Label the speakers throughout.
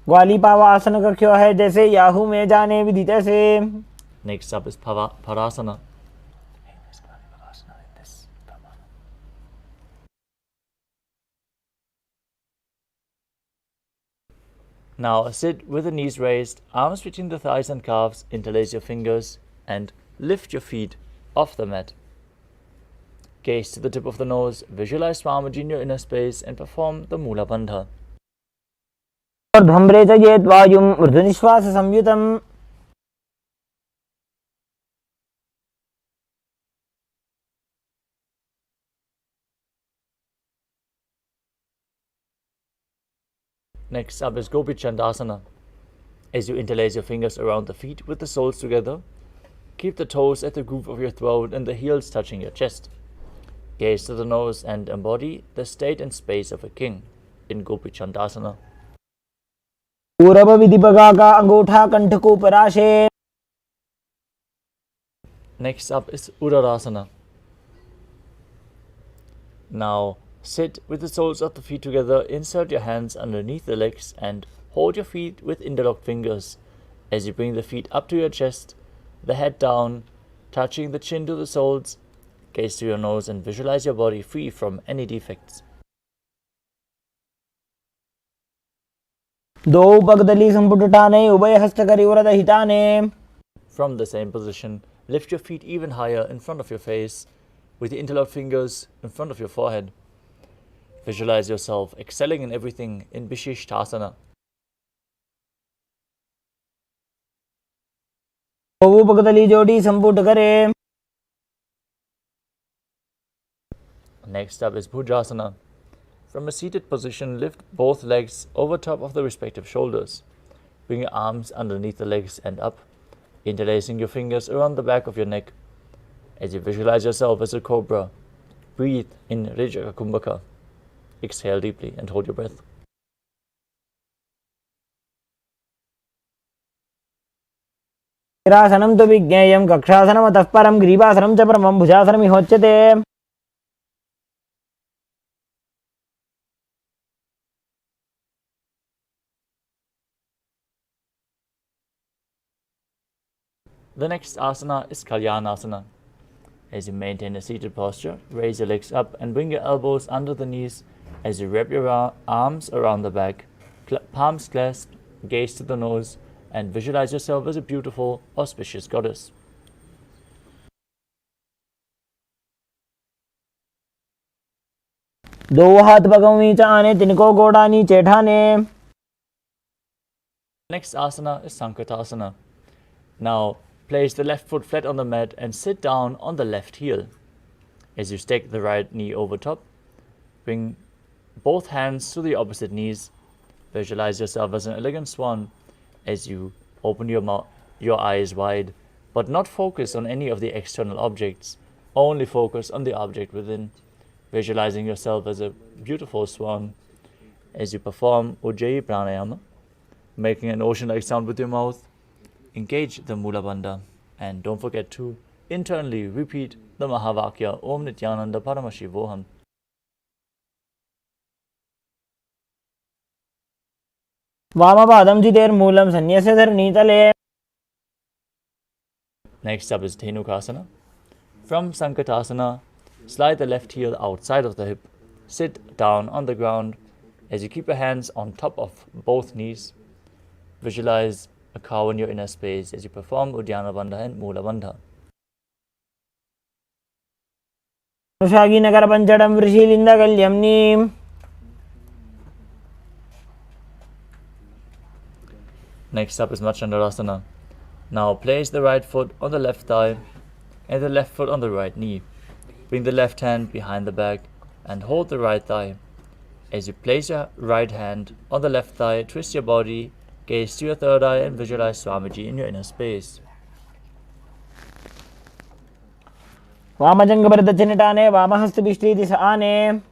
Speaker 1: ग्वाली पावा आसन कख्यो है जैसे याहू में जाने विदित से.
Speaker 2: Next up is Parasana. Now sit with the knees raised, arms between the thighs and calves, interlace your fingers and lift your feet off the mat. Gaze to the tip of the nose, visualize Swamiji in your inner space and perform the Mula Bandha.
Speaker 1: ध्वम्रे च येत् वायुं मृदुनिश्वास संयुतम्.
Speaker 2: Next up is Gopi Chandasana. As you interlace your fingers around the feet with the soles together, keep the toes at the groove of your throat and the heels touching your chest. Gaze to the nose and embody the state and space of a king in Gopi Chandasana.
Speaker 1: पूरब विधि बगा का अंगूठा कंठ को पराशे.
Speaker 2: Next up is Uddarasana. Now sit with the soles of the feet together, insert your hands underneath the legs and hold your feet with interlocked fingers. As you bring the feet up to your chest, the head down, touching the chin to the soles, gaze to your nose and visualize your body free from any defects.
Speaker 1: दो पगदली संपुटटाने उभय हस्त करिवरद हिताने.
Speaker 2: From the same position, lift your feet even higher in front of your face, with the interlocked fingers in front of your forehead. Visualize yourself excelling in everything in Vishishtasana.
Speaker 1: दो पगदली जोड़ी संपुट करे.
Speaker 2: Next up is Bhujasana. From a seated position, lift both legs over top of the respective shoulders. Bring your arms underneath the legs and up, interlacing your fingers around the back of your neck. As you visualize yourself as a cobra, breathe in Rajaka Kumbhaka. Exhale deeply and hold your breath.
Speaker 1: गिरासनं तु विज्ञेयं कक्षासनम् अतः परं ग्रीवासनं च परमं भुजासनमिहोच्यते.
Speaker 2: The next asana is Kalyanasana. As you maintain a seated posture, raise your legs up and bring your elbows under the knees as you wrap your arms around the back, palms clasped, gaze to the nose, and visualize yourself as a beautiful, auspicious goddess.
Speaker 1: दो हाथ पगों नीचे आने, तिनको गोड़ा नीचे ठाने.
Speaker 2: Next asana is Sankatasana. Now place the left foot flat on the mat and sit down on the left heel. As you stack the right knee over top, bring both hands to the opposite knees. Visualize yourself as an elegant swan as you open your eyes wide, but not focus on any of the external objects. Only focus on the object within. Visualizing yourself as a beautiful swan as you perform Ujjayi Pranayama, making an ocean-like sound with your mouth. Engage the Mula Bandha and don't forget to internally repeat the Mahavakya Om Nithyananda Paramashivoham.
Speaker 1: वामपादं जितेर् मूलं सन्न्यस्य धरणीतले.
Speaker 2: Next up is Dhenukasana. From Sankatasana, slide the left heel outside of the hip. Sit down on the ground as you keep your hands on top of both knees. Visualize a cow in your inner space as you perform Uddiyana Bandha and Mula Bandha.
Speaker 1: अनुषागी Nagar पंचडं वृषीलिन्दकल्यम्नीम्.
Speaker 2: Next up is Machandarasana. Now place the right foot on the left thigh and the left foot on the right knee. Bring the left hand behind the back and hold the right thigh. As you place your right hand on the left thigh, twist your body, gaze to your third eye and visualize Swamiji in your inner space.
Speaker 1: वामजङ्घभरदक्षिणटाने वामहस्तभिष्टीति स आने.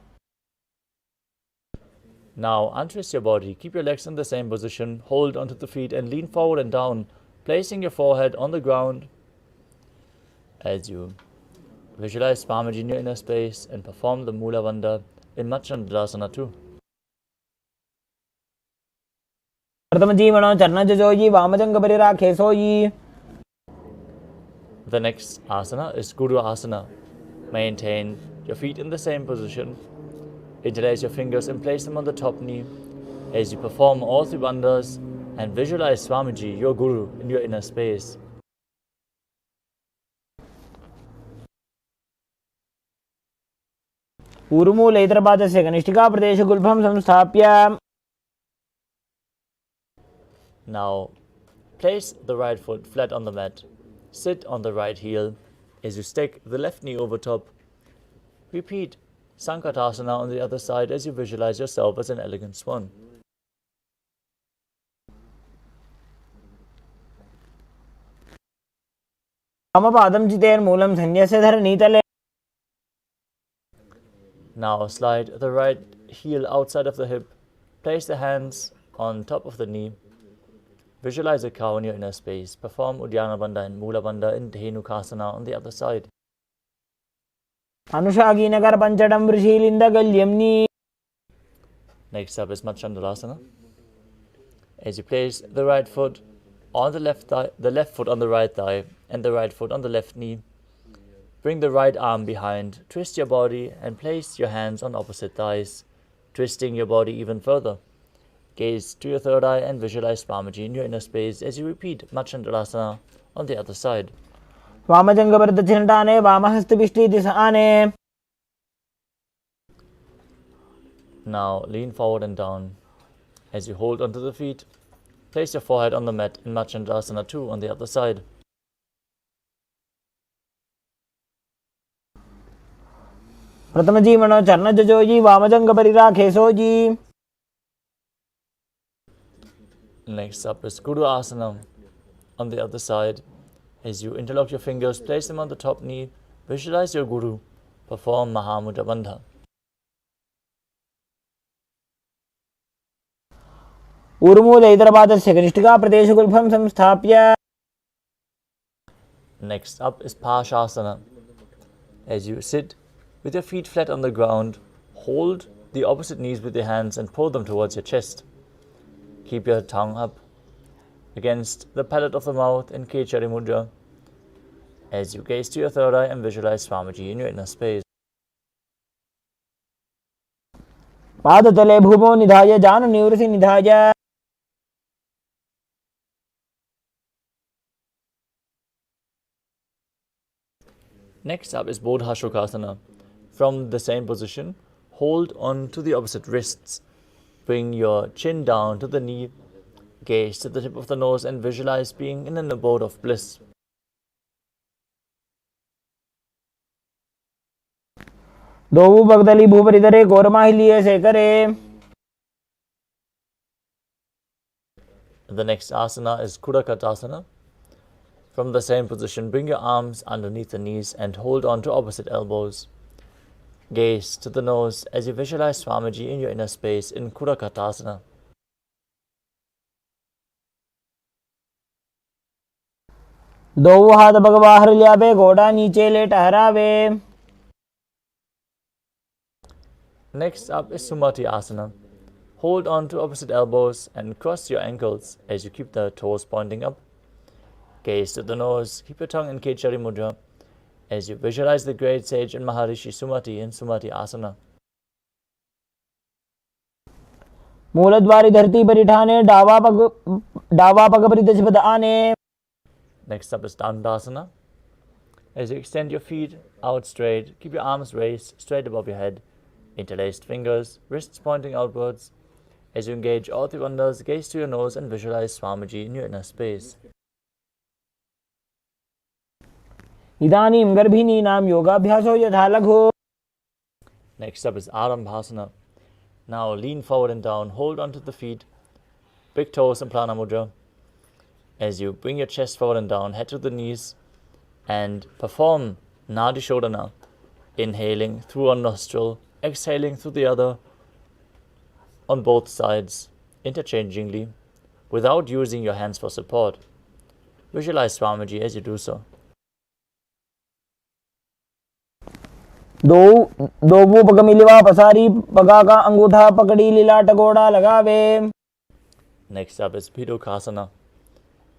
Speaker 2: Now untwist your body, keep your legs in the same position, hold onto the feet and lean forward and down, placing your forehead on the ground as you visualize Swamiji in your inner space and perform the Mula Bandha in Machandarasana too.
Speaker 1: प्रथम जीवनो चरण जजोयी वामजंग परिराखे सोयी.
Speaker 2: The next asana is Guru Asana. Maintain your feet in the same position. Interlace your fingers and place them on the top knee as you perform all three wonders and visualize Swamiji, your Guru, in your inner space.
Speaker 1: ऊर्मूलैत्रपादस्य कनिष्ठिका प्रदेशगुल्फं संस्थाप्य.
Speaker 2: Now, place the right foot flat on the mat. Sit on the right heel as you stick the left knee over top. Repeat Sankatasana on the other side as you visualize yourself as an elegant swan.
Speaker 1: वामपादं चितेर्मूलं सन्न्यस्य धरणीतले.
Speaker 2: Now slide the right heel outside of the hip. Place the hands on top of the knee. Visualize a cow in your inner space. Perform Uddiyana Bandha and Mula Bandha in Dhenukasana on the other side.
Speaker 1: अनुषागीनकर पंचडं वृषीलिन्दगल्यम्नि.
Speaker 2: Next up is Machandalasana. As you place the right foot on the left thigh, the left foot on the right thigh, and the right foot on the left knee, bring the right arm behind, twist your body, and place your hands on opposite thighs, twisting your body even further. Gaze to your third eye and visualize Swamiji in your inner space as you repeat Machandalasana on the other side.
Speaker 1: वामजंग परिदक्षिणटाने वामहस्तपिष्टी दिशाने.
Speaker 2: Now lean forward and down. As you hold onto the feet, place your forehead on the mat in Machandrasana 2 on the other side.
Speaker 1: प्रथम जीवनो चरण जजोयी वामजंग परिराखे सोयी.
Speaker 2: Next up is Guru Asana on the other side. As you interlock your fingers, place them on the top knee, visualize your Guru, perform Mahamudra Bandha.
Speaker 1: ऊर्मूलैत्रपादस्य कनिष्ठिका प्रदेशगुल्फं संस्थाप्य.
Speaker 2: Next up is Pashasana. As you sit with your feet flat on the ground, hold the opposite knees with your hands and pull them towards your chest. Keep your tongue up against the palate of the mouth in Kechari Mudra as you gaze to your third eye and visualize Swamiji in your inner space.
Speaker 1: पादतले भूमौ निधाय जानु निवृत्ति निधाय.
Speaker 2: Next up is Bodhashokasana. From the same position, hold on to the opposite wrists. Bring your chin down to the knee. Gaze to the tip of the nose and visualize being in an abode of bliss.
Speaker 1: दोवु भगदली भूपरिधरे गौरमाहिलिये से करे.
Speaker 2: The next asana is Kudakatasana. From the same position, bring your arms underneath the knees and hold on to opposite elbows. Gaze to the nose as you visualize Swamiji in your inner space in Kudakatasana.
Speaker 1: दोवु हाथ भगवाहर लियावे घोड़ा नीचे ले ठहरावे.
Speaker 2: Next up is Sumati Asana. Hold on to opposite elbows and cross your ankles as you keep the toes pointing up. Gaze to the nose, keep your tongue in Kechari Mudra as you visualize the great sage and Maharishi Sumati in Sumati Asana.
Speaker 1: मूलद्वारी धरती परिठाने डावा पग परिदशपद आने.
Speaker 2: Next up is Dandasana. As you extend your feet out straight, keep your arms raised straight above your head, interlaced fingers, wrists pointing outwards. As you engage all three wonders, gaze to your nose and visualize Swamiji in your inner space.
Speaker 1: इदानीं गर्भिणीनां योगाभ्यासो यथा लघु.
Speaker 2: Next up is Arambhasana. Now lean forward and down, hold onto the feet, big toes in Prana Mudra. As you bring your chest forward and down, head to the knees, and perform Nadi Shodhana, inhaling through one nostril, exhaling through the other, on both sides, interchangingly, without using your hands for support. Visualize Swamiji as you do so.
Speaker 1: दोवु पग मिलिवा पसारी पगा का अंगूठा पकड़ी लीला टगोड़ा लगावे.
Speaker 2: Next up is Pidokasana.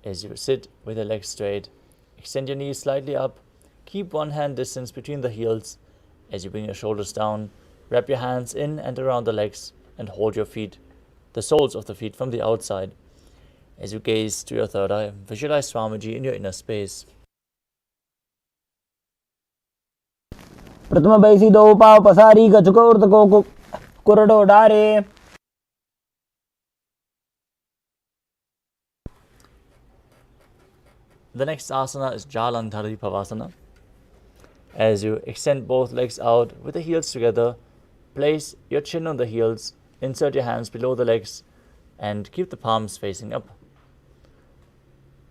Speaker 2: As you sit with your legs straight, extend your knees slightly up, keep one hand distance between the heels. As you bring your shoulders down, wrap your hands in and around the legs and hold your feet, the soles of the feet from the outside. As you gaze to your third eye, visualize Swamiji in your inner space.
Speaker 1: प्रथम बैसी दो पाव पसारी कचको उर्तको कुरडो डारे.
Speaker 2: The next asana is Jalandhari Pavasana. As you extend both legs out with the heels together, place your chin on the heels, insert your hands below the legs, and keep the palms facing up.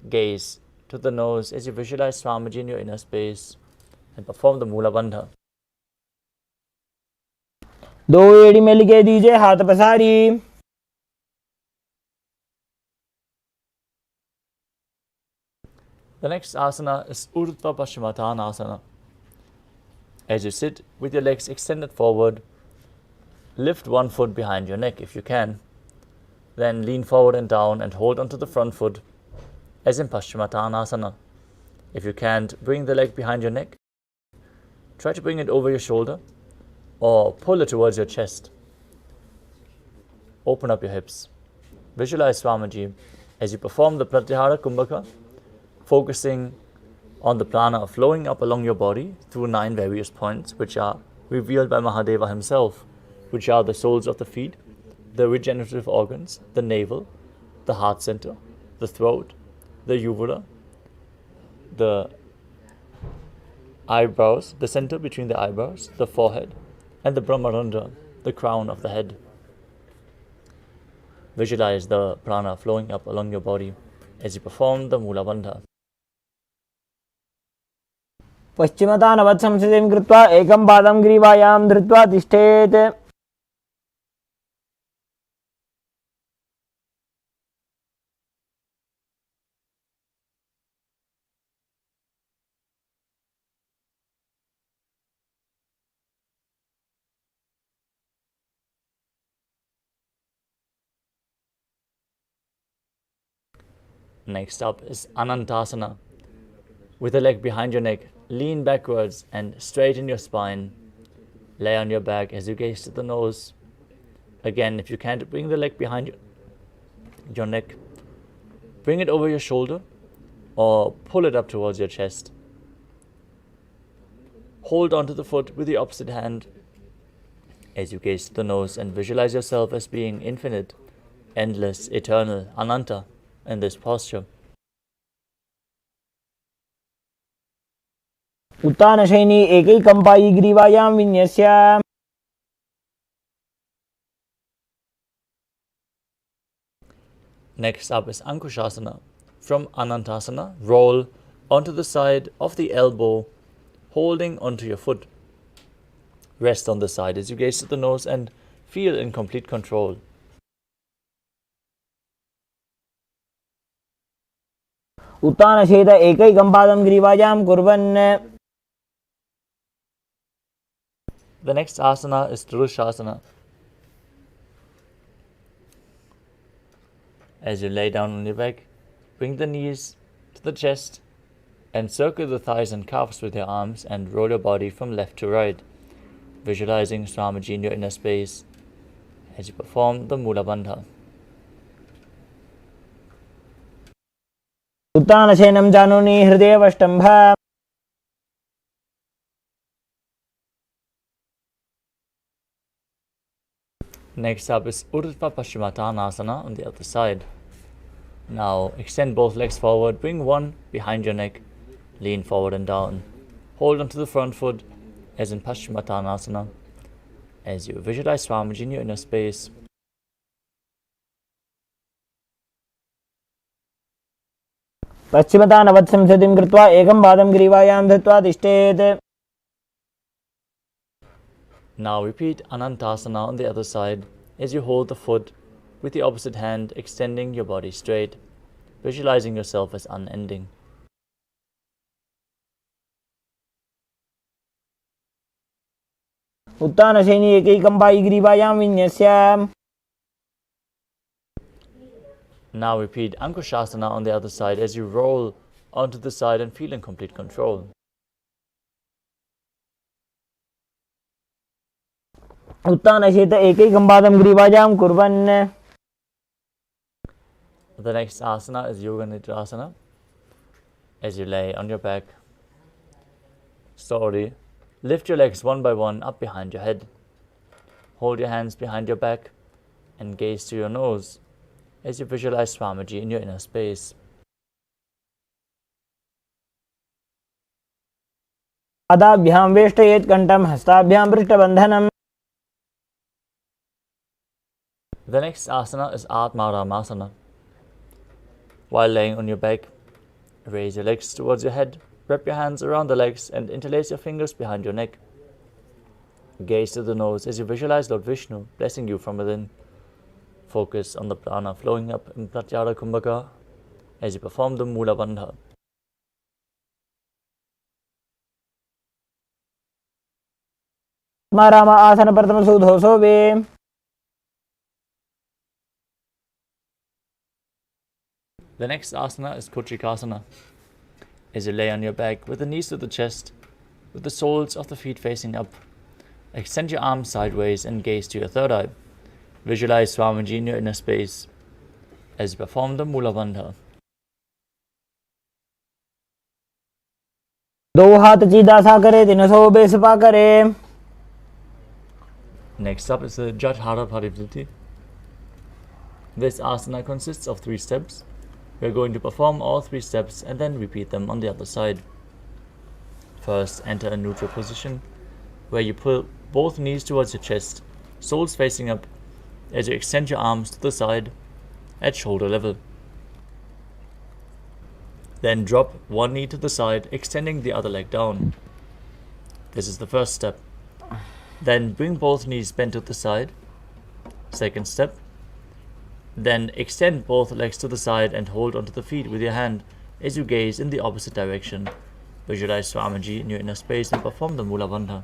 Speaker 2: Gaze to the nose as you visualize Swamiji in your inner space and perform the Mula Bandha.
Speaker 1: दो एड़ी मिल के दीजिए हाथ पसारी.
Speaker 2: The next asana is Urdhva Paschimottanasana. As you sit with your legs extended forward, lift one foot behind your neck if you can. Then lean forward and down and hold onto the front foot as in Paschimottanasana. If you can't bring the leg behind your neck, try to bring it over your shoulder or pull it towards your chest. Open up your hips. Visualize Swamiji as you perform the Pratyahara Kumbhaka, focusing on the prana flowing up along your body through 9 various points, which are revealed by Mahadeva himself, which are the soles of the feet, the regenerative organs, the navel, the heart center, the throat, the uvula, the eyebrows, the center between the eyebrows, the forehead, and the Brahmarandra, the crown of the head. Visualize the prana flowing up along your body as you perform the Mula Bandha.
Speaker 1: पश्चिमतानवत् संस्थितिं कृत्वा एकं पादं ग्रीवायां धृत्वा तिष्ठेत्.
Speaker 2: Next up is Anantasana. With the leg behind your neck, lean backwards and straighten your spine. Lay on your back as you gaze to the nose. Again, if you can't bring the leg behind your neck, bring it over your shoulder or pull it up towards your chest. Hold onto the foot with the opposite hand as you gaze to the nose and visualize yourself as being infinite, endless, eternal, Ananta in this posture.
Speaker 1: उत्तानशयनी एकैकम्पायी ग्रीवायां विन्यस्य.
Speaker 2: Next up is Ankushasana. From Anantasana, roll onto the side of the elbow, holding onto your foot. Rest on the side as you gaze to the nose and feel in complete control.
Speaker 1: उत्तानशेत एकैकं पादं ग्रीवायां कुर्वन्.
Speaker 2: The next asana is Drushasana. As you lay down on your back, bring the knees to the chest, encircle the thighs and calves with your arms and roll your body from left to right, visualizing Swamiji in your inner space as you perform the Mula Bandha.
Speaker 1: उत्तानशयनं जानुनि हृदयवष्टम्भ.
Speaker 2: Next up is Urdhva Paschimottanasana on the other side. Now extend both legs forward, bring one behind your neck, lean forward and down. Hold onto the front foot as in Paschimottanasana as you visualize Swamiji in your inner space.
Speaker 1: पश्चिमतानवत् संस्थितिं कृत्वा एकं पादं ग्रीवायां धृत्वा तिष्ठेत्.
Speaker 2: Now repeat Anantasana on the other side as you hold the foot with the opposite hand, extending your body straight, visualizing yourself as unending.
Speaker 1: उत्तानशयनी एकैकम्पायी ग्रीवायां विन्यस्य.
Speaker 2: Now repeat Ankushasana on the other side as you roll onto the side and feel in complete control.
Speaker 1: उत्थानशेत एकैकं पादं ग्रीवाजां कुर्वन्.
Speaker 2: The next asana is Yoga Nidrasana. As you lay on your back, slowly lift your legs one by one up behind your head. Hold your hands behind your back and gaze to your nose as you visualize Swamiji in your inner space.
Speaker 1: पादाभ्यां वेष्टयेत् कण्ठं हस्ताभ्यां पृष्ठबन्धनम्.
Speaker 2: The next asana is Atmaramasana. While laying on your back, raise your legs towards your head, wrap your hands around the legs and interlace your fingers behind your neck. Gaze to the nose as you visualize Lord Vishnu blessing you from within. Focus on the prana flowing up in Pratyara Kumbhaka as you perform the Mula Bandha.
Speaker 1: Ram आसन प्रथम सुधोषो वे.
Speaker 2: The next asana is Kuchikasana. As you lay on your back with the knees to the chest, with the soles of the feet facing up, extend your arms sideways and gaze to your third eye. Visualize Swamiji in your inner space as you perform the Mula Bandha.
Speaker 1: दो हाथ सीधा सा करे, तीनों सौ base पा करे.
Speaker 2: Next up is the Jatara Parivriti. This asana consists of 3 steps. We are going to perform all 3 steps and then repeat them on the other side. First, enter a neutral position where you pull both knees towards your chest, soles facing up, as you extend your arms to the side at shoulder level. Then drop one knee to the side, extending the other leg down. This is the first step. Then bring both knees bent to the side. Second step. Then extend both legs to the side and hold onto the feet with your hand as you gaze in the opposite direction. Visualize Swamiji in your inner space and perform the Mula Bandha.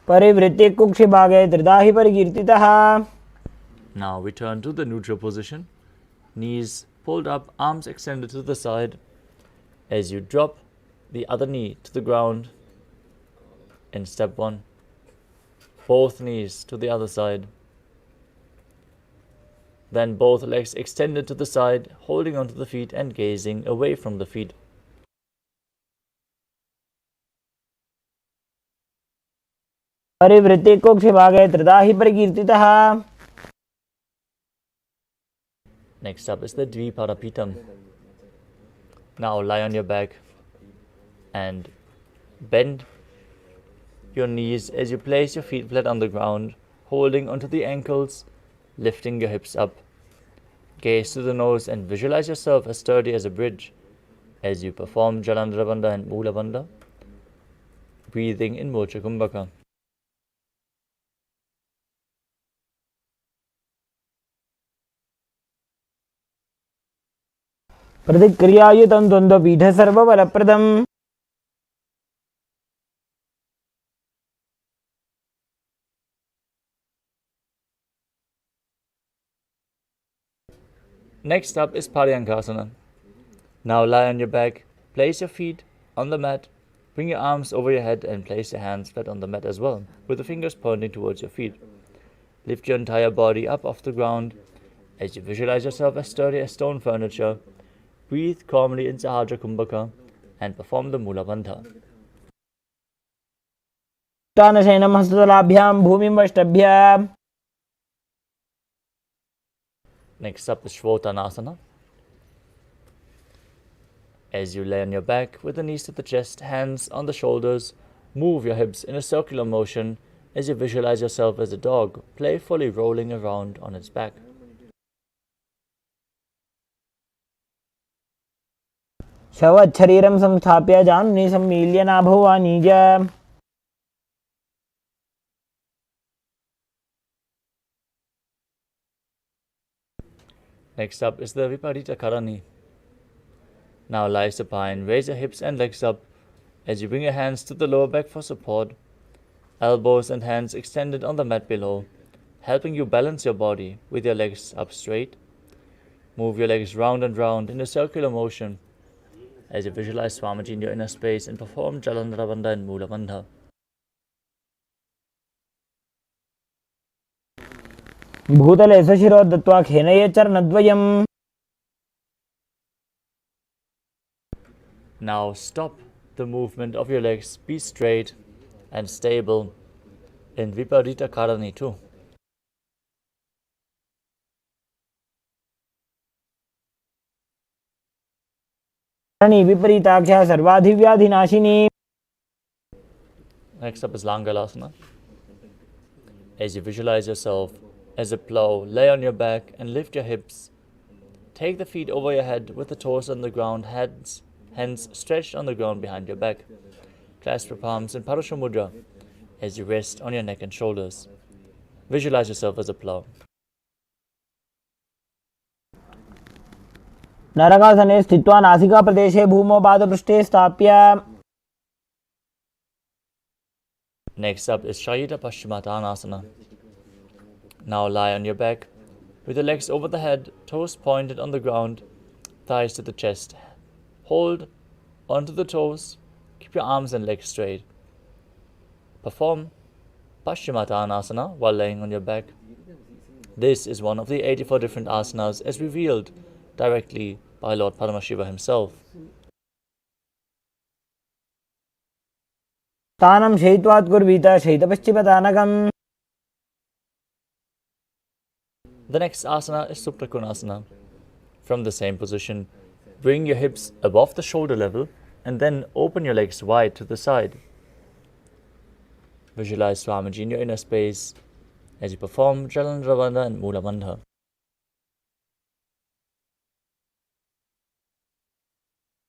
Speaker 1: परिवृत्ति कुक्षि भागे त्रिदाहि परिकीर्तितः.
Speaker 2: Now return to the neutral position. Knees pulled up, arms extended to the side. As you drop the other knee to the ground in step 1. Both knees to the other side. Then both legs extended to the side, holding onto the feet and gazing away from the feet.
Speaker 1: परिवृत्ति कुक्षि भागे त्रिदाहि परिकीर्तितः.
Speaker 2: Next up is the Dviparapitam. Now lie on your back and bend your knees as you place your feet flat on the ground, holding onto the ankles, lifting your hips up. Gaze to the nose and visualize yourself as sturdy as a bridge as you perform Jalandhara Bandha and Mula Bandha, breathing in Mocha Kumbhaka.
Speaker 1: प्रतिक्रियायुतं द्वन्द्वपीठ सर्वबलप्रदम्.
Speaker 2: Next up is Paryankasana. Now lie on your back, place your feet on the mat, bring your arms over your head and place your hands flat on the mat as well, with the fingers pointing towards your feet. Lift your entire body up off the ground as you visualize yourself as sturdy as stone furniture. Breathe calmly in Sahaja Kumbhaka and perform the Mula Bandha.
Speaker 1: उत्थानशयनं हस्ततलाभ्यां भूमिं वष्टभ्याम्.
Speaker 2: Next up is Shvotanasana. As you lay on your back with the knees to the chest, hands on the shoulders, move your hips in a circular motion as you visualize yourself as a dog, playfully rolling around on its back.
Speaker 1: शवच्छरीरं संस्थाप्य जानुनि सम्मील्य नाभवानीज.
Speaker 2: Next up is the Viparita Karani. Now lie supine, raise your hips and legs up as you bring your hands to the lower back for support. Elbows and hands extended on the mat below. helping you balance your body with your legs up straight. Move your legs round and round in a circular motion as you visualize Swamiji in your inner space and perform Jalandhara Bandha and Mula Bandha.
Speaker 1: भूतले सशिरो दत्वा खेनये चरणद्वयम्.
Speaker 2: Now stop the movement of your legs, be straight and stable in Viparita Karani too.
Speaker 1: विपरीताख्या सर्वाधिव्याधिनाशिनी.
Speaker 2: Next up is Langalasana. As you visualize yourself as a plow, lay on your back and lift your hips. Take the feet over your head with the toes on the ground, hands stretched on the ground behind your back. Clasp your palms in Parasha Mudra as you rest on your neck and shoulders. Visualize yourself as a plow.
Speaker 1: नरकासने स्थित्वा नासिका प्रदेशे भूमौ पादपृष्ठे स्थाप्य.
Speaker 2: Next up is Shayita Paschimottanasana. Now lie on your back with your legs over the head, toes pointed on the ground, thighs to the chest. Hold onto the toes, keep your arms and legs straight. Perform Paschimottanasana while laying on your back. This is one of the 84 different asanas as revealed directly by Lord Paramashiva himself.
Speaker 1: तानं शयित्वात् कुर्वीत शयितपश्चिमतानकम्.
Speaker 2: The next asana is Suprakonasana. From the same position, bring your hips above the shoulder level and then open your legs wide to the side. Visualize Swamiji in your inner space as you perform Jalandhara Bandha and Mula Bandha.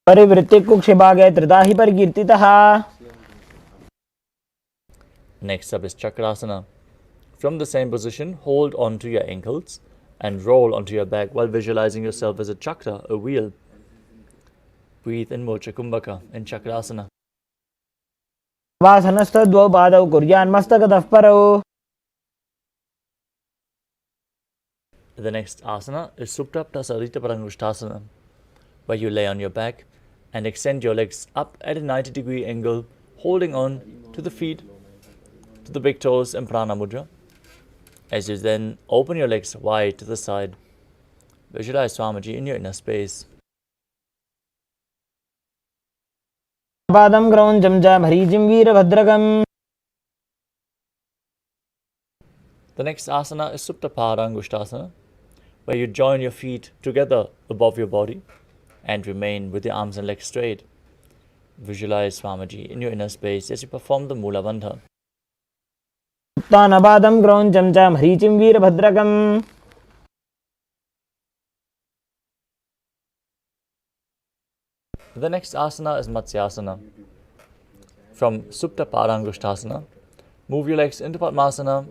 Speaker 1: परिवृत्ति कुक्षिभागे त्रिदाहि परिकीर्तितः.
Speaker 2: Next up is Chakrasana. From the same position, hold on to your ankles and roll onto your back while visualizing yourself as a chakra, a wheel. Breathe in Mocha Kumbhaka in Chakrasana.
Speaker 1: वासनस्तद्वौ पादौ कुर्यान्मस्तकतः परौ.
Speaker 2: The next asana is Suprapta Sarita Parangushtasana, where you lay on your back and extend your legs up at a 90-degree angle, holding on to the feet, to the big toes and Prana Mudra. As you then open your legs wide to the side, visualize Swamiji in your inner space.
Speaker 1: पादं क्रौञ्चं च मरीचिं वीरभद्रकम्.
Speaker 2: The next asana is Supta Parangushtasana, where you join your feet together above your body and remain with your arms and legs straight. Visualize Swamiji in your inner space as you perform the Mula Bandha.
Speaker 1: उत्तानपादं क्रौञ्चं च मरीचिं वीरभद्रकम्.
Speaker 2: The next asana is Matsyasana. From Supta Parangushtasana, move your legs into Padmasana,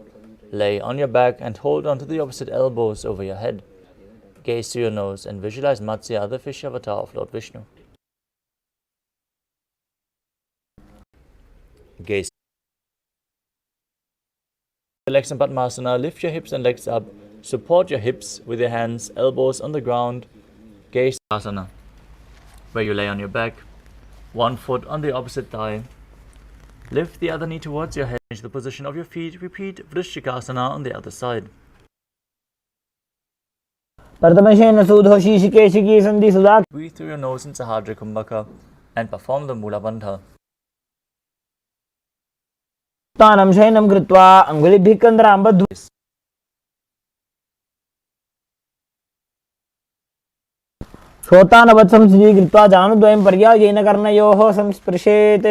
Speaker 2: lay on your back and hold on to the opposite elbows over your head. Gaze to your nose and visualize Matsya, the fish avatar of Lord Vishnu. Gaze. The legs in Padmasana, lift your hips and legs up, support your hips with your hands, elbows on the ground. Gaze asana, where you lay on your back, one foot on the opposite thigh. Lift the other knee towards your head, change the position of your feet, repeat Vrishchikasana on the other side.
Speaker 1: प्रथमशेन सुधोषी शिकेशिकी सन्धि सुधा.
Speaker 2: Breathe through your nose in Sahadra Kumbhaka and perform the Mula Bandha.
Speaker 1: तानं शयनं कृत्वा अङ्गुलिभिः कन्द्रां बद्ध्वा. श्रोतानवत् संस्थितीकृत्वा जानुद्वयं पर्यायेन कर्णयोः संस्पृशेत्.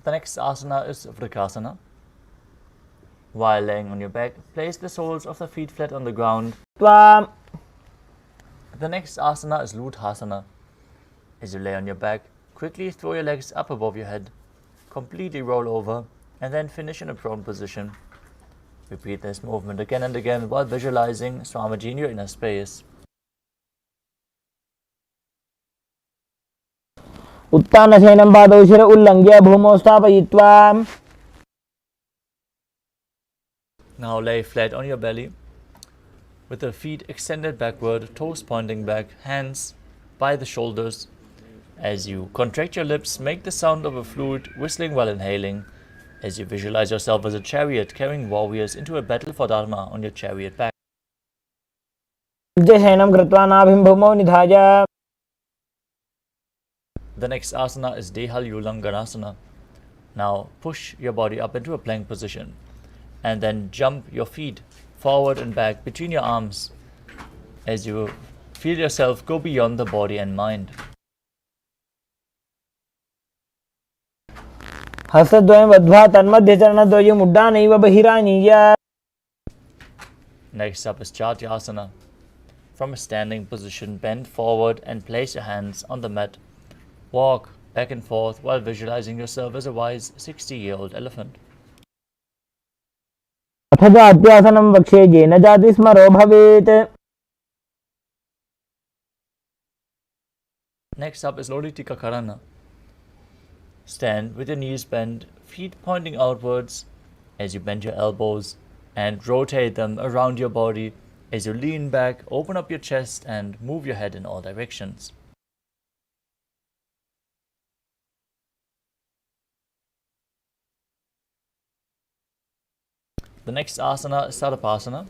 Speaker 2: The next asana is Vrikasana. While laying on your back, place the soles of the feet flat on the ground. The next asana is Ludhasana. As you lay on your back, quickly throw your legs up above your head, completely roll over, and then finish in a prone position. Repeat this movement again and again while visualizing Swamiji in your inner space.
Speaker 1: उत्तानशयनं पादौ शिर उल्लङ्घ्य भूमौ स्थापयित्वा.
Speaker 2: Now lay flat on your belly with the feet extended backward, toes pointing back, hands by the shoulders. As you contract your lips, make the sound of a flute whistling while inhaling, as you visualize yourself as a chariot carrying warriors into a battle for Dharma on your chariot back.
Speaker 1: शयनं कृत्वा नाभिं भूमौ निधाय.
Speaker 2: The next asana is Dehal Ulanganasana. Now push your body up into a plank position and then jump your feet forward and back between your arms as you feel yourself go beyond the body and mind.
Speaker 1: हस्तद्वयं बद्ध्वा तन्मध्यचरणद्वयम् उड्डानैव बहिरानीय.
Speaker 2: Next up is Chatyasana. From a standing position, bend forward and place your hands on the mat. Walk back and forth while visualizing yourself as a wise 60-year-old elephant.
Speaker 1: अथ जात्यासनं वक्ष्ये येन जाति स्मरो भवेत्.
Speaker 2: Next up is Lolitika Karana. Stand with your knees bent, feet pointing outwards as you bend your elbows and rotate them around your body as you lean back, open up your chest and move your head in all directions. The next asana is Sarapasana.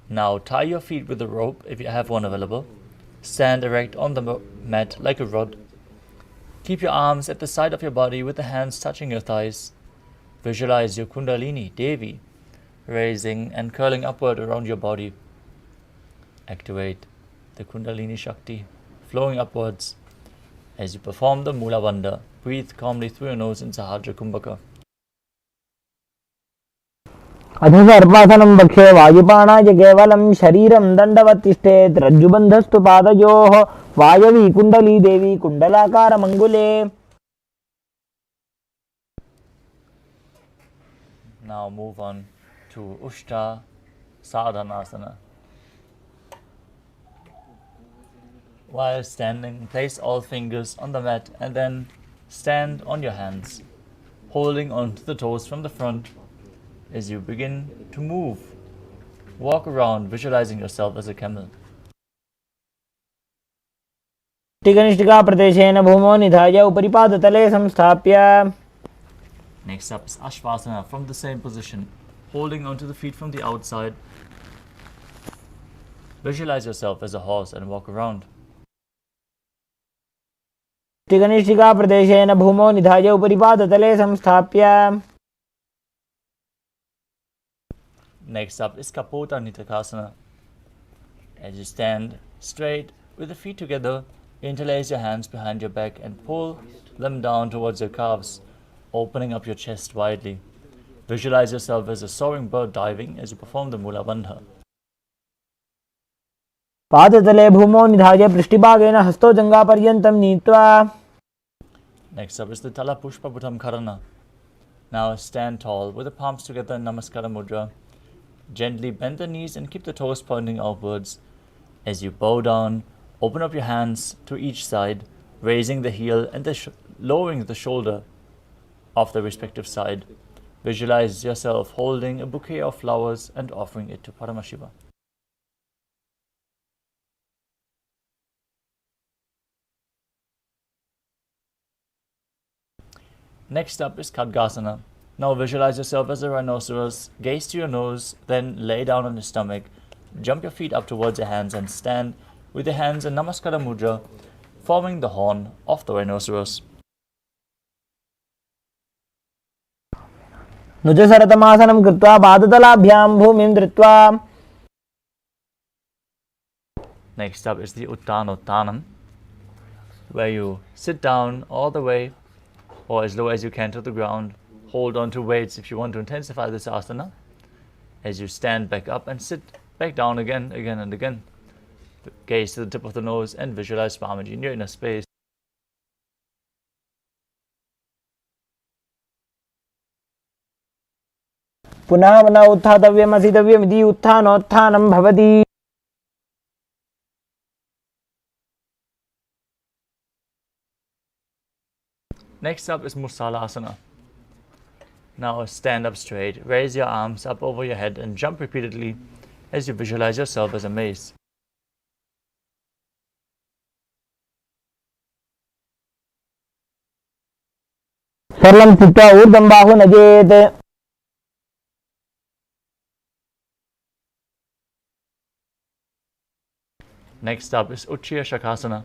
Speaker 2: Now tie your feet with a rope if you have one available. Stand erect on the mat like a rod. Keep your arms at the side of your body with the hands touching your thighs. Visualize your Kundalini, Devi, raising and curling upward around your body. Activate the Kundalini Shakti flowing upwards as you perform the Mula Bandha. Breathe calmly through your nose in Sahajra Kumbhaka.
Speaker 1: अथ सर्पासनं वक्ष्ये वायुपाणाय केवलं शरीरं दण्डवत् तिष्ठेत्. रज्जुबन्धस्तु पादयोः वायवी कुण्डली देवी कुण्डलाकारमङ्गुले.
Speaker 2: Now move on to Ushta Sadhanasana. While standing, place all fingers on the mat and then stand on your hands, holding onto the toes from the front as you begin to move. Walk around, visualizing yourself as a camel.
Speaker 1: टिकनिष्ठिका प्रदेशेन भूमौ निधाय उपरि पादतले संस्थाप्य.
Speaker 2: Next up is Ashvasana from the same position, holding onto the feet from the outside. Visualize yourself as a horse and walk around.
Speaker 1: टिकनिष्ठिका प्रदेशेन भूमौ निधाय उपरि पादतले संस्थाप्य.
Speaker 2: Next up is Kapota Nitakasana. As you stand straight with the feet together, interlace your hands behind your back and pull them down towards your calves, opening up your chest widely. Visualize yourself as a soaring bird diving as you perform the Mula Bandha.
Speaker 1: पादतले भूमौ निधाय पृष्ठभागेन हस्तो जङ्घापर्यन्तं नीत्वा.
Speaker 2: Next up is the Tala Pushpa Bhutam Karana. Now stand tall with the palms together in Namaskara Mudra. Gently bend the knees and keep the toes pointing outwards. As you bow down, open up your hands to each side, raising the heel and lowering the shoulder of the respective side. Visualize yourself holding a bouquet of flowers and offering it to Paramashiva. Next up is Khadgasana. Now visualize yourself as a rhinoceros, gaze to your nose, then lay down on your stomach. Jump your feet up towards your hands and stand with your hands in Namaskara Mudra, forming the horn of the rhinoceros.
Speaker 1: नुजसरतमासनं कृत्वा पादतलाभ्यां भूमिं धृत्वा.
Speaker 2: Next up is the Uttanottanam, where you sit down all the way or as low as you can to the ground. Hold on to weights if you want to intensify this asana. As you stand back up and sit back down again and again. Gaze to the tip of the nose and visualize Swamiji in your inner space.
Speaker 1: पुनः पुनः उत्थातव्यम् असितव्यमिति उत्थानोत्थानं भवति.
Speaker 2: Next up is Musalasana. Now stand up straight, raise your arms up over your head and jump repeatedly as you visualize yourself as a mace.
Speaker 1: सरलं स्थित्वा ऊर्ध्वं बाहु नजेत्.
Speaker 2: Next up is Uchchiya Shakasana.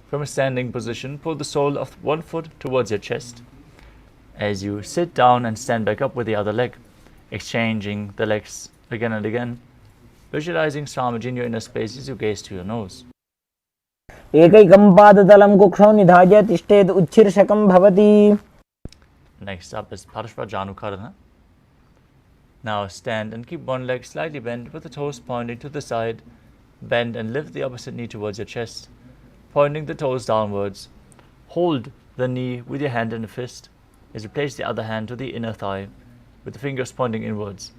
Speaker 2: From a standing position, pull the sole of one foot towards your chest. As you sit down and stand back up with the other leg, exchanging the legs again and again, visualizing Swamiji in your inner space as you gaze to your nose.
Speaker 1: एकैकं पादतलं कुक्षौ निधाय तिष्ठेत् उच्छीर्षकं भवति.
Speaker 2: Next up is Parashvajanukarana. Now stand and keep one leg slightly bent with the toes pointing to the side. Bend and lift the opposite knee towards your chest, pointing the toes downwards. Hold the knee with your hand in a fist as you place the other hand to the inner thigh with the fingers pointing inwards.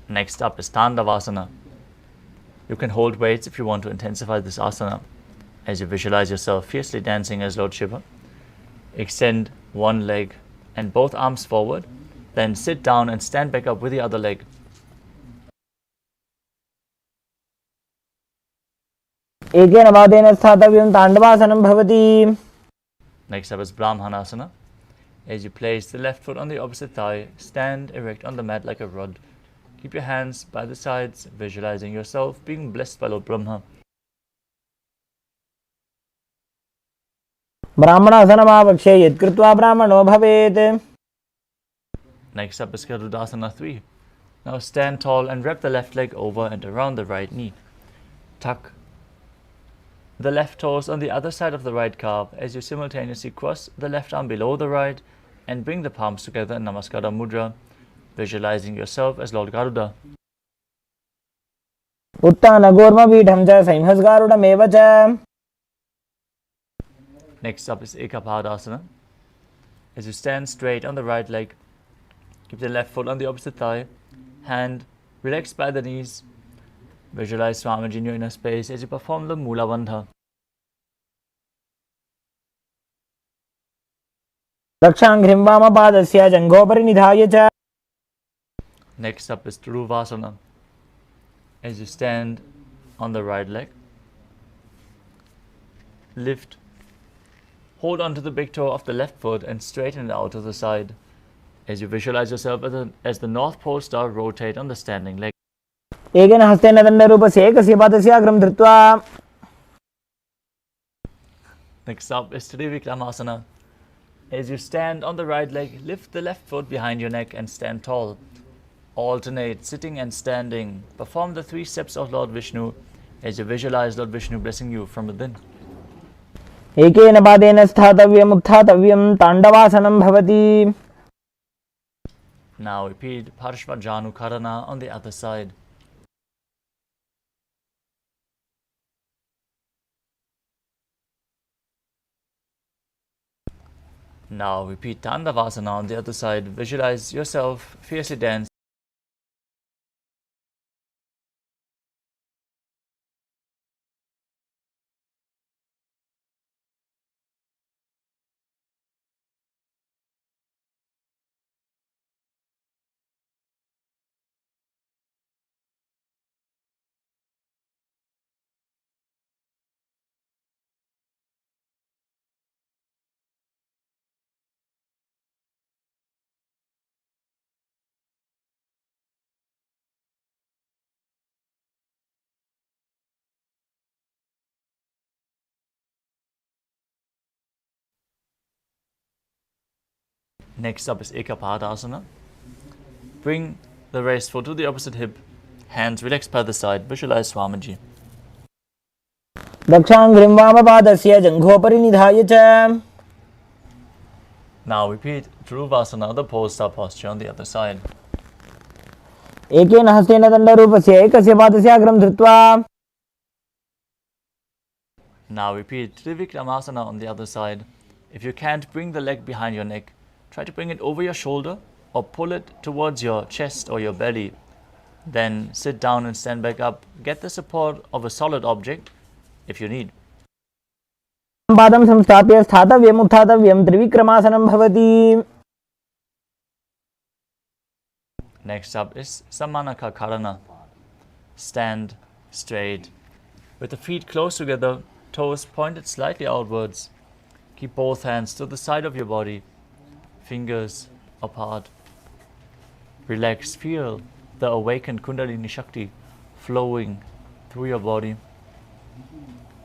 Speaker 2: Next up is Tandavasana. You can hold weights if you want to intensify this asana. As you visualize yourself fiercely dancing as Lord Shiva, extend one leg and both arms forward, then sit down and stand back up with the other leg.
Speaker 1: एकेन पादेन स्थातव्यं ताण्डवासनं भवति.
Speaker 2: Next up is Brahmanasana. As you place the left foot on the opposite thigh, stand erect on the mat like a rod. Keep your hands by the sides, visualizing yourself being blessed by Lord Brahma.
Speaker 1: ब्राह्मणासनमावक्ष्ये यत्कृत्वा ब्राह्मणो भवेत्.
Speaker 2: Next up is Garudasana 3. Now stand tall and wrap the left leg over and around the right knee. Tuck the left toes on the other side of the right calf as you simultaneously cross the left arm below the right and bring the palms together in Namaskara Mudra, visualizing yourself as Lord Garuda.
Speaker 1: उत्तानगूर्मपीठं च संहस्गारुडमेव च.
Speaker 2: Next up is Ekapadasana. As you stand straight on the right leg, keep the left foot on the opposite thigh, hand relaxed by the knees. Visualize Swamiji in your inner space as you perform the Mula Bandha.
Speaker 1: दक्षाङ्घ्रिं वामपादस्य जङ्घोपरि निधाय च.
Speaker 2: Next up is Dhuruvasana. As you stand on the right leg, lift, hold on to the big toe of the left foot and straighten it out to the side. As you visualize yourself as the North Pole star rotate on the standing leg.
Speaker 1: एकेन हस्तेन दण्डरूपस्य एकस्य पादस्य अग्रं धृत्वा.
Speaker 2: Next up is Trivikramasana. As you stand on the right leg, lift the left foot behind your neck and stand tall. Alternate sitting and standing. Perform the 3 steps of Lord Vishnu as you visualize Lord Vishnu blessing you from within.
Speaker 1: एकेन पादेन स्थातव्यम् उत्थातव्यं ताण्डवासनं भवति.
Speaker 2: Now repeat Parashvajanukarana on the other side. Now repeat Tandavasana on the other side. Visualize yourself fiercely dance. Next up is Ekapadasana. Bring the raised foot to the opposite hip. Hands relaxed by the side. Visualize Swamiji.
Speaker 1: दक्षाङ्घ्रिं वामपादस्य जङ्घोपरि निधाय च.
Speaker 2: Now repeat Dhruvasana, the pole star posture on the other side.
Speaker 1: एकेन हस्तेन दण्डरूपस्य एकस्य पादस्य अग्रं धृत्वा.
Speaker 2: Now repeat Trivikramasana on the other side. If you can't bring the leg behind your neck, try to bring it over your shoulder or pull it towards your chest or your belly. Then sit down and stand back up. Get the support of a solid object if you need.
Speaker 1: पादं संस्थाप्य स्थातव्यम् उत्थातव्यं त्रिविक्रमासनं भवति.
Speaker 2: Next up is Samanaka Karana. Stand straight with the feet close together, toes pointed slightly outwards. Keep both hands to the side of your body, fingers apart. Relax, feel the awakened Kundalini Shakti flowing through your body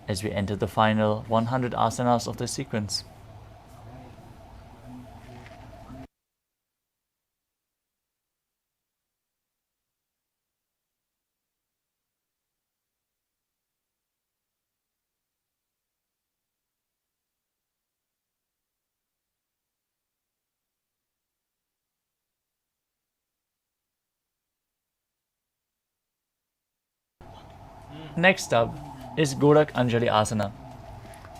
Speaker 2: as we enter the final 100 asanas of the sequence. Next up is Gorak Anjali Asana.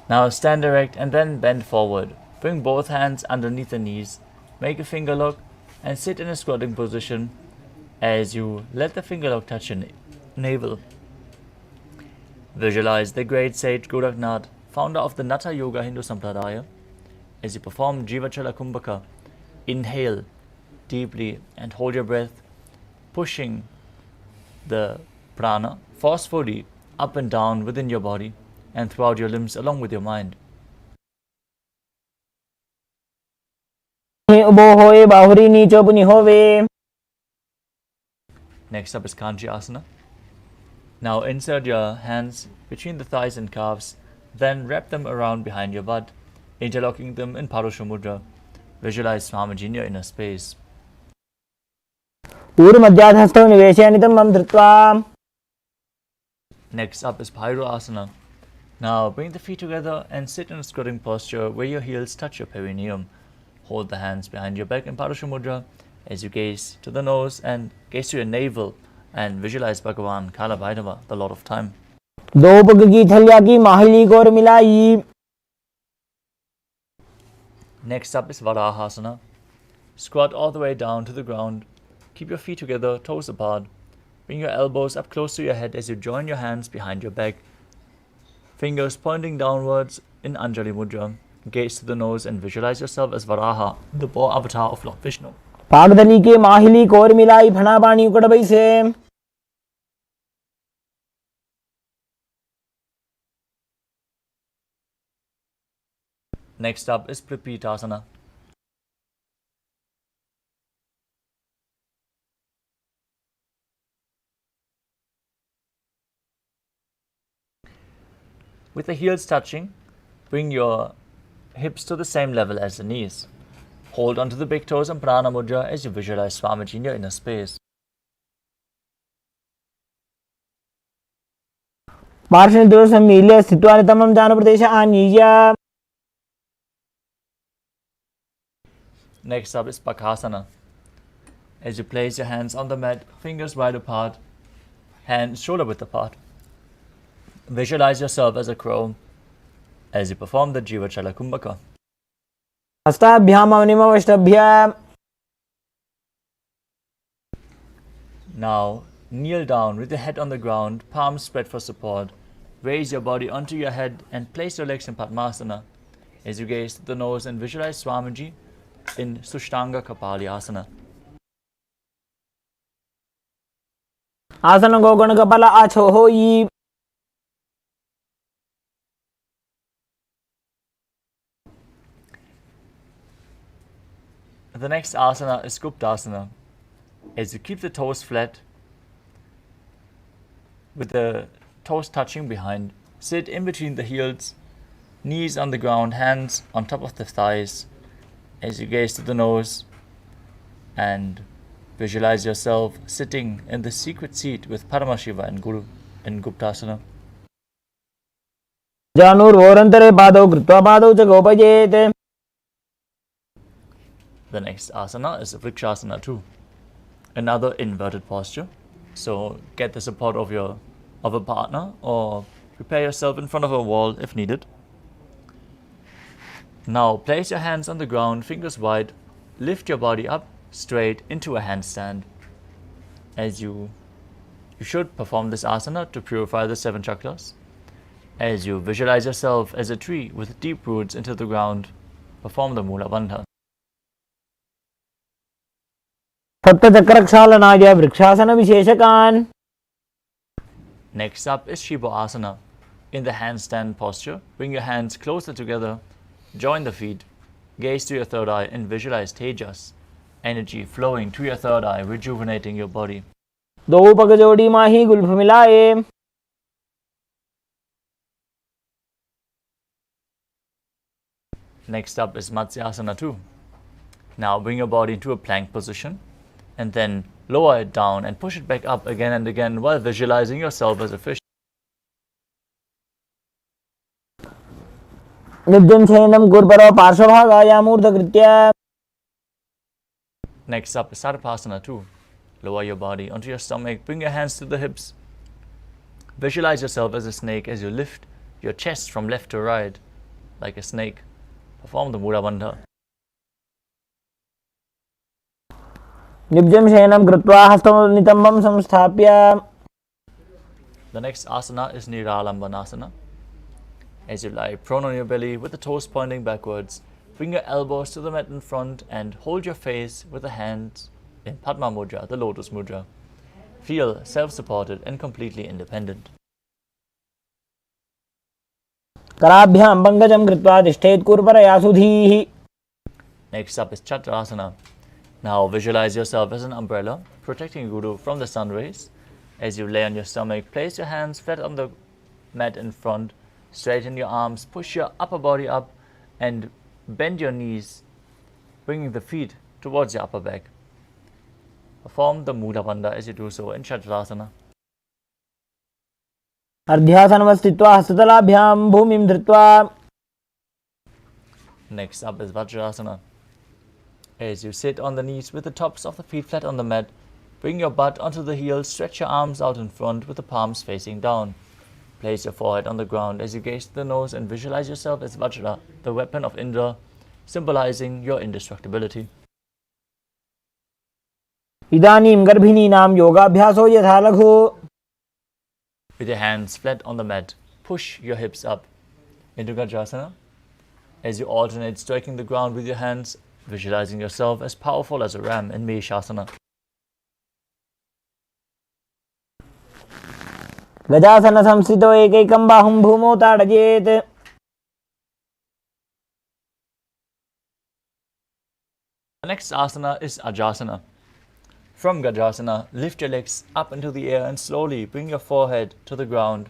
Speaker 2: Now stand erect and then bend forward. Bring both hands underneath the knees. Make a finger lock and sit in a squatting position as you let the finger lock touch your navel. Visualize the great sage Goraknath, founder of the Natha Yoga Hindu Sampradaya, as you perform Jivachala Kumbhaka. Inhale deeply and hold your breath, pushing the prana forcefully up and down within your body and throughout your limbs along with your mind. Next up is Kanchi Asana. Now insert your hands between the thighs and calves, then wrap them around behind your butt, interlocking them in Parusha Mudra. Visualize Swamiji in your inner space. Next up is Bhairo Asana. Now bring the feet together and sit in a squatting posture where your heels touch your perineum. Hold the hands behind your back in Parusha Mudra as you gaze to the nose and gaze to your navel and visualize Bhagavan Kala Bhairava, the Lord of Time. Next up is Varahasana. Squat all the way down to the ground. Keep your feet together, toes apart. Bring your elbows up close to your head as you join your hands behind your back. Fingers pointing downwards in Anjali Mudra. Gaze to the nose and visualize yourself as Varaha, the boar avatar of Lord Vishnu. Next up is Pripitasana. With the heels touching, bring your hips to the same level as the knees. Hold onto the big toes and Prana Mudra as you visualize Swamiji in your inner space. Next up is Bakasana. As you place your hands on the mat, fingers wide apart, hands shoulder width apart. Visualize yourself as a crow as you perform the Jivachala Kumbhaka. Now kneel down with the head on the ground, palms spread for support. Raise your body onto your head and place your legs in Padmasana as you gaze to the nose and visualize Swamiji in Sushtanga Kapali Asana.
Speaker 1: Asana Gogana Kapala Acho Hoi.
Speaker 2: The next asana is Guptasana. As you keep the toes flat, with the toes touching behind, sit in between the heels, knees on the ground, hands on top of the thighs, as you gaze to the nose and visualize yourself sitting in the secret seat with Paramashiva and Guru in Guptasana. The next asana is Vrikshasana too. Another inverted posture. So get the support of a partner or prepare yourself in front of a wall if needed. Now place your hands on the ground, fingers wide, lift your body up straight into a handstand as you You should perform this asana to purify the 7 chakras. As you visualize yourself as a tree with deep roots into the ground, perform the Mula Bandha.
Speaker 1: सप्तचक्रक्षालनाय vrikshasana विशेषकान्.
Speaker 2: Next up is Shiva Asana. In the handstand posture, bring your hands closer together, join the feet, gaze to your third eye and visualize Tejas, energy flowing to your third eye, rejuvenating your body.
Speaker 1: दो पग जोड़ी माही Gulf मिलाए.
Speaker 2: Next up is Matsyasana 2. Now bring your body into a plank position and then lower it down and push it back up again and again while visualizing yourself as a fish.
Speaker 1: नित्यं शयनं गुरुपरो पार्श्वभागायामूर्धकृत्य.
Speaker 2: Next up is Sarvasana 2. Lower your body onto your stomach, bring your hands to the hips. Visualize yourself as a snake as you lift your chest from left to right like a snake. Perform the Mula Bandha.
Speaker 1: नित्यं शयनं कृत्वा हस्तनितम्बं संस्थाप्य.
Speaker 2: The next asana is Niralambanasana. As you lie prone on your belly with the toes pointing backwards, bring your elbows to the mat in front and hold your face with the hands in Padma Mudra, the Lotus Mudra. Feel self-supported and completely independent.
Speaker 1: कराभ्यां पंकजं कृत्वा तिष्ठेत् कुर्परया सुधीः.
Speaker 2: Next up is Chatrasana. Now visualize yourself as an umbrella, protecting Guru from the sun rays. As you lay on your stomach, place your hands flat on the mat in front, straighten your arms, push your upper body up and bend your knees, bringing the feet towards your upper back. Perform the Mula Bandha as you do so in Chatrasana.
Speaker 1: अर्ध्यासनमस्थित्वा हस्ततलाभ्यां भूमिं धृत्वा.
Speaker 2: Next up is Vajrasana. As you sit on the knees with the tops of the feet flat on the mat, bring your butt onto the heels, stretch your arms out in front with the palms facing down. Place your forehead on the ground as you gaze to the nose and visualize yourself as Vajra, the weapon of Indra, symbolizing your indestructibility.
Speaker 1: इदानीं गर्भिणीनां योगाभ्यासो यथा लघु.
Speaker 2: With your hands flat on the mat, push your hips up into Gajrasana. As you alternate striking the ground with your hands, visualizing yourself as powerful as a ram in Meshasana.
Speaker 1: गजासन संस्थितो एकैकं बाहुं भूमौ ताडयेत्.
Speaker 2: The next asana is Ajasana. From Gajrasana, lift your legs up into the air and slowly bring your forehead to the ground.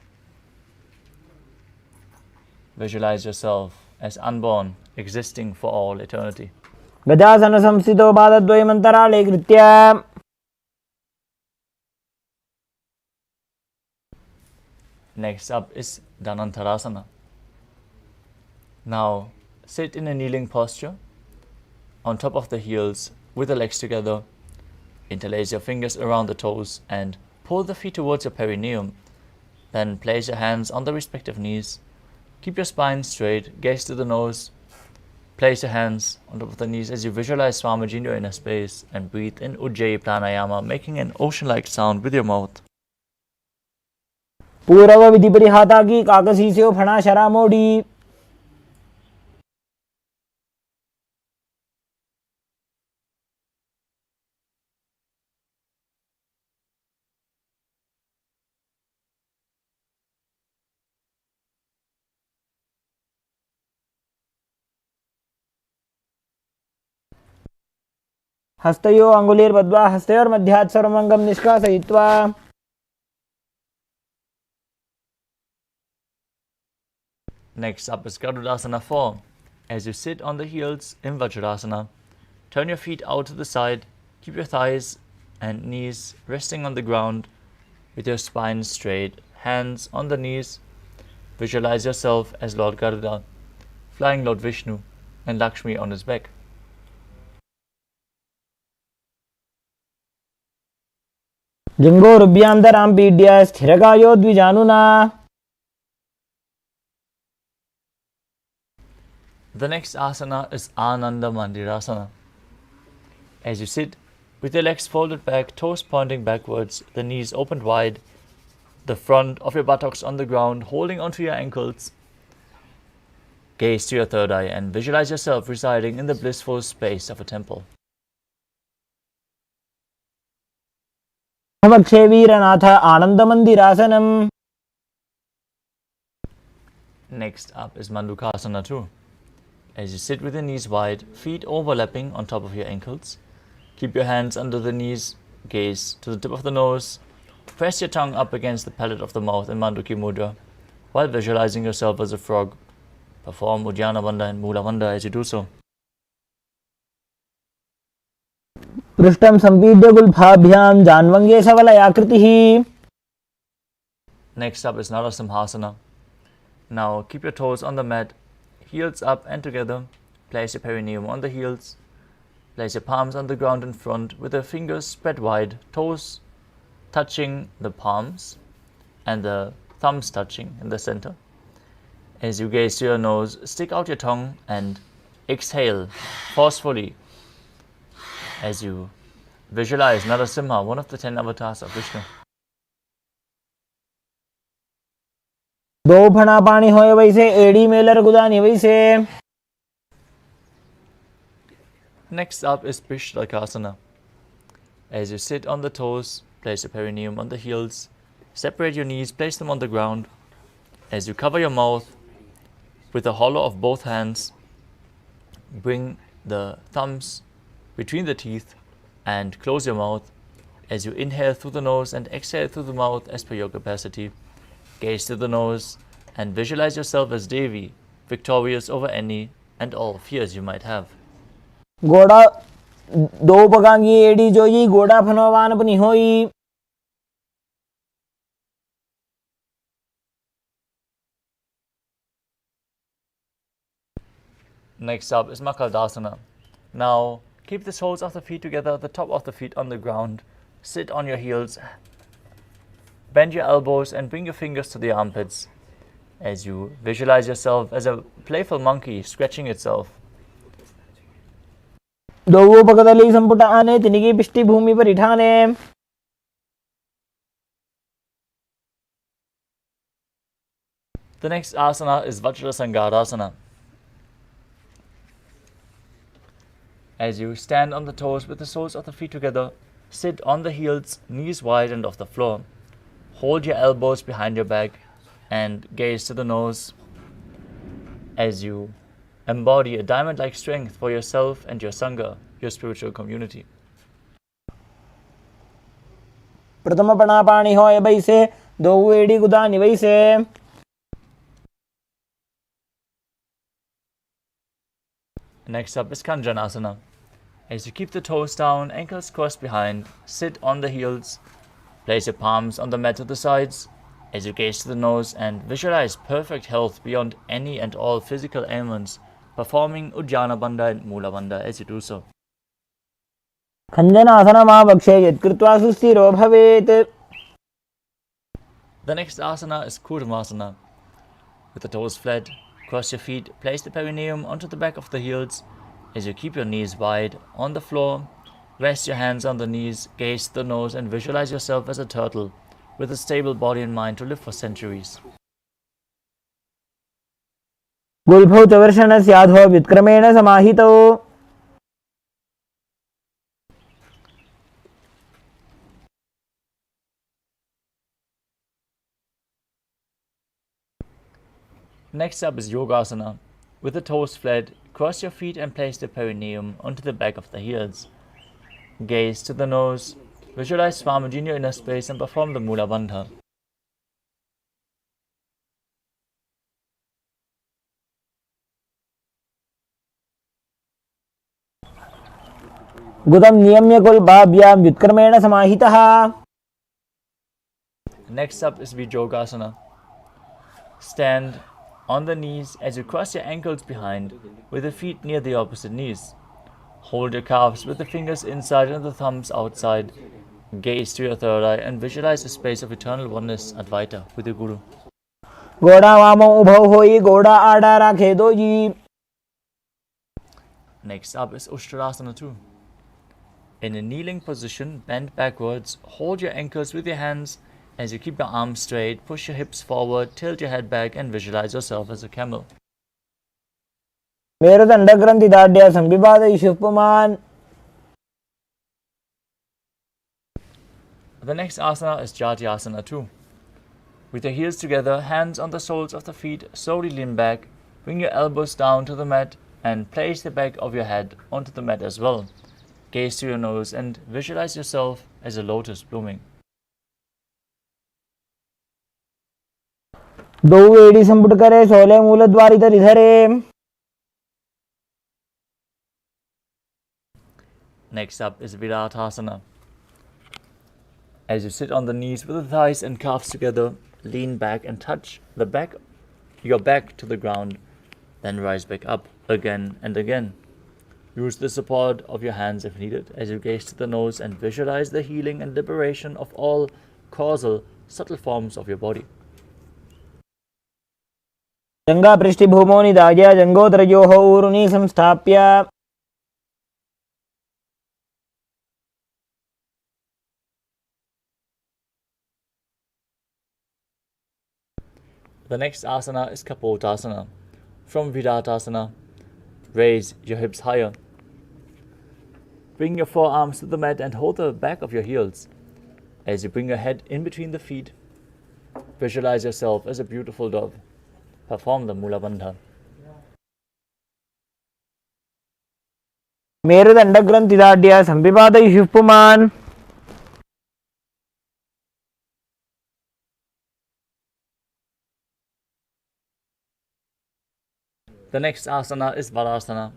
Speaker 2: Visualize yourself as unborn, existing for all eternity.
Speaker 1: गजासन संस्थितो पादद्वयम् अन्तराले कृत्य.
Speaker 2: Next up is Dhanantarasana. Now sit in a kneeling posture on top of the heels with the legs together. Interlace your fingers around the toes and pull the feet towards your perineum. Then place your hands on the respective knees. Keep your spine straight, gaze to the nose. Place your hands on top of the knees as you visualize Swamiji in your inner space and breathe in Ujjayi Pranayama, making an ocean-like sound with your mouth.
Speaker 1: पूर्व विधि परिहाता की काकसीस्यो फणा शरा मोड़ी. हस्तयो अंगुलीर्बद्ध्वा हस्तयोर्मध्यात् सर्वमंगं निष्कासयित्वा.
Speaker 2: Next up is Garudasana 4. As you sit on the heels in Vajrasana, turn your feet out to the side, keep your thighs and knees resting on the ground with your spine straight, hands on the knees. Visualize yourself as Lord Garuda, flying Lord Vishnu and Lakshmi on his back.
Speaker 1: जंघोरुभ्यां पीड्य स्थिरकायो द्विजानुना.
Speaker 2: The next asana is Ananda Mandirasana. As you sit With your legs folded back, toes pointing backwards, the knees opened wide, the front of your buttocks on the ground, holding onto your ankles. Gaze to your third eye and visualize yourself residing in the blissful space of a temple.
Speaker 1: वक्षे वीरनाथ आनंदमंदिरासनम.
Speaker 2: Next up is Mandukasana 2. As you sit with your knees wide, feet overlapping on top of your ankles, keep your hands under the knees, gaze to the tip of the nose, press your tongue up against the palate of the mouth in Manduki Mudra, while visualizing yourself as a frog. Perform Uddiyana Bandha and Mula Bandha as you do so.
Speaker 1: पृष्ठं संपीड्य गुल्फाभ्यां जान्वंगे सवलयाकृतिः.
Speaker 2: Next up is Narasimhasana. Now keep your toes on the mat, heels up and together. Place your perineum on the heels. Place your palms on the ground in front with the fingers spread wide, toes touching the palms and the thumbs touching in the center. As you gaze to your nose, stick out your tongue and exhale forcefully as you visualize Narasimha, one of the 10 avatars of Vishnu.
Speaker 1: दो फणा पानी होए वैसे एड़ी Mailer गुदानी वैसे.
Speaker 2: Next up is Pishlakasana. As you sit on the toes, place your perineum on the heels, separate your knees, place them on the ground. As you cover your mouth with the hollow of both hands, bring the thumbs between the teeth and close your mouth. As you inhale through the nose and exhale through the mouth as per your capacity, gaze to the nose and visualize yourself as Devi, victorious over any and all fears you might have.
Speaker 1: घोड़ा दो पगांगी एड़ी जोई घोड़ा फनवान अपनी होई.
Speaker 2: Next up is Makaldasana. Now keep the soles of the feet together, the top of the feet on the ground. Sit on your heels. Bend your elbows and bring your fingers to the armpits as you visualize yourself as a playful monkey scratching itself.
Speaker 1: दो पगदली संपुट आने तिनिकी पिष्टि भूमि पर इठाने.
Speaker 2: The next asana is Vajrasangarasana. As you stand on the toes with the soles of the feet together, sit on the heels, knees wide and off the floor. Hold your elbows behind your back and gaze to the nose as you embody a diamond-like strength for yourself and your Sangha, your spiritual community.
Speaker 1: प्रथम पणा पानी होए वैसे दो एड़ी गुदानी वैसे.
Speaker 2: Next up is Kanjanasana. As you keep the toes down, ankles crossed behind, sit on the heels, place your palms on the mat to the sides, as you gaze to the nose and visualize perfect health beyond any and all physical ailments, performing Uddiyana Bandha and Mula Bandha as you do so.
Speaker 1: खञ्जनासनमावक्षे यत्कृत्वा सुस्थिरो भवेत्.
Speaker 2: The next asana is Kurmasana. With the toes flat, cross your feet, place the perineum onto the back of the heels. As you keep your knees wide on the floor, rest your hands on the knees, gaze the nose and visualize yourself as a turtle with a stable body and mind to live for centuries.
Speaker 1: गुल्फौ च वर्षणस्याधो व्युत्क्रमेण समाहितौ.
Speaker 2: Next up is Yogasana. With the toes flat, cross your feet and place the perineum onto the back of the heels. Gaze to the nose, visualize Swamiji in your inner space and perform the Mula Bandha.
Speaker 1: गुदं नियम्य गुल्फाभ्यां व्युत्क्रमेण समाहितः.
Speaker 2: Next up is Vijogasana. Stand on the knees as you cross your ankles behind with the feet near the opposite knees. Hold your calves with the fingers inside and the thumbs outside. Gaze to your third eye and visualize a space of eternal oneness Advaita with your Guru.
Speaker 1: घोड़ा वामो उभौ होई घोड़ा आड़ा राखे दोई.
Speaker 2: Next up is Ushtrasana 2. In a kneeling position, bend backwards, hold your ankles with your hands as you keep your arms straight, push your hips forward, tilt your head back, and visualize yourself as a camel.
Speaker 1: मेरुदंडग्रंथि दाढ्य संविपादयिषुः पुमान्.
Speaker 2: The next asana is Jatyasana 2. With your heels together, hands on the soles of the feet, slowly lean back, bring your elbows down to the mat, and place the back of your head onto the mat as well. Gaze to your nose and visualize yourself as a lotus blooming.
Speaker 1: दो एड़ी संपुट करे सोले मूलद्वारी धरि धरे.
Speaker 2: Next up is Viratasana. As you sit on the knees with the thighs and calves together, lean back and touch your back to the ground, then rise back up again and again. Use the support of your hands if needed as you gaze to the nose and visualize the healing and liberation of all causal, subtle forms of your body.
Speaker 1: जंगा पृष्ठभूमौ निधाय जंगोदरयोः ऊरुनी संस्थाप्य.
Speaker 2: The next asana is Kapotasana. From Viratasana, raise your hips higher. Bring your forearms to the mat and hold the back of your heels. As you bring your head in between the feet, visualize yourself as a beautiful dove. Perform the Mula Bandha.
Speaker 1: मेरुदंडग्रंथि दाढ्य संविपादयिषुः पुमान्.
Speaker 2: The next asana is Varasana.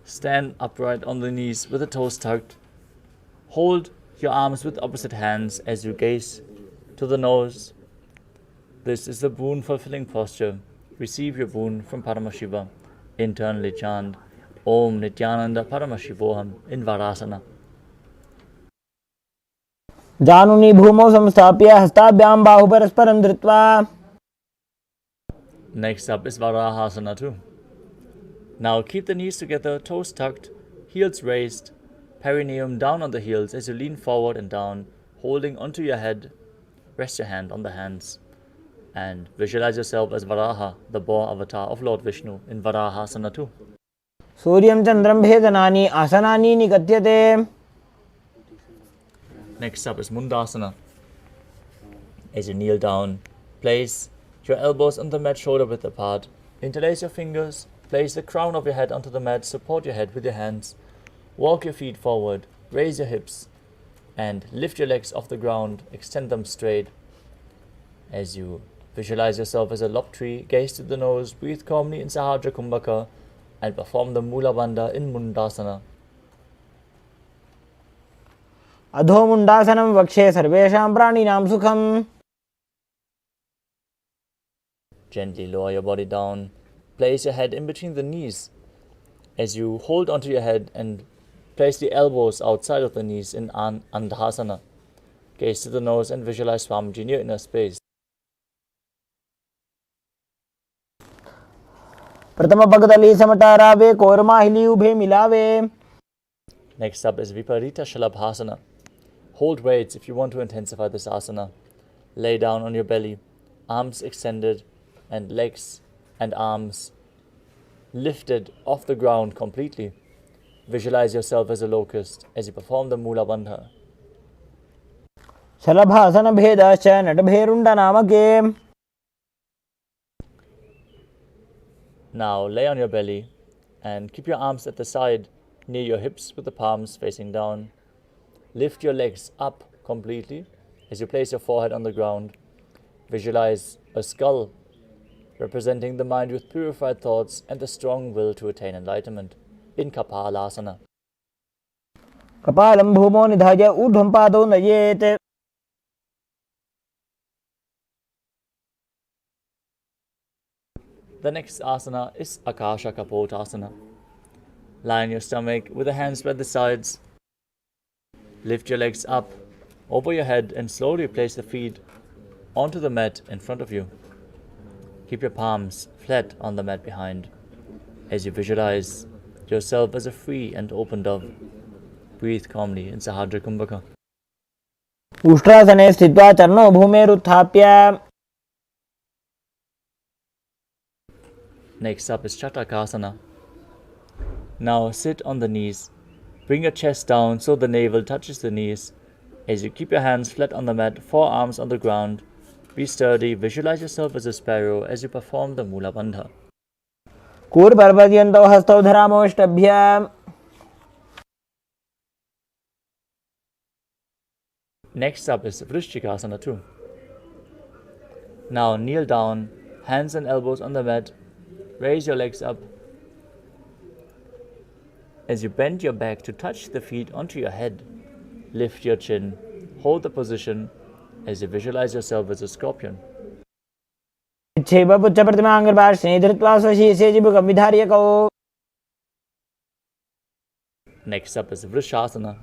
Speaker 2: Stand upright on the knees with the toes tucked. Hold your arms with opposite hands as you gaze to the nose. This is the boon-fulfilling posture. Receive your boon from Paramashiva. Internally chant Om Nithyananda Paramashivoham in Varasana.
Speaker 1: जानुनी भूमौ संस्थाप्य हस्ताभ्यां बाहु परस्परं धृत्वा.
Speaker 2: Next up is Varahasana 2. Now keep the knees together, toes tucked, heels raised, perineum down on the heels as you lean forward and down, holding onto your head. Rest your hand on the hands and visualize yourself as Varaha, the boar avatar of Lord Vishnu in Varahasana 2.
Speaker 1: सूर्यं चन्द्रं भेदनानि आसनानि निकथ्यते.
Speaker 2: Next up is Mundasana. As you kneel down, place your elbows on the mat shoulder width apart. Interlace your fingers, place the crown of your head onto the mat, support your head with your hands. Walk your feet forward, raise your hips, and lift your legs off the ground, extend them straight. As you visualize yourself as a lop tree, gaze to the nose, breathe calmly in Sahajra Kumbhaka, and perform the Mula Bandha in Mundasana.
Speaker 1: अधो मुंडासनं वक्षे सर्वेषां प्राणिनां सुखम्.
Speaker 2: Gently lower your body down. Place your head in between the knees as you hold onto your head and place the elbows outside of the knees in Andhasana. Gaze to the nose and visualize Swamiji in your inner space.
Speaker 1: प्रथम पगदली समटारावे कोरमाहिली उभे मिलावे.
Speaker 2: Next up is Viparita Shalabhasana. Hold weights if you want to intensify this asana. Lay down on your belly, arms extended, and legs and arms lifted off the ground completely. Visualize yourself as a locust as you perform the Mula Bandha.
Speaker 1: शलभासन भेदाश्च नटभेरुण्ड नामके.
Speaker 2: Now lay on your belly and keep your arms at the side near your hips with the palms facing down. Lift your legs up completely as you place your forehead on the ground. Visualize a skull representing the mind with purified thoughts and the strong will to attain enlightenment in Kapalasana.
Speaker 1: कपालं भूमौ निधाय ऊर्ध्वं पादौ नयेत्.
Speaker 2: The next asana is Akasha Kapotasana. Lie on your stomach with the hands by the sides. Lift your legs up over your head and slowly place the feet onto the mat in front of you. Keep your palms flat on the mat behind as you visualize yourself as a free and open dove. breathe calmly in Sahadra Kumbhaka.
Speaker 1: उष्ट्रासने स्थित्वा चरणौ भूमेरुत्थाप्य
Speaker 2: Next up is Chatakasana. Now sit on the knees. Bring your chest down so the navel touches the knees. As you keep your hands flat on the mat, forearms on the ground. Be sturdy. Visualize yourself as a sparrow as you perform the Mula Bandha.
Speaker 1: कूर्पर्पद्यन्तौ हस्तौ धरामोष्टभ्य
Speaker 2: Next up is Vrishchikasana too. Now kneel down, hands and elbows on the mat. Raise your legs up. As you bend your back to touch the feet onto your head, lift your chin, hold the position as you visualize yourself as a scorpion. Next up is Vrishasana.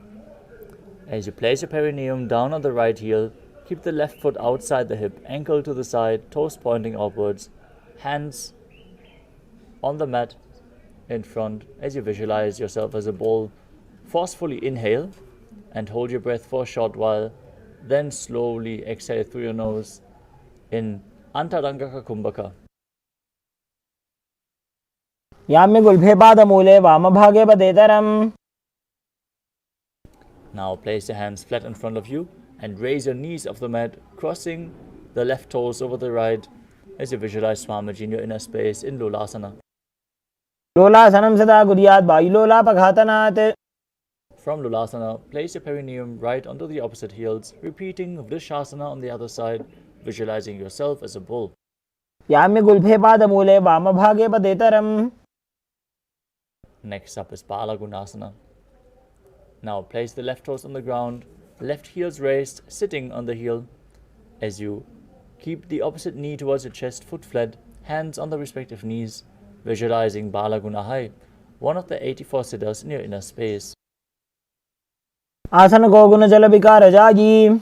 Speaker 2: As you place your perineum down on the right heel, keep the left foot outside the hip, ankle to the side, toes pointing upwards, hands on the mat in front as you visualize yourself as a bull. Forcefully inhale and hold your breath for a short while, then slowly exhale through your nose in Antarangaka Kumbhaka.
Speaker 1: याम्य गुल्फे पादमूले वामभागे पदेतरम्.
Speaker 2: Now place your hands flat in front of you and raise your knees off the mat, crossing the left toes over the right as you visualize Swamiji in your inner space in Lolasana.
Speaker 1: लोलासनं सदा कुर्यात् वायुलोलापघातनात्.
Speaker 2: From Lolasana, place your perineum right onto the opposite heels, repeating Vrishasana on the other side, visualizing yourself as a bull.
Speaker 1: याम्य गुल्फे पादमूले वामभागे पदेतरम्.
Speaker 2: Next up is Balagunasana. Now place the left toes on the ground, left heels raised, sitting on the heel. As you keep the opposite knee towards your chest, foot flat, hands on the respective knees, visualizing Balagunahai, one of the 84 siddhas in your inner space.
Speaker 1: आसन को गुण जल विकार जागी.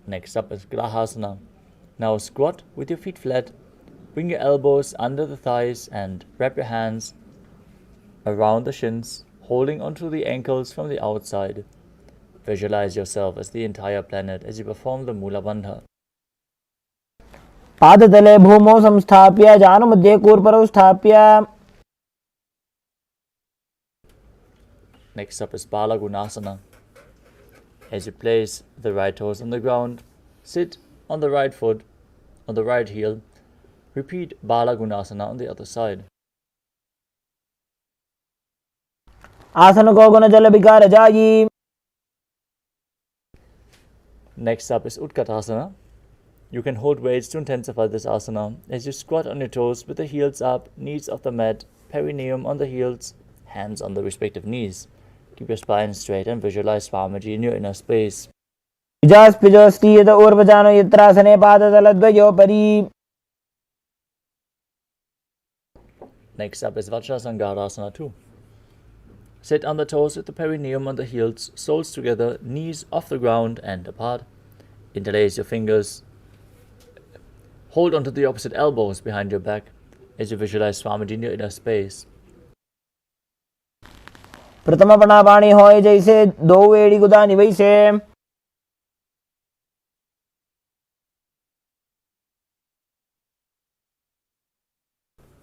Speaker 2: Next up is Grahasana. Now squat with your feet flat, bring your elbows under the thighs and wrap your hands around the shins, holding onto the ankles from the outside. Visualize yourself as the entire planet as you perform the Mula Bandha.
Speaker 1: पादतले भूमौ संस्थाप्य जानुमध्ये कूर्परौ स्थाप्य.
Speaker 2: Next up is Balagunasana. As you place the right toes on the ground, sit on the right foot, on the right heel. Repeat Balagunasana on the other side.
Speaker 1: आसन को गुण जल विकार जागी.
Speaker 2: Next up is Utkatasana. You can hold weights to intensify this asana as you squat on your toes with the heels up, knees off the mat, perineum on the heels, hands on the respective knees. Keep your spine straight and visualize Swamiji in your inner space.
Speaker 1: विजास्पिजोस्तीयत ऊर्वजानो यत्रासने पादतलद्वयोपरि.
Speaker 2: Next up is Vajrasangarasana too. Sit on the toes with the perineum on the heels, soles together, knees off the ground and apart. Interlace your fingers. Hold onto the opposite elbows behind your back as you visualize Swamiji in your inner space.
Speaker 1: प्रथम पणापाणी होय जैसे दो एड़ी गुदानी वैसे.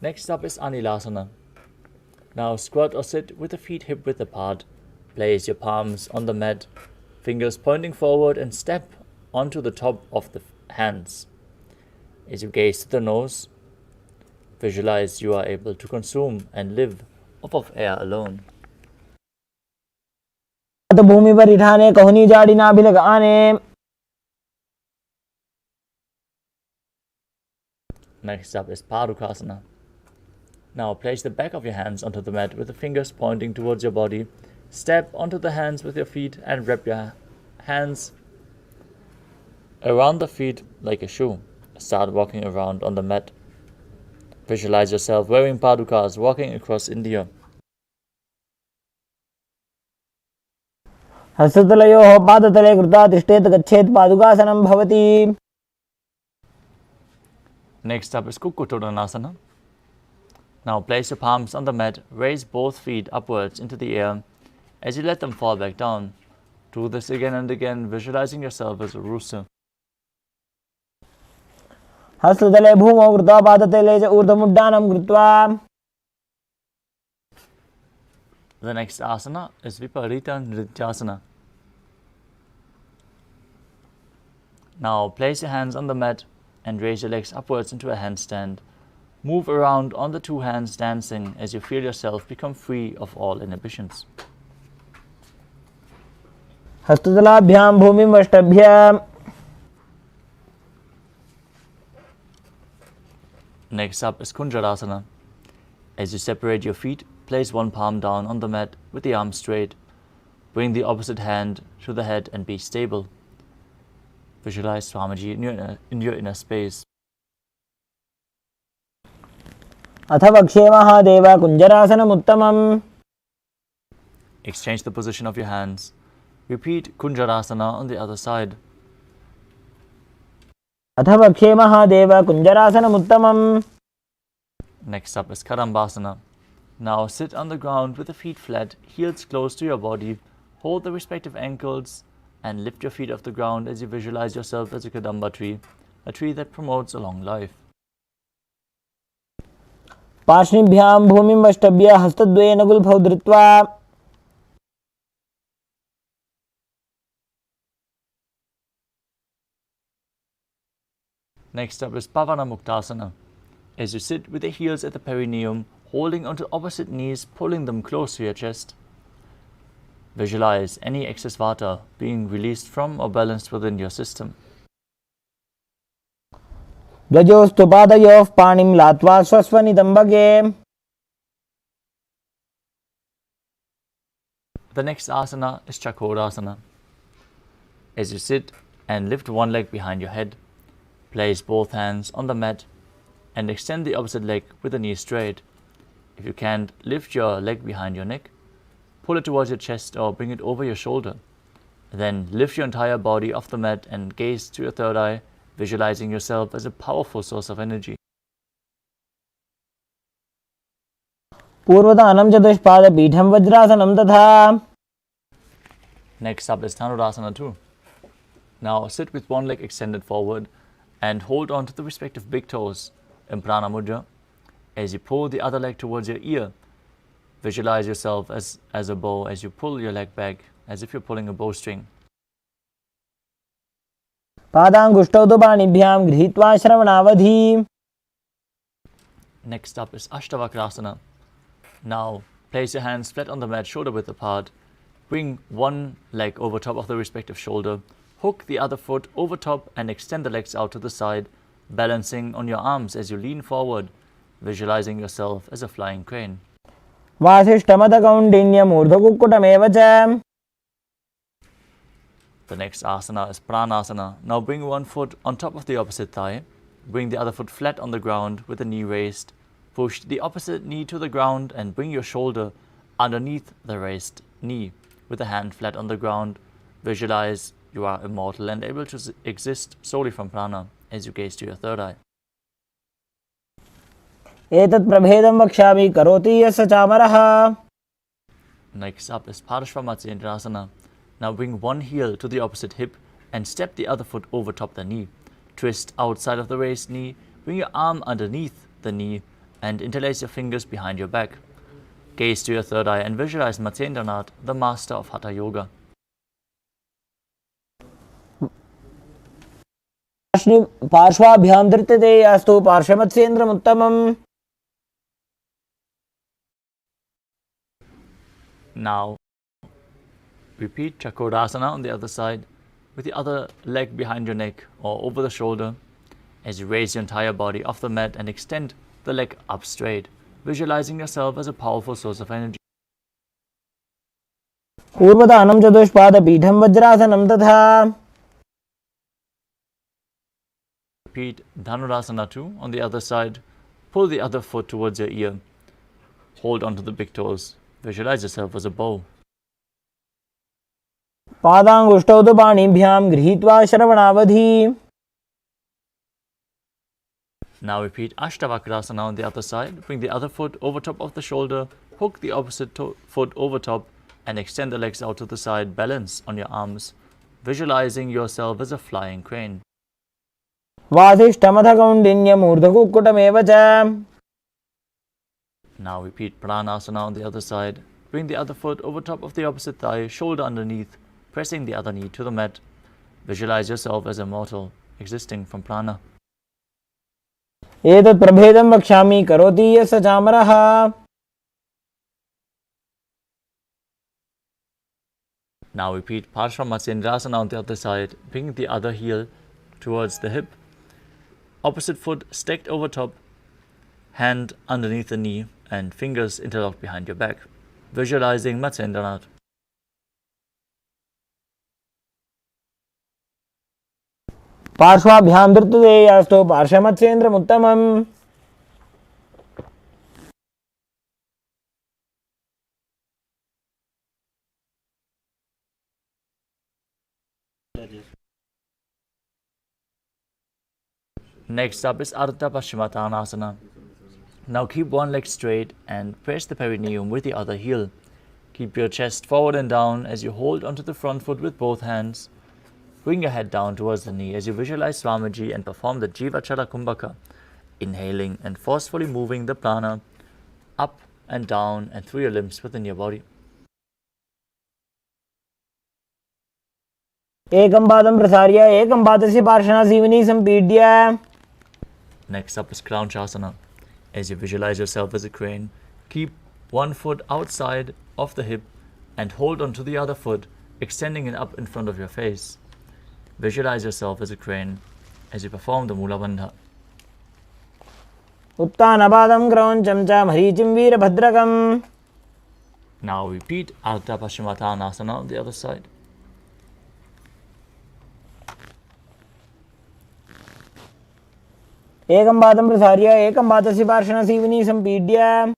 Speaker 2: Next up is Anilasana. Now squat or sit with the feet hip width apart. Place your palms on the mat, fingers pointing forward and step onto the top of the hands. As you gaze to the nose, visualize you are able to consume and live off of air alone.
Speaker 1: भूमि पर इठाने कहुनी जाड़ी नाभि लगाने.
Speaker 2: Next up is Parukasana. Now place the back of your hands onto the mat with the fingers pointing towards your body. Step onto the hands with your feet and wrap your hands around the feet like a shoe. Start walking around on the mat. Visualize yourself wearing padukas, walking across India.
Speaker 1: हस्ततलयोः पादतले कृता तिष्ठेत् गच्छेत् पादुकासनं भवति.
Speaker 2: Next up is Kukkuttanasana. Now place your palms on the mat, raise both feet upwards into the air as you let them fall back down. Do this again and again, visualizing yourself as a rooster.
Speaker 1: हस्ततले भूमौ कृत्वा पादतले च ऊर्ध्वमुड्डानं कृत्वा.
Speaker 2: The next asana is Viparita Nrityasana. Now place your hands on the mat and raise your legs upwards into a handstand. Move around on the two hands dancing as you feel yourself become free of all inhibitions.
Speaker 1: हस्ततलाभ्यां भूमिं वष्टभ्य.
Speaker 2: Next up is Kunjarasana. As you separate your feet, place one palm down on the mat with the arm straight. Bring the opposite hand to the head and be stable. Visualize Swamiji in your inner space.
Speaker 1: अथ वक्षे Mahadev कुञ्जरासनमुत्तमम्.
Speaker 2: Exchange the position of your hands. Repeat Kunjarasana on the other side.
Speaker 1: अथ वक्षे Mahadev कुञ्जरासनमुत्तमम्.
Speaker 2: Next up is Kadambasana. Now sit on the ground with the feet flat, heels close to your body. Hold the respective ankles and lift your feet off the ground as you visualize yourself as a Kadamba tree, a tree that promotes a long life.
Speaker 1: पार्ष्णिभ्यां भूमिं वष्टभ्य हस्तद्वयेन गुल्फौ धृत्वा.
Speaker 2: Next up is Pavana Muktasana. As you sit with the heels at the perineum, holding onto opposite knees, pulling them close to your chest. Visualize any excess vata being released from or balanced within your system.
Speaker 1: द्वयोस्तु पादयोः पाणिं लात्वा स्वस्वनितम्बके.
Speaker 2: The next asana is Chakorasana. As you sit and lift one leg behind your head, place both hands on the mat and extend the opposite leg with the knee straight. If you can't, lift your leg behind your neck, pull it towards your chest or bring it over your shoulder. Then lift your entire body off the mat and gaze to your third eye, visualizing yourself as a powerful source of energy.
Speaker 1: पूर्वदानं चतुष्पादपीठं वज्रासनं तथा.
Speaker 2: Next up is Dhanurasana 2. Now sit with one leg extended forward and hold on to the respective big toes in Prana Mudra. As you pull the other leg towards your ear, visualize yourself as a bow as you pull your leg back, as if you're pulling a bowstring.
Speaker 1: पादाङ्गुष्ठौ तु पाणिभ्यां गृहीत्वा श्रवणावधि.
Speaker 2: Next up is Ashtavakrasana. Now place your hands flat on the mat, shoulder width apart. Bring one leg over top of the respective shoulder. Hook the other foot over top and extend the legs out to the side, balancing on your arms as you lean forward, visualizing yourself as a flying crane.
Speaker 1: वासिष्ठमदकौण्डिन्यमूर्ध्वकुक्कुटमेव च.
Speaker 2: The next asana is Pranasana. Now bring one foot on top of the opposite thigh. Bring the other foot flat on the ground with the knee raised. Push the opposite knee to the ground and bring your shoulder underneath the raised knee with the hand flat on the ground. Visualize you are immortal and able to exist solely from prana as you gaze to your third eye.
Speaker 1: एतत् प्रभेदं वक्ष्यामि करोति यस्य चामरः.
Speaker 2: Next up is Parashvamatsyendrasana. Now bring one heel to the opposite hip and step the other foot over top the knee. Twist outside of the raised knee, bring your arm underneath the knee and interlace your fingers behind your back. Gaze to your third eye and visualize Matsyendranath, the master of Hatha Yoga.
Speaker 1: पार्श्वाभ्यां धृत्यते अस्तु पार्श्वमत्स्येन्द्रमुत्तमम्.
Speaker 2: Now repeat Chakorasana on the other side with the other leg behind your neck or over the shoulder as you raise your entire body off the mat and extend the leg up straight, visualizing yourself as a powerful source of energy.
Speaker 1: पूर्वदानं चतुष्पादपीठं वज्रासनं तथा.
Speaker 2: Repeat Dhanurasana 2 on the other side. Pull the other foot towards your ear. Hold onto the big toes. Visualize yourself as a bow.
Speaker 1: पादाङ्गुष्ठौ तु पाणिभ्यां गृहीत्वा श्रवणावधि.
Speaker 2: Now repeat Ashtavakrasana on the other side. Bring the other foot over top of the shoulder, hook the opposite foot over top, and extend the legs out to the side. Balance on your arms, visualizing yourself as a flying crane.
Speaker 1: वासिष्ठमथ कौण्डिन्यमूर्धकुक्कुटमेव च.
Speaker 2: Now repeat Pranasana on the other side. Bring the other foot over top of the opposite thigh, shoulder underneath, pressing the other knee to the mat. Visualize yourself as immortal, existing from prana.
Speaker 1: एतत् प्रभेदं वक्ष्यामि करोति यः स चामरः.
Speaker 2: Now repeat Parshvamatyendrasana on the other side. Bring the other heel towards the hip. Opposite foot stacked over top, hand underneath the knee, and fingers interlocked behind your back. Visualizing Matsyendranath.
Speaker 1: पार्श्वाभ्यां धृतदेयास्तो पार्श्वमत्स्येन्द्रमुत्तमम्.
Speaker 2: Next up is Ardha Paschimottanasana. Now keep one leg straight and press the perineum with the other heel. Keep your chest forward and down as you hold onto the front foot with both hands. Bring your head down towards the knee as you visualize Swamiji and perform the Jivachala Kumbhaka, inhaling and forcefully moving the prana up and down and through your limbs within your body.
Speaker 1: एकं पादं प्रसार्य एकं पादस्य पार्श्वनासीवनी सम्पीड्य.
Speaker 2: Next up is Kranchasana. As you visualize yourself as a crane, keep one foot outside of the hip and hold on to the other foot, extending it up in front of your face. Visualize yourself as a crane as you perform the Mula Bandha.
Speaker 1: उत्तानपादं क्रौञ्चं च मरीचिं वीरभद्रकम्.
Speaker 2: Now repeat Ardha Paschimottanasana on the other side.
Speaker 1: एकं पादं प्रसार्य एकं पादस्य पार्श्वनासीवनी सम्पीड्य.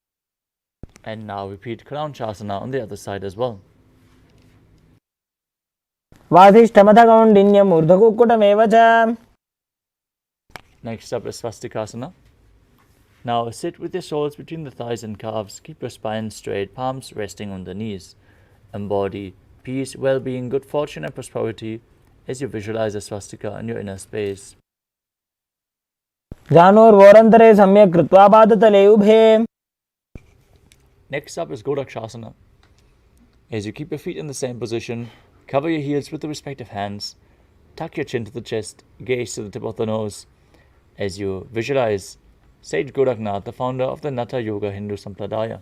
Speaker 2: And now repeat Kranchasana on the other side as well.
Speaker 1: वासिष्ठमथ कौण्डिन्यम् ऊर्ध्वकुक्कुटमेव च.
Speaker 2: Next up is Svastikasana. Now sit with your soles between the thighs and calves. Keep your spine straight, palms resting on the knees. Embody peace, well-being, good fortune and prosperity as you visualize a swastika in your inner space.
Speaker 1: जानुर्वोरन्तरे सम्यक् कृत्वा पादतले उभे.
Speaker 2: Next up is Godakshasana. As you keep your feet in the same position, cover your heels with the respective hands, tuck your chin to the chest, gaze to the tip of the nose, as you visualize Sage Goraknath, the founder of the Natha Yoga Hindu Sampradaya.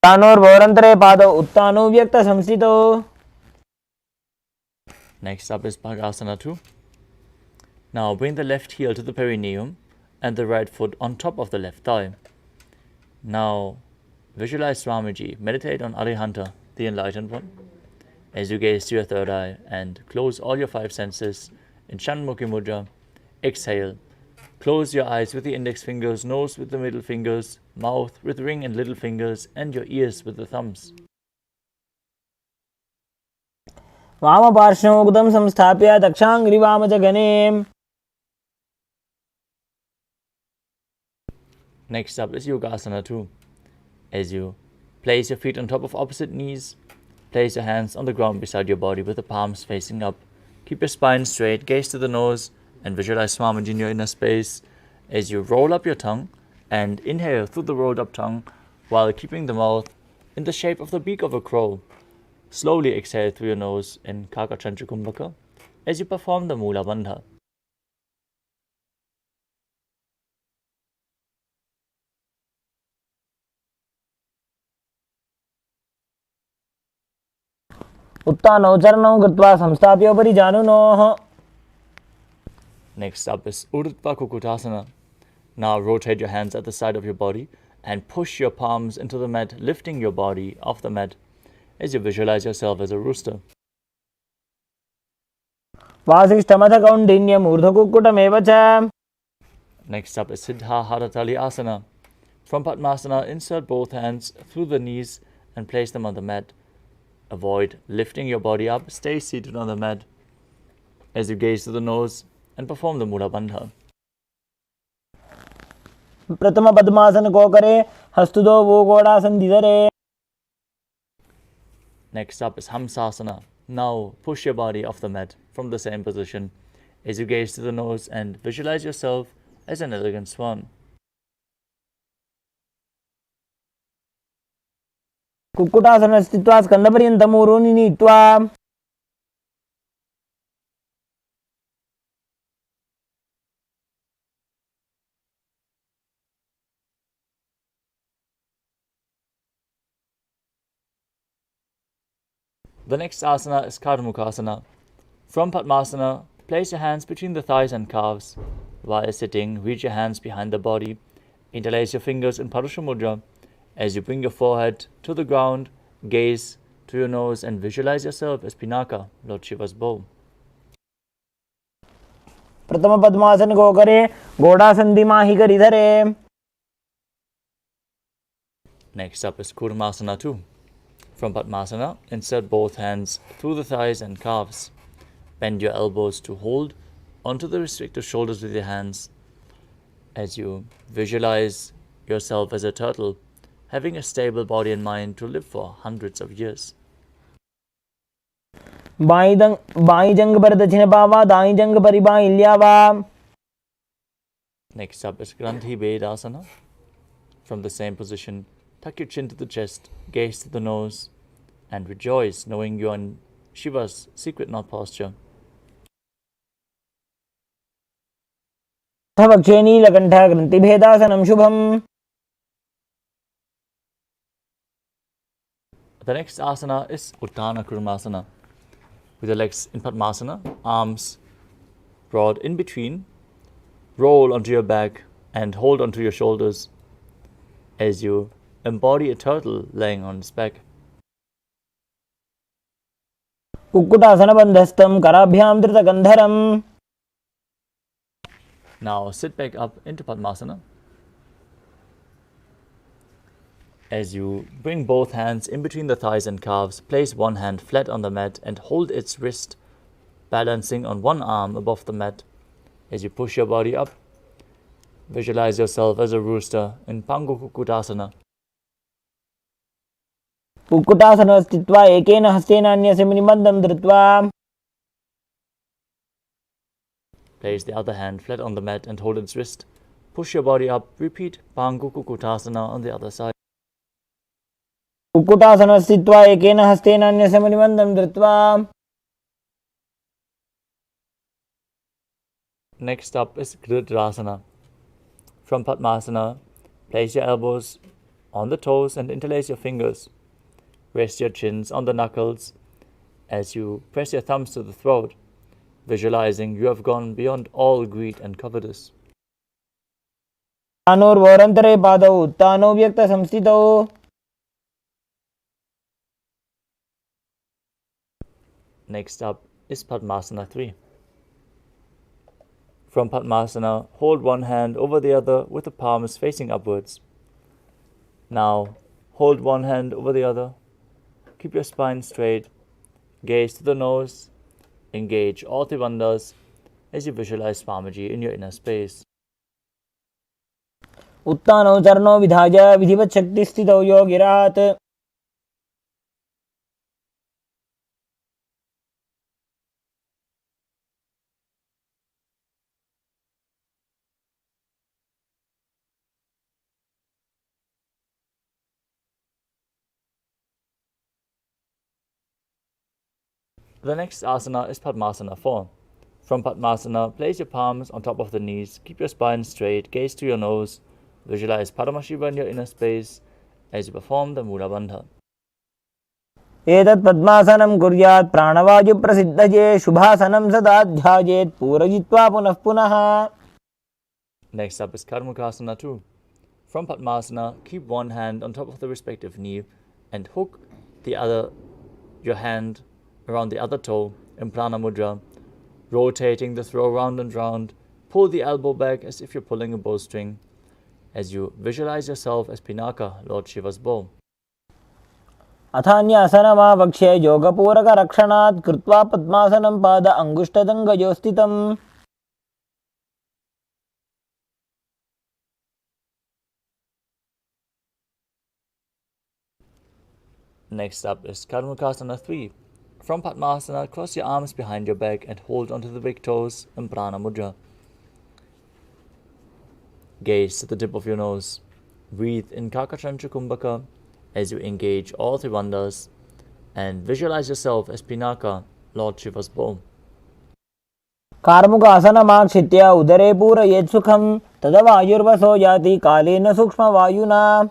Speaker 1: जानुर्वोरन्तरे पादौ उत्तानो व्यक्तसंस्थितौ.
Speaker 2: Next up is Bhagasana 2. Now bring the left heel to the perineum and the right foot on top of the left thigh. Now visualize Swamiji, meditate on Arihanta, the enlightened one, as you gaze to your third eye and close all your five senses in Shanmukhi Mudra. Exhale. Close your eyes with the index fingers, nose with the middle fingers, mouth with ring and little fingers, and your ears with the thumbs.
Speaker 1: वामपार्श्वमुक्तं संस्थाप्य दक्षाङ्घ्रिवामजगने.
Speaker 2: Next up is Yogasana 2. As you place your feet on top of opposite knees, place your hands on the ground beside your body with the palms facing up. Keep your spine straight, gaze to the nose, and visualize Swamiji in your inner space as you roll up your tongue and inhale through the rolled up tongue while keeping the mouth in the shape of the beak of a crow. Slowly exhale through your nose in Kakachancha Kumbhaka as you perform the Mula Bandha.
Speaker 1: उत्तानौ चरणौ कृत्वा संस्थाप्योपरि जानुनोः.
Speaker 2: Next up is Urdhva Kukutasana. Now rotate your hands at the side of your body and push your palms into the mat, lifting your body off the mat as you visualize yourself as a rooster.
Speaker 1: वासिष्ठमथ कौण्डिन्यम् ऊर्ध्वकुक्कुटमेव च.
Speaker 2: Next up is Siddha Haratali Asana. From Padmasana, insert both hands through the knees and place them on the mat. Avoid lifting your body up, stay seated on the mat as you gaze to the nose and perform the Mula Bandha.
Speaker 1: प्रथम पद्मासन को करे, हस्त दो वो घोड़ासन धरे.
Speaker 2: Next up is Hamsasana. Now push your body off the mat from the same position as you gaze to the nose and visualize yourself as an elegant swan.
Speaker 1: Kukkutasana स्थित्वा स्कंदपर्यन्तं ऊरूनि नीत्वा.
Speaker 2: The next asana is Karmukasana. From Padmasana, place your hands between the thighs and calves. While sitting, reach your hands behind the body. Interlace your fingers in Parusha Mudra. As you bring your forehead to the ground, gaze to your nose and visualize yourself as Pinaka, Lord Shiva's bow.
Speaker 1: प्रथम पद्मासन को करे, घोड़ासन दिमाही करी धरे.
Speaker 2: Next up is Kurmasana 2. From Padmasana, insert both hands through the thighs and calves. Bend your elbows to hold onto the restricted shoulders with your hands. As you visualize yourself as a turtle, having a stable body and mind to live for hundreds of years.
Speaker 1: By जंग पर दक्षिण पावा, दाई जंग पर by ल्यावा.
Speaker 2: Next up is Grandhi Vedasana. From the same position, tuck your chin to the chest, gaze to the nose, and rejoice knowing you are in Shiva's secret knot posture.
Speaker 1: भक्षे नीलकंठ ग्रंथि भेदासनम Shubham.
Speaker 2: The next asana is Uttana Kurmasana. With your legs in Padmasana, arms broad in between, roll onto your back and hold onto your shoulders as you embody a turtle laying on its back.
Speaker 1: Kukkutasana बंधस्तम कराभ्याम धृतगंधरम.
Speaker 2: Now sit back up into Padmasana. As you bring both hands in between the thighs and calves, place one hand flat on the mat and hold its wrist, balancing on one arm above the mat. As you push your body up, visualize yourself as a rooster in Pangu Kukkutasana.
Speaker 1: Kukkutasana स्थित्वा एकेन हस्तेन अन्यस्य मुनिबन्धं धृत्वा.
Speaker 2: Place the other hand flat on the mat and hold its wrist. Push your body up. Repeat Pangu Kukkutasana on the other side.
Speaker 1: Kukkutasana स्थित्वा एकेन हस्तेन अन्यस्य मुनिबन्धं धृत्वा.
Speaker 2: Next up is Gridrasana. From Padmasana, place your elbows on the toes and interlace your fingers. Rest your chins on the knuckles as you press your thumbs to the throat, visualizing you have gone beyond all greed and covetous.
Speaker 1: तानोर्वोरन्तरे पादौ उत्तानो व्यक्त संस्थितौ.
Speaker 2: Next up is Padmasana 3. From Padmasana, hold one hand over the other with the palms facing upwards. Now, hold one hand over the other. Keep your spine straight. Gaze to the nose. Engage all the bandhas as you visualize Swamiji in your inner space.
Speaker 1: उत्तानो चरणो विधाय विधिवत् शक्ति स्थितौ योगिरात्.
Speaker 2: The next asana is Padmasana 4. From Padmasana, place your palms on top of the knees, keep your spine straight, gaze to your nose, visualize Paramashiva in your inner space as you perform the Mula Bandha.
Speaker 1: एतत् पद्मासनं कुर्यात् प्राणवायु प्रसिद्धये शुभासनं सदा ध्यायेत् पूरयित्वा पुनः पुनः.
Speaker 2: Next up is Karmukasana 2. From Padmasana, keep one hand on top of the respective knee and hook your hand around the other toe in Prana Mudra, rotating the throw round and round. Pull the elbow back as if you're pulling a bowstring as you visualize yourself as Pinaka, Lord Shiva's bow.
Speaker 1: अथान्यासनमावक्ष्य योगपूरकरक्षणात् कृत्वा पद्मासनं पाद अङ्गुष्ठदङ्गयो.
Speaker 2: Next up is Karmakasana 3. From Padmasana, cross your arms behind your back and hold onto the big toes in Prana Mudra. Gaze to the tip of your nose. Breathe in Kakachantra Kumbhaka as you engage all three bandhas and visualize yourself as Pinaka, Lord Shiva's bow.
Speaker 1: कार्मुकासनमाक्षित्य उदरे पूरयेत् सुखं तदवायुर्वसो याति कालेन सूक्ष्मवायुना.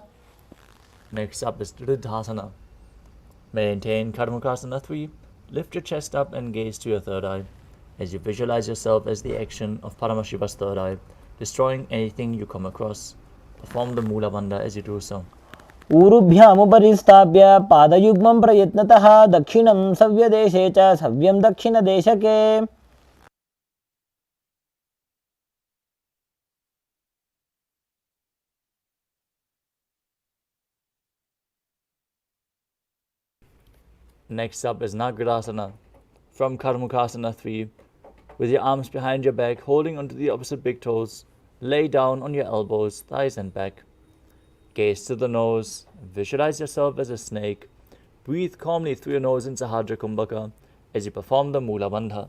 Speaker 2: Next up is Dridhasana. Maintain Karmakasana 3. Lift your chest up and gaze to your third eye as you visualize yourself as the action of Paramashiva's third eye, destroying anything you come across. Perform the Mula Bandha as you do so.
Speaker 1: ऊरुभ्यामुपरि स्थाप्य पादयुग्मं प्रयत्नतः दक्षिणं सव्यदेशे च सव्यं दक्षिणदेशके.
Speaker 2: Next up is Nagradasana. From Karmakasana 3, with your arms behind your back, holding onto the opposite big toes, lay down on your elbows, thighs and back. Gaze to the nose, visualize yourself as a snake. Breathe calmly through your nose in Sahadra Kumbhaka as you perform the Mula Bandha.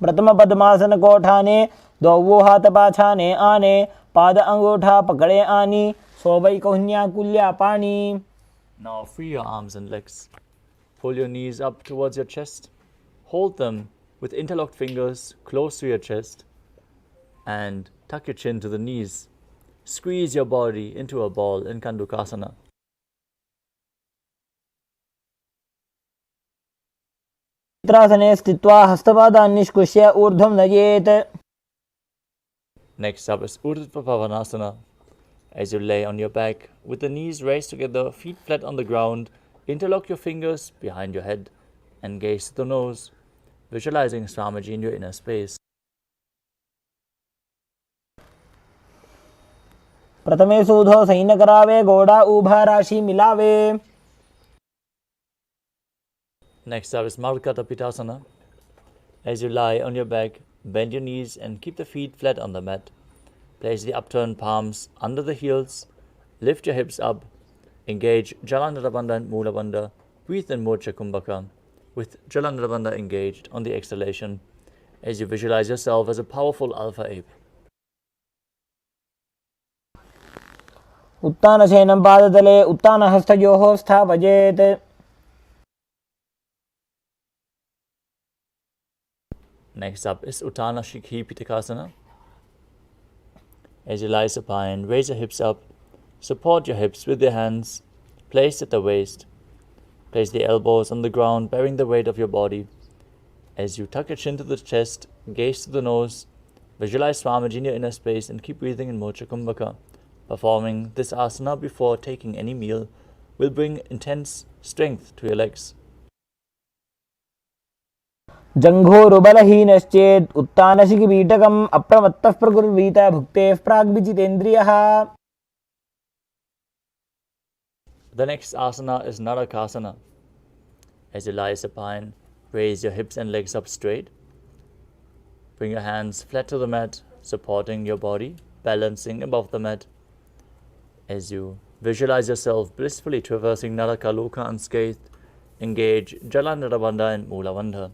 Speaker 1: प्रथम पद्मासन कोठाने द्वौ हाथ पाछाने आने पाद अंगूठा पकड़े आनी सोबई कोहन्या कुल्या पानी.
Speaker 2: Now free your arms and legs. Pull your knees up towards your chest. Hold them with interlocked fingers close to your chest and tuck your chin to the knees. Squeeze your body into a ball in Kandukasana.
Speaker 1: चित्रासने स्थित्वा हस्तपादान् निष्कृष्य ऊर्ध्वं नयेत्.
Speaker 2: Next up is Urdhva Pavanasana. As you lay on your back, with the knees raised together, feet flat on the ground, interlock your fingers behind your head and gaze to the nose, visualizing Swamiji in your inner space.
Speaker 1: प्रथमे सूधो San करावे घोड़ा ऊभा राशि मिलावे.
Speaker 2: Next up is Markata Pitasana. As you lie on your back, bend your knees and keep the feet flat on the mat. Place the upturned palms under the heels. Lift your hips up. Engage Jalandhara Bandha and Mula Bandha. Breathe in Mocha Kumbhaka with Jalandhara Bandha engaged on the exhalation as you visualize yourself as a powerful alpha ape.
Speaker 1: उत्तानशयनं पादतले उत्तानहस्तयोः स्थापयेत्.
Speaker 2: Next up is Uttana Shikhi Pitakasana. As you lie supine, raise your hips up. Support your hips with your hands placed at the waist. Place the elbows on the ground, bearing the weight of your body. As you tuck your chin to the chest, gaze to the nose, visualize Swamiji in your inner space and keep breathing in Mocha Kumbhaka. Performing this asana before taking any meal will bring intense strength to your legs.
Speaker 1: जङ्घोरुबलहीनश्चेत् उत्तानशिखिपीठकम् अप्रमत्तः प्रकुर्वीत भुक्तेः प्राग्विजितेन्द्रियः.
Speaker 2: The next asana is Narakasana. As you lie supine, raise your hips and legs up straight. Bring your hands flat to the mat, supporting your body, balancing above the mat. As you visualize yourself blissfully traversing Naraka Loka unscathed, engage Jalandhara Bandha and Mula Bandha.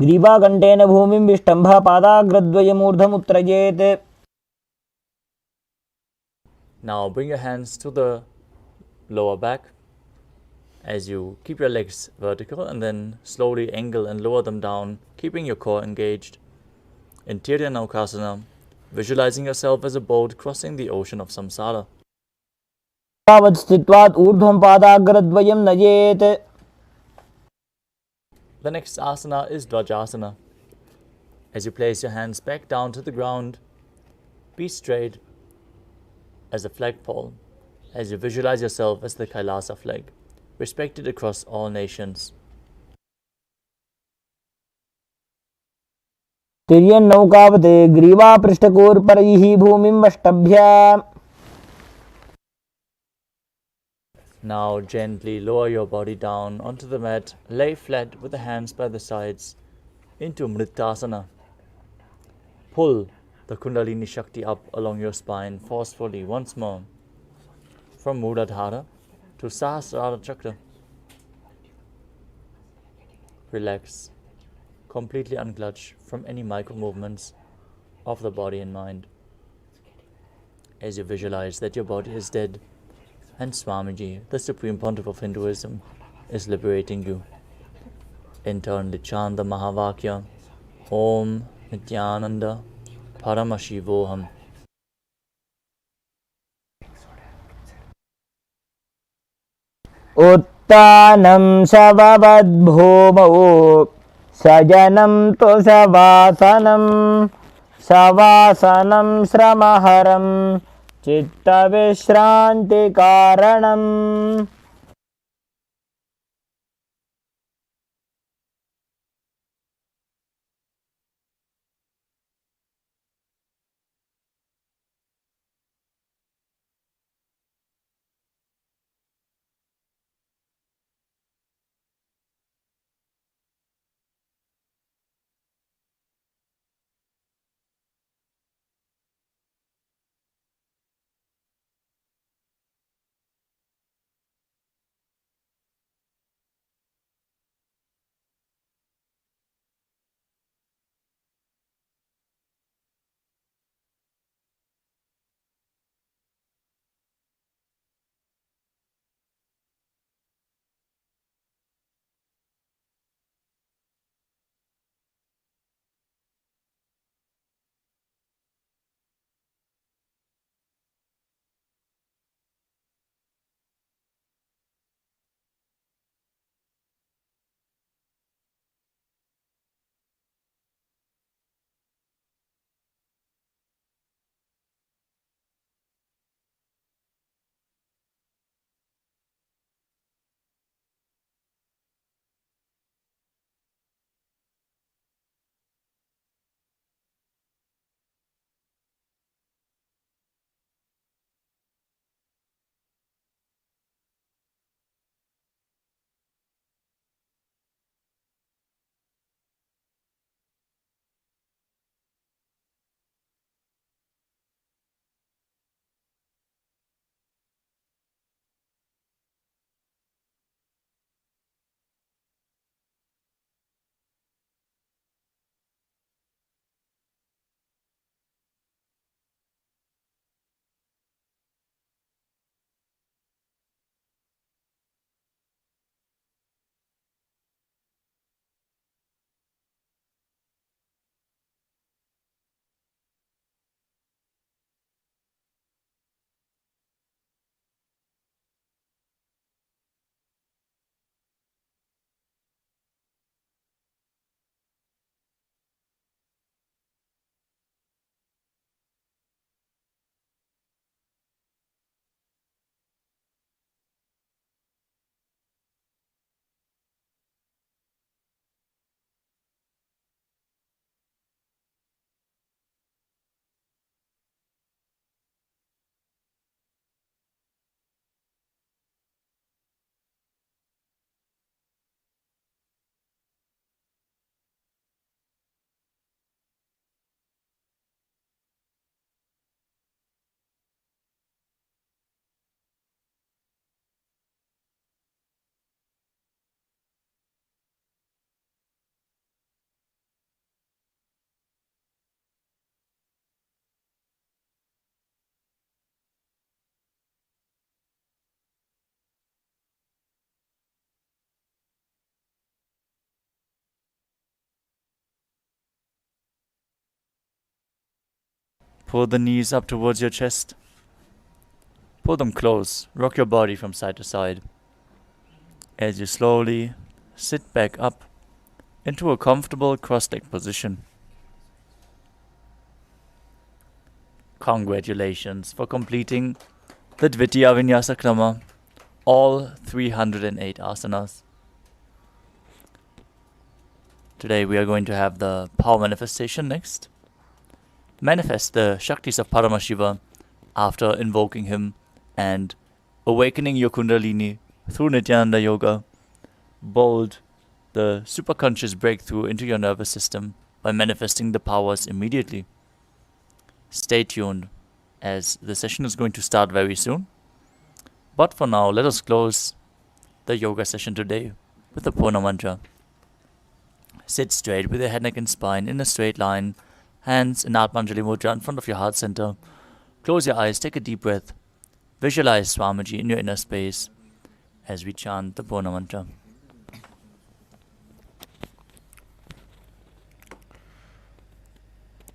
Speaker 1: ग्रीवाकण्ठेन भूमिं विष्टम्भ पादाग्रद्वयमूर्धमुत्त्रयेत्.
Speaker 2: Now bring your hands to the lower back as you keep your legs vertical and then slowly angle and lower them down, keeping your core engaged. In Tiryanukasana, visualizing yourself as a boat crossing the ocean of samsara.
Speaker 1: तावत् स्थित्वात् ऊर्ध्वं पादाग्रद्वयं नयेत्.
Speaker 2: The next asana is Dvajasana. As you place your hands back down to the ground, be straight as a flagpole, as you visualize yourself as the Kailasa flag, respected across all nations.
Speaker 1: तिर्यन्नौकावते ग्रीवापृष्ठकोर्परैः भूमिं वष्टभ्य.
Speaker 2: Now gently lower your body down onto the mat, lay flat with the hands by the sides into Mrittasana. Pull the Kundalini Shakti up along your spine forcefully once more, from Muladhara to Sahasrara Chakra. Relax, completely unclutch from any micro movements of the body and mind, as you visualize that your body is dead and Swamiji, the Supreme Pontiff of Hinduism, is liberating you. Internally chant the Mahavakya, Om Nithyananda Paramashivoham.
Speaker 1: उत्तानं शववद्भूमौ सजनं तु सवासनं श्रमहरं चित्तविश्रान्तिकारणम्.
Speaker 2: Pull the knees up towards your chest. Pull them close. Rock your body from side to side. As you slowly sit back up into a comfortable cross-legged position. Congratulations for completing the Dvitiya Vinyasa Krama, all 308 asanas. Today we are going to have the power manifestation next. Manifest the Shaktis of Paramashiva after invoking him and awakening your Kundalini through Nithyananda Yoga. Bold the superconscious breakthrough into your nervous system by manifesting the powers immediately. Stay tuned, as the session is going to start very soon. But for now, let us close the yoga session today with the Purna mantra. Sit straight with your head, neck and spine in a straight line. Hands in Atmanjali Mudra in front of your heart center. Close your eyes, take a deep breath. Visualize Swamiji in your inner space as we chant the Purna mantra.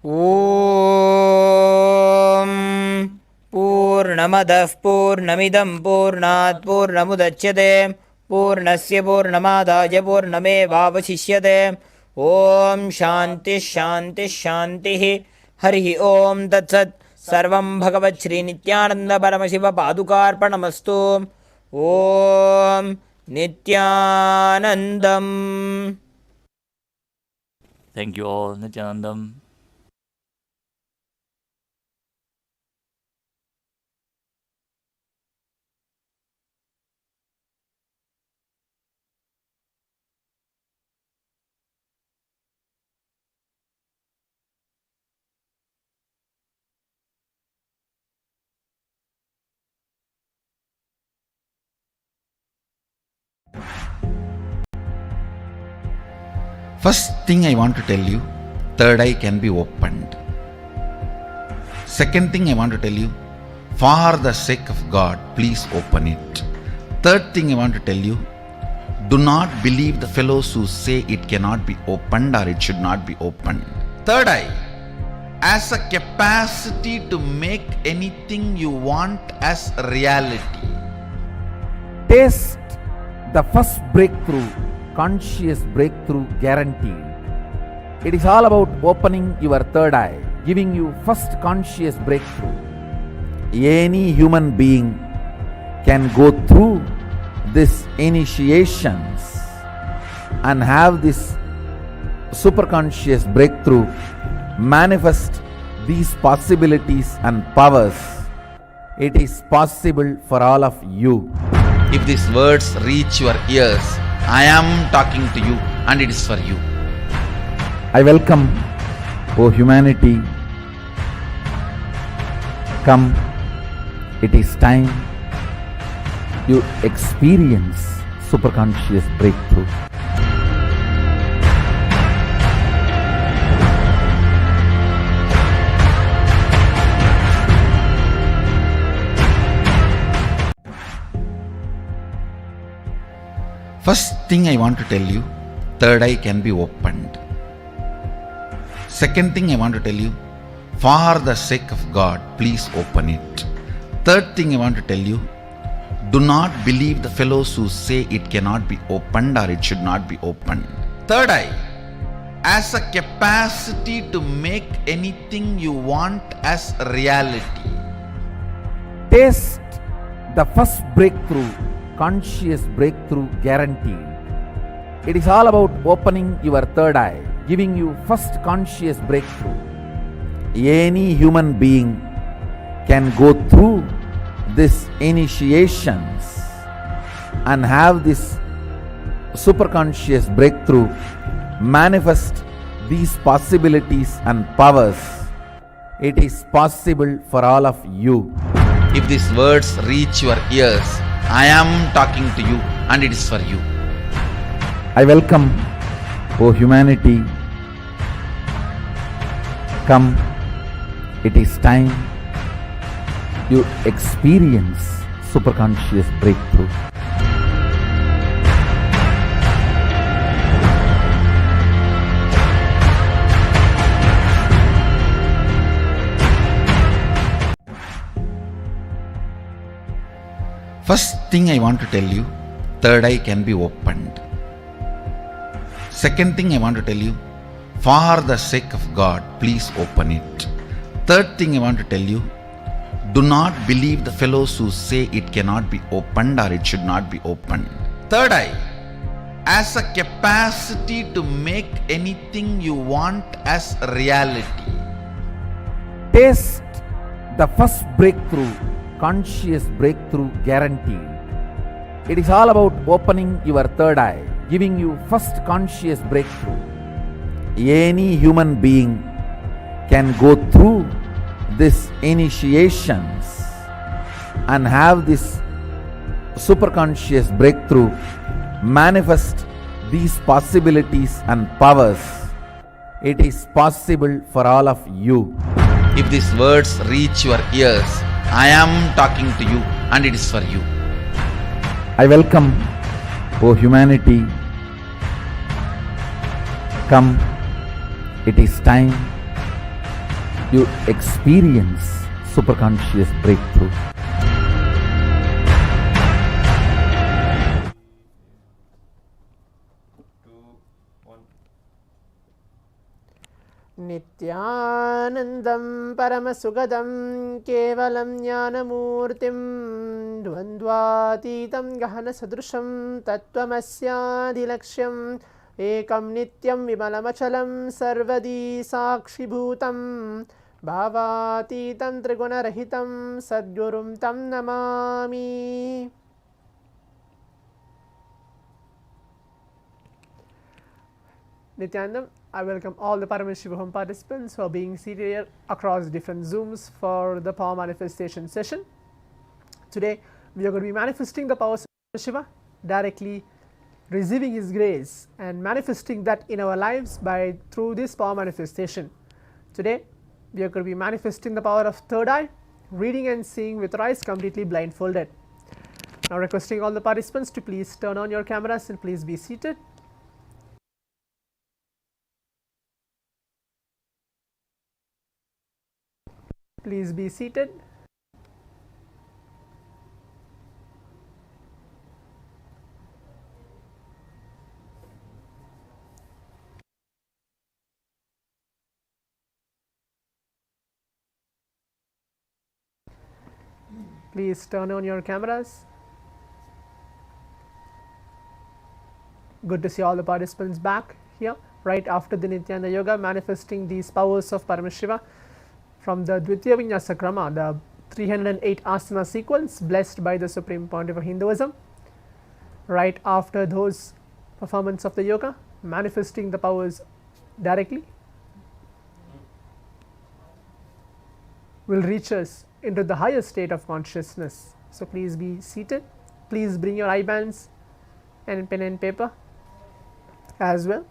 Speaker 1: Om Purnamadah Purnamidam Purnat Purnamudachyate Purnasya Purnamadaya Purnamevavasishyate Om Shanti Shanti Shanti Harihi Om Tatsat Sarvam Bhagavat Shri Nithyananda Paramashiva Padukarpanamastu Om Nithyanandam.
Speaker 2: Thank you all, Nithyanandam.
Speaker 3: First thing I want to tell you, third eye can be opened. Second thing I want to tell you, for the sake of God, please open it. Third thing I want to tell you, do not believe the fellows who say it cannot be opened or it should not be opened. Third eye has a capacity to make anything you want as reality.
Speaker 4: Taste the first breakthrough, conscious breakthrough guaranteed. It is all about opening your third eye, giving you first conscious breakthrough. Any human being can go through these initiations and have this superconscious breakthrough, manifest these possibilities and powers. It is possible for all of you.
Speaker 3: If these words reach your ears, I am talking to you and it is for you.
Speaker 4: I welcome, O humanity. Come, it is time you experience superconscious breakthrough.
Speaker 3: First thing I want to tell you, third eye can be opened. Second thing I want to tell you, for the sake of God, please open it. Third thing I want to tell you, do not believe the fellows who say it cannot be opened or it should not be opened. Third eye has a capacity to make anything you want as reality.
Speaker 4: Taste the first breakthrough, conscious breakthrough guaranteed. It is all about opening your third eye, giving you first conscious breakthrough. Any human being can go through these initiations and have this superconscious breakthrough, manifest these possibilities and powers. It is possible for all of you.
Speaker 3: If these words reach your ears, I am talking to you and it is for you.
Speaker 4: I welcome, O humanity. Come, it is time you experience superconscious breakthrough.
Speaker 3: First thing I want to tell you, third eye can be opened. Second thing I want to tell you, for the sake of God, please open it. Third thing I want to tell you, do not believe the fellows who say it cannot be opened or it should not be opened. Third eye has a capacity to make anything you want as reality.
Speaker 4: Taste the first breakthrough, conscious breakthrough guaranteed. It is all about opening your third eye, giving you first conscious breakthrough. Any human being can go through this initiations and have this superconscious breakthrough, manifest these possibilities and powers. It is possible for all of you.
Speaker 3: If these words reach your ears, I am talking to you and it is for you.
Speaker 4: I welcome, O humanity. Come, it is time you experience superconscious breakthrough.
Speaker 5: Nithyanandam Paramashuvam Kevalam Jnanamurtim Dvandvatitam Gahana Sadrusham Tattvamasyaadilaksham Ekam Nityam Vimalamachalam Sarvadi Sakshibhutam Bhavatitam Trigunarahitam Sadgurum Tam Namami. Nithyanandam, I welcome all the Paramashivoham participants who are being seated here across different Zooms for the power manifestation session. Today, we are going to be manifesting the powers of Shiva, directly receiving his grace and manifesting that in our lives through this power manifestation. Today, we are going to be manifesting the power of third eye, reading and seeing with our eyes completely blindfolded. Now, requesting all the participants to please turn on your cameras and please be seated. Please be seated. Please turn on your cameras. Good to see all the participants back here right after the Nithyananda Yoga, manifesting these powers of Paramashiva from the Dvitiya Vinyasa Krama, the 308 asana sequence blessed by the Supreme Pontiff of Hinduism. Right after those performance of the yoga, manifesting the powers directly will reach us into the higher state of consciousness. So please be seated. Please bring your eye bands and pen and paper as well.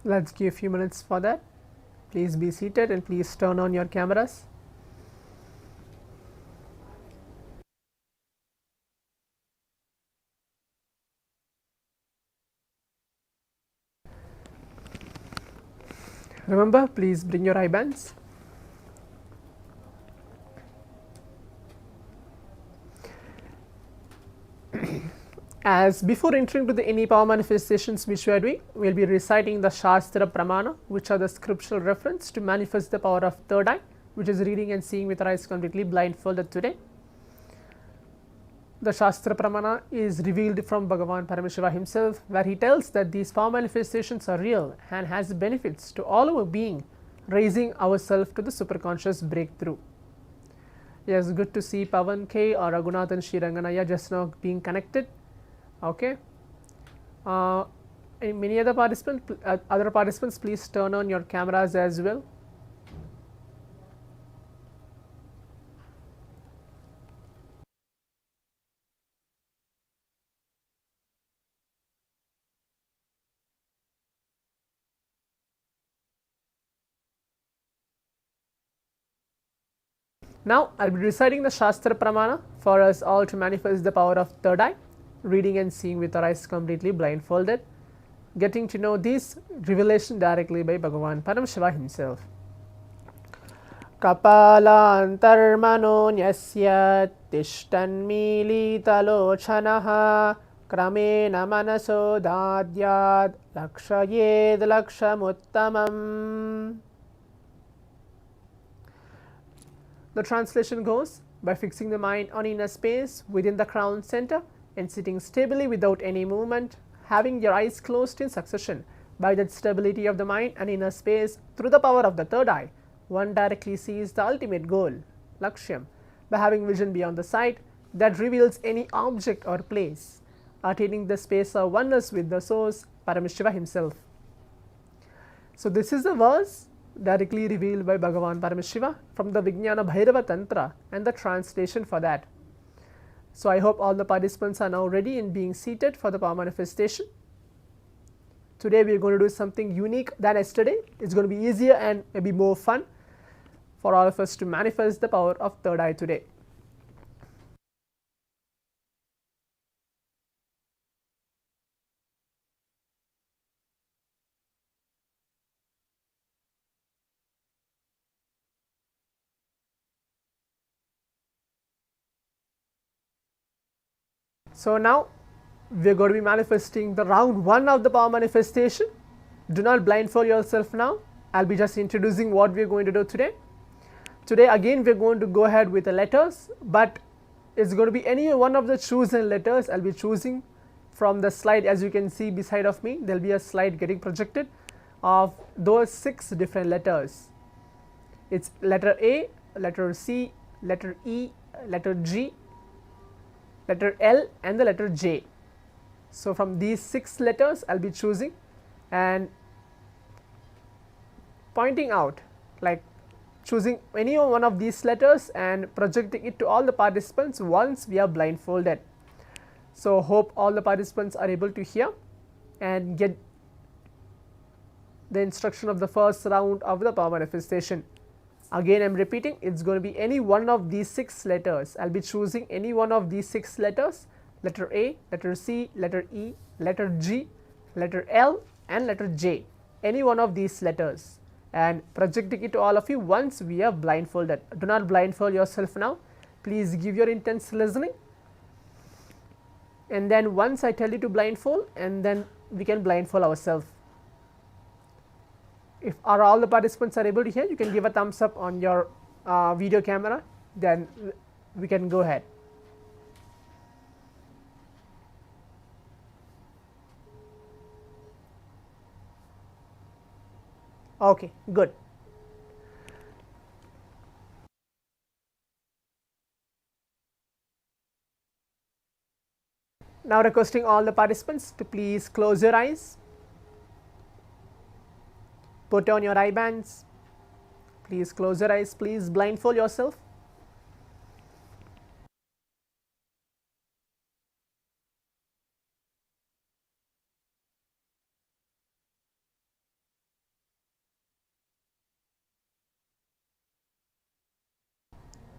Speaker 5: Let's give a few minutes for that. Please be seated and please turn on your cameras. Remember, please bring your eye bands. As before entering to any power manifestations which we are doing, we will be reciting the Shastra Pramana, which are the scriptural reference to manifest the power of third eye, which is reading and seeing with our eyes completely blindfolded today. The Shastra Pramana is revealed from Bhagavan Paramashivam himself, where he tells that these power manifestations are real and has benefits to all our being, raising ourselves to the superconscious breakthrough. Yes, good to see Pavan K or Raghunathan Shiranganaya just now being connected. Okay. Many other participants, please turn on your cameras as well. Now, I will be reciting the Shastra Pramana for us all to manifest the power of third eye, reading and seeing with our eyes completely blindfolded, getting to know this revelation directly by Bhagavan Paramashivam himself. Kapalantarmano nyasya tishtanmilitalochanaha kramena manaso dadyad lakshayed lakshamuttamam. The translation goes, by fixing the mind on inner space within the crown center and sitting stably without any movement, having your eyes closed in succession. By that stability of the mind and inner space through the power of the third eye, one directly sees the ultimate goal, Lakshyam, by having vision beyond the sight that reveals any object or place, attaining the space of oneness with the source, Paramashiva himself. So this is the verse directly revealed by Bhagavan Paramashiva from the Vijnana Bhairava Tantra and the translation for that. So I hope all the participants are now ready in being seated for the power manifestation. Today we are going to do something unique than yesterday. It's going to be easier and maybe more fun for all of us to manifest the power of third eye today. So now we are going to be manifesting the round 1 of the power manifestation. Do not blindfold yourself now. I'll be just introducing what we are going to do today. Today again we are going to go ahead with the letters, but it's going to be any one of the chosen letters. I'll be choosing from the slide. As you can see beside of me, there will be a slide getting projected of those 6 different letters. It's letter A, letter C, letter E, letter G, letter L and the letter J. So from these 6 letters I'll be choosing and pointing out, like choosing any one of these letters and projecting it to all the participants once we are blindfolded. So hope all the participants are able to hear and get the instruction of the first round of the power manifestation. Again I am repeating, it's going to be any one of these 6 letters. I'll be choosing any one of these 6 letters, letter A, letter C, letter E, letter G, letter L and letter J, any one of these letters, and projecting it to all of you once we are blindfolded. Do not blindfold yourself now. Please give your intense listening, and then once I tell you to blindfold, and then we can blindfold ourselves. If all the participants are able to hear, you can give a thumbs up on your video camera, then we can go ahead. Okay, good. Now requesting all the participants to please close your eyes. Put on your eye bands. Please close your eyes. Please blindfold yourself.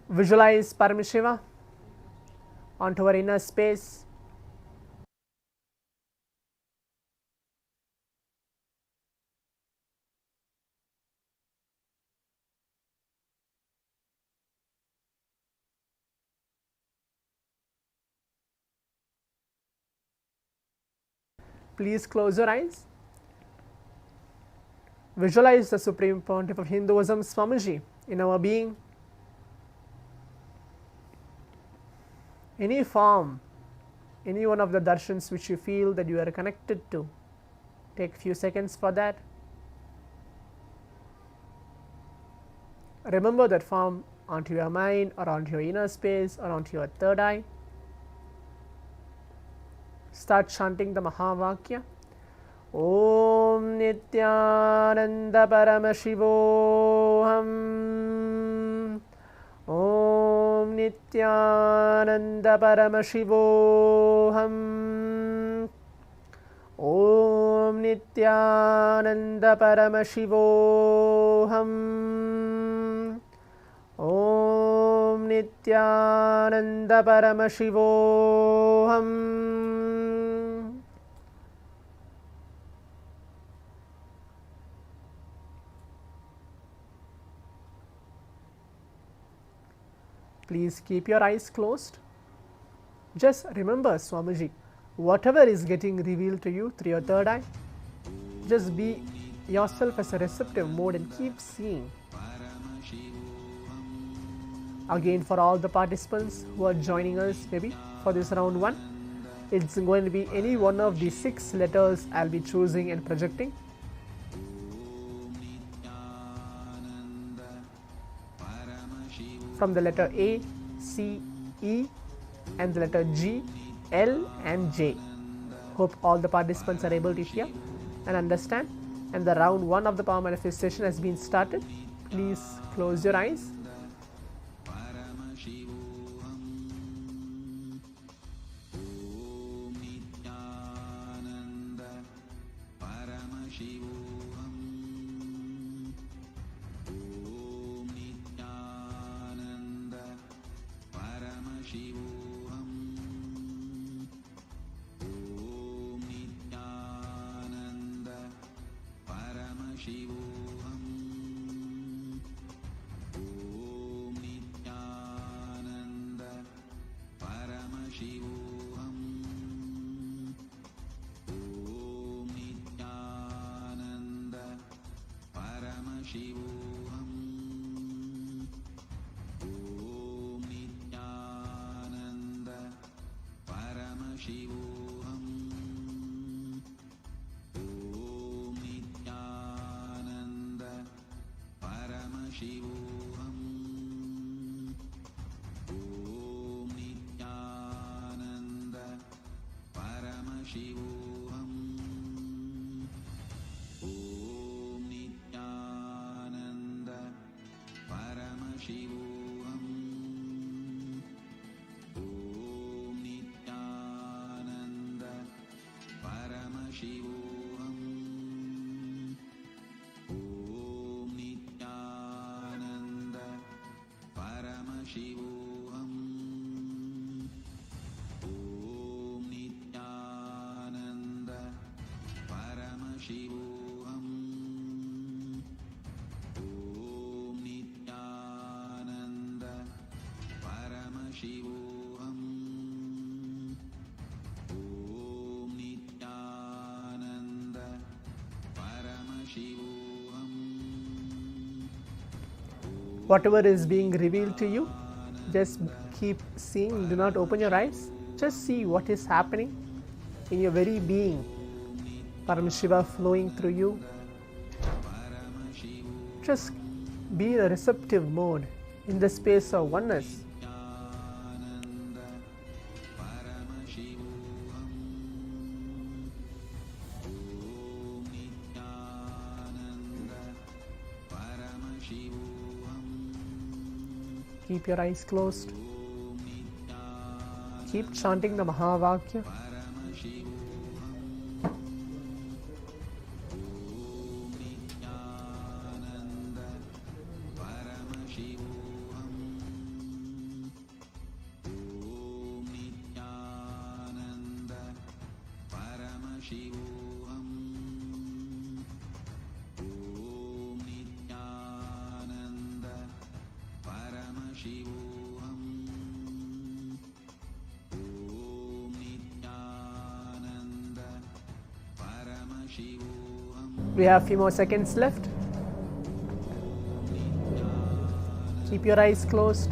Speaker 5: Visualize Paramashiva onto our inner space. Please close your eyes. Visualize the Supreme Pontiff of Hinduism, Swamiji, in our being. Any form, any one of the darshans which you feel that you are connected to, take few seconds for that. Remember that form onto your mind or onto your inner space or onto your third eye. Start chanting the Mahavakya. Om Nithyananda Paramashivoham. Om Nithyananda Paramashivoham. Om Nithyananda Paramashivoham. Om Nithyananda Paramashivoham. Please keep your eyes closed. Just remember, Swamiji, whatever is getting revealed to you through your third eye, just be yourself as a receptive mode and keep seeing. Again, for all the participants who are joining us maybe for this round 1, it's going to be any one of the 6 letters I'll be choosing and projecting. From the letter A, C, E, and the letter G, L and J. Hope all the participants are able to hear and understand. And the round 1 of the power manifestation has been started. Please close your eyes. Whatever is being revealed to you, just keep seeing. Do not open your eyes. Just see what is happening in your very being. Paramashiva flowing through you. Just be in a receptive mode in the space of oneness. Keep your eyes closed. Keep chanting the Mahavakya. We have a few more seconds left. Keep your eyes closed.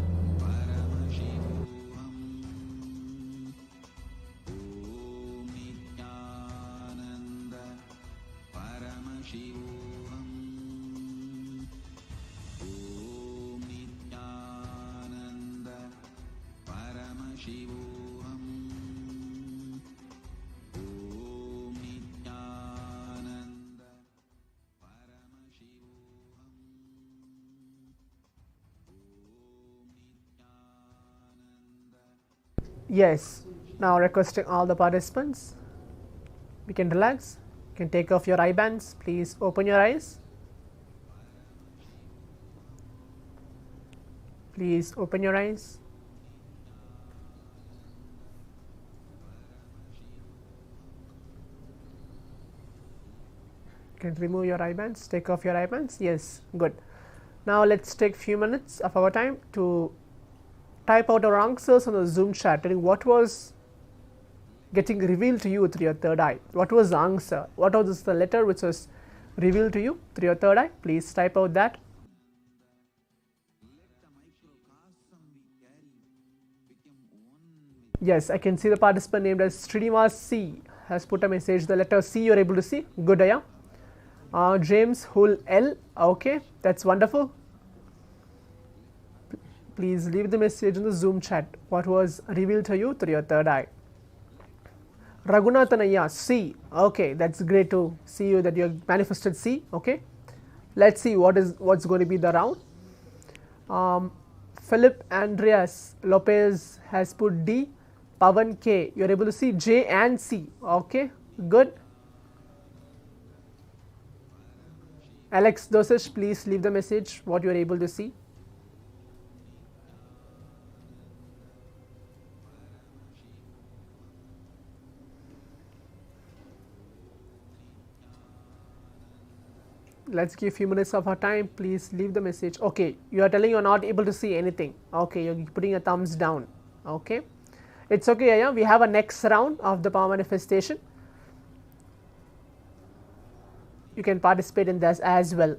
Speaker 5: Yes, now requesting all the participants, we can relax, you can take off your eye bands, please open your eyes. Please open your eyes. You can remove your eye bands, take off your eye bands. Yes, good. Now let's take few minutes of our time to type out our answers on the Zoom chat, telling what was getting revealed to you through your third eye. What was the answer? What was the letter which was revealed to you through your third eye? Please type out that.
Speaker 3: Let the microcosm
Speaker 5: Yes, I can see the participant named as Srinivas C has put a message. The letter C you are able to see. Good, Aya. James Hull L. Okay, that's wonderful. Please leave the message in the Zoom chat. What was revealed to you through your third eye? Raghunathanaya C. Okay, that's great to see you that you have manifested C. Okay, let's see what's going to be the round. Philip Andreas Lopez has put D. Pavan K. You are able to see J and C. Okay, good. Alex Dosish, please leave the message what you are able to see. Let's give a few minutes of our time. Please leave the message. Okay, you are telling you are not able to see anything. Okay, you're putting a thumbs down. Okay, it's okay, Aya. We have a next round of the power manifestation. You can participate in this as well.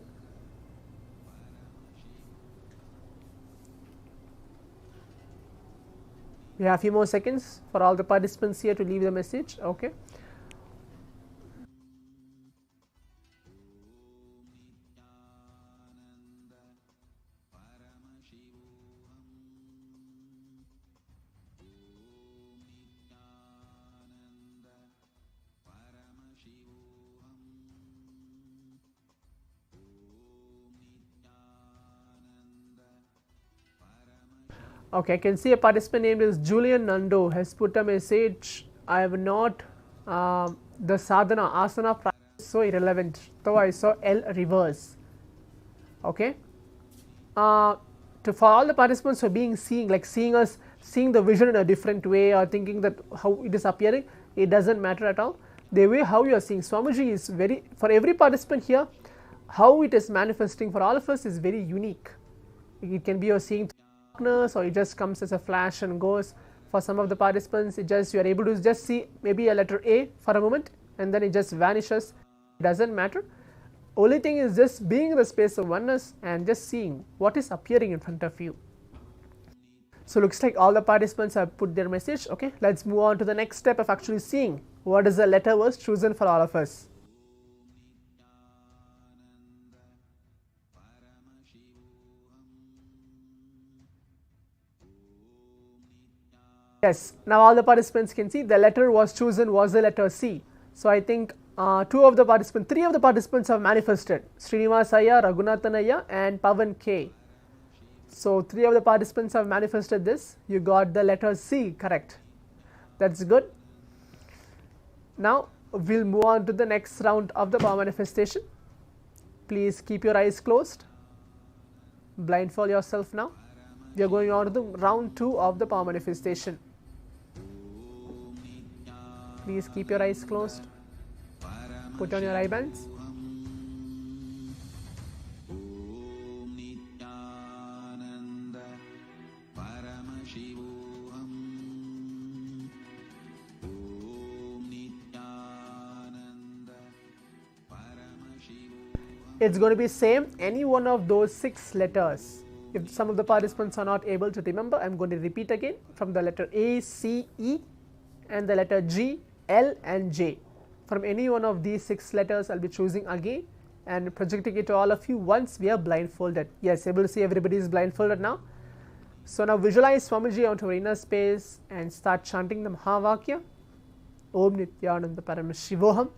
Speaker 5: We have a few more seconds for all the participants here to leave the message. Okay. Okay, I can see a participant named as Julian Nando has put a message. I have not the sadhana asana practice so irrelevant, though I saw L reverse. Okay, for all the participants who are seeing the vision in a different way or thinking that how it is appearing, it doesn't matter at all. The way how you are seeing Swamiji is very, for every participant here, how it is manifesting for all of us is very unique. It can be you're seeing darkness, or it just comes as a flash and goes. For some of the participants, it just you are able to just see maybe a letter A for a moment and then it just vanishes. It doesn't matter. Only thing is just being in the space of oneness and just seeing what is appearing in front of you. So looks like all the participants have put their message. Okay, let's move on to the next step of actually seeing what is the letter was chosen for all of us. Yes, now all the participants can see the letter was chosen was the letter C. So I think three of the participants have manifested. Srinivasaya, Raghunathanaya and Pavan K. So 3 of the participants have manifested this. You got the letter C correct. That's good. Now we'll move on to the next round of the power manifestation. Please keep your eyes closed. Blindfold yourself now. We are going on to the round 2 of the power manifestation. Please keep your eyes closed. Put on your eye bands. It's going to be same any one of those 6 letters. If some of the participants are not able to remember, I'm going to repeat again from the letter A, C, E and the letter G, L and J. From any one of these 6 letters I'll be choosing again and projecting it to all of you once we are blindfolded. Yes, able to see everybody is blindfolded now. So now visualize Swamiji onto our inner space and start chanting the Mahavakya. Om Nithyananda Paramashivoham.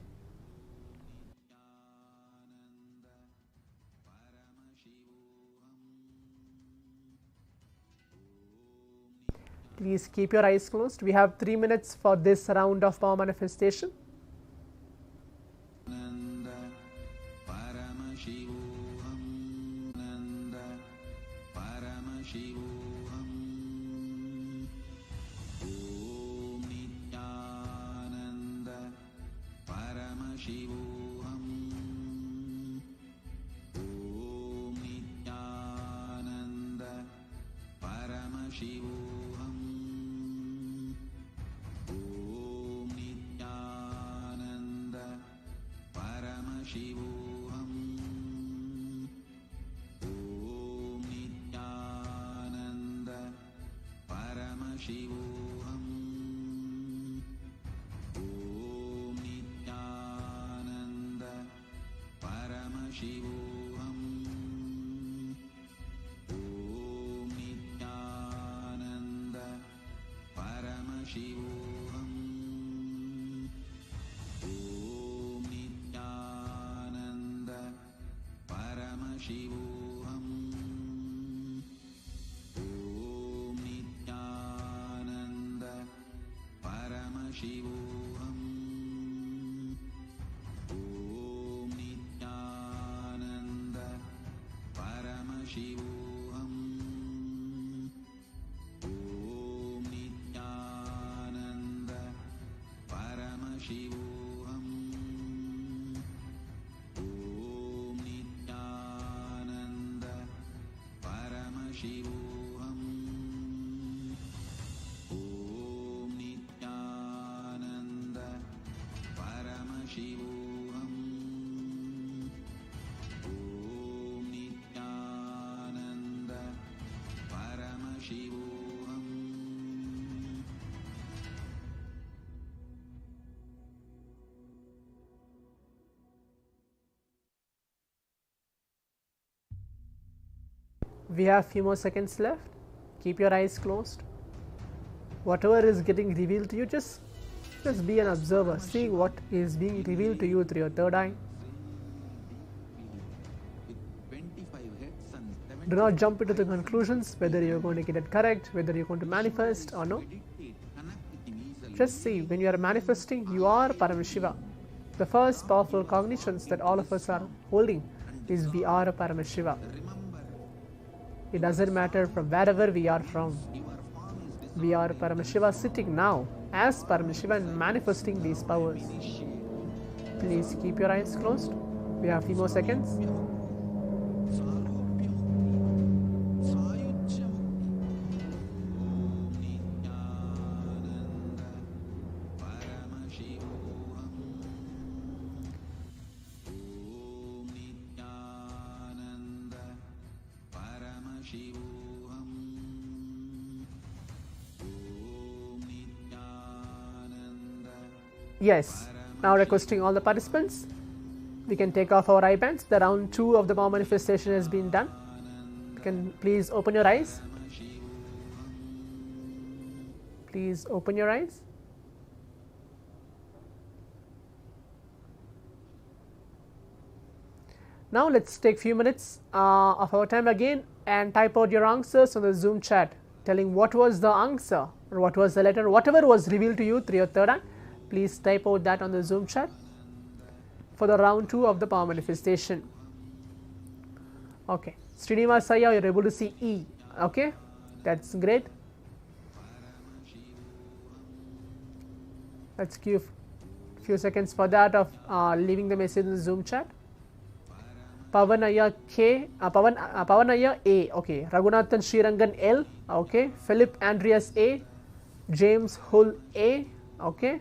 Speaker 5: Please keep your eyes closed. We have 3 minutes for this round of power manifestation.
Speaker 3: Paramashivoham. Paramashivoham. Om Nithyananda Paramashivoham. Om Nithyananda Paramashivoham. Om Nithyananda Paramashivoham. Om Nithyananda Paramashivoham. Om Nithyananda Paramashivoham. Om Nithyananda Paramashivoham.
Speaker 5: We have few more seconds left. Keep your eyes closed. Whatever is getting revealed to you, just be an observer. See what is being revealed to you through your third eye. Do not jump into the conclusions whether you're going to get it correct, whether you're going to manifest or no. Just see, when you are manifesting, you are Paramashiva. The first powerful cognitions that all of us are holding is we are a Paramashiva. It doesn't matter from wherever we are from. We are Paramashiva sitting now as Paramashiva and manifesting these powers. Please keep your eyes closed. We have a few more seconds. Yes, now requesting all the participants, we can take off our eye bands. The round 2 of the power manifestation has been done. You can please open your eyes. Please open your eyes. Now let's take few minutes of our time again and type out your answers on the Zoom chat, telling what was the answer or what was the letter, whatever was revealed to you through your third eye. Please type out that on the Zoom chat for the round 2 of the power manifestation. Okay, Srinivasaya, you're able to see E. Okay, that's great. Let's give few seconds for that of leaving the message in the Zoom chat. Pavanaya K, Pavanaya A. Okay, Raghunathan Srirangan L. Okay, Philip Andreas A. James Hull A. Okay.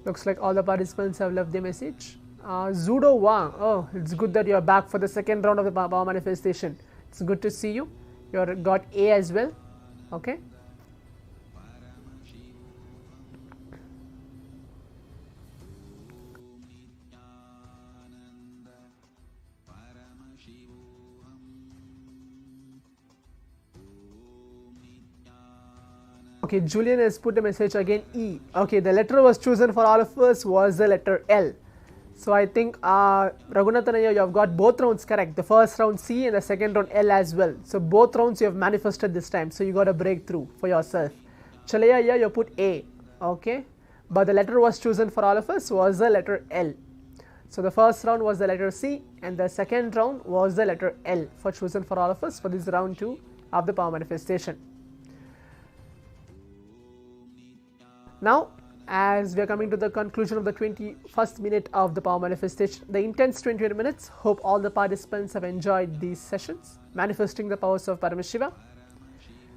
Speaker 5: Looks like all the participants have left the message. Zudo Wang, oh, it's good that you are back for the second round of the power manifestation. It's good to see you. You got A as well. Okay. Okay, Julian has put a message again, E. Okay, the letter was chosen for all of us was the letter L. So I think Raghunathan, you have got both rounds correct. The first round C and the second round L as well. So both rounds you have manifested this time. So you got a breakthrough for yourself. Chalaya, you put A. Okay, but the letter was chosen for all of us was the letter L. So the first round was the letter C and the second round was the letter L for chosen for all of us for this round 2 of the power manifestation. Now, as we are coming to the conclusion of the 21st minute of the power manifestation, the intense 28 minutes, hope all the participants have enjoyed these sessions, manifesting the powers of Paramashiva.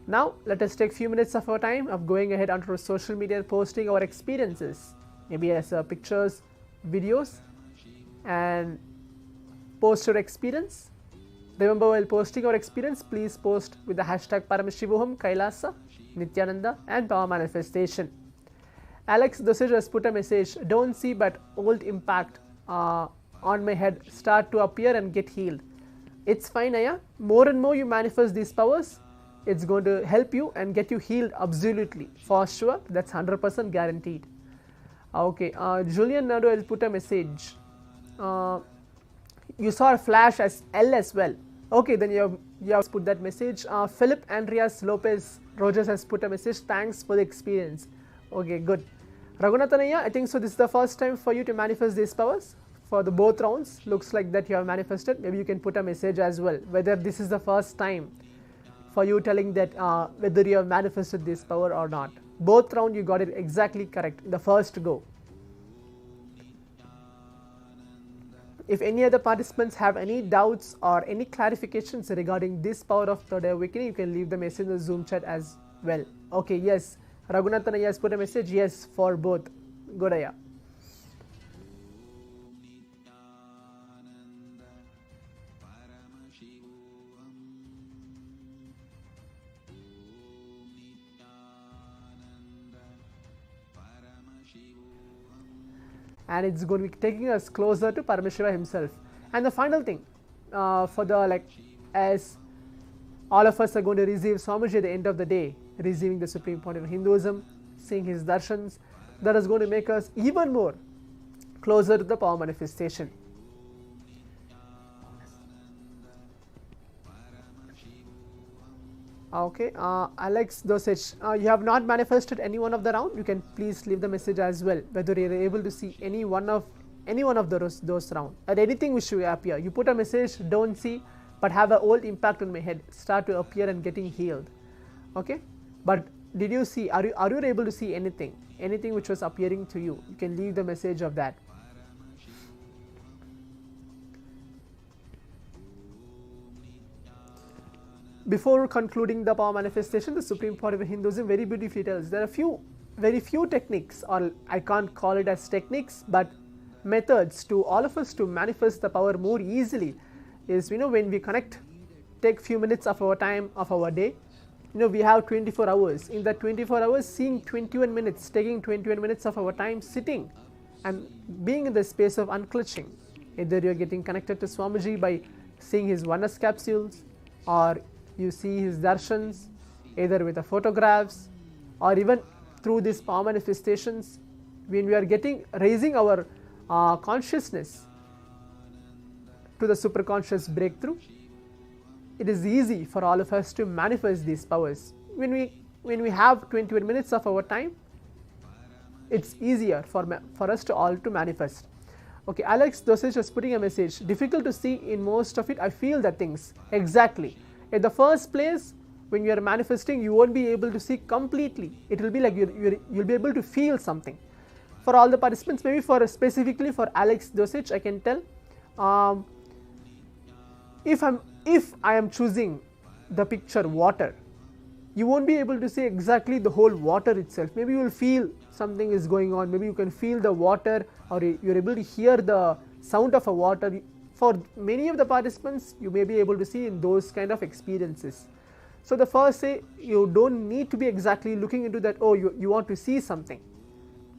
Speaker 5: Now, let us take few minutes of our time of going ahead onto our social media and posting our experiences, maybe as pictures, videos, and post your experience. Remember, while posting your experience, please post with the hashtag Paramashivoham, Kailasa, Nithyananda, and power manifestation. Alex Dosage has put a message, don't see but old impact on my head start to appear and get healed. It's fine, Aya. More and more you manifest these powers, It's going to help you and get you healed absolutely, for sure. That's 100% guaranteed. Okay, Julian Nado has put a message. You saw a flash as L as well. Okay, then you have put that message. Philip Andreas Lopez Rogers has put a message. Thanks for the experience. Okay, good. Raghunathanaya, I think so. This is the first time for you to manifest these powers for the both rounds. Looks like that you have manifested. Maybe you can put a message as well. Whether this is the first time for you telling that whether you have manifested this power or not. Both round you got it exactly correct. The first go. If any other participants have any doubts or any clarifications regarding this power of third eye awakening, you can leave the message in the Zoom chat as well. Okay, yes. Raghunathan has put a message. Yes, for both. Good, Aya. And it's going to be taking us closer to Paramashiva himself. And the final thing, for the as all of us are going to receive Swamiji at the end of the day, receiving the Supreme Pontiff of Hinduism, seeing his darshans, that is going to make us even more closer to the power manifestation. Okay, Alex Dosage, you have not manifested any one of the round. You can please leave the message as well, whether you are able to see any one of those round or anything which will appear. You put a message, don't see, but have a old impact on my head, start to appear and getting healed. Okay, but did you see? Are you able to see anything which was appearing to you? You can leave the message of that. Before concluding the power manifestation, the Supreme Pontiff of Hinduism very beautifully tells there are very few techniques, or I can't call it as techniques, but methods to all of us to manifest the power more easily. Is when we connect, take few minutes of our time of our day. We have 24 hours. In that 24 hours, seeing 21 minutes, taking 21 minutes of our time sitting and being in the space of unclutching. Either you're getting connected to Swamiji by seeing his oneness capsules, or you see his darshans, either with the photographs or even through these power manifestations. When we are raising our consciousness to the superconscious breakthrough, it is easy for all of us to manifest these powers. When we have 21 minutes of our time, it's easier for us to all to manifest. Okay, Alex Dosage is putting a message. Difficult to see in most of it. I feel the things exactly. In the first place, when you are manifesting, you won't be able to see completely. It will be like you'll be able to feel something. For all the participants, maybe specifically for Alex Dosage, I can tell. If I am choosing the picture water, you won't be able to see exactly the whole water itself. Maybe you will feel something is going on. Maybe you can feel the water, or you're able to hear the sound of a water. For many of the participants, you may be able to see in those kind of experiences. So the first say, you don't need to be exactly looking into that, oh, you want to see something.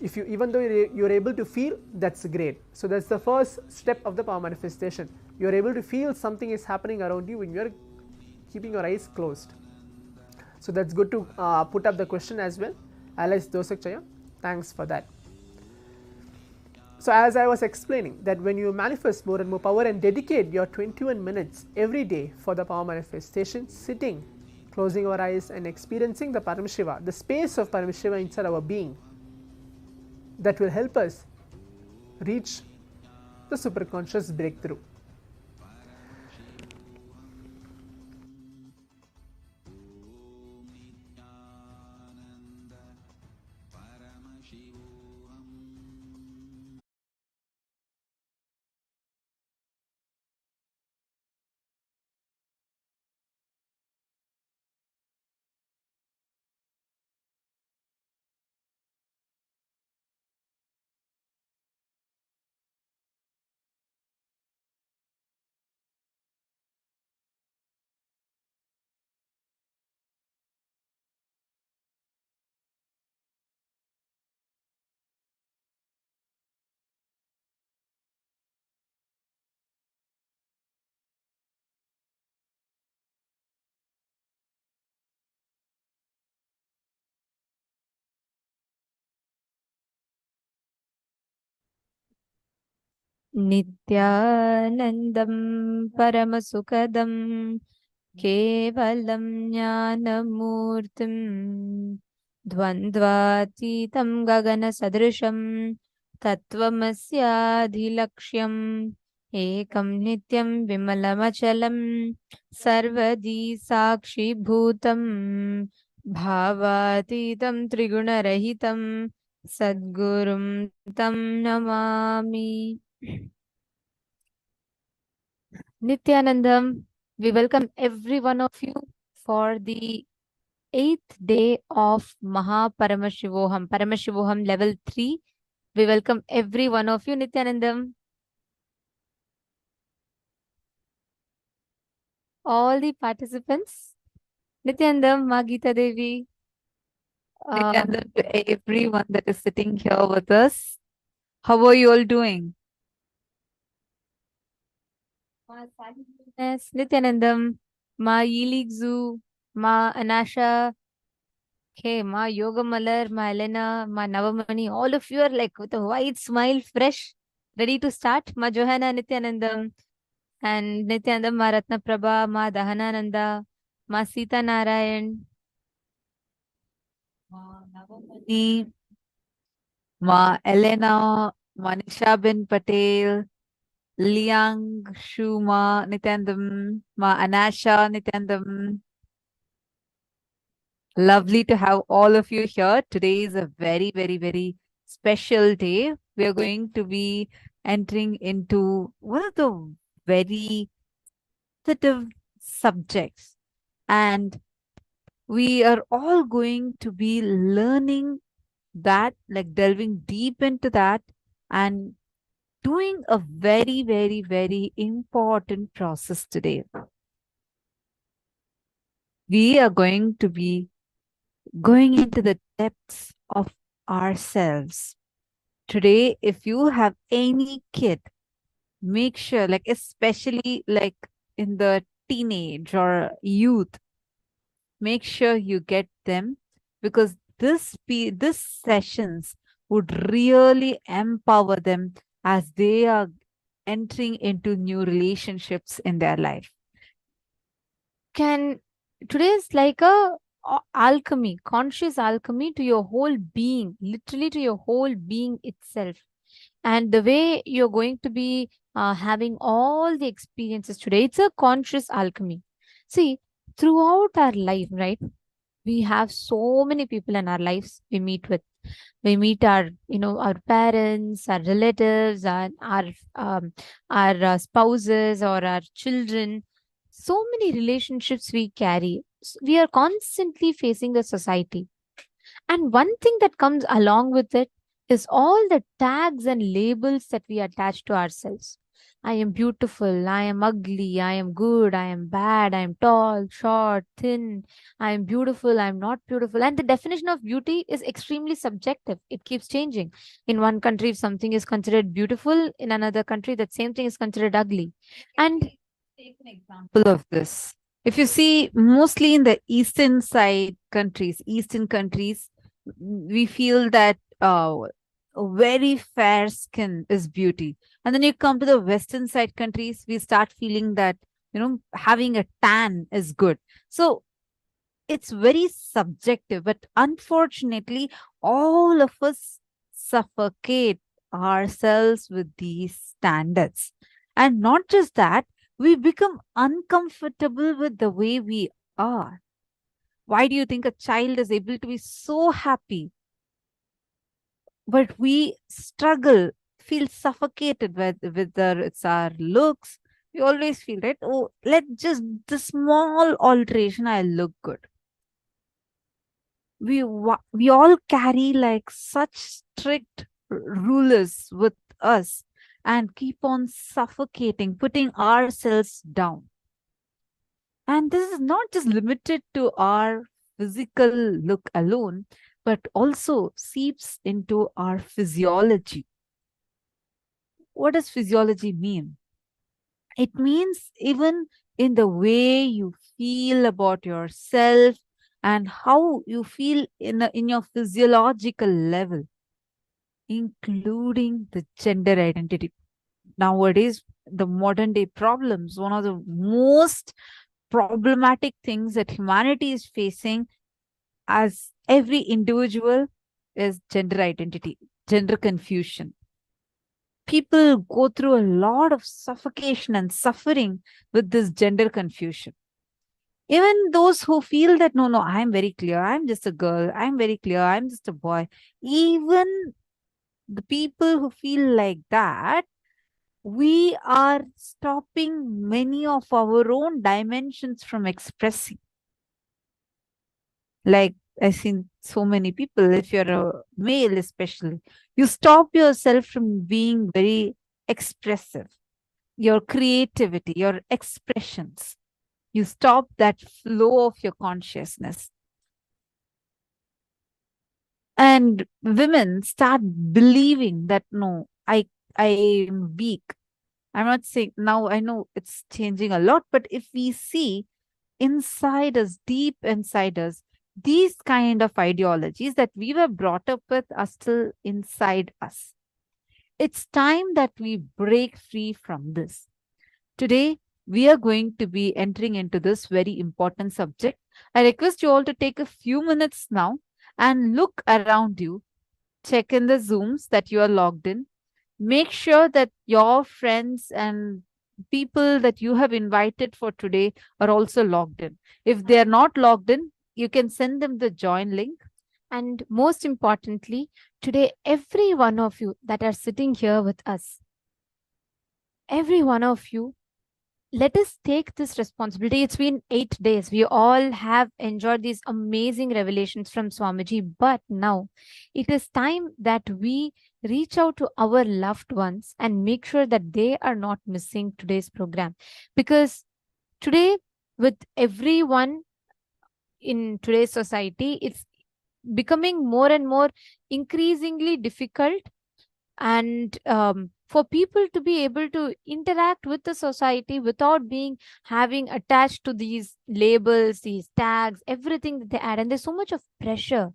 Speaker 5: Even though you're able to feel, that's great. So that's the first step of the power manifestation. You're able to feel something is happening around you when you're keeping your eyes closed. So that's good to put up the question as well. Alex Dosakchaya, thanks for that. So as I was explaining, that when you manifest more and more power and dedicate your 21 minutes every day for the power manifestation, sitting, closing our eyes and experiencing the Paramashiva, the space of Paramashiva inside our being, that will help us reach the superconscious breakthrough.
Speaker 6: नित्यानन्दं परमसुखदं केवलं ज्ञानमूर्तिं द्वन्द्वातीतं गगनसदृशं तत्त्वमस्याधिलक्ष्यम् एकं नित्यं विमलमचलं सर्वदी साक्षिभूतं भावातीतं त्रिगुणरहितं सद्गुरुं तं Namami. Nithyanandam, we welcome every one of you for the 8th day of Paramashivoham, Paramashivoham level 3. We welcome every one of you, Nithyanandam. All the participants, Nithyanandam, Magita Devi,
Speaker 7: Nithyanandam, to everyone that is sitting here with us. How are you all doing?
Speaker 6: yes, Nithyanandam, Ma Yiligzu, Ma Anasha, hey, Ma Yoga Malar, Ma Elena, Ma Navamani, all of you are like with a wide smile, fresh, ready to start. Ma Johanna, Nithyanandam, and Nithyanandam, Ma Ratna Prabha, Ma Dahanananda, Ma Sita Narayan,
Speaker 7: Ma Navamani, Ma Elena, Ma Nishabin Patel, Liang Shuma Nithyanandam, Ma Anasha Nithyanandam. Lovely to have all of you here. Today is a very, very, very special day. We are going to be entering into one of the very sensitive subjects, and we are all going to be learning that, like delving deep into that, and doing a very, very, very important process today. We are going to be going into the depths of ourselves. Today, if you have any kid, make sure, like, especially like in the teenage or youth, make sure you get them, because this sessions would really empower them as they are entering into new relationships in their life.
Speaker 6: today is like a alchemy, conscious alchemy to your whole being, literally to your whole being itself. And the way you're going to be having all the experiences today, it's a conscious alchemy. See, throughout our life, right? We have so many people in our lives we meet with. We meet our, our parents, our relatives, our spouses or our children. So many relationships we carry. We are constantly facing the society. And one thing that comes along with it is all the tags and labels that we attach to ourselves. I am beautiful, I am ugly, I am good, I am bad, I am tall, short, thin, I am beautiful, I am not beautiful. And the definition of beauty is extremely subjective. It keeps changing. In one country, if something is considered beautiful, in another country, that same thing is considered ugly. And
Speaker 7: Take an example of this. If you see, mostly in the eastern countries, we feel that a very fair skin is beauty. And then you come to the western side countries, we start feeling that, having a tan is good. So it's very subjective, but unfortunately, all of us suffocate ourselves with these standards. And not just that, we become uncomfortable with the way we are. Why do you think a child is able to be so happy, but we struggle, feel suffocated with whether it's our looks? We always feel, right? Oh, let just the small alteration, I'll look good. We all carry like such strict rulers with us and keep on suffocating, putting ourselves down. And this is not just limited to our physical look alone, but also seeps into our physiology. What does physiology mean? It means even in the way you feel about yourself and how you feel in your physiological level, including the gender identity. nowadays, the modern day problems, one of the most problematic things that humanity is facing as every individual is gender identity, gender confusion. People go through a lot of suffocation and suffering with this gender confusion. Even those who feel that, no, I'm very clear, I'm just a girl, I'm very clear, I'm just a boy. Even the people who feel like that, we are stopping many of our own dimensions from expressing. Like, I've seen so many people, if you're a male especially, you stop yourself from being very expressive. Your creativity, your expressions, you stop that flow of your consciousness. And women start believing that, no, I am weak. I'm not saying, now I know it's changing a lot, but if we see inside us, deep inside us, these kind of ideologies that we were brought up with are still inside us. It's time that we break free from this. Today, we are going to be entering into this very important subject. I request you all to take a few minutes now and look around you. Check in the Zooms that you are logged in. Make sure that your friends and people that you have invited for today are also logged in. If they are not logged in, you can send them the join link.
Speaker 6: And most importantly, today, every one of you that are sitting here with us, every one of you, let us take this responsibility. It's been 8 days. We all have enjoyed these amazing revelations from Swamiji. But now it is time that we reach out to our loved ones and make sure that they are not missing today's program. Because today, with everyone in today's society, it's becoming more and more increasingly difficult, and for people to be able to interact with the society without being having attached to these labels, these tags, everything that they add. And there's so much of pressure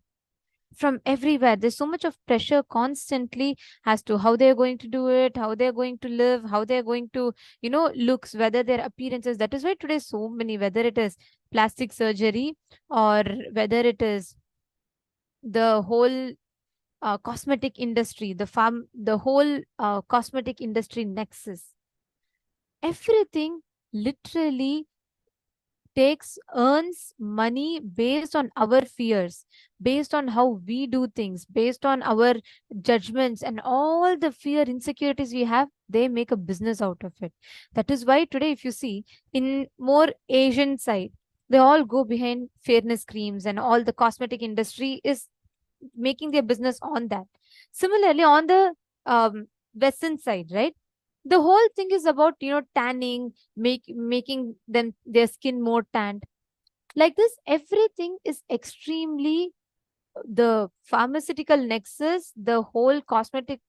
Speaker 6: from everywhere. There's so much of pressure constantly as to how they're going to do it, how they're going to live, how they're going to, looks, whether their appearances. That is why today so many, whether it is plastic surgery or whether it is the whole cosmetic industry, the whole cosmetic industry nexus, everything literally earns money based on our fears, based on how we do things, based on our judgments, and all the fear, insecurities we have, they make a business out of it. That is why today, if you see in more Asian side, they all go behind fairness creams, and all the cosmetic industry is making their business on that. Similarly, on the Western side, right? The whole thing is about, tanning, making them their skin more tanned. Like this, everything is extremely the pharmaceutical nexus, the whole cosmetics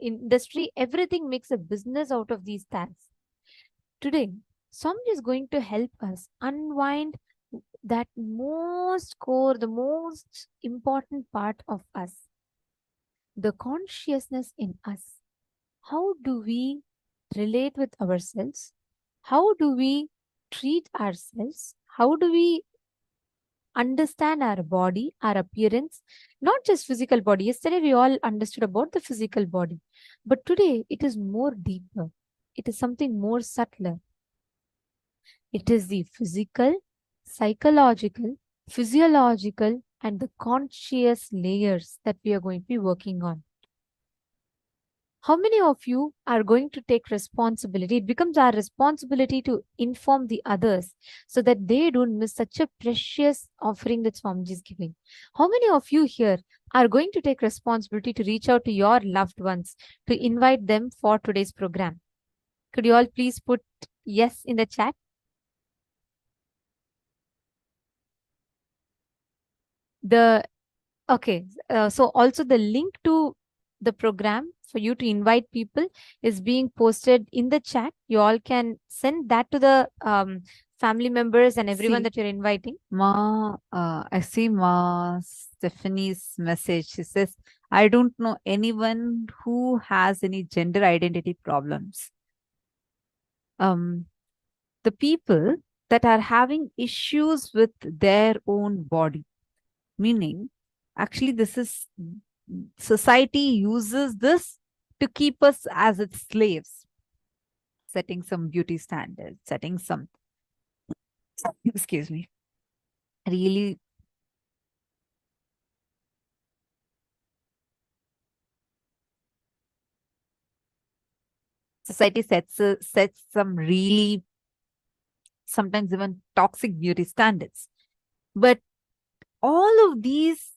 Speaker 6: industry, everything makes a business out of these tags. Today, Swamiji is going to help us unwind that most core, the most important part of us, the consciousness in us. How do we relate with ourselves? How do we treat ourselves? How do we understand our body, our appearance, not just physical body? Yesterday, we all understood about the physical body, but today it is more deeper. It is something more subtler. It is the physical, psychological, physiological, and the conscious layers that we are going to be working on. How many of you are going to take responsibility? It becomes our responsibility to inform the others so that they don't miss such a precious offering that Swamiji is giving. How many of you here are going to take responsibility to reach out to your loved ones, to invite them for today's program? Could you all please put yes in the chat? So also the link to the program for you to invite people is being posted in the chat. You all can send that to the family members and everyone that you're inviting.
Speaker 7: I see Ma Stephanie's message. She says, I don't know anyone who has any gender identity problems. The people that are having issues with their own body, meaning actually this is society uses this to keep us as its slaves, setting some beauty standards, setting some, excuse me, really society sets some really sometimes even toxic beauty standards. But all of these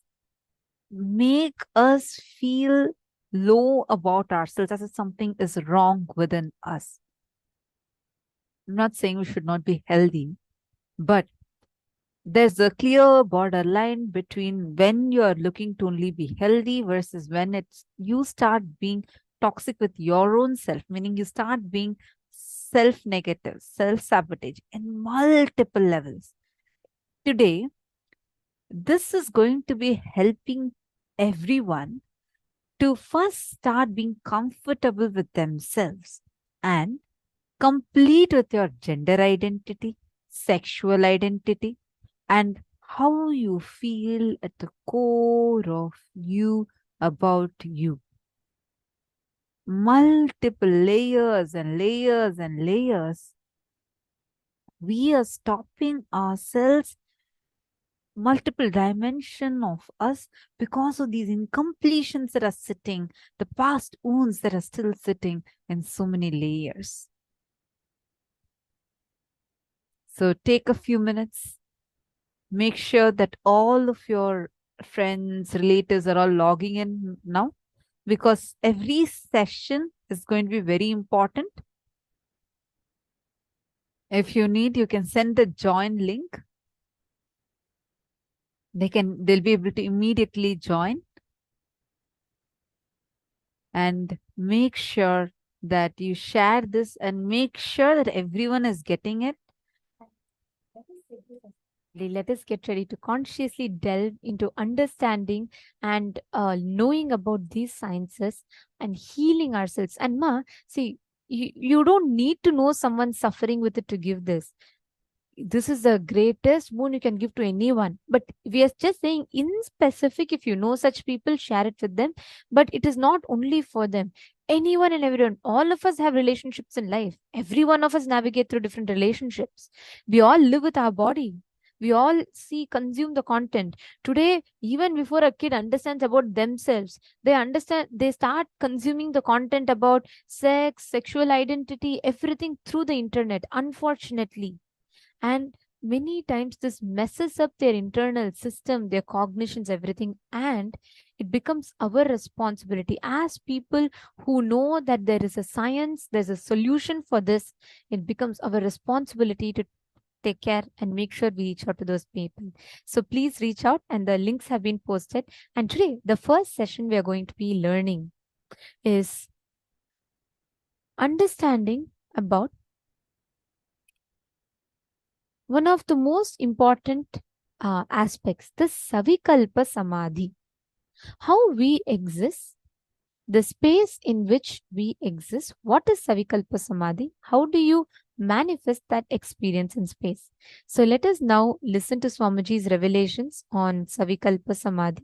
Speaker 7: make us feel low about ourselves, as if something is wrong within us. I'm not saying we should not be healthy, but there's a clear borderline between when you are looking to only be healthy versus when it's you start being toxic with your own self, meaning you start being self-negative, self-sabotage in multiple levels. Today, this is going to be helping everyone to first start being comfortable with themselves and complete with your gender identity, sexual identity, and how you feel at the core of you about you. Multiple layers and layers and layers. We are stopping ourselves, multiple dimension of us, because of these incompletions that are sitting, the past wounds that are still sitting in so many layers. So take a few minutes. Make sure that all of your friends, relatives are all logging in now, because every session is going to be very important. If you need, you can send the join link. They'll be able to immediately join. And make sure that you share this and make sure that everyone is getting it.
Speaker 6: Let us get ready to consciously delve into understanding and knowing about these sciences and healing ourselves. And Ma, see, you don't need to know someone suffering with it to give this. This is the greatest boon you can give to anyone. But we are just saying in specific, if you know such people, share it with them. But it is not only for them. Anyone and everyone, all of us have relationships in life. Every one of us navigate through different relationships. We all live with our body. We all consume the content. Today, even before a kid understands about themselves, they start consuming the content about sex, sexual identity, everything through the internet, unfortunately. And many times this messes up their internal system, their cognitions, everything. And it becomes our responsibility as people who know that there is a science, there's a solution for this. It becomes our responsibility to take care and make sure we reach out to those people. So please reach out, and the links have been posted. And today, the first session we are going to be learning is understanding about one of the most important aspects, the Savikalpa Samadhi. How we exist, the space in which we exist. What is Savikalpa Samadhi? How do you manifest that experience in space? So let us now listen to Swamiji's revelations on Savikalpa Samadhi.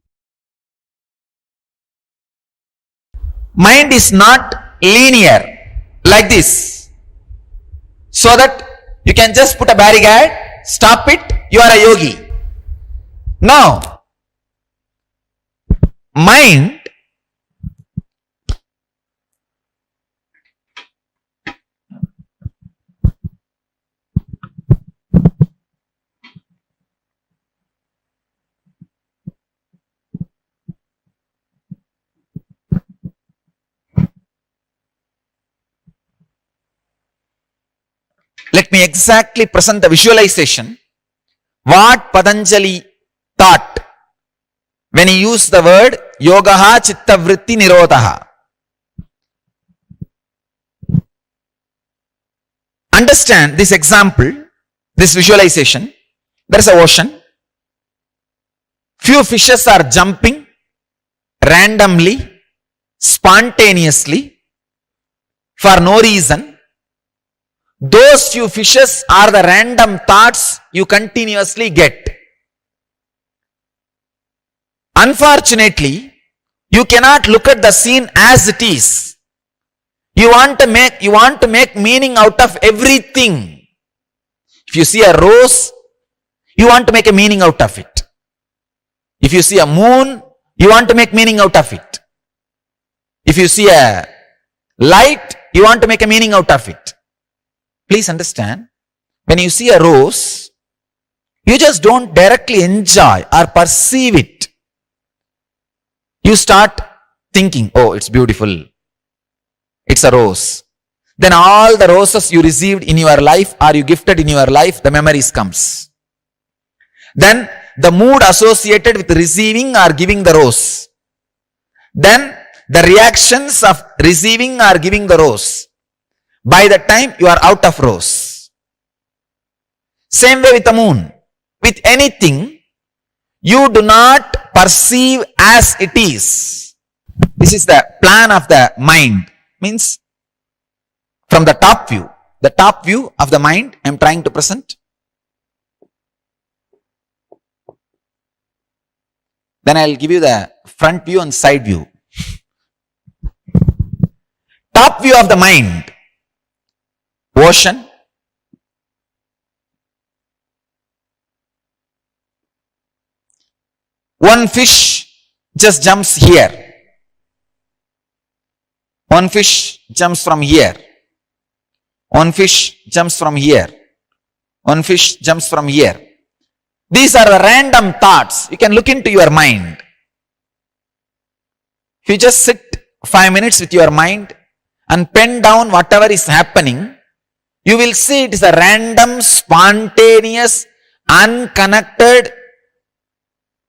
Speaker 8: Mind is not linear like this, so that you can just put a barricade, stop it, you are a yogi. No. Mind let me exactly present the visualization what Patanjali taught when he used the word yogaha chitta vritti nirodhaha. Understand this example, this visualization. There is an ocean. Few fishes are jumping randomly, spontaneously, for no reason. Those few fishes are the random thoughts you continuously get. Unfortunately, you cannot look at the scene as it is. You want to make meaning out of everything. If you see a rose, you want to make a meaning out of it. If you see a moon, you want to make meaning out of it. If you see a light, you want to make a meaning out of it. Please understand, when you see a rose, you just don't directly enjoy or perceive it. You start thinking, oh, it's beautiful. It's a rose. Then all the roses you received in your life or you gifted in your life, the memories comes. Then the mood associated with receiving or giving the rose. Then the reactions of receiving or giving the rose. By the time you are out of rose. Same way with the moon. With anything, you do not perceive as it is. This is the plan of the mind. Means from the top view of the mind I am trying to present. Then I will give you the front view and side view. Top view of the mind. Ocean. One fish just jumps here. One fish jumps from here. One fish jumps from here. One fish jumps from here. These are the random thoughts. You can look into your mind. If you just sit 5 minutes with your mind and pen down whatever is happening, you will see it is a random, spontaneous, unconnected,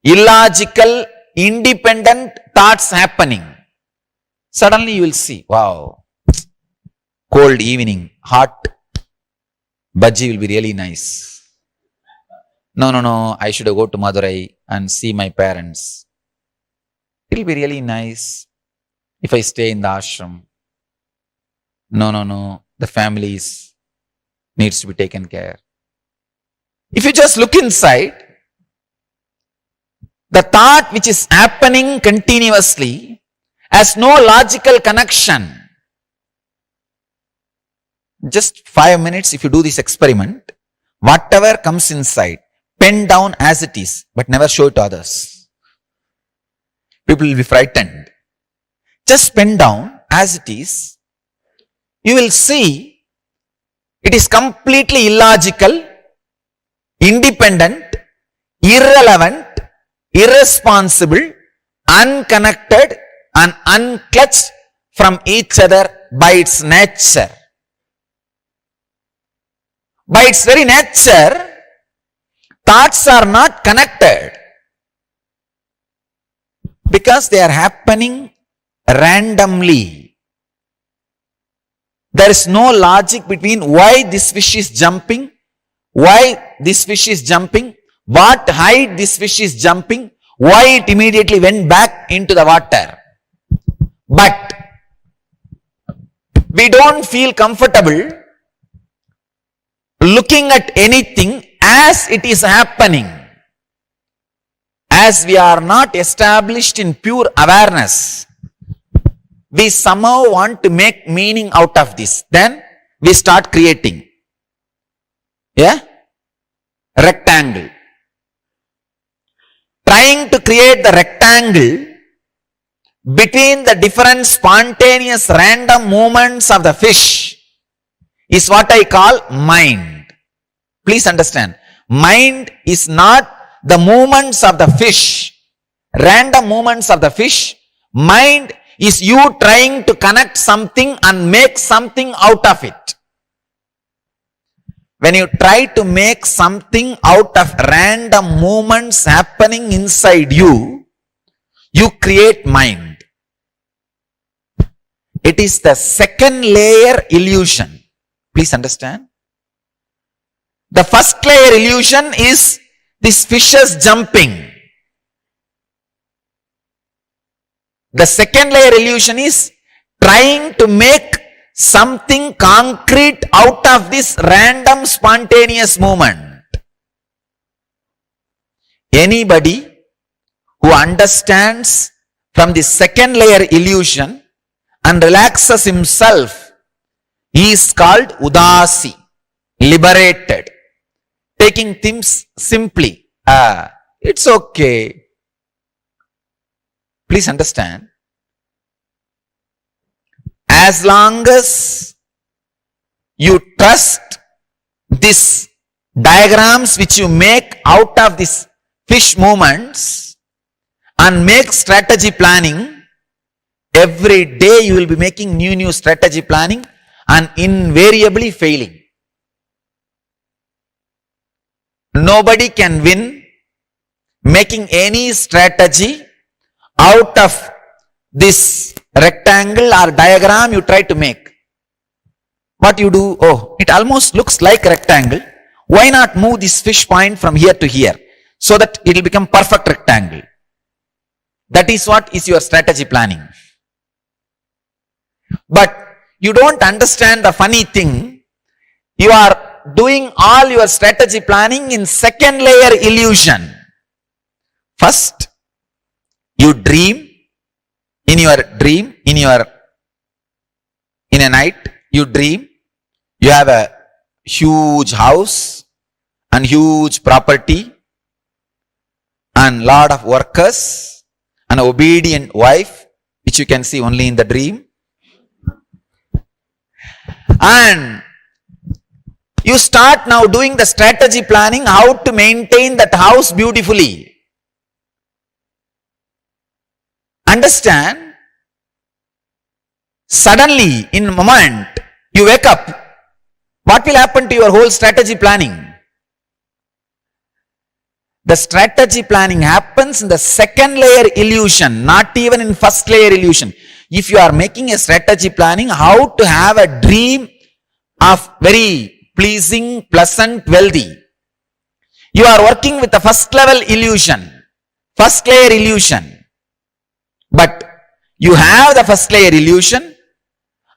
Speaker 8: illogical, independent thoughts happening. Suddenly you will see, wow, cold evening, hot bhaji will be really nice. No, I should go to Madurai and see my parents. It will be really nice if I stay in the ashram. No, the family needs to be taken care. If you just look inside, the thought which is happening continuously has no logical connection. Just 5 minutes, if you do this experiment, whatever comes inside, pen down as it is, but never show it to others. People will be frightened. Just pen down as it is. You will see it is completely illogical, independent, irrelevant, irresponsible, unconnected and unclutched from each other by its nature. By its very nature, thoughts are not connected because they are happening randomly. There is no logic between why this fish is jumping, why this fish is jumping, what height this fish is jumping, why it immediately went back into the water. But we don't feel comfortable looking at anything as it is happening. As we are not established in pure awareness, we somehow want to make meaning out of this. Then we start creating a rectangle. Trying to create the rectangle between the different spontaneous random movements of the fish is what I call mind. Please understand, mind is not the movements of the fish, random movements of the fish. Mind is you trying to connect something and make something out of it. When you try to make something out of random movements happening inside you, you create mind. It is the second layer illusion. Please understand. The first layer illusion is this fishes jumping. The second layer illusion is trying to make something concrete out of this random spontaneous movement. Anybody who understands from the second layer illusion and relaxes himself, he is called udasi, liberated, taking things simply. It's okay. Please understand. As long as you trust these diagrams which you make out of these fish movements and make strategy planning, every day you will be making new strategy planning and invariably failing. Nobody can win making any strategy out of this rectangle or diagram you try to make. What you do? Oh, it almost looks like a rectangle. Why not move this fish point from here to here so that it will become perfect rectangle? That is what is your strategy planning. But you don't understand the funny thing. You are doing all your strategy planning in second layer illusion. First, you dream. In your dream, in a night, you dream, you have a huge house and huge property and lot of workers, an obedient wife, which you can see only in the dream. And you start now doing the strategy planning, how to maintain that house beautifully. Understand? Suddenly, in a moment, you wake up. What will happen to your whole strategy planning? The strategy planning happens in the second layer illusion, not even in first layer illusion. If you are making a strategy planning, how to have a dream of very pleasing, pleasant, wealthy, you are working with the first level illusion, first layer illusion. But you have the first layer illusion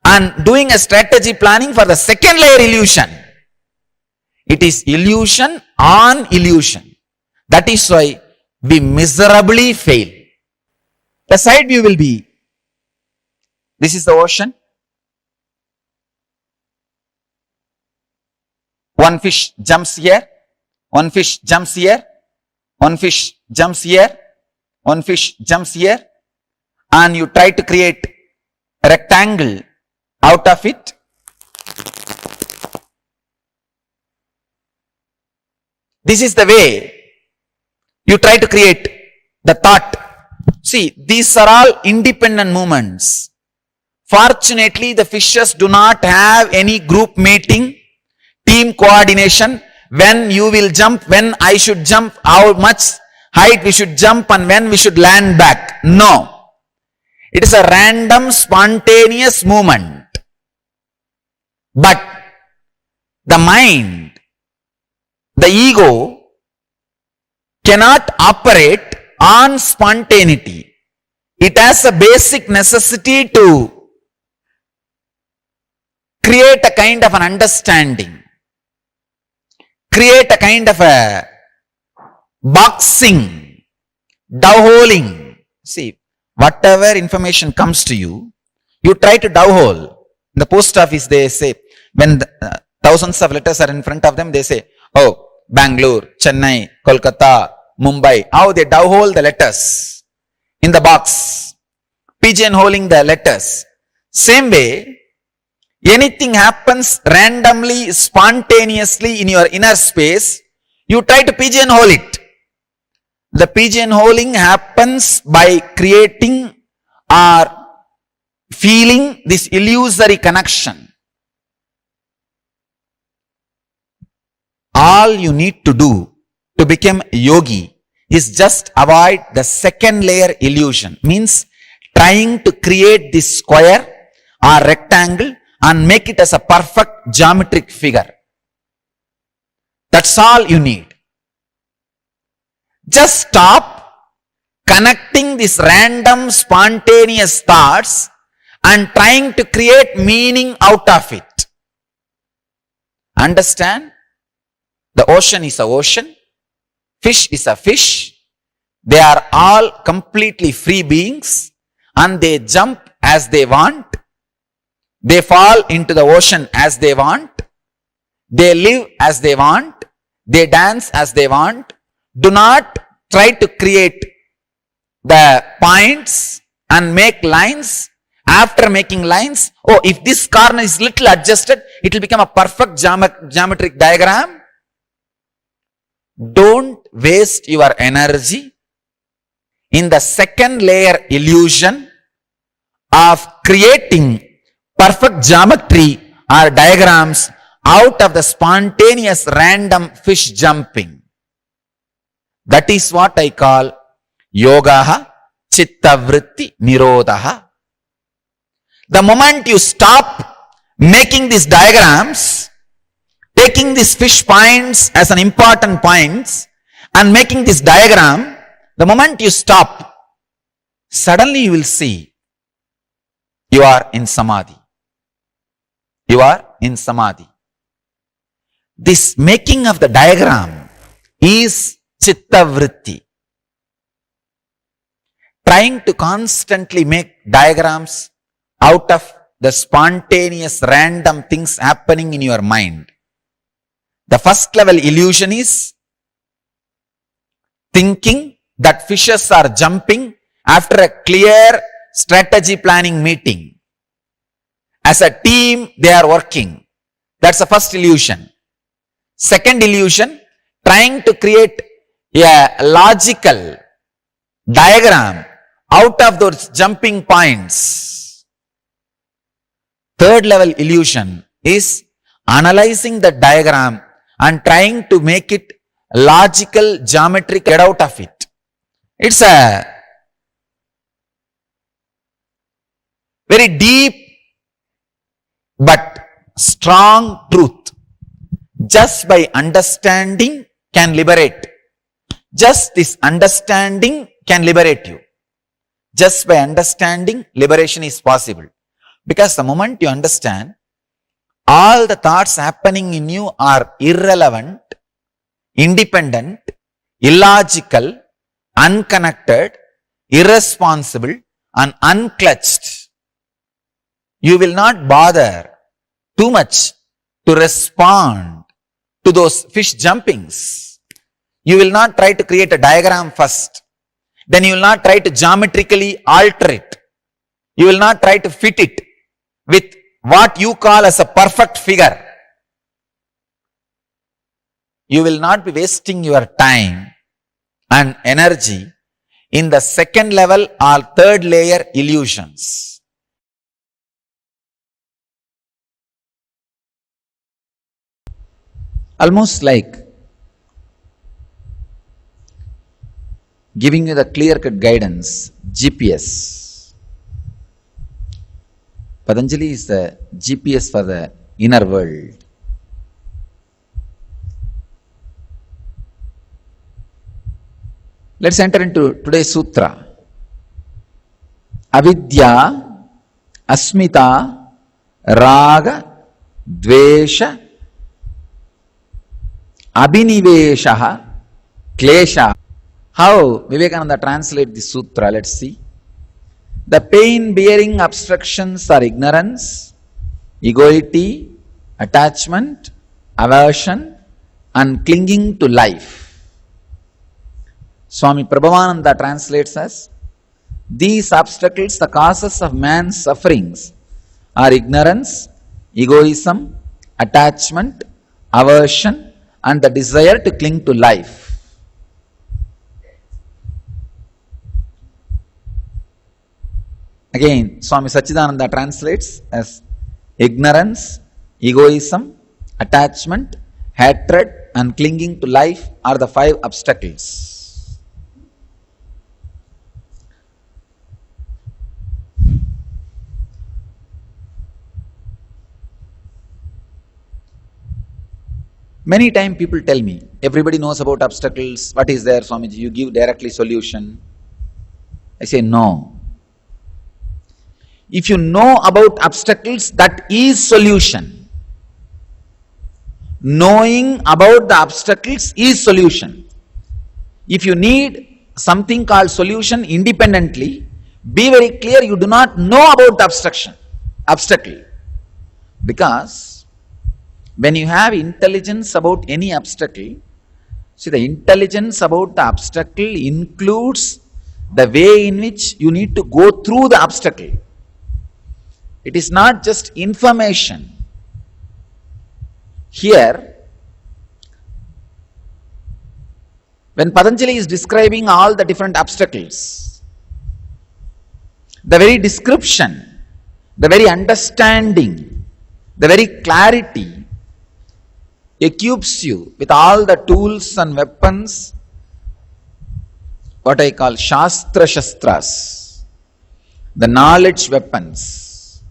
Speaker 8: and doing a strategy planning for the second layer illusion. It is illusion on illusion. That is why we miserably fail. The side view will be, this is the ocean. One fish jumps here, one fish jumps here, one fish jumps here, one fish jumps here. And you try to create a rectangle out of it. This is the way you try to create the thought. See, these are all independent movements. Fortunately, the fishes do not have any group mating, team coordination, when you will jump, when I should jump, how much height we should jump and when we should land back. No. It is a random, spontaneous movement. But the mind, the ego, cannot operate on spontaneity. It has a basic necessity to create a kind of an understanding, create a kind of a boxing, dowholing. See, whatever information comes to you, you try to dowhole. In the post office, they say, when thousands of letters are in front of them, they say, oh, Bangalore, Chennai, Kolkata, Mumbai. How they dowhole the letters in the box, pigeonholing the letters. Same way, anything happens randomly, spontaneously in your inner space, you try to pigeonhole it. The pigeonholing happens by creating or feeling this illusory connection. All you need to do to become a yogi is just avoid the second layer illusion. Means trying to create this square or rectangle and make it as a perfect geometric figure. That's all you need. Just stop, connecting these random spontaneous thoughts and trying to create meaning out of it. Understand? The ocean is an ocean. Fish is a fish. They are all completely free beings and they jump as they want. They fall into the ocean as they want. They live as they want. They dance as they want. Do not try to create the points and make lines. After making lines, oh, if this corner is little adjusted, it will become a perfect geometric diagram. Don't waste your energy in the second layer illusion of creating perfect geometry or diagrams out of the spontaneous random fish jumping. That is what I call yogaha chitta vritti nirodhaha. The moment you stop making these diagrams, taking these fish points as an important points and making this diagram, the moment you stop, suddenly you will see you are in samadhi. You are in samadhi. This making of the diagram is chitta vritti. Trying to constantly make diagrams out of the spontaneous random things happening in your mind. The first level illusion is thinking that fishes are jumping after a clear strategy planning meeting. As a team, they are working. That's the first illusion. Second illusion, trying to create a logical diagram out of those jumping points. Third level illusion is analyzing the diagram and trying to make it logical, geometric, get out of it. It's a very deep but strong truth. Just by understanding can liberate. Just this understanding can liberate you. Just by understanding, liberation is possible. Because the moment you understand, all the thoughts happening in you are irrelevant, independent, illogical, unconnected, irresponsible, and unclutched. You will not bother too much to respond to those fish jumpings. You will not try to create a diagram first. Then you will not try to geometrically alter it. You will not try to fit it with what you call as a perfect figure. You will not be wasting your time and energy in the second level or third layer illusions. Almost like giving you the clear-cut guidance, GPS. Patanjali is the GPS for the inner world. Let's enter into today's sutra. Avidya, asmita, raga, dvesha, abhinivesha, klesha. How Vivekananda translates this sutra? Let's see. The pain-bearing obstructions are ignorance, egoity, attachment, aversion, and clinging to life. Swami Prabhavananda translates as, these obstacles, the causes of man's sufferings, are ignorance, egoism, attachment, aversion, and the desire to cling to life. Again, Swami Sachidananda translates as ignorance, egoism, attachment, hatred, and clinging to life are the 5 obstacles. Many times people tell me, everybody knows about obstacles. What is there, Swamiji? You give directly solution. I say no. If you know about obstacles, that is solution. Knowing about the obstacles is solution. If you need something called solution independently, be very clear you do not know about the obstacle. Because when you have intelligence about any obstacle, see, the intelligence about the obstacle includes the way in which you need to go through the obstacle. It is not just information. Here, when Patanjali is describing all the different obstacles, the very description, the very understanding, the very clarity equips you with all the tools and weapons, what I call Shastra Shastras, the knowledge weapons.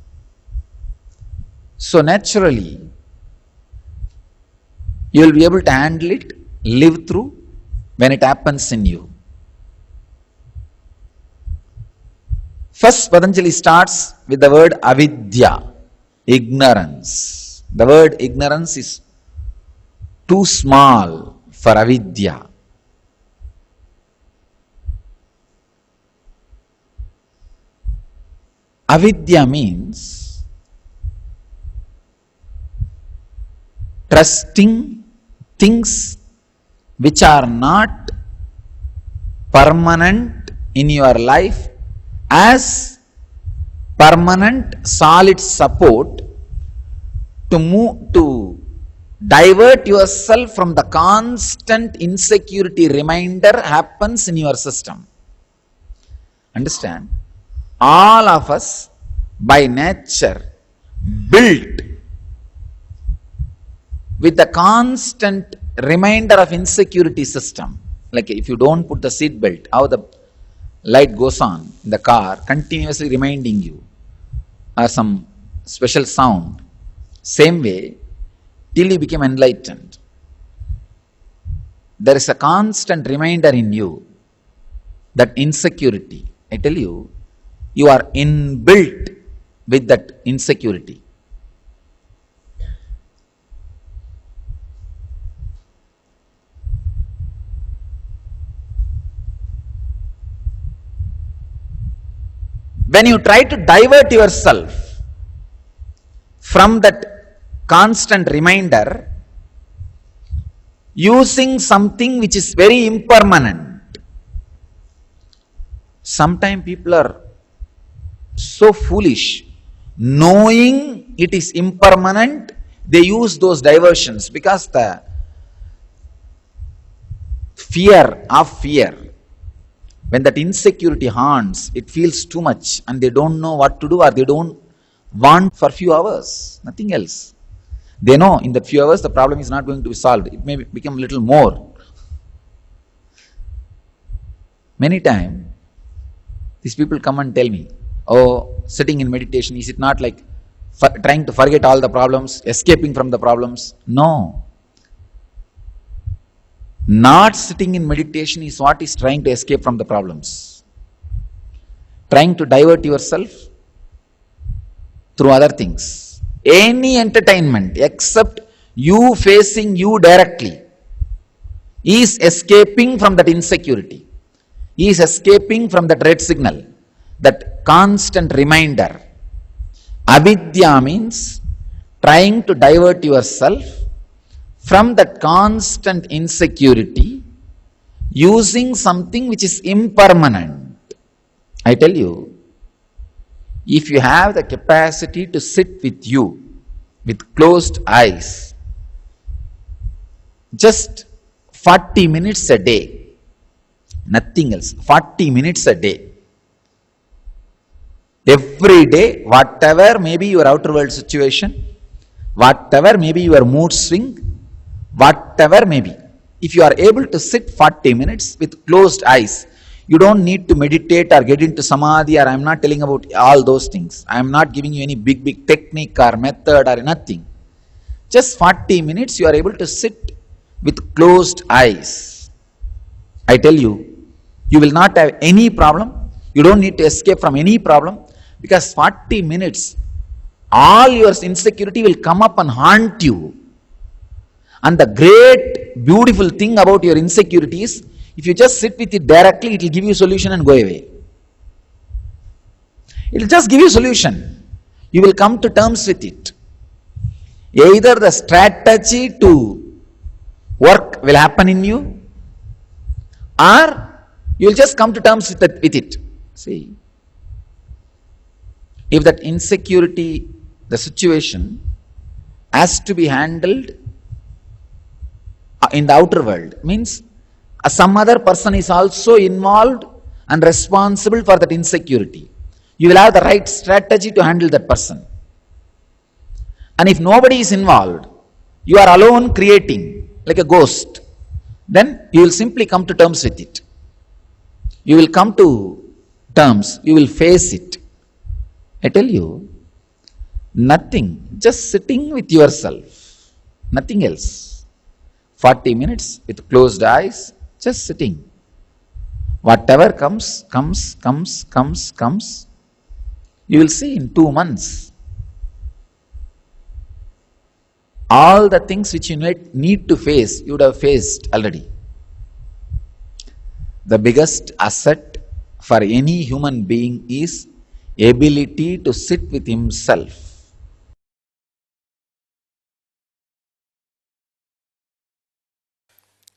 Speaker 8: So naturally, you will be able to handle it, live through when it happens in you. First, Patanjali starts with the word avidya, ignorance. The word ignorance is too small for avidya. Avidya means trusting things which are not permanent in your life as permanent solid support to divert yourself from the constant insecurity reminder happens in your system. Understand? All of us by nature built with the constant reminder of insecurity system. Like if you don't put the seat belt, how the light goes on in the car, continuously reminding you, or some special sound. Same way, till you become enlightened, there is a constant reminder in you that insecurity. I tell you, you are inbuilt with that insecurity. When you try to divert yourself from that constant reminder using something which is very impermanent, sometimes people are so foolish, knowing it is impermanent, they use those diversions because the fear, when that insecurity haunts, it feels too much and they don't know what to do, or they don't want for few hours, nothing else. They know in that few hours the problem is not going to be solved. It may become a little more. Many times, these people come and tell me, oh, sitting in meditation, is it not like trying to forget all the problems, escaping from the problems? No. Not sitting in meditation is what is trying to escape from the problems. Trying to divert yourself through other things. Any entertainment except you facing you directly is escaping from that insecurity. Is escaping from that red signal, that constant reminder. Avidya means trying to divert yourself from that constant insecurity using something which is impermanent. I tell you, if you have the capacity to sit with you with closed eyes, just 40 minutes a day, nothing else, 40 minutes a day. Every day, whatever may be your outer world situation, whatever may be your mood swing, whatever may be, if you are able to sit 40 minutes with closed eyes, you don't need to meditate or get into samadhi, or I am not telling about all those things. I am not giving you any big technique or method or nothing. Just 40 minutes you are able to sit with closed eyes. I tell you, you will not have any problem.
Speaker 3: You don't need to escape from any problem, because 40 minutes, all your insecurity will come up and haunt you. And the great, beautiful thing about your insecurity is, if you just sit with it directly, it will give you a solution and go away. It will just give you a solution. You will come to terms with it. Either the strategy to work will happen in you, or you will just come to terms with it. See, if that insecurity, the situation, has to be handled in the outer world, means some other person is also involved and responsible for that insecurity. You will have the right strategy to handle that person. And if nobody is involved, you are alone creating like a ghost, then you will simply come to terms with it. You will come to terms, you will face it. I tell you, nothing, just sitting with yourself, nothing else. 40 minutes with closed eyes, just sitting. Whatever comes, you will see in 2 months. All the things which you need to face, you would have faced already. The biggest asset for any human being is ability to sit with himself.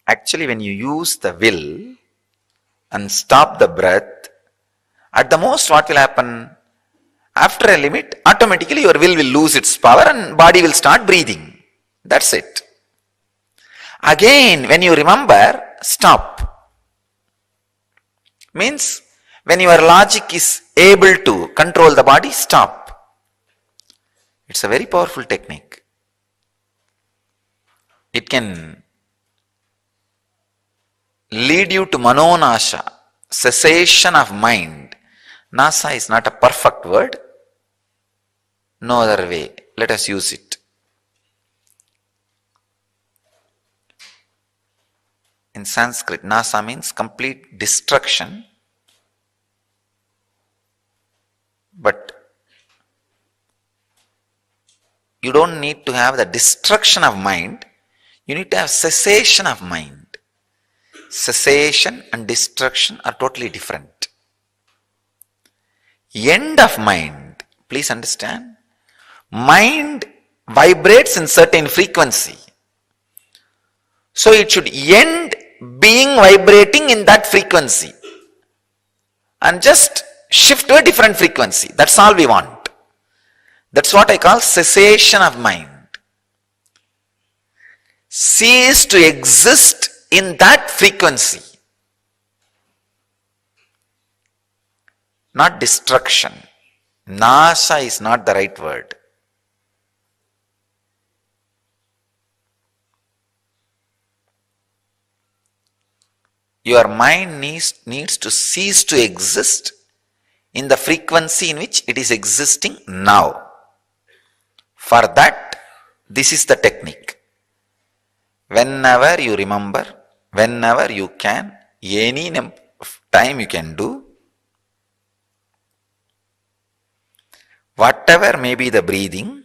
Speaker 3: Actually, when you use the will and stop the breath, at the most what will happen? After a limit, automatically your will lose its power and body will start breathing. That's it. Again, when you remember, stop. Means, when your logic is able to control the body, stop. It's a very powerful technique. It can lead you to manonasha, cessation of mind. Nasa is not a perfect word. No other way. Let us use it. In Sanskrit, nasa means complete destruction. But you don't need to have the destruction of mind. You need to have cessation of mind. Cessation and destruction are totally different. End of mind, please understand. Mind vibrates in certain frequency. So it should end being vibrating in that frequency and just shift to a different frequency. That's all we want. That's what I call cessation of mind. Cease to exist in that frequency. Not destruction. Nasa is not the right word. Your mind needs to cease to exist in the frequency in which it is existing now. For that, this is the technique. Whenever you remember, whenever you can, any time you can do, whatever may be the breathing,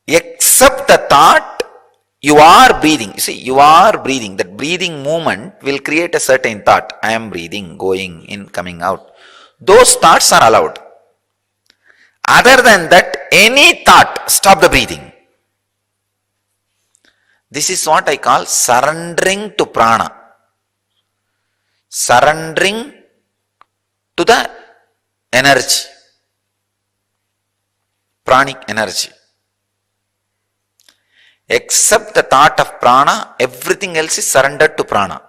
Speaker 3: except the thought, you are breathing. You see, you are breathing. That breathing movement will create a certain thought. I am breathing, going in, coming out. Those thoughts are allowed. Other than that, any thought, stop the breathing. This is what I call surrendering to prana. Surrendering to the energy. Pranic energy. Except the thought of prana, everything else is surrendered to prana.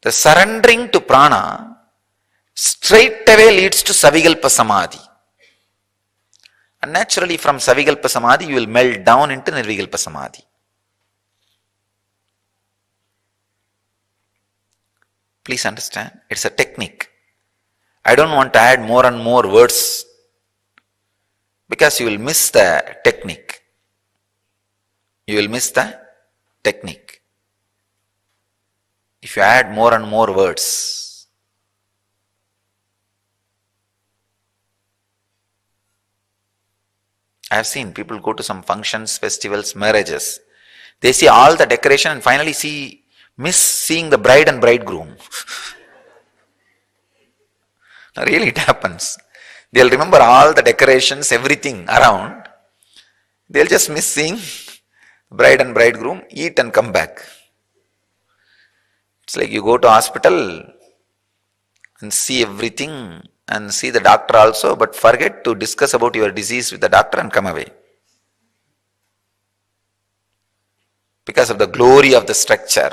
Speaker 3: The surrendering to prana straight away leads to Savikalpa Samadhi. And naturally from Savikalpa Samadhi you will melt down into Nirvikalpa Samadhi. Please understand, it's a technique. I don't want to add more and more words, because you will miss the technique. You will miss the technique. if you add more and more words, I have seen people go to some functions, festivals, marriages. They see all the decoration and finally miss seeing the bride and bridegroom. Really, it happens. They'll remember all the decorations, everything around. They'll just miss seeing bride and bridegroom, eat and come back. It's like you go to hospital and see everything and see the doctor also, but forget to discuss about your disease with the doctor and come away. Because of the glory of the structure,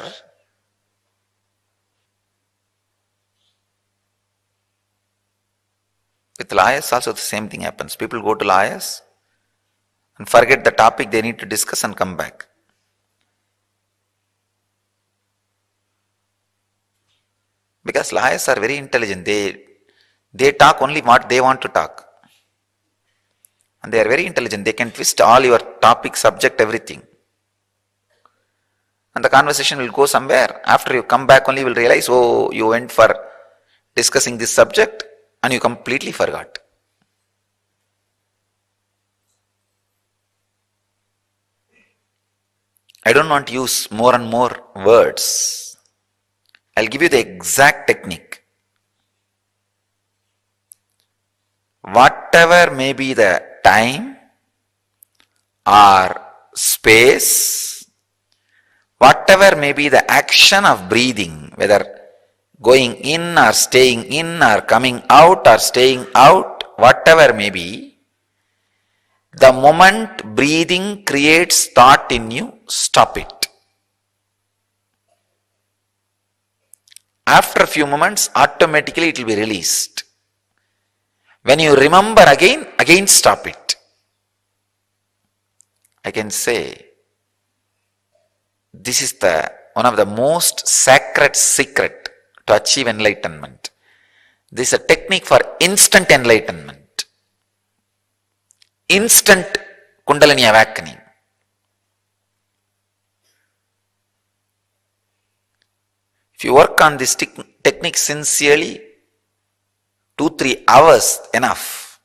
Speaker 3: with lawyers also the same thing happens. People go to lawyers and forget the topic they need to discuss and come back. Because lawyers are very intelligent. They talk only what they want to talk. And they are very intelligent. They can twist all your topic, subject, everything. And the conversation will go somewhere. After you come back only you will realize, oh, you went for discussing this subject and you completely forgot. I don't want to use more and more words. I'll give you the exact technique. Whatever may be the time or space, whatever may be the action of breathing, whether going in or staying in or coming out or staying out, whatever may be, the moment breathing creates thought in you, stop it. After a few moments, automatically it will be released. When you remember again stop it. I can say, this is one of the most sacred secret to achieve enlightenment. This is a technique for instant enlightenment. Instant Kundalini awakening. If you work on this technique sincerely, 2-3 hours enough,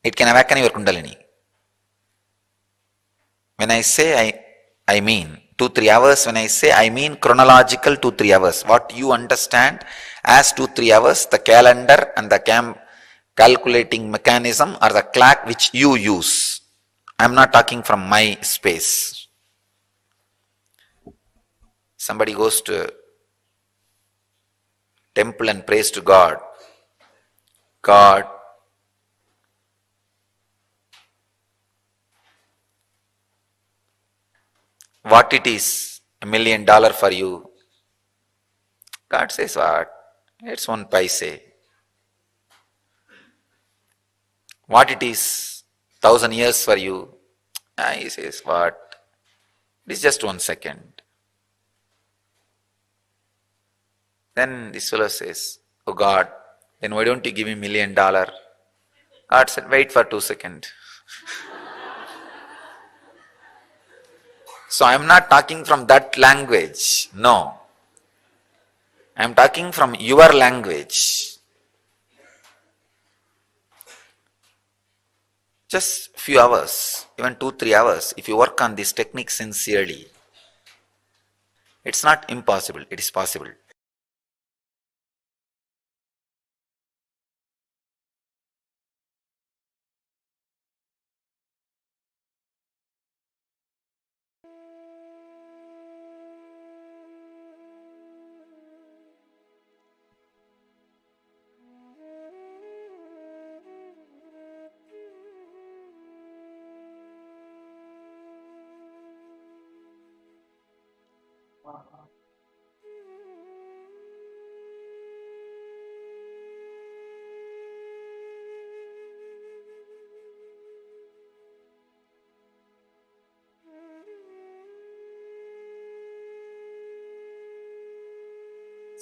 Speaker 3: it can awaken your Kundalini. When I say I mean 2-3 hours, when I say I mean chronological 2-3 hours. What you understand as 2-3 hours, the calendar and the calculating mechanism or the clock which you use. I am not talking from my space. Somebody goes to temple and prays to God. God, what it is, $1 million for you. God says what? It's 1 paise. What it is, 1,000 years for you. He says what? It is just 1 second. Then this fellow says, oh God, then why don't you give me $1 million? God said, wait for 2 seconds. So I am not talking from that language. No. I am talking from your language. Just few hours, even 2-3 hours, if you work on this technique sincerely, it's not impossible, it is possible.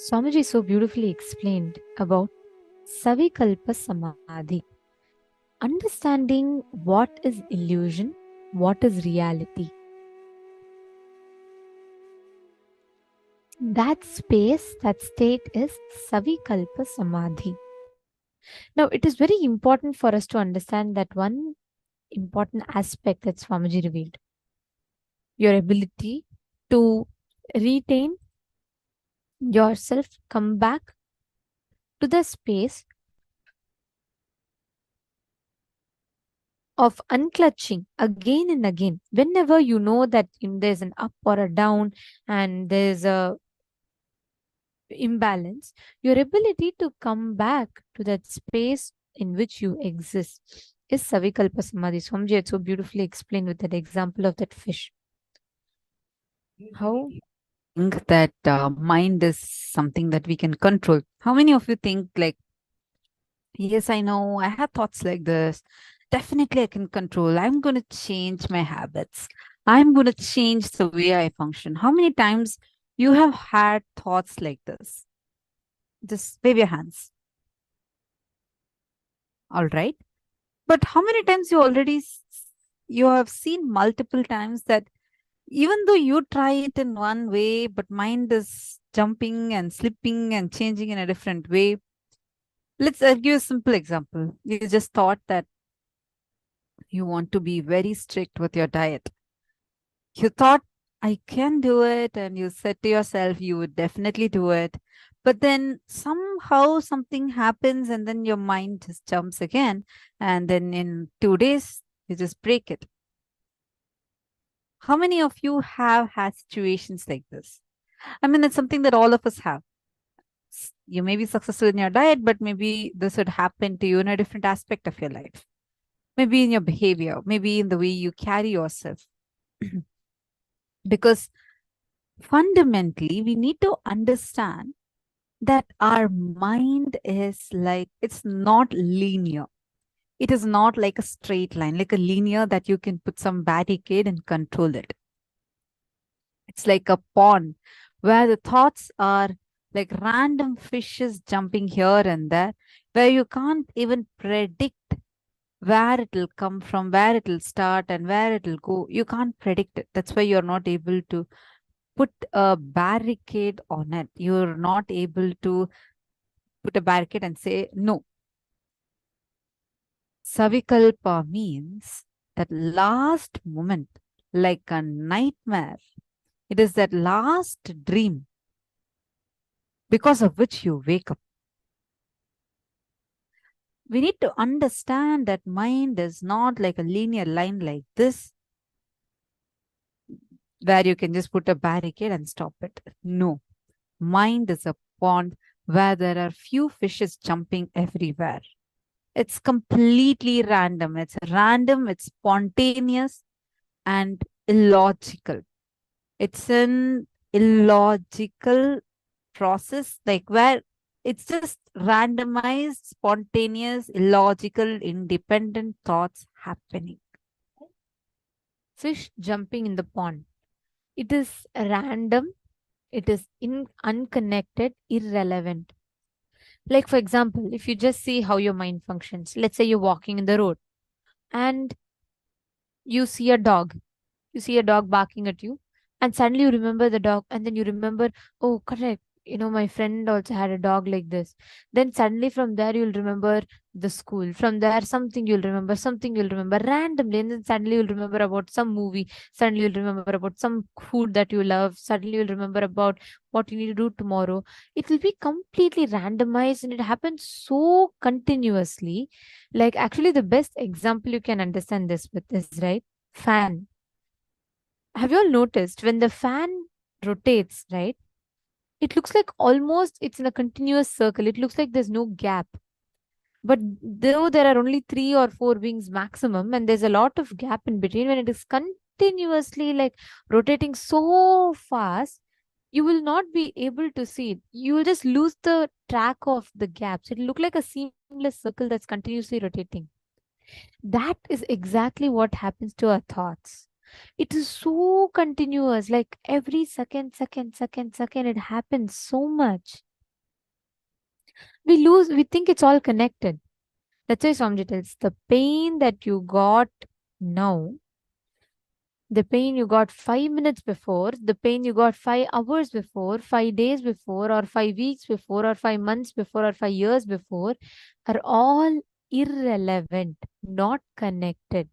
Speaker 6: Swamiji so beautifully explained about Savikalpa Samadhi. Understanding what is illusion, what is reality. That space, that state is Savikalpa Samadhi. Now, it is very important for us to understand that one important aspect that Swamiji revealed, your ability to retain yourself, come back to the space of unclutching again and again. Whenever you know that there's an up or a down and there's a imbalance, your ability to come back to that space in which you exist is Savikalpa Samadhi. Swamiji had so beautifully explained with that example of that fish. How?
Speaker 7: Think that mind is something that we can control. How many of you think like, yes, I know I have thoughts like this. Definitely I can control. I'm going to change my habits. I'm going to change the way I function. How many times you have had thoughts like this? Just wave your hands. All right. But how many times you have seen multiple times that even though you try it in one way, but mind is jumping and slipping and changing in a different way. Let's give you a simple example. You just thought that you want to be very strict with your diet. You thought, I can do it. And you said to yourself, you would definitely do it. But then somehow something happens and then your mind just jumps again. And then in 2 days, you just break it. How many of you have had situations like this? I mean, it's something that all of us have. You may be successful in your diet, but maybe this would happen to you in a different aspect of your life. Maybe in your behavior, maybe in the way you carry yourself. Because fundamentally, we need to understand that our mind is like, it's not linear. It is not like a straight line, like a linear that you can put some barricade and control it. It's like a pond where the thoughts are like random fishes jumping here and there, where you can't even predict where it will come from, where it will start and where it will go. You can't predict it. That's why you're not able to put a barricade on it. You're not able to put a barricade and say no. Savikalpa means that last moment, like a nightmare. It is that last dream because of which you wake up. We need to understand that mind is not like a linear line like this, where you can just put a barricade and stop it. No. Mind is a pond where there are few fishes jumping everywhere. It's completely random. It's spontaneous and illogical. It's an illogical process, like where it's just randomized, spontaneous, illogical, independent thoughts happening.
Speaker 6: Fish jumping in the pond. It is random. It is unconnected, irrelevant. Like, for example, if you just see how your mind functions, let's say you're walking in the road and you see a dog. You see a dog barking at you, and suddenly you remember the dog, and then you remember, oh, correct. My friend also had a dog like this. Then suddenly from there, you'll remember the school. From there, something you'll remember randomly. And then suddenly you'll remember about some movie. Suddenly you'll remember about some food that you love. Suddenly you'll remember about what you need to do tomorrow. It will be completely randomized and it happens so continuously. Like, actually, the best example you can understand this with is, right? Fan. Have you all noticed when the fan rotates, right? It looks like almost it's in a continuous circle. It looks like there's no gap. But though there are only 3 or 4 wings maximum, and there's a lot of gap in between, when it is continuously like rotating so fast, you will not be able to see it. You will just lose the track of the gaps. It'll look like a seamless circle that's continuously rotating. That is exactly what happens to our thoughts. It is so continuous, like every second, it happens so much. We think it's all connected. That's why Swamiji tells the pain that you got now The pain you got 5 minutes before, the pain you got 5 hours before, 5 days before, or 5 weeks before, or 5 months before, or 5 years before are all irrelevant, not connected.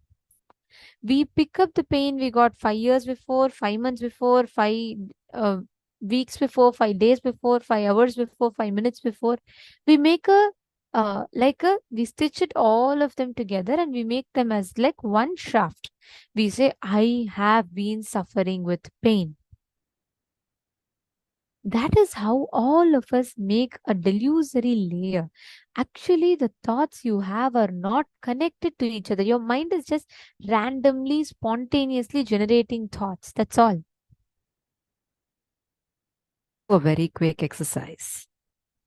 Speaker 6: We pick up the pain we got 5 years before, 5 months before, 5 weeks before, 5 days before, 5 hours before, 5 minutes before. We make we stitch it all of them together and we make them as like one shaft. We say, I have been suffering with pain. That is how all of us make a delusory layer. Actually, the thoughts you have are not connected to each other. Your mind is just randomly, spontaneously generating thoughts. That's all.
Speaker 7: A very quick exercise.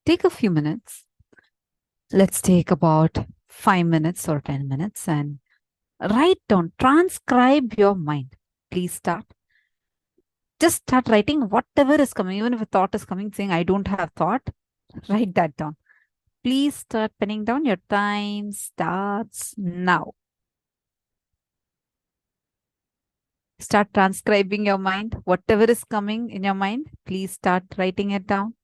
Speaker 7: Take a few minutes. Let's take about 5 minutes or 10 minutes and write down, transcribe your mind. Please start. Just start writing whatever is coming. Even if a thought is coming saying, I don't have thought, write that down. Please start penning down. Your time starts now. Start transcribing your mind. Whatever is coming in your mind, please start writing it down.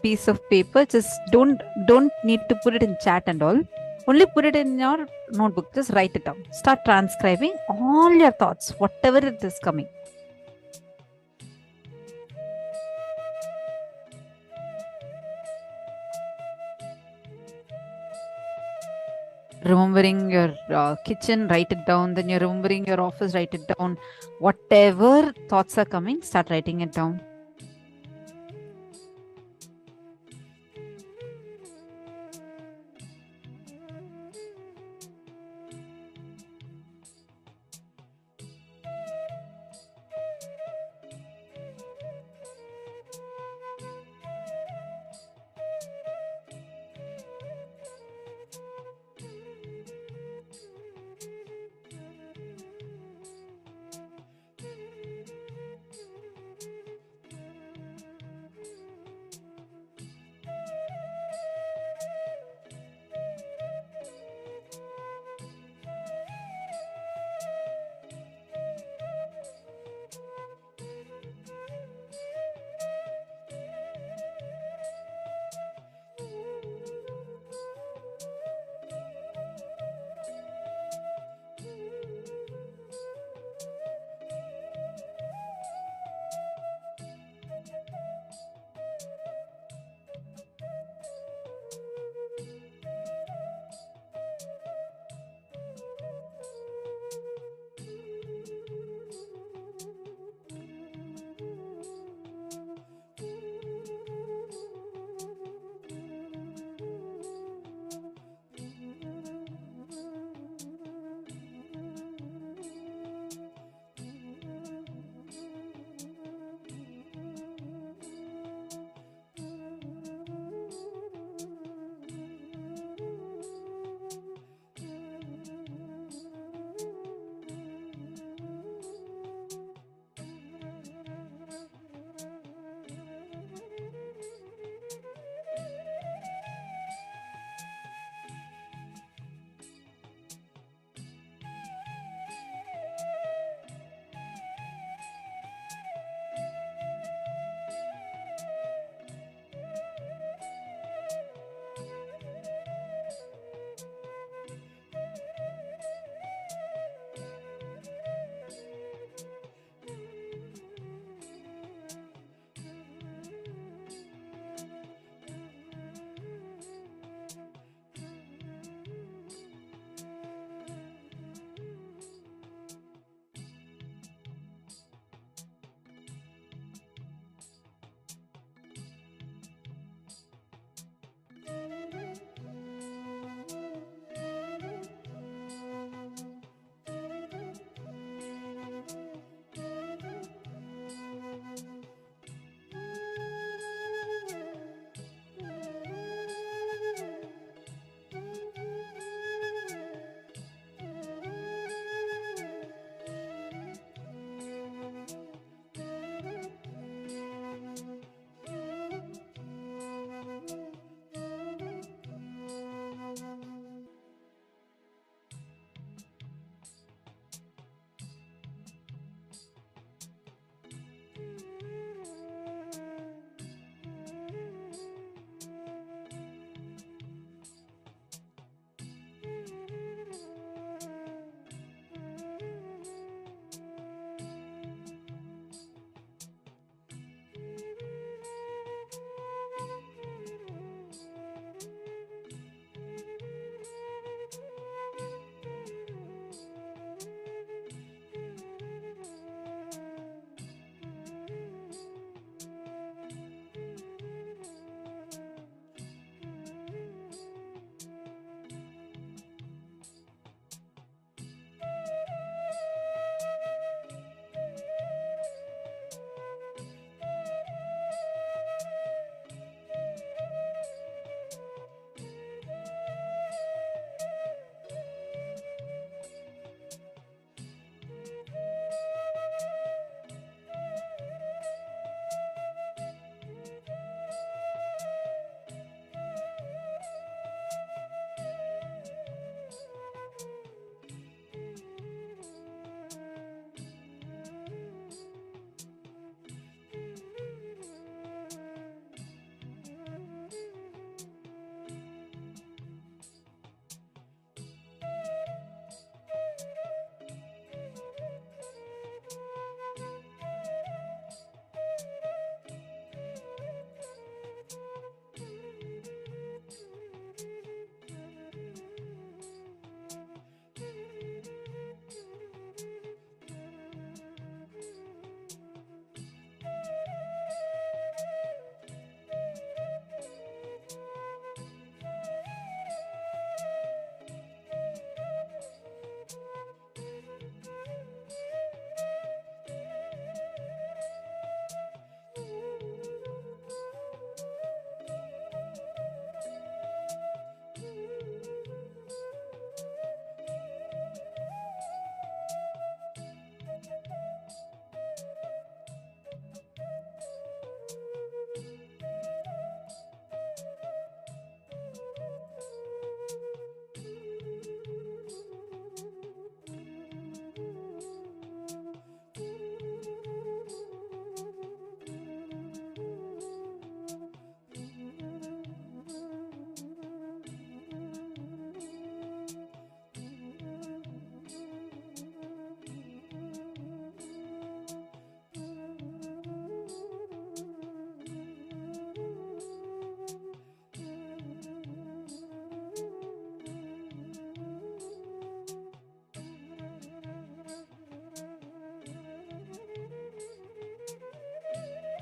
Speaker 7: Piece of paper, just don't need to put it in chat and all. Only put it in your notebook. Just write it down. Start transcribing all your thoughts, whatever it is coming. Remembering your kitchen, write it down. Then you're remembering your office, write it down. Whatever thoughts are coming, start writing it down.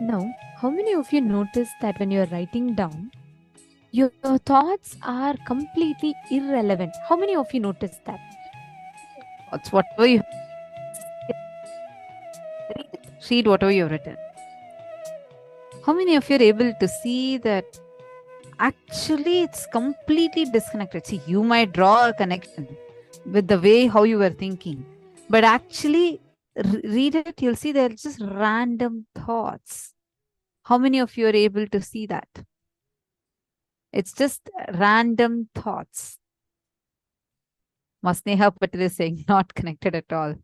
Speaker 6: Now, how many of you notice that when you're writing down, your thoughts are completely irrelevant? How many of you notice that?
Speaker 7: It's whatever you read, whatever you've written. How many of you are able to see that actually it's completely disconnected? See, you might draw a connection with the way how you were thinking, but actually read it, you'll see they're just random thoughts. How many of you are able to see that? It's just random thoughts. Masneha Patel is saying not connected at all.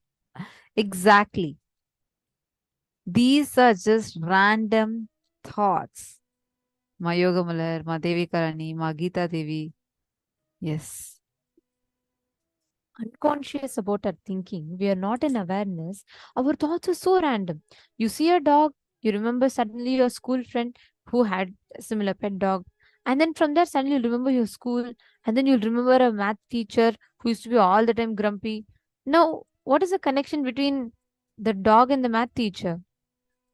Speaker 7: Exactly. These are just random thoughts. Ma Yoga Malar, Ma Devi Karani, Ma Geeta Devi. Yes.
Speaker 6: Unconscious about our thinking, we are not in awareness. Our thoughts are so random. You see a dog, you remember suddenly your school friend who had a similar pet dog. And then from there, suddenly you'll remember your school. And then you'll remember a math teacher who used to be all the time grumpy. Now, what is the connection between the dog and the math teacher?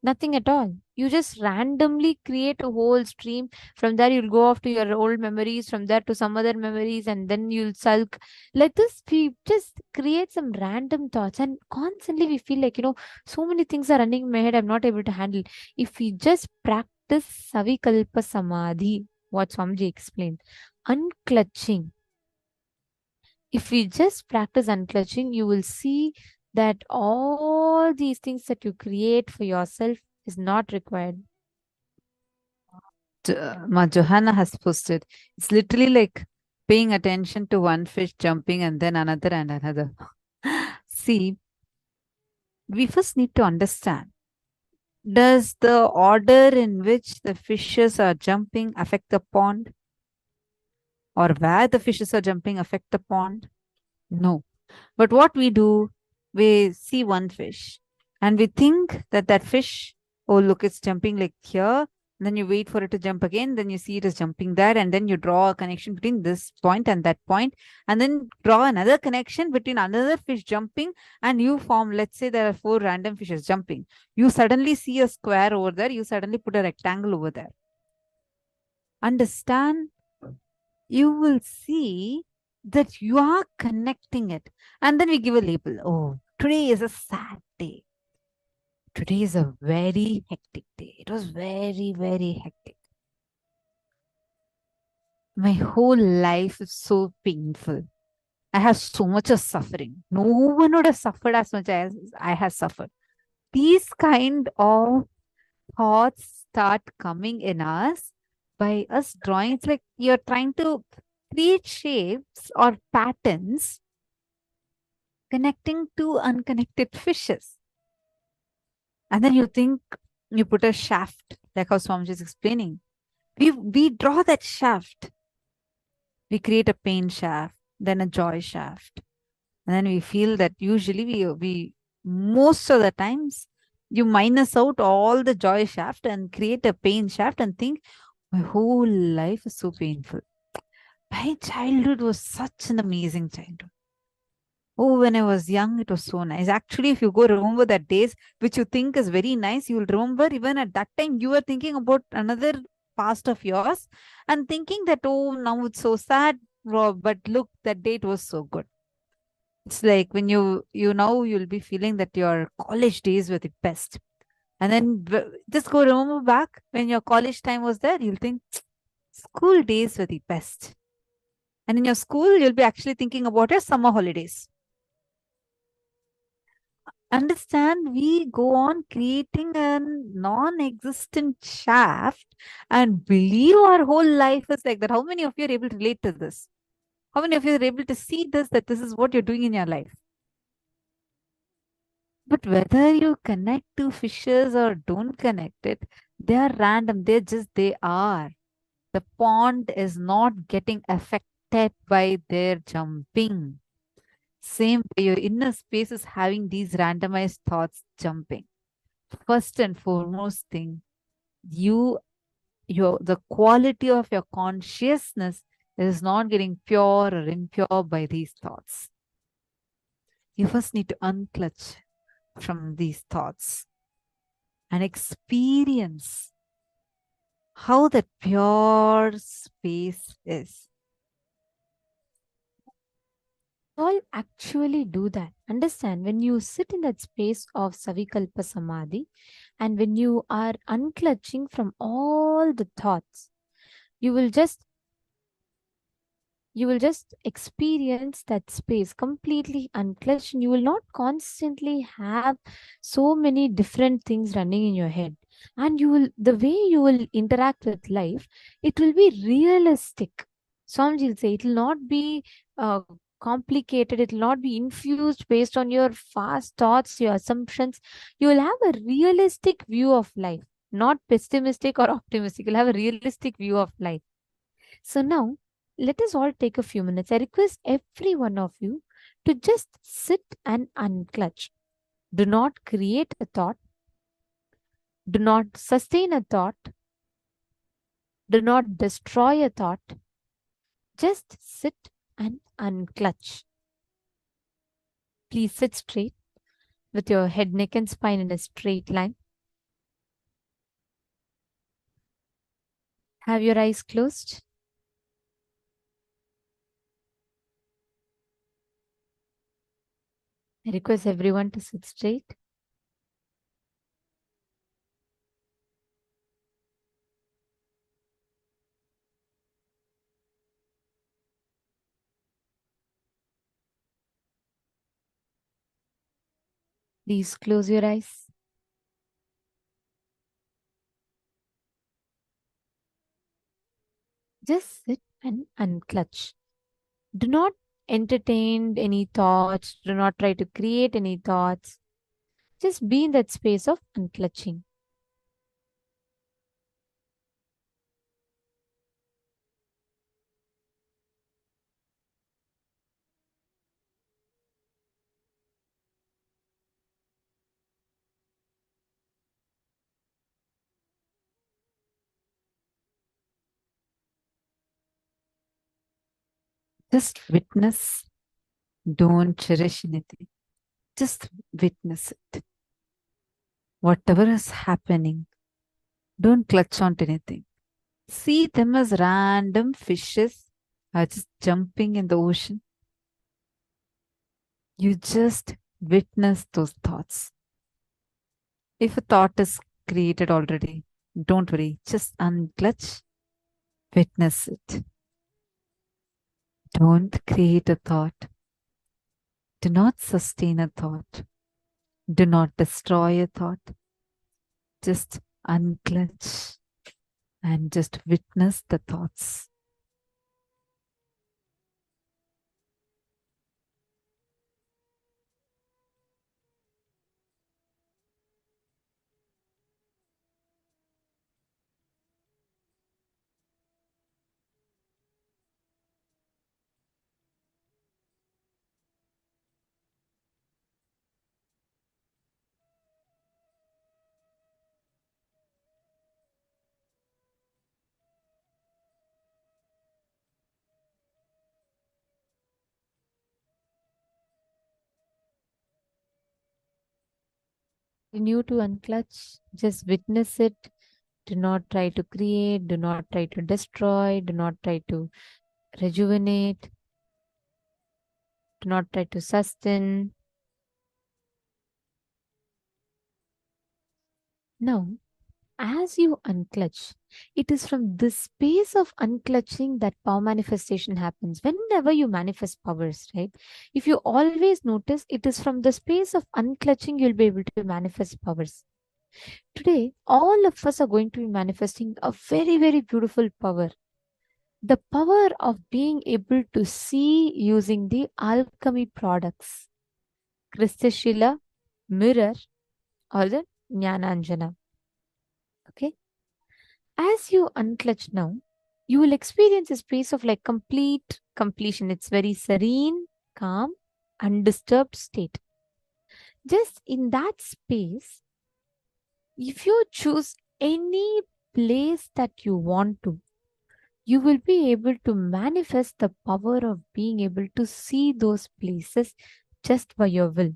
Speaker 6: Nothing at all. You just randomly create a whole stream. From there, you'll go off to your old memories, from there to some other memories, and then you'll sulk. Like this, we just create some random thoughts, and constantly we feel like, so many things are running in my head, I'm not able to handle. If we just practice Savikalpa Samadhi, what Swamiji explained, unclutching. If we just practice unclutching, you will see that all these things that you create for yourself is not required.
Speaker 7: Ma Johanna has posted. It's literally like paying attention to one fish jumping and then another and another. See, we first need to understand. Does the order in which the fishes are jumping affect the pond? Or where the fishes are jumping affect the pond? No. But what we do, we see one fish and we think that that fish, oh, look, it's jumping like here. Then you wait for it to jump again. Then you see it is jumping there. And then you draw a connection between this point and that point. And then draw another connection between another fish jumping. And you form, let's say there are 4 random fishes jumping. You suddenly see a square over there. You suddenly put a rectangle over there. Understand? You will see that you are connecting it. And then we give a label. Oh, today is a sad day. Today is a very hectic day. It was very, very hectic. My whole life is so painful. I have so much of suffering. No one would have suffered as much as I have suffered. These kind of thoughts start coming in us by us drawing. It's like you're trying to create shapes or patterns connecting two unconnected fishes. And then you think you put a shaft, like how Swamiji is explaining. We draw that shaft. We create a pain shaft, then a joy shaft. And then we feel that usually we most of the times, you minus out all the joy shaft and create a pain shaft and think, my whole life is so painful. My childhood was such an amazing childhood. Oh, when I was young, it was so nice. Actually, if you go remember that days, which you think is very nice, you will remember even at that time, you were thinking about another past of yours and thinking that, oh, now it's so sad. But look, that day it was so good. It's like when you now you'll be feeling that your college days were the best. And then just go remember back when your college time was there, you'll think school days were the best. And in your school, you'll be actually thinking about your summer holidays. Understand, we go on creating a non-existent shaft and believe our whole life is like that. How many of you are able to relate to this? How many of you are able to see this, that this is what you're doing in your life? But whether you connect to fishes or don't connect it, they are random. They are. The pond is not getting affected by their jumping. Same way, your inner space is having these randomized thoughts jumping. First and foremost thing, the quality of your consciousness is not getting pure or impure by these thoughts. You first need to unclutch from these thoughts. and experience how that pure space is.
Speaker 6: All actually do that. Understand, when you sit in that space of Savikalpa Samadhi and when you are unclutching from all the thoughts, you will just experience that space completely unclutched, and you will not constantly have so many different things running in your head. And you will, the way you will interact with life, it will be realistic. Swamiji will say it will not be complicated, it will not be infused based on your fast thoughts, your assumptions. You will have a realistic view of life, not pessimistic or optimistic. You'll have a realistic view of life. So now, let us all take a few minutes. I request every one of you to just sit and unclutch. Do not create a thought. Do not sustain a thought. Do not destroy a thought. Just sit and unclutch. Please sit straight with your head, neck, and spine in a straight line. Have your eyes closed. I request everyone to sit straight. Please close your eyes. Just sit and unclutch. Do not entertain any thoughts. Do not try to create any thoughts. Just be in that space of unclutching. Just witness. Don't cherish anything. Just witness it. Whatever is happening, don't clutch onto anything. See them as random fishes are just jumping in the ocean. You just witness those thoughts. If a thought is created already, don't worry. Just unclutch, witness it. Don't create a thought. Do not sustain a thought. Do not destroy a thought. Just unclutch and just witness the thoughts. Continue to unclutch. Just witness it. Do not try to create. Do not try to destroy. Do not try to rejuvenate. Do not try to sustain. Now, as you unclutch, it is from this space of unclutching that power manifestation happens. Whenever you manifest powers, right? If you always notice, it is from the space of unclutching you'll be able to manifest powers. Today, all of us are going to be manifesting a very, very beautiful power. The power of being able to see using the alchemy products, Kristashila, mirror, or the Jnananjana. Okay. As you unclutch now, you will experience a space of like complete completion. It's very serene, calm, undisturbed state. Just in that space, if you choose any place that you want to, you will be able to manifest the power of being able to see those places just by your will.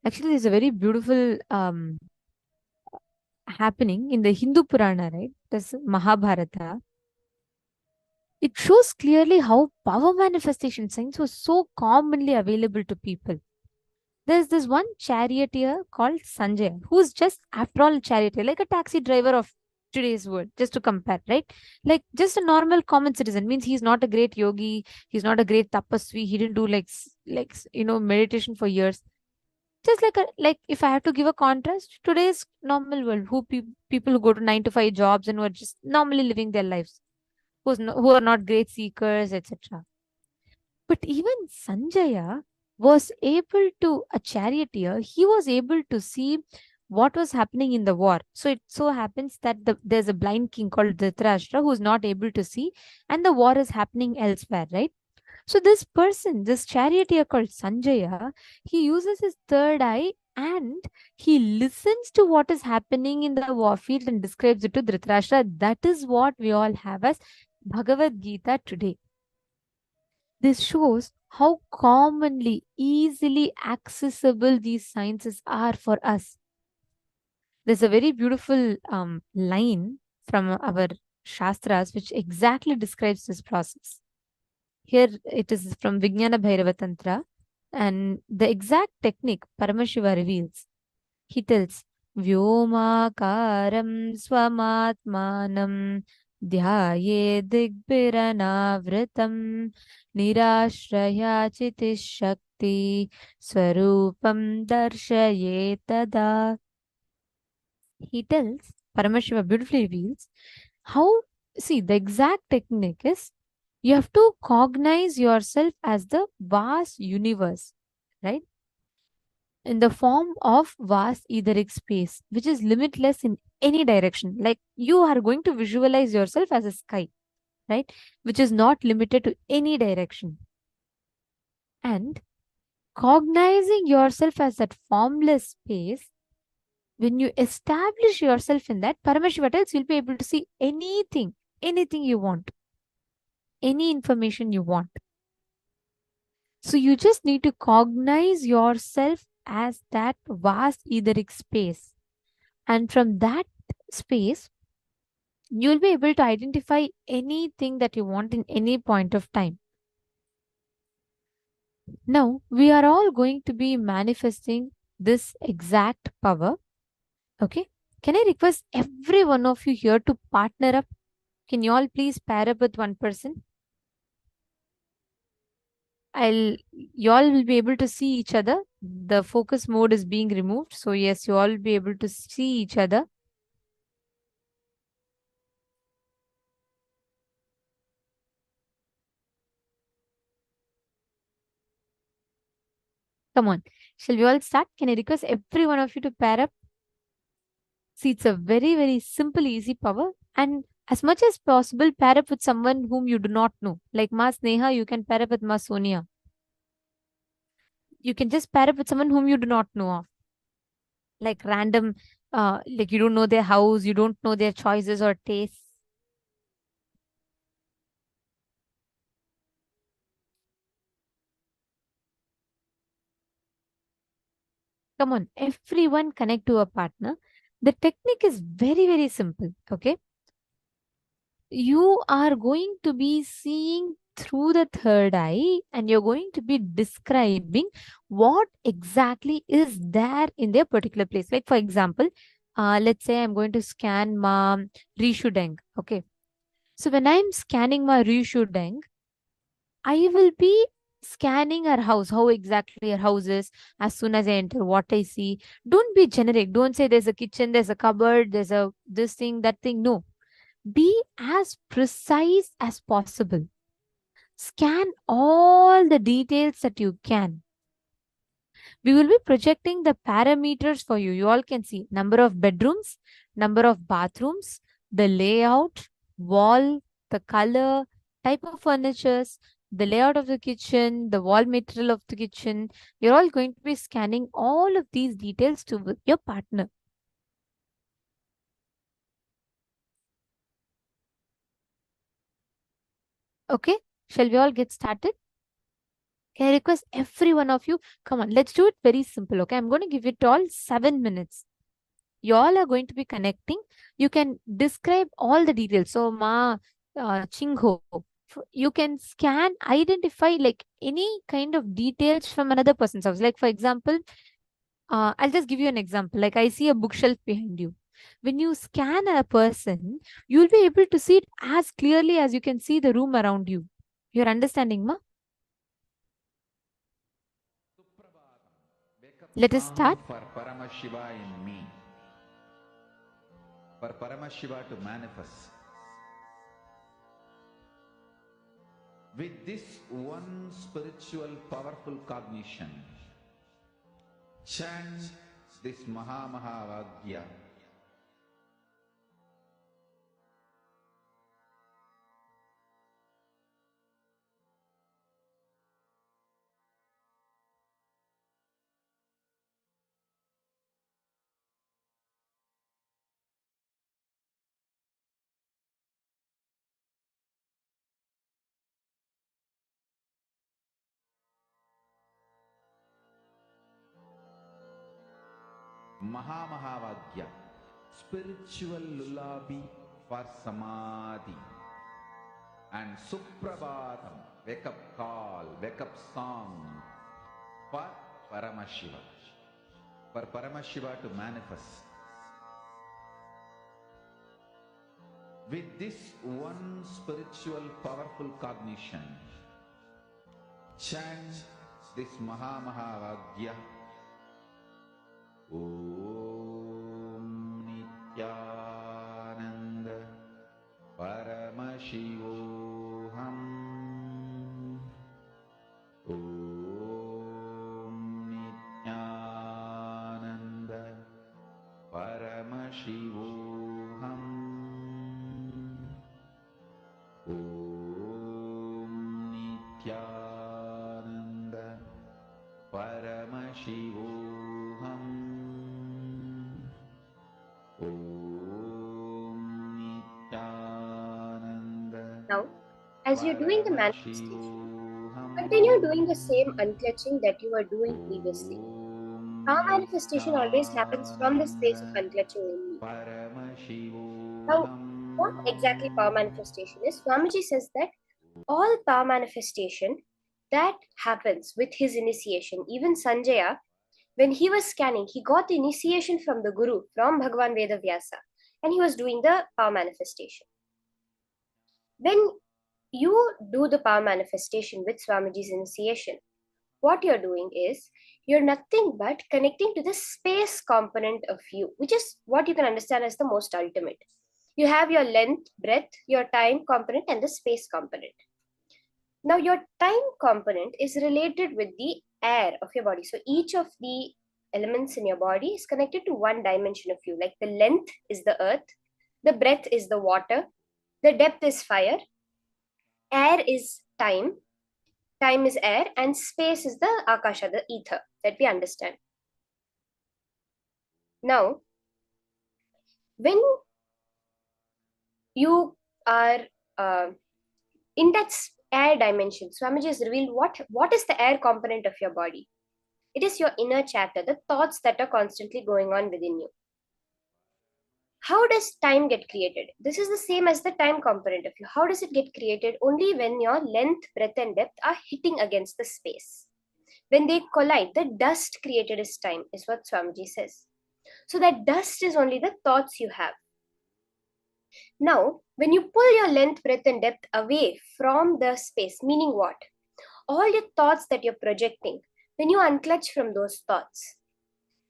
Speaker 6: Actually, there's a very beautiful happening in the Hindu Purana, right? This Mahabharata. It shows clearly how power manifestation science was so commonly available to people. There's this one charioteer called Sanjay, who's just, after all, a charioteer, like a taxi driver of today's world, just to compare, right? Like just a normal common citizen. Means he's not a great yogi, he's not a great tapasvi, he didn't do meditation for years. Just like if I have to give a contrast, today's normal world, people who go to 9 to 5 jobs and who are just normally living their lives, who are not great seekers, etc. But even Sanjaya was able to, a charioteer, he was able to see what was happening in the war. So it so happens that there's a blind king called Dhritarashtra who's not able to see, and the war is happening elsewhere, right? So this person, this charioteer called Sanjaya, he uses his third eye and he listens to what is happening in the war field and describes it to Dhritarashtra. That is what we all have as Bhagavad Gita today. This shows how commonly, easily accessible these sciences are for us. There's a very beautiful line from our Shastras which exactly describes this process. Here it is from Vijnana Bhairava Tantra, and the exact technique Paramashiva reveals. He tells, Vyomakaram swamatmanam dhyaye digbhiranavritam nirashraya chitis shakti swarupam darshaye tada. He tells, Paramashiva beautifully reveals how, see, the exact technique is you have to cognize yourself as the vast universe, right? In the form of vast etheric space, which is limitless in any direction. Like you are going to visualize yourself as a sky, right? Which is not limited to any direction. And cognizing yourself as that formless space, when you establish yourself in that, Paramashiva tells you'll be able to see anything you want, any information you want. So you just need to cognize yourself as that vast etheric space. And from that space, you'll be able to identify anything that you want in any point of time. Now, we are all going to be manifesting this exact power. Okay. Can I request every one of you here to partner up? Can you all please pair up with one person? You all will be able to see each other. The focus mode is being removed. So yes, you all will be able to see each other. Come on. Shall we all start? Can I request every one of you to pair up? See, it's a very, very simple, easy power. And as much as possible, pair up with someone whom you do not know. Like Ma Sneha, you can pair up with Ma Sonia. You can just pair up with someone whom you do not know of. Like random, like you don't know their house, you don't know their choices or tastes. Come on, everyone connect to a partner. The technique is very, very simple. Okay. You are going to be seeing through the third eye and you're going to be describing what exactly is there in their particular place. Like for example, let's say I'm going to scan Ma Rishu Deng. Okay. So when I'm scanning Ma Rishu Deng, I will be scanning her house, how exactly her house is. As soon as I enter, what I see. Don't be generic. Don't say there's a kitchen, there's a cupboard, there's a this thing, that thing. No. Be as precise as possible. Scan all the details that you can. We will be projecting the parameters for you. You all can see number of bedrooms, number of bathrooms, the layout, wall, the color, type of furnitures, the layout of the kitchen, the wall material of the kitchen. You're all going to be scanning all of these details to your partner. Okay, shall we all get started? Can I request every one of you? Come on, let's do it very simple. Okay, I'm going to give it all 7 minutes. you all are going to be connecting, you can describe all the details. So, Ma Chingho, you can scan, identify like any kind of details from another person's house. Like, for example, I'll just give you an example. Like, I see a bookshelf behind you. When you scan a person, you'll be able to see it as clearly as you can see the room around you. You're understanding, Ma? Let us start.
Speaker 3: For Paramashiva in me, for Paramashiva to manifest. With this one spiritual powerful cognition, chant this Mahavagya. Mahavagya, spiritual lullaby for Samadhi, and Suprabhatam, wake up call, wake up song for Paramashiva, for Paramashiva to manifest. With this one spiritual powerful cognition, chant this Mahavagya. Om Nithyananda Paramashivoham. Om Nithyananda Paramashivoham. Om Nithyananda Paramashivoham.
Speaker 9: Now, as you're doing the manifestation, continue doing the same unclutching that you were doing previously. Power manifestation always happens from the space of unclutching only. Now, what exactly power manifestation is? Swamiji says that all power manifestation that happens with his initiation, even Sanjaya, when he was scanning, he got the initiation from the Guru, from Bhagavan Vedavyasa, and he was doing the power manifestation. When you do the power manifestation with Swamiji's initiation, what you're doing is, you're nothing but connecting to the space component of you, which is what you can understand as the most ultimate. You have your length, breadth, your time component, and the space component. Now, your time component is related with the air of your body. So each of the elements in your body is connected to one dimension of you. Like the length is the earth, the breadth is the water, the depth is fire, air is time is air, and space is the akasha, the ether that we understand. Now, when you are in that air dimension, Swamiji has revealed what is the air component of your body. It is your inner chatter, the thoughts that are constantly going on within you. How does time get created? This is the same as the time component of you. How does it get created? Only when your length, breadth, and depth are hitting against the space. When they collide, the dust created is time, is what Swamiji says. So that dust is only the thoughts you have. Now, when you pull your length, breadth, and depth away from the space, meaning what? All your thoughts that you're projecting, when you unclutch from those thoughts,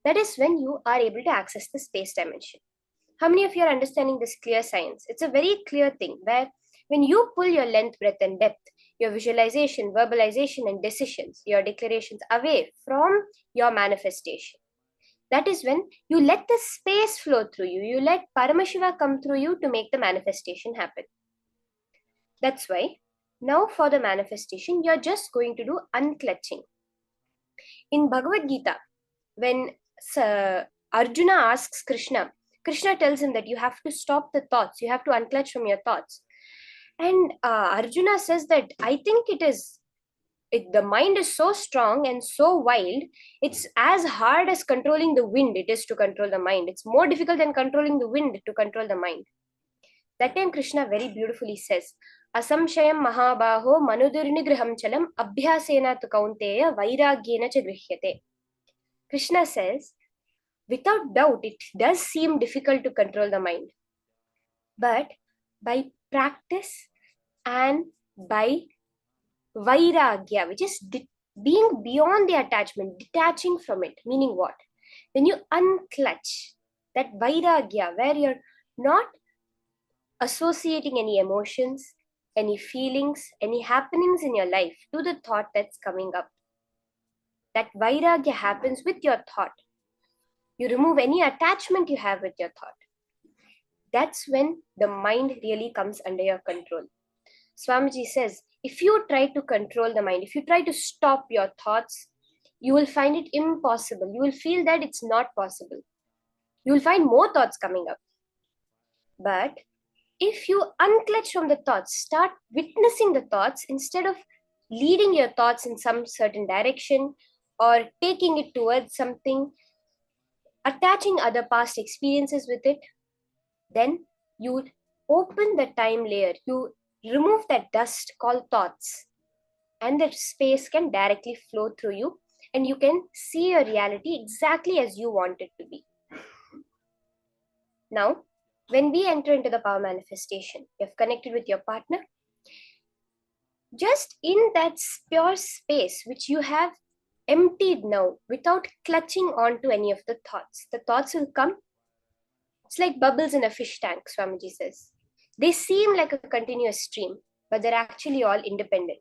Speaker 9: that is when you are able to access the space dimension. How many of you are understanding this clear science? It's a very clear thing where when you pull your length, breadth, and depth, your visualization, verbalization, and decisions, your declarations away from your manifestation, that is when you let the space flow through you. You let Paramashiva come through you to make the manifestation happen. That's why now for the manifestation, you're just going to do unclutching. In Bhagavad Gita, when Arjuna asks Krishna, Krishna tells him that you have to stop the thoughts, you have to unclutch from your thoughts. And Arjuna says that I think it is The mind is so strong and so wild, it's as hard as controlling the wind it is to control the mind. It's more difficult than controlling the wind to control the mind. That time Krishna very beautifully says, Asamshayam mahabaho manudurnigraham chalam abhyasena tu kaunteya vairagyena cha grihyate. Krishna says, without doubt, it does seem difficult to control the mind. But by practice and by vairagya, which is being beyond the attachment, detaching from it, meaning what? When you unclutch that vairagya, where you're not associating any emotions, any feelings, any happenings in your life to the thought that's coming up. That vairagya happens with your thought. You remove any attachment you have with your thought. That's when the mind really comes under your control. Swamiji says, if you try to control the mind, if you try to stop your thoughts, you will find it impossible. You will feel that it's not possible. You will find more thoughts coming up. But if you unclutch from the thoughts, start witnessing the thoughts instead of leading your thoughts in some certain direction or taking it towards something, attaching other past experiences with it, then you open the time layer. You remove that dust called thoughts, and the space can directly flow through you, and you can see your reality exactly as you want it to be. Now, when we enter into the power manifestation, you have connected with your partner. Just in that pure space which you have emptied now, without clutching onto any of the thoughts will come. It's like bubbles in a fish tank, Swamiji says. They seem like a continuous stream, but they're actually all independent.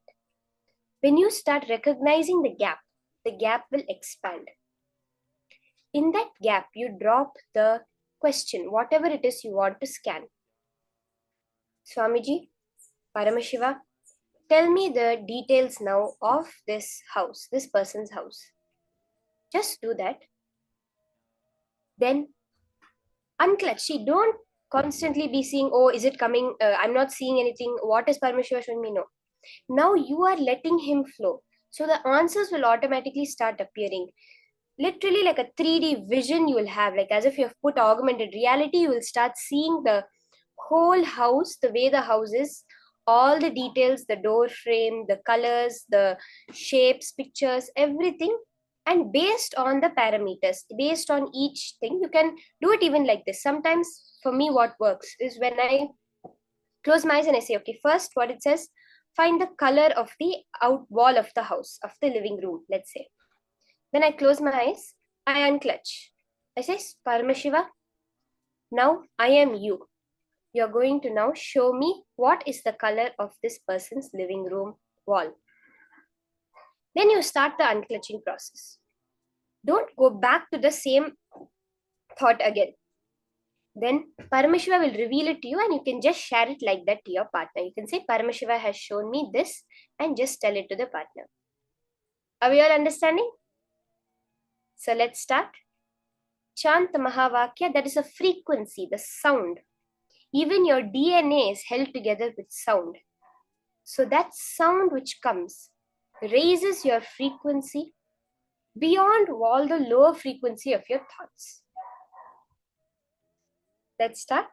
Speaker 9: When you start recognizing the gap will expand. In that gap, you drop the question, whatever it is you want to scan. Swamiji, Paramashiva, tell me the details now of this house, this person's house. Just do that. Then unclutch. See, don't constantly be seeing, oh, is it coming? I'm not seeing anything. What is Paramashiva showing me? No. Now you are letting him flow. So the answers will automatically start appearing. Literally like a 3D vision you will have, like as if you have put augmented reality, you will start seeing the whole house, the way the house is, all the details, the door frame, the colors, the shapes, pictures, everything. And based on the parameters, based on each thing, you can do it even like this. Sometimes for me, what works is when I close my eyes and I say, okay, first what it says, find the color of the out wall of the house, of the living room, let's say. Then I close my eyes, I unclutch. I say, Paramashiva, now I am you. You're going to now show me what is the color of this person's living room wall. Then you start the unclutching process. Don't go back to the same thought again. Then Paramashiva will reveal it to you and you can just share it like that to your partner. You can say, Paramashiva has shown me this, and just tell it to the partner. Are we all understanding? So let's start. Chant Mahavakya, that is a frequency, the sound. Even your DNA is held together with sound. So that sound which comes raises your frequency beyond all the lower frequency of your thoughts. Let's start.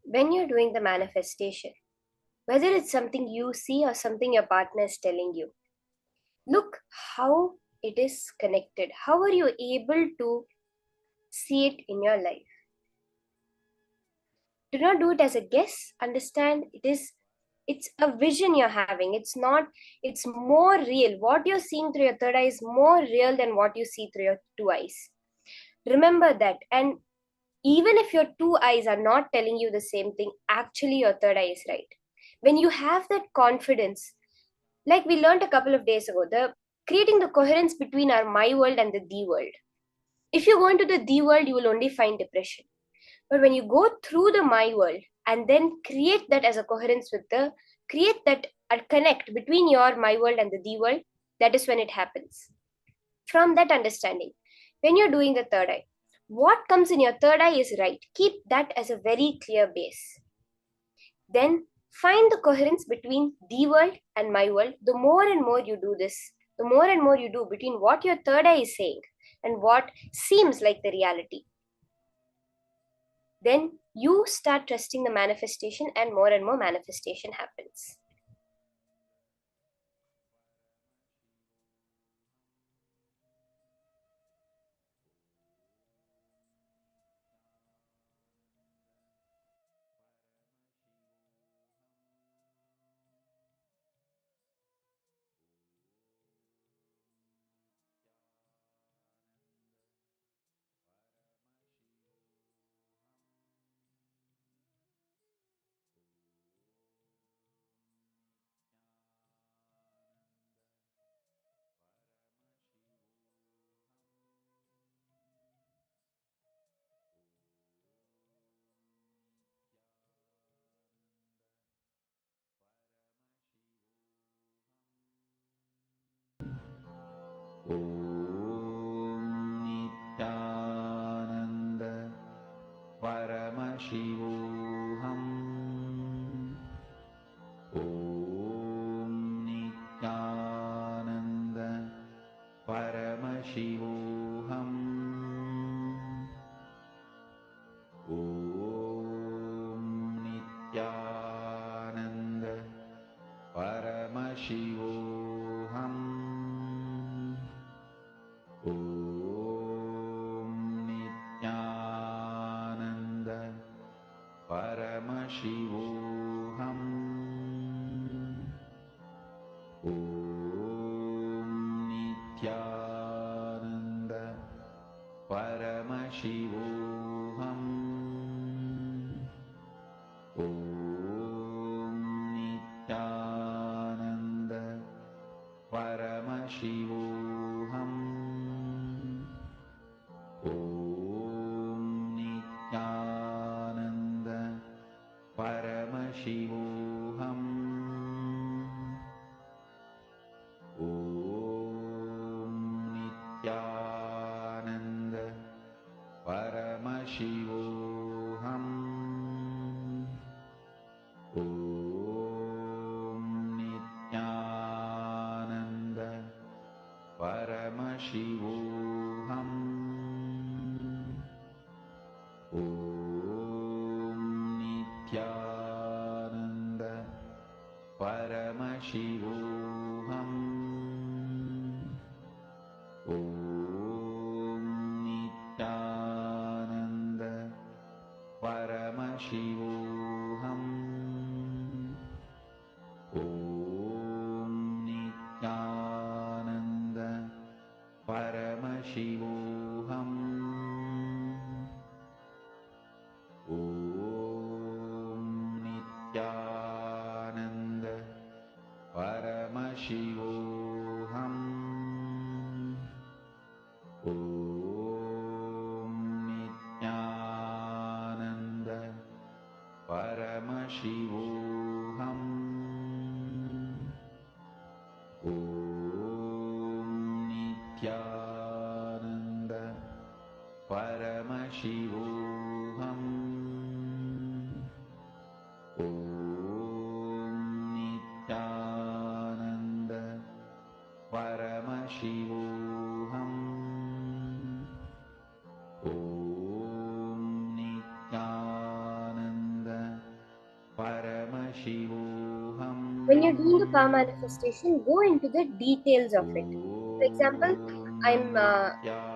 Speaker 9: When you're doing the manifestation, whether it's something you see or something your partner is telling you. Look how it is connected. How are you able to see it in your life? Do not do it as a guess. Understand it's a vision you're having. It's more real. What you're seeing through your third eye is more real than what you see through your two eyes. Remember that. And even if your two eyes are not telling you the same thing, actually your third eye is right. When you have that confidence, like we learned a couple of days ago, the creating the coherence between our my world and the thee world. If you go into the thee world, you will only find depression. But when you go through the my world and then create that as a coherence with create that a connect between your my world and the thee world, that is when it happens. From that understanding, when you're doing the third eye, what comes in your third eye is right. Keep that as a very clear base. Then find the coherence between the world and my world. The more and more you do this, the more and more you do between what your third eye is saying and what seems like the reality, then you start trusting the manifestation and more manifestation happens.
Speaker 3: Nithyananda Paramashivoham. Om Nithyananda Paramashivoham. Om Nithyananda Paramashivoham. Om Nithyananda Paramashivoham. Om Nithyananda Paramashivoham. Om Nithyananda Paramashivoham. Om Nithyananda Paramashivoham. Om Nithyananda Paramashivoham. Om Nithyananda Paramashivoham. Om Nithyananda Paramashivoham. Om Nithyananda Paramashivoham. Om Nithyananda Paramashivoham. Om Nithyananda Paramashivoham. Om Nithyananda Paramashivoham. Om Nithyananda Paramashivoham. Om Nithyananda Paramashivoham. Om Nithyananda Paramashivoham.
Speaker 9: when you're doing the power manifestation, go into the details of it. For example,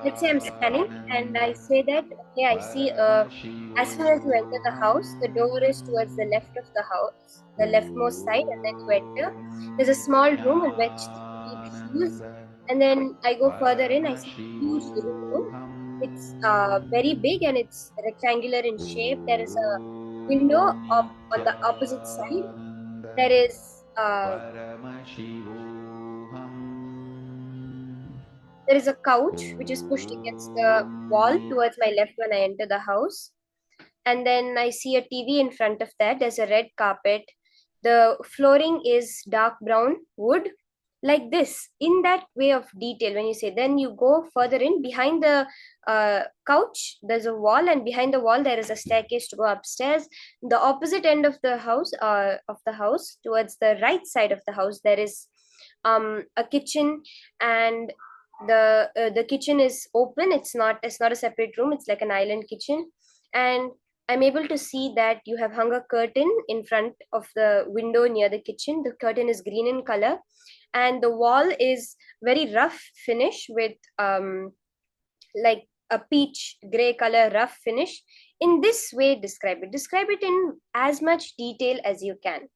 Speaker 9: let's say I'm scanning and I say that, okay, I see, as soon as you enter the house, the door is towards the left of the house, the leftmost side, and then you enter. There's a small room in which the TV diffuse, and then I go further in, I see a huge living room. It's very big and it's rectangular in shape. There is a window on the opposite side. There is a couch which is pushed against the wall towards my left when I enter the house. And then I see a TV in front of that. There's a red carpet. The flooring is dark brown wood, like this, in that way of detail. When you say, then you go further in behind the couch, there's a wall, and behind the wall there is a staircase to go upstairs. The opposite end of the house, towards the right side of the house, there is a kitchen, and the kitchen is open. It's not a separate room. It's like an island kitchen, and I'm able to see that you have hung a curtain in front of the window near the kitchen. The curtain is green in color, and the wall is very rough finish with like a peach gray color rough finish. In this way, describe it in as much detail as you can.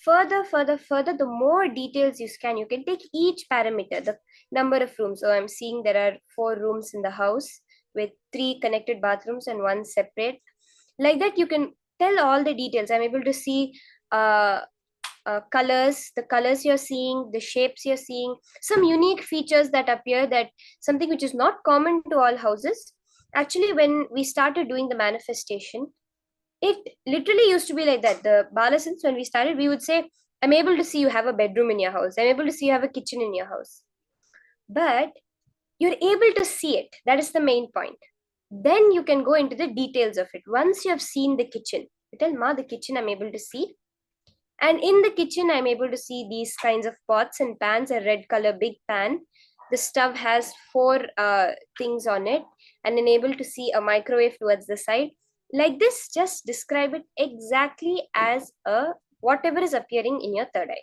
Speaker 9: Further, the more details you scan, you can take each parameter, the number of rooms. So I'm seeing there are 4 rooms in the house with 3 connected bathrooms and 1 separate. Like that, you can tell all the details. I'm able to see colors, the colors you're seeing, the shapes you're seeing, some unique features that appear, that something which is not common to all houses. Actually, when we started doing the manifestation, it literally used to be like that. The Balasins, when we started, we would say, I'm able to see you have a bedroom in your house. I'm able to see you have a kitchen in your house. But you're able to see it. That is the main point. Then you can go into the details of it. Once you have seen the kitchen, you tell, Ma, the kitchen I'm able to see. And in the kitchen, I'm able to see these kinds of pots and pans, a red color big pan. The stove has 4 things on it, and then able to see a microwave towards the side. Like this, just describe it exactly as whatever is appearing in your third eye.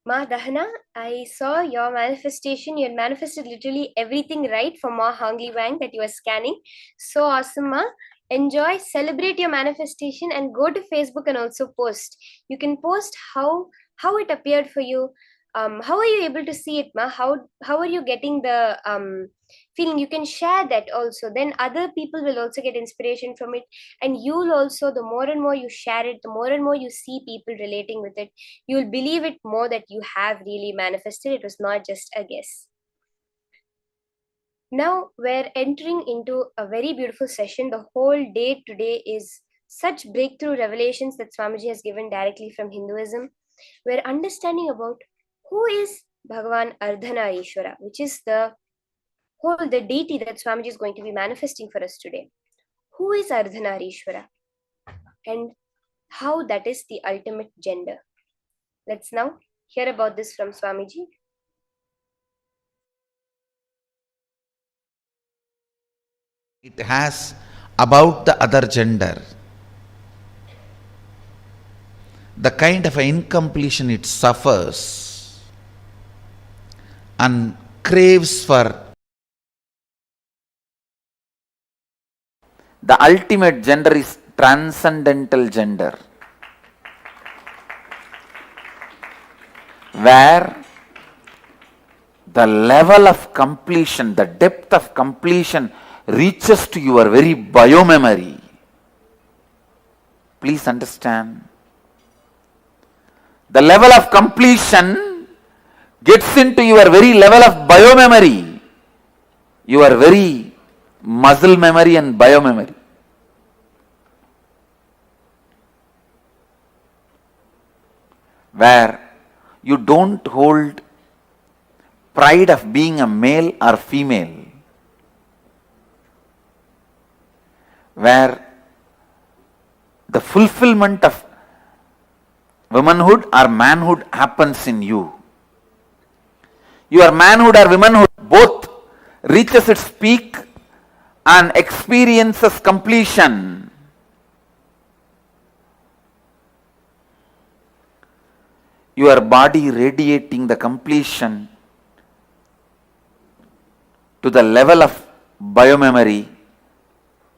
Speaker 9: Ma Dahana, I saw your manifestation. You had manifested literally everything right for Ma Hangli Wang that you were scanning. So awesome, Ma. Enjoy, celebrate your manifestation, and go to Facebook and also post. You can post how it appeared for you. How are you able to see it, Ma? How are you getting the feeling, you can share that also. Then other people will also get inspiration from it, and you'll also, the more and more you share it, the more and more you see people relating with it, you'll believe it more that you have really manifested. It was not just a guess. Now we're entering into a very beautiful session. The whole day today is such breakthrough revelations that Swamiji has given directly from Hinduism. We're understanding about who is Bhagavan Ardhanarishwara, which is the deity that Swamiji is going to be manifesting for us today. Who is Ardhanarishwara and how that is the ultimate gender? Let's now hear about this from Swamiji.
Speaker 3: It has about the other gender, the kind of incompletion it suffers and craves for. The ultimate gender is transcendental gender, where the level of completion, the depth of completion reaches to your very biomemory. Please understand. The level of completion gets into your very level of biomemory, your very muscle memory and biomemory. Where you don't hold pride of being a male or female, where the fulfillment of womanhood or manhood happens in you. Your manhood or womanhood both reaches its peak and experiences completion. Your body radiating the completion to the level of biomemory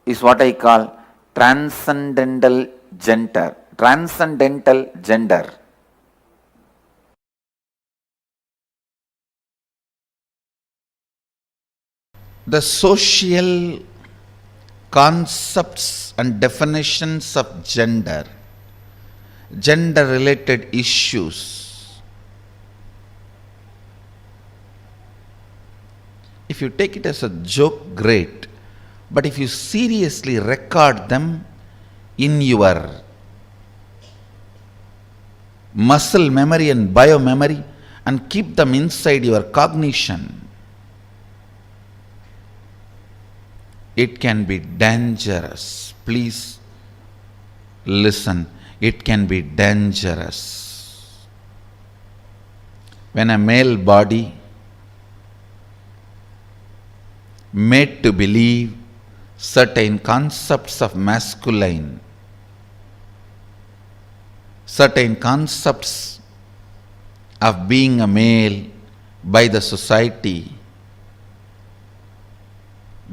Speaker 3: is what I call transcendental gender. Transcendental gender. The social concepts and definitions of gender, gender related issues, if you take it as a joke, great. But if you seriously record them in your muscle memory and biomemory and keep them inside your cognition, it can be dangerous. Please listen. It can be dangerous. When a male body made to believe certain concepts of masculine, certain concepts of being a male by the society,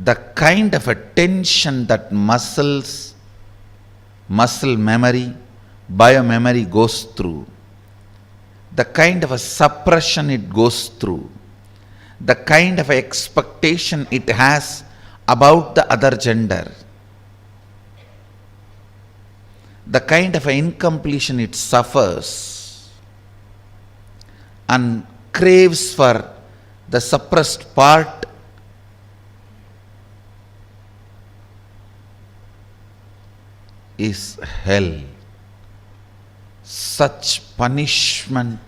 Speaker 3: the kind of attention that muscle memory, biomemory goes through, the kind of a suppression it goes through, the kind of expectation it has about the other gender, the kind of incompletion it suffers and craves for the suppressed part, is hell. Such punishment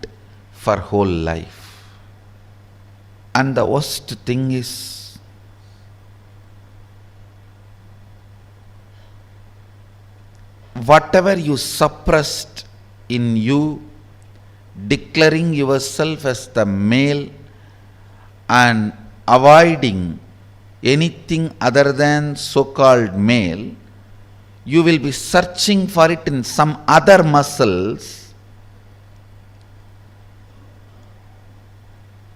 Speaker 3: for whole life. And the worst thing is, whatever you suppressed in you, declaring yourself as the male and avoiding anything other than so-called male, you will be searching for it in some other muscles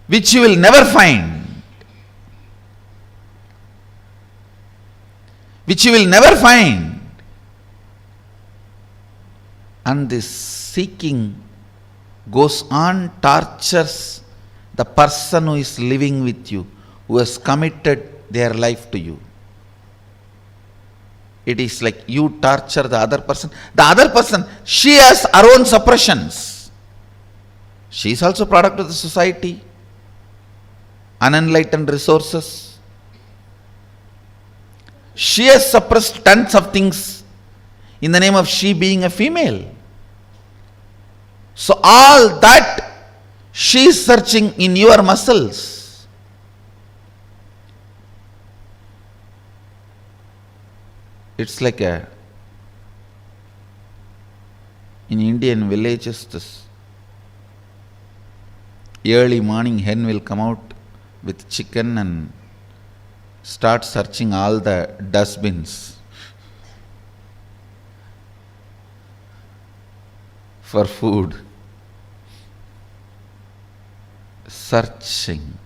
Speaker 3: which you will never find. Which you will never find. And this seeking goes on, tortures the person who is living with you, who has committed their life to you. It is like you torture the other person. The other person, she has her own suppressions. She is also product of the society, unenlightened resources. She has suppressed tons of things in the name of she being a female. So all that she is searching in your muscles. It's like in Indian villages, this early morning hen will come out with chicken and start searching all the dustbins for food. Searching.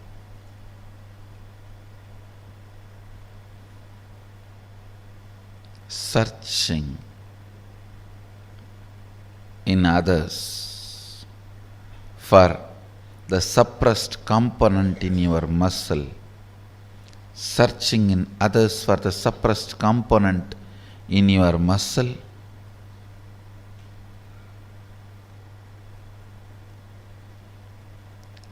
Speaker 3: Searching in others for the suppressed component in your muscle. Searching in others for the suppressed component in your muscle.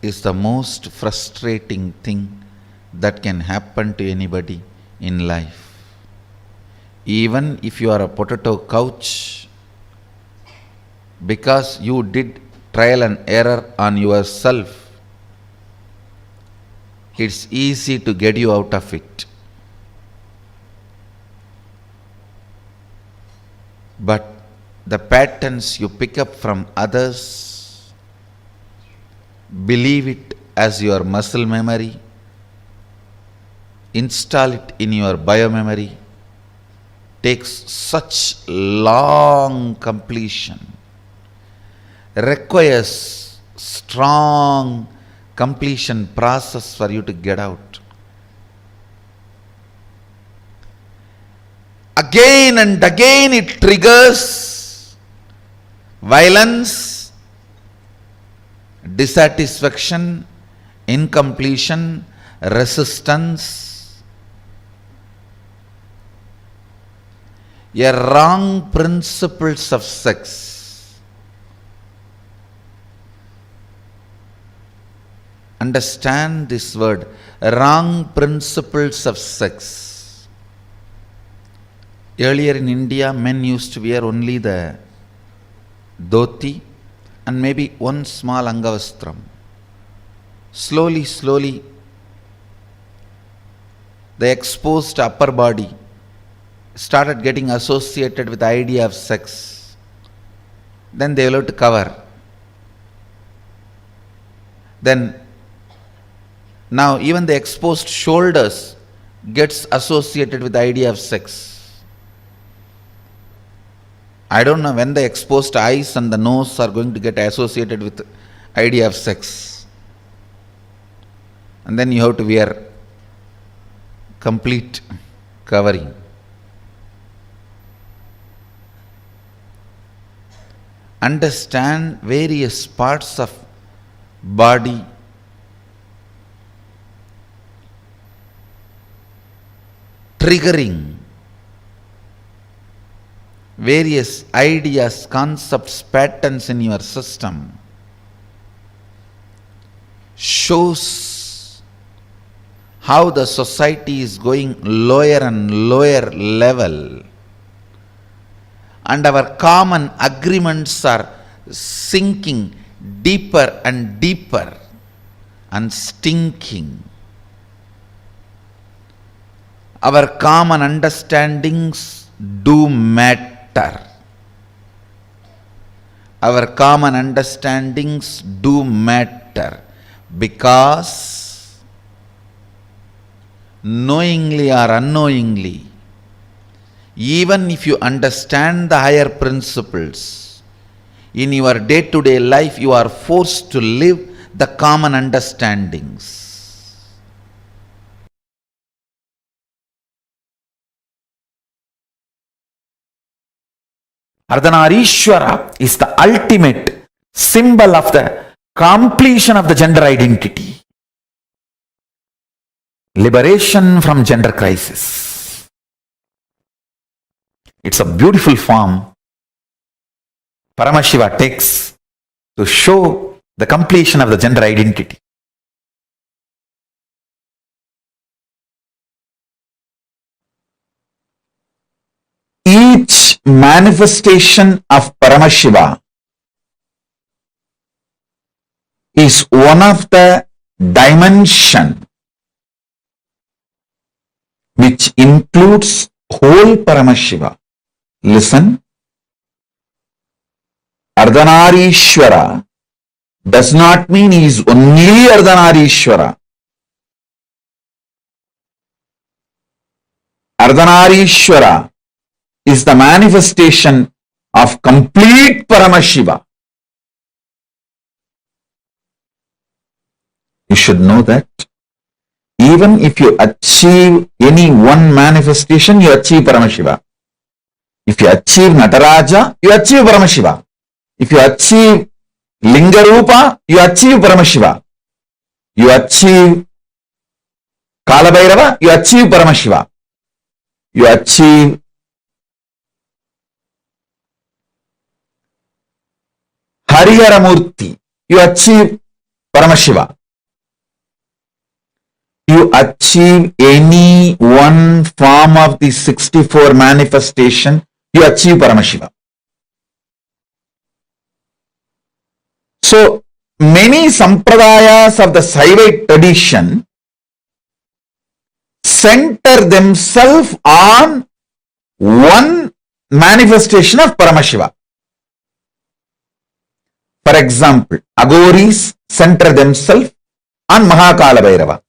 Speaker 3: Is the most frustrating thing that can happen to anybody in life. Even if you are a potato couch, because you did trial and error on yourself, it's easy to get you out of it. But the patterns you pick up from others, believe it as your muscle memory, install it in your biomemory, takes such long completion, requires strong completion process for you to get out. Again and again it triggers violence, dissatisfaction, incompletion, resistance, a wrong principles of sex. Understand this word, wrong principles of sex. Earlier in India, men used to wear only the dhoti and maybe one small angavastram. Slowly, the exposed upper body started getting associated with the idea of sex. Then they will have to cover. Then now even the exposed shoulders gets associated with the idea of sex. I don't know when the exposed eyes and the nose are going to get associated with the idea of sex. And then you have to wear complete covering. Understand various parts of body triggering various ideas, concepts, patterns in your system shows how the society is going lower and lower level. And our common agreements are sinking deeper and deeper and stinking. Our common understandings do matter. Our common understandings do matter because knowingly or unknowingly, even if you understand the higher principles, in your day-to-day life you are forced to live the common understandings.
Speaker 8: Ardhanarishwara is the ultimate symbol of the completion of the gender identity.
Speaker 3: liberation from gender crisis. It's a beautiful form Paramashiva takes to show the completion of the gender identity. Each manifestation of Paramashiva is one of the dimension which includes whole Paramashiva. Listen, Ardhanarishwara does not mean he is only Ardhanarishwara. Ardhanarishwara is the manifestation of complete Paramashiva. You should know that even if you achieve any one manifestation, you achieve Paramashiva. If you achieve Nataraja, you achieve Paramashiva. If you achieve Lingarupa, you achieve Paramashiva. You achieve Kalabhairava, you achieve Paramashiva. You achieve Hariharamurti, you achieve Paramashiva. You achieve any one form of the 64 manifestation, you achieve Paramashiva. So, many sampradayas of the Saivite tradition center themselves on one manifestation of Paramashiva. For example, Aghoris center themselves on Mahakala Bhairava.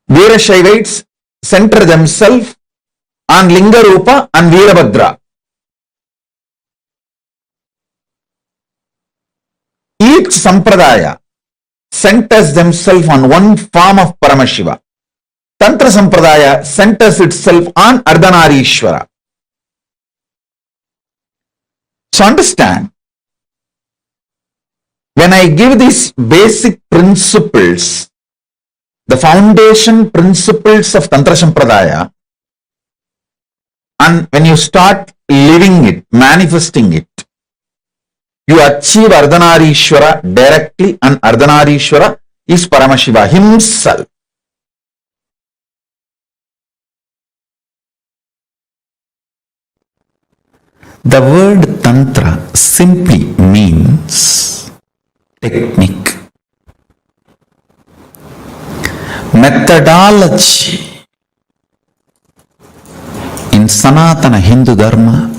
Speaker 3: Veerashaivites center themselves on Lingarupa and Veerabhadra. Each sampradaya centers themselves on one form of Paramashiva. Tantra sampradaya centers itself on Ardhanarishwara. So understand, when I give these basic principles, the foundation principles of Tantra sampradaya, and when you start living it, manifesting it, you achieve Ardhanarishwara directly, and Ardhanarishwara is Paramashiva himself. The word Tantra simply means technique, methodology. In Sanatana Hindu Dharma,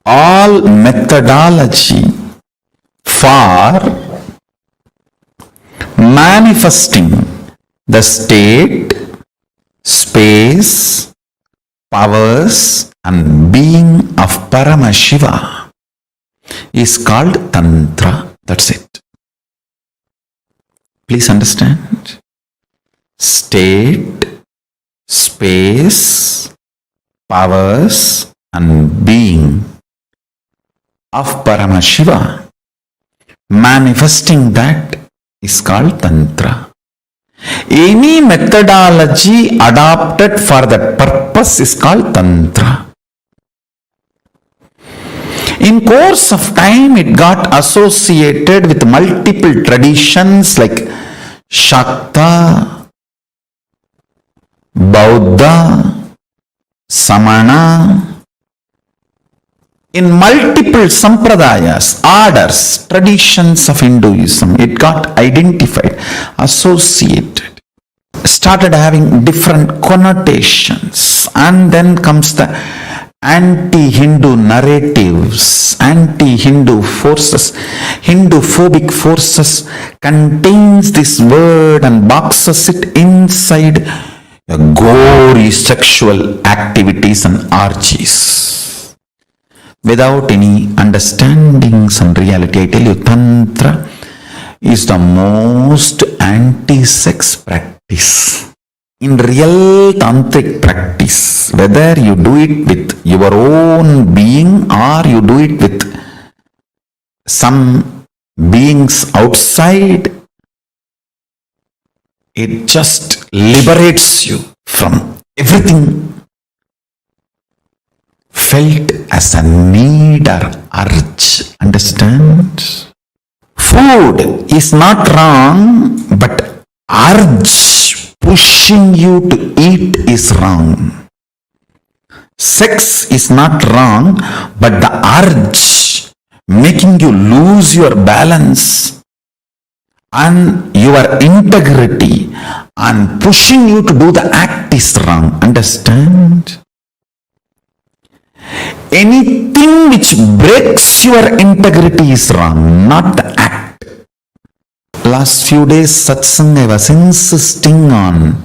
Speaker 3: all methodology for manifesting the state, space, powers and being of Paramashiva is called Tantra. That's it. Please understand. State, space, powers and being of Paramashiva, manifesting that is called Tantra. Any methodology adopted for that purpose is called Tantra. In course of time, it got associated with multiple traditions like Shakta, Bauddha, Samana. In multiple sampradayas, orders, traditions of Hinduism, it got identified, associated, started having different connotations, and then comes the anti-Hindu narratives, anti-Hindu forces, Hindu-phobic forces contains this word and boxes it inside gory sexual activities and orgies. Without any understandings and reality, I tell you, Tantra is the most anti-sex practice. In real tantric practice, whether you do it with your own being or you do it with some beings outside, It just liberates you from everything felt as a need or urge. Understand? Food is not wrong, but urge pushing you to eat is wrong. Sex is not wrong, but the urge making you lose your balance and your integrity and pushing you to do the act is wrong. Understand? Anything which breaks your integrity is wrong, not the act. Last few days, satsang, I was insisting on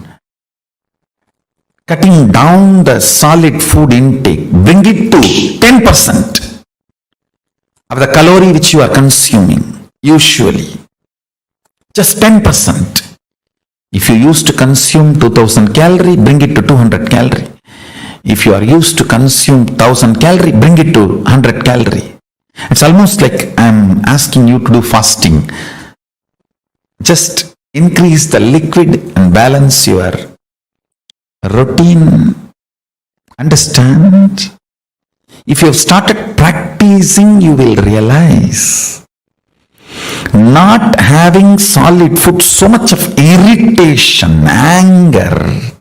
Speaker 3: cutting down the solid food intake. Bring it to 10% of the calorie which you are consuming, usually. Just 10%. If you used to consume 2000 calorie, bring it to 200 calorie. If you are used to consume 1000 calorie, bring it to 100 calorie. It's almost like I'm asking you to do fasting. Just increase the liquid and balance your routine. Understand? If you have started practicing, you will realize not having solid food, so much of irritation, anger,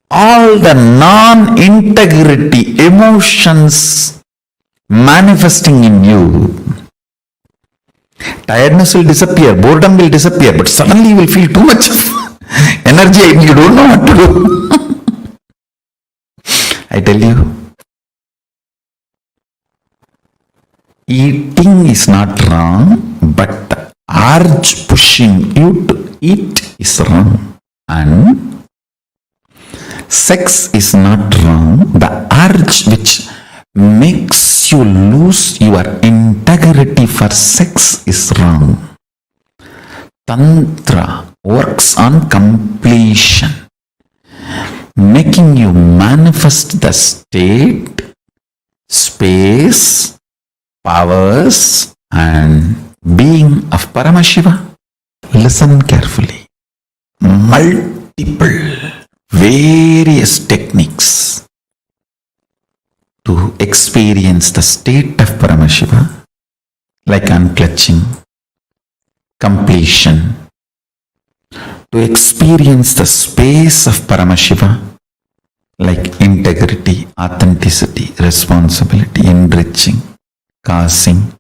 Speaker 3: all the non-integrity emotions manifesting in you. Tiredness will disappear, boredom will disappear, but suddenly you will feel too much energy and you don't know what to do. I tell you, eating is not wrong, but the urge pushing you to eat is wrong. And sex is not wrong. The urge which makes you lose your integrity for sex is wrong. Tantra works on completion, making you manifest the state, space, powers and being of Paramashiva. Listen carefully. Multiple various techniques to experience the state of Paramashiva, like unclutching, completion, to experience the space of Paramashiva, like integrity, authenticity, responsibility, enriching, causing,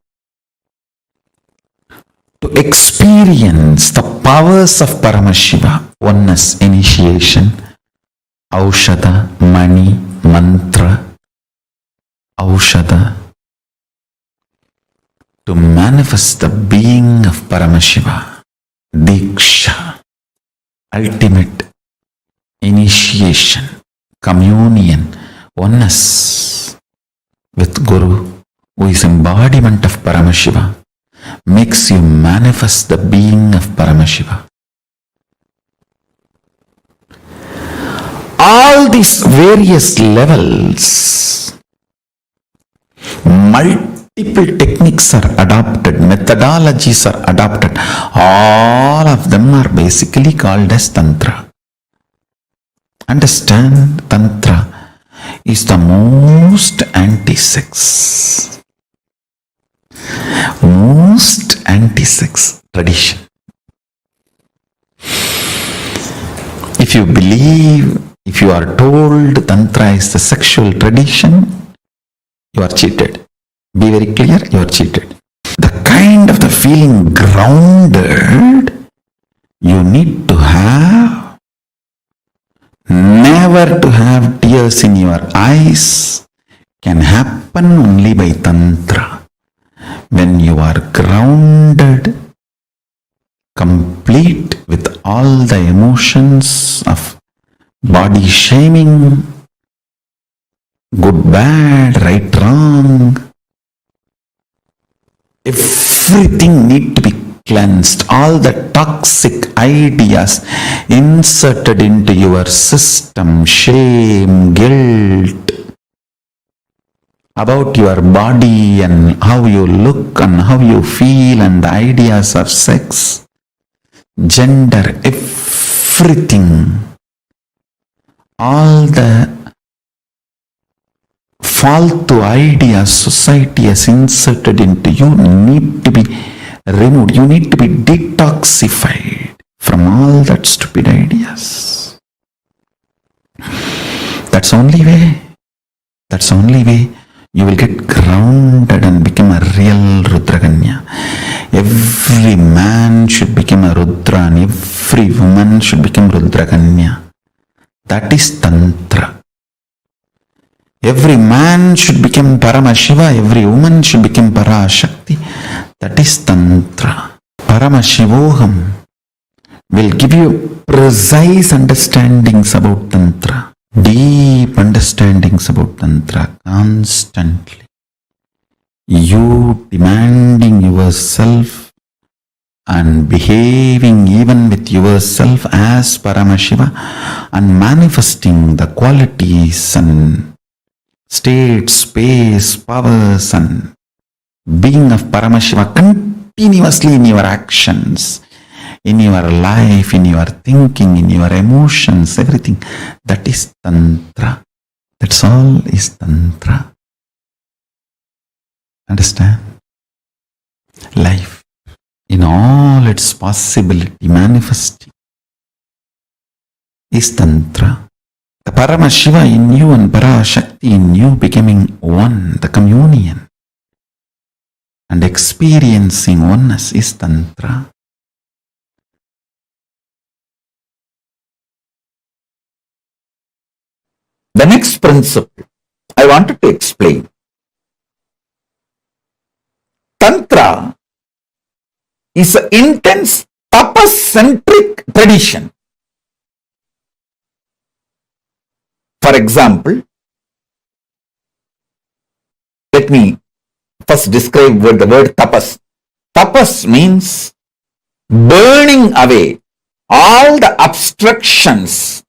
Speaker 3: to experience the powers of Paramashiva, oneness, initiation, aushada, mani, mantra, aushada, to manifest the being of Paramashiva, deeksha, ultimate initiation, communion, oneness with Guru, who is embodiment of Paramashiva, makes you manifest the being of Paramashiva. All these various levels, multiple techniques are adopted, methodologies are adopted. All of them are basically called as Tantra. Understand, Tantra is the most anti-sex, most anti-sex tradition. If you believe, if you are told Tantra is the sexual tradition, you are cheated. Be very clear, you are cheated. The kind of the feeling grounded you need to have, never to have tears in your eyes, can happen only by Tantra. When you are grounded, complete with all the emotions of body shaming, good, bad, right, wrong, everything need to be cleansed. All the toxic ideas inserted into your system, shame, guilt about your body and how you look and how you feel and the ideas of sex, gender, everything, all the faltu ideas society has inserted into you need to be removed. You need to be detoxified from all that stupid ideas. That's only way. That's the only way you will get grounded and become a real Rudraganya. Every man should become a Rudra and every woman should become Rudraganya. That is Tantra. Every man should become Paramashiva, every woman should become Parashakti. That is Tantra. Paramashivoham will give you precise understandings about Tantra, deep understandings about Tantra constantly. You demanding yourself and behaving even with yourself as Paramashiva and manifesting the qualities and state, space, powers and being of Paramashiva continuously in your actions, in your life, in your thinking, in your emotions, everything. That is Tantra. That's all is Tantra. Understand? Life in all its possibility manifesting is Tantra. The Paramashiva in you and Parashakti in you becoming one, the communion and experiencing oneness is Tantra. The next principle I wanted to explain. Tantra is an intense tapas-centric tradition. For example, let me first describe what the word tapas. Tapas means burning away all the obstructions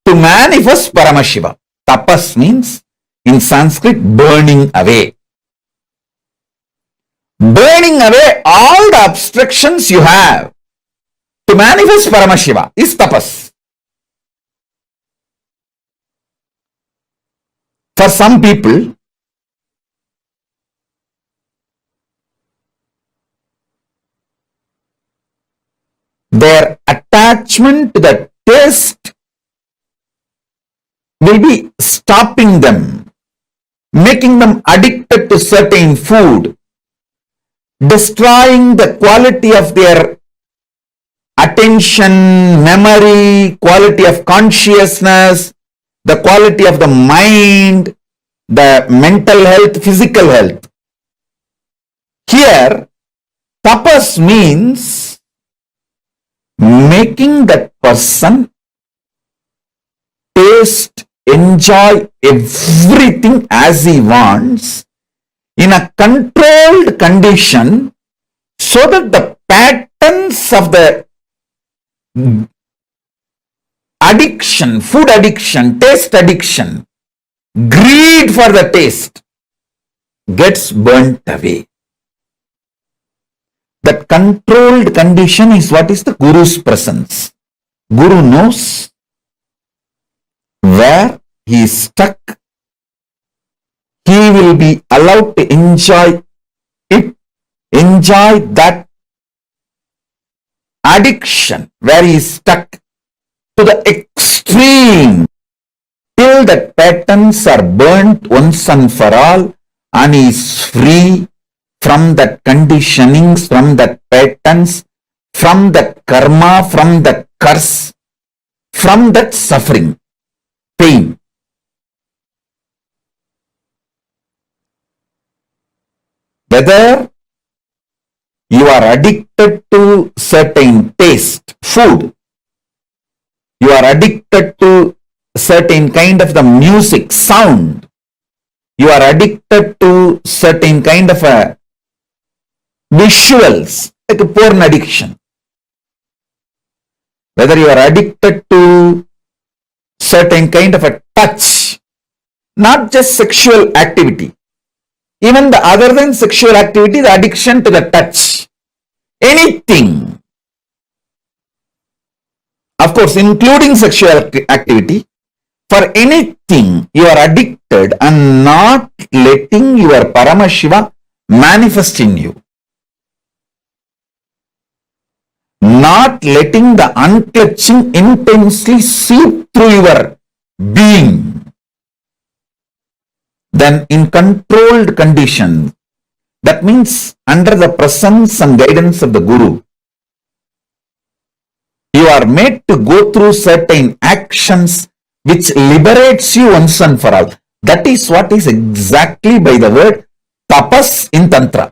Speaker 3: to manifest Paramashiva. Tapas means in Sanskrit burning away. Burning away all the obstructions you have to manifest Paramashiva is tapas. For some people, their attachment to the taste will be stopping them, making them addicted to certain food, destroying the quality of their attention, memory, quality of consciousness, the quality of the mind, the mental health, physical health. Here, tapas means making that person taste, enjoy everything as he wants in a controlled condition so that the patterns of the addiction, food addiction, taste addiction, greed for the taste gets burnt away. That controlled condition is what is the Guru's presence. Guru knows where he is stuck. He will be allowed to enjoy it, enjoy that addiction where he is stuck to the extreme till that patterns are burnt once and for all and he is free from that conditionings, from that patterns, from that karma, from that curse, from that suffering, pain. Whether you are addicted to certain taste, food, you are addicted to certain kind of the music, sound, you are addicted to certain kind of a visuals, like a porn addiction. Whether you are addicted to certain kind of a touch, not just sexual activity, even the other than sexual activity, the addiction to the touch, anything course, including sexual activity, for anything you are addicted and not letting your Paramashiva manifest in you. Not letting the unclutching intensely seep through your being. Then in controlled conditions, that means under the presence and guidance of the Guru, you are made to go through certain actions which liberates you once and for all. That is what is exactly by the word tapas in Tantra.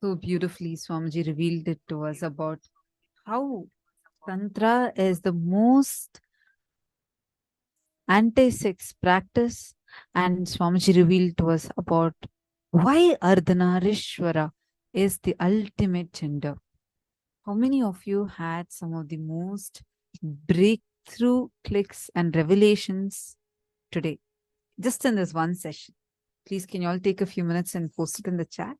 Speaker 7: So beautifully, Swamiji revealed it to us about how Tantra is the most anti-sex practice, and Swamiji revealed to us about why Ardhanarishwara is the ultimate gender. How many of you had some of the most breakthrough clicks and revelations today, just in this one session? Please, can you all take a few minutes and post it in the chat?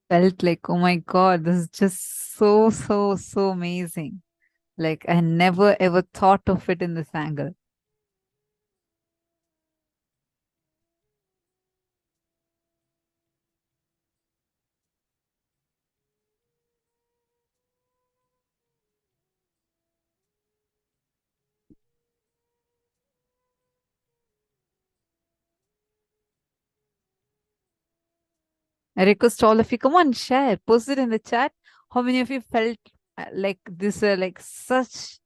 Speaker 7: Felt like, oh my God, this is just so amazing. Like, I never ever thought of it in this angle. I request all of you, come on, share, post it in the chat. How many of you felt like this were like such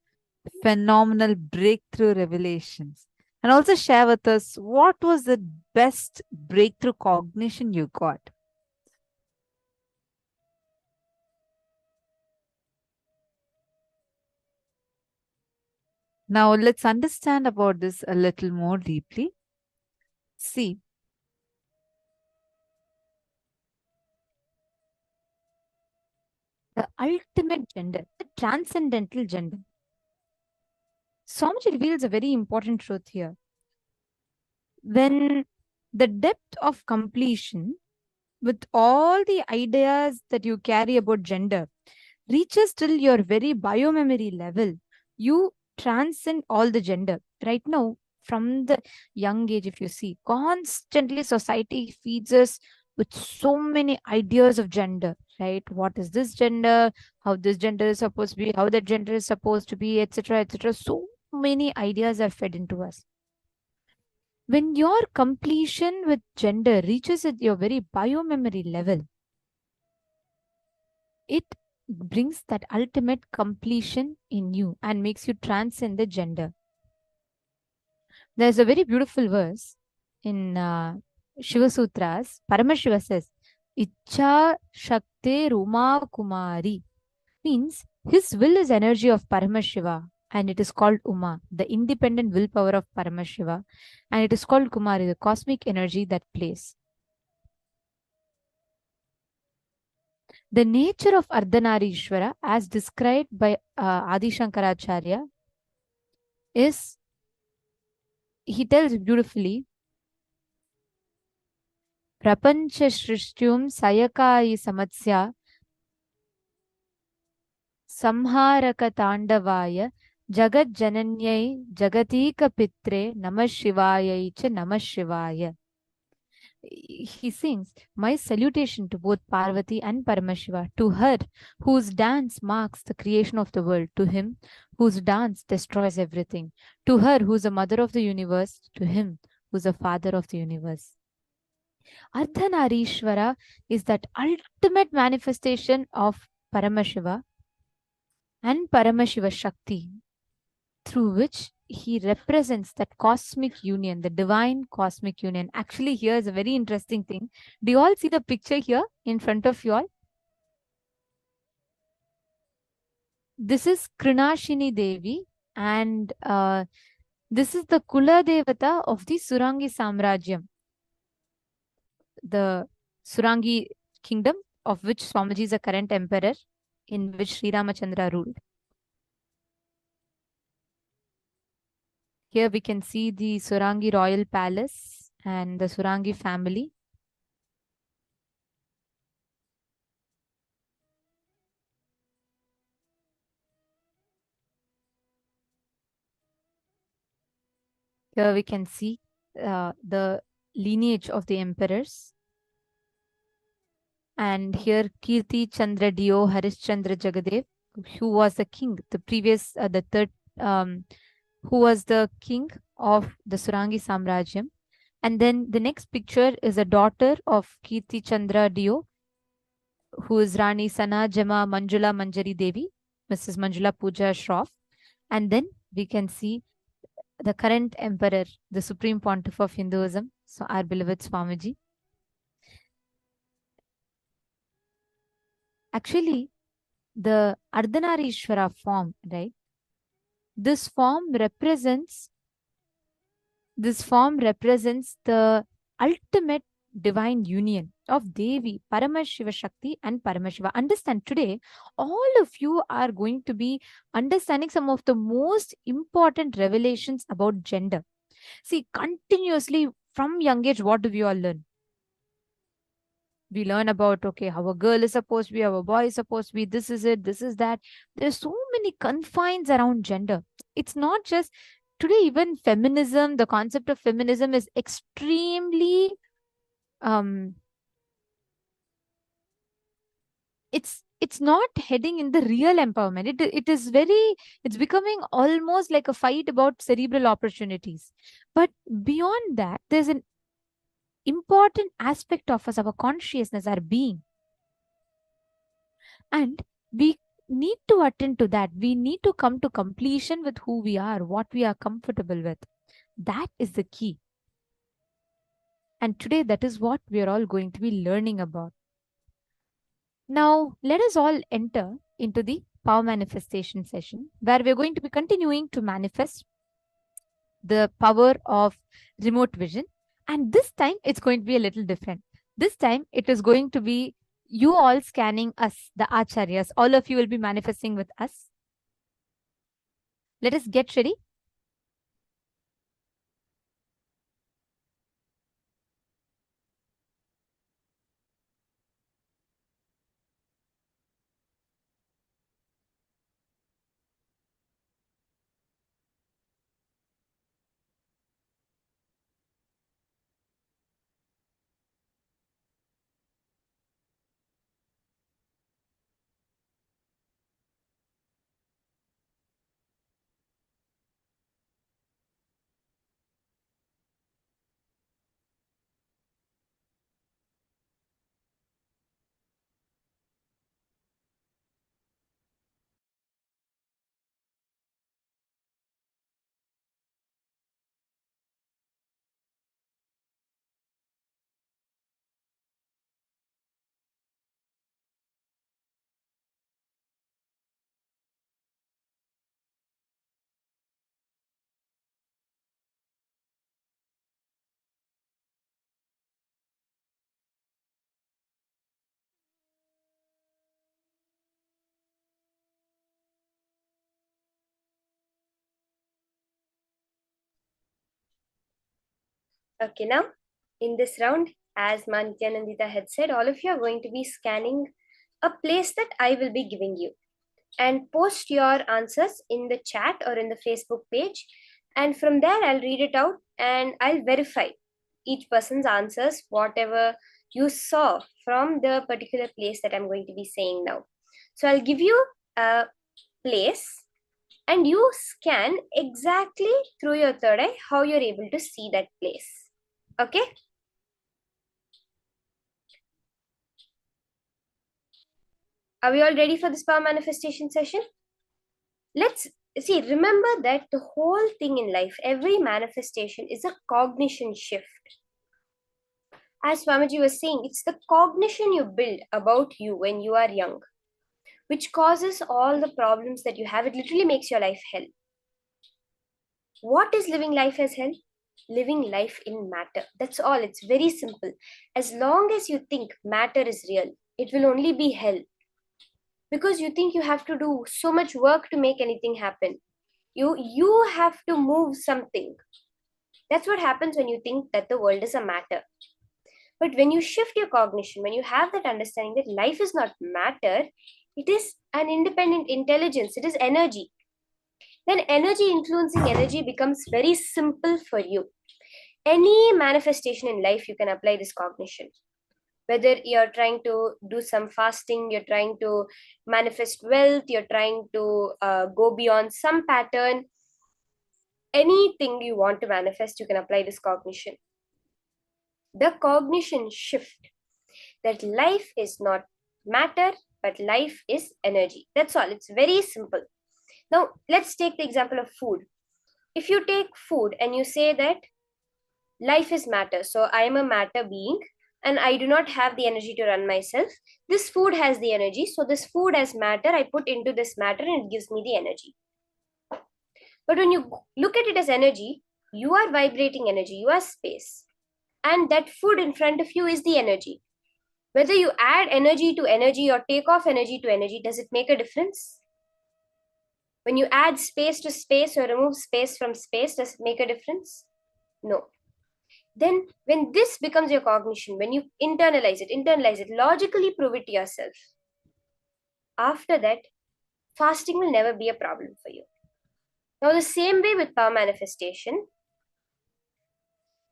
Speaker 7: phenomenal breakthrough revelations? And also share with us what was the best breakthrough cognition you got. Now let's understand about this a little more deeply. See, the ultimate gender, the transcendental gender. Swamiji reveals a very important truth here. When the depth of completion with all the ideas that you carry about gender reaches till your very biomemory level, you transcend all the gender. Right now, from the young age, if you see, constantly society feeds us with so many ideas of gender, right? What is this gender? How this gender is supposed to be? How that gender is supposed to be, etc., etc. So many ideas are fed into us. When your completion with gender reaches at your very biomemory level, it brings that ultimate completion in you and makes you transcend the gender. There's a very beautiful verse in Shiva Sutras. Paramashiva says, Icha Shakte Ruma Kumari, means his will is energy of Paramashiva and it is called Uma, the independent willpower of Paramashiva, and it is called Kumari, the cosmic energy that plays. The nature of Ardhanarishwara, as described by Adi Shankaracharya, is, he tells beautifully, Prapancha Shrishtyum Sayakayi Samatsya Samharaka Tandavaya Jagat Jananyai Jagatika Pitre Namah Shivaya Cha Namah Shivaya. He sings, my salutation to both Parvati and Paramashiva, to her whose dance marks the creation of the world, to him whose dance destroys everything, to her who's the mother of the universe, to him who's the father of the universe. Ardhanarishwara is that ultimate manifestation of Paramashiva and Paramashiva Shakti, through which
Speaker 6: he represents that cosmic union, the divine cosmic union. Actually, here is a very interesting thing. Do you all see the picture here in front of you all? This is Krinashini Devi, and this is the Kula Devata of the Surangi Samrajyam, the Surangi kingdom of which Swamiji is the current emperor, in which Sri Ramachandra ruled. Here we can see the Surangi royal palace and the Surangi family. Here we can see the lineage of the emperors. And here Kirti Chandra Dio Harishchandra Jagadev, who was the king, the previous, the third, who was the king of the Surangi Samrajyam. And then the next picture is a daughter of Kirti Chandra Dio, who is Rani Sana Jama Manjula Manjari Devi, Mrs. Manjula Puja Shroff. And then we can see the current emperor, the Supreme Pontiff of Hinduism, so our beloved Swamiji. Actually, the Ardhanarishwara form, right? This form represents the ultimate divine union of Devi, Paramashiva Shakti and Paramashiva. Understand, today, all of you are going to be understanding some of the most important revelations about gender. See, continuously from young age, what do we all learn? We learn about, okay, how a girl is supposed to be, how a boy is supposed to be, this is it, this is that. There's so many confines around gender. It's not just today, even feminism, the concept of feminism is extremely it's not heading in the real empowerment. It's becoming almost like a fight about cerebral opportunities. But beyond that, there's an important aspect of us, our consciousness, our being. And we need to attend to that. We need to come to completion with who we are, what we are comfortable with. That is the key. And today, that is what we are all going to be learning about. Now, let us all enter into the power manifestation session, where we're going to be continuing to manifest the power of remote vision. And this time, it's going to be a little different. This time, it is going to be you all scanning us, the Acharyas. All of you will be manifesting with us. Let us get ready.
Speaker 9: Okay, now in this round, as Nithyananda had said, all of you are going to be scanning a place that I will be giving you, and post your answers in the chat or in the Facebook page. And from there, I'll read it out and I'll verify each person's answers, whatever you saw from the particular place that I'm going to be saying now. So I'll give you a place and you scan exactly through your third eye how you're able to see that place. Okay? Are we all ready for this power manifestation session? Let's See, remember that the whole thing in life, every manifestation is a cognition shift. As Swamiji was saying, it's the cognition you build about you when you are young, which causes all the problems that you have. It literally makes your life hell. What is living life as hell? Living life in matter. That's all. It's very simple. As long as you think matter is real, it will only be hell. Because you think you have to do so much work to make anything happen. You have to move something. That's what happens when you think that the world is a matter. But when you shift your cognition, when you have that understanding that life is not matter, it is an independent intelligence, it is energy. Then energy influencing energy becomes very simple for you. Any manifestation in life, you can apply this cognition. Whether you're trying to do some fasting, you're trying to manifest wealth, you're trying to go beyond some pattern, anything you want to manifest, you can apply this cognition. The cognition shift that life is not matter, but life is energy. That's all. It's very simple. Now, let's take the example of food. If you take food and you say that life is matter, so I am a matter being and I do not have the energy to run myself, this food has the energy. So, this food as matter, I put into this matter and it gives me the energy. But when you look at it as energy, you are vibrating energy, you are space. And that food in front of you is the energy. Whether you add energy to energy or take off energy to energy, does it make a difference? When you add space to space or remove space from space, does it make a difference? No. Then when this becomes your cognition, when you internalize it, logically prove it to yourself. After that, fasting will never be a problem for you. Now, the same way with power manifestation,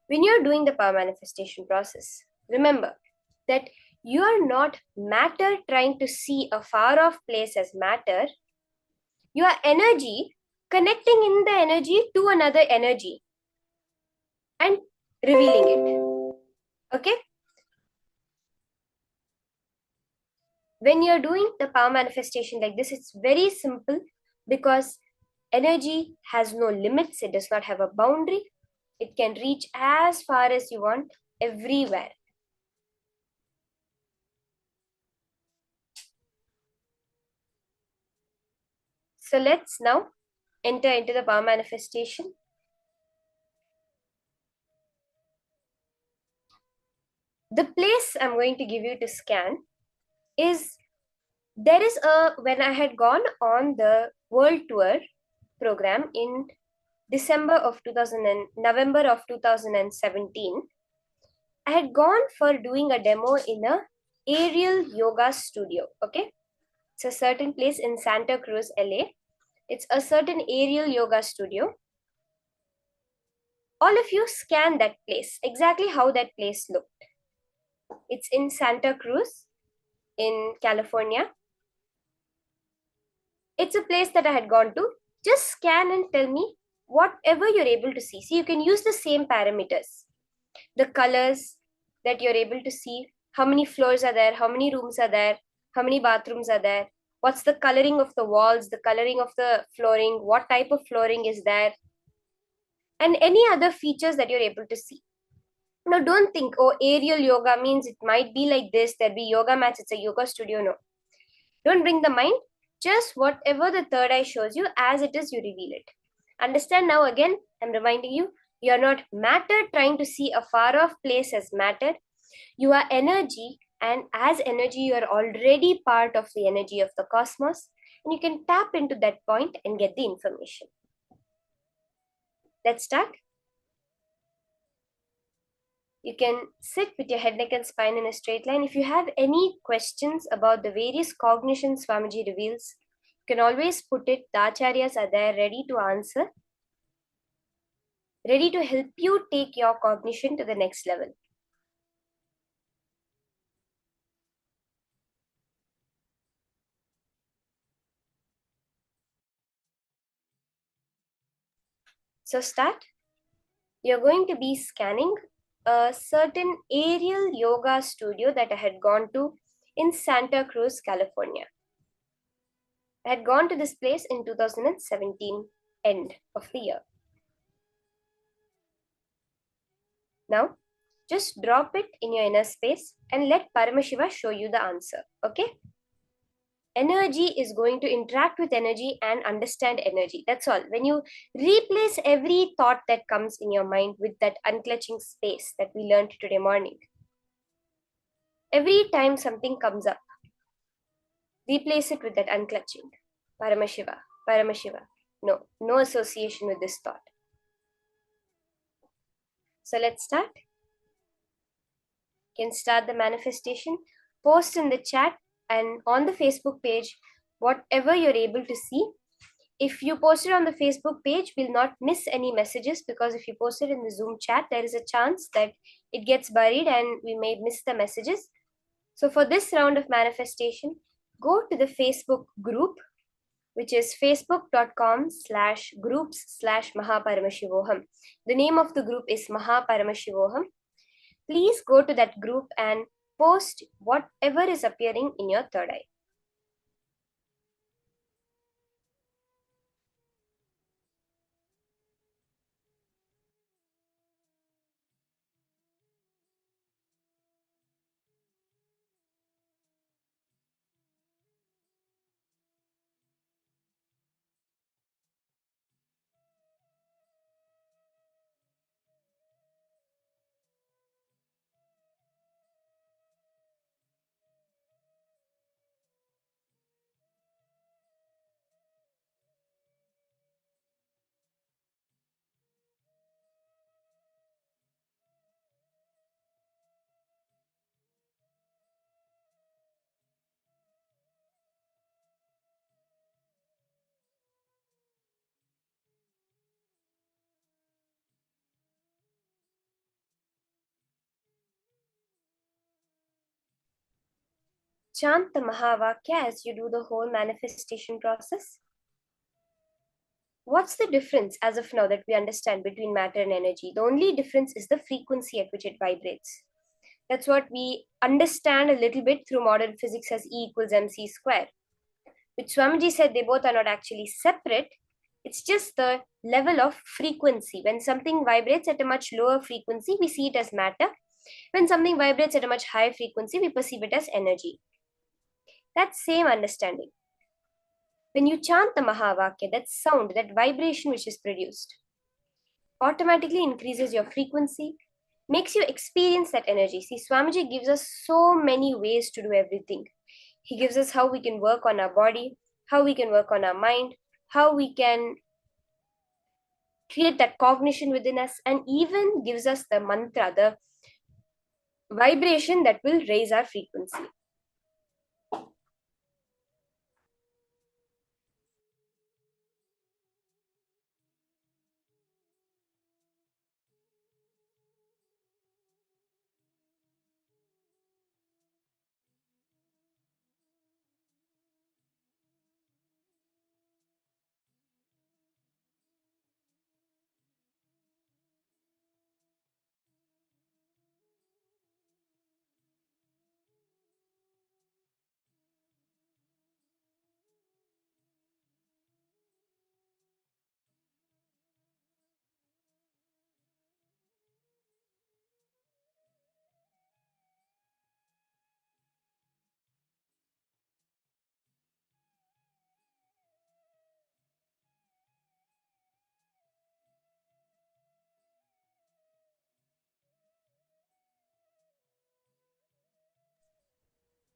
Speaker 9: when you're doing the power manifestation process, remember that you are not matter trying to see a far off place as matter. You are energy connecting in the energy to another energy and revealing it. Okay? When you're doing the power manifestation like this, it's very simple because energy has no limits. It does not have a boundary. It can reach as far as you want everywhere. So let's now enter into the power manifestation. The place I'm going to give you to scan is, there is when I had gone on the world tour program in November of 2017, I had gone for doing a demo in a aerial yoga studio. Okay, it's a certain place in Santa Cruz, LA. It's a certain aerial yoga studio. All of you scan that place, exactly how that place looked. It's in Santa Cruz in California. It's a place that I had gone to. Just scan and tell me whatever you're able to see. See, you can use the same parameters. The colors that you're able to see, how many floors are there, how many rooms are there, how many bathrooms are there, what's the coloring of the walls, the coloring of the flooring, what type of flooring is there, and any other features that you're able to see. Now, don't think, oh, aerial yoga means it might be like this, there'll be yoga mats, it's a yoga studio. No. Don't bring the mind. Just whatever the third eye shows you, as it is, you reveal it. Understand now, again, I'm reminding you, you are not matter trying to see a far off place as matter. You are energy, and as energy, you are already part of the energy of the cosmos, and you can tap into that point and get the information. Let's start. You can sit with your head, neck, and spine in a straight line. If you have any questions about the various cognitions Swamiji reveals, you can always put it. The acharyas are there ready to answer, ready to help you take your cognition to the next level. So start. You're going to be scanning a certain aerial yoga studio that I had gone to in Santa Cruz, California. I had gone to this place in 2017, end of the year. Now, just drop it in your inner space and let Paramashiva show you the answer, okay? Energy is going to interact with energy and understand energy. That's all. When you replace every thought that comes in your mind with that unclutching space that we learned today morning, every time something comes up, replace it with that unclutching. Paramashiva, Paramashiva. No, no association with this thought. So let's start. You can start the manifestation. Post in the chat and on the Facebook page whatever you're able to see. If you post it on the Facebook page, we'll not miss any messages, because if you post it in the Zoom chat, there is a chance that it gets buried and we may miss the messages. So for this round of manifestation, go to the Facebook group, which is facebook.com/groups/Mahaparamashivoham. The name of the group is Mahaparamashivoham. Please go to that group and post whatever is appearing in your third eye. Chant the Mahavakya as you do the whole manifestation process. What's the difference as of now that we understand between matter and energy? The only difference is the frequency at which it vibrates. That's what we understand a little bit through modern physics as E equals mc square. Which Swamiji said they both are not actually separate. It's just the level of frequency. When something vibrates at a much lower frequency, we see it as matter. When something vibrates at a much higher frequency, we perceive it as energy. That same understanding. When you chant the Mahavakya, that sound, that vibration which is produced, automatically increases your frequency, makes you experience that energy. See, Swamiji gives us so many ways to do everything. He gives us how we can work on our body, how we can work on our mind, how we can create that cognition within us, and even gives us the mantra, the vibration that will raise our frequency.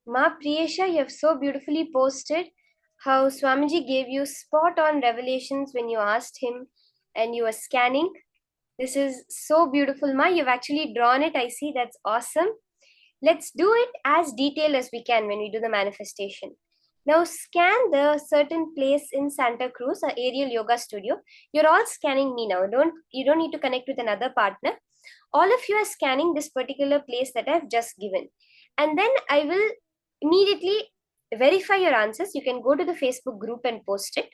Speaker 9: Ma Priyesha, you have so beautifully posted how Swamiji gave you spot on revelations when you asked him and you were scanning. This is so beautiful, Ma. You've actually drawn it. I see. That's awesome. Let's do it as detailed as we can when we do the manifestation. Now scan the certain place in Santa Cruz, our aerial yoga studio. You're all scanning me now. You don't need to connect with another partner. All of you are scanning this particular place that I've just given. And then I will immediately verify your answers. You can go to the Facebook group and post it.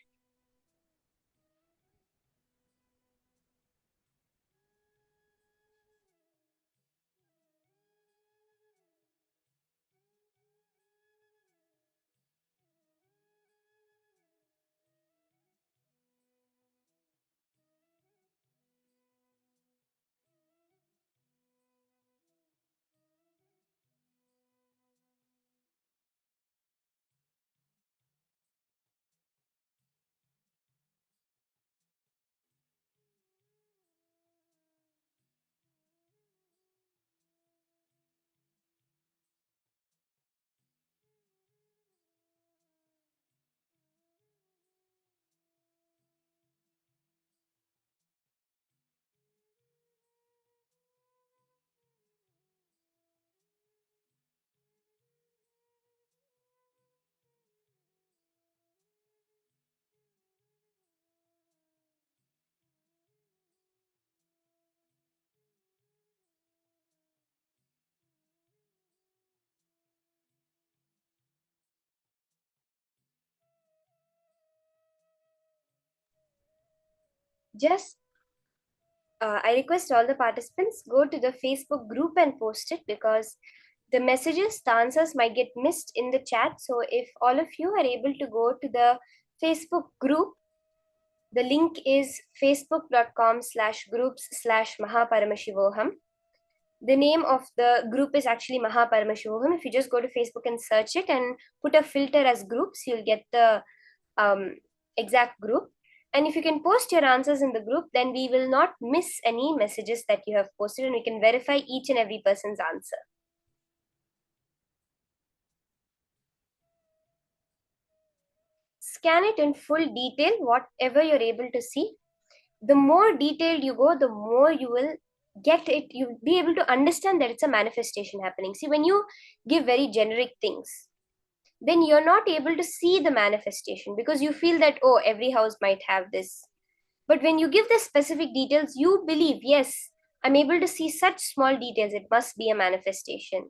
Speaker 9: just I request all the participants go to the Facebook group and post it, because the messages, the answers might get missed in the chat. So if all of you are able to go to the Facebook group, the link is facebook.com/groups/Mahaparamashivoham. The name of the group is actually Mahaparamashivoham. If you just go to Facebook and search it and put a filter as groups, you'll get the exact group. And if you can post your answers in the group, then we will not miss any messages that you have posted, and we can verify each and every person's answer. Scan it in full detail, whatever you're able to see. The more detailed you go, the more you will get it. You'll be able to understand that it's a manifestation happening. See, when you give very generic things, then you're not able to see the manifestation, because you feel that, oh, every house might have this. But when you give the specific details, you believe, yes, I'm able to see such small details, it must be a manifestation.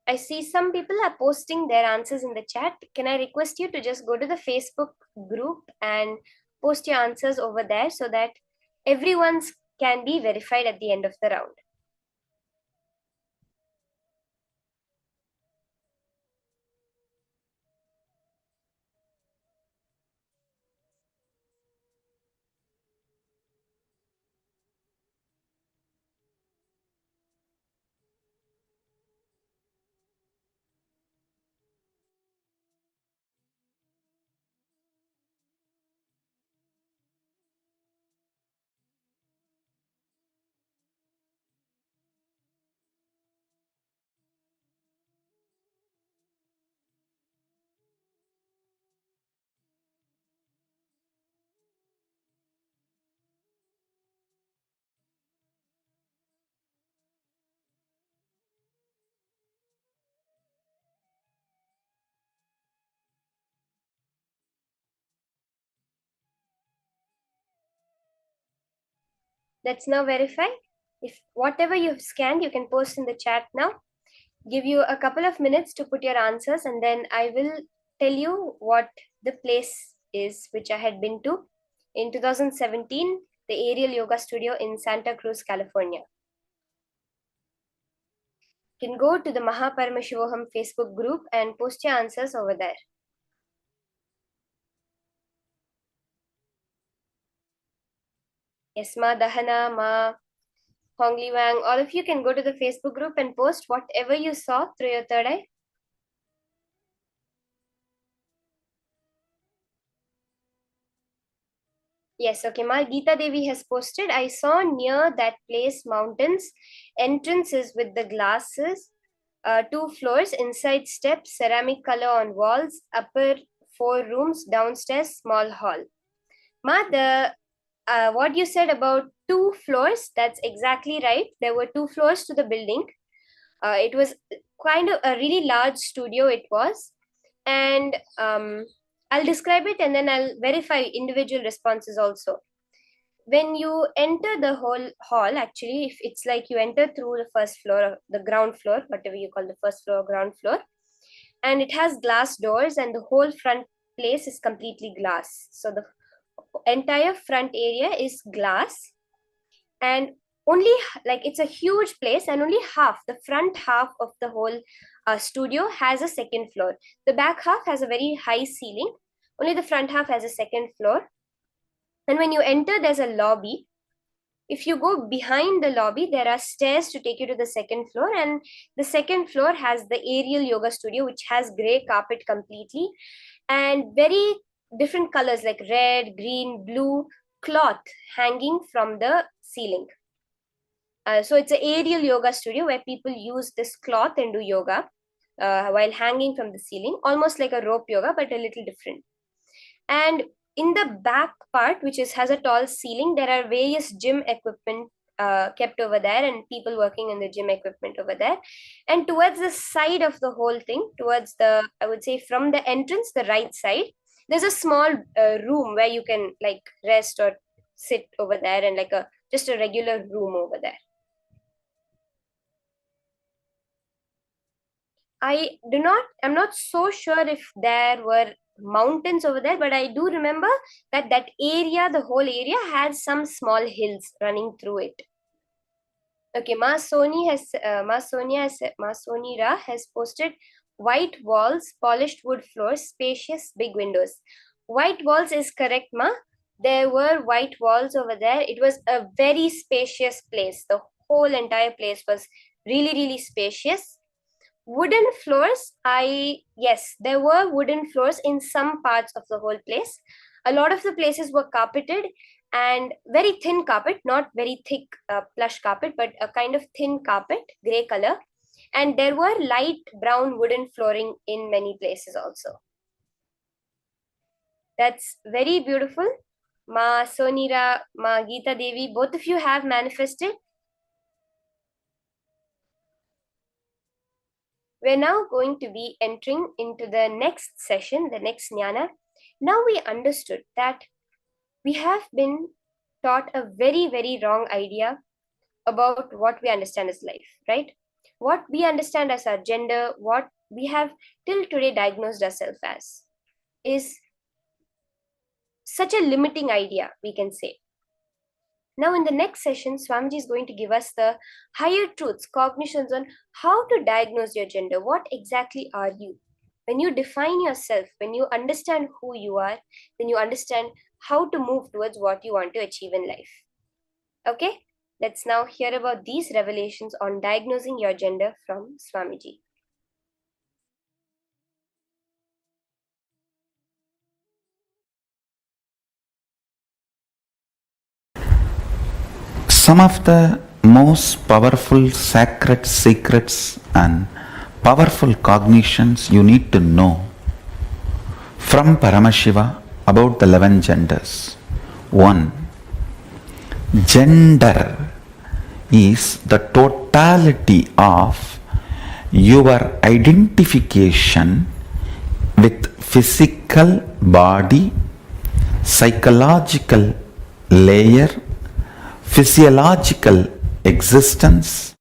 Speaker 9: I see some people are posting their answers in the chat. Can I request you to just go to the Facebook group and post your answers over there, so that everyone's can be verified at the end of the round? Let's now verify. If whatever you've scanned, you can post in the chat now. Give you a couple of minutes to put your answers, and then I will tell you what the place is which I had been to in 2017, the Aerial Yoga Studio in Santa Cruz, California. You can go to the Mahaparamashivoham Facebook group and post your answers over there. Yes, Ma Dahana, Ma Hongli Wang, all of you can go to the Facebook group and post whatever you saw through your third eye. Yes, okay. Ma Geeta Devi has posted. I saw near that place mountains, entrances with the glasses, 2 floors, inside steps, ceramic color on walls, upper 4 rooms, downstairs, small hall. Ma, what you said about 2 floors, that's exactly right. There were 2 floors to the building. It was kind of a really large studio, it was. And I'll describe it and then I'll verify individual responses also. When you enter the whole hall, actually, if it's like you enter through the first floor, or the ground floor, whatever you call the first floor or ground floor, and it has glass doors, and the whole front place is completely glass. So the entire front area is glass, and only like it's a huge place, and only half, the front half of the whole studio has a second floor. The back half has a very high ceiling. Only the front half has a second floor. And when you enter, there's a lobby. If you go behind the lobby, there are stairs to take you to the second floor, and the second floor has the Aerial Yoga Studio, which has gray carpet completely, and very different colors like red, green, blue cloth hanging from the ceiling. So it's an Aerial Yoga Studio where people use this cloth and do yoga while hanging from the ceiling, almost like a rope yoga, but a little different. And in the back part, which has a tall ceiling, there are various gym equipment kept over there, and people working in the gym equipment over there. And towards the side of the whole thing, towards the, I would say from the entrance, the right side, there's a small room where you can like rest or sit over there, and like just a regular room over there. I'm not so sure if there were mountains over there, but I do remember that the whole area had some small hills running through it. Okay, Ma Sonira has posted white walls, polished wood floors, spacious big windows. White walls is correct, Ma. There were white walls over there. It was a very spacious place. The whole entire place was really, really spacious. Wooden floors, yes, there were wooden floors in some parts of the whole place. A lot of the places were carpeted, and very thin carpet, not very thick plush carpet, but a kind of thin carpet, gray color. And there were light brown wooden flooring in many places also. That's very beautiful. Ma Sonira, Ma Geeta Devi, both of you have manifested. We're now going to be entering into the next session, the next jnana. Now we understood that we have been taught a very, very wrong idea about what we understand as life, right? What we understand as our gender, what we have till today diagnosed ourselves as, is such a limiting idea, we can say. Now, in the next session, Swamiji is going to give us the higher truths, cognitions on how to diagnose your gender. What exactly are you? When you define yourself, when you understand who you are, then you understand how to move towards what you want to achieve in life. Okay, let's now hear about these revelations on diagnosing your gender from Swamiji.
Speaker 3: Some of the most powerful sacred secrets and powerful cognitions you need to know from Paramashiva about the 11 genders. 1. Gender is the totality of your identification with physical body, psychological layer, physiological existence,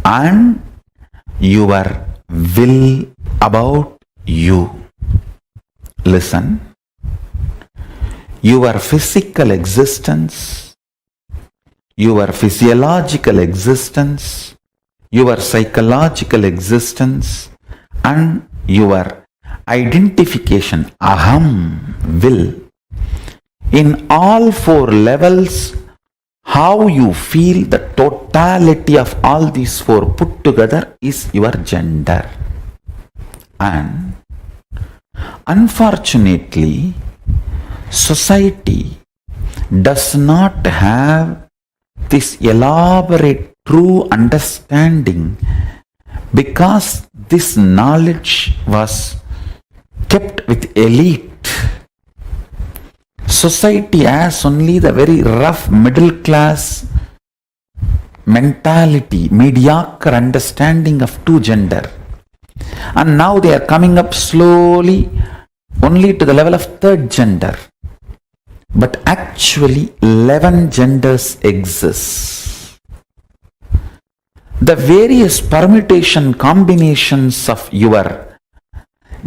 Speaker 3: and your will about you. Listen. Your physical existence, your physiological existence, your psychological existence, and your identification, aham, will. In all 4 levels, how you feel, the totality of all these 4 put together is your gender. And unfortunately, society does not have this elaborate true understanding because this knowledge was kept with elite. Society has only the very rough middle class mentality, mediocre understanding of 2 gender. And now they are coming up slowly only to the level of 3rd gender. But actually 11 genders exist. The various permutation combinations of your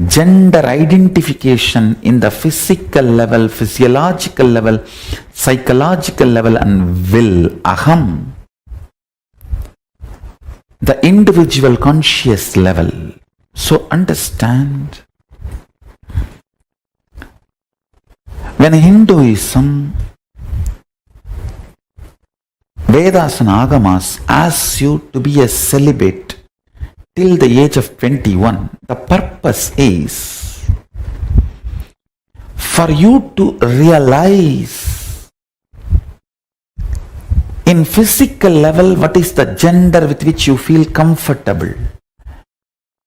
Speaker 3: gender identification in the physical level, physiological level, psychological level, and will, aham, the individual conscious level. So understand, when Hinduism, Vedas and Agamas asks you to be a celibate till the age of 21, the purpose is for you to realize in physical level what is the gender with which you feel comfortable.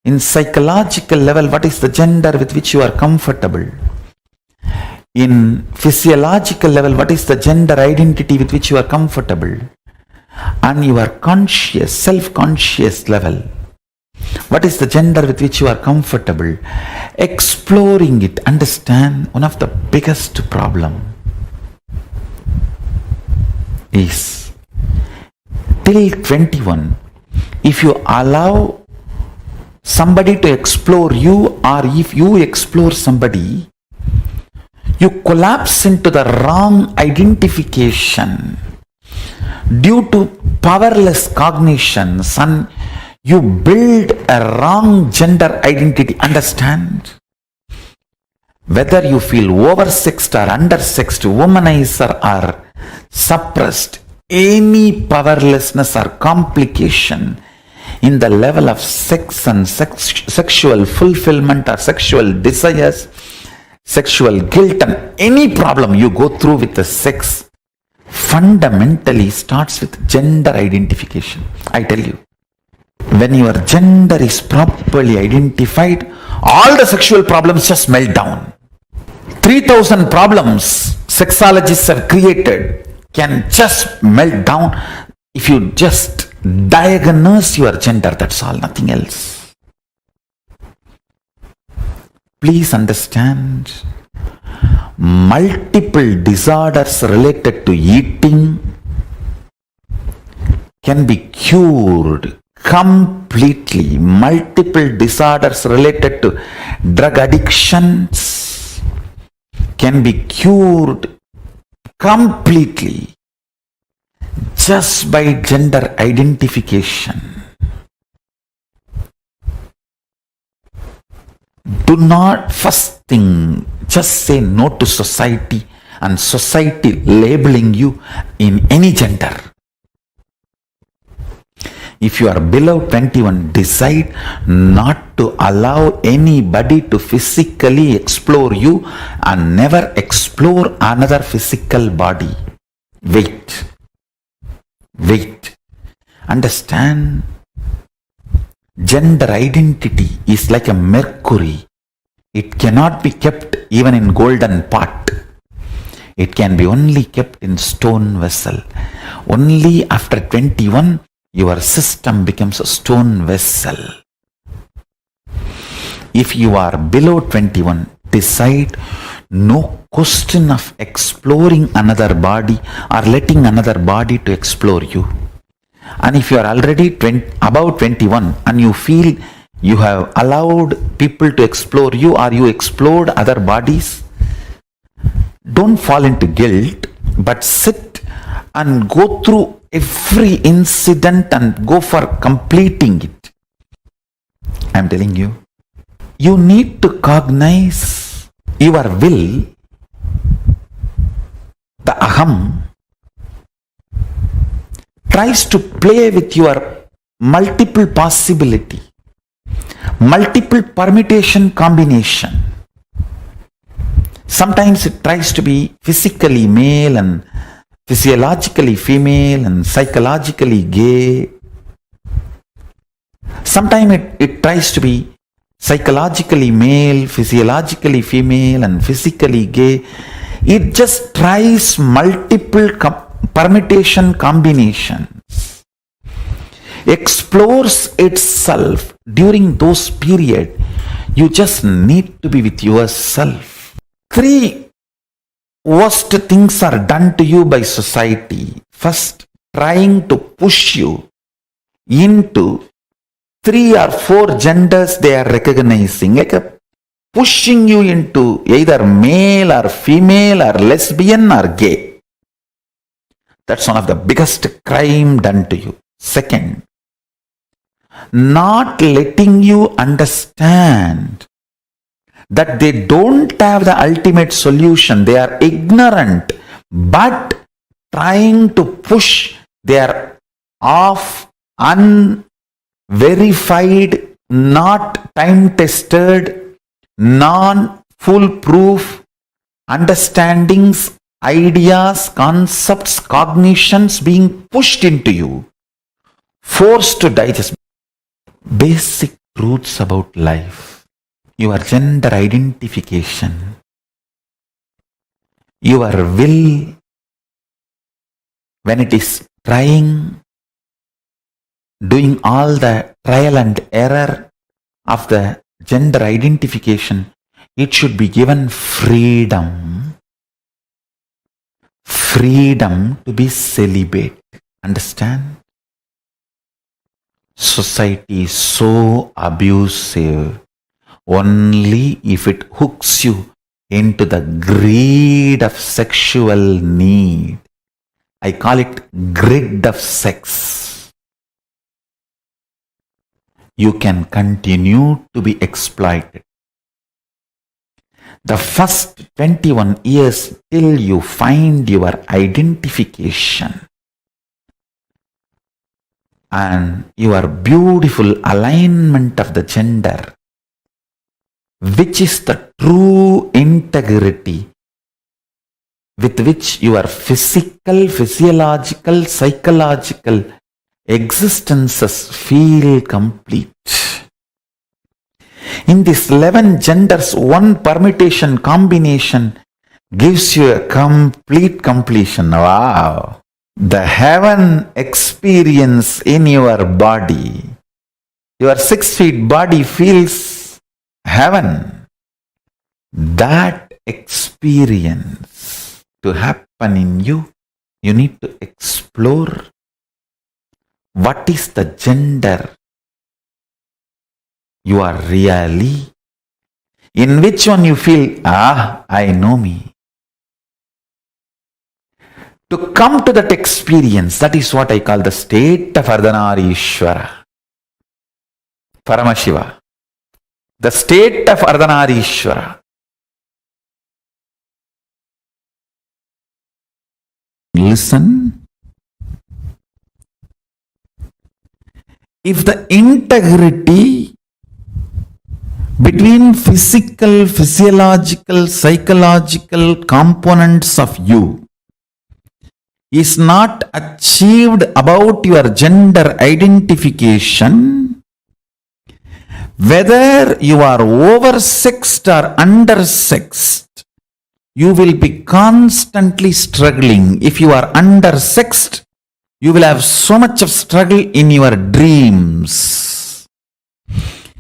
Speaker 3: In psychological level, what is the gender with which you are comfortable. In physiological level, what is the gender identity with which you are comfortable. And your conscious, self-conscious level, what is the gender with which you are comfortable. Exploring it, understand, one of the biggest problem is till 21, if you allow somebody to explore you, or if you explore somebody, you collapse into the wrong identification due to powerless cognitions, and you build a wrong gender identity. Understand? Whether you feel oversexed or undersexed, womanizer or suppressed, any powerlessness or complication in the level of sex and sexual fulfillment or sexual desires, sexual guilt, and any problem you go through with the sex fundamentally starts with gender identification. I tell you, when your gender is properly identified, all the sexual problems just melt down. 3,000 problems sexologists have created can just melt down if you just diagnose your gender. That's all, nothing else. Please understand, multiple disorders related to eating can be cured completely. Multiple disorders related to drug addictions can be cured completely just by gender identification. Do not, first thing, just say no to society and society labeling you in any gender. If you are below 21, decide not to allow anybody to physically explore you and never explore another physical body. Wait. Understand, gender identity is like a mercury. It cannot be kept even in golden pot. It can be only kept in stone vessel. Only after 21, your system becomes a stone vessel. If you are below 21, decide no question of exploring another body or letting another body to explore you. And if you are already above 21 and you feel you have allowed people to explore you or you explored other bodies, don't fall into guilt, but sit and go through every incident and go for completing it. I am telling you, you need to cognize your will, the aham, tries to play with your multiple possibility, multiple permutation combination. Sometimes it tries to be physically male and physiologically female and psychologically gay. Sometimes it tries to be psychologically male, physiologically female and physically gay. It just tries multiple permutation combinations, explores itself during those periods. You just need to be with yourself. 3 worst things are done to you by society. First, trying to push you into 3 or 4 genders they are recognizing, like pushing you into either male or female or lesbian or gay. That's one of the biggest crime done to you. Second, not letting you understand that they don't have the ultimate solution. They are ignorant, but trying to push their off, unverified, not time-tested, non-foolproof understandings, ideas, concepts, cognitions being pushed into you, forced to digest basic truths about life. Your gender identification, your will, when it is doing all the trial and error of the gender identification, it should be given freedom to be celibate. Understand? society is so abusive only if it hooks you into the greed of sexual need. I call it grid of sex. You can continue to be exploited. The first 21 years till you find your identification and your beautiful alignment of the gender, which is the true integrity with which your physical, physiological, psychological existences feel complete. In these 11 genders, one permutation combination gives you a complete completion. Wow! The heaven experience in your body, your 6 feet body feels heaven. That experience to happen in you, you need to explore what is the gender you are really, in which one you feel, I know me. To come to that experience, that is what I call the state of Ardhanarishwara, Paramashiva. The state of Ardhanarishwara. Listen. If the integrity between physical, physiological, psychological components of you is not achieved about your gender identification, whether you are oversexed or undersexed, you will be constantly struggling. If you are undersexed, you will have so much of struggle in your dreams.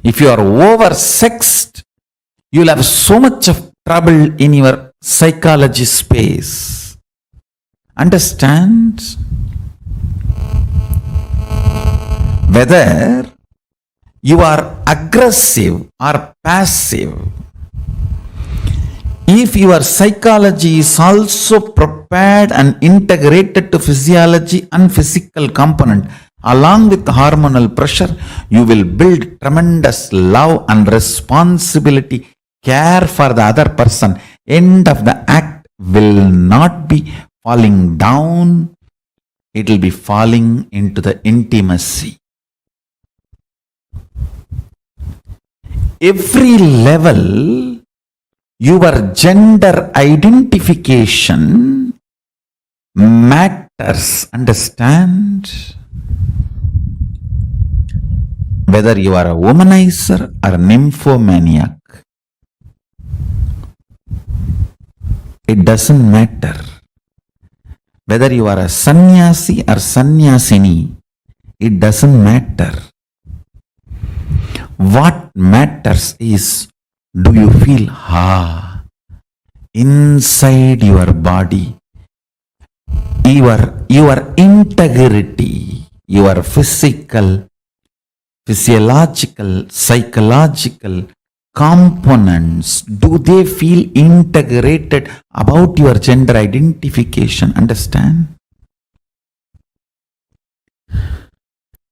Speaker 3: If you are oversexed, you will have so much of trouble in your psychology space. Understand? Whether you are aggressive or passive, if your psychology is also prepared and integrated to physiology and physical component, along with the hormonal pressure, you will build tremendous love and responsibility, care for the other person. End of the act will not be falling down, it will be falling into the intimacy. Every level, your gender identification matters. Understand? Whether you are a womanizer or a nymphomaniac, it doesn't matter. Whether you are a sannyasi or sannyasini, it doesn't matter. What matters is, do you feel inside your body, your integrity, your physical, physiological, psychological components, do they feel integrated about your gender identification? Understand?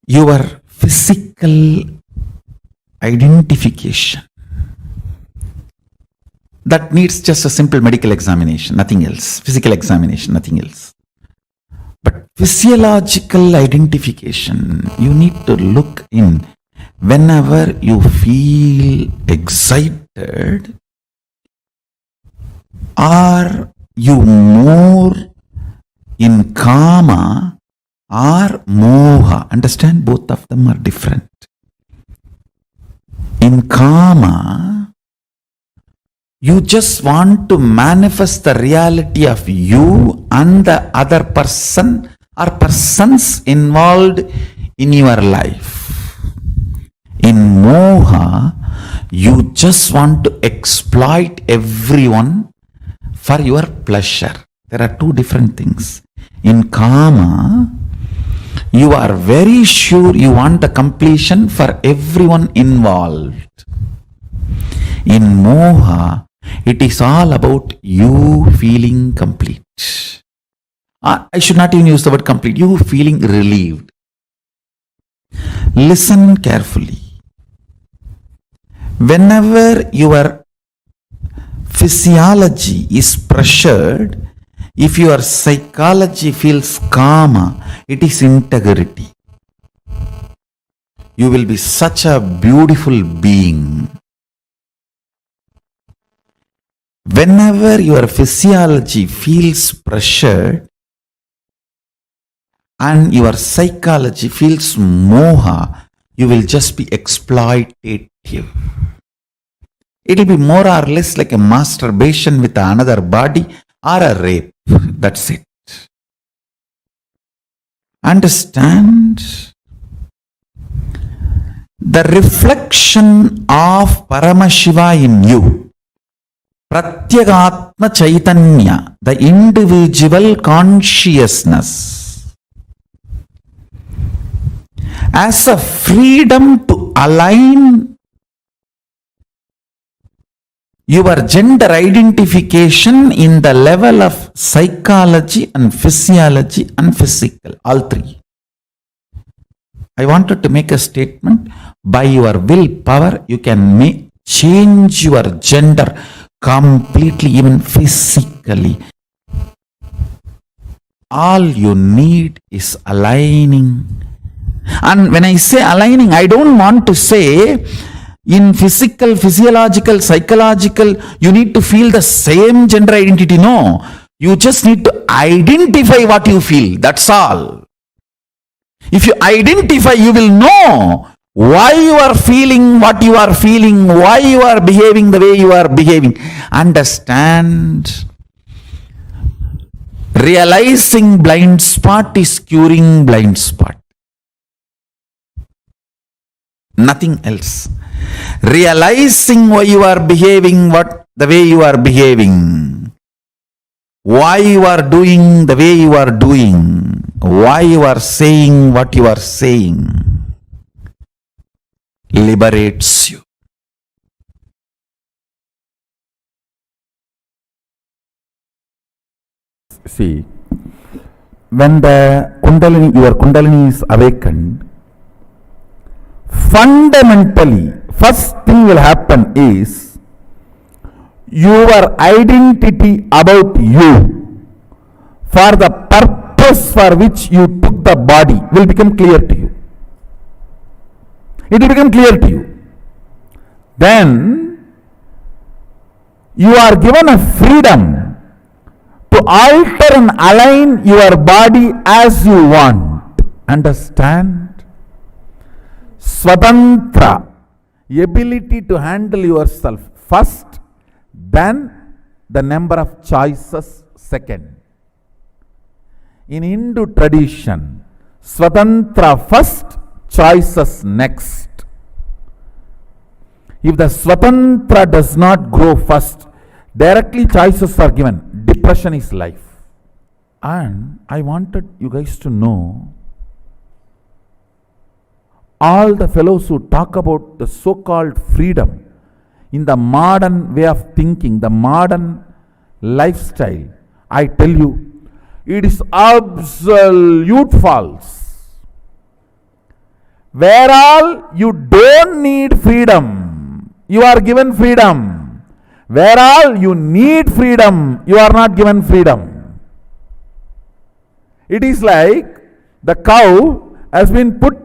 Speaker 3: Your physical identification, that needs just a simple medical examination, nothing else. Physical examination, nothing else. But physiological identification, you need to look in. Whenever you feel excited, are you more in kama or moha? Understand, both of them are different. In kama, you just want to manifest the reality of you and the other person or persons involved in your life. In moha, you just want to exploit everyone for your pleasure. There are two different things. In kama, You are very sure you want the completion for everyone involved. In moha, it is all about you feeling complete. I should not even use the word complete. You feeling relieved. Listen carefully. Whenever your physiology is pressured, if your psychology feels calm, it is integrity. You will be such a beautiful being. Whenever your physiology feels pressured and your psychology feels moha, you will just be exploitative. It will be more or less like a masturbation with another body or a rape. That's it. Understand? The reflection of Paramashiva in you, Pratyagatma Chaitanya, the individual consciousness, as a freedom to align your gender identification in the level of psychology and physiology and physical, all three. I wanted to make a statement. By your willpower, you can change your gender completely, even physically. All you need is aligning. And when I say aligning, I don't want to say in physical, physiological, psychological, you need to feel the same gender identity. No. You just need to identify what you feel. That's all. If you identify, you will know why you are feeling what you are feeling, why you are behaving the way you are behaving. Understand? Realizing blind spot is curing blind spot. Nothing else. Realizing why you are behaving the way you are behaving, why you are doing the way you are doing, why you are saying what you are saying, liberates you.
Speaker 4: See, when the Kundalini, your Kundalini is awakened, fundamentally, first thing will happen is your identity about you for the purpose for which you took the body will become clear to you. It will become clear to you. Then you are given a freedom to alter and align your body as you want. Understand? Swatantra, ability to handle yourself first, then the number of choices second. In Hindu tradition, Swatantra first, choices next. If the Swatantra does not grow first, directly choices are given. Depression is life. And I wanted you guys to know, all the fellows who talk about the so-called freedom in the modern way of thinking, the modern lifestyle, I tell you, it is absolute false. Where all you don't need freedom, you are given freedom. Where all you need freedom, you are not given freedom. It is like the cow has been put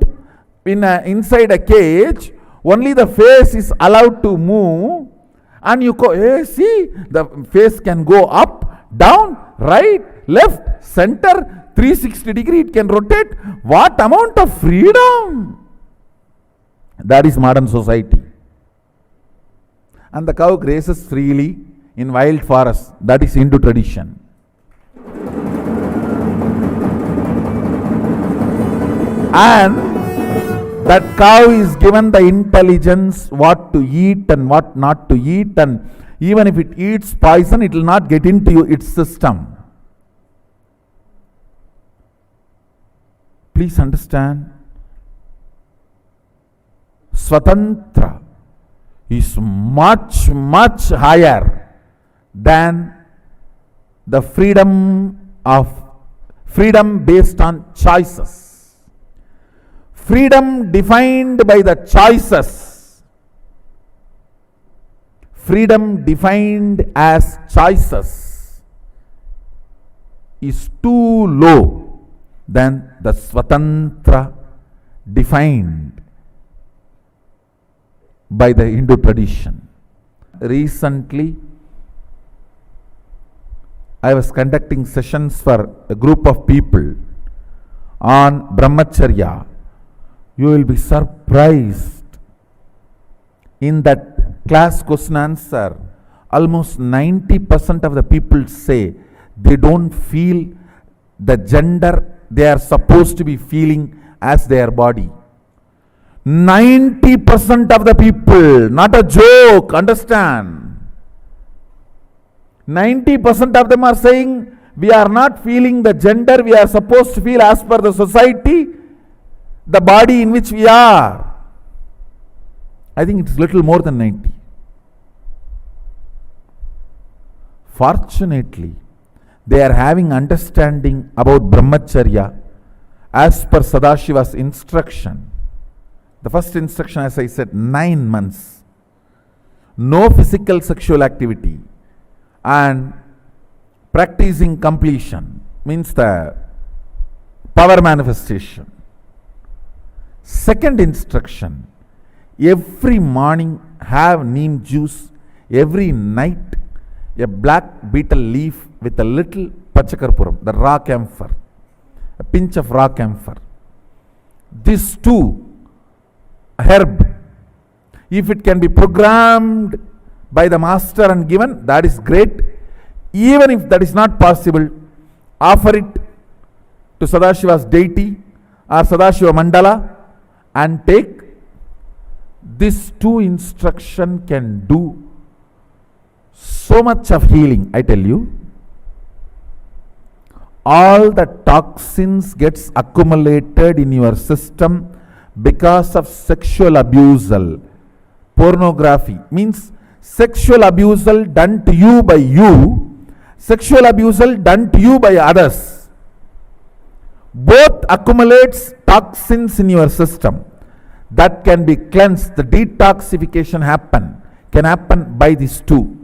Speaker 4: inside a cage, only the face is allowed to move, and you go, hey, see, the face can go up, down, right, left, center, 360 degree, it can rotate. What amount of freedom! That is modern society. And the cow grazes freely in wild forests. That is Hindu tradition. And that cow is given the intelligence what to eat and what not to eat, and even if it eats poison, it will not get into its system. Please understand, Swatantra is much, much higher than the freedom based on choices. Freedom defined by the choices, freedom defined as choices, is too low than the Swatantra defined by the Hindu tradition. Recently, I was conducting sessions for a group of people on Brahmacharya. You will be surprised. In that class question answer, almost 90% of the people say they don't feel the gender they are supposed to be feeling as their body. 90% of the people, not a joke, understand. 90% of them are saying we are not feeling the gender we are supposed to feel as per the society, the body in which we are. I think it's little more than 90. Fortunately, they are having understanding about Brahmacharya as per Sadashiva's instruction. The first instruction, as I said, 9 months. No physical sexual activity. And practicing completion means the power manifestation. Second instruction, every morning have neem juice, every night a black betel leaf with a little pachakarpuram, the raw camphor, a pinch of raw camphor. These two herb, if it can be programmed by the master and given, that is great. Even if that is not possible, offer it to Sadashiva's deity or Sadashiva Mandala and take. This two instruction can do so much of healing, I tell you. All the toxins gets accumulated in your system because of sexual abusal. Pornography means sexual abusal done to you by you, sexual abusal done to you by others. Both accumulates toxins in your system that can be cleansed. The detoxification can happen by these two.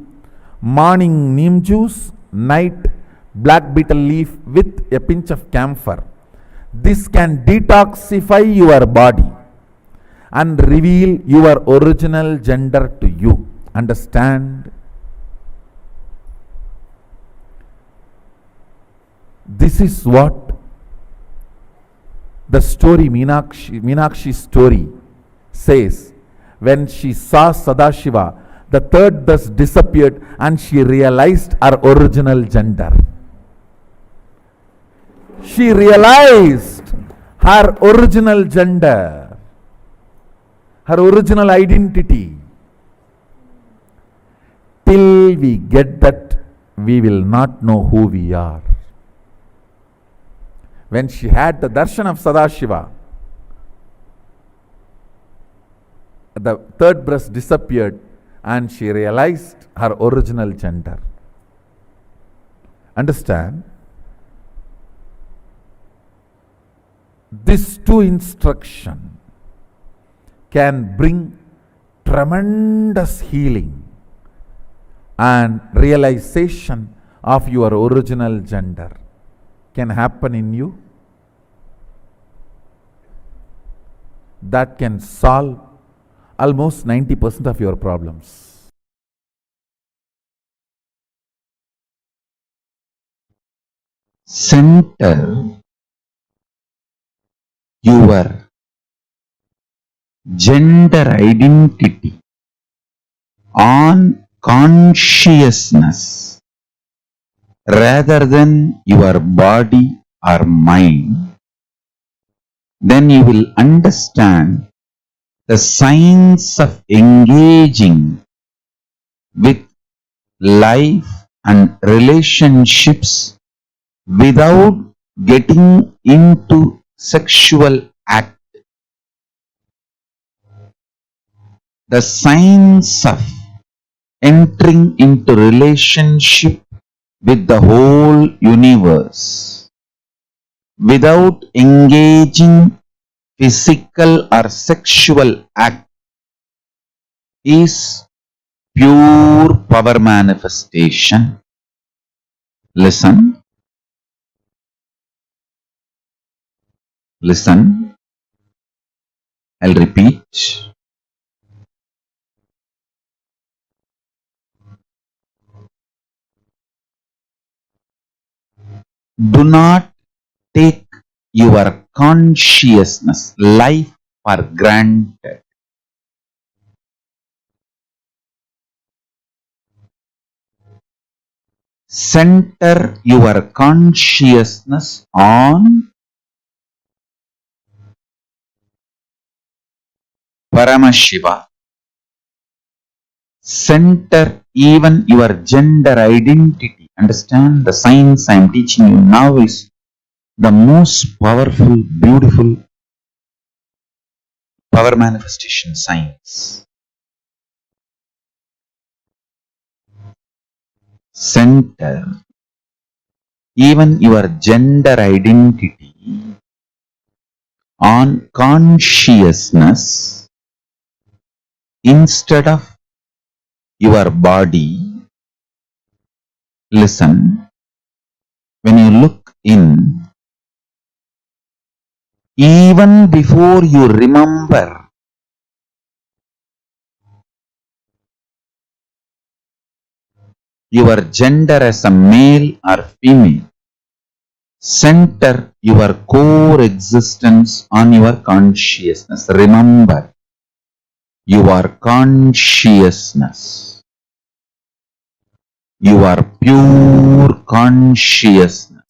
Speaker 4: Morning neem juice, night black betel leaf with a pinch of camphor. This can detoxify your body and reveal your original gender to you. Understand? This is what the story, Meenakshi's story says. When she saw Sadashiva, the third thus disappeared and she realized her original gender. She realized her original gender, her original identity. Till we get that, we will not know who we are. When she had the darshan of Sadashiva, the third breast disappeared and she realized her original gender. Understand? This two instruction can bring tremendous healing and realization of your original gender can happen in you. That can solve almost 90% of your problems.
Speaker 3: Center your gender identity on consciousness rather than your body or mind, then you will understand the science of engaging with life and relationships without getting into sexual act. The signs of entering into relationship with the whole universe without engaging physical or sexual act is pure power manifestation. Listen. Listen. I'll repeat. Do not take your consciousness, life for granted. Center your consciousness on Paramashiva. Center even your gender identity. Understand, the science I am teaching you now is the most powerful, beautiful power manifestation science. Center even your gender identity on consciousness instead of your body. Listen, when you look in, even before you remember your gender as a male or female, center your core existence on your consciousness. Remember your consciousness, your pure consciousness.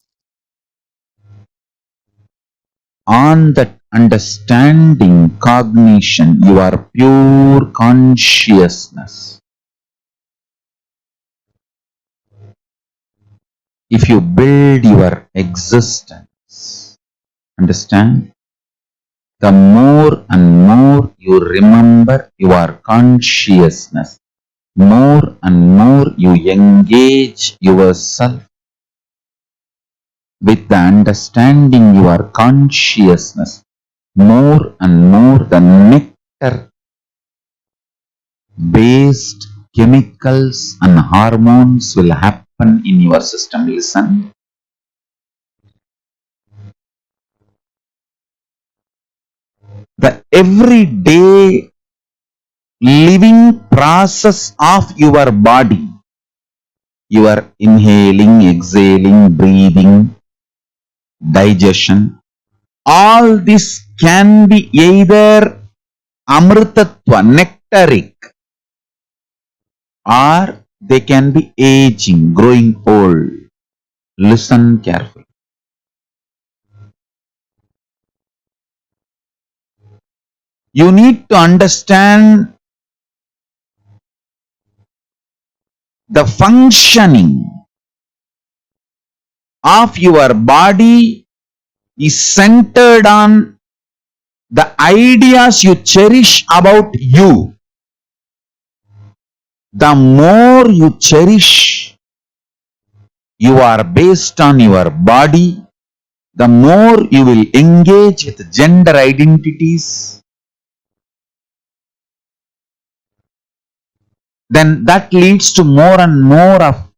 Speaker 3: On that understanding, cognition, your pure consciousness. If you build your existence, understand, the more and more you remember your consciousness, more and more you engage yourself with the understanding your consciousness, more and more the nectar based chemicals and hormones will happen in your system. Listen. The everyday living process of your body, your inhaling, exhaling, breathing, digestion, all this can be either amritatva, nectaric, or they can be aging, growing old. Listen carefully. You need to understand the functioning of your body is centered on the ideas you cherish about you. The more you cherish, you are based on your body, the more you will engage with gender identities, then that leads to more and more of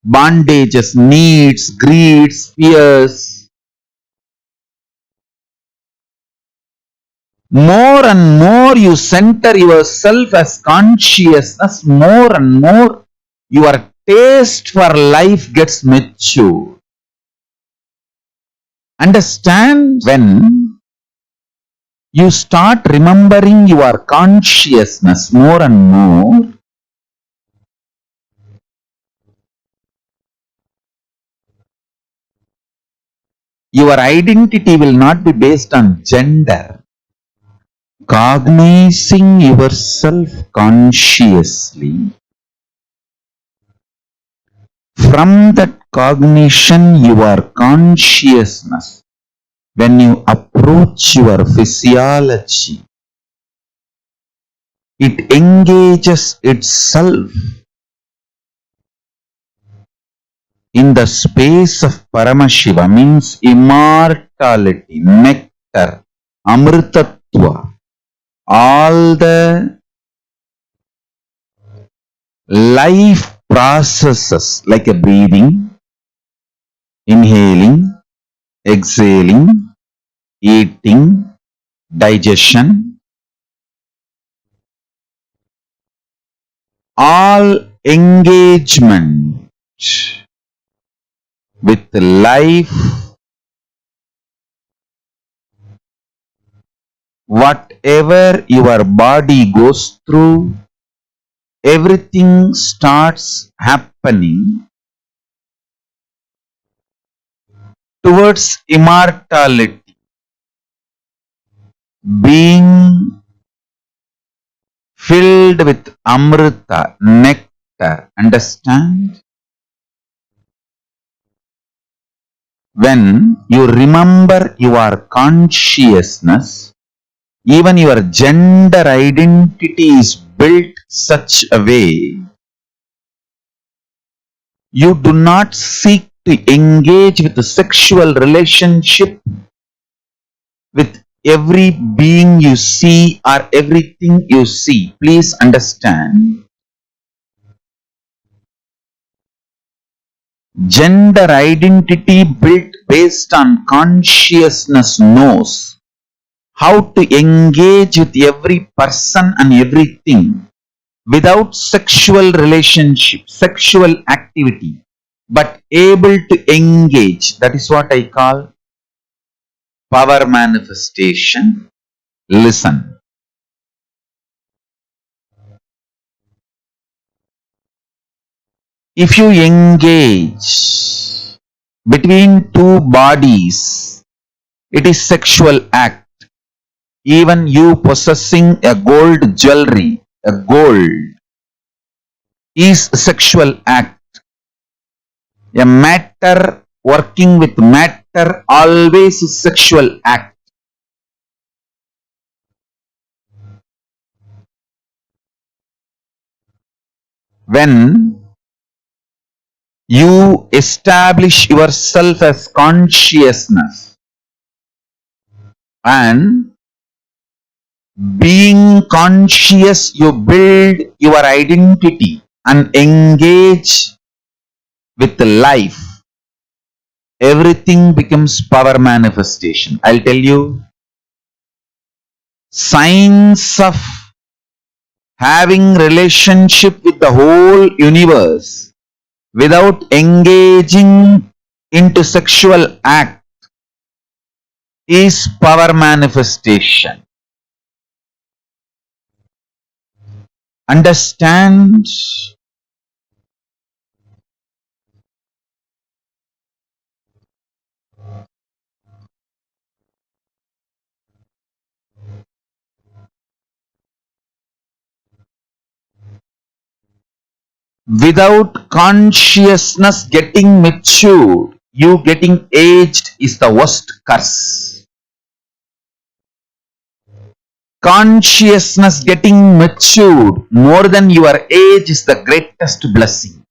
Speaker 3: bondages, needs, greeds, fears. More and more you center yourself as consciousness, more and more your taste for life gets mature. Understand, when you start remembering your consciousness more and more, your identity will not be based on gender. Cognizing yourself consciously, from that cognition, your consciousness When you approach your physiology, it engages itself in the space of Paramashiva, means immortality, nectar, amritatva, all the life processes like a breathing, inhaling, exhaling, eating, digestion, all engagement with life, whatever your body goes through, everything starts happening towards immortality, being filled with amrita, nectar. Understand? When you remember your consciousness, even your gender identity is built such a way you do not seek to engage with a sexual relationship with every being you see or everything you see. Please understand, gender identity built based on consciousness knows how to engage with every person and everything without sexual relationship, sexual activity, but able to engage. That is what I call power manifestation. Listen. If you engage between two bodies, it is sexual act. Even you possessing a gold jewelry, a gold, is sexual act. A matter working with matter always is sexual act. When you establish yourself as consciousness and being conscious, you build your identity and engage with life. Everything becomes power manifestation. I'll tell you, signs of having relationship with the whole universe without engaging into sexual act is power manifestation. Understand? Without consciousness getting matured, you getting aged is the worst curse. Consciousness getting matured more than your age is the greatest blessing.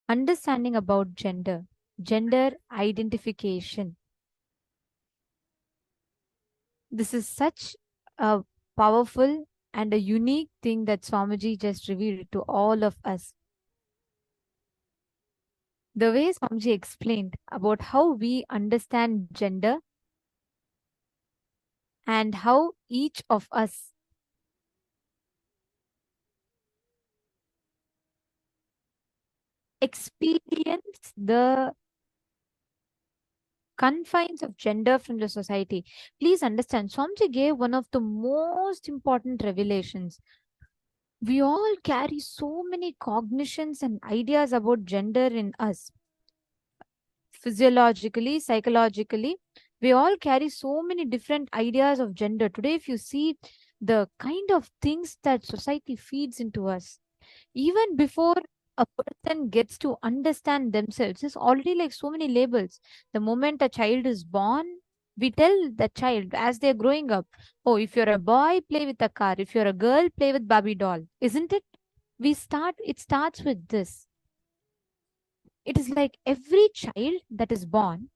Speaker 6: understanding about gender, gender identification. This is such a powerful and a unique thing that Swamiji just revealed to all of us. The way Swamiji explained about how we understand gender and how each of us experience the confines of gender from the society. Please understand, Swamiji gave one of the most important revelations. We all carry so many cognitions and ideas about gender in us. Physiologically, psychologically, we all carry so many different ideas of gender. Today, if you see the kind of things that society feeds into us, even before a person gets to understand themselves, there's already like so many labels. The moment a child is born, we tell the child as they're growing up, oh, if you're a boy, play with a car. If you're a girl, play with Barbie doll. Isn't it? It starts with this. It is like every child that is born,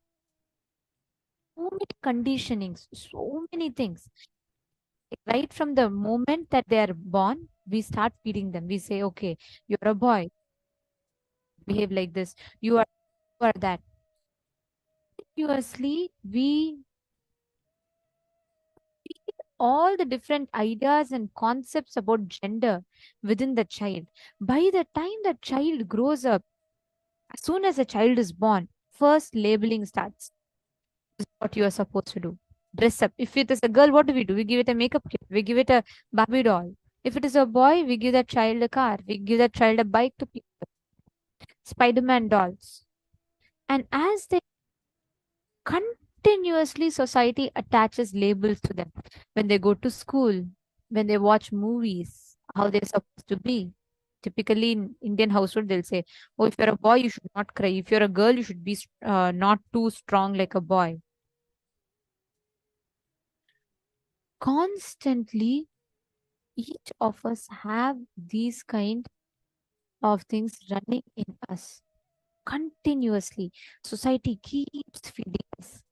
Speaker 6: so many conditionings, so many things. Right from the moment that they are born, we start feeding them. We say, okay, you're a boy, behave like this. You are that. Continuously, we feed all the different ideas and concepts about gender within the child. By the time the child grows up, as soon as a child is born, first labeling starts. This is what you are supposed to do. Dress up. If it is a girl, what do? We give it a makeup kit. We give it a Barbie doll. If it is a boy, we give that child a car. We give that child a bike to play with. Spider-Man dolls. And as they continuously, society attaches labels to them. When they go to school, when they watch movies, how they're supposed to be. Typically in Indian household, they'll say, oh, if you're a boy, you should not cry. If you're a girl, you should be not too strong like a boy. Constantly, each of us have these kind of things running in us continuously. Society keeps feeding us.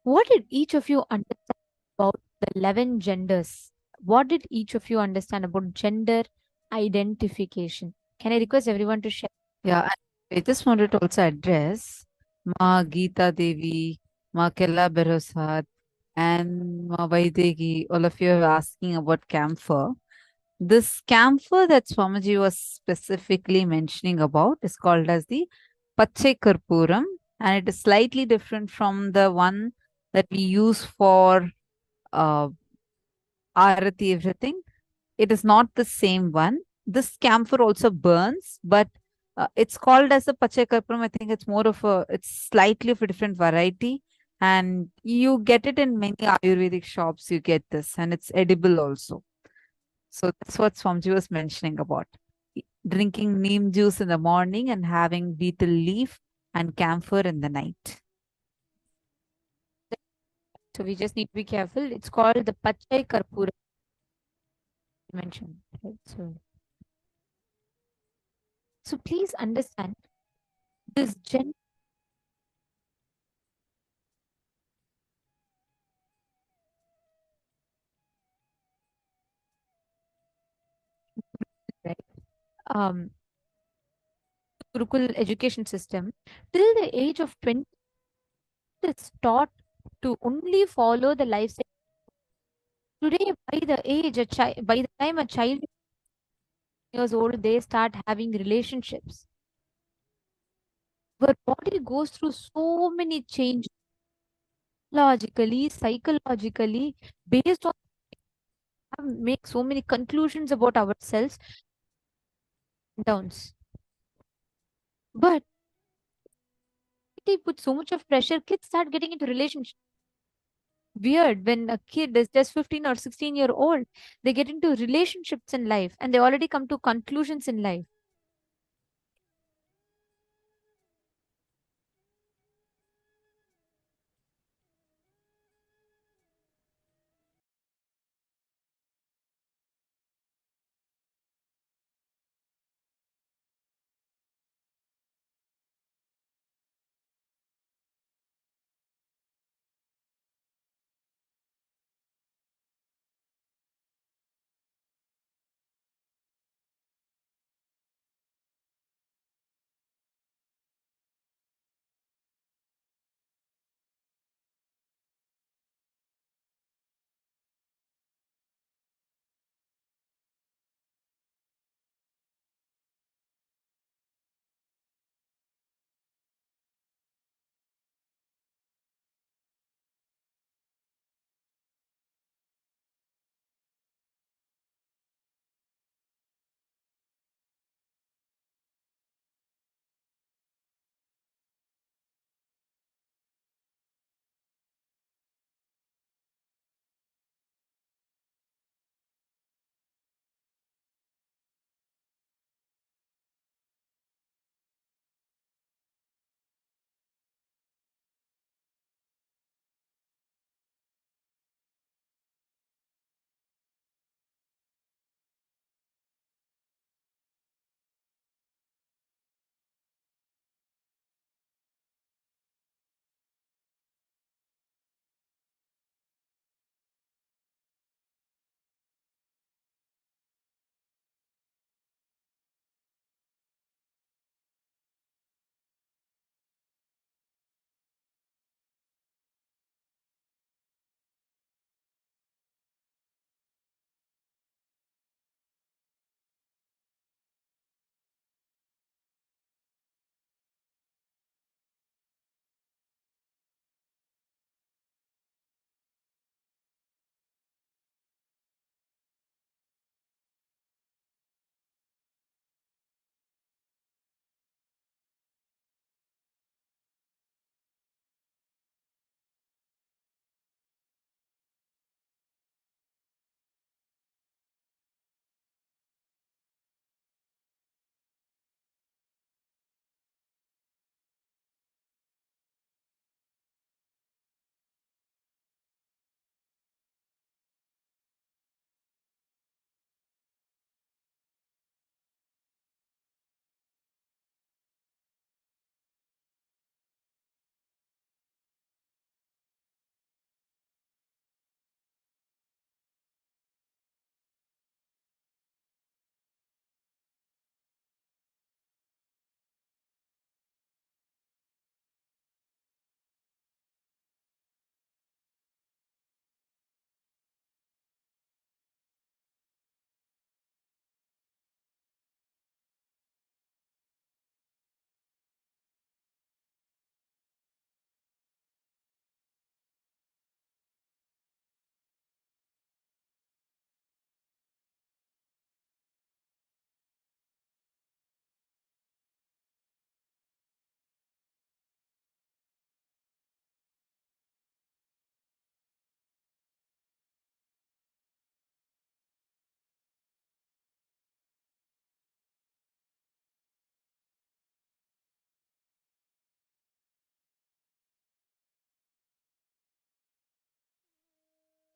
Speaker 6: What did each of you understand about the 11 genders? What did each of you understand about gender identification? Can I request everyone to share?
Speaker 7: Yeah, I just wanted to also address Ma Geeta Devi, Ma Kella Berosad, and Ma Vaidegi. All of you are asking about camphor. This camphor that Swamiji was specifically mentioning about is called as the Pache Karpuram, and it is slightly different from the one that we use for uh, Arati, everything. It is not the same one. This camphor also burns, but it's called as a Pache Karpuram. I think it's more of a, it's slightly of a different variety. And you get it in many Ayurvedic shops. You get this, and it's edible also. So that's what Swamiji was mentioning about. Drinking neem juice in the morning and having betel leaf and camphor in the night.
Speaker 6: So we just need to be careful. It's called the Pachai Karpura mentioned. Right? So please understand this gender. Right? Um, Gurukul education system, till the age of 20, it's taught to only follow the lifestyle. Today, by the time a child is years old, they start having relationships. Our body goes through so many changes, logically, psychologically, based on make so many conclusions about ourselves, downs. But they put so much of pressure, kids start getting into relationships. Weird when a kid is just 15 or 16-year old, they get into relationships in life and they already come to conclusions in life.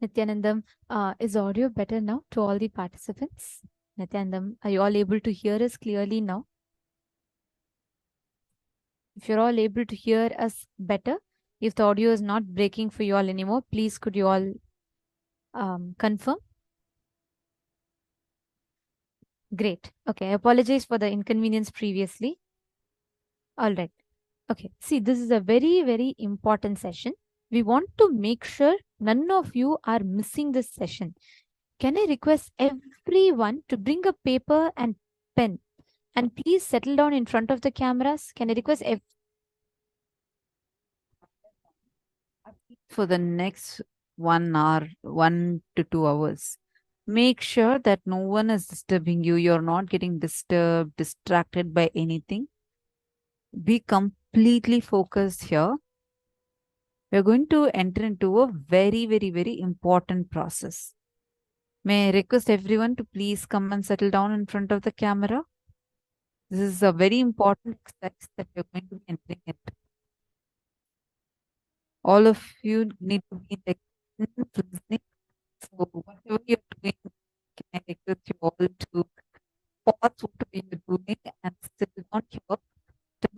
Speaker 6: Nithyanandam, is audio better now to all the participants? Nithyanandam, are you all able to hear us clearly now? If you're all able to hear us better, if the audio is not breaking for you all anymore, please could you all confirm? Great. Okay, I apologize for the inconvenience previously. All right. Okay, see, this is a very, very important session. We want to make sure none of you are missing this session. Can I request everyone to bring a paper and pen and please settle down in front of the cameras? Can I request
Speaker 7: For the next 1 hour, 1 to 2 hours, make sure that no one is disturbing you. You're not getting disturbed, distracted by anything. Be completely focused here. We're going to enter into a very, very, very important process. May I request everyone to please come and settle down in front of the camera? This is a very important exercise that we're going to be entering into. All of you need to be in the listening. So whatever you're doing, can I request you all to pause whatever you're doing and sit down here. Turn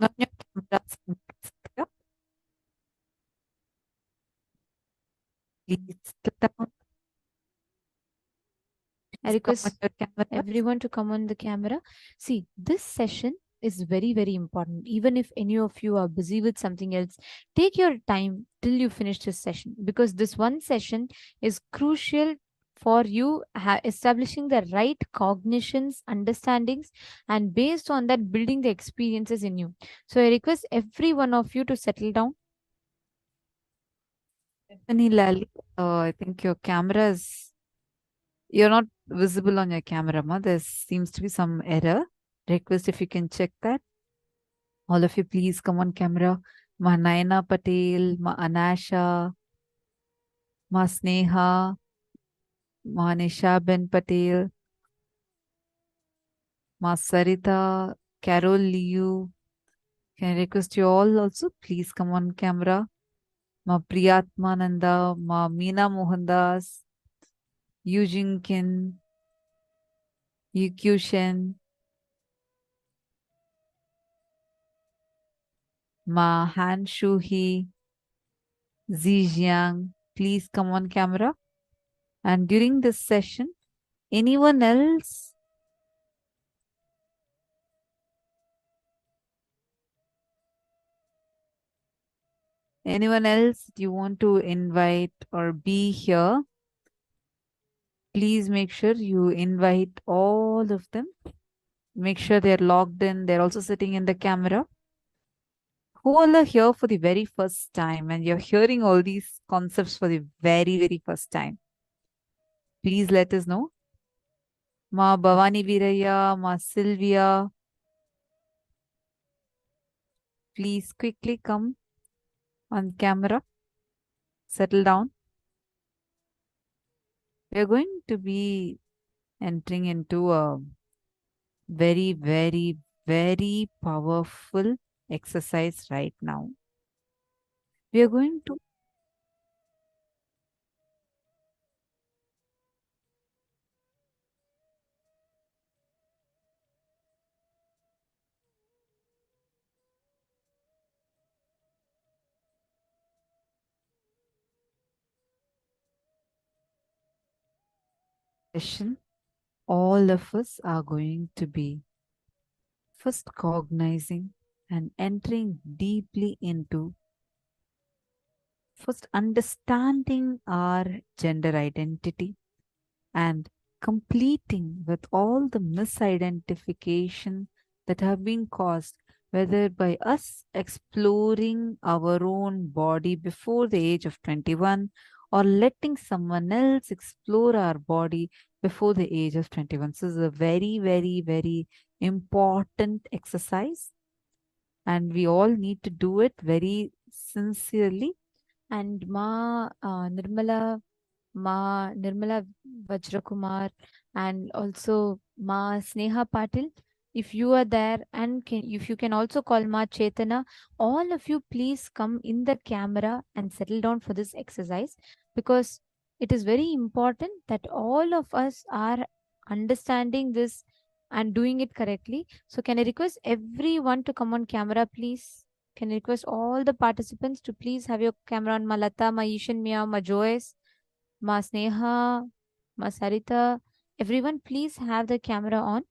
Speaker 7: on your cameras and here. Please sit down.
Speaker 6: I request everyone to come on the camera. See, this session is very, very important. Even if any of you are busy with something else, take your time till you finish this session, because this one session is crucial for you establishing the right cognitions, understandings, and based on that, building the experiences in you. So I request every one of you to settle down.
Speaker 7: Stephanie Lally, I think your camera is, you're not visible on your camera, ma. There seems to be some error. Request if you can check that. All of you, please come on camera. Ma Naina Patel, Ma Anasha, Ma Sneha, Ma Nisha Ben Patel, Ma Sarita, Carol Liu. Can I request you all also? Please come on camera. Ma Priyatmananda, Ma Meena Mohandas, Eugene Kin, Yu Shen, Ma Han Shuhi, Zijiang. Please come on camera. And during this session, anyone else? Anyone else you want to invite or be here? Please make sure you invite all of them. Make sure they're logged in. They're also sitting in the camera. Who all are here for the very first time and you're hearing all these concepts for the very, very first time? Please let us know. Ma Bhavani Viraya, Ma Sylvia. Please quickly come on camera. Settle down. We're going to be entering into a very, very, very powerful exercise right now. We are going to session. All of us are going to be first cognizing and entering deeply into first understanding our gender identity and completing with all the misidentification that have been caused, whether by us exploring our own body before the age of 21 or letting someone else explore our body before the age of 21. So this is a very, very, very important exercise, and we all need to do it very sincerely.
Speaker 6: And Ma Nirmala Vajrakumar, and also Ma Sneha Patil, if you are there, and if you can also call Ma Chetana, all of you please come in the camera and settle down for this exercise, because It is very important that all of us are understanding this and doing it correctly. So can I request everyone to come on camera, please? Can I request all the participants to please have your camera on? Malata, Ma Ishan Mia, Ma Joyce, Ma Sneha, Ma Sarita. Everyone, please have the camera on.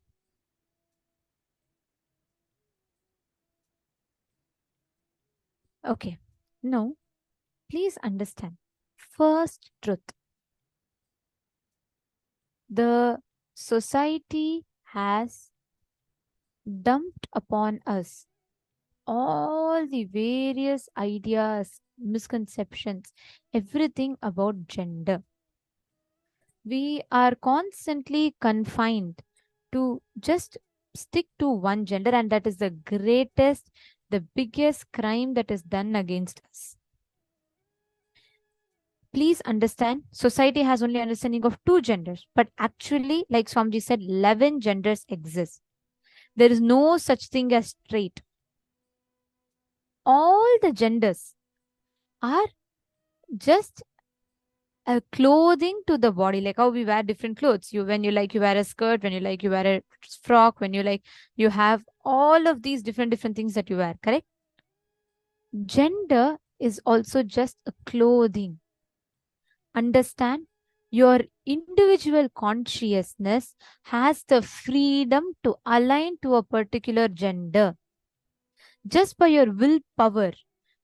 Speaker 6: Okay. Now, please understand. First truth. The society has dumped upon us all the various ideas, misconceptions, everything about gender. We are constantly confined to just stick to one gender, and that is the greatest, the biggest crime that is done against us. Please understand, society has only understanding of two genders, but actually, like Swamiji said, 11 genders exist. There is no such thing as straight. All the genders are just a clothing to the body, like how we wear different clothes. When you like, you wear a skirt. When you like, you wear a frock. When you like, you have all of these different things that you wear, correct? Gender is also just a clothing. Understand, your individual consciousness has the freedom to align to a particular gender. Just by your willpower,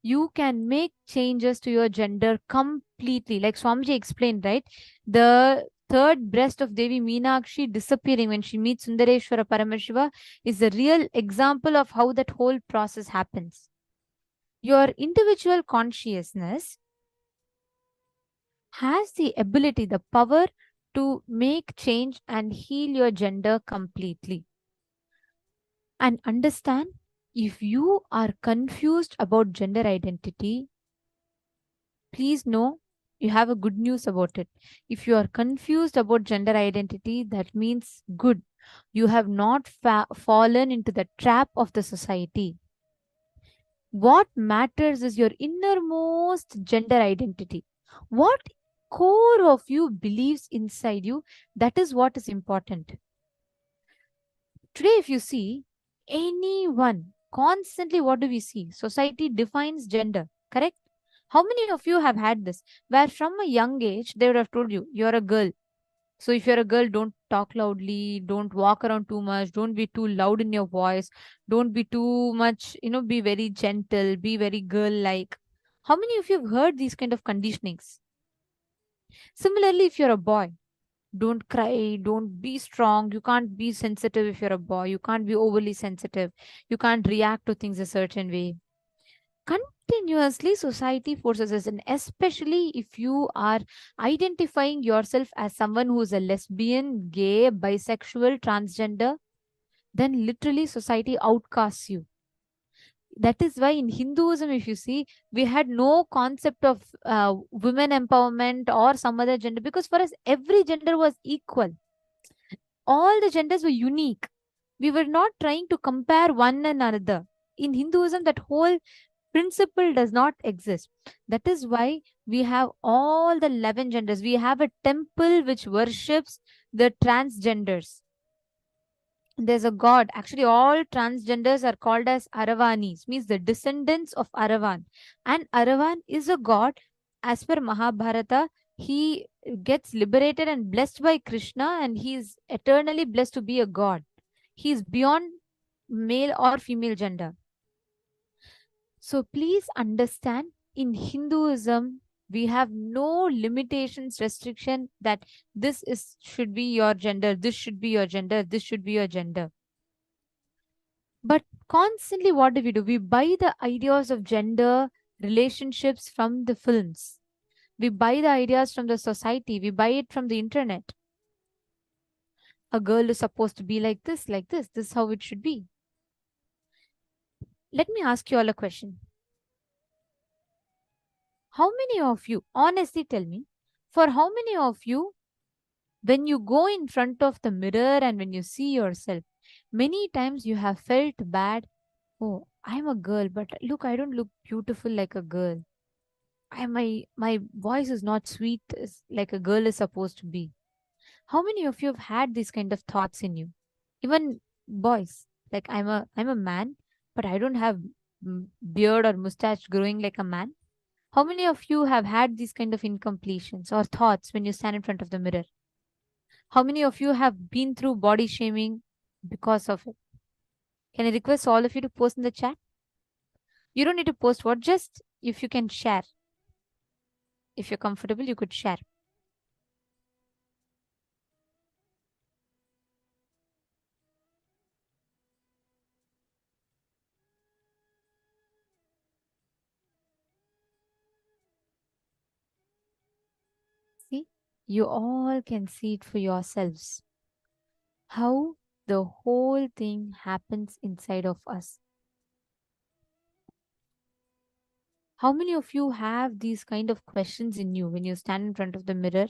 Speaker 6: you can make changes to your gender completely. Like Swamiji explained, right? The third breast of Devi Meenakshi disappearing when she meets Sundareshwara Paramashiva is a real example of how that whole process happens. Your individual consciousness has the ability, the power to make change and heal your gender completely. And understand, if you are confused about gender identity, please know you have a good news about it. If you are confused about gender identity, that means good. You have not fallen into the trap of the society. What matters is your innermost gender identity. What core of you believes inside you, that is what is important. Today, if you see anyone, constantly what do we see? Society defines gender, correct? How many of you have had this? Where from a young age, they would have told you, you're a girl. So if you're a girl, don't talk loudly, don't walk around too much, don't be too loud in your voice, don't be too much, be very gentle, be very girl-like. How many of you have heard these kind of conditionings? Similarly, if you're a boy, don't cry, don't be strong, you can't be sensitive if you're a boy, you can't be overly sensitive, you can't react to things a certain way. Continuously, society forces us, and especially if you are identifying yourself as someone who is a lesbian, gay, bisexual, transgender, then literally society outcasts you. That is why in Hinduism, if you see, we had no concept of women empowerment or some other gender, because for us, every gender was equal. All the genders were unique. We were not trying to compare one another. In Hinduism, that whole principle does not exist. That is why we have all the 11 genders. We have a temple which worships the transgenders. There's a god. Actually, all transgenders are called as Aravanis, means the descendants of Aravan. And Aravan is a god. As per Mahabharata, he gets liberated and blessed by Krishna, and he is eternally blessed to be a god. He is beyond male or female gender. So please understand, in Hinduism, we have no limitations, restriction that this should be your gender, this should be your gender, this should be your gender. But constantly what do? We buy the ideas of gender relationships from the films. We buy the ideas from the society. We buy it from the internet. A girl is supposed to be like this, like this. This is how it should be. Let me ask you all a question. How many of you, honestly tell me, for how many of you, when you go in front of the mirror and when you see yourself, many times you have felt bad, oh, I'm a girl, but look, I don't look beautiful like a girl. my voice is not sweet like a girl is supposed to be. How many of you have had these kind of thoughts in you? Even boys, like I'm a man, but I don't have beard or mustache growing like a man. How many of you have had these kind of incompletions or thoughts when you stand in front of the mirror? How many of you have been through body shaming because of it? Can I request all of you to post in the chat? You don't need to post what, just if you can share. If you're comfortable, you could share. See, you all can see it for yourselves. How the whole thing happens inside of us. How many of you have these kind of questions in you when you stand in front of the mirror?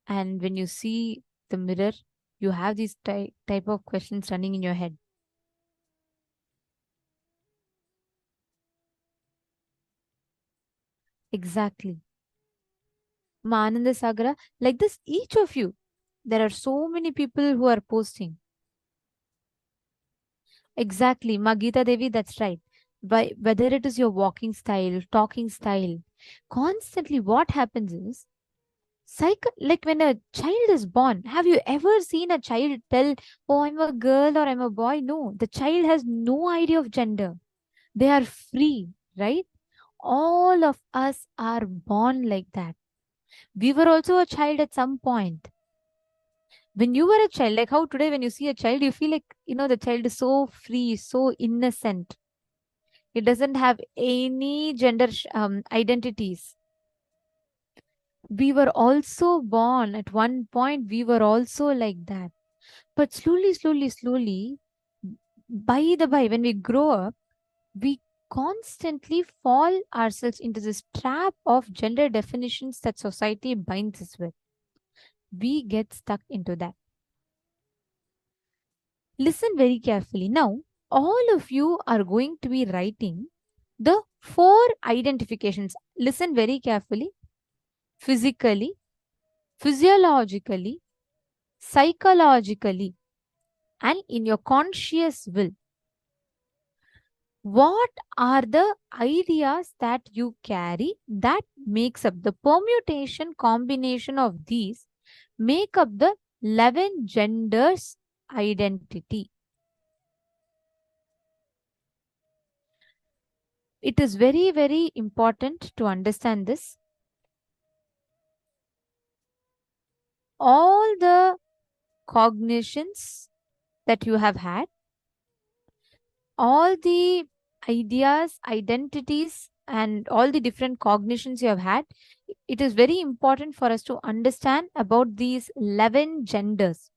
Speaker 6: And when you see the mirror, you have these type of questions running in your head. Exactly. Mananda Sagara, like this, each of you, there are so many people who are posting. Exactly. Magita Devi, that's right. But whether it is your walking style, talking style, constantly what happens is, like when a child is born, have you ever seen a child tell, oh, I'm a girl or I'm a boy? No, the child has no idea of gender. They are free, right? All of us are born like that. We were also a child at some point. When you were a child, like how today when you see a child, you feel like, the child is so free, so innocent. It doesn't have any gender identities. We were also born at one point, we were also like that. But slowly, when we grow up, we constantly fall ourselves into this trap of gender definitions that society binds us with. We get stuck into that. Listen very carefully. Now, all of you are going to be writing the 4 identifications. Listen very carefully. Physically, physiologically, psychologically, and in your conscious will. What are the ideas that you carry that makes up the permutation combination of these make up the 11 genders identity? It is very, very important to understand this. All the cognitions that you have had, all the ideas, identities, and all the different cognitions you have had, it is very important for us to understand about these 11 genders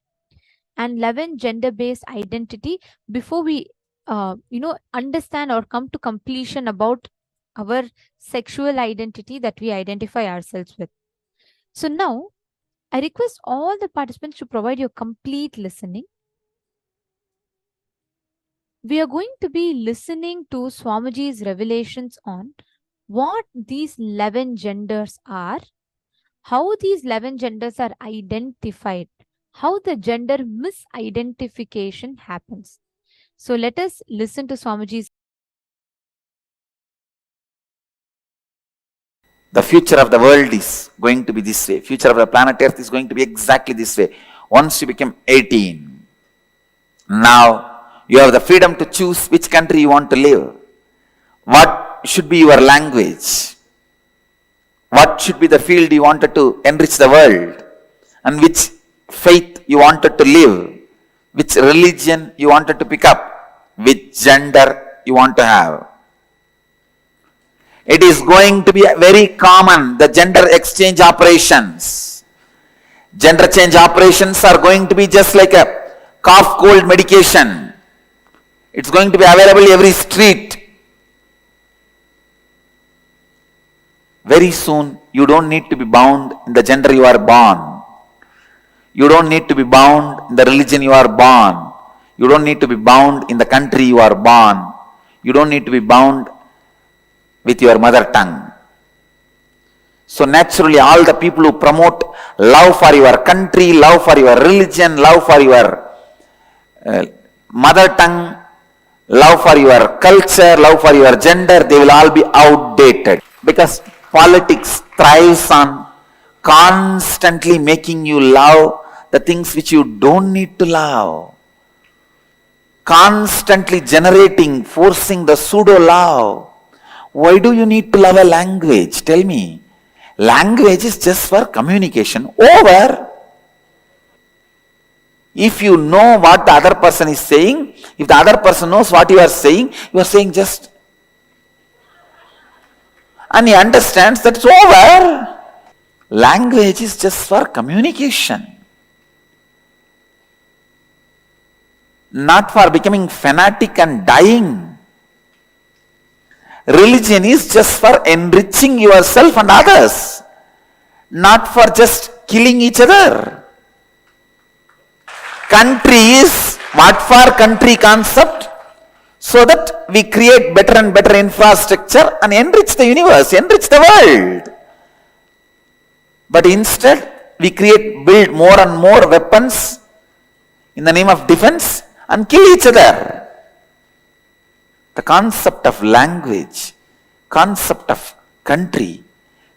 Speaker 6: and 11 gender-based identity before we, understand or come to completion about our sexual identity that we identify ourselves with. So now, I request all the participants to provide your complete listening. We are going to be listening to Swamiji's revelations on what these 11 genders are, how these 11 genders are identified, how the gender misidentification happens. So let us listen to Swamiji's.
Speaker 8: The future of the world is going to be this way. Future of the planet Earth is going to be exactly this way. Once you become 18, now you have the freedom to choose which country you want to live. What should be your language? What should be the field you wanted to enrich the world? And which faith you wanted to live? Which religion you wanted to pick up? Which gender you want to have? It is going to be very common, the gender exchange operations. Gender change operations are going to be just like a cough cold medication. It's going to be available every street. Very soon, you don't need to be bound in the gender you are born. You don't need to be bound in the religion you are born. You don't need to be bound in the country you are born. You don't need to be bound
Speaker 3: with your mother tongue. So naturally, all the people who promote love for your country, love for your religion, love for your mother tongue, love for your culture, love for your gender, they will all be outdated. Because politics thrives on constantly making you love the things which you don't need to love. Constantly generating, forcing the pseudo love. Why do you need to love a language? Tell me. Language is just for communication. Over. If you know what the other person is saying, if the other person knows what you are saying just, and he understands that it's over. Language is just for communication. Not for becoming fanatic and dying. Religion is just for enriching yourself and others, not for just killing each other. Country is what for country concept, so that we create better and better infrastructure and enrich the universe, enrich the world. But instead, we build more and more weapons in the name of defense and kill each other. The concept of language, concept of country,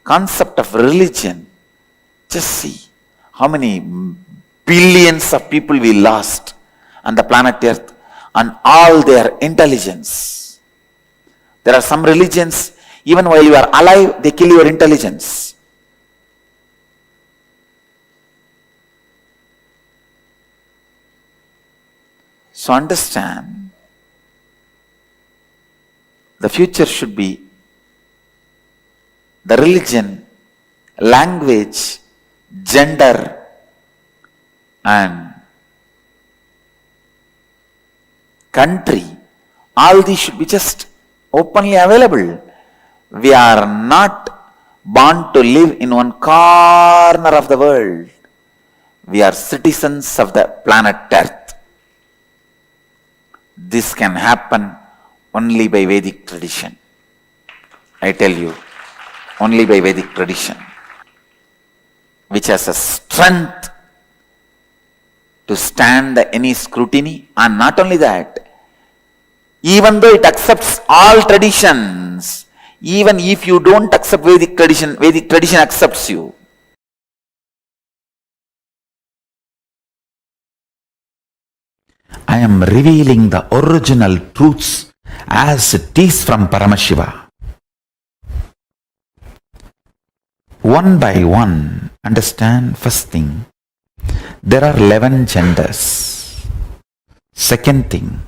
Speaker 3: concept of religion, just see how many billions of people we lost on the planet Earth and all their intelligence. There are some religions, even while you are alive, they kill your intelligence. So understand, the future should be the religion, language, gender, and country. All these should be just openly available. We are not born to live in one corner of the world. We are citizens of the planet Earth. This can happen only by Vedic tradition. I tell you, only by Vedic tradition, which has a strength to stand any scrutiny. And not only that, even though it accepts all traditions, even if you don't accept Vedic tradition accepts you. I am revealing the original truths as it is from Paramashiva. One by one, understand first thing, there are 11 genders. Second thing,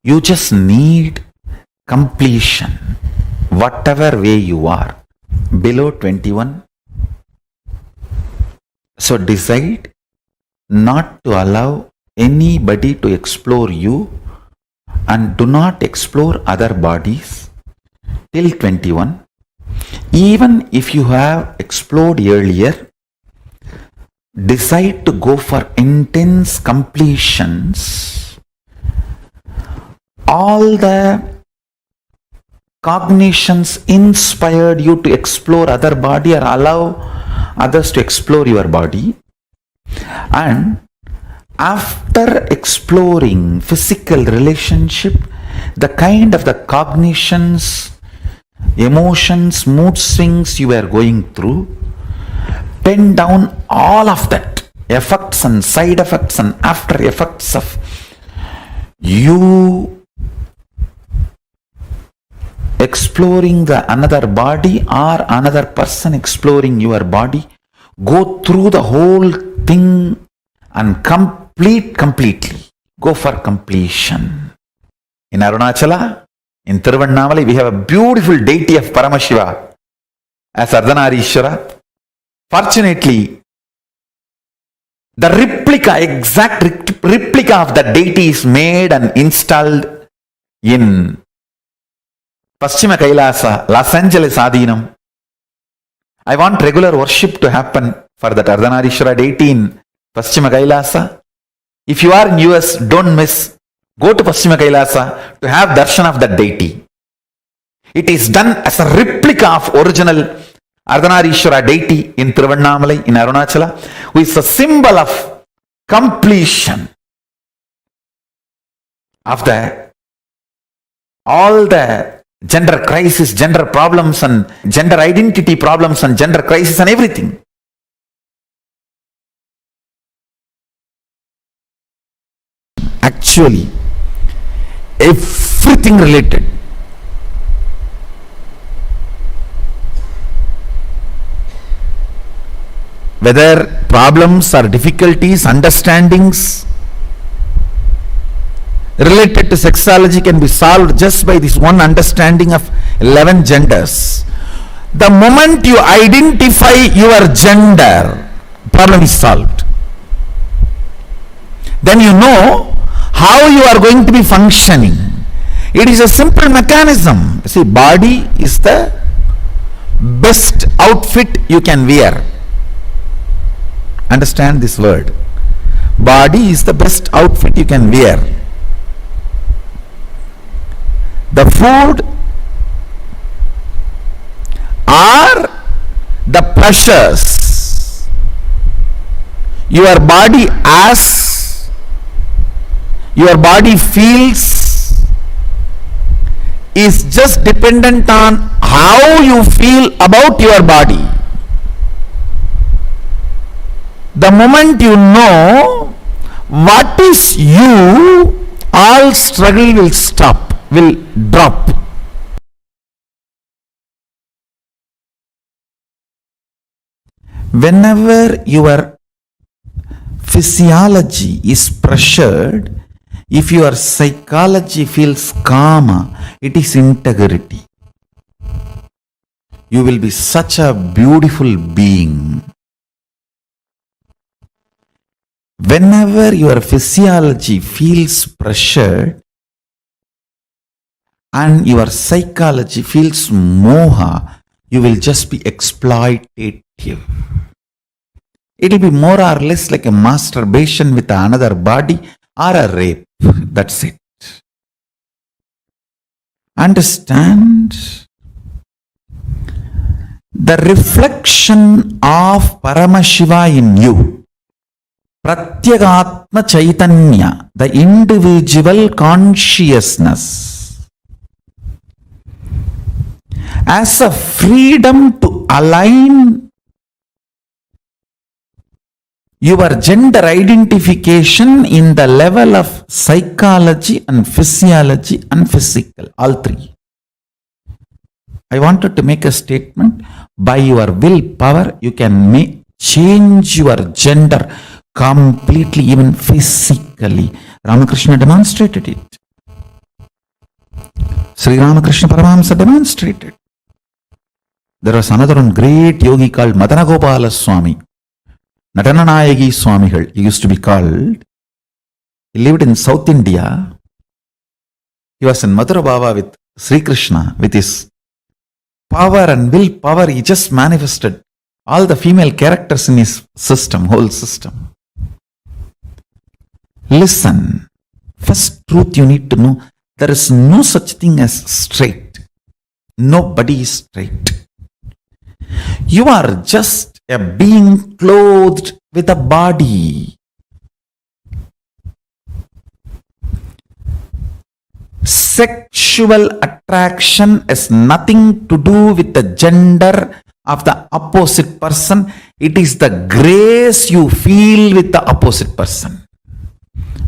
Speaker 3: you just need completion, whatever way you are, below 21. So decide not to allow anybody to explore you and do not explore other bodies till 21. Even if you have explored earlier, decide to go for intense completions. All the cognitions inspired you to explore other body or allow others to explore your body. And after exploring physical relationship, the kind of the cognitions, emotions, mood swings you are going through, pen down all of that, effects and side effects and after effects of you exploring the another body or another person exploring your body. Go through the whole thing and completely. Go for completion. In Arunachala, in Tiruvannamalai, we have a beautiful deity of Paramashiva as Ardhanarishwara. Fortunately, the exact replica of the deity is made and installed in Paschima Kailasa, Los Angeles Adinam. I want regular worship to happen for that Ardhanarishwara deity in Paschima Kailasa. If you are in US, don't miss. Go to Paschima Kailasa to have darshan of that deity. It is done as a replica of original Ardhanarishwara deity in Tiruvannamalai, in Arunachala, who is a symbol of completion of all the gender crisis, gender problems and gender identity problems and gender crisis and everything. Actually, everything related. Whether problems or difficulties, understandings related to sexuality can be solved just by this one understanding of 11 genders. The moment you identify your gender, problem is solved. Then you know how you are going to be functioning. It is a simple mechanism. See, body is the best outfit you can wear. Understand this word. Body is the best outfit you can wear. The food or the pressures your body has, your body feels, is just dependent on how you feel about your body. The moment you know what is you, all struggle will stop, will drop. Whenever your physiology is pressured, if your psychology feels calm, it is integrity. You will be such a beautiful being. Whenever your physiology feels pressured and your psychology feels moha, you will just be exploitative. It will be more or less like a masturbation with another body or a rape. That's it. Understand? The reflection of Paramashiva in you, Pratyagatma Chaitanya, the individual consciousness, as a freedom to align your gender identification in the level of psychology and physiology and physical, all three. I wanted to make a statement. By your willpower, you can change your gender completely, even physically. Ramakrishna demonstrated it. Sri Ramakrishna Paramahamsa demonstrated. There was another one great yogi called Madanagopala Swami. Natananayagi Swamigal, he used to be called. He lived in South India. He was in Mathura Bhava with Sri Krishna. With his power and willpower, he just manifested all the female characters in his system, whole system. Listen, first truth you need to know, there is no such thing as straight. Nobody is straight. You are just a being clothed with a body. Sexual attraction has nothing to do with the gender of the opposite person. It is the grace you feel with the opposite person.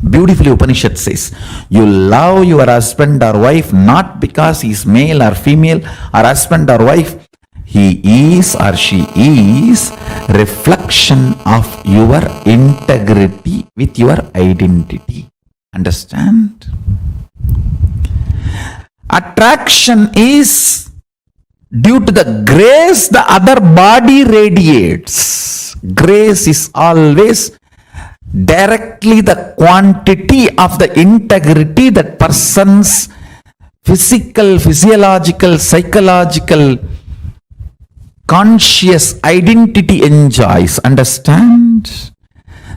Speaker 3: Beautifully Upanishad says, you love your husband or wife not because he is male or female, or husband or wife. He is or she is reflection of your integrity with your identity. Understand? Attraction is due to the grace the other body radiates. Grace is always directly the quantity of the integrity that person's physical, physiological, psychological, conscious identity enjoys. Understand?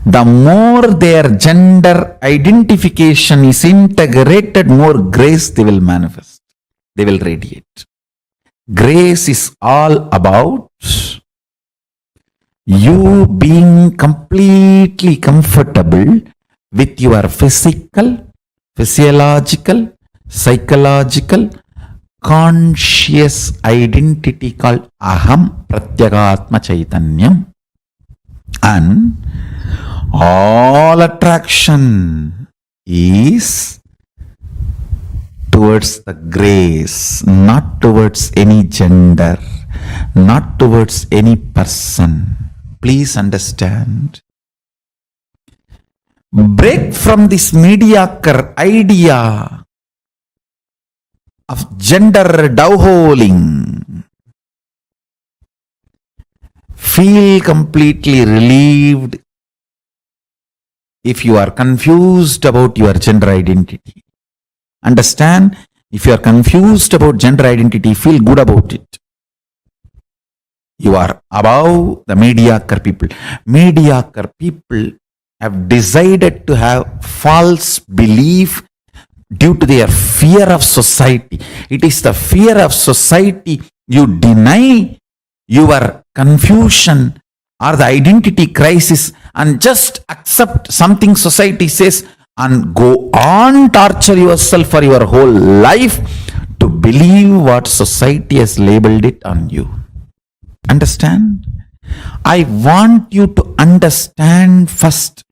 Speaker 3: The more their gender identification is integrated, more grace they will manifest. They will radiate. Grace is all about you being completely comfortable with your physical, physiological, psychological, conscious identity called Aham Pratyagatma Chaitanyam, and all attraction is towards the grace, not towards any gender, not towards any person. Please understand. Break from this mediocre idea of gender doveholing. Feel completely relieved if you are confused about your gender identity. Understand, if you are confused about gender identity, feel good about it. You are above the mediocre people. Mediocre people have decided to have false belief due to their fear of society. It is the fear of society. You deny your confusion or the identity crisis and just accept something society says and go on torture yourself for your whole life to believe what society has labeled it on you. Understand? I want you to understand first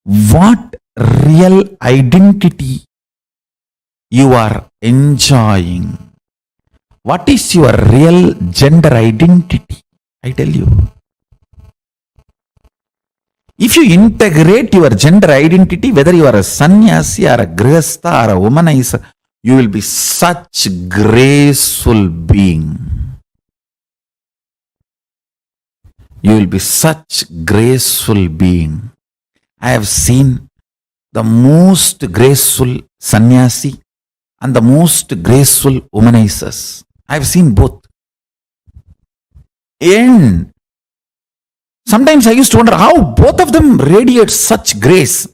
Speaker 3: what real identity you are enjoying. What is your real gender identity? I tell you. If you integrate your gender identity, whether you are a sannyasi or a grihastha or a womanizer, you will be such graceful being. You will be such graceful being. I have seen the most graceful sannyasi and the most graceful womanizers. I have seen both. And sometimes I used to wonder how both of them radiate such grace.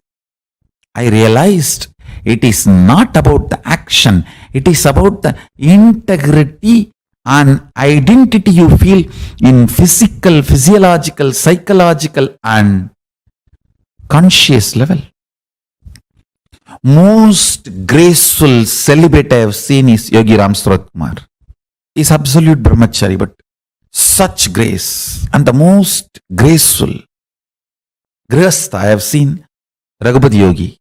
Speaker 3: I realized it is not about the action. It is about the integrity and identity you feel in physical, physiological, psychological and conscious level. Most graceful celibate I have seen is Yogi Ram Surat Kumar. He is absolute brahmachari, but such grace. And the most graceful grihastha I have seen, Raghupati Yogi.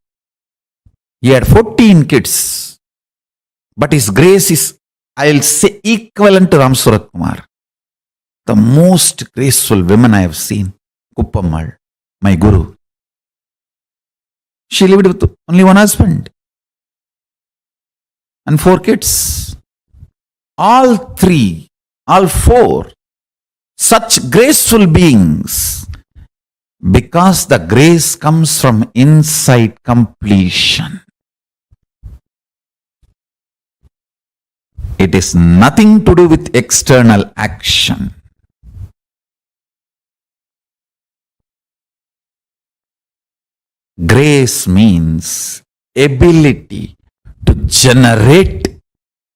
Speaker 3: He had 14 kids, but his grace is, I'll say, equivalent to Ram Surat Kumar. The most graceful women I have seen, Kuppammal, my guru. She lived with only one husband and 4 kids. All 4, such graceful beings, because the grace comes from inside completion. It is nothing to do with external action. Grace means ability to generate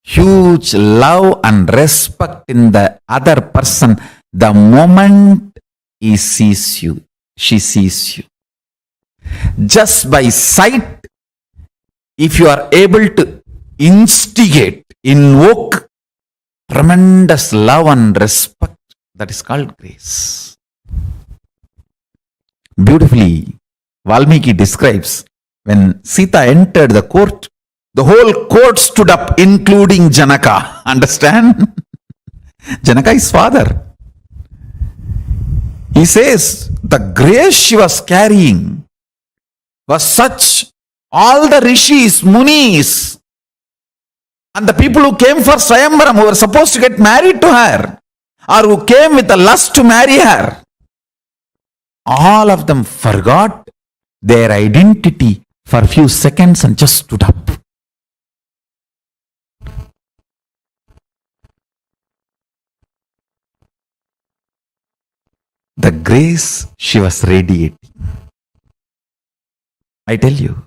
Speaker 3: huge love and respect in the other person the moment he sees you, she sees you. Just by sight, if you are able to instigate, invoke tremendous love and respect, that is called grace. Beautifully, Valmiki describes when Sita entered the court, the whole court stood up, including Janaka. Understand? Janaka is father. He says the grace she was carrying was such, all the rishis, munis, and the people who came for Swayamvaram, who were supposed to get married to her, or who came with a lust to marry her, all of them forgot their identity for a few seconds and just stood up. The grace she was radiating. I tell you.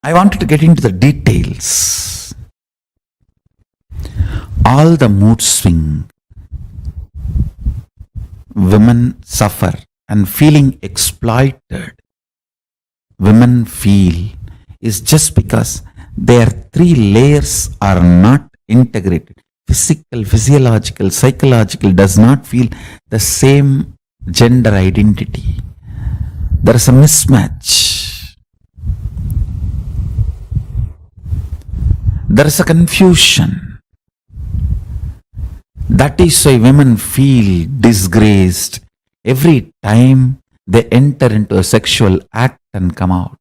Speaker 3: I wanted to get into the details. All the mood swing women suffer and feeling exploited women feel is just because their three layers are not integrated. Physical, physiological, psychological does not feel the same gender identity. There is a mismatch. There is a confusion. That is why women feel disgraced every time they enter into a sexual act and come out.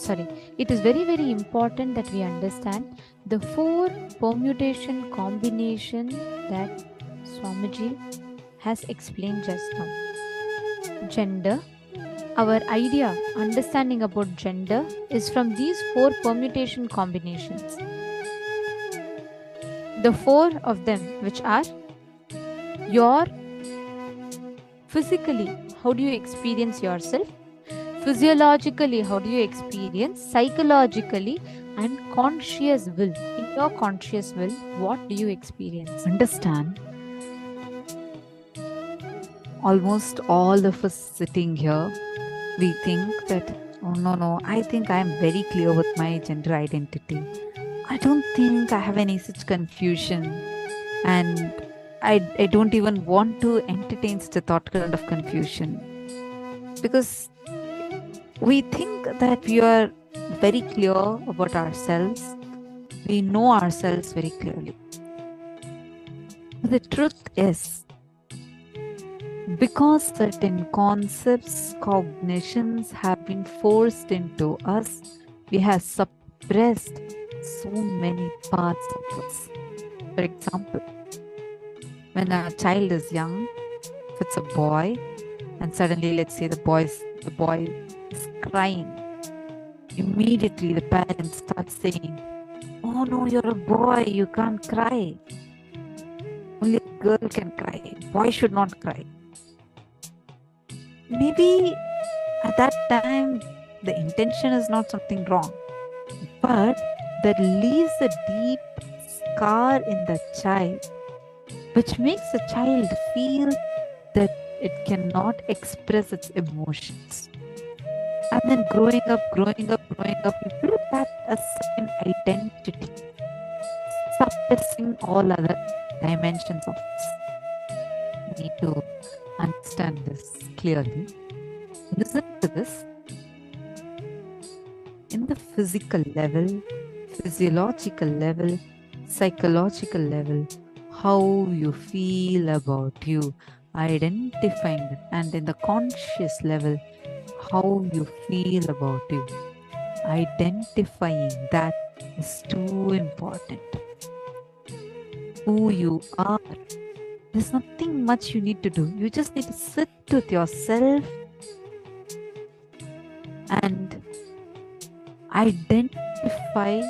Speaker 6: it is very, very important that we understand the 4 permutation combination that Swamiji has explained just now. Gender. Our understanding about gender is from these 4 permutation combinations. The 4 of them, which are your physically, how do you experience yourself? Physiologically, how do you experience? Psychologically, and conscious will. In your conscious will, what do you experience?
Speaker 7: Understand, almost all of us sitting here, we think that, oh no, I think I am very clear with my gender identity. I don't think I have any such confusion, and I don't even want to entertain such a thought kind of confusion, because we think that we are very clear about ourselves. We know ourselves very clearly. The truth is, because certain concepts, cognitions have been forced into us, we have suppressed so many parts of us. For example, when a child is young, if it's a boy, and suddenly, let's say the boy is crying, immediately the parents start saying, oh no, you're a boy, you can't cry. Only a girl can cry. Boy should not cry. Maybe at that time the intention is not something wrong, but that leaves a deep scar in the child, which makes the child feel that it cannot express its emotions. And then growing up, you build that a certain identity, suppressing all other dimensions of this. We need to understand this clearly. Listen to this. In the physical level, physiological level, psychological level, how you feel about you, identifying it, and in the conscious level, how you feel about you, identifying that is too important. Who you are, there's nothing much you need to do. You just need to sit with yourself and identify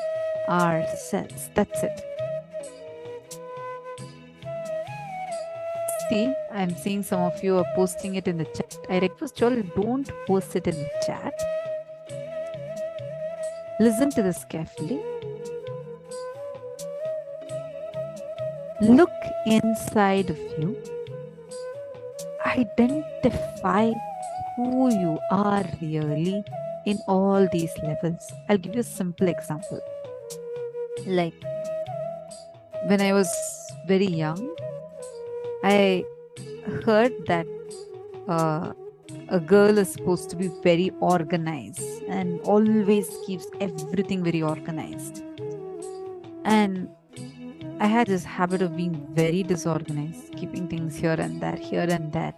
Speaker 7: ourselves. That's it. See, I'm seeing some of you are posting it in the chat. I request you all, don't post it in the chat. Listen to this carefully. Look inside of you. Identify who you are really in all these levels. I'll give you a simple example. Like when I was very young, I heard that a girl is supposed to be very organized and always keeps everything very organized. And I had this habit of being very disorganized, keeping things here and there.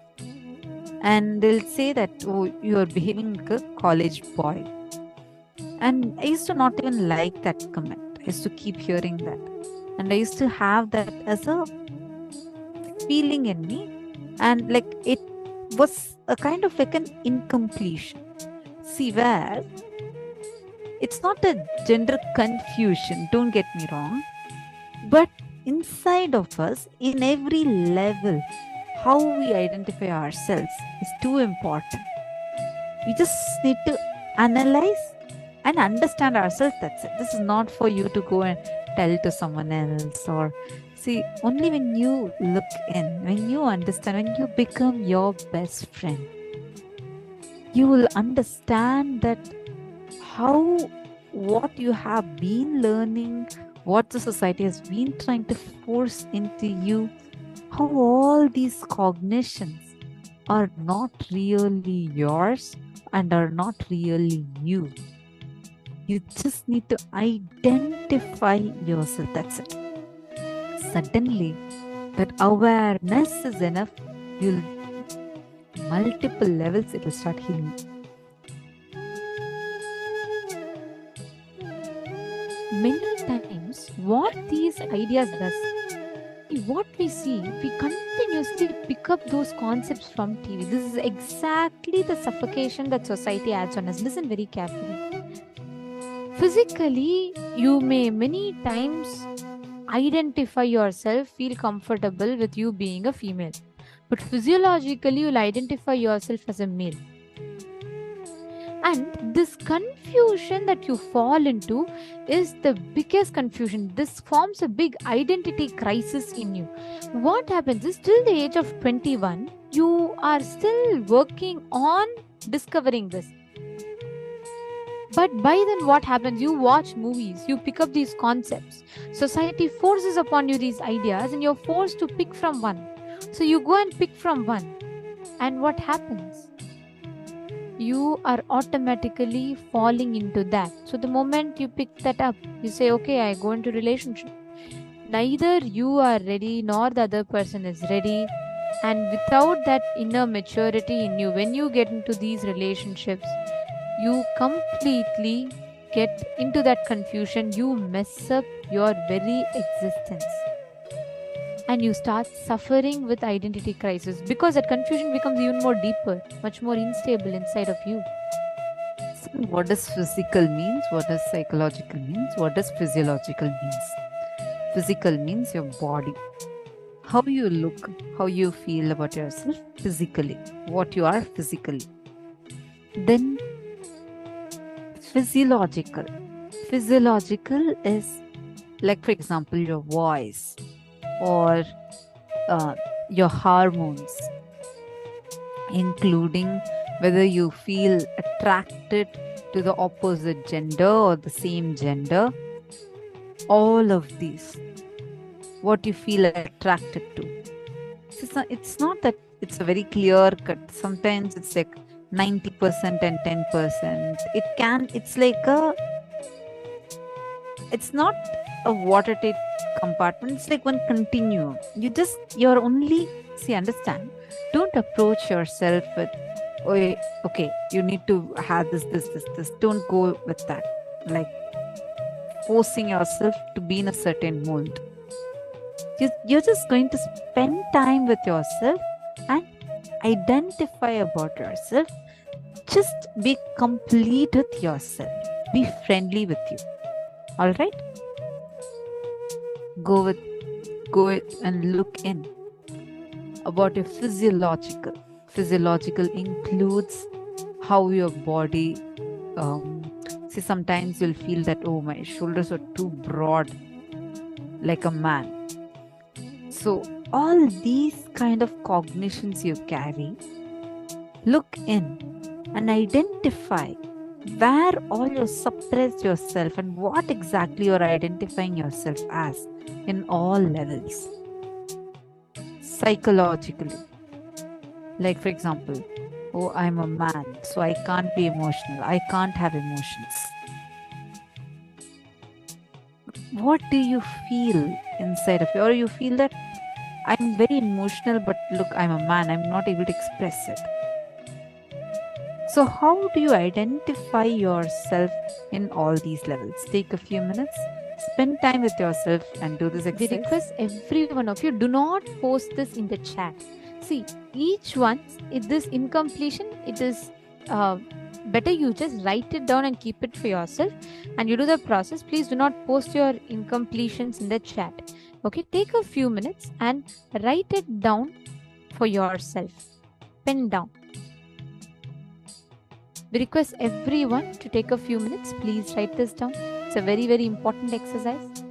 Speaker 7: And they'll say that, oh, you are behaving like a college boy. And I used to not even like that comment. I used to keep hearing that. And I used to have that as a feeling in me. And like it was a kind of like an incompletion. See, where it's not a gender confusion, don't get me wrong. But inside of us, in every level, how we identify ourselves is too important. We just need to analyze and understand ourselves. That's it. This is not for you to go and tell to someone else. Or see, only when you look in, when you understand, when you become your best friend, you will understand that what you have been learning, what the society has been trying to force into you, how all these cognitions are not really yours and are not really you. You just need to identify yourself. That's it. Suddenly, that awareness is enough. You'll multiple levels, it will start healing.
Speaker 6: many times what these ideas does, what we see, we continuously pick up those concepts from TV. This is exactly the suffocation that society adds on us. Listen very carefully. Physically, you may many times identify yourself, feel comfortable with you being a female, but physiologically, you'll identify yourself as a male. And this confusion that you fall into is the biggest confusion. This forms a big identity crisis in you. What happens is, till the age of 21, you are still working on discovering this. But by then, what happens? You watch movies, you pick up these concepts. Society forces upon you these ideas, and you're forced to pick from one. So you go and pick from one. And what happens? You are automatically falling into that. So the moment you pick that up, you say, okay, I go into relationship. Neither you are ready nor the other person is ready. And without that inner maturity in you, when you get into these relationships, you completely get into that confusion. You mess up your very existence. And you start suffering with identity crisis, because that confusion becomes even more deeper, much more unstable inside of you.
Speaker 7: So what does physical means? What does psychological means? What does physiological means? Physical means your body. How you look, how you feel about yourself physically, what you are physically. Then physiological. Physiological is, like, for example, your voice, or your hormones, including whether you feel attracted to the opposite gender or the same gender. All of these, what you feel attracted to. It's not that it's a very clear cut. Sometimes it's like 90% and 10%. It's not a watertight compartment. It's like one continuum. You're only, understand, don't approach yourself with, okay, you need to have this. Don't go with that, like forcing yourself to be in a certain mold. You're just going to spend time with yourself and identify about yourself. Just be complete with yourself. Be friendly with you. All right? Go and look in about your physiological. Physiolocal includes how your body, sometimes you'll feel that, oh, my shoulders are too broad, like a man. So all these kind of cognitions you carry, look in and identify where all you suppress yourself and what exactly you're identifying yourself as in all levels. Psychologically, like, for example, oh, I'm a man, so I can't be emotional. I can't have emotions. What do you feel inside of you? Or you feel that I'm very emotional, but look, I'm a man. I'm not able to express it. So how do you identify yourself in all these levels? Take a few minutes, spend time with yourself and do this exercise.
Speaker 6: We request every one of you, do not post this in the chat. See, each one, if this incompletion, it is better you just write it down and keep it for yourself, and you do the process. Please do not post your incompletions in the chat. Okay, take a few minutes and write it down for yourself. Pen down. We request everyone to take a few minutes. Please write this down. It's a very, very important exercise.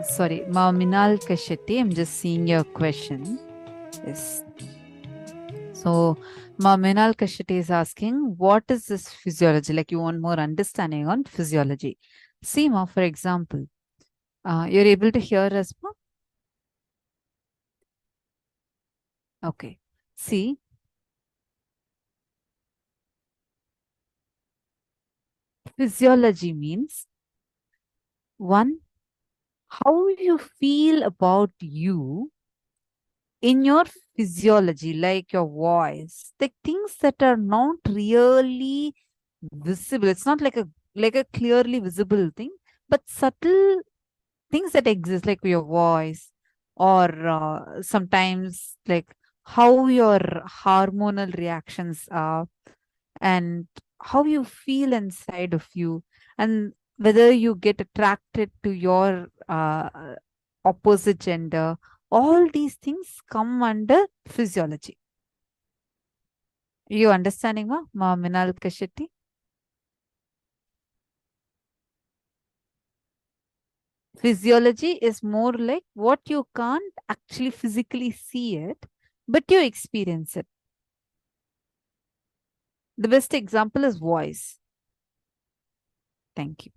Speaker 7: Sorry, Minal Kashetti, I'm just seeing your question. Yes. So, Minal Kashetti is asking, what is this physiology? Like, you want more understanding on physiology. See, Ma, for example, you're able to hear us, Ma? Okay. See, physiology means one, how you feel about you in your physiology, like your voice, like things that are not really visible. It's not like a clearly visible thing, but subtle things that exist, like your voice, or sometimes like how your hormonal reactions are, and how you feel inside of you, and whether you get attracted to your opposite gender. All these things come under physiology. You understanding, ma Minal Kashetti? Physiology is more like what you can't actually physically see it, but you experience it. The best example is voice. Thank you.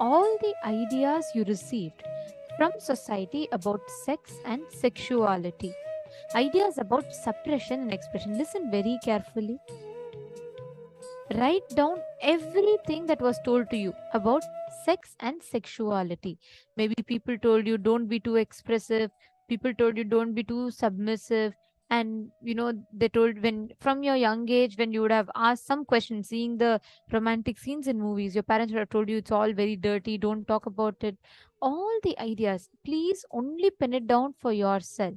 Speaker 6: all the ideas you received from society about sex and sexuality. Ideas about suppression and expression. Listen very carefully. Write down everything that was told to you about sex and sexuality. Maybe people told you don't be too expressive, people told you don't be too submissive, and they told, when from your young age, when you would have asked some questions, seeing the romantic scenes in movies, your parents would have told you it's all very dirty, don't talk about it. All the ideas, please only pen it down for yourself.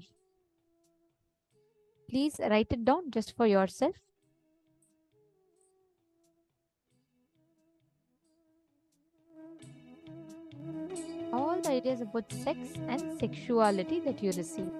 Speaker 6: Please write it down just for yourself. All the ideas about sex and sexuality that you receive.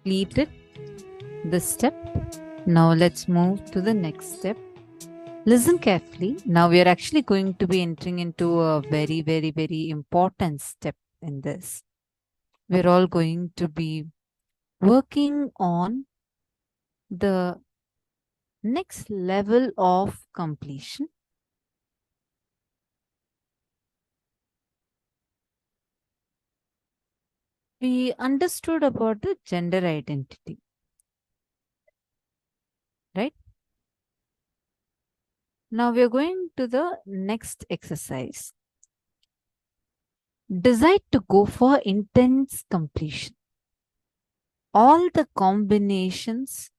Speaker 7: completed this step. Now let's move to the next step. Listen carefully. Now we are actually going to be entering into a very, very, very important step in this. We're all going to be working on the next level of completion. We understood about the gender identity, right? Now we are going to the next exercise. Decide to go for intense completion. All the combinations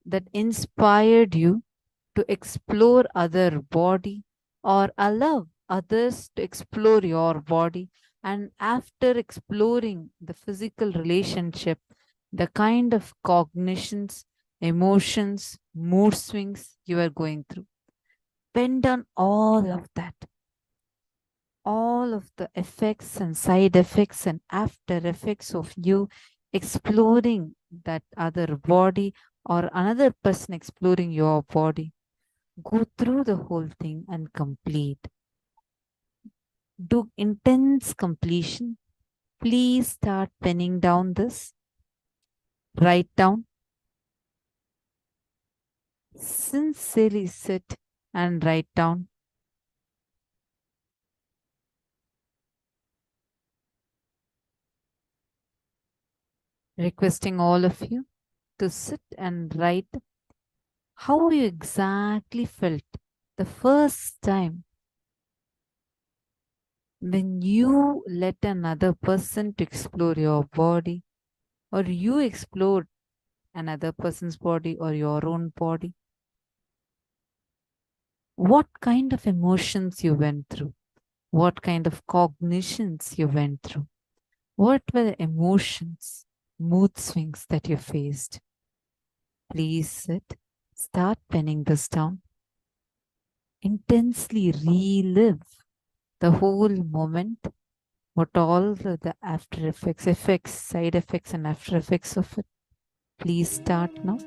Speaker 7: that inspired you to explore other body or allow others to explore your body, and after exploring the physical relationship, the kind of cognitions, emotions, mood swings you are going through. Bend on all of that, all of the effects and side effects and after effects of you exploring that other body or another person exploring your body. Go through the whole thing and complete. Do intense completion. Please start penning down this. Write down. Sincerely sit and write down. Requesting all of you to sit and write how you exactly felt the first time when you let another person to explore your body, or you explored another person's body or your own body. What kind of emotions you went through? What kind of cognitions you went through? What were the emotions, mood swings that you faced? Please sit, start penning this down. Intensely relive the whole moment, what all the after effects, side effects, and after effects of it. Please start now.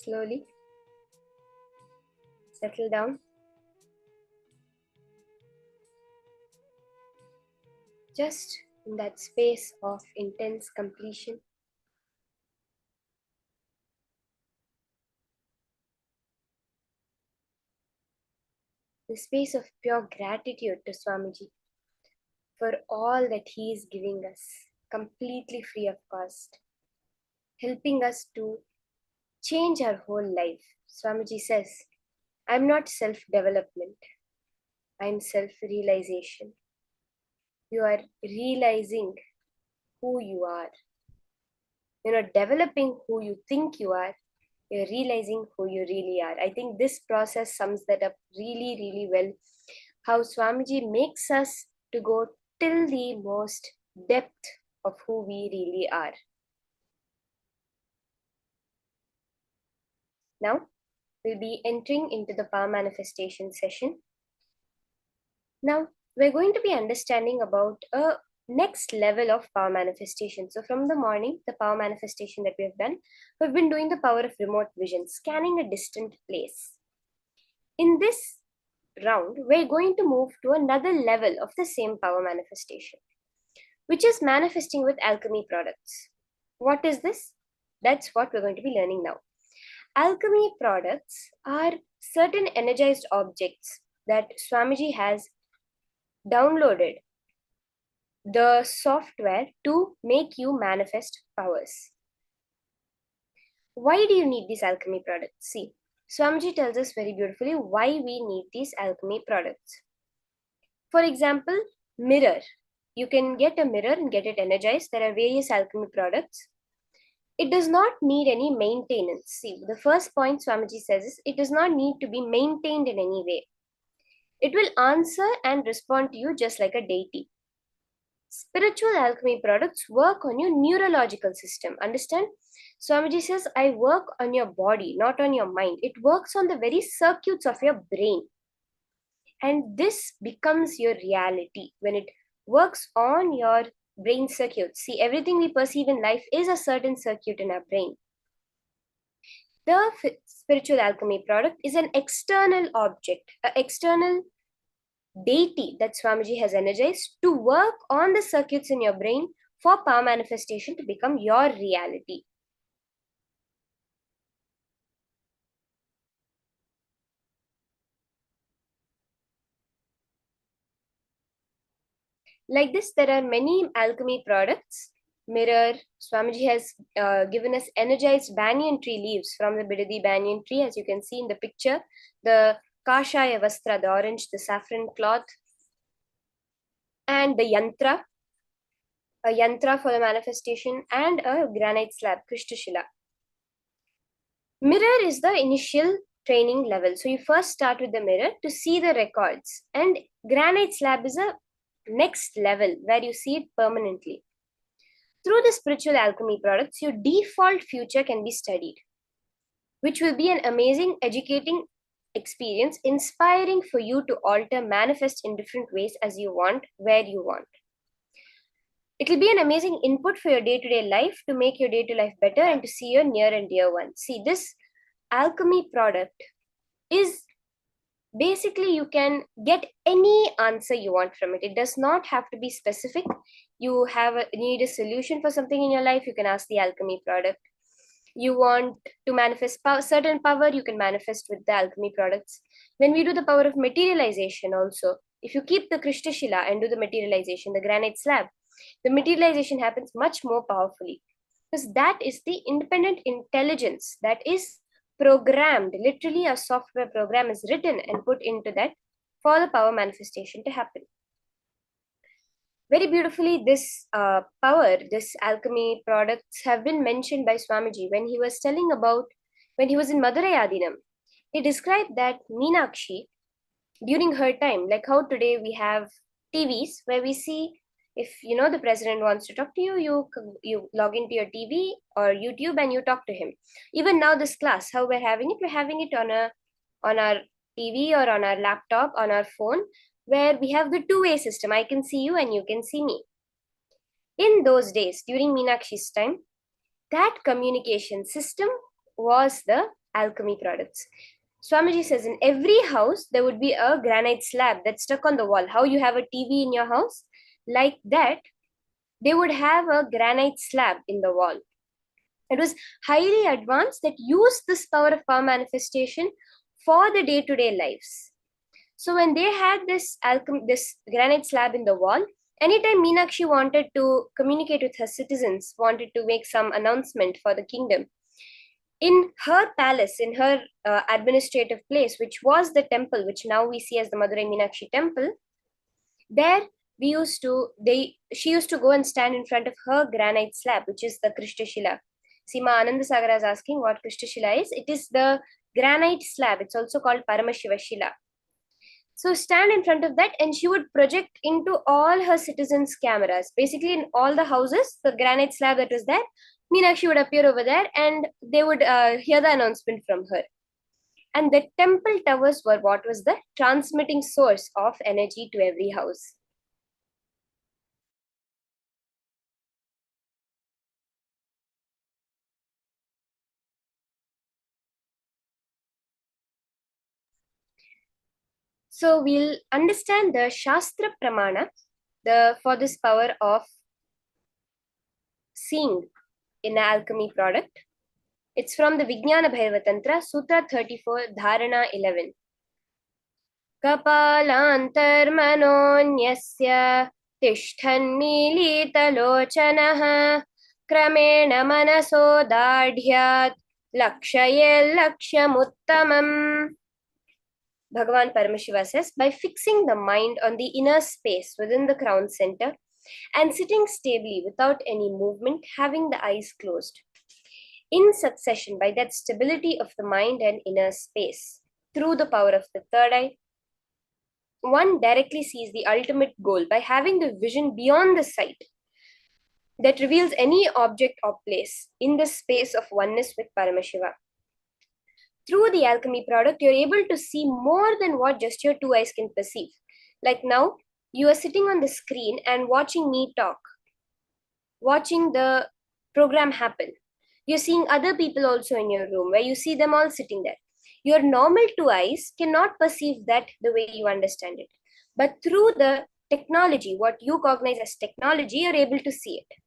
Speaker 9: Slowly settle down. Just in that space of intense completion. The space of pure gratitude to Swamiji for all that he is giving us, completely free of cost, helping us to change our whole life. Swamiji says, I'm not self-development, I'm self-realization. You are realizing who you are. You're not developing who you think you are, you're realizing who you really are. I think this process sums that up really, really well. How Swamiji makes us to go till the most depth of who we really are. Now, we'll be entering into the power manifestation session. Now, we're going to be understanding about a next level of power manifestation. So from the morning, the power manifestation that we have done, we've been doing the power of remote vision, scanning a distant place. In this round, we're going to move to another level of the same power manifestation, which is manifesting with alchemy products. What is this? That's what we're going to be learning now. Alchemy products are certain energized objects that Swamiji has downloaded the software to make you manifest powers. Why do you need these alchemy products? See, Swamiji tells us very beautifully why we need these alchemy products. For example, mirror. You can get a mirror and get it energized. There are various alchemy products. It does not need any maintenance. See, the first point Swamiji says is it does not need to be maintained in any way. It will answer and respond to you just like a deity. Spiritual alchemy products work on your neurological system. Understand? Swamiji says, I work on your body, not on your mind. It works on the very circuits of your brain. And this becomes your reality when it works on your brain circuits. See, everything we perceive in life is a certain circuit in our brain. The spiritual alchemy product is an external object, an external deity that Swamiji has energized to work on the circuits in your brain for power manifestation to become your reality. Like this, there are many alchemy products. Mirror, Swamiji has given us energized banyan tree leaves from the Bidadi banyan tree, as you can see in the picture. The Kashaya Vastra, the orange, the saffron cloth, and the yantra, a yantra for the manifestation, and a granite slab, Krishtashila. Mirror is the initial training level. So you first start with the mirror to see the records, and granite slab is a next level where you see it permanently. Through the spiritual alchemy products, your default future can be studied, which will be an amazing educating experience, inspiring for you to alter, manifest in different ways as you want, where you want. It will be an amazing input for your day-to-day life to make your day-to-day life better and to see your near and dear ones. See, this alchemy product is basically you can get any answer you want from it. It does not have to be specific. You need a solution for something in your life, you can ask the alchemy product. You want to manifest certain power, you can manifest with the alchemy products. When we do the power of materialization also, if you keep the Krishtashila and do the materialization, the granite slab, the materialization happens much more powerfully, because that is the independent intelligence that is programmed. Literally, a software program is written and put into that for the power manifestation to happen. Very beautifully, this this alchemy products have been mentioned by Swamiji when he was telling about when he was in Madurai Adinam. He described that Meenakshi, during her time, like how today we have TVs where we see, if the president wants to talk to you, you log into your TV or YouTube and you talk to him. Even now, this class, how we're having it on our TV or on our laptop, on our phone, where we have the two-way system. I can see you and you can see me. In those days, during Meenakshi's time, that communication system was the alchemy products. Swamiji says in every house there would be a granite slab that's stuck on the wall. How you have a TV in your house? Like that, they would have a granite slab in the wall. It was highly advanced that used this power of power manifestation for the day-to-day lives. So when they had this granite slab in the wall, anytime Meenakshi wanted to communicate with her citizens, wanted to make some announcement for the kingdom, in her palace, in her administrative place, which was the temple, which now we see as the Madurai Meenakshi temple, there she used to go and stand in front of her granite slab, which is the Krishtashila. Seema Anandasagara is asking what Krishtashila is. It is the granite slab. It's also called Paramashivoham. So stand in front of that and she would project into all her citizens' cameras. Basically in all the houses, the granite slab that was there, Meenakshi would appear over there and they would hear the announcement from her. And the temple towers were what was the transmitting source of energy to every house. So we'll understand the Shastra Pramana for this power of seeing in an alchemy product. It's from the Vijnana Bhairava Tantra, Sutra 34, Dharana 11. Kapalantarmanonyasya tishthanmilitalochanaha kramena manaso dadhyat lakshayel lakshyamuttamam. Bhagavan Paramashiva says, by fixing the mind on the inner space within the crown center and sitting stably without any movement, having the eyes closed, in succession, by that stability of the mind and inner space, through the power of the third eye, one directly sees the ultimate goal by having the vision beyond the sight that reveals any object or place in the space of oneness with Paramashiva. Through the alchemy product, you're able to see more than what just your two eyes can perceive. Like now, you are sitting on the screen and watching me talk, watching the program happen. You're seeing other people also in your room where you see them all sitting there. Your normal two eyes cannot perceive that the way you understand it. But through the technology, what you cognize as technology, you're able to see it.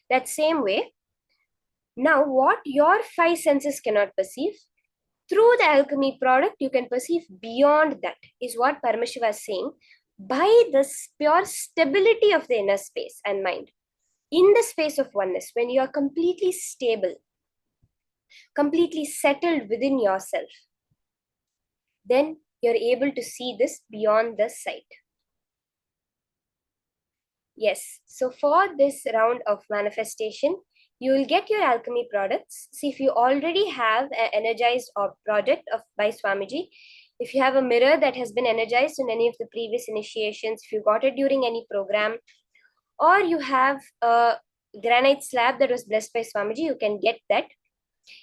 Speaker 9: That same way, now what your five senses cannot perceive, through the alchemy product, you can perceive beyond that, is what Paramashiva is saying, by the pure stability of the inner space and mind. In the space of oneness, when you are completely stable, completely settled within yourself, then you're able to see this beyond the sight. Yes, so for this round of manifestation, you will get your alchemy products. See, if you already have an energized project by Swamiji, if you have a mirror that has been energized in any of the previous initiations, if you got it during any program, or you have a granite slab that was blessed by Swamiji, you can get that.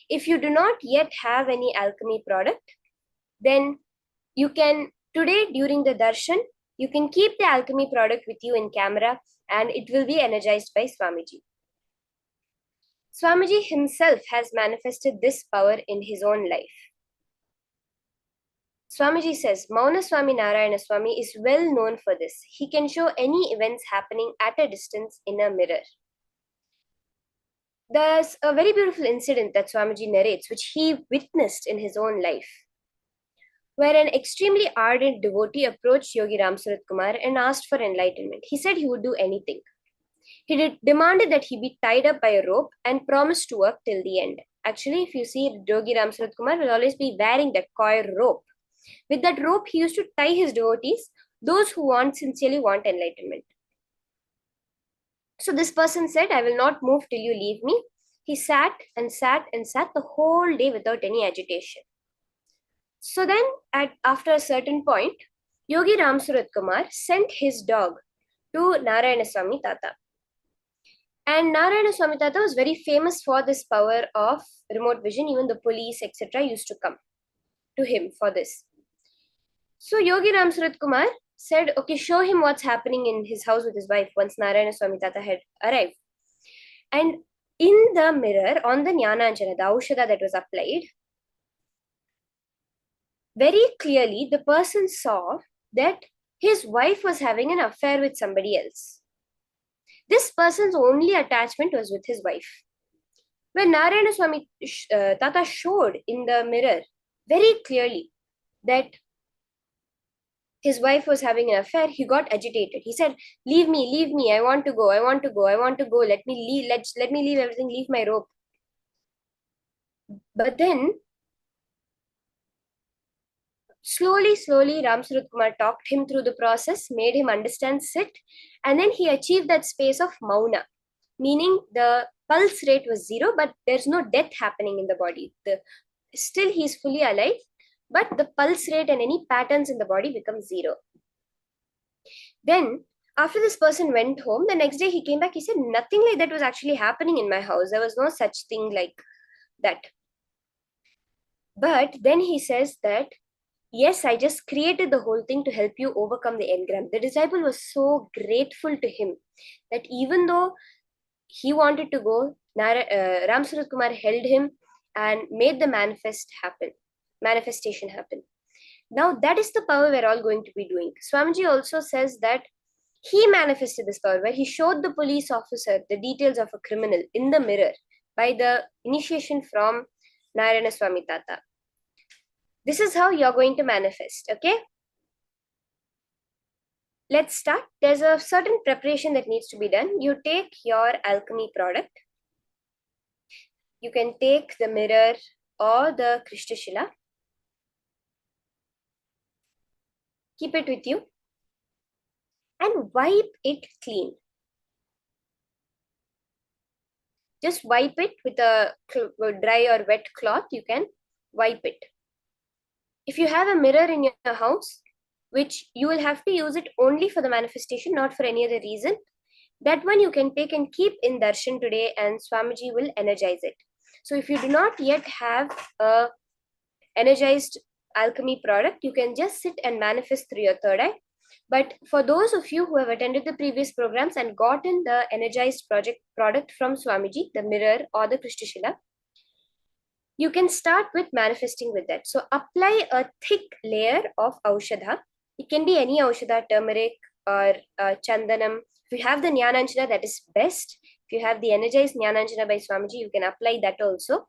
Speaker 9: If you do not yet have any alchemy product, then you can, today during the darshan, you can keep the alchemy product with you in camera and it will be energized by Swamiji. Swamiji himself has manifested this power in his own life. Swamiji says, Mauna Swami Narayana Swami is well known for this. He can show any events happening at a distance in a mirror. There's a very beautiful incident that Swamiji narrates, which he witnessed in his own life, where an extremely ardent devotee approached Yogi Ram Surat Kumar and asked for enlightenment. He said he would do anything. He demanded that he be tied up by a rope and promised to work till the end. Actually, if you see, Yogi Ram Surat Kumar will always be wearing that coir rope. With that rope, he used to tie his devotees, those who sincerely want enlightenment. So this person said, I will not move till you leave me. He sat and sat and sat the whole day without any agitation. So then, after a certain point, Yogi Ram Surat Kumar sent his dog to Narayana Swami Tata. And Narayana Swami Tata was very famous for this power of remote vision. Even the police, etc. used to come to him for this. So Yogi Ram Surat Kumar said, okay, show him what's happening in his house with his wife once Narayana Swami Tata had arrived. And in the mirror, on the Jnana Anjana, the Aushadha that was applied, very clearly the person saw that his wife was having an affair with somebody else. This person's only attachment was with his wife. When Narayana Swami Tata showed in the mirror very clearly that his wife was having an affair, he got agitated. He said, leave me, I want to go, let me leave everything, leave my rope. But then, slowly, Ram Surat Kumar talked him through the process, made him understand, sit, and then he achieved that space of mauna, meaning the pulse rate was 0, but there's no death happening in the body. Still he's fully alive, but the pulse rate and any patterns in the body become 0. Then, after this person went home, the next day he came back, he said, nothing like that was actually happening in my house. There was no such thing like that. But then he says that, yes, I just created the whole thing to help you overcome the engram. The disciple was so grateful to him that even though he wanted to go, Ram Surat Kumar held him and made the manifestation happen. Now that is the power we're all going to be doing. Swamiji also says that he manifested this power where he showed the police officer the details of a criminal in the mirror by the initiation from Narayana Swami Tata. This is how you're going to manifest, okay? Let's start. There's a certain preparation that needs to be done. You take your alchemy product. You can take the mirror or the Krishna Shila. Keep it with you and wipe it clean. Just wipe it with a dry or wet cloth. You can wipe it. If you have a mirror in your house, which you will have to use it only for the manifestation, not for any other reason, that one you can take and keep in darshan today and Swamiji will energize it. So if you do not yet have a energized alchemy product, you can just sit and manifest through your third eye. But for those of you who have attended the previous programs and gotten the energized product from Swamiji, the mirror or the Krishna Shila, you can start with manifesting with that. So apply a thick layer of Aushadha. It can be any Aushadha, turmeric or Chandanam. If you have the Jnananjana, that is best. If you have the energized Jnananjana by Swamiji, you can apply that also.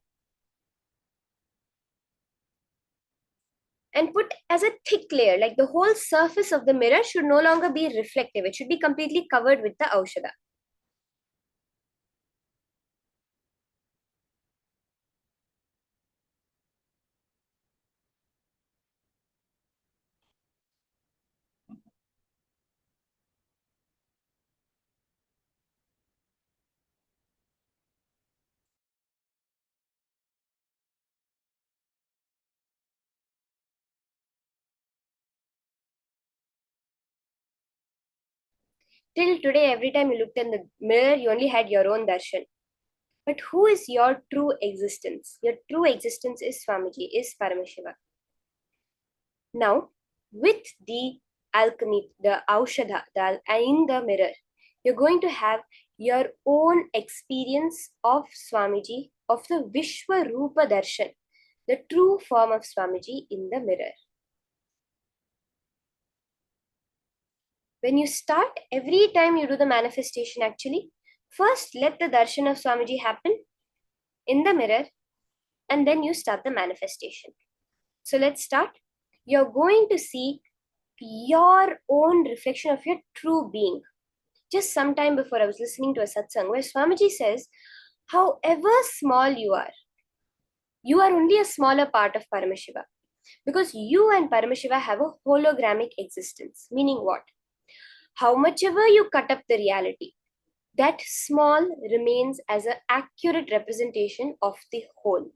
Speaker 9: And put as a thick layer, like the whole surface of the mirror should no longer be reflective. It should be completely covered with the Aushadha. Till today, every time you looked in the mirror, you only had your own darshan. But who is your true existence? Your true existence is Swamiji, is Paramashiva. Now, with the alchemy, the Aushadha, in the mirror, you're going to have your own experience of Swamiji, of the Vishwa Rupa Darshan, the true form of Swamiji in the mirror. When you start, every time you do the manifestation actually, first let the darshan of Swamiji happen in the mirror and then you start the manifestation. So let's start. You're going to see your own reflection of your true being. Just some time before I was listening to a satsang where Swamiji says, however small you are only a smaller part of Paramashiva. Because you and Paramashiva have a hologramic existence. Meaning what? How much ever you cut up the reality, that small remains as an accurate representation of the whole.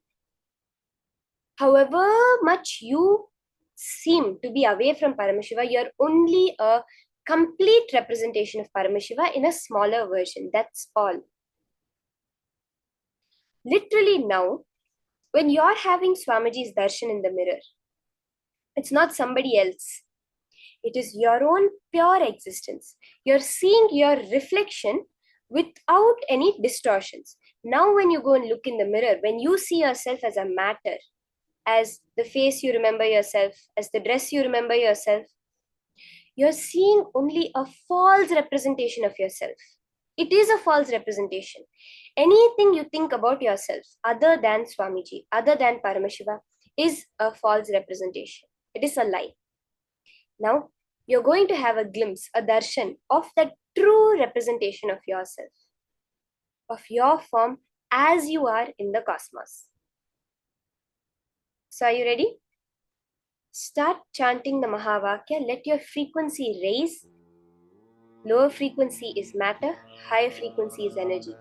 Speaker 9: However much you seem to be away from Paramashiva, you're only a complete representation of Paramashiva in a smaller version. That's all. Literally now, when you're having Swamiji's darshan in the mirror, it's not somebody else. It is your own pure existence. You're seeing your reflection without any distortions. Now when you go and look in the mirror, when you see yourself as a matter, as the face you remember yourself, as the dress you remember yourself, you're seeing only a false representation of yourself. It is a false representation. Anything you think about yourself other than Swamiji, other than Paramashiva, is a false representation. It is a lie. Now, you're going to have a glimpse, a darshan of that true representation of yourself, of your form as you are in the cosmos. So, are you ready? Start chanting the Mahavakya. Let your frequency raise. Lower frequency is matter, higher frequency is energy.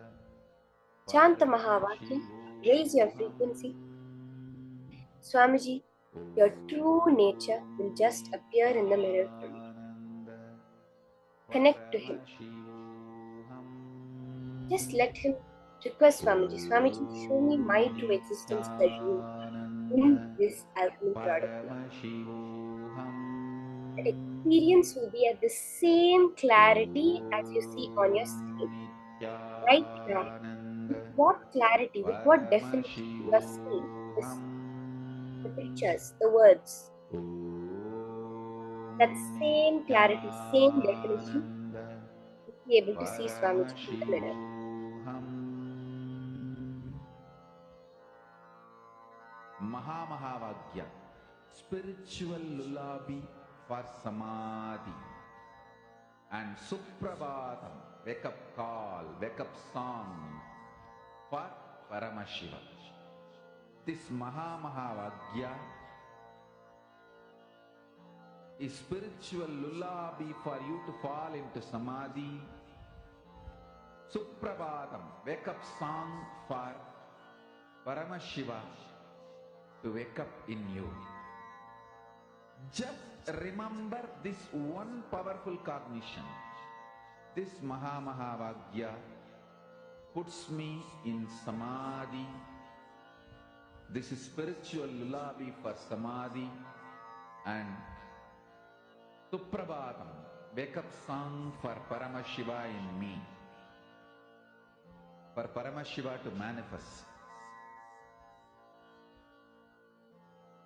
Speaker 9: Chant the Mahavakya. Raise your frequency. Swamiji, your true nature will just appear in the mirror for you. Connect to him. Just let him request Swamiji. Swamiji, show me my true existence as you in this alchemy product now. The experience will be at the same clarity as you see on your screen. Right now, with what clarity, with what definition you are seeing this, the pictures, the words. That same clarity, same definition, you'll be able to see Swamiji in the mirror.
Speaker 3: Mahavagya, spiritual lullaby for samadhi, and Suprabhatam, wake up call, wake up song for Paramashivam. This Mahavagya is spiritual lullaby for you to fall into samadhi. Suprabhatam, wake up song for Paramashiva to wake up in you. Just remember this one powerful cognition. This Mahavagya puts me in samadhi. This is spiritual lullaby for samadhi, and Suprabhatam, wake up song for Paramashiva in me. For Paramashiva to manifest.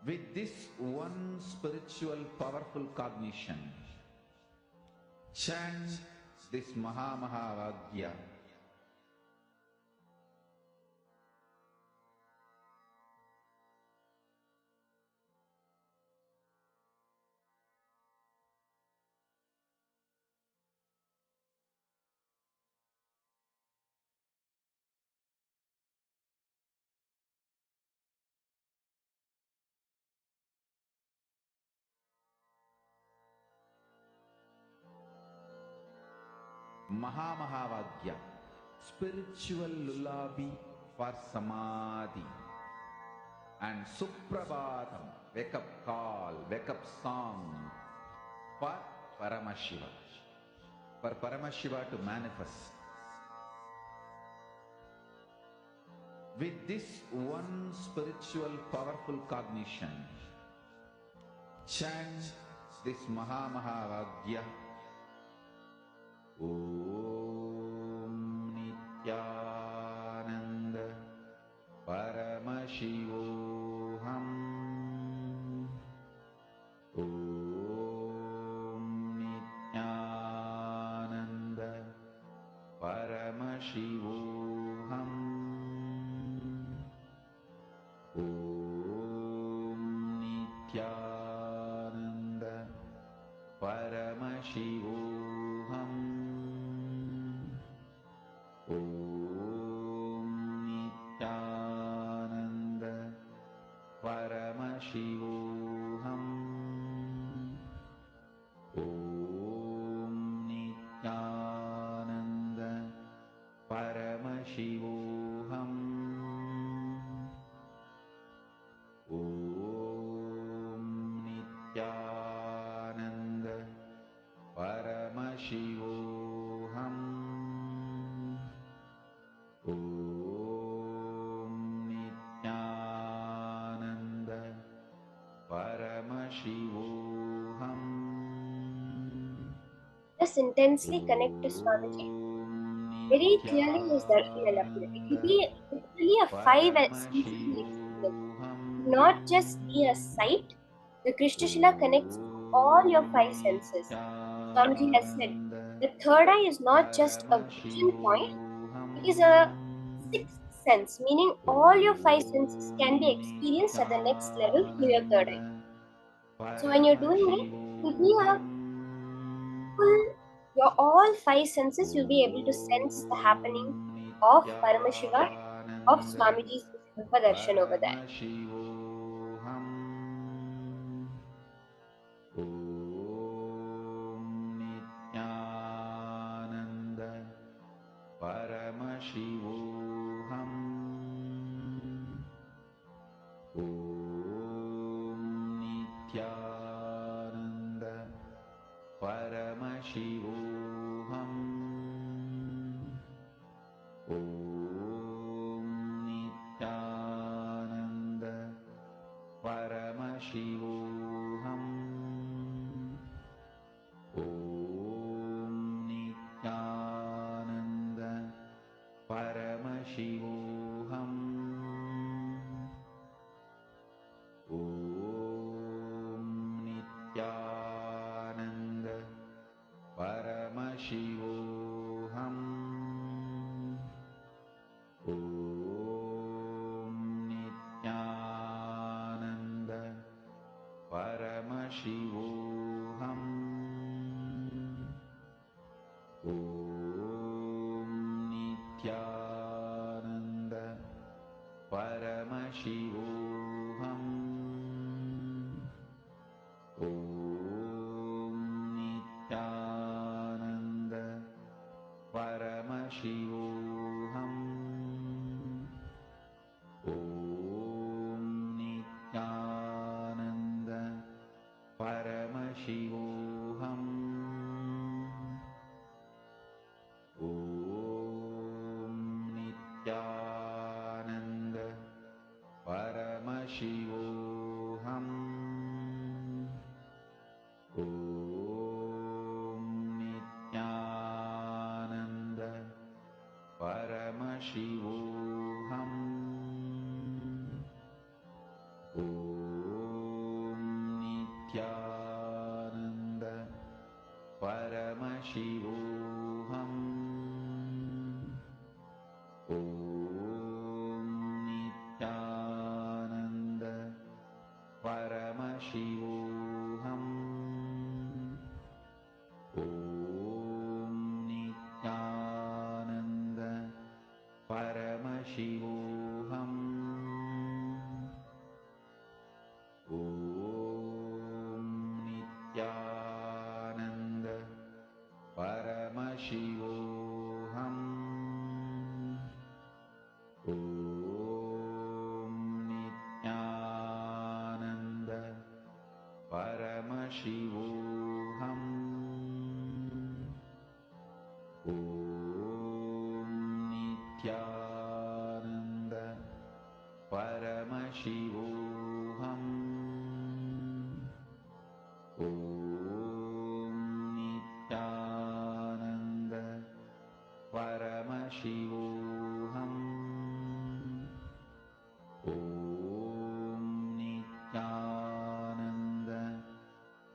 Speaker 3: With this one spiritual powerful cognition, chant this Mahavagya. Mahavagya, spiritual lullaby for samadhi, and Suprabhatam, wake up call, wake up song for Paramashiva. For Paramashiva to manifest. With this one spiritual powerful cognition, chant this Mahavagya. Om Nithyananda Paramashivoham. Om Nithyananda Paramashivoham. Om Nithyananda Paramashivoham. Om Nithyananda Paramashivoham. Om Nithyananda Paramashivoham. Om Nithyananda Paramashivoham. Om Nithyananda Paramashivoham.
Speaker 9: Just intensely connect to Swamiji. Very clearly his darshan will appear. It will be literally a 5 sensory experience. not just be a sight. The Krishna Shila connects all your five senses. Swamiji has said, the third eye is not just a vision point, it is a sixth sense, meaning all your five senses can be experienced at the next level through your third eye. So when you're doing it, it will be a full, your all five senses, you'll be able to sense the happening of Paramashiva, of Swamiji's Vishwambar darshan over there.
Speaker 3: Paramashivoham. Om Nithyananda Paramashivoham. Om Nithyananda Paramashivoham. Om Nithyananda Paramashivoham. Om Nithyananda Paramashivoham. Om Nithyananda Paramashivoham. Om Nithyananda Paramashivoham. Om Nithyananda Paramashivoham. Om Nithyananda Paramashivoham. Om Nithyananda Paramashivoham. Om Nithyananda Paramashivoham. Om Nithyananda Paramashivoham. Om Nithyananda Paramashivoham. Om Nithyananda Paramashivoham. Om Nithyananda Paramashivoham. Om Nithyananda Paramashivoham. Om Nithyananda Paramashivoham. Om Nithyananda Paramashivoham. Om Nithyananda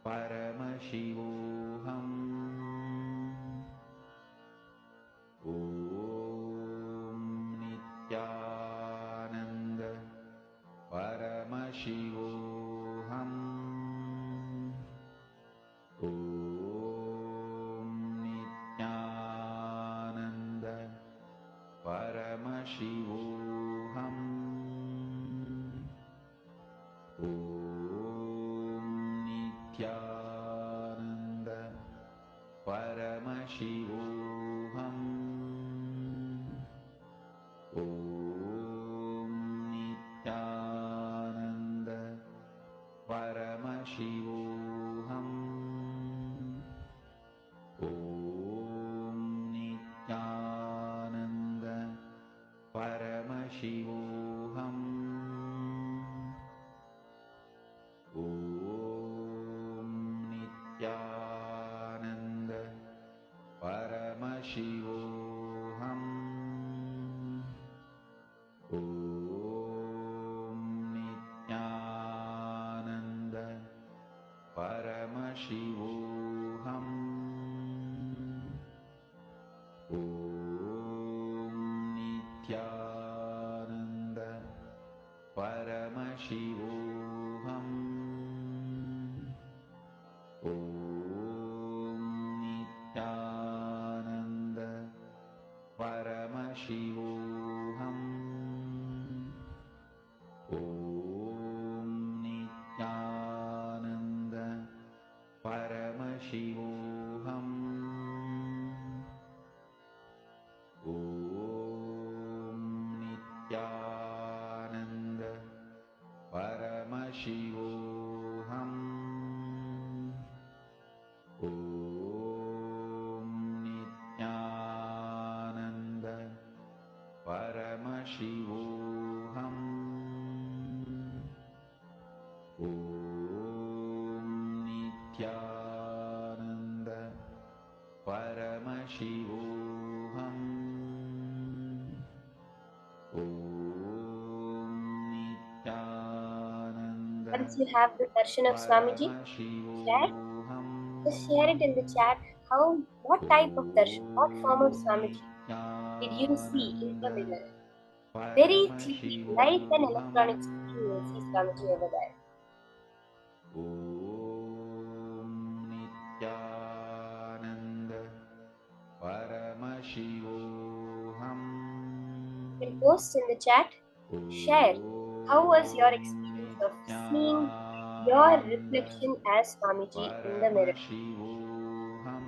Speaker 3: Paramashivoham. Om Nithyananda Paramashivoham. Paramashivoham. Om Nithyananda Paramashivoham. Om Nithyananda Paramashivoham. Om Nithyananda Paramashivoham. Om Nithyananda Paramashivoham. Om Nithyananda Paramashivoham. Om Nithyananda
Speaker 9: Once you have the darshan of Swamiji, share. Just share it in the chat. What type of darshan, what form of Swamiji did you see in the mirror? Very clearly, like an electronic screen, you will see Swamiji over there.
Speaker 3: Om Nithyananda Paramashivoham.
Speaker 9: You can post in the chat, share. How was your experience of seeing your reflection as Swamiji in the mirror?
Speaker 3: Paramashivoham.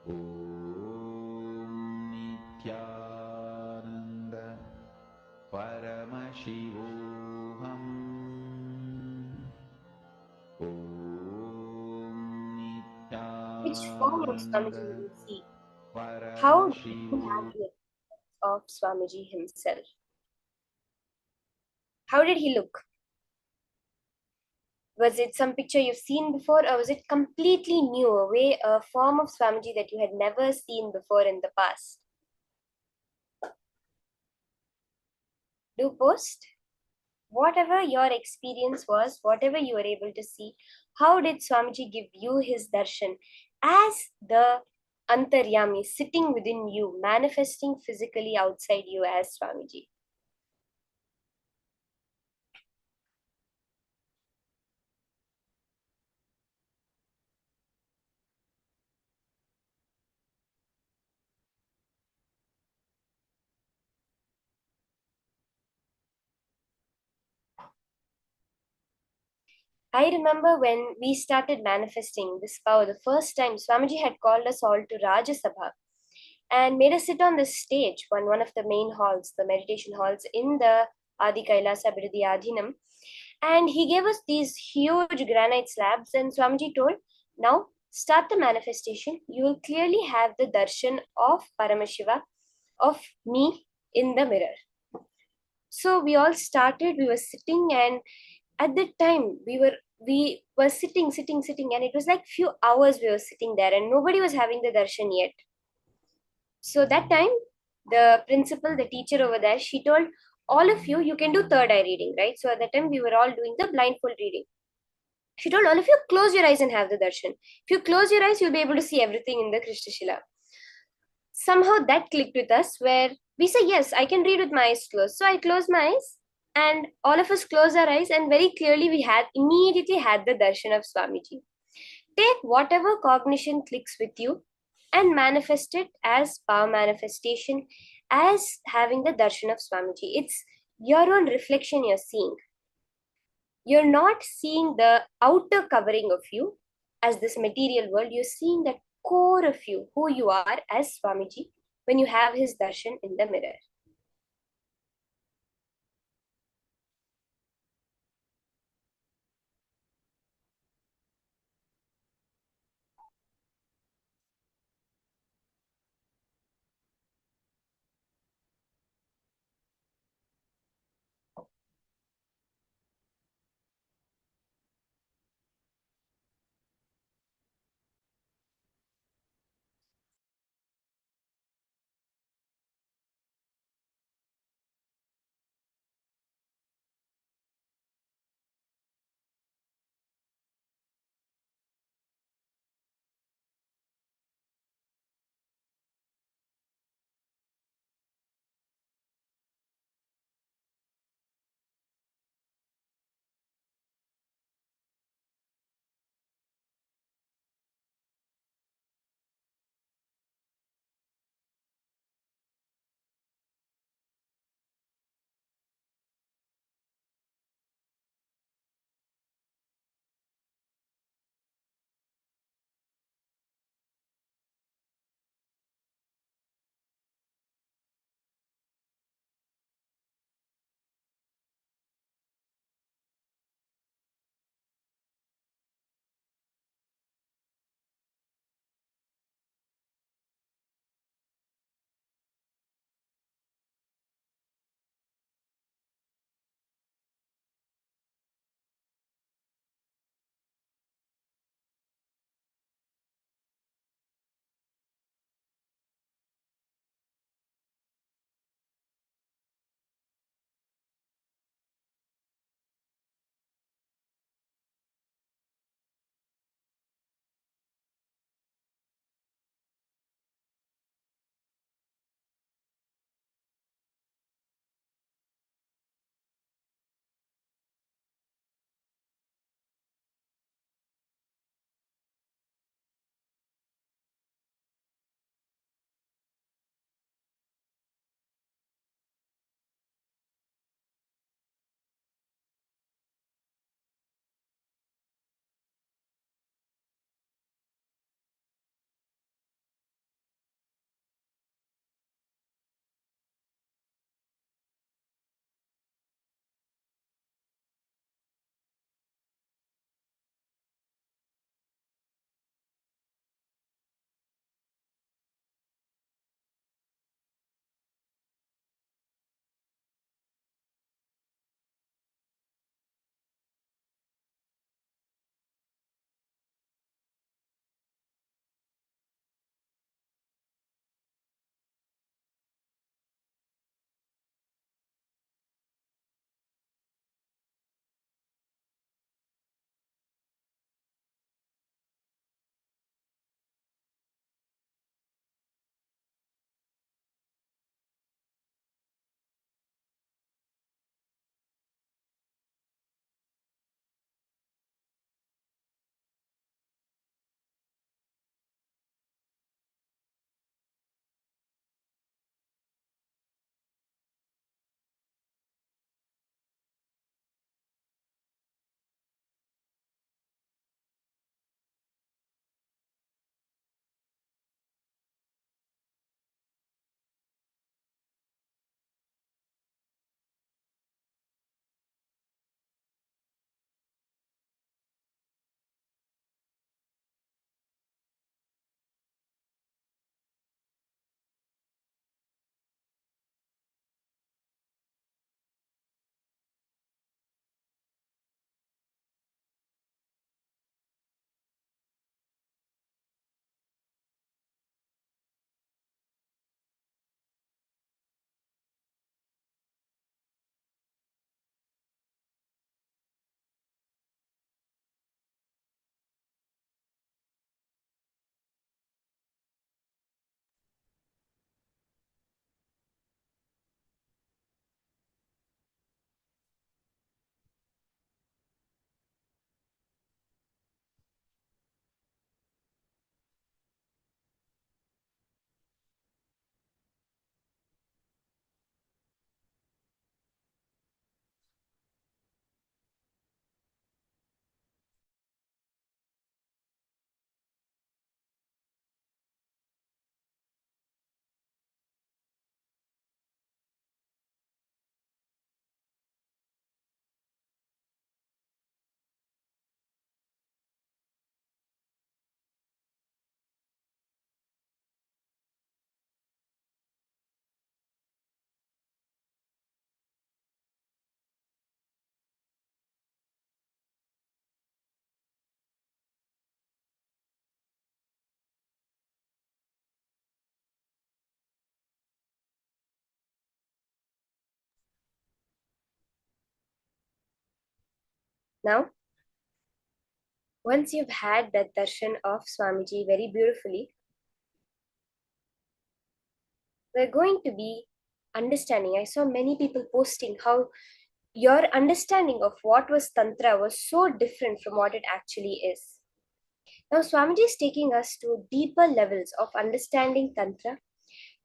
Speaker 3: Om Nithyananda Paramashivoham. Om
Speaker 9: Which form of Swamiji
Speaker 3: Nithyananda
Speaker 9: did you see? How did you
Speaker 3: Paramashivoham.
Speaker 9: have the experience of Swamiji himself? How did he look? Was it some picture you've seen before, or was it completely new, a form of Swamiji that you had never seen before in the past? Do post. Whatever your experience was, whatever you were able to see, how did Swamiji give you his darshan as the Antaryami sitting within you, manifesting physically outside you as Swamiji? I remember when we started manifesting this power, the first time Swamiji had called us all to Raja Sabha and made us sit on the stage, one of the main halls, the meditation halls in the Adi Kailasa Bidadi Adhinam. And he gave us these huge granite slabs, and Swamiji told, now start the manifestation. You will clearly have the darshan of Paramashiva, of me in the mirror. So we all started, we were sitting, and at that time we were sitting, and it was like few hours we were sitting there, and nobody was having the darshan yet. So that time, the principal, the teacher over there, she told all of you, you can do third eye reading, right? So at that time, we were all doing the blindfold reading. She told all of you, close your eyes and have the darshan. If you close your eyes, you'll be able to see everything in the Krishnashila. Somehow that clicked with us, where we say, yes, I can read with my eyes closed. So I closed my eyes, and all of us closed our eyes, and very clearly we immediately had the darshan of Swamiji. Take whatever cognition clicks with you and manifest it as power manifestation, as having the darshan of Swamiji. It's your own reflection you're seeing. You're not seeing the outer covering of you as this material world. You're seeing that core of you, who you are as Swamiji, when you have his darshan in the mirror. Now, once you've had that darshan of Swamiji very beautifully, we're going to be understanding. I saw many people posting how your understanding of what was Tantra was so different from what it actually is. Now, Swamiji is taking us to deeper levels of understanding Tantra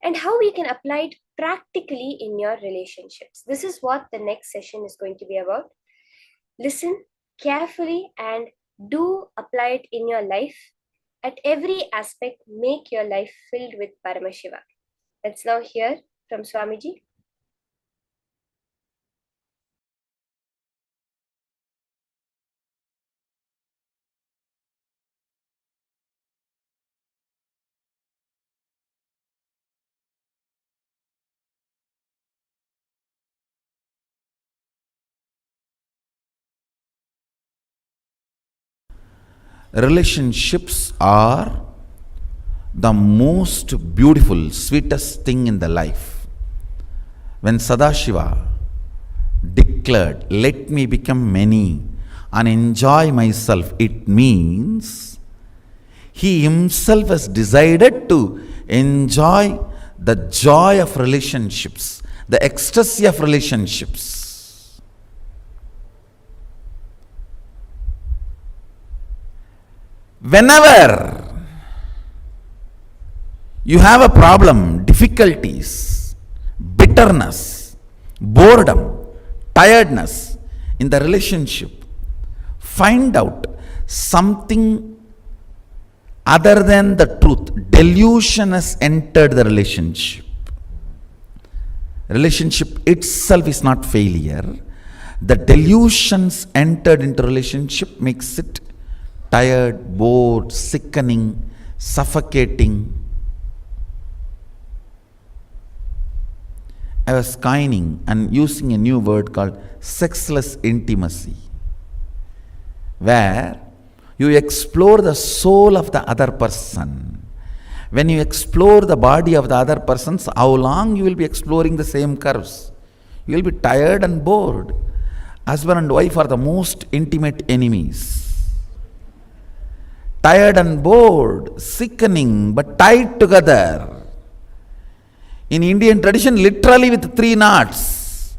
Speaker 9: and how we can apply it practically in your relationships. This is what the next session is going to be about. Listen carefully and do apply it in your life. At every aspect, make your life filled with Paramashiva. Let's now hear from Swamiji.
Speaker 3: Relationships are the most beautiful, sweetest thing in the life. When Sadashiva declared, "Let me become many and enjoy myself," it means he himself has decided to enjoy the joy of relationships, the ecstasy of relationships. Whenever you have a problem, difficulties, bitterness, boredom, tiredness in the relationship, find out something other than the truth. Delusion has entered the relationship. Relationship itself is not failure. The delusions entered into relationship makes it tired, bored, sickening, suffocating. I was coining and using a new word called sexless intimacy, where you explore the soul of the other person. When you explore the body of the other person, how long you will be exploring the same curves? You will be tired and bored. Husband and wife are the most intimate enemies. Tired and bored, sickening, but tied together. In Indian tradition, literally with 3 knots.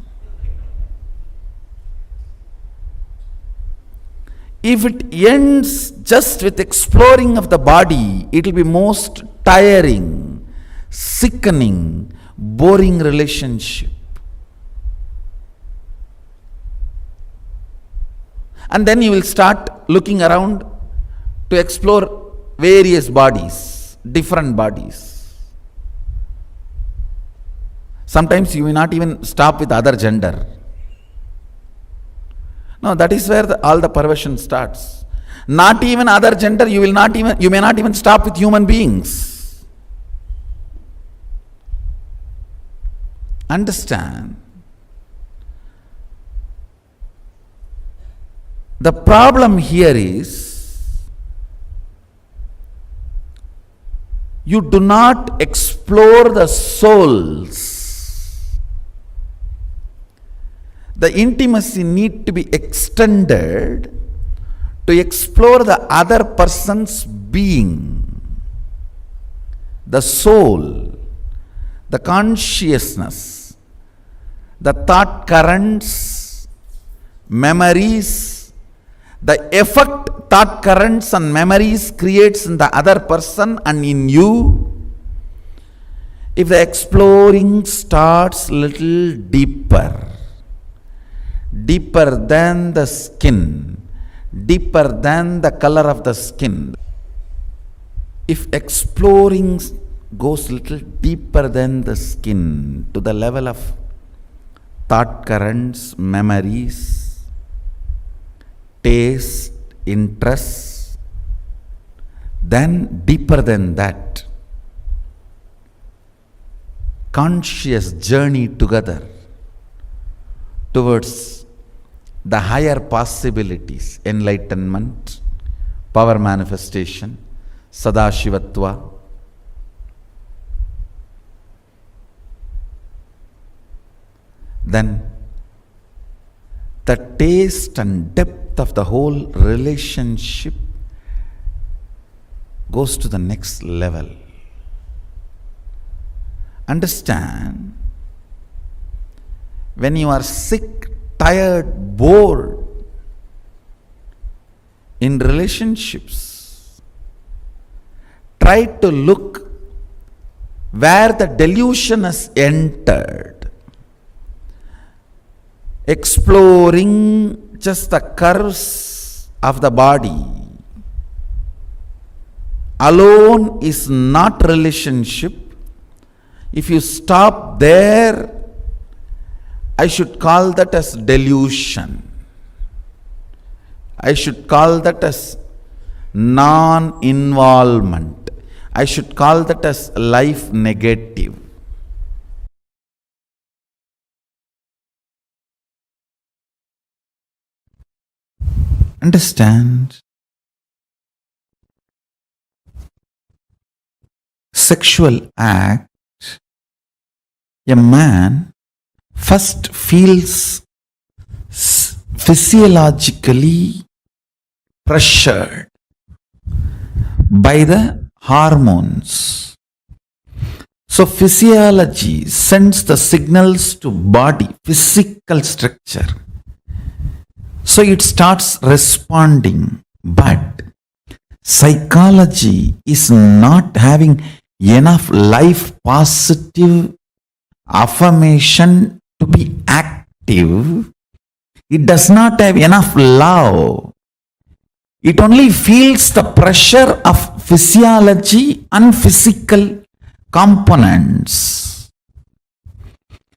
Speaker 3: If it ends just with exploring of the body, it will be most tiring, sickening, boring relationship. And then you will start looking around to explore various bodies, different bodies. Sometimes you may not even stop with other gender. No, that is where all the perversion starts. Not even other gender, you may not even stop with human beings. Understand? The problem here is, you do not explore the souls. The intimacy need to be extended to explore the other person's being, the soul, the consciousness, the thought currents, memories, the effect thought currents and memories creates in the other person and in you. If the exploring starts little deeper, deeper than the skin, deeper than the color of the skin. If exploring goes little deeper than the skin, to the level of thought currents, memories, taste, interests, then deeper than that, conscious journey together towards the higher possibilities, enlightenment, power manifestation, Sadashivatva. Then the taste and depth depth of the whole relationship goes to the next level. Understand, when you are sick, tired, bored in relationships, try to look where the delusion has entered, exploring just the curves of the body. Alone is not relationship. If you stop there, I should call that as delusion. I should call that as non-involvement. I should call that as life negative. Understand? Sexual act, a man first feels physiologically pressured by the hormones. So physiology sends the signals to body, physical structure. So it starts responding, but psychology is not having enough life positive affirmation to be active. It does not have enough love. It only feels the pressure of physiology and physical components.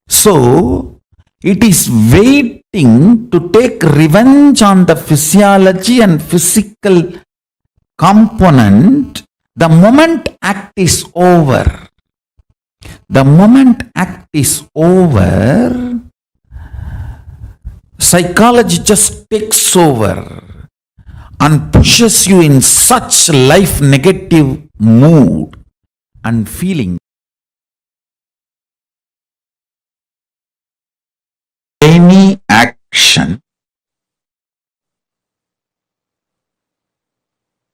Speaker 3: So it is waiting to take revenge on the physiology and physical component the moment act is over. The moment act is over, psychology just takes over and pushes you in such life negative mood and feeling. Any action,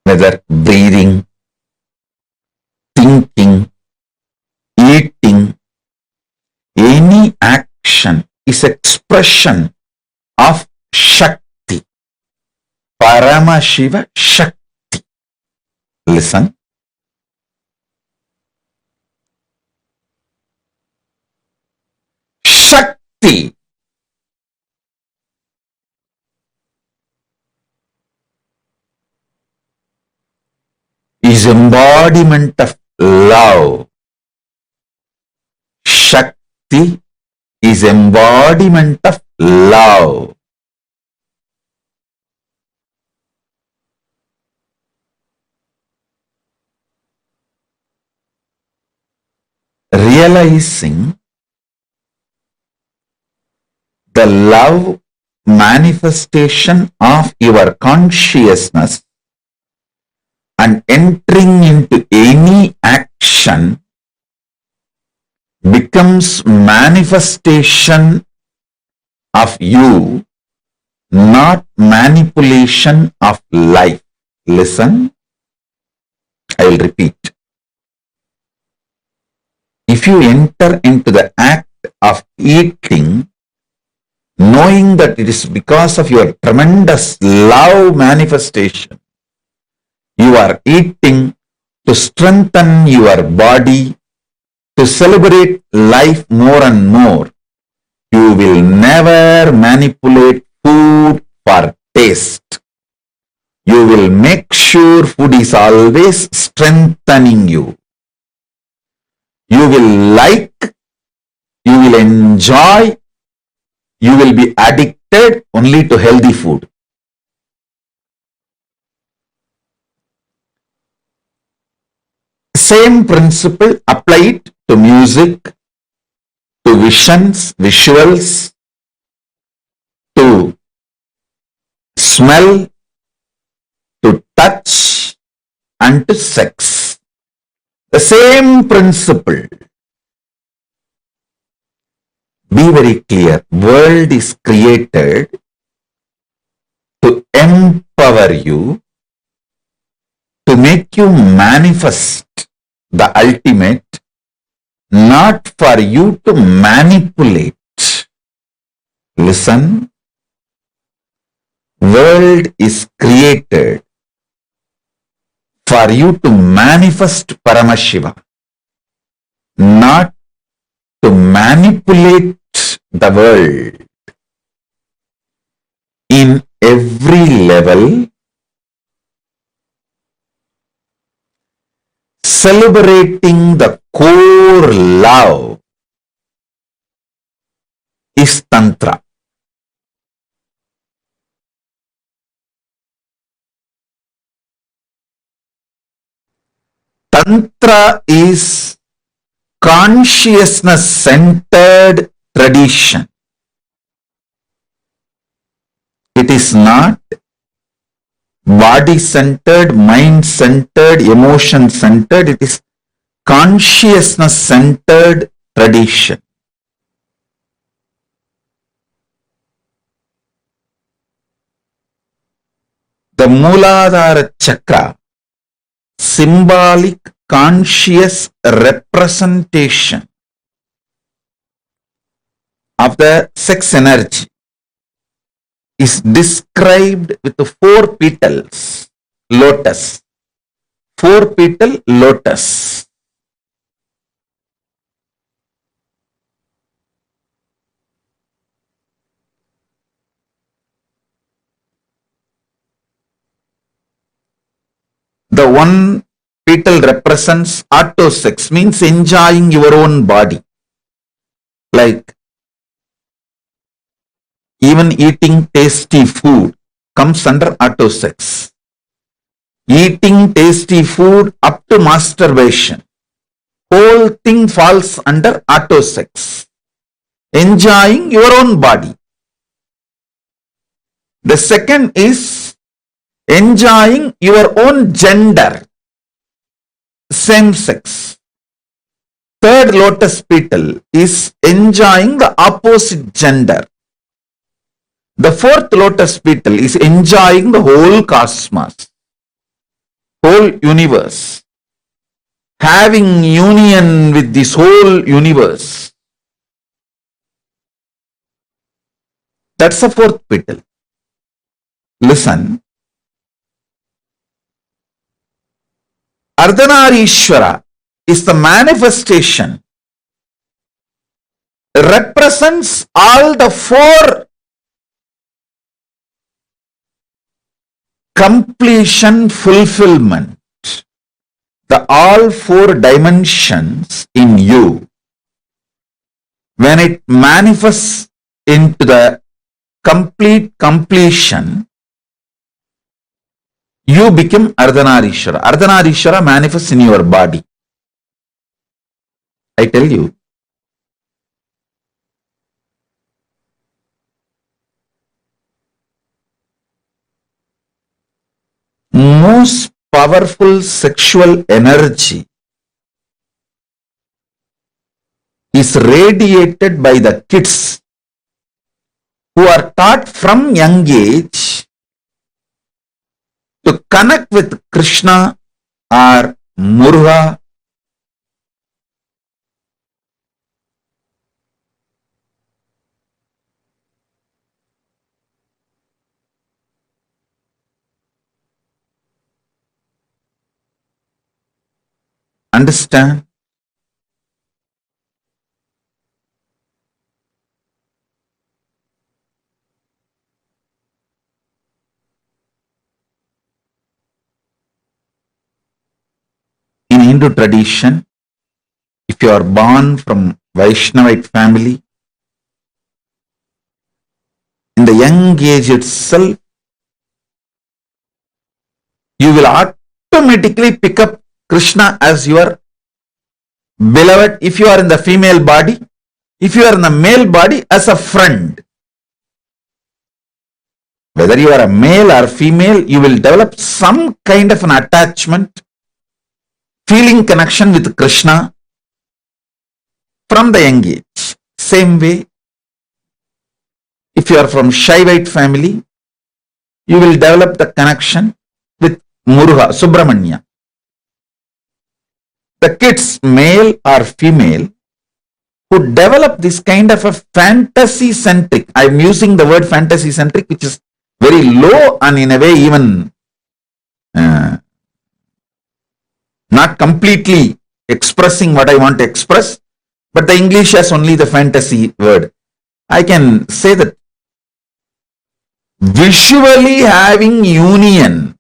Speaker 3: whether breathing, thinking, eating, any action is expression of Shakti. Paramashiva Shakti. Listen. Shakti is embodiment of love. Shakti is embodiment of love. Realizing the love manifestation of your consciousness and entering into any action becomes manifestation of you, not manipulation of life. Listen, I will repeat. If you enter into the act of eating, knowing that it is because of your tremendous love manifestation, you are eating to strengthen your body, to celebrate life more and more. You will never manipulate food for taste. You will make sure food is always strengthening you. You will like, you will enjoy, you will be addicted only to healthy food. Same principle applied to music, to visions, visuals, to smell, to touch, and to sex. The same principle. Be very clear. World is created to empower you, to make you manifest the ultimate, not for you to manipulate. Listen, world is created for you to manifest Paramashiva, not to manipulate the world. In every level, celebrating the core love is Tantra. Tantra is consciousness-centered tradition. It is not body-centered, mind-centered, emotion-centered. It is consciousness-centered tradition. The Mooladhara Chakra, symbolic conscious representation of the sex energy, is described with 4 petals, lotus. 4-petal lotus. The one petal represents autosex, means enjoying your own body. Like even eating tasty food comes under autosex. Eating tasty food up to masturbation, whole thing falls under autosex. Enjoying your own body. The second is enjoying your own gender, same sex. Third lotus petal is enjoying the opposite gender. The fourth lotus petal is enjoying the whole cosmos, whole universe, having union with this whole universe. That's the fourth petal. Listen. Ardhanarishwara is the manifestation, represents all the 4 completion, fulfillment, the all 4 dimensions in you. When it manifests into the complete completion, you become Ardhanarishwara. Ardhanarishwara manifests in your body. I tell you, most powerful sexual energy is radiated by the kids who are taught from young age to connect with Krishna or Muruga. Understand? In Hindu tradition, if you are born from Vaishnavite family, in the young age itself, you will automatically pick up Krishna as your beloved if you are in the female body, if you are in the male body as a friend. Whether you are a male or female, you will develop some kind of an attachment, feeling connection with Krishna from the young age. Same way, if you are from Shaivite family, you will develop the connection with Muruga, Subramanya. The kids, male or female, who develop this kind of a fantasy centric, I'm using the word fantasy centric, which is very low and in a way even not completely expressing what I want to express, but the English has only the fantasy word. I can say that visually having union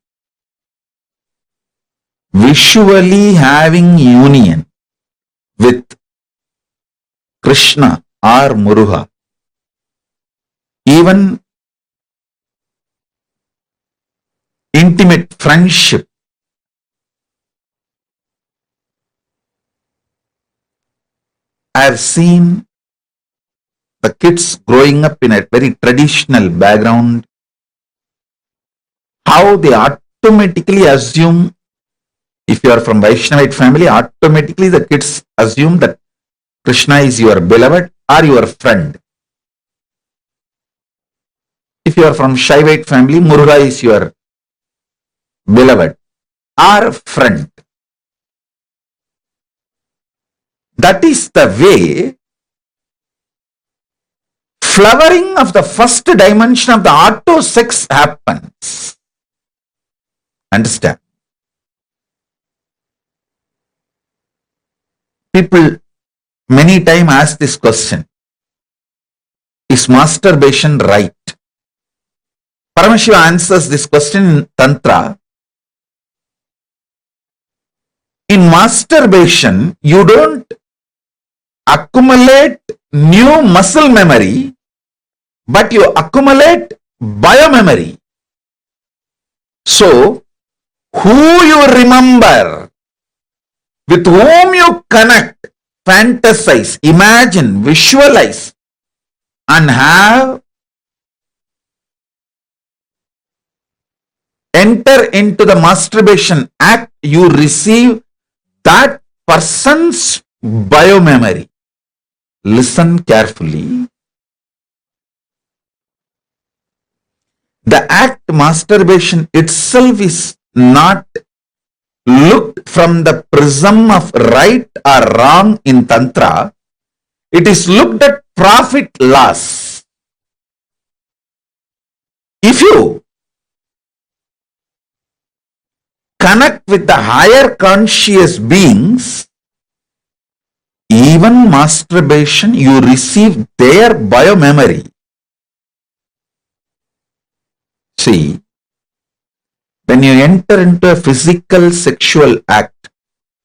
Speaker 3: with Krishna or Muruga, even intimate friendship, I have seen the kids growing up in a very traditional background, how they automatically assume, if you are from Vaishnavite family, automatically the kids assume that Krishna is your beloved or your friend. If you are from Shaivite family, Muruga is your beloved or friend. That is the way flowering of the first dimension of the auto sex happens. Understand? People many times ask this question: is masturbation right? Paramashiva answers this question in Tantra. In masturbation, you don't accumulate new muscle memory, but you accumulate biomemory. So, who you remember, with whom you connect, fantasize, imagine, visualize, and have enter into the masturbation act, you receive that person's biomemory. Listen carefully. The act masturbation itself is not looked from the prism of right or wrong in Tantra. It is looked at profit loss. If you connect with the higher conscious beings, even masturbation, you receive their biomemory. See, when you enter into a physical sexual act,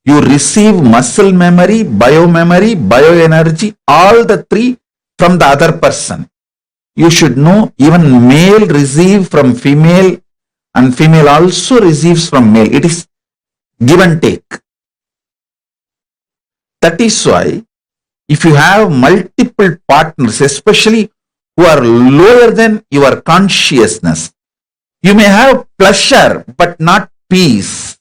Speaker 3: you receive muscle memory, bioenergy, all the three from the other person. You should know even male receive from female and female also receives from male. It is give and take. That is why if you have multiple partners, especially who are lower than your consciousness, you may have pleasure but not peace.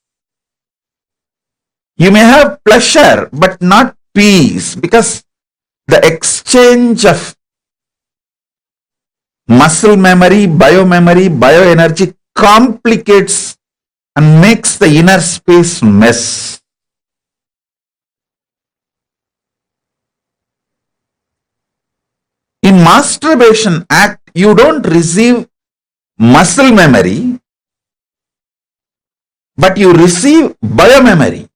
Speaker 3: You may have pleasure but not peace, because the exchange of muscle memory, bioenergy complicates and makes the inner space mess. In masturbation act, you don't receive muscle memory, but you receive biomemory.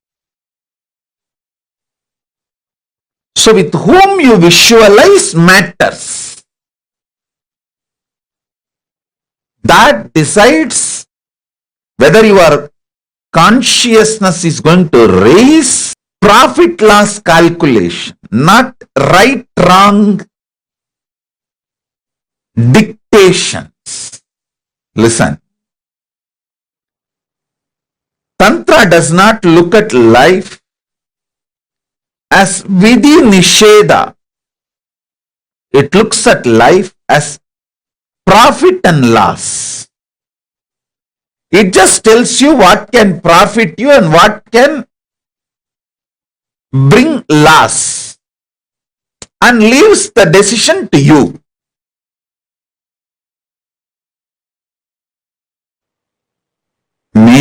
Speaker 3: So with whom you visualize matters. That decides whether your consciousness is going to raise. Profit loss calculation, not right wrong dictations. Listen. Tantra does not look at life as vidhi nisheda. It looks at life as profit and loss. It just tells you what can profit you and what can bring loss, and leaves the decision to you.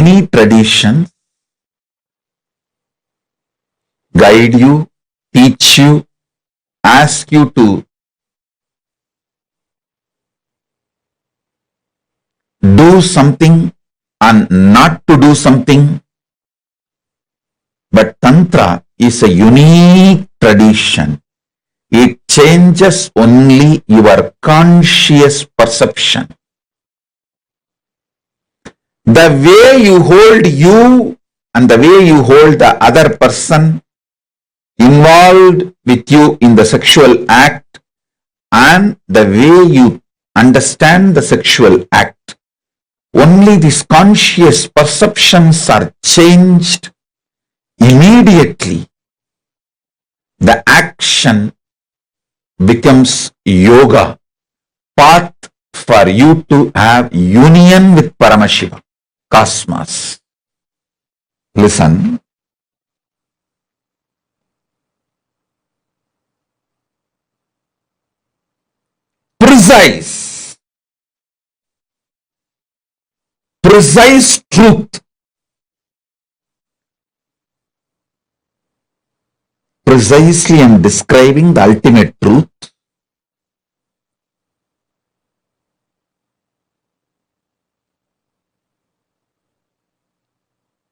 Speaker 3: any tradition guide you, teach you, ask you to do something and not to do something. But Tantra is a unique tradition. It changes only your conscious perception. The way you hold you and the way you hold the other person involved with you in the sexual act and the way you understand the sexual act, only these conscious perceptions are changed. Immediately, the action becomes yoga, path for you to have union with Paramashiva, cosmos. Listen. Precise truth. Precisely I am describing the ultimate truth.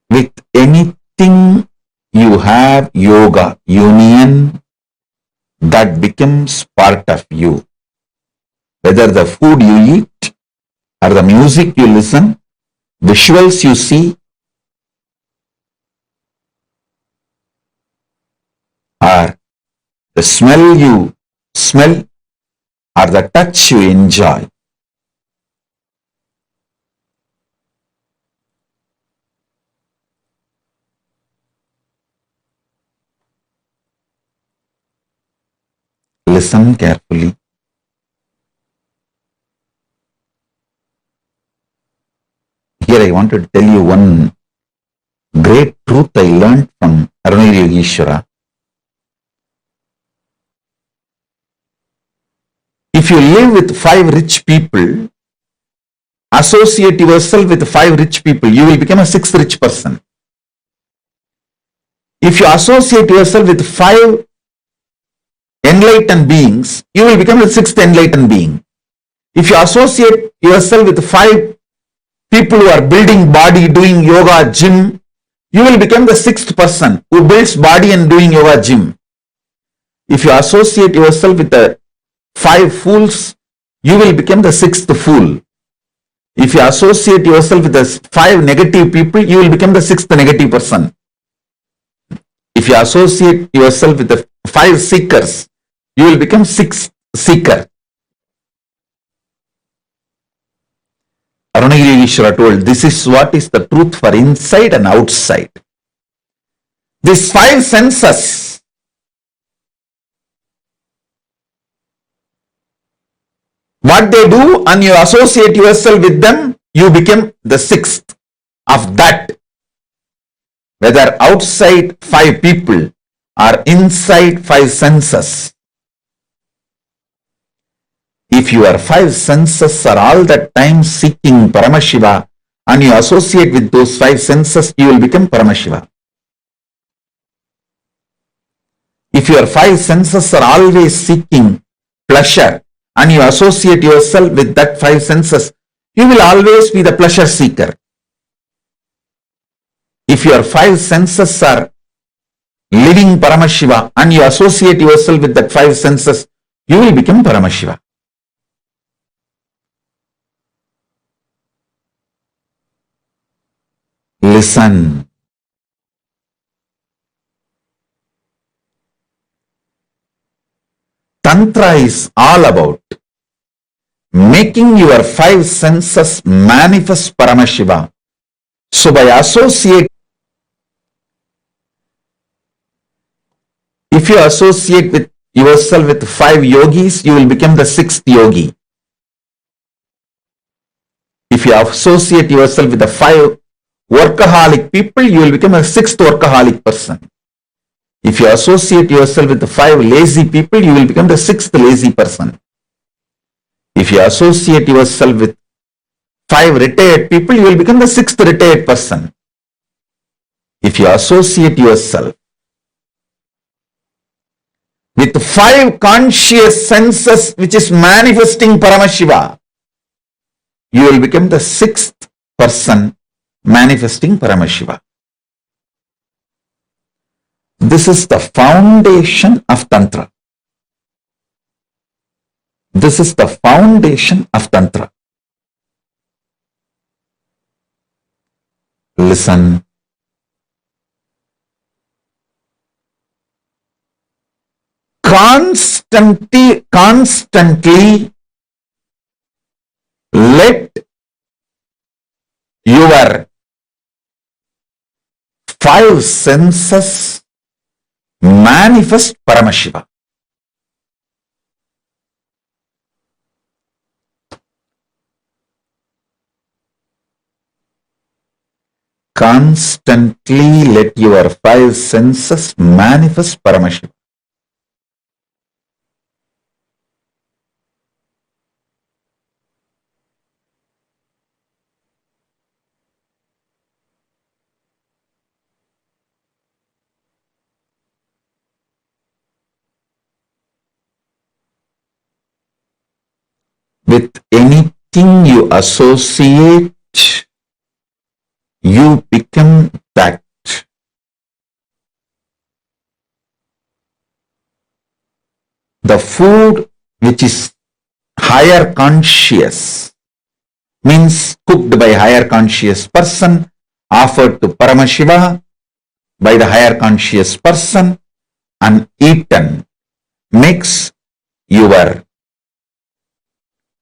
Speaker 3: With anything you have yoga, union, that becomes part of you. Whether the food you eat or the music you listen, visuals you see, or the smell you smell, or the touch you enjoy. Listen carefully. Here I want to tell you one great truth I learned from Arunagiri Yogeshwara. If you live with 5 rich people, associate yourself with 5 rich people, you will become a 6th rich person. If you associate yourself with 5 enlightened beings, you will become the 6th enlightened being. If you associate yourself with 5 people who are building body, doing yoga, gym, you will become the 6th person who builds body and doing yoga, gym. If you associate yourself with the 5 fools, you will become the 6th fool. If you associate yourself with the 5 negative people, you will become the 6th negative person. If you associate yourself with the 5 seekers, you will become 6th seeker. Arunagiri Yogeshwara told, this is what is the truth for inside and outside. These 5 senses, what they do and you associate yourself with them, you become the 6th of that. Whether outside 5 people or inside 5 senses. If your 5 senses are all the time seeking Paramashiva and you associate with those 5 senses, you will become Paramashiva. If your 5 senses are always seeking pleasure and you associate yourself with that 5 senses, you will always be the pleasure seeker. If your 5 senses are living Paramashiva and you associate yourself with that 5 senses, you will become Paramashiva. Listen. Tantra is all about making your 5 senses manifest Paramashiva. So by associate, if you associate with yourself with 5 yogis, you will become the 6th yogi. If you associate yourself with the 5 workaholic people, you will become a 6th workaholic person. If you associate yourself with the 5 lazy people, you will become the 6th lazy person. If you associate yourself with 5 retired people, you will become the 6th retired person. If you associate yourself with 5 conscious senses which is manifesting Paramashiva, you will become the 6th person manifesting Paramashiva. This is the foundation of Tantra. This is the foundation of Tantra. Listen. Constantly let your 5 senses manifest Paramashiva. Constantly let your 5 senses manifest Paramashiva. With anything you associate, you become that. The food which is higher conscious, means cooked by higher conscious person, offered to Paramashiva by the higher conscious person and eaten, makes your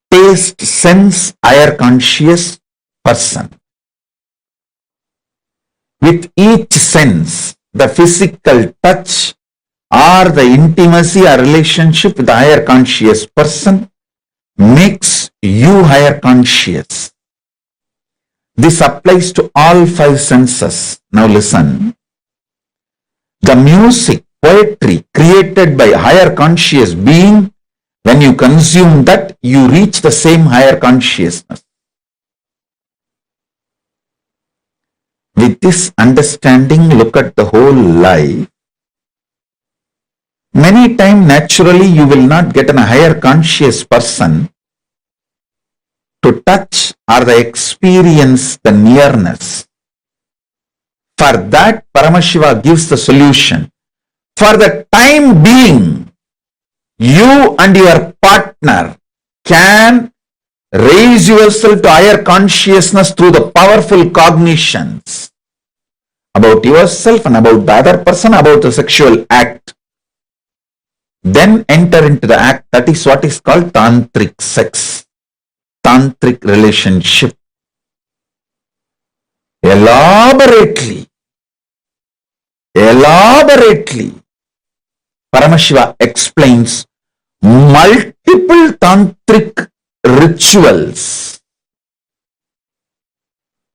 Speaker 3: taste sense higher conscious person. With each sense, the physical touch or the intimacy or relationship with the higher conscious person makes you higher conscious. This applies to all 5 senses. Now listen. The music, poetry created by higher conscious being, when you consume that, you reach the same higher consciousness. With this understanding, look at the whole life. Many times, naturally, you will not get a higher conscious person to touch or the experience the nearness. For that, Paramashiva gives the solution. For the time being, you and your partner can raise yourself to higher consciousness through the powerful cognitions about yourself and about the other person, about the sexual act. Then enter into the act. That is what is called tantric sex, tantric relationship. Elaborately, Paramashiva explains multiple tantric rituals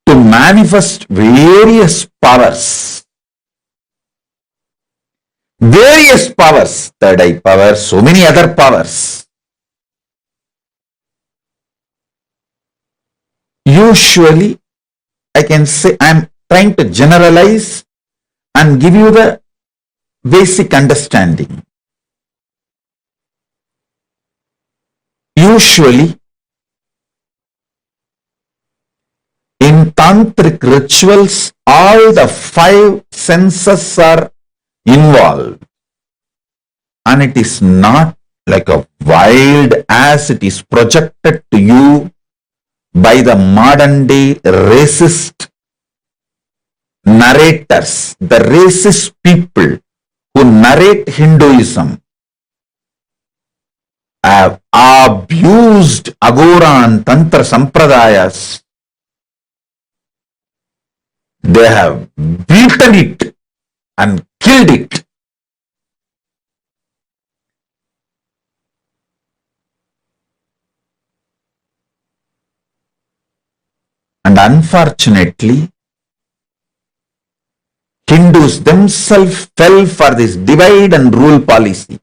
Speaker 3: to manifest various powers. Various powers, third eye power, so many other powers. Usually, I can say, I am trying to generalize and give you the basic understanding. Usually, in tantric rituals, all the 5 senses are involved, and it is not like a wild as it is projected to you by the modern day racist narrators, the racist people who narrate Hinduism have abused Agora and Tantra Sampradayas. They have beaten it and killed it. And unfortunately, Hindus themselves fell for this divide and rule policy.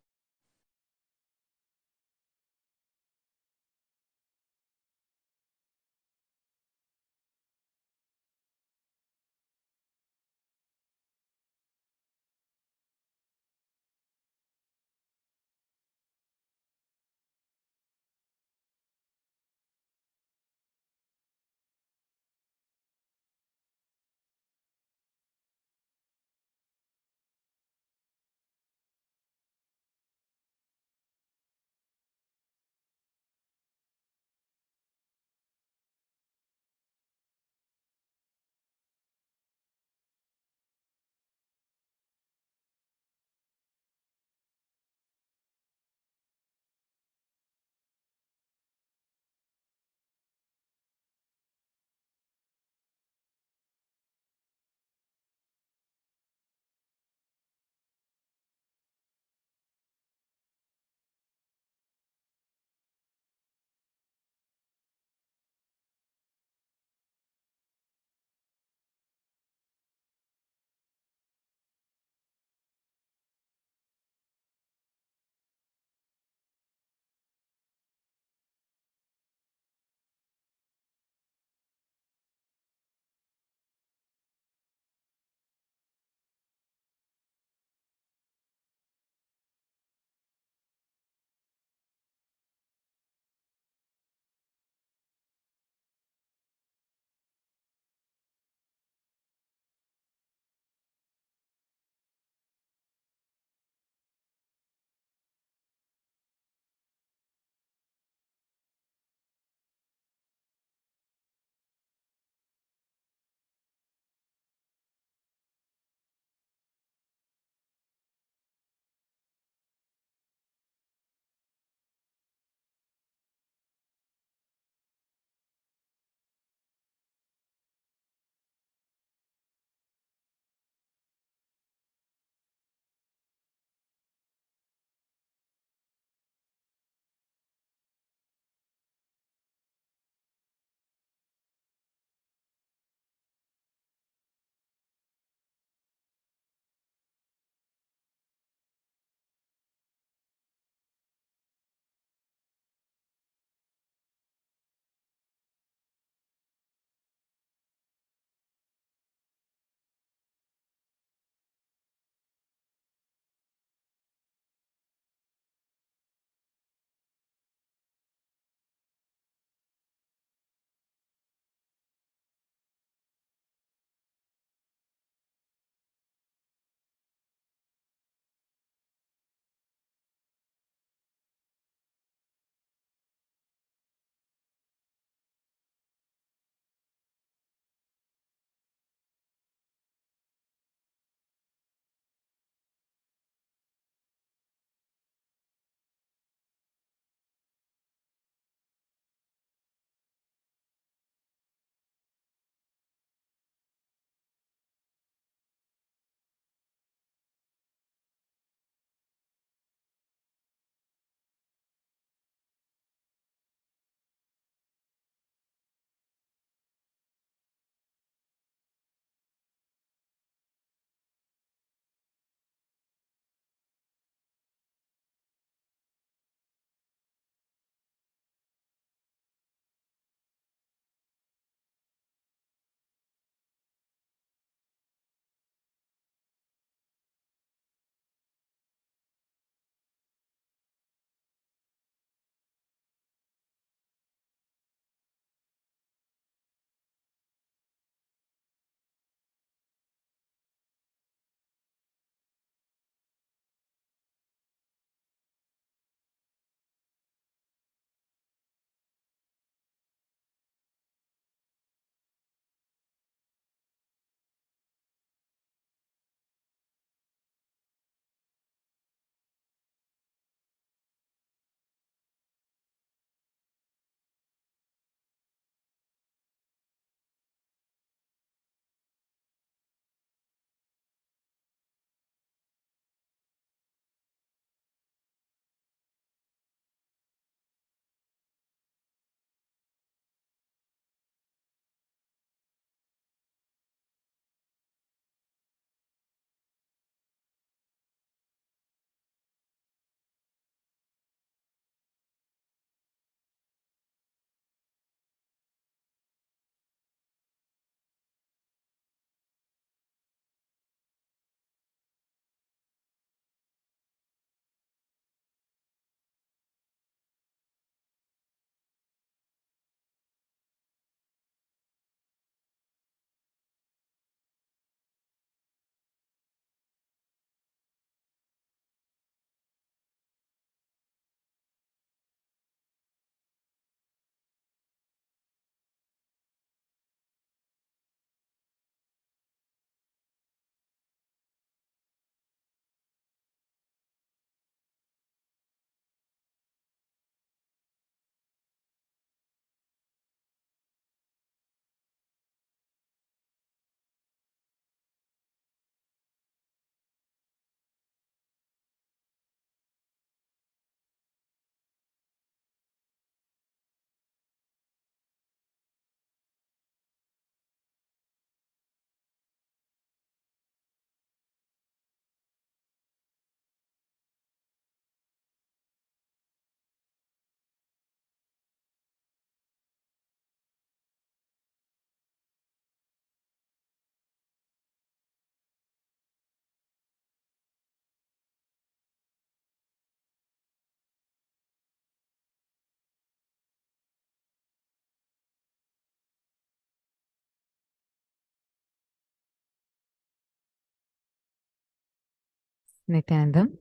Speaker 7: Nithyanandam.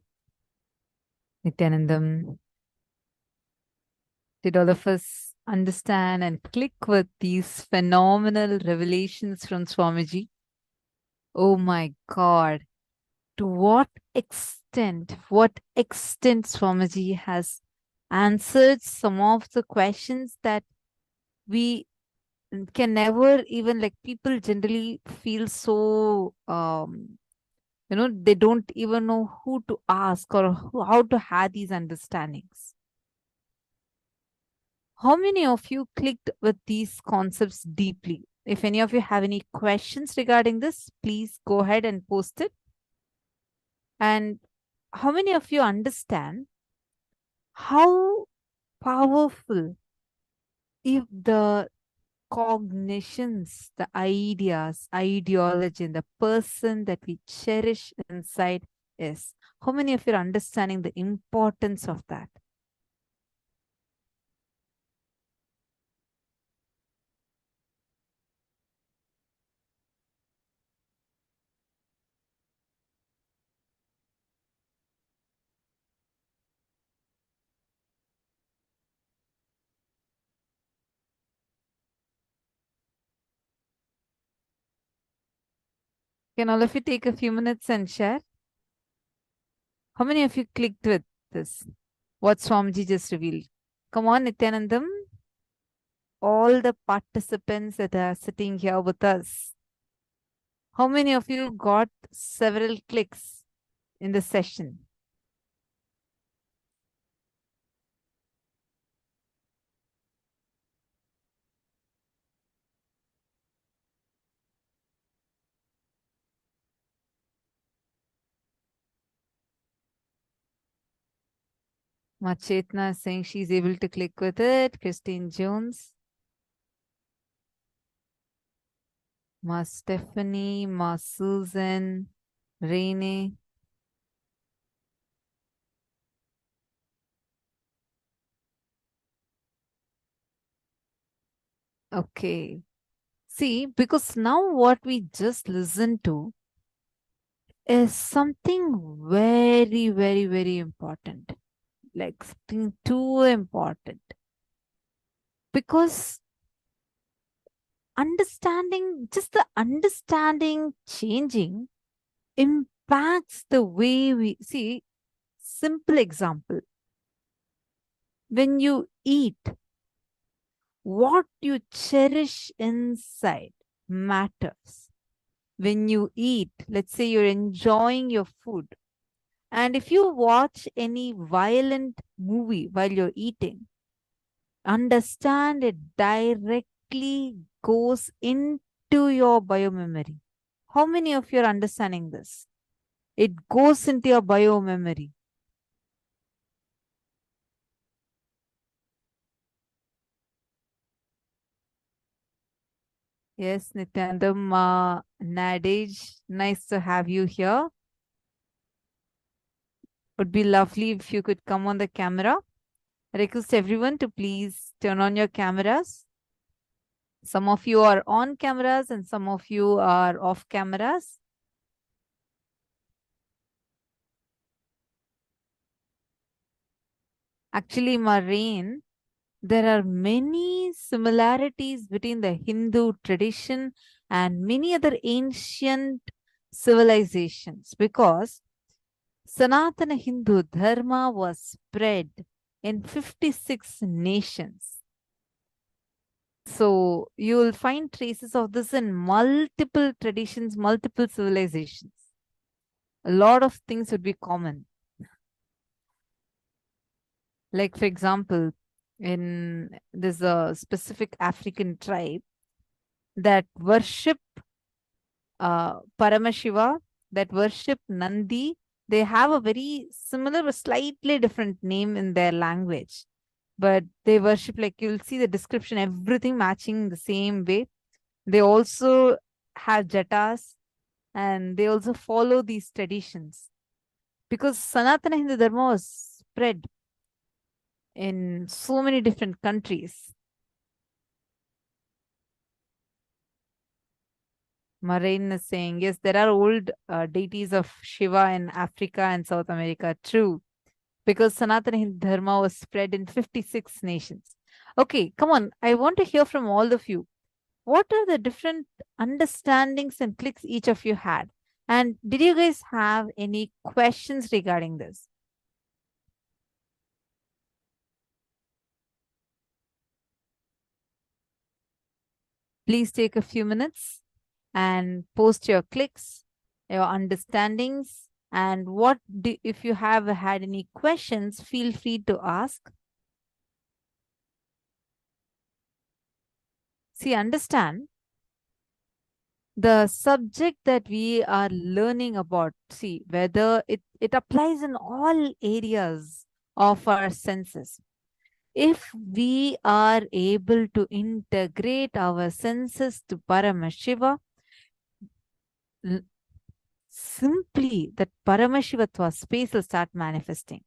Speaker 7: Nithyanandam. Did all of us understand and click with these phenomenal revelations from Swamiji? Oh my God. To what extent Swamiji has answered some of the questions that we can never even, like, people generally feel so they don't even know who to ask or how to have these understandings. How many of you clicked with these concepts deeply? If any of you have any questions regarding this, please go ahead and post it. And how many of you understand how powerful if the cognitions, the ideas, ideology, and the person that we cherish inside is? How many of you are understanding the importance of that? Can all of you take a few minutes and share? How many of you clicked with this? What Swamiji just revealed? Come on, Nithyanandam. All the participants that are sitting here with us. How many of you got several clicks in the session? Machetna is saying she's able to click with it. Christine Jones. Ma Stephanie, Ma Susan, Rainy. Okay. See, because now what we just listened to is something very, very, very important. Like something too important. Because understanding, just the understanding changing impacts the way we see. Simple example. When you eat, what you cherish inside matters. When you eat, let's say you're enjoying your food, and if you watch any violent movie while you're eating, understand it directly goes into your biomemory. How many of you are understanding this? It goes into your biomemory. Yes, Nityanandam, Nadej, nice to have you here. Would be lovely if you could come on the camera. I request everyone to please turn on your cameras. Some of you are on cameras and some of you are off cameras. Actually, Marine, there are many similarities between the Hindu tradition and many other ancient civilizations, because Sanatana Hindu Dharma was spread in 56 nations. So you will find traces of this in multiple traditions, multiple civilizations. A lot of things would be common. Like, for example, there's a specific African tribe that worship Paramashiva, that worship Nandi. They have a very similar but slightly different name in their language. But they worship, like you'll see the description, everything matching the same way. They also have jatas and they also follow these traditions. Because Sanatana Hindu Dharma was spread in so many different countries. Marine is saying, yes, there are old deities of Shiva in Africa and South America. True. Because Sanatana Hindu Dharma was spread in 56 nations. Okay, come on. I want to hear from all of you. What are the different understandings and clicks each of you had? And did you guys have any questions regarding this? Please take a few minutes and post your clicks, your understandings, and if you have had any questions, feel free to ask. See, understand the subject that we are learning about, see, whether it applies in all areas of our senses. If we are able to integrate our senses to Paramashiva, simply that Paramashivatva space will start manifesting.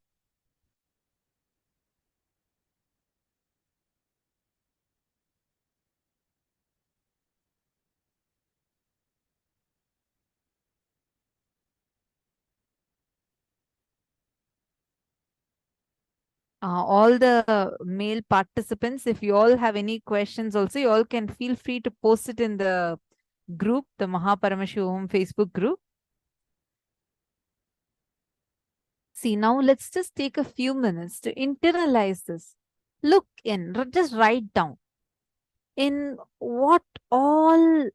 Speaker 7: All the male participants, if you all have any questions also, you all can feel free to post it in the group, the Paramashivoham Facebook group. See, now let's just take a few minutes to internalize this. Look in, just write down in what all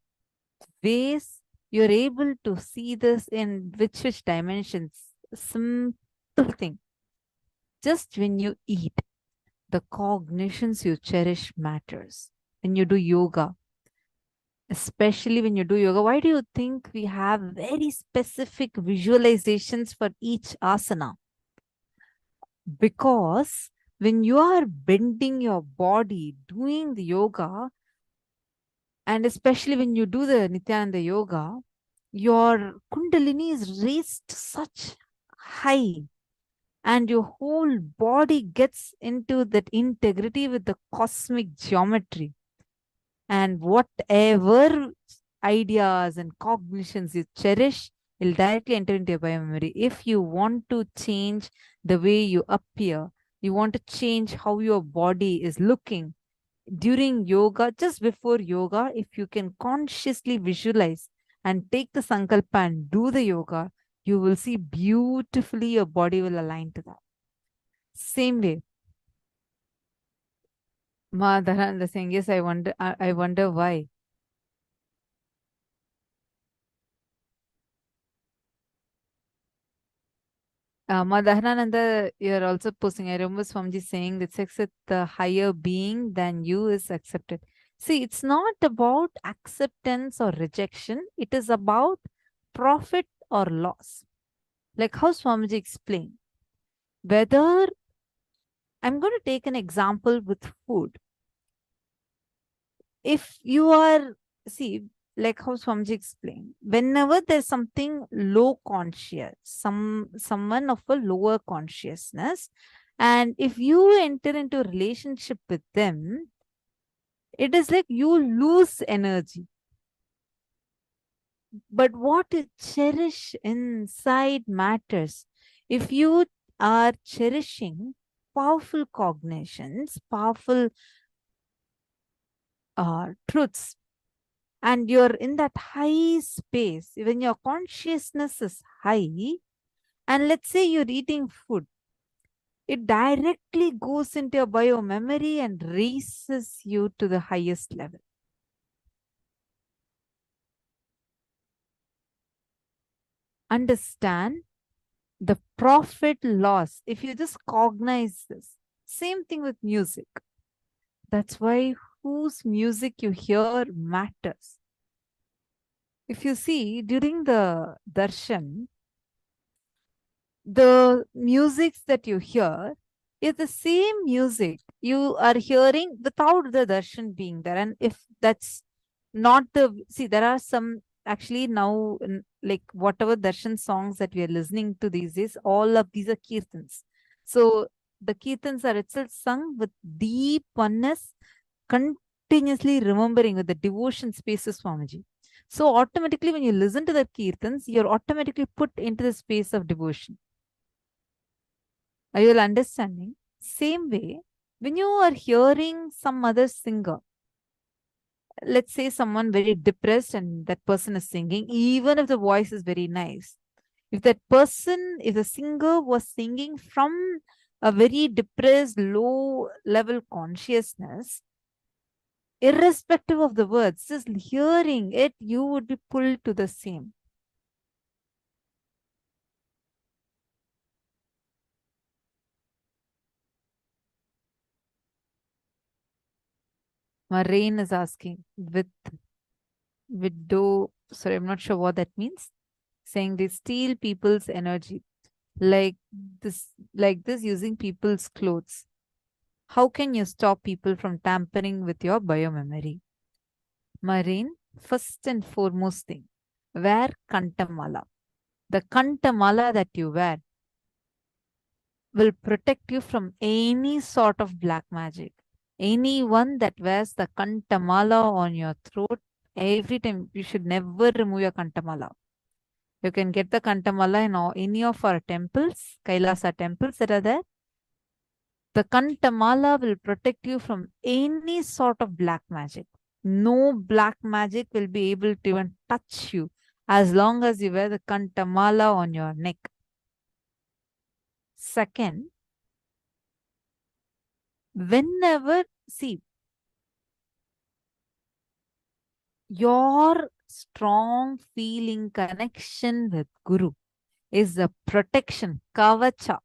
Speaker 7: ways you're able to see this, in which dimensions. Simple thing. Just when you eat, the cognitions you cherish matters. When you do yoga, especially when you do yoga, why do you think we have very specific visualizations for each asana? Because when you are bending your body, doing the yoga, and especially when you do the Nithyananda yoga, your kundalini is raised such high, and your whole body gets into that integrity with the cosmic geometry. And whatever ideas and cognitions you cherish will directly enter into your biomemory. If you want to change the way you appear, you want to change how your body is looking during yoga, just before yoga, if you can consciously visualize and take the sankalpa and do the yoga, you will see beautifully your body will align to that. Same way. Madharananda saying, yes, I wonder why. Madharananda, you're also posting. I remember Swamiji saying that sex with the higher being than you is accepted. See, it's not about acceptance or rejection. It is about profit or loss. Like how Swamiji explained. Whether, I'm going to take an example with food. If you are, see, like how Swamiji explained, whenever there's something low conscious, someone of a lower consciousness, and if you enter into a relationship with them, it is like you lose energy. But what you cherish inside matters. If you are cherishing powerful cognitions, powerful truths, and you're in that high space, when your consciousness is high, and let's say you're eating food, it directly goes into your biomemory and raises you to the highest level. Understand the profit loss. If you just cognize this, same thing with music. That's why whose music you hear matters. If you see during the darshan, the musics that you hear is the same music you are hearing without the darshan being there. And if that's not the, see, there are some actually now, like whatever darshan songs that we are listening to these days, all of these are kirtans. So the kirtans are itself sung with deep oneness, continuously remembering with the devotion spaces, Swamiji. So automatically when you listen to the kirtans, you're automatically put into the space of devotion. Are you all understanding? Same way, when you are hearing some other singer, let's say someone very depressed and that person is singing, even if the voice is very nice, if that person, if the singer was singing from a very depressed, low level consciousness, irrespective of the words, just hearing it, you would be pulled to the same. Rain is asking with do, sorry, I'm not sure what that means. Saying they steal people's energy like this using people's clothes. How can you stop people from tampering with your biomemory? Marine, first and foremost thing, wear kantamala. The kantamala that you wear will protect you from any sort of black magic. Anyone that wears the kantamala on your throat, every time you should never remove your kantamala. You can get the kantamala in any of our temples, Kailasa temples that are there. The kantamala will protect you from any sort of black magic. No black magic will be able to even touch you as long as you wear the kantamala on your neck. Second, whenever, see, your strong feeling connection with Guru is the protection, kavacha.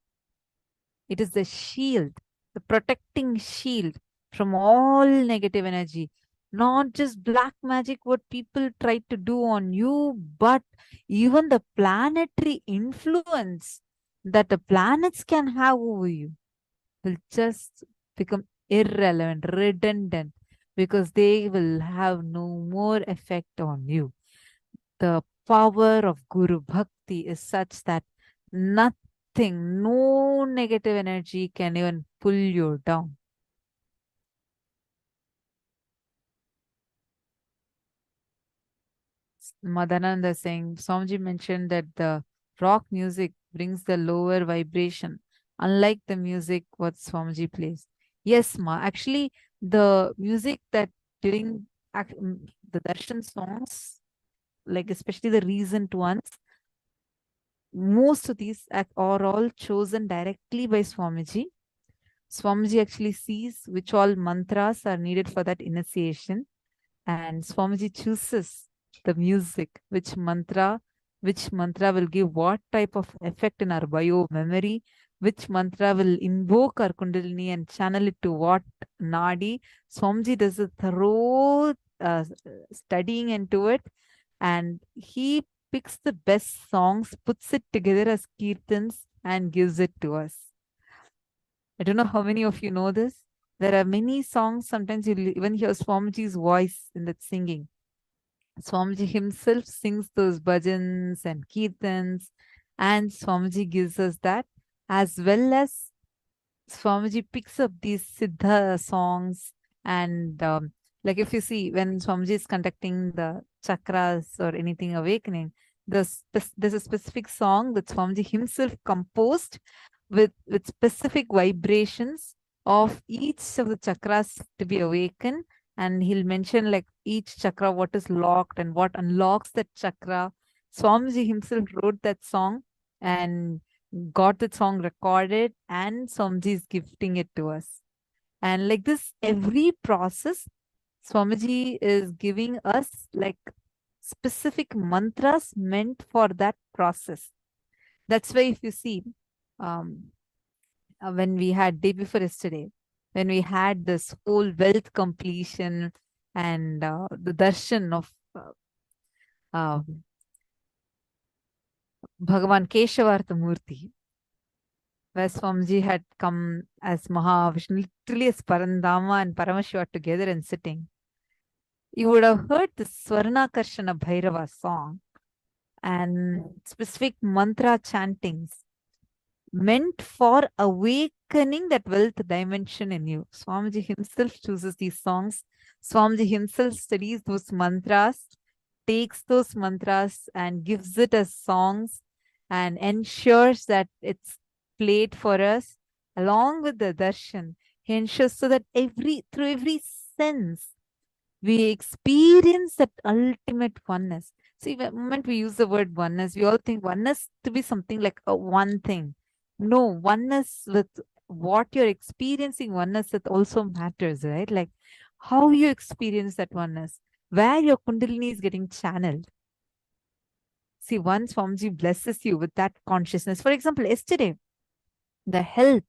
Speaker 7: It is the shield, the protecting shield from all negative energy. Not just black magic, what people try to do on you, but even the planetary influence that the planets can have over you will just become irrelevant, redundant, because they will have no more effect on you. The power of Guru Bhakti is such that nothing, no negative energy can even pull you down. Madananda is saying, Swamiji mentioned that the rock music brings the lower vibration, unlike the music what Swamiji plays. Yes, Ma. Actually, the music that during the darshan songs, like especially the recent ones, most of these are all chosen directly by Swamiji. Swamiji actually sees which all mantras are needed for that initiation, and Swamiji chooses the music, which mantra will give what type of effect in our bio memory, which mantra will invoke our kundalini and channel it to what nadi. Swamiji does a thorough studying into it, and he picks the best songs, puts it together as kirtans, and gives it to us. I don't know how many of you know this. There are many songs, sometimes you'll even hear Swamiji's voice in that singing. Swamiji himself sings those bhajans and kirtans, and Swamiji gives us that, as well as Swamiji picks up these Siddha songs. And like if you see, when Swamiji is conducting the chakras or anything awakening, there's a specific song that Swamiji himself composed with specific vibrations of each of the chakras to be awakened. And he'll mention like each chakra, what is locked and what unlocks that chakra. Swamiji himself wrote that song and got the song recorded, and Swamiji is gifting it to us. And like this, every process, Swamiji is giving us like specific mantras meant for that process. That's why if you see, when we had day before yesterday, when we had this whole wealth completion and the darshan of Bhagavan Keshavarthamurti, where Swamiji had come as Mahavishnu, literally as Parandama and Paramashiva together and sitting. You would have heard the Swarnakarshana Bhairava song and specific mantra chantings meant for awakening that wealth dimension in you. Swamiji himself chooses these songs. Swamiji himself studies those mantras takes those mantras and gives it as songs and ensures that it's played for us along with the darshan. He ensures so that through every sense we experience that ultimate oneness. See, the moment we use the word oneness, we all think oneness to be something like a one thing. No, oneness with what you're experiencing, oneness that also matters, right? Like how you experience that oneness, where your kundalini is getting channeled. See, once Swamiji blesses you with that consciousness. For example, yesterday, the health,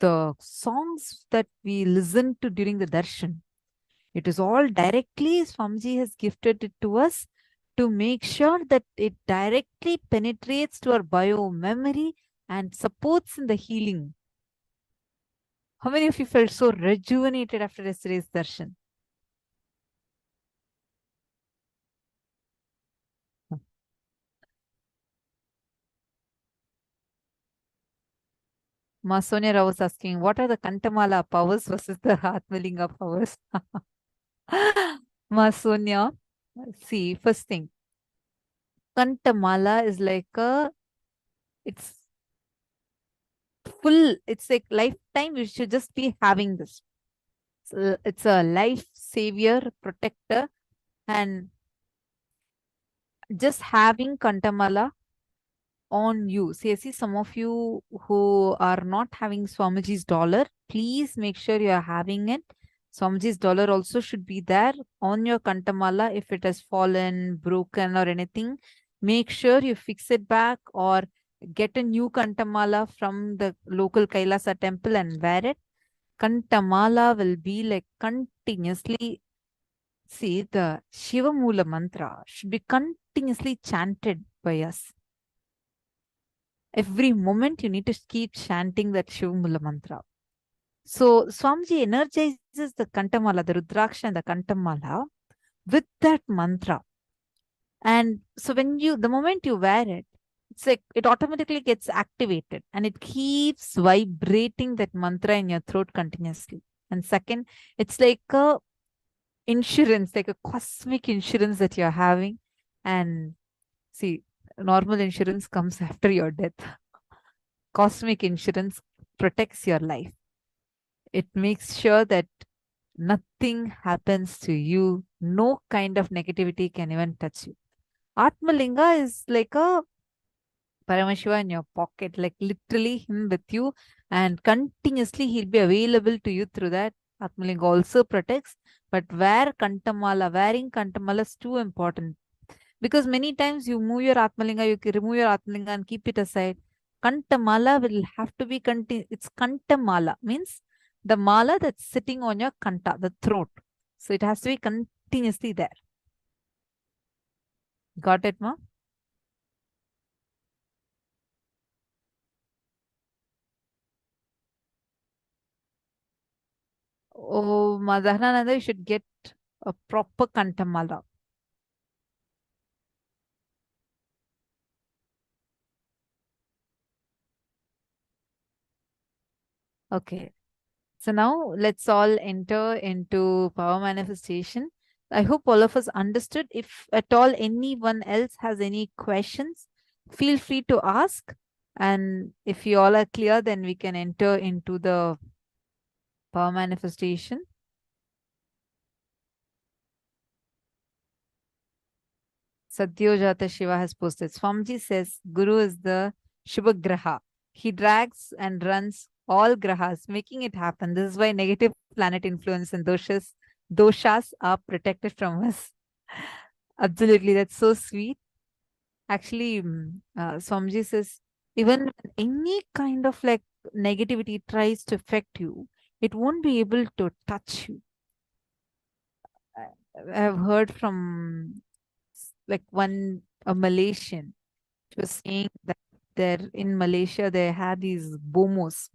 Speaker 7: the songs that we listened to during the darshan, it is all directly Swamiji has gifted it to us to make sure that it directly penetrates to our bio memory and supports in the healing. How many of you felt so rejuvenated after yesterday's darshan? Ma Sonia Rao was asking, what are the Kantamala powers versus the Atmalinga powers? Ma Sonia, see, first thing, Kantamala is like it's full, it's like lifetime, you should just be having this. It's a life savior, protector, and just having Kantamala on you. See, I see some of you who are not having Swamiji's dollar. Please make sure you are having it. Swamiji's dollar also should be there on your Kantamala. If it has fallen, broken, or anything, make sure you fix it back or get a new Kantamala from the local Kailasa temple and wear it. Kantamala will be like continuously. See, the Shiva Mula mantra should be continuously chanted by us. Every moment you need to keep chanting that Shivamula mantra. So Swamiji energizes the Kantamala, the Rudraksha and the Kantamala with that mantra. And so when the moment you wear it, it's like it automatically gets activated and it keeps vibrating that mantra in your throat continuously. And second, it's like a insurance, like a cosmic insurance that you're having. And see, normal insurance comes after your death. Cosmic insurance protects your life. It makes sure that nothing happens to you. No kind of negativity can even touch you. Atmalinga is like a Paramashiva in your pocket, like literally him with you, and continuously he'll be available to you through that. Atmalinga also protects, but wearing Kantamala is too important. Because many times you move your Atmalinga, you remove your Atmalinga and keep it aside. Kantamala will have to be it's Kantamala, means the mala that's sitting on your Kanta, the throat. So it has to be continuously there. Got it, ma? Oh, Madhanananda, you should get a proper Kantamala. Okay. So now let's all enter into power manifestation. I hope all of us understood. If at all anyone else has any questions, feel free to ask. And if you all are clear, then we can enter into the power manifestation. Satyojata Shiva has posted. Swamiji says Guru is the Shubha Graha. He drags and runs all grahas, making it happen. This is why negative planet influence and doshas are protected from us. Absolutely, that's so sweet. Actually, Swamiji says, even any kind of like negativity tries to affect you, it won't be able to touch you. I've heard from like a Malaysian was saying that there in Malaysia they had these bomos,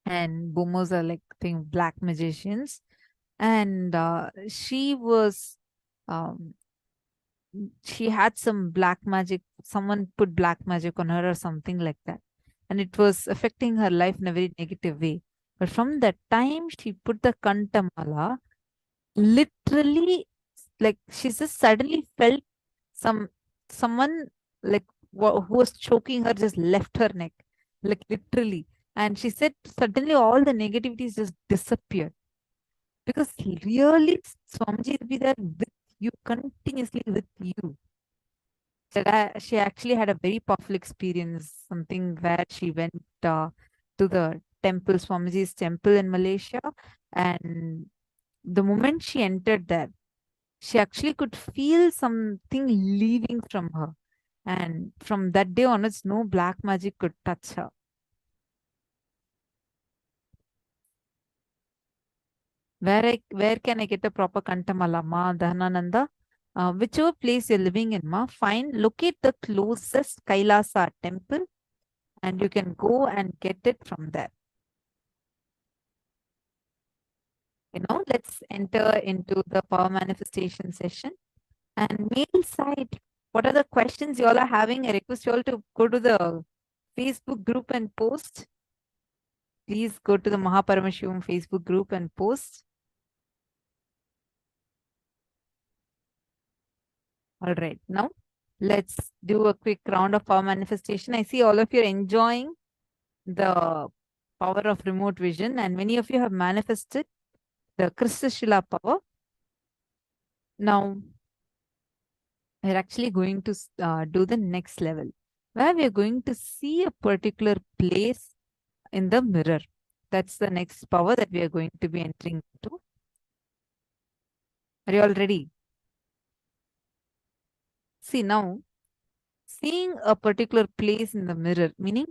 Speaker 7: and bomos are like black magicians, and she had some black magic. Someone put black magic on her or something like that, and it was affecting her life in a very negative way. But from that time she put the Kantamala, literally like she just suddenly felt someone like who was choking her just left her neck, like literally. And she said suddenly all the negativities just disappeared. Because really, Swamiji will be there with you, continuously with you. She actually had a very powerful experience, something where she went to the temple, Swamiji's temple in Malaysia. And the moment she entered there, she actually could feel something leaving from her. And from that day onwards, no black magic could touch her. Where can I get a proper Kantamala, Ma Dhanananda? Whichever place you're living in, Ma, fine. Locate the closest Kailasa temple and you can go and get it from there. Let's enter into the power manifestation session. And male side, what are the questions you all are having? I request you all to go to the Facebook group and post. Please go to the Paramashivam Facebook group and post. All right, now let's do a quick round of power manifestation. I see all of you are enjoying the power of remote vision, and many of you have manifested the Krista Shila power. Now, we're actually going to do the next level, where we're going to see a particular place in the mirror. That's the next power that we are going to be entering into. Are you all ready? See, now, seeing a particular place in the mirror, meaning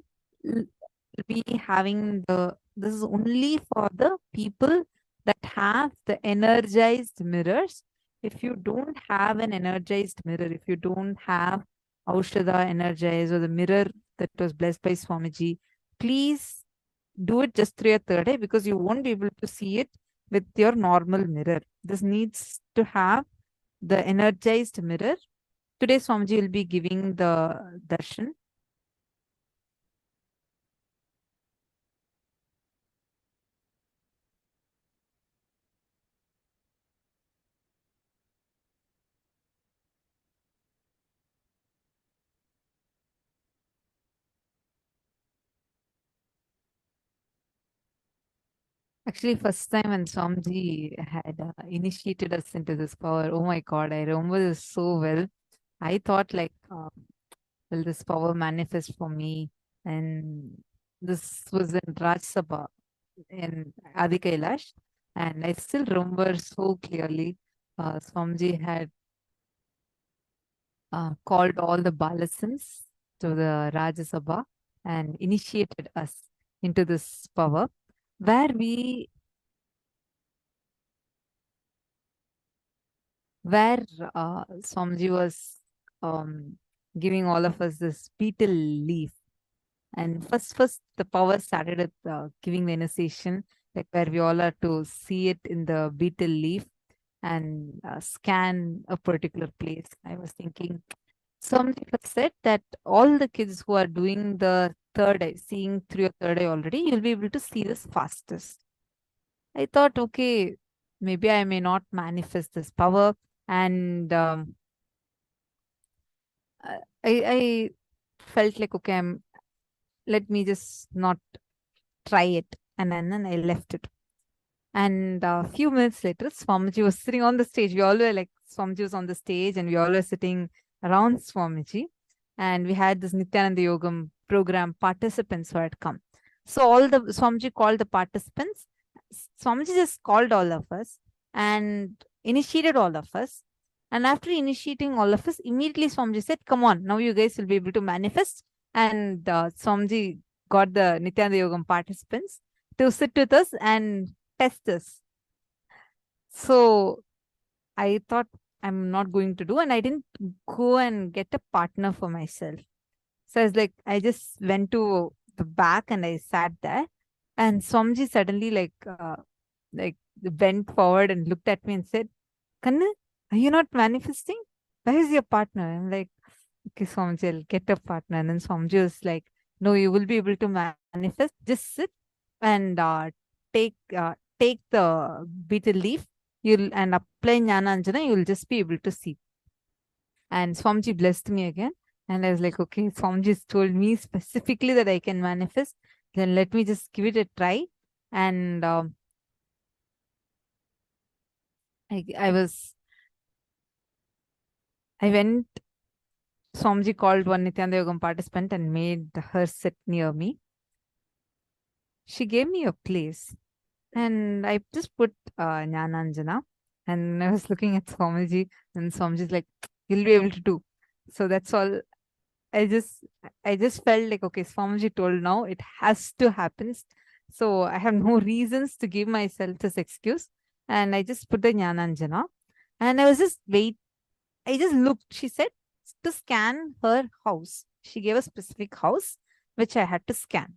Speaker 7: be having this is only for the people that have the energized mirrors. If you don't have an energized mirror, if you don't have Aushadha energized or the mirror that was blessed by Swamiji, please do it just through your third eye, because you won't be able to see it with your normal mirror. This needs to have the energized mirror. Today, Swamiji will be giving the darshan. Actually, first time when Swamiji had initiated us into this power, oh my God, I remember this so well. I thought like, will this power manifest for me? And this was in Raj Sabha in Adi Kailash. And I still remember so clearly, Swamiji had called all the Balasins to the Rajya Sabha and initiated us into this power, where Swamiji was giving all of us this beetle leaf. And first the power started at giving the initiation, like where we all are to see it in the beetle leaf and scan a particular place. I was thinking, Swamiji said that all the kids who are doing the third eye, seeing through your third eye already, you'll be able to see this fastest. I thought, okay, maybe I may not manifest this power. And I felt like, okay, let me just not try it. And then I left it. And a few minutes later, Swamiji was sitting on the stage. We all were like, Swamiji was on the stage and we all were sitting around Swamiji. And we had this Nithyananda Yogam program participants who had come. So all the Swamiji called the participants. Swamiji just called all of us and initiated all of us. And after initiating all of us, immediately Swamiji said, come on, now you guys will be able to manifest. And Swamiji got the Nithyananda Yogam participants to sit with us and test us. So I thought I'm not going to do, and I didn't go and get a partner for myself. So I was like, I just went to the back and I sat there, and Swamiji suddenly like bent forward and looked at me and said, Kanna, are you not manifesting? Where is your partner? I'm like, okay, Swamiji, I'll get a partner. And then Swamiji was like, no, you will be able to manifest. Just sit and take the beetle leaf you'll and apply Jnana Anjana, you'll just be able to see. And Swamiji blessed me again. And I was like, okay, Swamiji's told me specifically that I can manifest. Then let me just give it a try. And I went, Swamiji called one Nithyananda Yogam participant and made her sit near me. She gave me a place. And I just put Jnana Anjana. And I was looking at Swamiji, and Swamiji's like, you'll be able to do. So that's all. I just felt like, okay, Swamiji told now, it has to happen. So I have no reasons to give myself this excuse. And I just put the Jnana Anjana. And I was just I just looked. She said to scan her house. She gave a specific house, which I had to scan.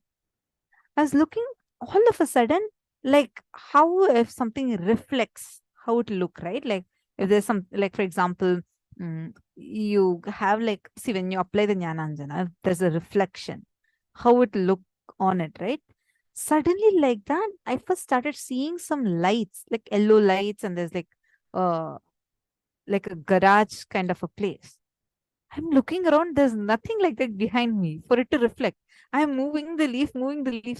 Speaker 7: I was looking, all of a sudden, like how if something reflects, how it look, right? Like if there's some, like for example, you have like, see, when you apply the Jnana Anjana, there's a reflection, how it look on it, right? Suddenly like that, I first started seeing some lights, like yellow lights, and there's like a garage kind of a place. I'm looking around, there's nothing like that behind me for it to reflect. I'm moving the leaf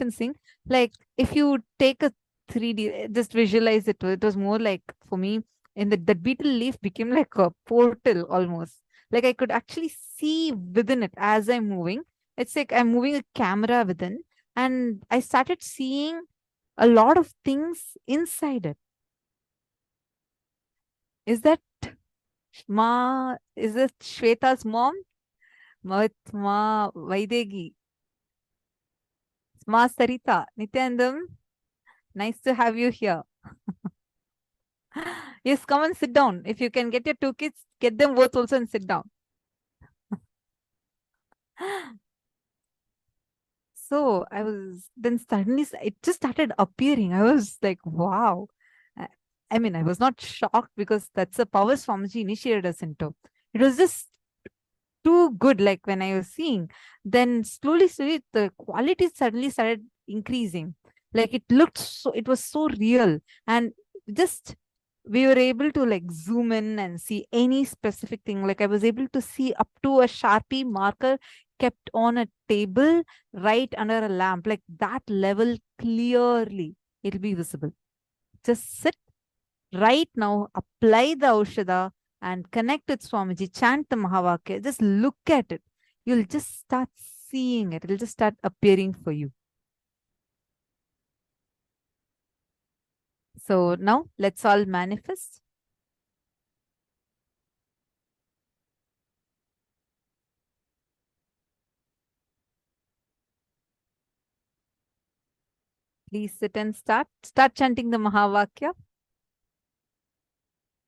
Speaker 7: and seeing, like if you take a 3D, just visualize it. It was more like, for me, in that beetle leaf became like a portal almost. Like I could actually see within it as I'm moving. It's like I'm moving a camera within, and I started seeing a lot of things inside it. Is it Shweta's mom? Ma Vaidegi. Ma Sarita. Nityanandam, nice to have you here. Yes, come and sit down. If you can get your 2 kids, get them both also and sit down. So I was, then suddenly it just started appearing. I was like, wow. I mean, I was not shocked because that's the power Swamiji initiated us into. It was just too good. Like when I was seeing, then slowly, the quality suddenly started increasing. Like it looked so, it was so real. And just, we were able to like zoom in and see any specific thing. Like I was able to see up to a Sharpie marker kept on a table right under a lamp. Like that level, clearly it'll be visible. Just sit right now, apply the Aushadha and connect with Swamiji, chant the Mahavakya, just look at it. You'll just start seeing it. It'll just start appearing for you. So now let's all manifest. Please sit and start chanting the Mahavakya.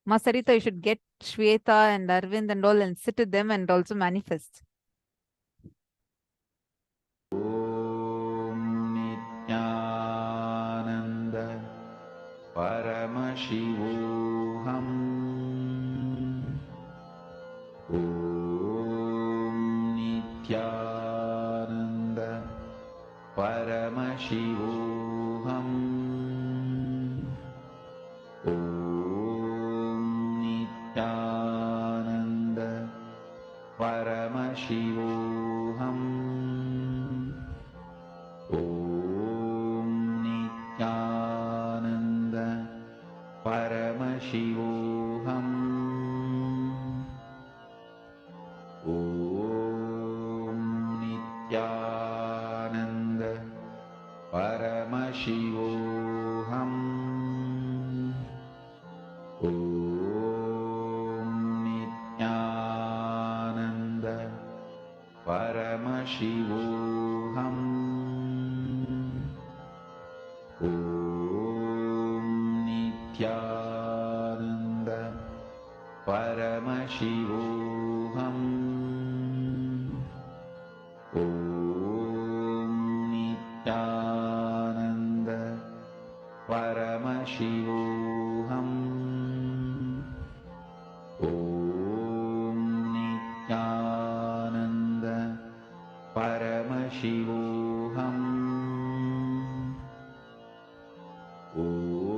Speaker 7: Masarita, you should get Shweta and Arvind and all and sit with them and also manifest.
Speaker 3: Om Nithyananda Paramashivoham. Om Nithyananda Paramashivoham. Om Nithyananda Paramashivoham. Om Nithyananda Paramashivoham. Om Nithyananda Paramashivoham. Om Nithyananda Paramashivoham. Om Nithyananda Paramashivoham. Om Nithyananda Paramashivoham. Om Nithyananda Paramashivoham. Om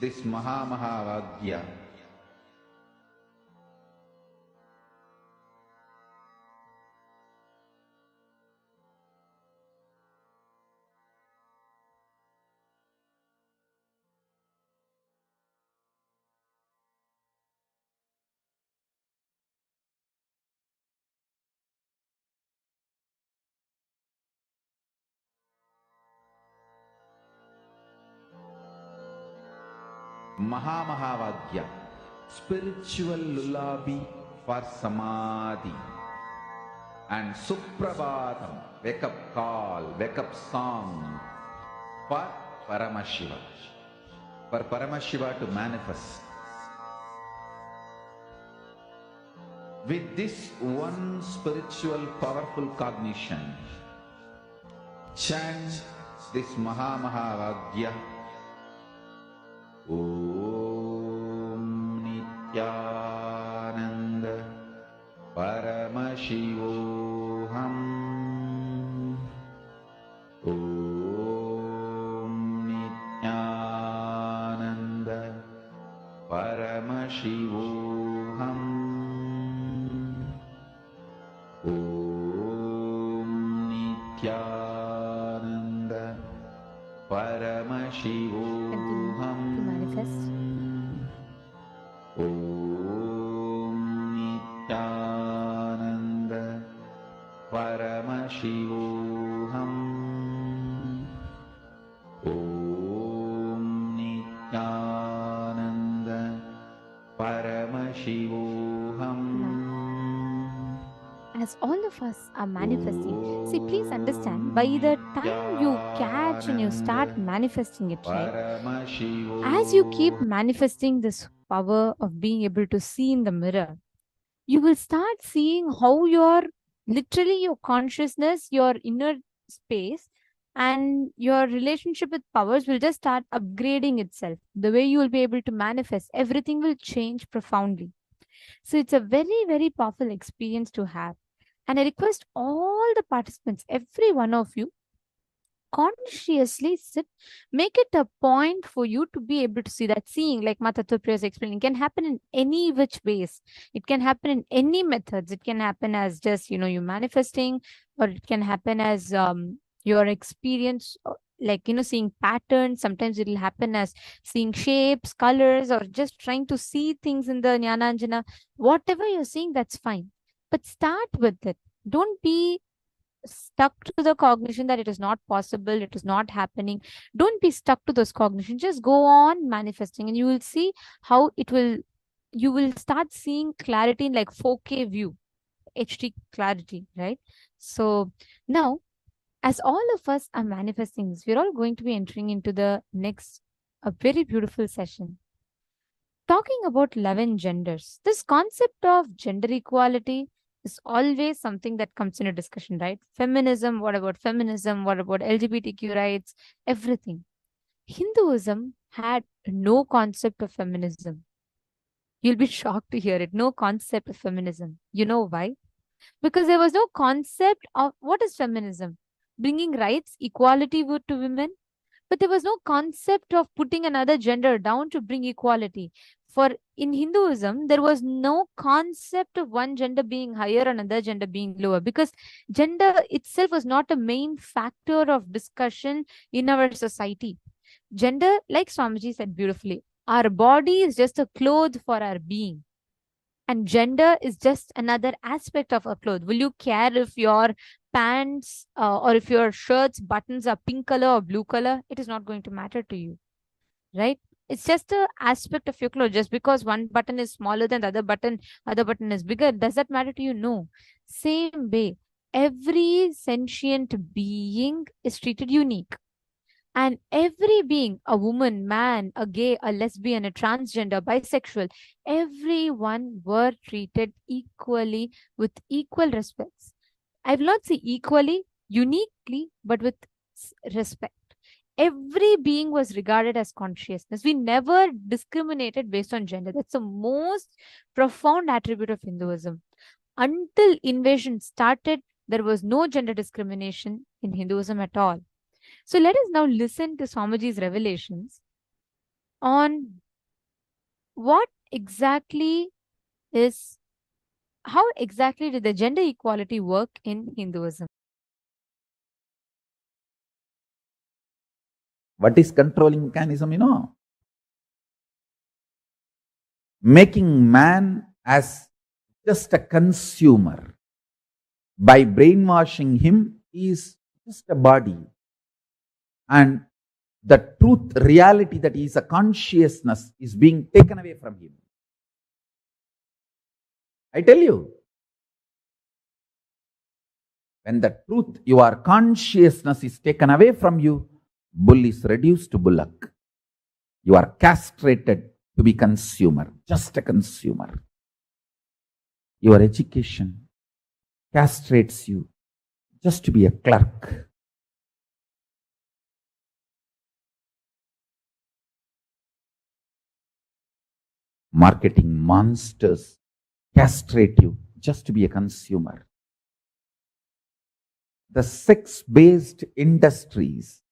Speaker 3: this Mahavagya. Mahavagya, spiritual lullaby for Samadhi. And Suprabhatam, wake up call, wake up song for Paramashiva. For Paramashiva to manifest. With this one spiritual powerful cognition, chant this Mahavagya. Om Nithyananda Paramashivoham. Om Nithyananda Paramashivoham. Om Nithyananda Paramashivoham. Om Nithyananda Paramashivoham. Om Nithyananda Paramashivoham.
Speaker 6: As all of us are manifesting, see, please understand, by the time you catch and you start manifesting it, right? As you keep manifesting this power of being able to see in the mirror, you will start seeing how your consciousness, your inner space, and your relationship with powers will just start upgrading itself. The way you will be able to manifest, everything will change profoundly. So it's a very, very powerful experience to have. And I request all the participants, every one of you, consciously sit, make it a point for you to be able to see that. Seeing, like Matattva Priya is explaining, can happen in any which ways. It can happen in any methods. It can happen as just, you manifesting, or it can happen as your experience, like, seeing patterns. Sometimes it will happen as seeing shapes, colors, or just trying to see things in the Jnananjana. Whatever you're seeing, that's fine. But start with it. Don't be stuck to the cognition that it is not possible, it is not happening. Don't be stuck to those cognition. Just go on manifesting, and you will see how you will start seeing clarity in like 4K view, HD clarity, right? So now, as all of us are manifesting this, we're all going to be entering into the next, a very beautiful session. Talking about 11 genders, this concept of gender equality is always something that comes in a discussion, right? Feminism, what about feminism? What about LGBTQ rights? Everything. Hinduism had no concept of feminism. You'll be shocked to hear it. No concept of feminism. You know why? Because there was no concept of what is feminism? Bringing rights, equality to women. But there was no concept of putting another gender down to bring equality. For in Hinduism, there was no concept of one gender being higher and another gender being lower, because gender itself was not a main factor of discussion in our society. Gender, like Swamiji said beautifully, our body is just a cloth for our being. And gender is just another aspect of a cloth. Will you care if your pants or if your shirt's buttons are pink color or blue color? It is not going to matter to you, right? It's just an aspect of your clothes. Just because one button is smaller than the other button is bigger, does that matter to you? No. Same way, every sentient being is treated unique. And every being, a woman, man, a gay, a lesbian, a transgender, bisexual, everyone were treated equally with equal respects. I will not say equally, uniquely, but with respect. Every being was regarded as consciousness. We never discriminated based on gender. That's the most profound attribute of Hinduism. Until invasion started, there was no gender discrimination in Hinduism at all. So let us now listen to Swamiji's revelations on what exactly is how exactly did the gender equality work in Hinduism?
Speaker 4: What is controlling mechanism, Making man as just a consumer. By brainwashing him, he is just a body. And the truth, reality that he is a consciousness is being taken away from him. I tell you, when the truth, your consciousness is taken away from you, bull is reduced to bullock. You are castrated to be consumer, just a consumer. Your education castrates you just to be a clerk. Marketing monsters castrate you just to be a consumer. The sex-based industries,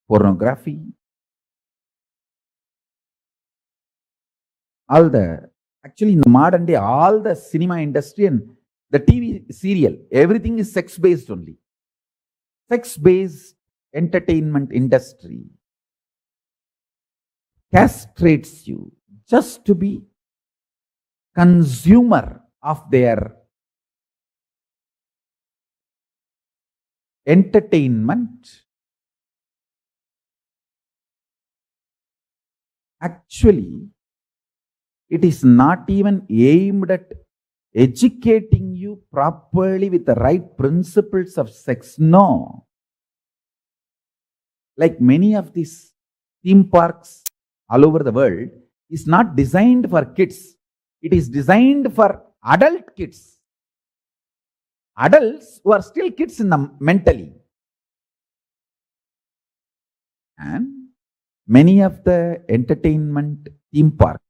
Speaker 4: pornography, actually in the modern day, all the cinema industry and the TV serial, everything is sex-based only. Sex-based entertainment industry castrates you just to be consumer of their entertainment. Actually, it is not even aimed at educating you properly with the right principles of sex. No. Like many of these theme parks all over the world is not designed for kids. It is designed for adult kids. Adults who are still kids mentally. And many of the entertainment theme parks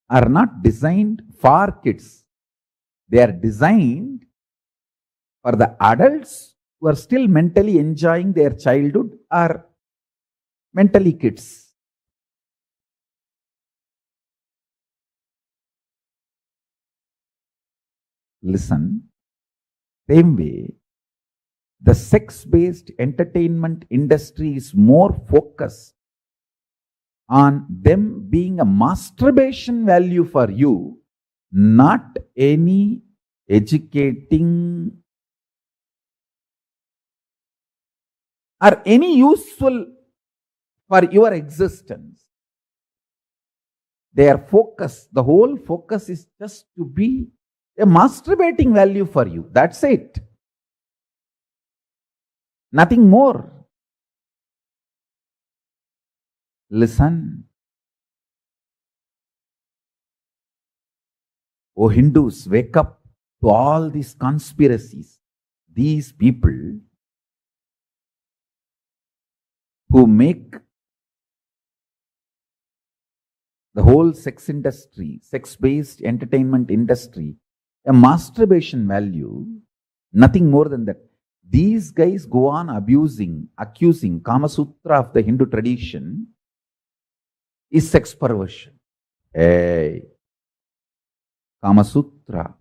Speaker 4: are not designed for kids. They are designed for the adults who are still mentally enjoying their childhood or mentally kids. Listen, same way, the sex-based entertainment industry is more focused on them being a masturbation value for you, not any educating or any useful for your existence. Their focus, the whole focus is just to be a masturbating value for you. That's it. Nothing more. Listen. Oh Hindus, wake up to all these conspiracies. These people who make the whole sex industry, sex-based entertainment industry, a masturbation value, nothing more than that. These guys go on accusing Kama Sutra of the Hindu tradition is sex perversion. Hey, Kama Sutra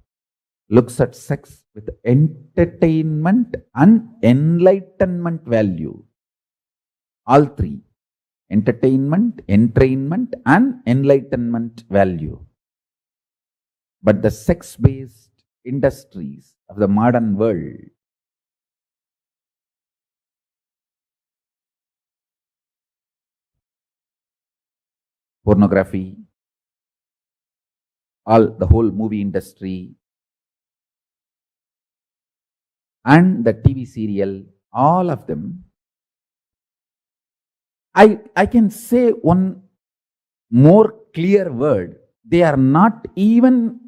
Speaker 4: looks at sex with entertainment and enlightenment value. All three. Entertainment, entrainment, and enlightenment value. But the sex-based industries of the modern world pornography, the whole movie industry, and the TV serial, all of them, I can say one more clear word. They are not even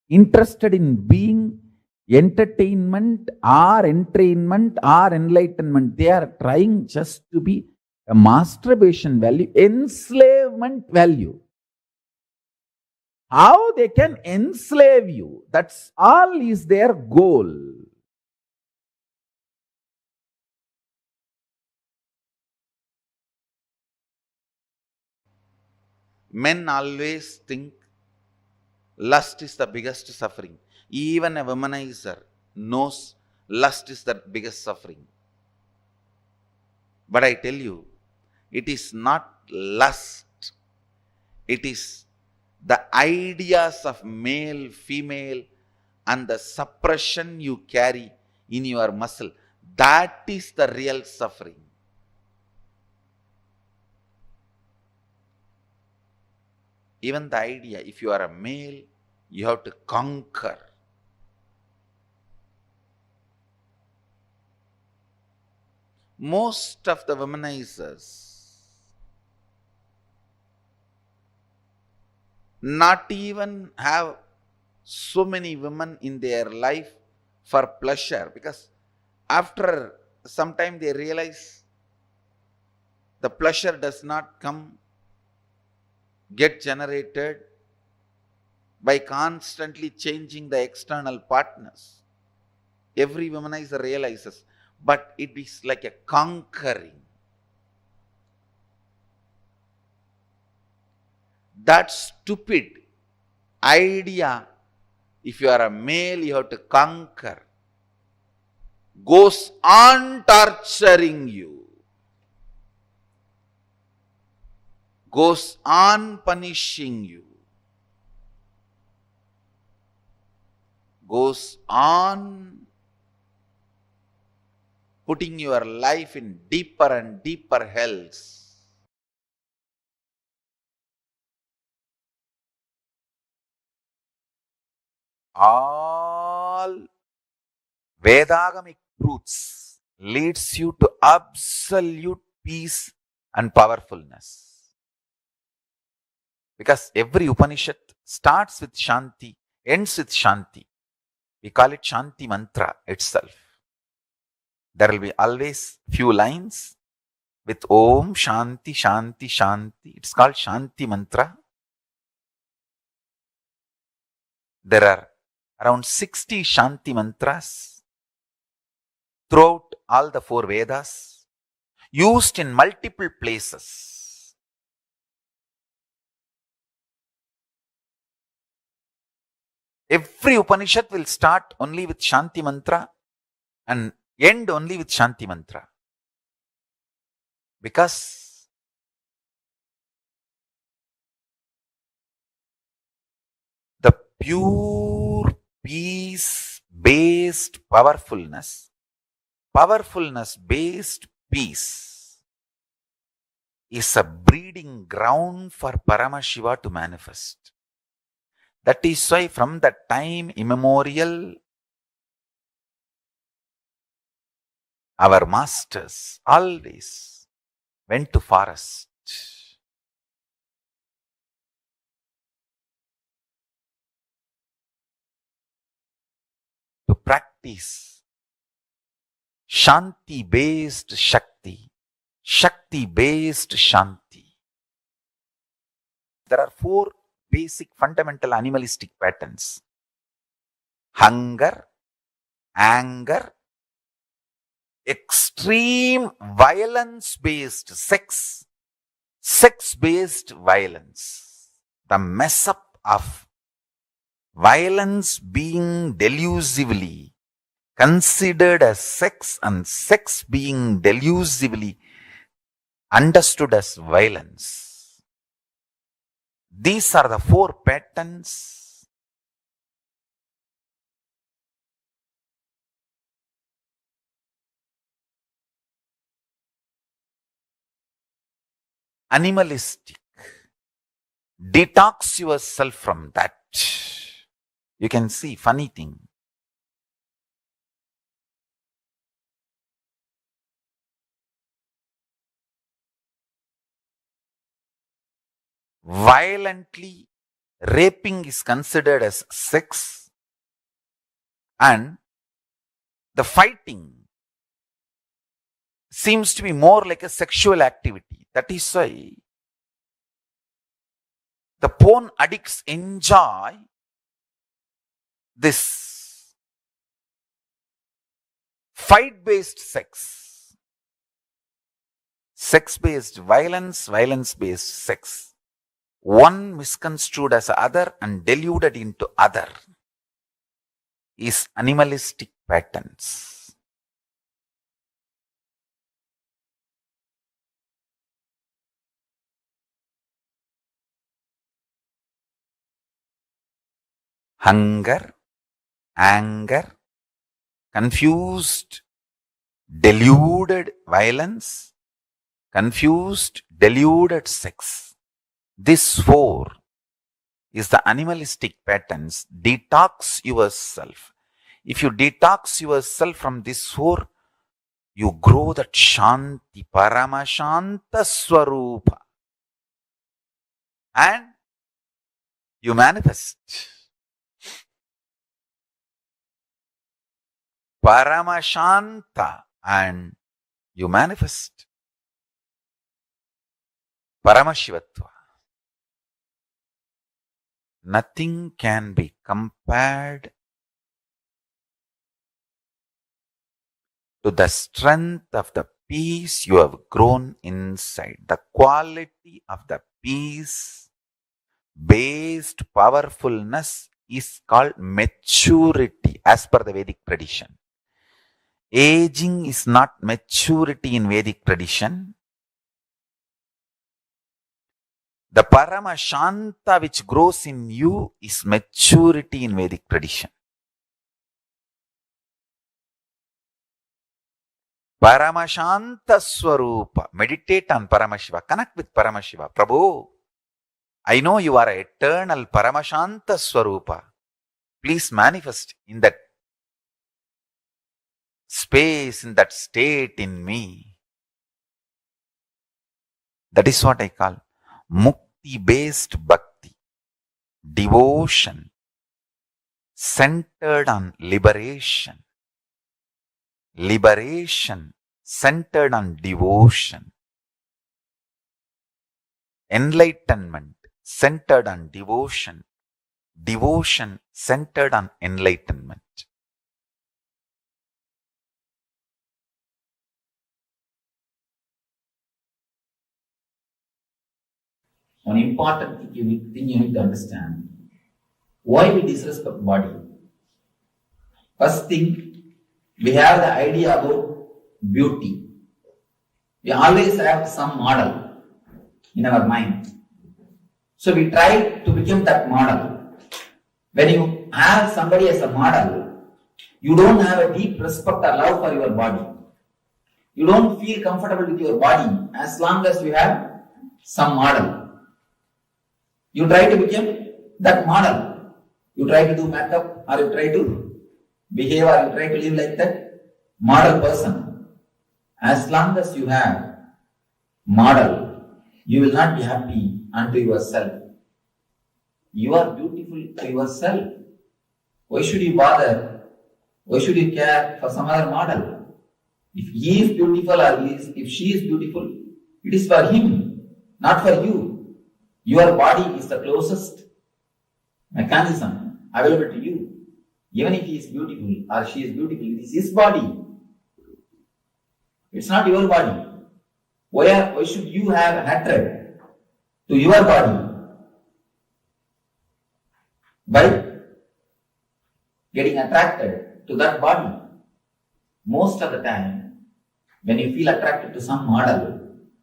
Speaker 4: interested in being entertainment or entrainment or enlightenment. They are trying just to be a masturbation value, enslavement value. How they can enslave you, that's all is their goal.
Speaker 3: Men always think lust is the biggest suffering. Even a womanizer knows lust is the biggest suffering. But I tell you, it is not lust. It is the ideas of male, female, and the suppression you carry in your muscle. That is the real suffering. Even the idea, if you are a male, you have to conquer. Most of the womanizers not even have so many women in their life for pleasure, because after some time they realize the pleasure does not get generated by constantly changing the external partners. Every womanizer realizes, but it is like a conquering. That stupid idea, if you are a male, you have to conquer, goes on torturing you, goes on punishing you, goes on putting your life in deeper and deeper hells. All Vedagamic truths leads you to absolute peace and powerfulness. Because every Upanishad starts with Shanti, ends with Shanti. We call it Shanti mantra itself. There will be always few lines with Om Shanti Shanti Shanti. It's called Shanti mantra. There are around 60 Shanti mantras throughout all the 4 Vedas, used in multiple places. Every Upanishad will start only with Shanti mantra and end only with Shanti mantra. Because the pure peace-based powerfulness-based peace is a breeding ground for Paramashiva to manifest. That is why from the time immemorial, our masters always went to forest to practice Shanti-based Shakti, Shakti-based Shanti. There are 4 basic fundamental animalistic patterns: hunger, anger, extreme violence-based sex, sex-based violence. The mess up of violence being delusively considered as sex and sex being delusively understood as violence. These are the 4 patterns animalistic. Detox yourself from that. You can see funny thing. Violently raping is considered as sex, and the fighting seems to be more like a sexual activity. That is why the porn addicts enjoy this fight-based sex, sex-based violence, violence-based sex. one misconstrued as other and deluded into other, is animalistic patterns. Hunger, anger, confused, deluded violence, confused, deluded sex. This four is the animalistic patterns. Detox yourself. If you detox yourself from this four, you grow that Shanti, Paramashanta Swarupa, and you manifest. Paramashanta, and you manifest Paramashivatva. Nothing can be compared to the strength of the peace you have grown inside. The quality of the peace based powerfulness is called maturity as per the Vedic tradition. Aging is not maturity in Vedic tradition. The Paramashanta which grows in you is maturity in Vedic tradition. Paramashanta Swarupa. Meditate on Paramashiva. Connect with Paramashiva. Prabhu, I know you are eternal Paramashanta Swarupa. Please manifest in that space, in that state in me. That is what I call mukti-based bhakti. Devotion centered on liberation. Liberation centered on devotion. Enlightenment centered on devotion. Devotion centered on enlightenment.
Speaker 8: One important thing you need to understand. Why we disrespect body? First thing, we have the idea about beauty. We always have some model in our mind. So we try to become that model. When you have somebody as a model, you don't have a deep respect or love for your body. You don't feel comfortable with your body as long as you have some model. You try to become that model. You try to do makeup, or you try to behave, or you try to live like that model person. As long as you have model, you will not be happy unto yourself. You are beautiful to yourself. Why should you bother? Why should you care for some other model? If he is beautiful or if she is beautiful, it is for him, not for you. Your body is the closest mechanism available to you. Even if he is beautiful or she is beautiful, it is his body. It's not your body. Why should you have hatred to your body? By getting attracted to that body. Most of the time, when you feel attracted to some model,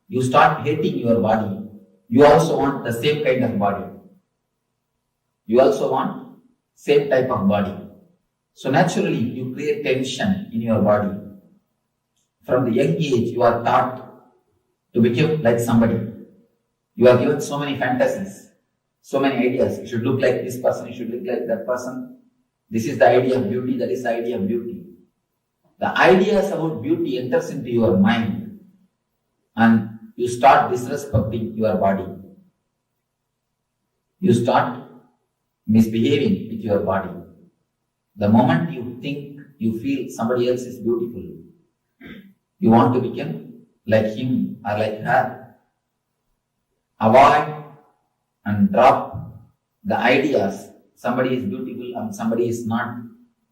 Speaker 8: you start hating your body. You also want the same kind of body. You also want same type of body. So naturally, you create tension in your body. From the young age, you are taught to become like somebody. You are given so many fantasies, so many ideas. You should look like this person, you should look like that person. This is the idea of beauty, that is the idea of beauty. The ideas about beauty enters into your mind and you start disrespecting your body. You start misbehaving with your body. The moment you think, you feel somebody else is beautiful, you want to become like him or like her. Avoid and drop the ideas somebody is beautiful and somebody is not.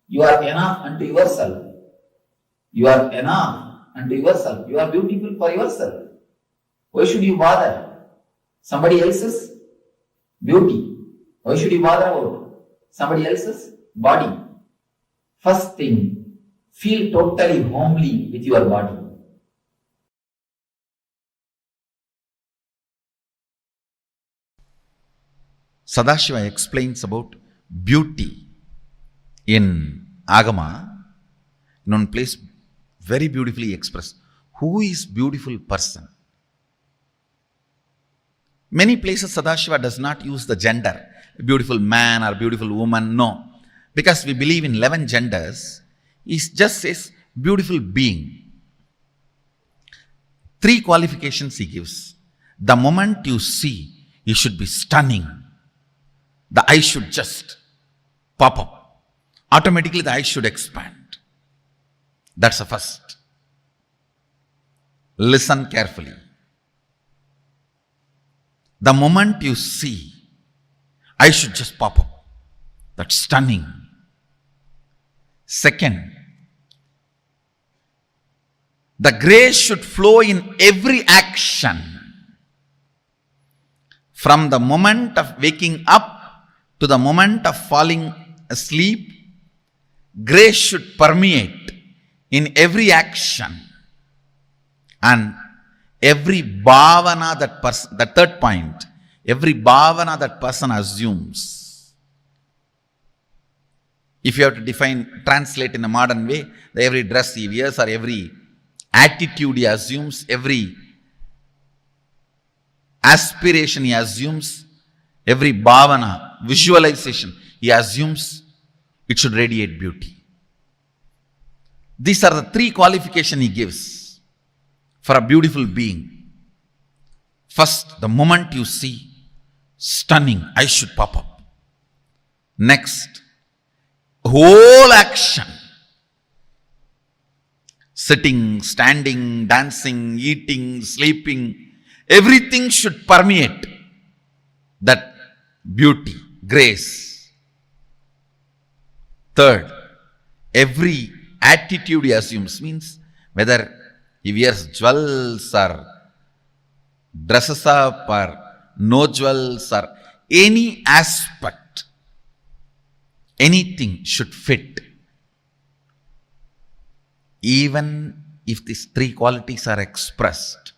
Speaker 8: You are enough unto yourself. You are enough unto yourself. You are beautiful for yourself. Why should you bother somebody else's
Speaker 3: Beauty. Why should you bother about somebody else's body? First thing, feel totally homely with your body. Sadashiva explains about beauty in Agama. In one place, very beautifully expressed. Who is beautiful person? Many places Sadashiva does not use the gender, beautiful man or beautiful woman, no. Because we believe in 11 genders, he just says beautiful being. 3 qualifications he gives. The moment you see, you should be stunning. The eye should just pop up. Automatically the eye should expand. That's the first. Listen carefully. The moment you see, eye should just pop up. That's stunning. Second, the grace should flow in every action. From the moment of waking up to the moment of falling asleep, grace should permeate in every action. And every bhavana that person, the third point, every bhavana that person assumes. If you have to translate in a modern way, every dress he wears or every attitude he assumes, every aspiration he assumes, every bhavana, visualization he assumes, it should radiate beauty. These are the 3 qualifications he gives for a beautiful being. First, the moment you see, stunning, eye should pop up. Next, whole action, sitting, standing, dancing, eating, sleeping, everything should permeate that beauty, grace. Third, every attitude he assumes, means whether he wears jewels or dresses up or no jewels or any aspect, anything should fit. Even if these 3 qualities are expressed,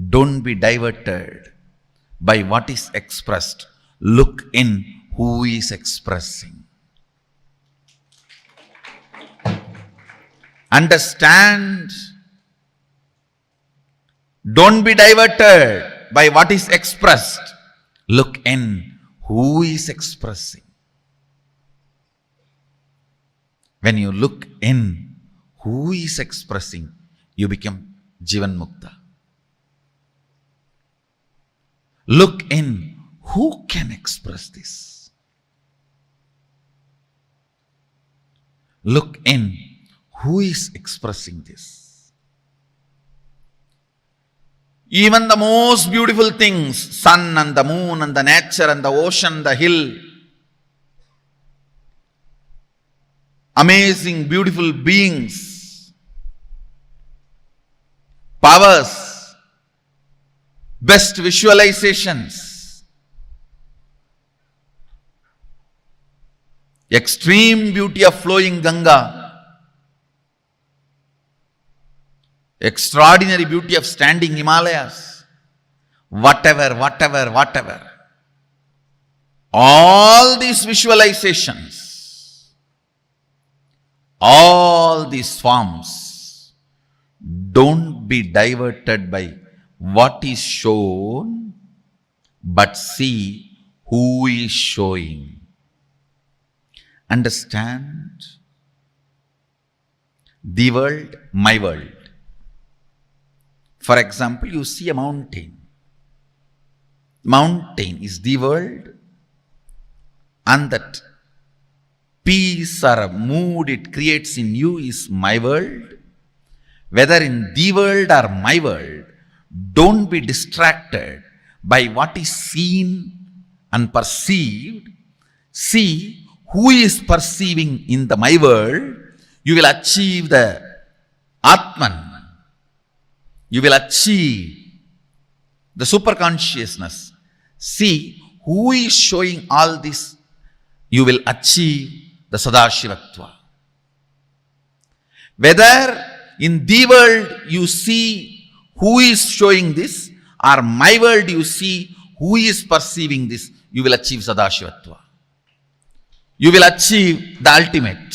Speaker 3: don't be diverted by what is expressed. Look in who is expressing. Understand. Don't be diverted by what is expressed. Look in who is expressing. When you look in who is expressing, you become Jivan Mukta. Look in who can express this. Look in who is expressing this. Even the most beautiful things, sun and the moon and the nature and the ocean, the hill, amazing, beautiful beings, powers, best visualizations, extreme beauty of flowing Ganga, extraordinary beauty of standing Himalayas, whatever. All these visualizations, all these forms, don't be diverted by what is shown, but see who is showing. Understand? The world, my world. For example, you see a mountain. Mountain is the world, and that peace or a mood it creates in you is my world. Whether in the world or my world, don't be distracted by what is seen and perceived. See who is perceiving in the my world. You will achieve the Atman. You will achieve the super consciousness. See who is showing all this, you will achieve the Sadashivatva. Whether in the world you see who is showing this, or my world you see who is perceiving this, you will achieve Sadashivatva. You will achieve the ultimate.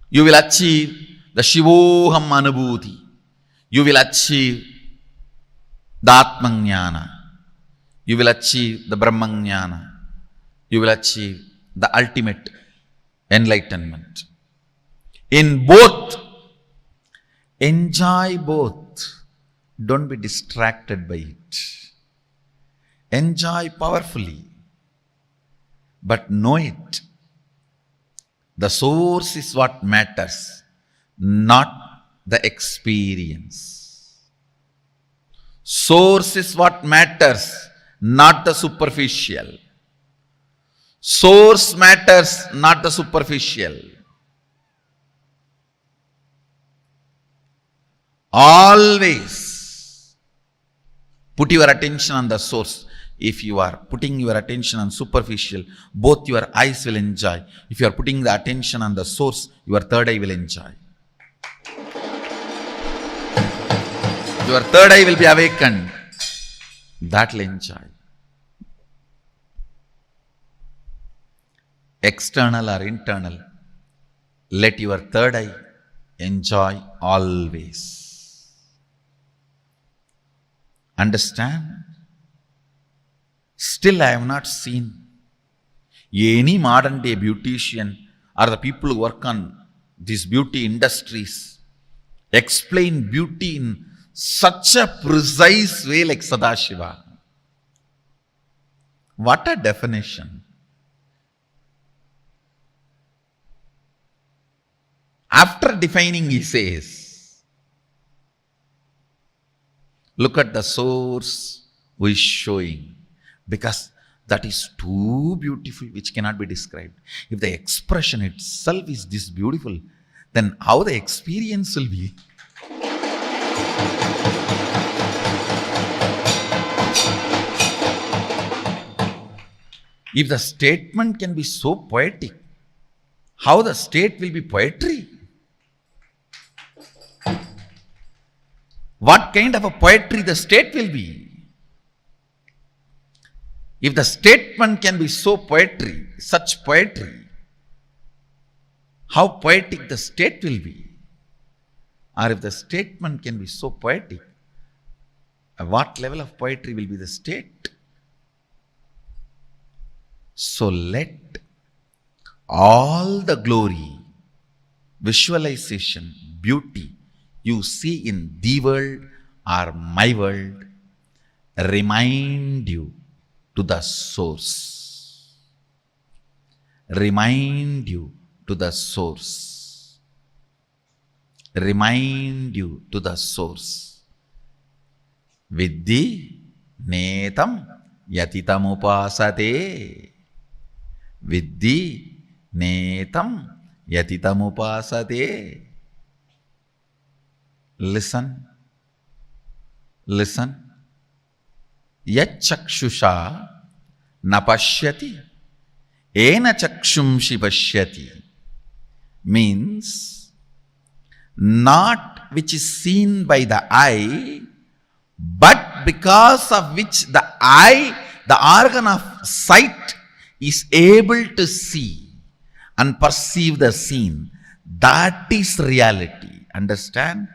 Speaker 3: You will achieve the Shivoham Anubhuti. You will achieve the Atmajnana. You will achieve the Brahmajnana. You will achieve the ultimate enlightenment. In both, enjoy both. Don't be distracted by it. Enjoy powerfully, but know it. The source is what matters, not the experience. Source is what matters, not the superficial. Source matters, not the superficial. Always put your attention on the source. If you are putting your attention on superficial, both your eyes will enjoy. If you are putting the attention on the source, your third eye will enjoy. Your third eye will be awakened. That will enjoy. External or internal, let your third eye enjoy always. Understand? Still I have not seen any modern day beautician or the people who work on these beauty industries explain beauty in such a precise way like Sadashiva. What a definition. After defining, he says, look at the source who is showing, because that is too beautiful which cannot be described. If the expression itself is this beautiful, then how the experience will be? If the statement can be so poetic, how the state will be poetry? What kind of a poetry the state will be? If the statement can be so poetry, such poetry, how poetic the state will be? Or if the statement can be so poetic, at what level of poetry will be the state? So let all the glory, visualization, beauty you see in the world or my world remind you to the source. Remind you to the source. Remind you to the source. Viddhi netam yatitam upasate. Viddhi netam yatitam upasate. Listen. Listen. Yachakshusha napashyati ena chakshumshi pashyati means not which is seen by the eye, but because of which the eye, the organ of sight, is able to see and perceive the seen. That is reality. Understand?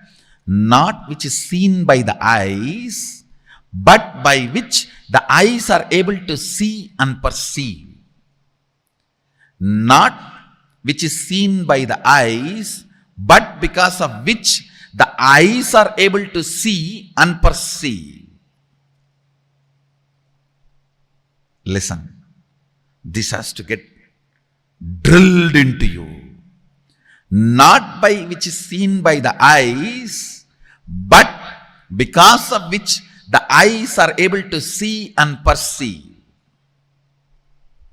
Speaker 3: Not which is seen by the eyes, but by which the eyes are able to see and perceive. Not which is seen by the eyes, but because of which the eyes are able to see and perceive. Listen, this has to get drilled into you. Not by which is seen by the eyes, but because of which the eyes are able to see and perceive.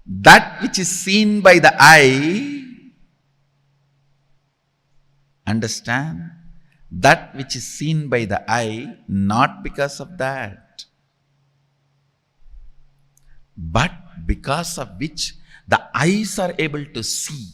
Speaker 3: That which is seen by the eye, understand? That which is seen by the eye, not because of that. but because of which the eyes are able to see.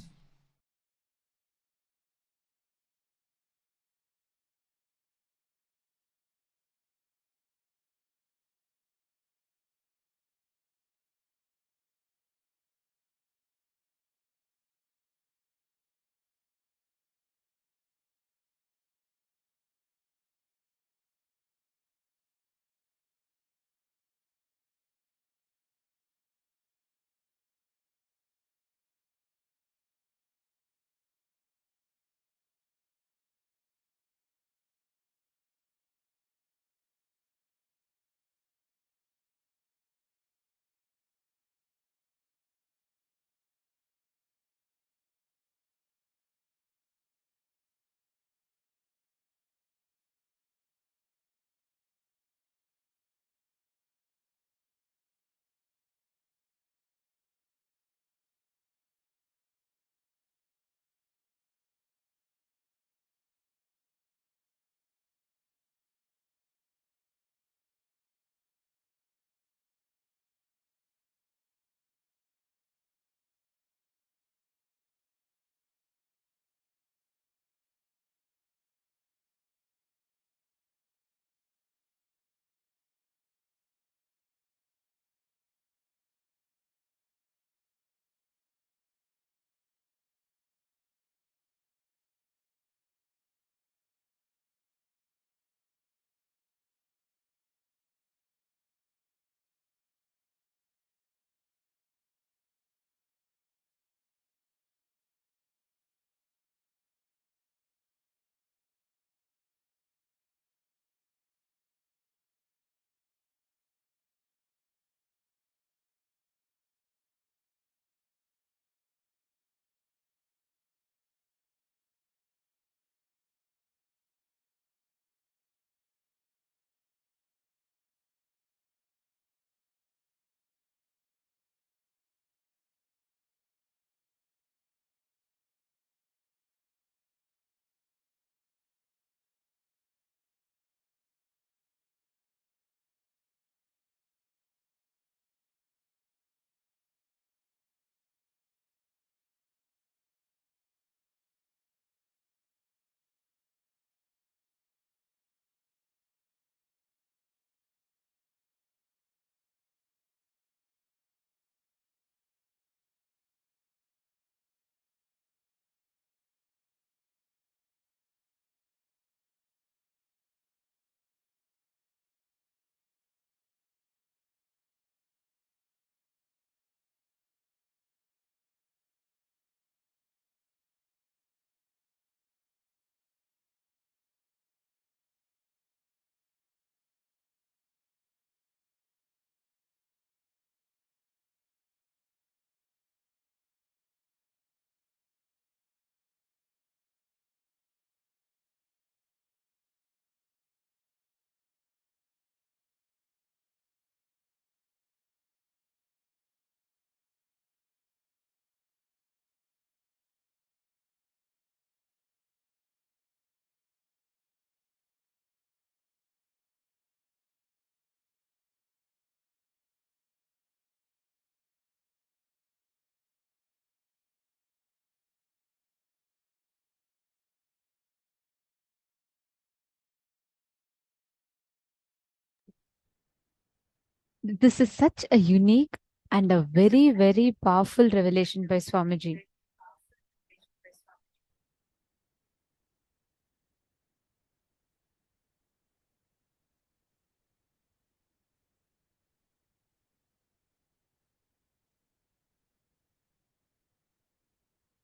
Speaker 6: This is such a unique and a very, very powerful revelation by Swamiji.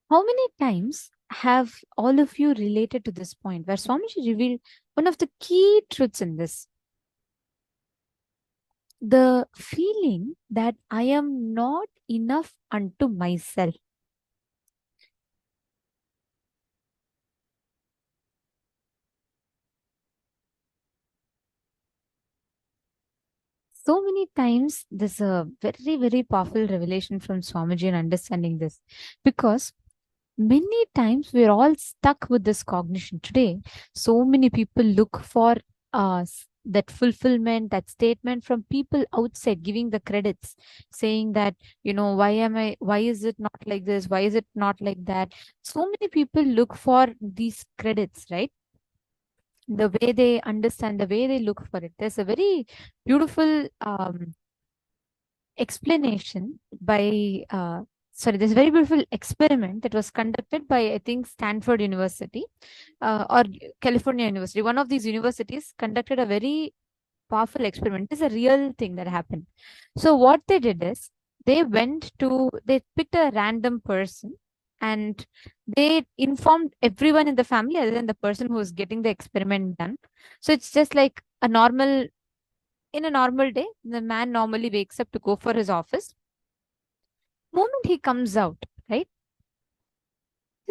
Speaker 6: How many times have all of you related to this point where Swamiji revealed one of the key truths in this? The feeling that I am not enough unto myself. So many times, there's a very, very powerful revelation from Swamiji in understanding this, because many times we're all stuck with this cognition today. So many people look for that fulfillment, that statement from people outside giving the credits, saying that, why is it not like this? Why is it not like that? So many people look for these credits, right? The way they understand, the way they look for it. There's a very beautiful explanation by, there's a very beautiful experiment that was conducted by, I think, Stanford University or California University. One of these universities conducted a very powerful experiment. It's a real thing that happened. So what they did is they picked a random person and they informed everyone in the family other than the person who was getting the experiment done. So it's just like in a normal day, the man normally wakes up to go for his office. Moment he comes out, right?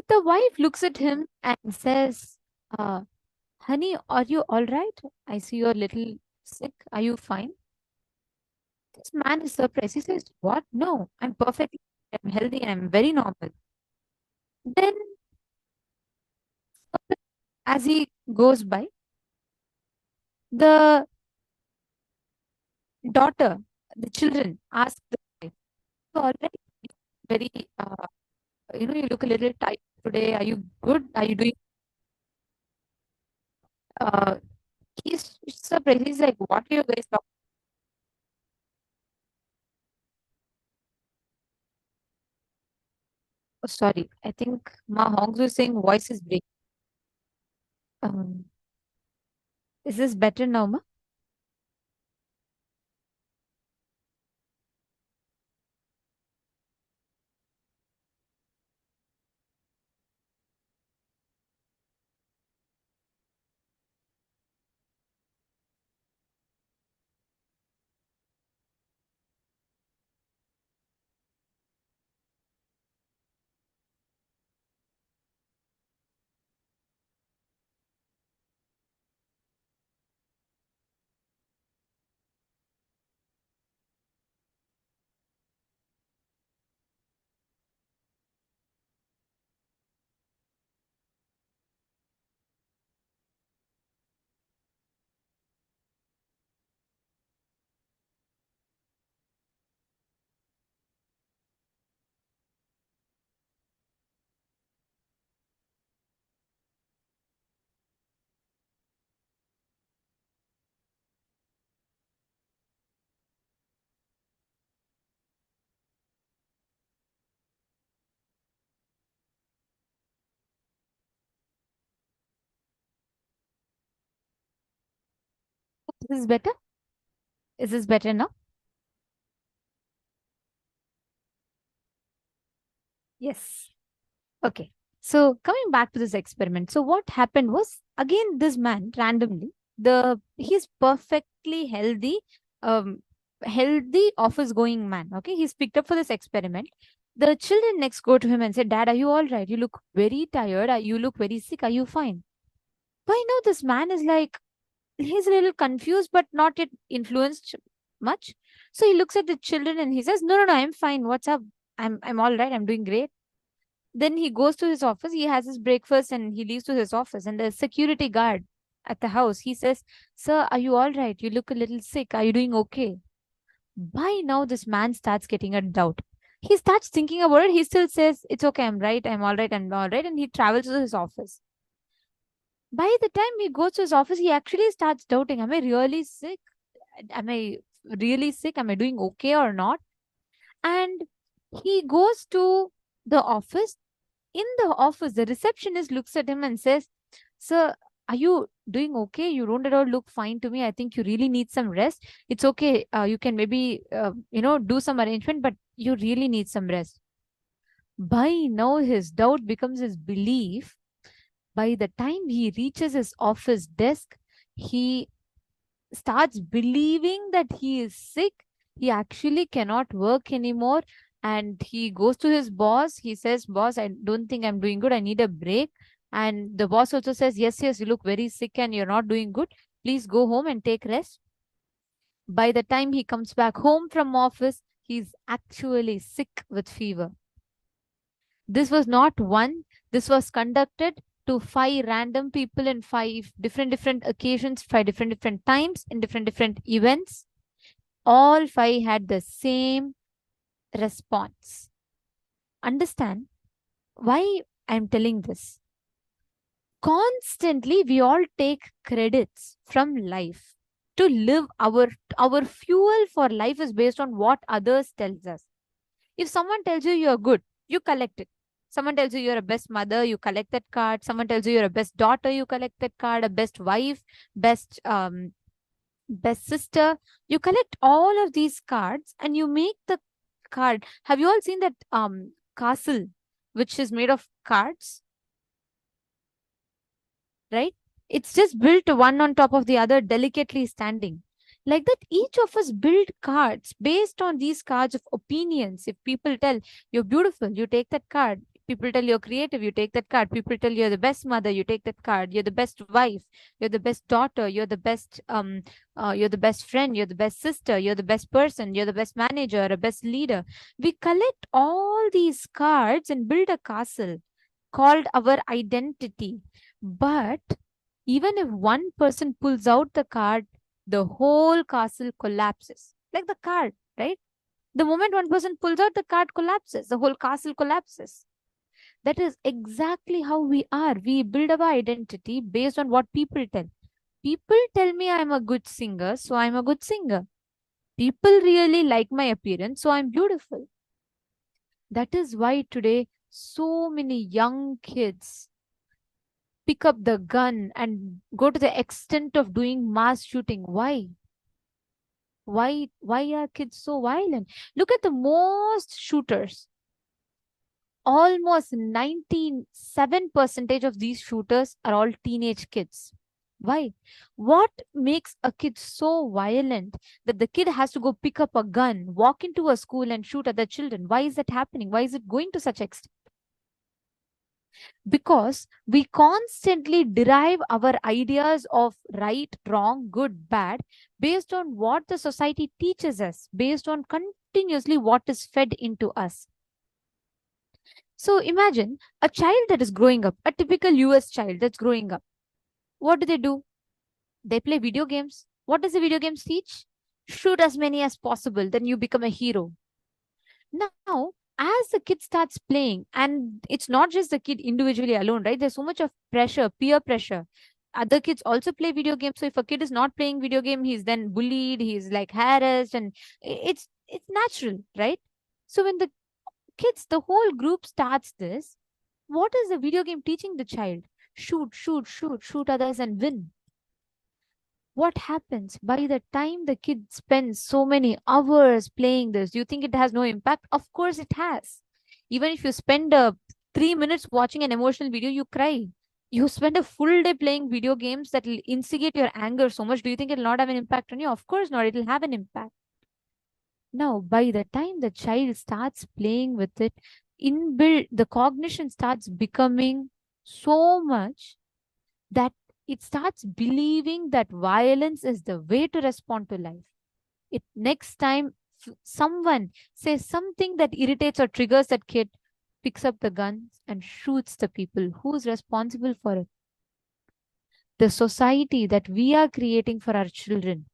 Speaker 6: The wife looks at him and says, honey, are you all right? I see you're a little sick. Are you fine? This man is surprised. He says, what? No, I'm perfectly, I'm healthy, I'm very normal. Then, as he goes by, the daughter, the children ask the wife, "You all right? Very, you look a little tired today. Are you good? Are you doing?" He's surprised. He's like, "What are you guys talking?" Oh, sorry, I think Ma Hong's was saying voice is breaking. Um, is this better now, Ma? Is this better? Is this better now? Yes. Okay. So coming back to this experiment. So what happened was, again, this man randomly, he's perfectly healthy office going man. Okay. He's picked up for this experiment. The children next go to him and say, Dad, are you all right? You look very tired. You look very sick. Are you fine? By now, this man is like, he's a little confused, but not yet influenced much. So he looks at the children and he says, No, I'm fine. What's up? I'm all right. I'm doing great. Then he goes to his office. He has his breakfast and he leaves to his office. And the security guard at the house, he says, Sir, are you all right? You look a little sick. Are you doing okay? By now, this man starts getting a doubt. He starts thinking about it. He still says, It's okay. I'm right. I'm all right. I'm all right. And he travels to his office. By the time he goes to his office, he actually starts doubting, am I really sick? Am I really sick? Am I doing okay or not? And he goes to the office. In the office, the receptionist looks at him and says, Sir, are you doing okay? You don't at all look fine to me. I think you really need some rest. It's okay. You can maybe, do some arrangement, but you really need some rest. By now, his doubt becomes his belief. By the time he reaches his office desk, he starts believing that he is sick. He actually cannot work anymore. And he goes to his boss. He says, Boss, I don't think I'm doing good. I need a break. And the boss also says, Yes, you look very sick and you're not doing good. Please go home and take rest. By the time he comes back home from office, he's actually sick with fever. This was not one. This was conducted to 5 random people in 5 different occasions, 5 different times, in different events. All 5 had the same response. Understand why I'm telling this? Constantly, we all take credits from life. To live, our fuel for life is based on what others tells us. If someone tells you you're good, you collect it. Someone tells you you're a best mother, you collect that card. Someone tells you you're a best daughter, you collect that card. A best wife, best sister, you collect all of these cards and you make the card. Have you all seen that castle which is made of cards? Right? It's just built one on top of the other, delicately standing. Like that, each of us build cards based on these cards of opinions. If people tell you're beautiful, you take that card. People tell you're creative, you take that card. People tell you're the best mother, you take that card. You're the best wife, you're the best daughter, you're the best friend, you're the best sister, you're the best person, you're the best manager, a best leader. We collect all these cards and build a castle called our identity. But even if one person pulls out the card, the whole castle collapses. Like the card, right? The moment one person pulls out, the card collapses, the whole castle collapses. That is exactly how we are. We build our identity based on what people tell. People tell me I'm a good singer, so I'm a good singer. People really like my appearance, so I'm beautiful. That is why today so many young kids pick up the gun and go to the extent of doing mass shooting. Why? Why are kids so violent? Look at the most shooters. Almost 97% of these shooters are all teenage kids. Why? What makes a kid so violent that the kid has to go pick up a gun, walk into a school and shoot at the children? Why is that happening? Why is it going to such extent? Because we constantly derive our ideas of right, wrong, good, bad based on what the society teaches us, based on continuously what is fed into us. So imagine a child that is growing up, a typical US child that's growing up. What do? They play video games. What does the video games teach? Shoot as many as possible, then you become a hero. Now, as the kid starts playing, and it's not just the kid individually alone, right? There's so much of pressure, peer pressure. Other kids also play video games. So if a kid is not playing video game, he's then bullied, he's like harassed, and it's natural, right? So when the kids, the whole group starts this, what is the video game teaching the child? Shoot others and win. What happens by the time the kid spends so many hours playing this? Do you think it has no impact? Of course it has. Even if you spend 3 minutes watching an emotional video, you cry. You spend a full day playing video games that will instigate your anger so much. Do you think it will not have an impact on you? Of course not. It will have an impact. Now, by the time the child starts playing with it, inbuilt, the cognition starts becoming so much that it starts believing that violence is the way to respond to life. Next time someone says something that irritates or triggers that kid, picks up the gun and shoots the people. Who's responsible for it? The society that we are creating for our children.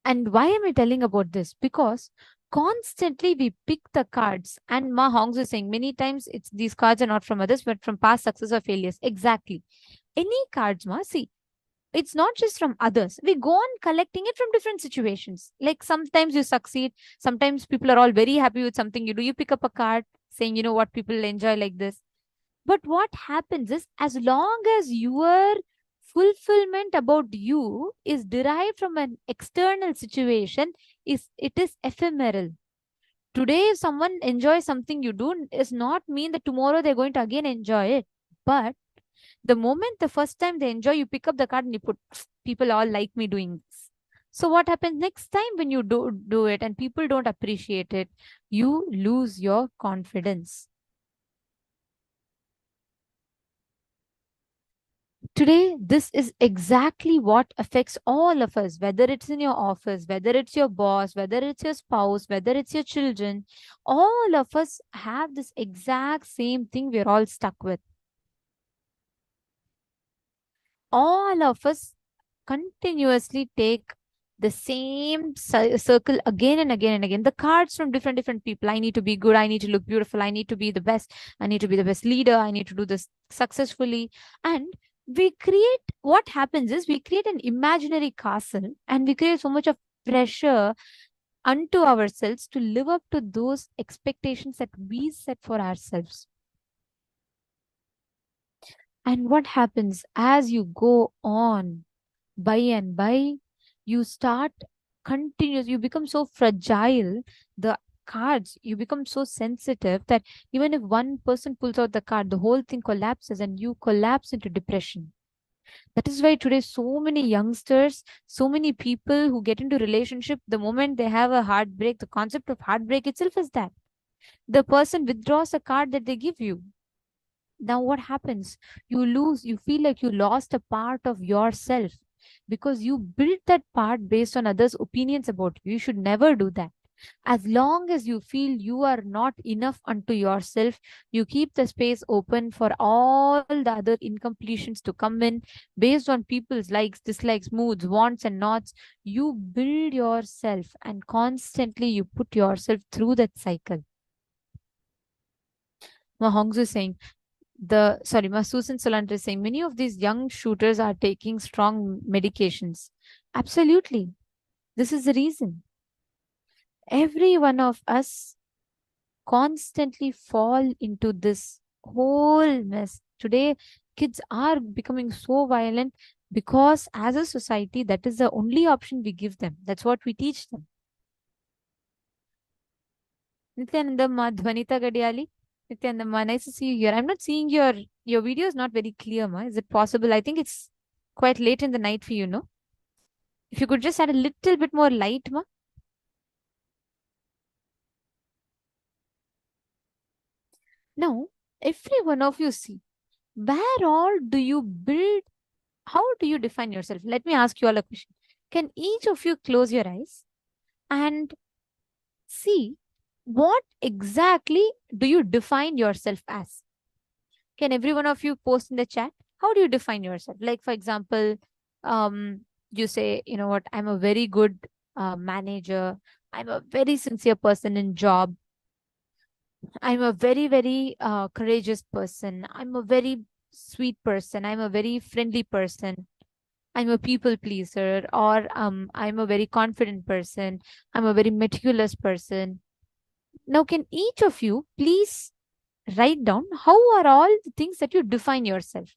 Speaker 6: And why am I telling about this? Because constantly we pick the cards, and Ma Hongs is saying many times these cards are not from others but from past success or failures. Exactly. Any cards, Ma, see, it's not just from others. We go on collecting it from different situations. Like sometimes you succeed, sometimes people are all very happy with something you do. You pick up a card saying, you know what, people enjoy like this. But what happens is, as long as your fulfillment about you is derived from an external situation, it is ephemeral. Today, if someone enjoys something you do, does not mean that tomorrow they're going to again enjoy it. But the moment, the first time they enjoy, you pick up the card and you put, people all like me doing this. So what happens next time when you do it and people don't appreciate it? You lose your confidence. Today, this is exactly what affects all of us, whether it's in your office, whether it's your boss, whether it's your spouse, whether it's your children. All of us have this exact same thing we're all stuck with. all of us continuously take the same circle again and again and again. The cards from different people. I need to be good. I need to look beautiful. I need to be the best. I need to be the best leader. I need to do this successfully. And we create, what happens is we create an imaginary castle, and we create so much of pressure unto ourselves to live up to those expectations that we set for ourselves. And what happens as you go on by and by, you start continuous, you become so fragile, the cards, you become so sensitive that even if one person pulls out the card, the whole thing collapses and you collapse into depression. That is why today so many youngsters, so many people who get into relationship, the moment they have a heartbreak, the concept of heartbreak itself is that the person withdraws a card that they give you. Now what happens? You feel like you lost a part of yourself because you built that part based on others' opinions about you. You should never do that. As long as you feel you are not enough unto yourself, you keep the space open for all the other incompletions to come in based on people's likes, dislikes, moods, wants, and nots. You build yourself and constantly you put yourself through that cycle. Mahongzu is saying, Susan Solanter is saying, many of these young shooters are taking strong medications. Absolutely. This is the reason. Every one of us constantly fall into this whole mess. Today, kids are becoming so violent because as a society, that is the only option we give them. That's what we teach them. Nithyananda Ma, Dhvanita Gadiali. Nithyananda Ma, nice to see you here. I'm not seeing your video is not very clear, Ma. Is it possible? I think it's quite late in the night for you, no? If you could just add a little bit more light, Ma. Now, every one of you see, where all do you build? How do you define yourself? Let me ask you all a question. Can each of you close your eyes and see what exactly do you define yourself as? Can every one of you post in the chat? How do you define yourself? Like, for example, you say, you know what, I'm a very good manager. I'm a very sincere person in job. I'm a very, very courageous person. I'm a very sweet person. I'm a very friendly person. I'm a people pleaser, or I'm a very confident person. I'm a very meticulous person. Now, can each of you please write down how are all the things that you define yourself?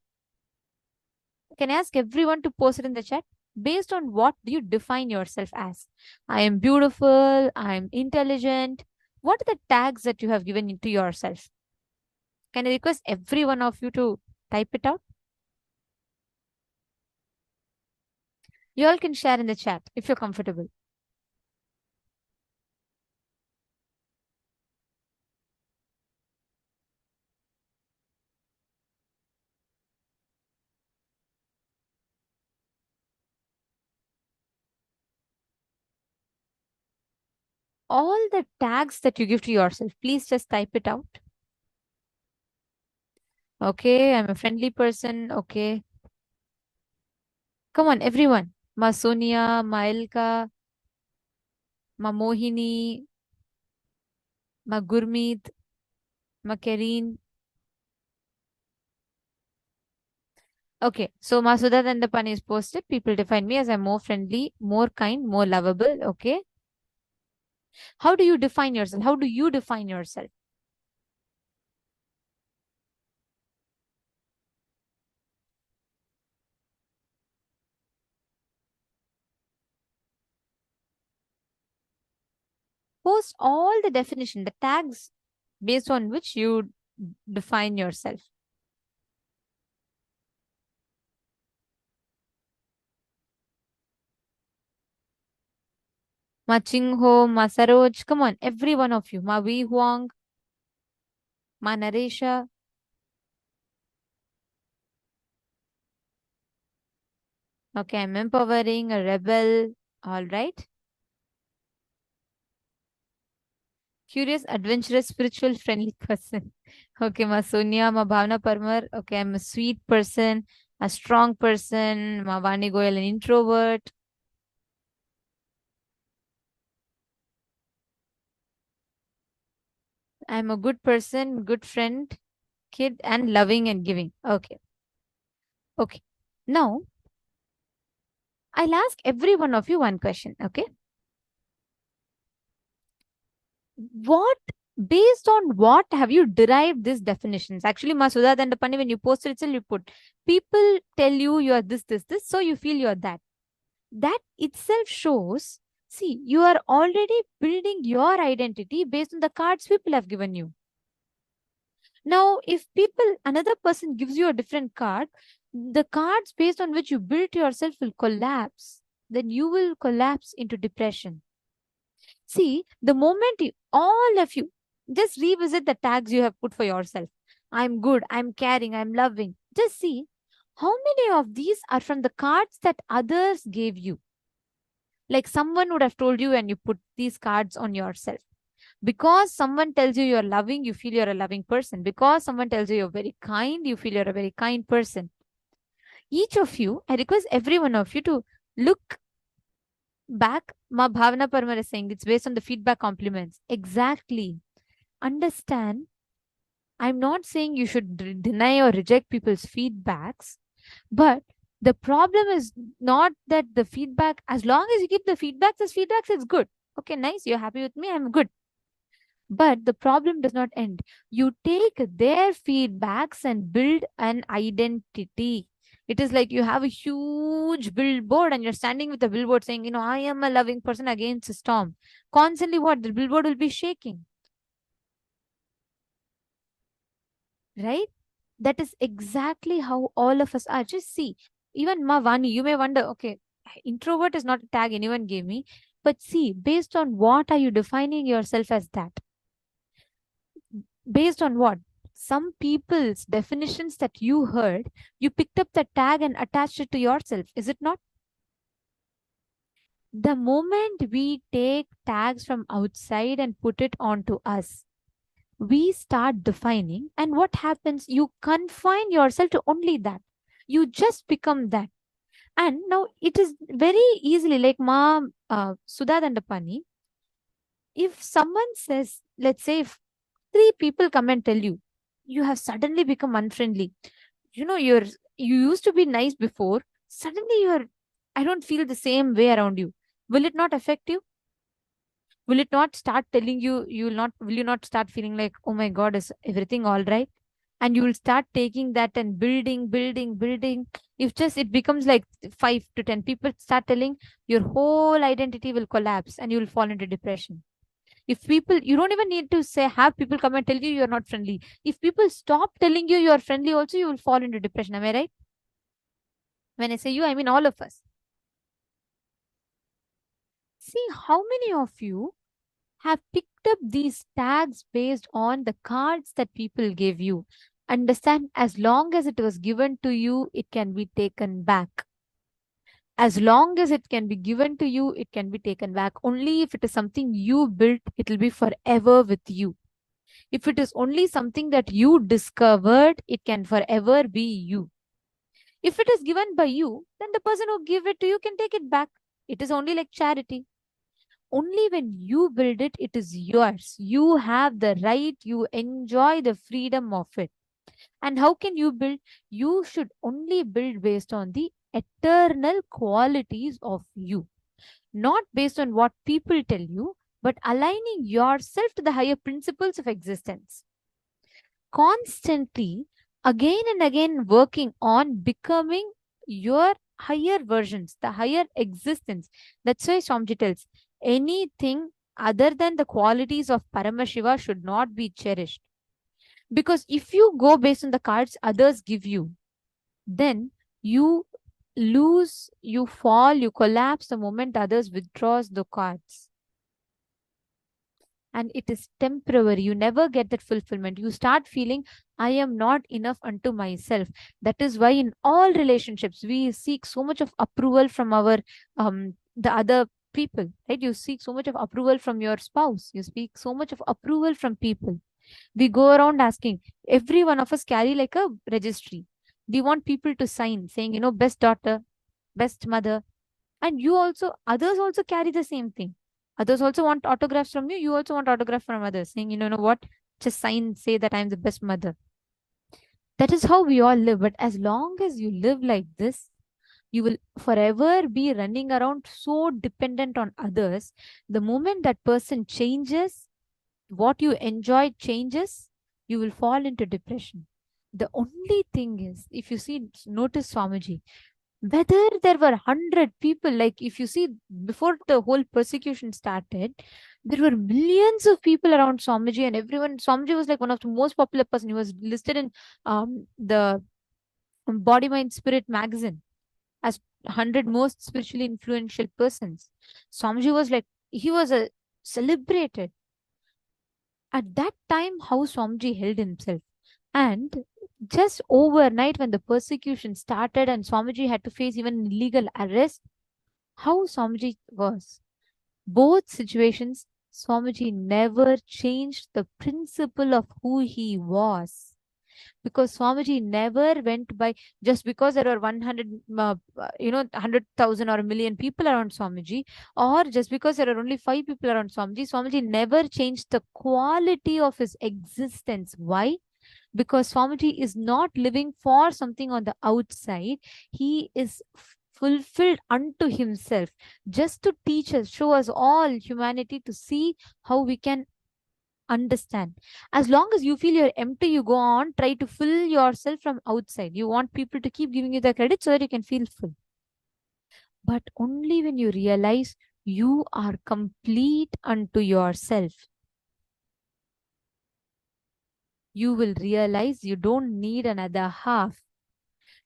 Speaker 6: Can I ask everyone to post it in the chat? Based on what do you define yourself as? I am beautiful. I'm intelligent. What are the tags that you have given to yourself? Can I request every one of you to type it out? You all can share in the chat if you're comfortable. All the tags that you give to yourself, please just type it out. Okay, I'm a friendly person. Okay. Come on, everyone. Ma Sonia, Ma Ilka, Ma Mohini, Ma Gurmeet, Ma Kareen. Okay, so Masuda Dandapan is posted. People define me as I'm more friendly, more kind, more lovable. Okay. How do you define yourself? How do you define yourself? Post all the definition, the tags based on which you define yourself. Ma Chingho, Ma Saroj, come on, every one of you. Ma Wei Huang, Ma Naresha. Okay, I'm empowering, a rebel. All right. Curious, adventurous, spiritual, friendly person. Okay, Ma Sonia, Ma Bhavna Parmar. Okay, I'm a sweet person. a strong person, Vani Goyal, an introvert. I'm a good person, good friend, kid, and loving and giving. Okay. Okay. Now, I'll ask every one of you one question. Okay. Based on what have you derived these definitions? Actually, Masuda and Pani, when you posted itself, you put people tell you you are this, so you feel you are that. That itself shows, see, you are already building your identity based on the cards people have given you. Now, if another person gives you a different card, the cards based on which you built yourself will collapse. Then you will collapse into depression. See, the moment all of you just revisit the tags you have put for yourself. I'm good, I'm caring, I'm loving. Just see how many of these are from the cards that others gave you. Like someone would have told you and you put these cards on yourself. Because someone tells you you're loving, you feel you're a loving person. Because someone tells you you're very kind, you feel you're a very kind person. Each of you, I request every one of you to look back. Ma Bhavana Parmar is saying it's based on the feedback compliments. Exactly. Understand, I'm not saying you should deny or reject people's feedbacks, but the problem is not that the feedback, as long as you keep the feedbacks as feedbacks, it's good. Okay, nice. You're happy with me. I'm good. But the problem does not end. You take their feedbacks and build an identity. It is like you have a huge billboard and you're standing with the billboard saying, I am a loving person against a storm. Constantly what? The billboard will be shaking. Right? That is exactly how all of us are. Just see, even Vani, you may wonder, okay, introvert is not a tag anyone gave me, but see, based on what are you defining yourself as that? Based on what? Some people's definitions that you heard, you picked up the tag and attached it to yourself. Is it not? The moment we take tags from outside and put it onto us, we start defining, and what happens? You confine yourself to only that. You just become that. And now it is very easily like Sudha Dandapani. If someone says, let's say, if 3 people come and tell you, you have suddenly become unfriendly. You used to be nice before. Suddenly I don't feel the same way around you. Will it not affect you? Will it not start telling you, will you not start feeling like, oh my God, is everything all right? And you will start taking that and building. If just it becomes like 5 to 10 people start telling, your whole identity will collapse and you will fall into depression. If people, you don't even need to have people come and tell you you're not friendly. If people stop telling you you're friendly also, you will fall into depression. Am I right? When I say you, I mean all of us. See how many of you have picked up these tags based on the cards that people gave you. Understand, as long as it was given to you, it can be taken back. As long as it can be given to you, it can be taken back. Only if it is something you built, it will be forever with you. If it is only something that you discovered, it can forever be you. If it is given by you, then the person who gave it to you can take it back. It is only like charity. Only when you build it, it is yours. You have the right, you enjoy the freedom of it. And how can you build? You should only build based on the eternal qualities of you. Not based on what people tell you, but aligning yourself to the higher principles of existence. Constantly, again and again, working on becoming your higher versions, the higher existence. That's why Swamiji tells, anything other than the qualities of Paramashiva should not be cherished. Because if you go based on the cards others give you, then you lose, you fall, you collapse the moment others withdraws the cards. And it is temporary. You never get that fulfillment. You start feeling, I am not enough unto myself. That is why in all relationships, we seek so much of approval from our the other people, right? You seek so much of approval from your spouse. You seek so much of approval from people. We go around asking, every one of us carry like a registry. We want people to sign saying, best daughter, best mother. And others also carry the same thing. Others also want autographs from you. You also want autograph from others saying, you know what, just sign, say that I'm the best mother. That is how we all live. But as long as you live like this, you will forever be running around so dependent on others. The moment that person changes, what you enjoy changes, you will fall into depression. The only thing is, if you notice Swamiji, whether there were 100 people, like if you see before the whole persecution started, there were millions of people around Swamiji, and Swamiji was like one of the most popular person. He was listed in the Body, Mind, Spirit magazine as 100 most spiritually influential persons. Swamiji was like, he was a celebrated. At that time, how Swamiji held himself. And just overnight, when the persecution started and Swamiji had to face even illegal arrest, how Swamiji was. Both situations, Swamiji never changed the principle of who he was. Because Swamiji never went by, just because there were 100,000 or a million people around Swamiji, or just because there are only 5 people around Swamiji, Swamiji never changed the quality of his existence. Why? Because Swamiji is not living for something on the outside. He is fulfilled unto himself, just to teach us, show us all humanity to see how we can understand. As long as you feel you're empty, you go on, try to fill yourself from outside. You want people to keep giving you the credit so that you can feel full. But only when you realize you are complete unto yourself, you will realize you don't need another half.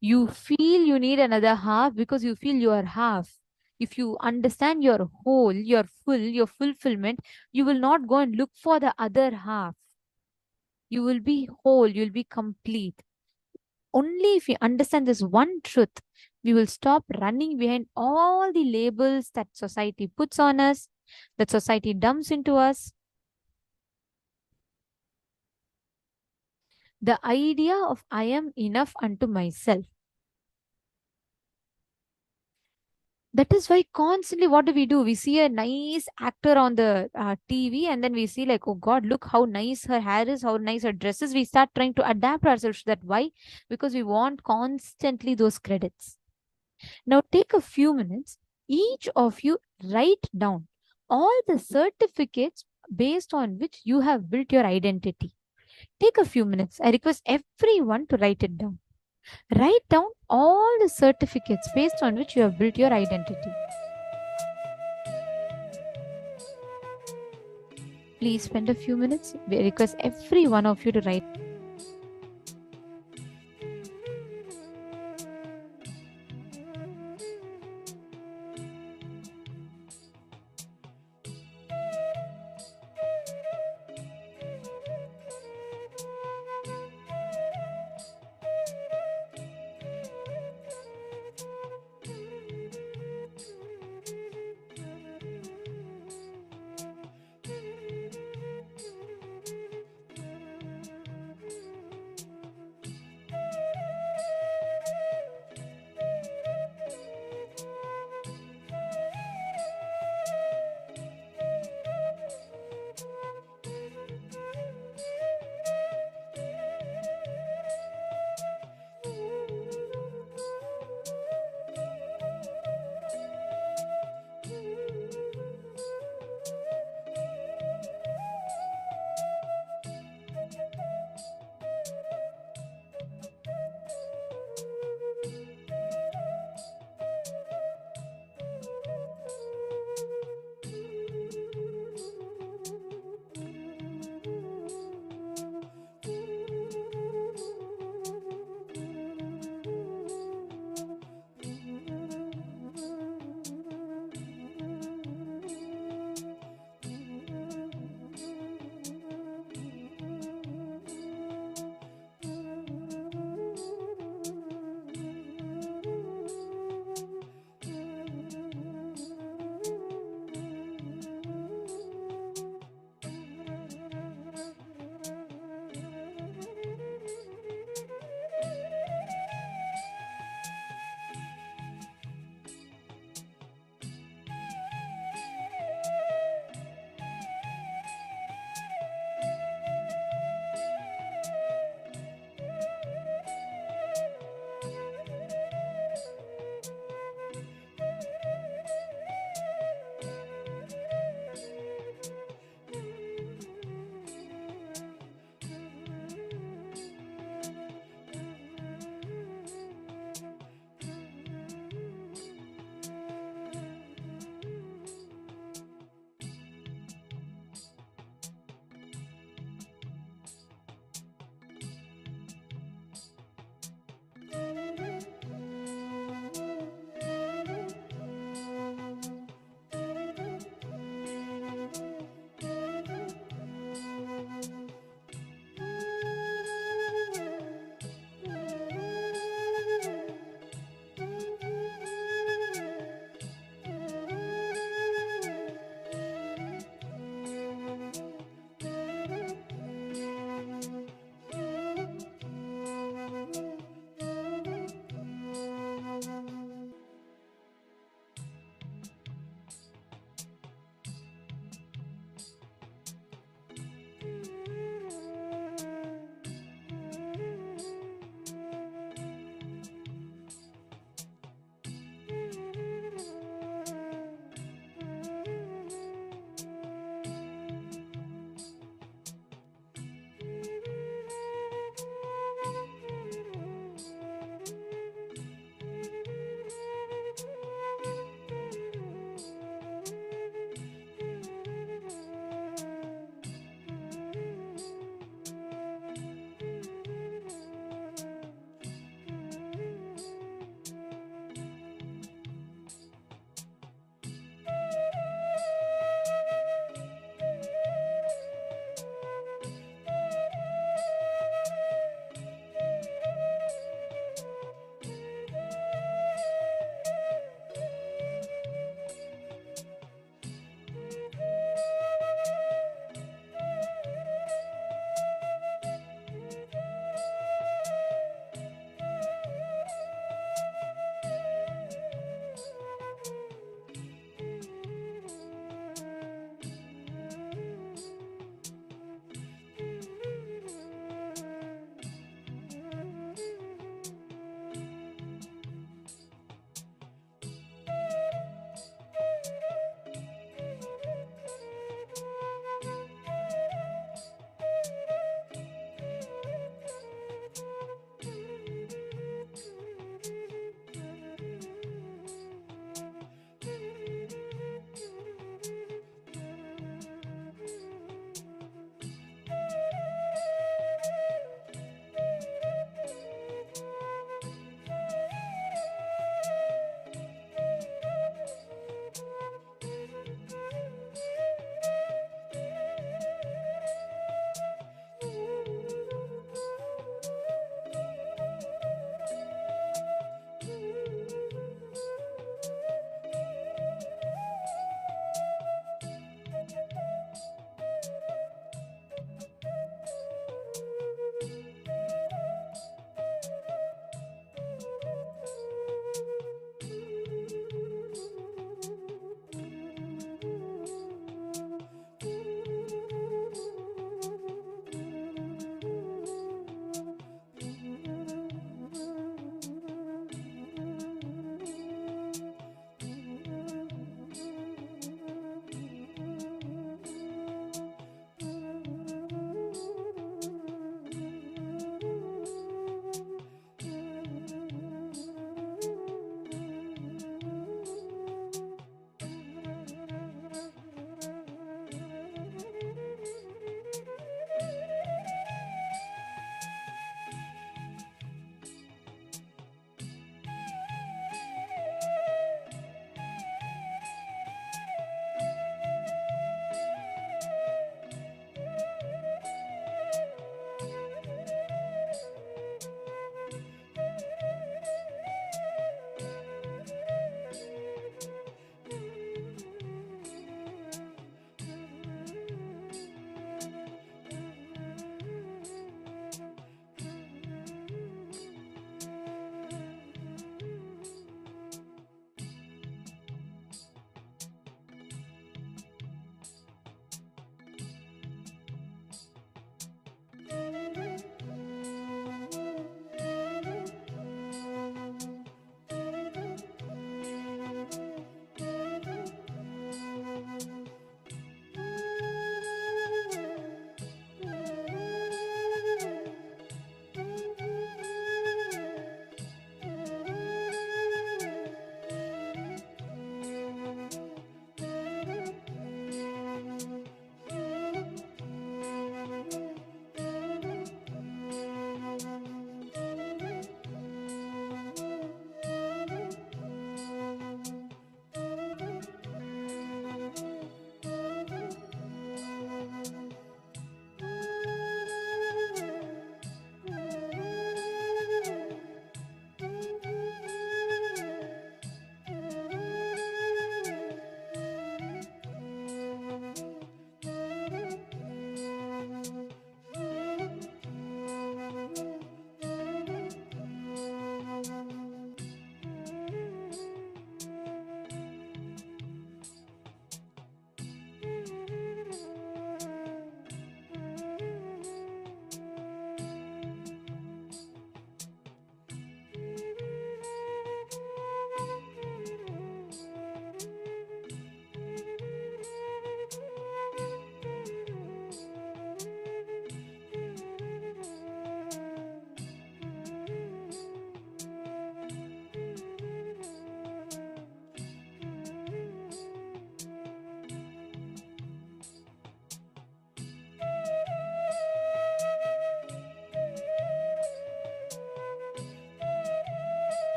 Speaker 6: You feel you need another half because you feel you are half. If you understand your whole, your full, your fulfillment, you will not go and look for the other half. You will be whole, you will be complete. Only if we understand this one truth, we will stop running behind all the labels that society puts on us, that society dumps into us. The idea of I am enough unto myself. That is why constantly what do? We see a nice actor on the TV, and then we see like, oh God, look how nice her hair is, how nice her dress is. We start trying to adapt ourselves to that. Why? Because we want constantly those credits. Now take a few minutes, each of you write down all the certificates based on which you have built your identity. Take a few minutes. I request everyone to write it down. Write down all the certificates based on which you have built your identity. Please spend a few minutes. We request every one of you to write.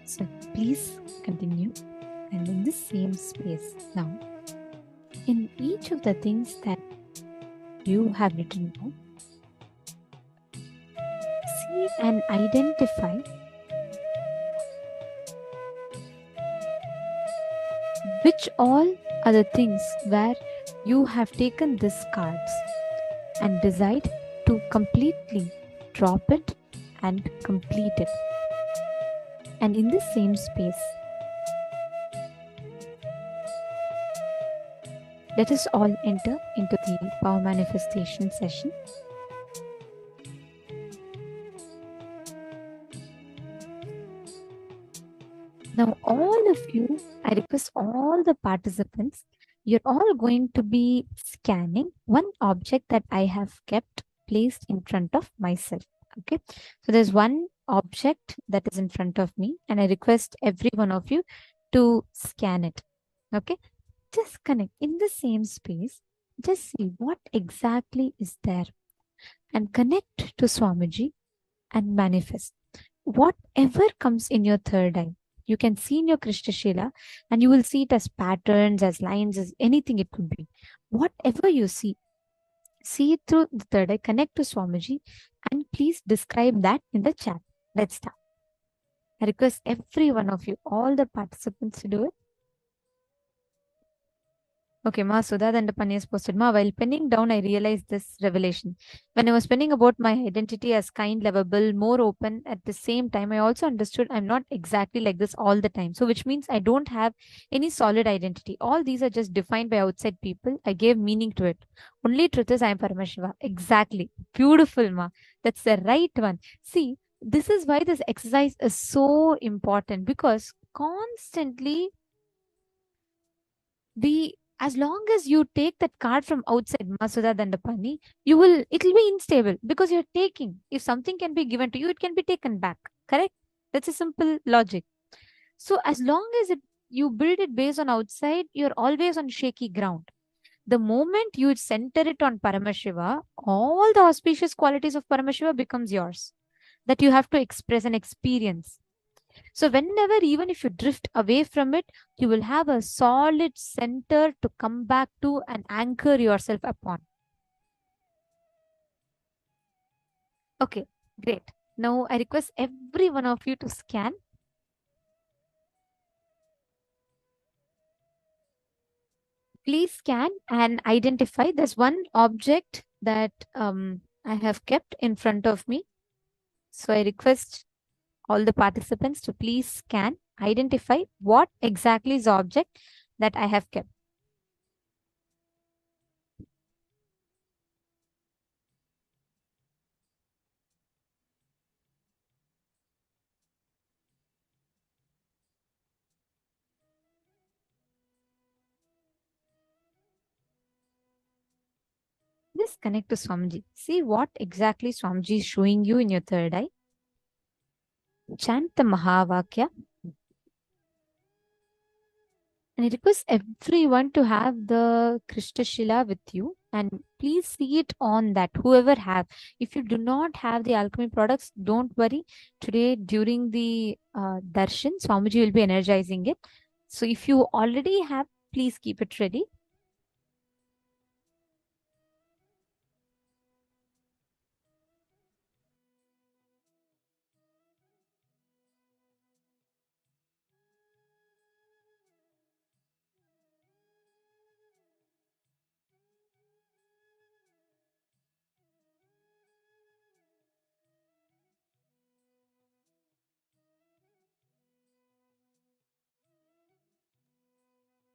Speaker 6: So please continue. And in this same space now, in each of the things that you have written down, see and identify which all are the things where you have taken these cards and decide to completely drop it and complete it. And in the same space, let us all enter into the power manifestation session. Now, all of you, I request all the participants, you're all going to be scanning one object that I have kept placed in front of myself. Okay, so there's one object that is in front of me, and I request every one of you to scan it. Okay, just connect in the same space, just see what exactly is there, and connect to Swamiji and manifest whatever comes in your third eye. You can see in your Krishnashila, and you will see it as patterns, as lines, as anything it could be. Whatever you see it through the third eye, connect to Swamiji, and please describe that in the chat. Let's start. I request every one of you, all the participants, to do it. Okay, Ma Sudha Dandapani has posted, Ma, while penning down, I realized this revelation. When I was penning about my identity as kind, lovable, more open, at the same time, I also understood I'm not exactly like this all the time. So, which means I don't have any solid identity. All these are just defined by outside people. I gave meaning to it. Only truth is I am Paramashiva. Exactly. Beautiful, Ma. That's the right one. See, this is why this exercise is so important, because constantly as long as you take that card from outside, Masuda Dandapani, it'll be unstable because you're taking. If something can be given to you, it can be taken back. Correct? That's a simple logic. So as long as you build it based on outside, you're always on shaky ground. The moment you center it on Paramashiva, all the auspicious qualities of Paramashiva becomes yours, that you have to express and experience. So whenever, even if you drift away from it, you will have a solid center to come back to and anchor yourself upon. Okay, great. Now I request every one of you to scan. Please scan and identify. There's one object that I have kept in front of me. So I request all the participants to please scan, identify what exactly is the object that I have kept. Just connect to Swamiji. See what exactly Swamiji is showing you in your third eye. Chant the Mahavakya. And I request everyone to have the Krishna Shila with you and please see it on that. Whoever have. If you do not have the alchemy products, don't worry. Today during the darshan, Swamiji will be energizing it. So if you already have, please keep it ready.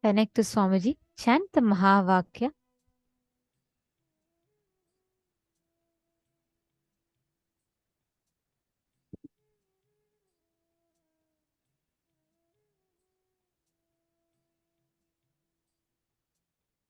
Speaker 6: Connect to Swamiji. Chant the Mahavakya.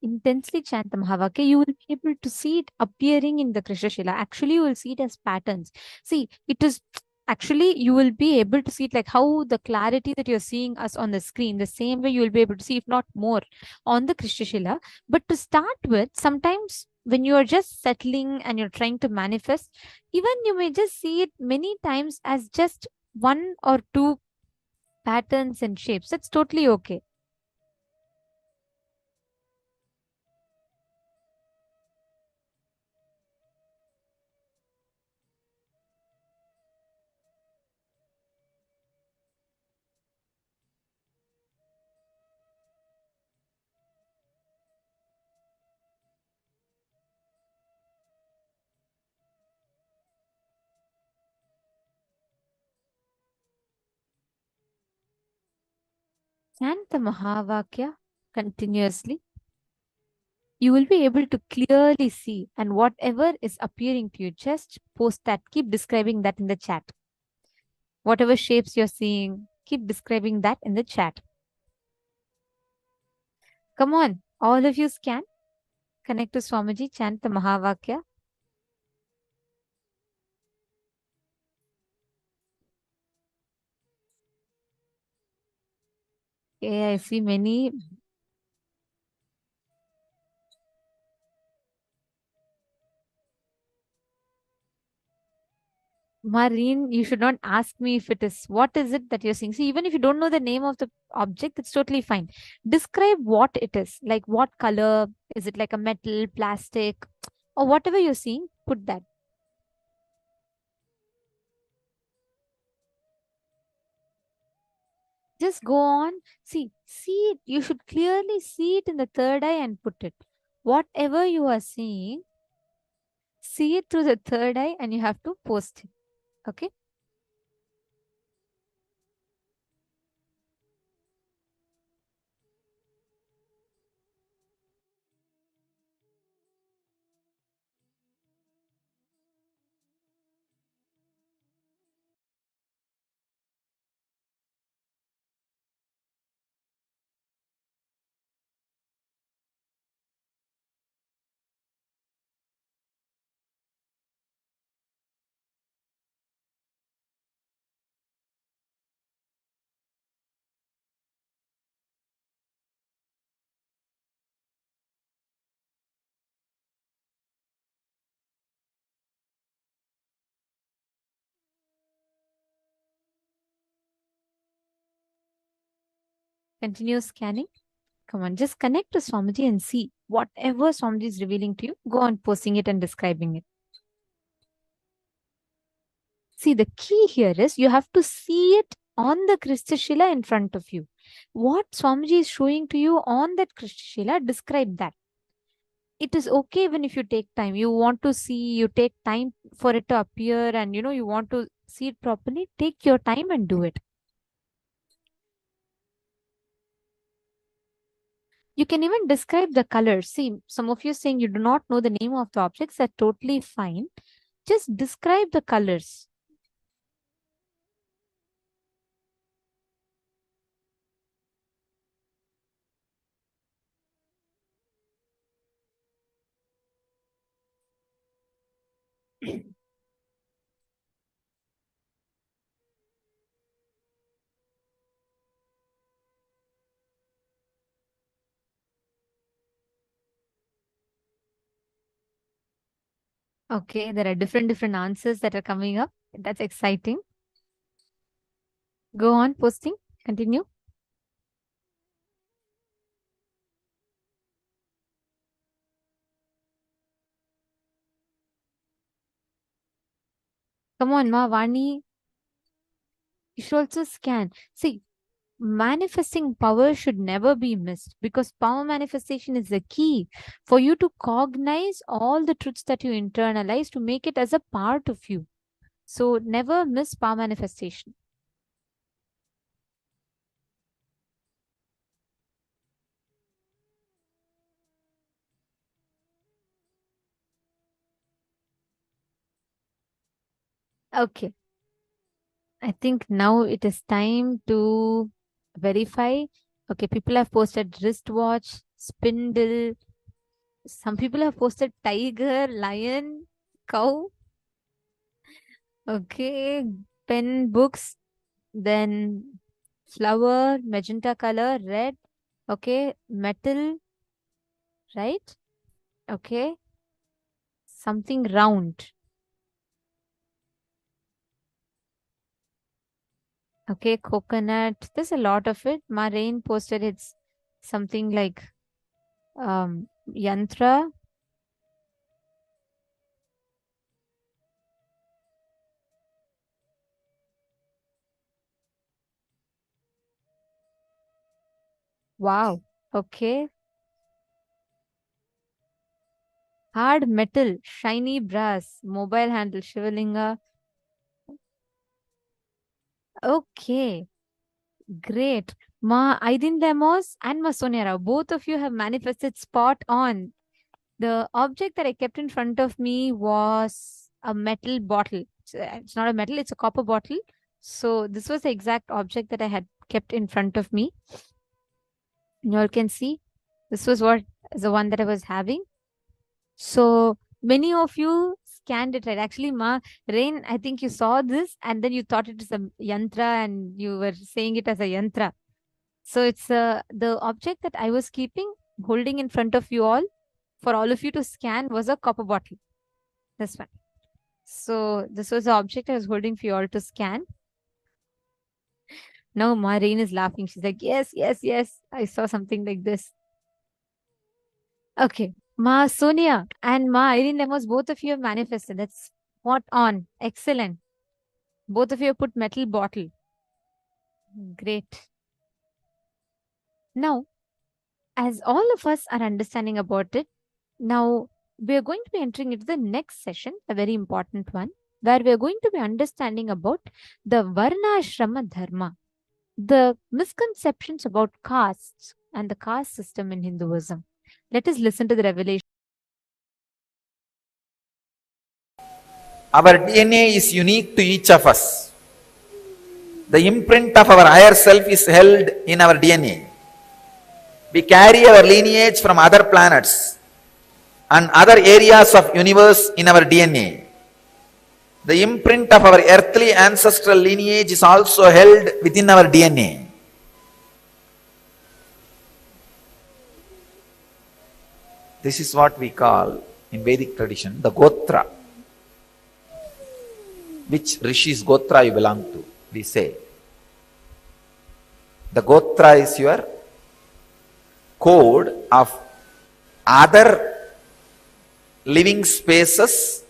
Speaker 6: Intensely chant the Mahavakya, you will be able to see it appearing in the Krishna Shila. Actually, you will see it as patterns. See, it is actually, you will be able to see it like how the clarity that you're seeing us on the screen, the same way you will be able to see, if not more, on the Krishna Shila. But to start with, sometimes when you are just settling and you're trying to manifest, even you may just see it many times as just one or two patterns and shapes. That's totally okay. Chant the Mahavakya continuously. You will be able to clearly see, and whatever is appearing to you, just post that. Keep describing that in the chat. Whatever shapes you're seeing, keep describing that in the chat. Come on, all of you scan. Connect to Swamiji, chant the Mahavakya. Okay, I see many. Marine, you should not ask me if it is, what is it that you're seeing? See, even if you don't know the name of the object, it's totally fine. Describe what it is, like what color, is it like a metal, plastic, or whatever you're seeing, put that. Just go on. See it. You should clearly see it in the third eye and put it. Whatever you are seeing, see it through the third eye and you have to post it. Okay. Continue scanning. Come on, just connect to Swamiji and see whatever Swamiji is revealing to you. Go on posting it and describing it. See, the key here is you have to see it on the Kristashila in front of you. What Swamiji is showing to you on that Kristashila, describe that. It is okay even if you take time. You want to see, you take time for it to appear, and you want to see it properly, take your time and do it. You can even describe the colors. See, some of you saying you do not know the name of the objects. That's totally fine. Just describe the colors. Okay, there are different answers that are coming up. That's exciting. Go on posting. Continue. Come on, Ma Vani. You should also scan. See, manifesting power should never be missed, because power manifestation is the key for you to cognize all the truths that you internalize to make it as a part of you. So never miss power manifestation. Okay. I think now it is time to verify. Okay, people have posted wristwatch, spindle. Some people have posted tiger, lion, cow. Okay, pen, books, then flower, magenta color, red. Okay, metal, right? Okay, something round. Okay, coconut. There's a lot of it. Ma Rain posted it's something like yantra. Wow. Okay. Hard metal, shiny brass, mobile handle, Shivalinga. Okay. Great. Ma Aidin Demos and Ma Sonia Rao, both of you have manifested spot on. The object that I kept in front of me was a metal bottle. It's not a metal, it's a copper bottle. So this was the exact object that I had kept in front of me. You all can see this was the one that I was having. So many of you scanned it, right? Actually, Ma Rain, I think you saw this and then you thought it is a yantra and you were saying it as a yantra. So it's the object that I was keeping, holding in front of you all, for all of you to scan, was a copper bottle. This one. So this was the object I was holding for you all to scan. Now Ma Rain is laughing. She's like, yes, yes, yes. I saw something like this. Okay. Ma Sonia and Ma Irene Lemos, both of you have manifested. That's spot on. Excellent. Both of you have put metal bottle. Great. Now, as all of us are understanding about it, now we are going to be entering into the next session, a very important one, where we are going to be understanding about the Varna Ashrama Dharma, the misconceptions about castes and the caste system in Hinduism. Let us listen to the revelation.
Speaker 8: Our DNA is unique to each of us. The imprint of our higher self is held in our DNA. We carry our lineage from other planets and other areas of universe in our DNA. The imprint of our earthly ancestral lineage is also held within our DNA. This is what we call in Vedic tradition the Gotra. Which Rishi's Gotra you belong to, we say. The Gotra is your code of other living spaces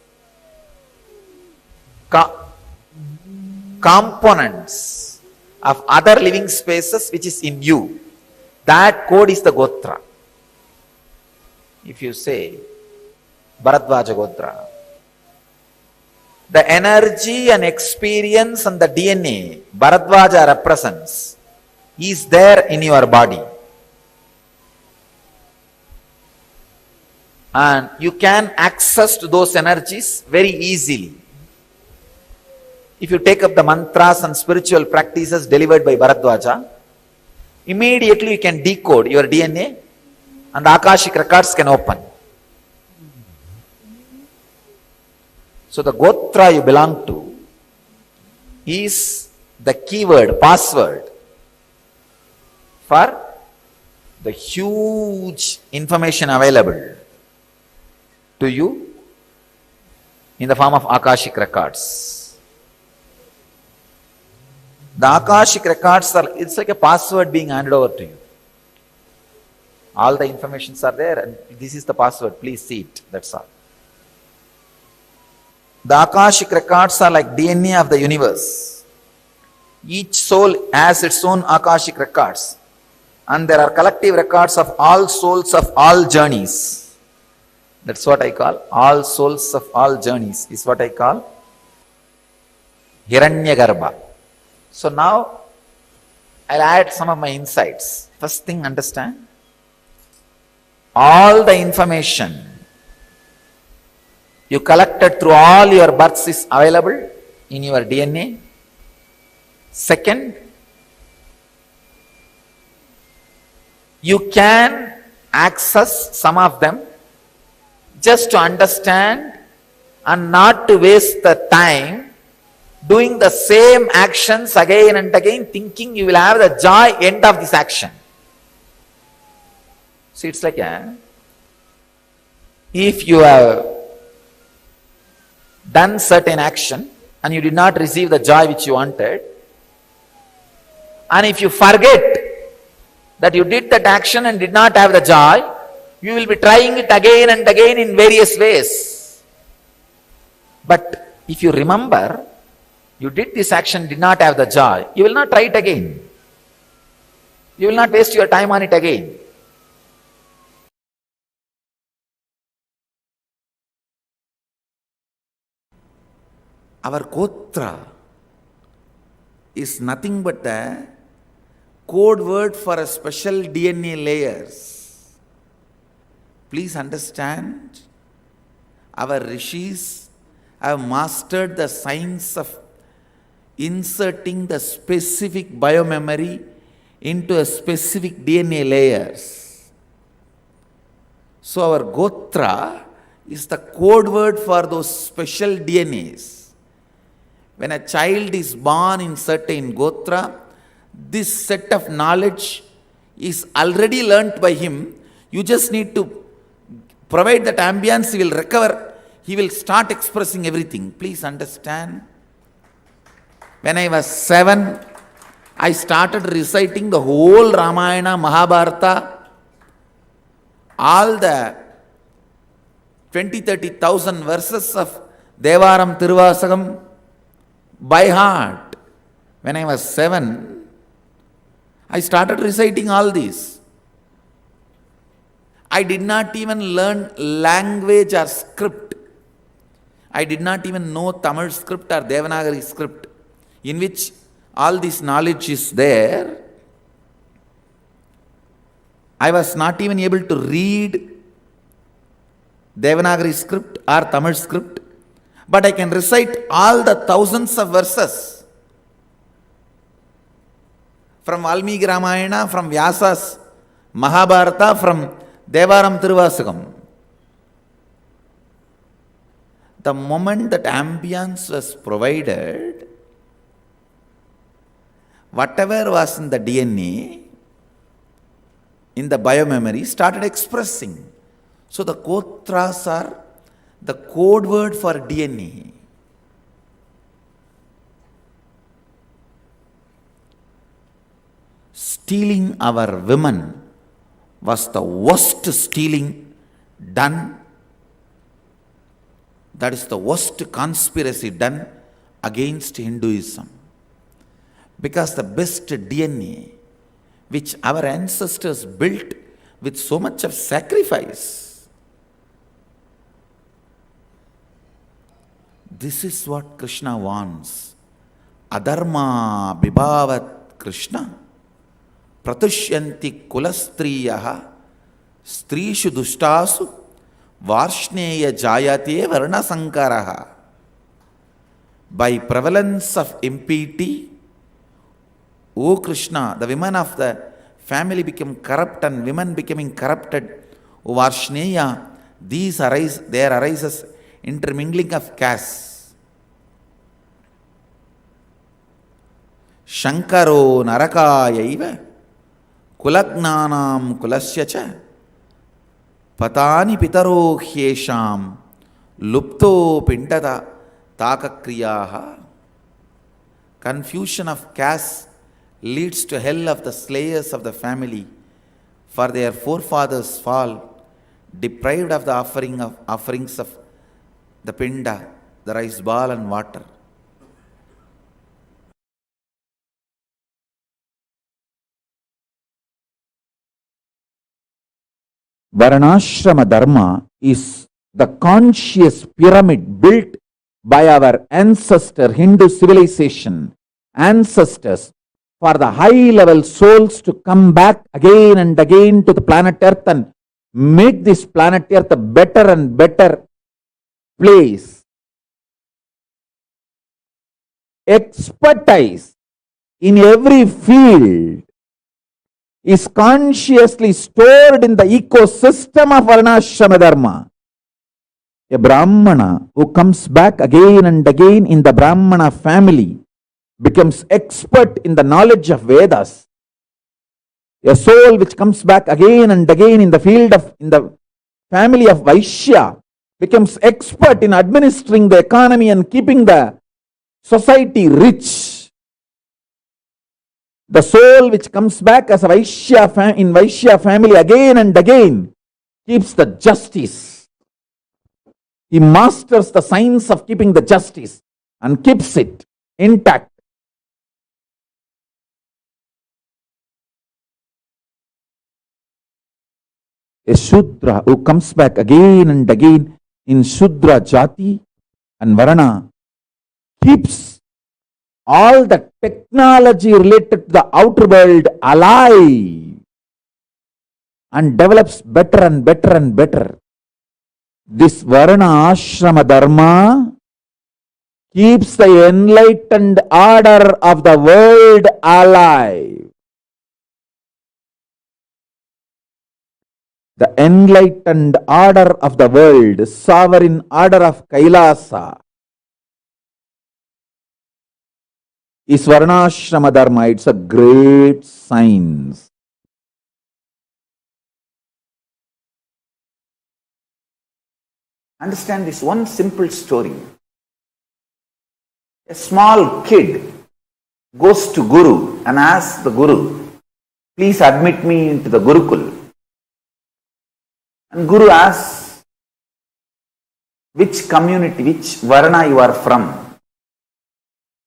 Speaker 8: components of other living spaces which is in you. That code is the Gotra. If you say Bharadvaja Gotra, the energy and experience and the DNA Bharadvaja represents is there in your body. And you can access to those energies very easily. If you take up the mantras and spiritual practices delivered by Bharadvaja, immediately you can decode your DNA and the Akashic records can open. So the Gotra you belong to is the keyword, password for the huge information available to you in the form of Akashic records. The Akashic records are, it's like a password being handed over to you. All the informations are there and this is the password, please see it, that's all. The Akashic records are like DNA of the universe. Each soul has its own Akashic records. And there are collective records of all souls of all journeys. That's what I call all souls of all journeys, is what I call Hiranyagarbha. So now I'll add some of my insights. First thing, understand, all the information you collected through all your births is available in your DNA. Second, you can access some of them just to understand and not to waste the time doing the same actions again and again, thinking you will have the joy end of this action. See, it's like if you have done certain action and you did not receive the joy which you wanted, and if you forget that you did that action and did not have the joy, you will be trying it again and again in various ways. But if you remember, you did this action, did not have the joy, you will not try it again. You will not waste your time on it again. Our Gotra is nothing but a code word for a special DNA layers. Please understand, our rishis have mastered the science of inserting the specific biomemory into a specific DNA layers. So our Gotra is the code word for those special DNAs. When a child is born in certain Gotra, this set of knowledge is already learnt by him. You just need to provide that ambience, he will recover, he will start expressing everything. Please understand. When I was 7, I started reciting the whole Ramayana, Mahabharata, all the 20,000-30,000 verses of Devaram Tiruvasagam by heart. When I was 7, I started reciting all these. I did not even learn language or script. I did not even know Tamil script or Devanagari script, in which all this knowledge is there. I was not even able to read Devanagari script or Tamil script, but I can recite all the thousands of verses from Valmiki Ramayana, from Vyasa's Mahabharata, from Devaram Tiruvasagam. The moment that ambience was provided, whatever was in the DNA, in the biomemory, started expressing. So the Gotras are the code word for DNA. Stealing our women was the worst stealing done. That is the worst conspiracy done against Hinduism.
Speaker 3: Because the best DNA which our ancestors built with so much of sacrifice. This is what Krishna wants. Adharma bibhavat Krishna pratushyanti kulastriyaha strishu dushtasu varshneya jayate varna sankaraha. By prevalence of impurity, O Krishna, the women of the family become corrupt and women becoming corrupted. O Varshneya, there arises intermingling of castes. Shankaro narakayaiva kulagnanam kulasya cha patani pitaro hyesham lupto pindata takakriyaha. Confusion of caste leads to hell of the slayers of the family, for their forefathers fall, deprived of the offerings of the pinda, the rice ball and water.
Speaker 4: Varnashrama Dharma is the conscious pyramid built by our ancestor Hindu civilization, ancestors, for the high-level souls to come back again and again to the planet Earth and make this planet Earth a better and better place. Expertise in every field is consciously stored in the ecosystem of Varnashrama Dharma. A Brahmana who comes back again and again in the Brahmana family becomes expert in the knowledge of Vedas. A soul which comes back again and again in the family of Vaishya becomes expert in administering the economy and keeping the society rich. The soul which comes back as a Vaishya in Vaishya family again and again keeps the justice. He masters the science of keeping the justice and keeps it intact. A Shudra who comes back again and again in Shudra Jati and Varana keeps all the technology related to the outer world alive and develops better and better and better. This Varna Ashrama Dharma keeps the enlightened order of the world alive. The enlightened order of the world, sovereign order of Kailasa, is Varnashrama Dharma. It's a great science.
Speaker 3: Understand this one simple story. A small kid goes to Guru and asks the Guru, please admit me into the Gurukul. And Guru asks, which community, which Varna you are from?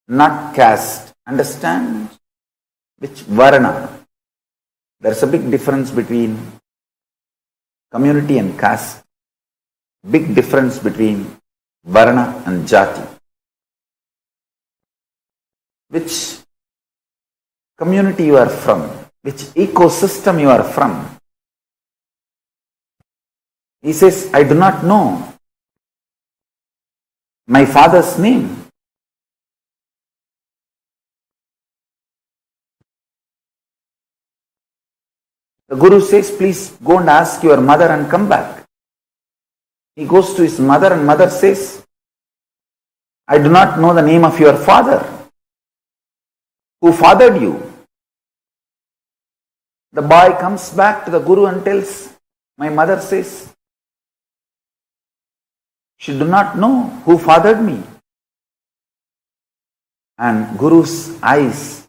Speaker 3: Not caste. Understand? Which Varna? There's a big difference between community and caste. Big difference between Varna and Jati. Which community you are from? Which ecosystem you are from? He says, I do not know my father's name. The Guru says, please go and ask your mother and come back. He goes to his mother and mother says, I do not know the name of your father. Who fathered you? The boy comes back to the Guru and tells, my mother says, she do not know who fathered me. And Guru's eyes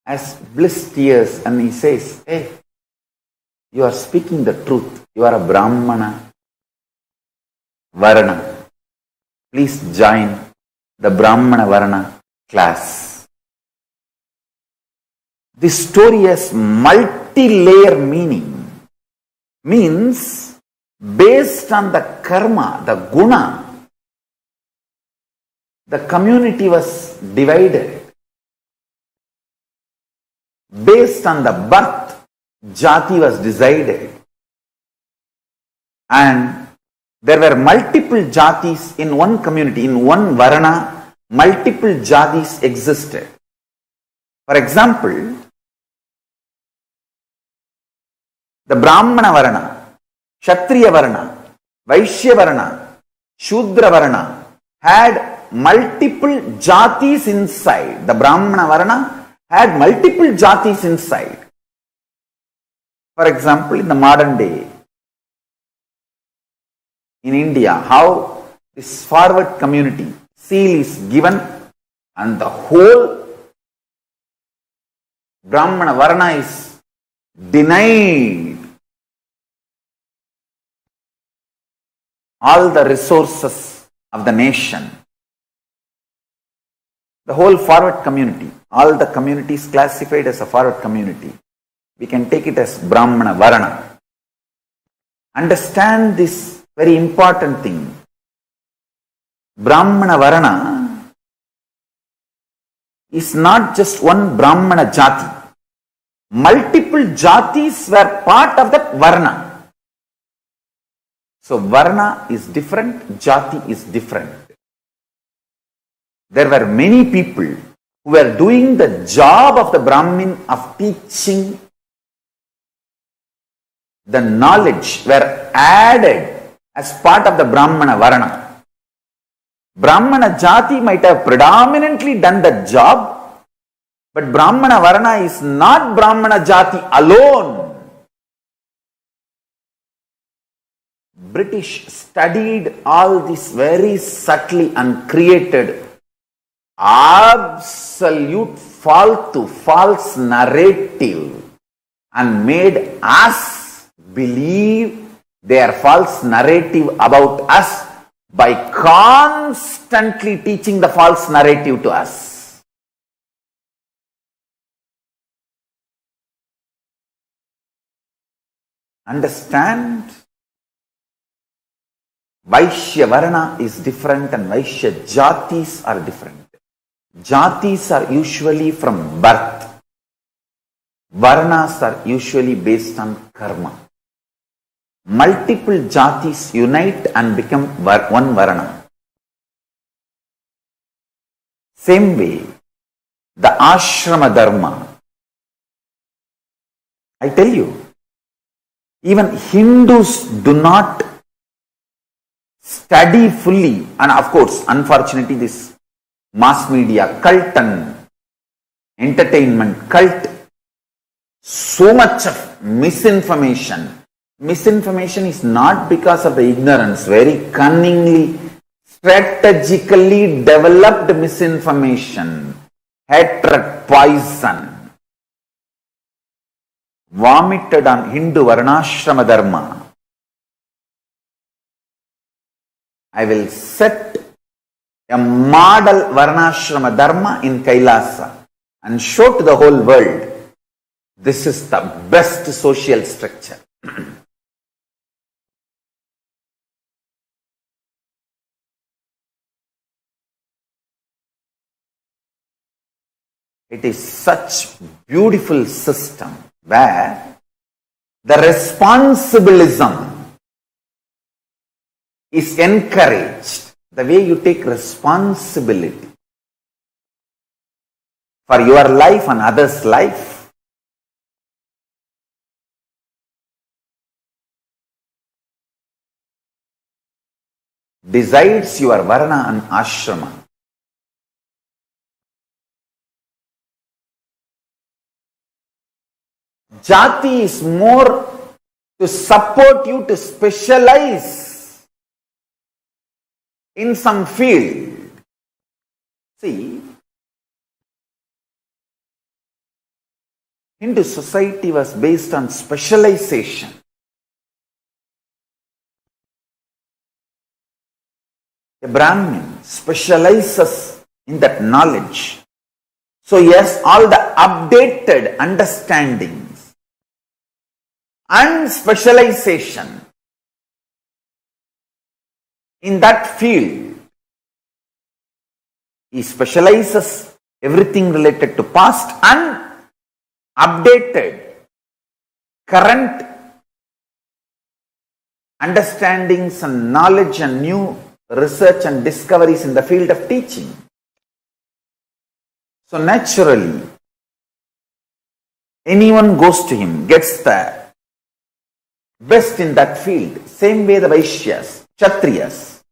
Speaker 3: as bliss tears and he says, hey, you are speaking the truth. You are a Brahmana Varna. Please join the Brahmana Varna class. This story has multi-layer meaning. Means based on the karma, the guna, the community was divided. Based on the birth, jati was decided. And there were multiple jatis in one community, in one varana, multiple jatis existed. For example, the Brahmana varana, Kshatriya varana, Vaishya varana, Shudra varana had multiple jatis inside. The Brahmana varana had multiple jatis inside. For example, in the modern day, in India, how this forward community seal is given and the whole Brahmana varana is denied all the resources of the nation. The whole forward community, all the communities classified as a forward community, we can take it as Brahmana varana. Understand this very important thing. Brahmana varana is not just one Brahmana jati. Multiple jatis were part of that varna. So varna is different, jati is different. There were many people who were doing the job of the Brahmin of teaching the knowledge, were added as part of the Brahmana varana. Brahmana jati might have predominantly done the job, but Brahmana varana is not Brahmana jati alone. British studied all this very subtly and created absolute false narrative and made us believe their false narrative about us by constantly teaching the false narrative to us. Understand? Vaishya varana is different and Vaishya jatis are different. Jatis are usually from birth. Varnas are usually based on karma. Multiple jatis unite and become one varana. Same way, the ashrama dharma. I tell you, even Hindus do not study fully, and of course, unfortunately, this mass media cult and entertainment cult, so much of misinformation. Misinformation is not because of the ignorance, very cunningly, strategically developed misinformation, hatred, poison, vomited on Hindu varnashrama dharma. I will set a model varnashrama dharma in Kailasa and show to the whole world this is the best social structure. It is such beautiful system where the responsibilism is encouraged. The way you take responsibility for your life and others' life. Decides your varna and ashrama. Jati is more to support you to specialize in some field. See, Hindu society was based on specialization. A Brahmin specializes in that knowledge. So yes, all the updated understandings and specialization in that field, he specializes everything related to past and updated current understandings and knowledge and new research and discoveries in the field of teaching. So naturally, anyone goes to him, gets the best in that field. Same way the Vaishyas, Kshatriyas.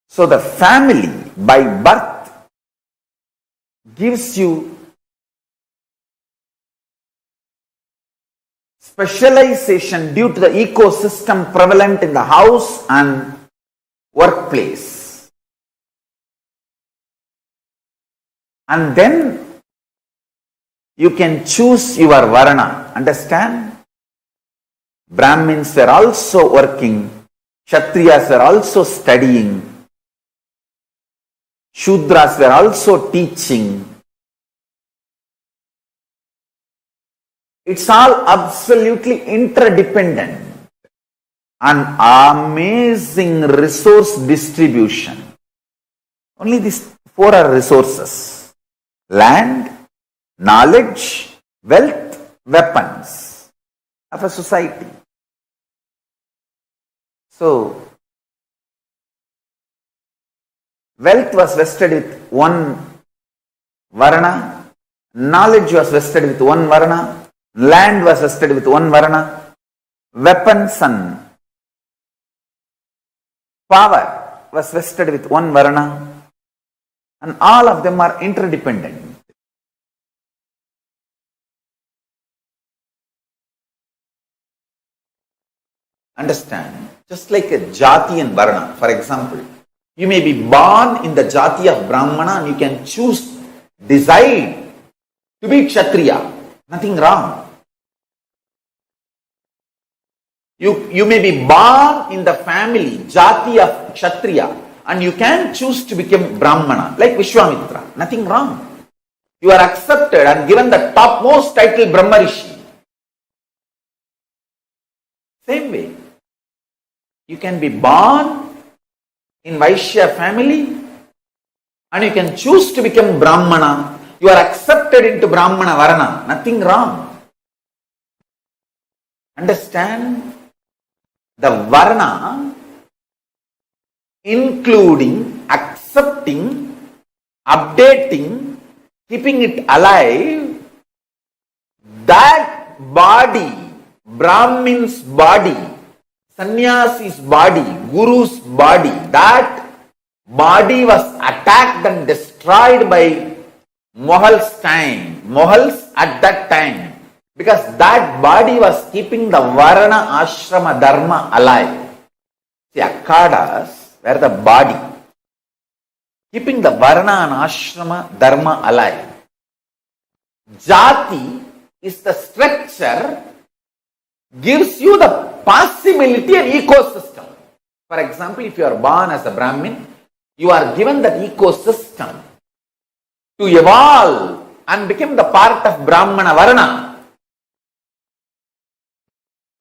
Speaker 3: So the family by birth gives you specialization due to the ecosystem prevalent in the house and workplace. And then you can choose your varna. Understand? Brahmins were also working, Kshatriyas were also studying, Shudras were also teaching. It's all absolutely interdependent. An amazing resource distribution. Only these four are resources: land, knowledge, wealth, weapons of a society. So, wealth was vested with one varna, knowledge was vested with one varna, land was vested with one varna, weapons and power was vested with one varna, and all of them are interdependent. Understand? Just like a jati and varna, for example, you may be born in the jati of Brahmana and you can choose, decide to be Kshatriya. Nothing wrong. You may be born in the family, jati of Kshatriya, and you can choose to become Brahmana, like Vishwamitra. Nothing wrong. You are accepted and given the topmost title Brahmarishi. Same way, you can be born in Vaishya family and you can choose to become Brahmana. You are accepted into Brahmana Varna. Nothing wrong. Understand? The Varna, including, accepting, updating, keeping it alive, that body, Brahmin's body, Sannyasi's body, Guru's body, that body was attacked and destroyed by Mughals at that time, because that body was keeping the Varna Ashrama Dharma alive. The Akhadas were the body, keeping the Varna and Ashrama Dharma alive. Jati is the structure, gives you the possibility of ecosystem. For example, if you are born as a Brahmin, you are given that ecosystem to evolve and become the part of Brahmana Varna.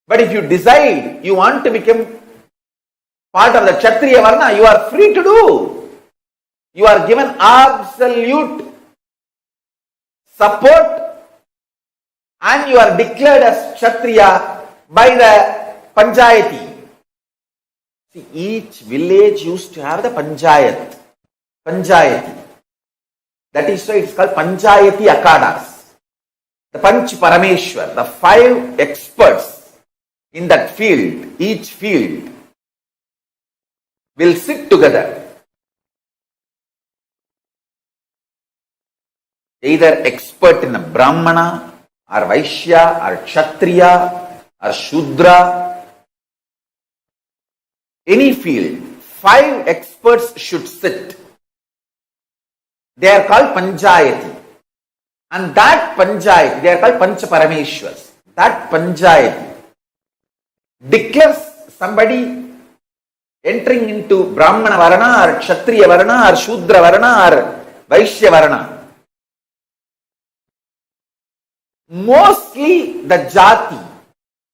Speaker 3: But if you decide you want to become part of the Kshatriya Varna, you are free to do. You are given absolute support and you are declared as Kshatriya by the Panchayati. See, each village used to have the Panchayati. That is why it's called Panchayati Akhadas. The Panch Parameshwar, the 5 experts in that field, each field, will sit together. Either expert in a Brahmana, or Vaishya, or Kshatriya, or Shudra, any field, 5 experts should sit. They are called Panchayati. And that Panchayati, they are called Pancha Parameshwars. That Panchayati declares somebody entering into Brahmana Varna or Kshatriya Varna or Shudra Varna or Vaishya Varna. Mostly the jati,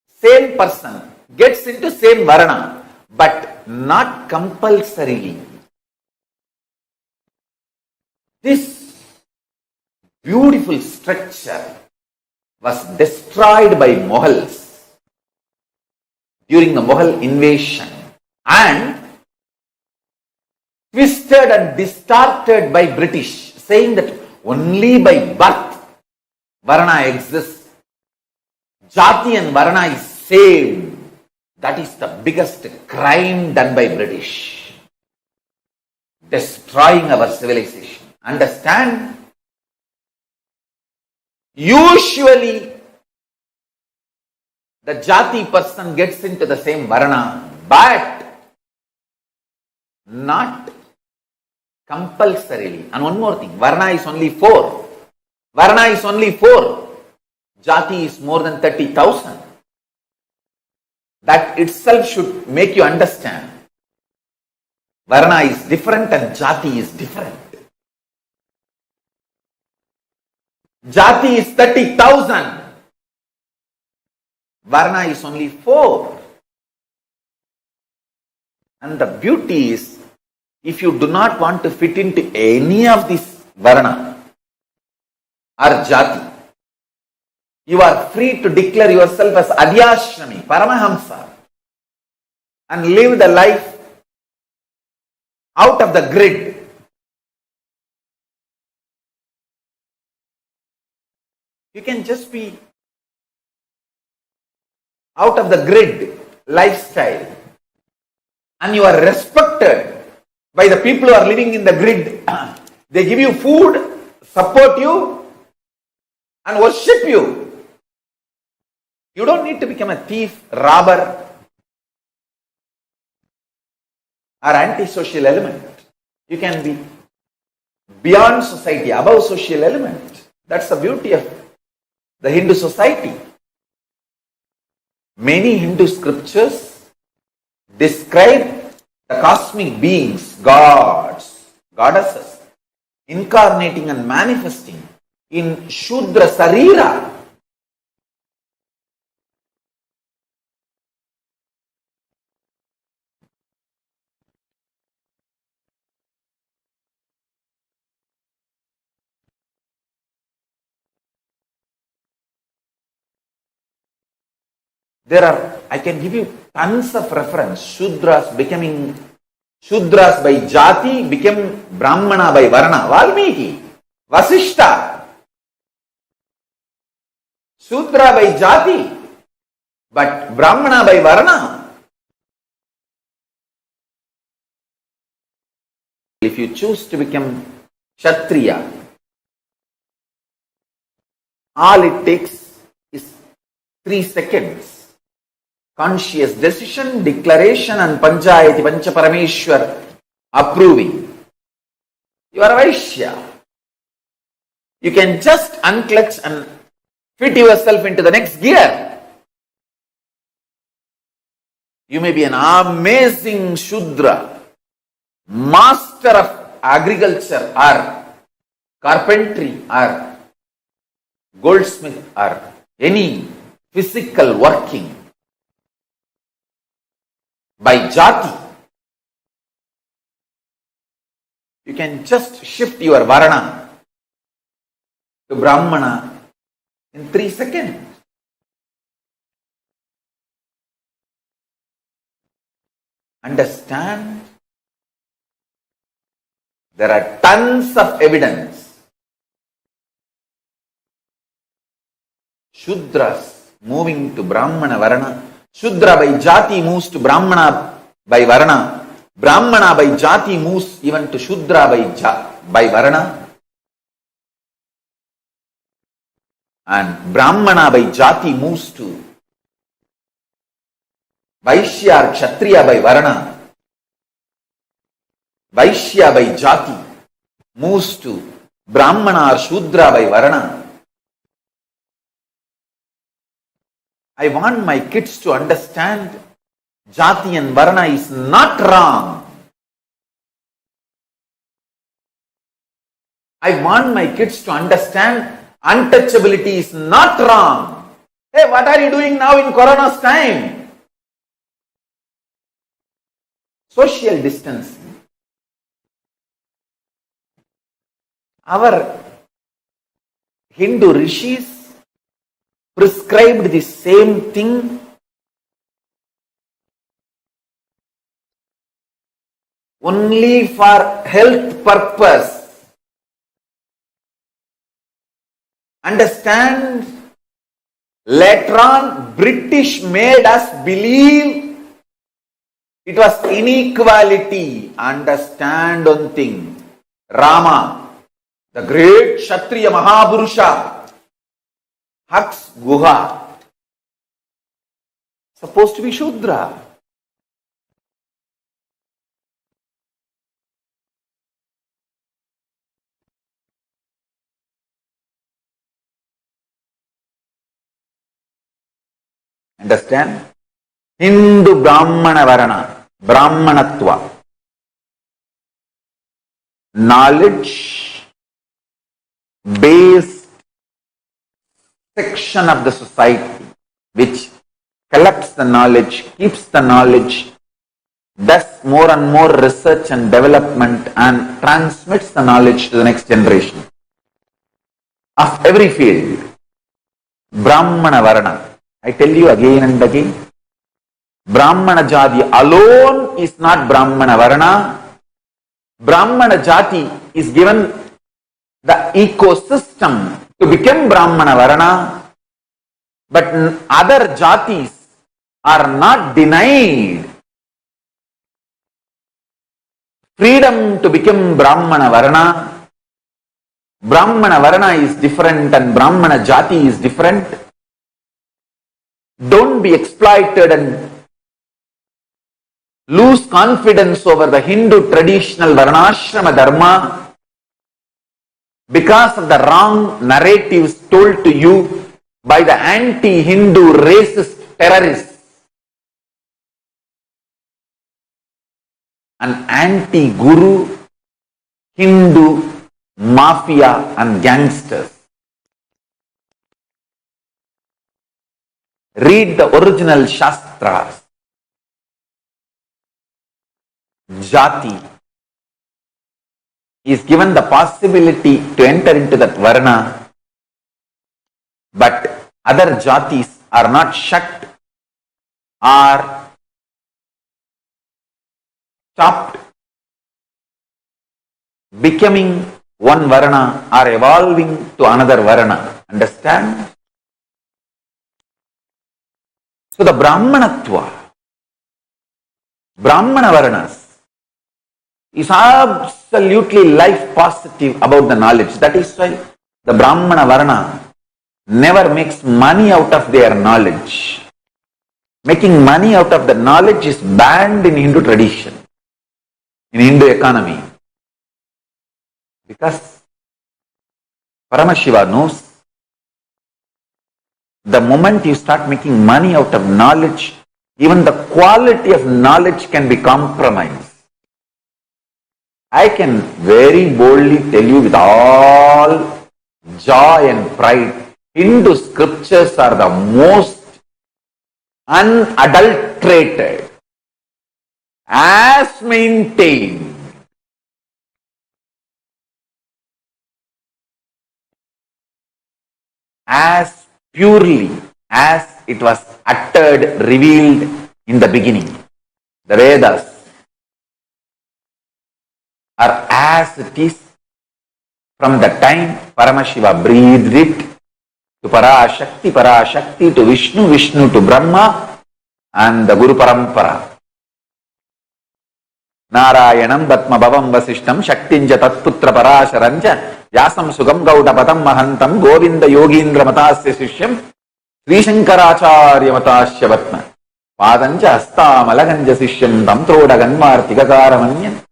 Speaker 3: same person, gets into same Varna, but not compulsorily. This beautiful structure was destroyed by Mughals during the Mughal invasion and twisted and distorted by British, saying that only by birth Varna exists. Jati and Varna is same. That is the biggest crime done by British. Destroying our civilization. Understand? Usually, the Jati person gets into the same Varna, but not compulsorily. And one more thing, Varna is only 4. Varna is only 4. Jati is more than 30,000. That itself should make you understand. Varna is different and Jati is different. Jati is 30,000. Varna is only 4. And the beauty is, if you do not want to fit into any of these Varna or Jati, you are free to declare yourself as Adhyashrami, Paramahamsa, and live the life out of the grid. You can just be out of the grid lifestyle and you are respected by the people who are living in the grid. They give you food, support you and worship you. You don't need to become a thief, robber or antisocial element. You can be beyond society, above social element. That's the beauty of the Hindu society. Many Hindu scriptures describe the cosmic beings, gods, goddesses, incarnating and manifesting in Shudra Sarira. I can give you tons of reference. Shudras by Jati became Brahmana by Varna. Valmiki, Vasishta. Shudra by Jati, but Brahmana by Varna. If you choose to become Kshatriya, all it takes is 3 seconds. Conscious decision, declaration and Panchayati, Pancha Parameshwar approving. You are a Vaishya. You can just unclutch and fit yourself into the next gear. You may be an amazing Shudra, master of agriculture or carpentry or goldsmith or any physical working. By Jati, you can just shift your Varna to Brahmana in 3 seconds. Understand? There are tons of evidence. Shudras moving to Brahmana Varna. Shudra by Jati moves to Brahmana by Varna. Brahmana by Jati moves even to Shudra by Varna. And Brahmana by Jati moves to Vaishya or Kshatriya by Varna. Vaishya by Jati moves to Brahmana or Shudra by Varna. I want my kids to understand Jati and Varna is not wrong. I want my kids to understand untouchability is not wrong. Hey, what are you doing now in Corona's time? Social distancing. Our Hindu rishis prescribed the same thing only for health purpose. Understand, later on British made us believe it was inequality. Understand one thing, Rama, the great Kshatriya Mahaburusha, hugs Guha, supposed to be Shudra. Understand? Hindu Brahmana Varana, Brahmanatva. Knowledge based section of the society which collects the knowledge, keeps the knowledge, does more and more research and development and transmits the knowledge to the next generation of every field. Brahmana Varana. I tell you again and again, Brahmana Jati alone is not Brahmana Varana. Brahmana Jati is given the ecosystem to become Brahmana Varana, but other Jatis are not denied freedom to become Brahmana Varana. Brahmana Varana is different and Brahmana Jati is different. Don't be exploited and lose confidence over the Hindu traditional Varnashrama Dharma because of the wrong narratives told to you by the anti-Hindu racist terrorists and anti-Guru Hindu mafia and gangsters. Read the original Shastras. Jati is given the possibility to enter into that Varna, but other Jatis are not shut or stopped becoming one Varna or evolving to another Varna. Understand? So the Brahmanatva, Brahmana Varanas is absolutely life positive about the knowledge. That is why the Brahmana Varana never makes money out of their knowledge. Making money out of the knowledge is banned in Hindu tradition, in Hindu economy. Because Paramashiva knows the moment you start making money out of knowledge, even the quality of knowledge can be compromised. I can very boldly tell you with all joy and pride, Hindu scriptures are the most unadulterated, as maintained, as purely as it was uttered, revealed in the beginning. The Vedas are as it is from the time Paramashiva breathed it to Parashakti to Vishnu, Vishnu to Brahma and the Guru Parampara. Narayanam Batma Bhavam Vasishtam Shaktinja Tatputra Parasharanja Yasam Sugam Gauda Patam Mahantam Govinda Yogindra Matasya Sishyam Sri Shankaracharya Matasya Vatma Padanja Hasta Malaganja Sishyam Tamtroda Ganmartikakaramanyan.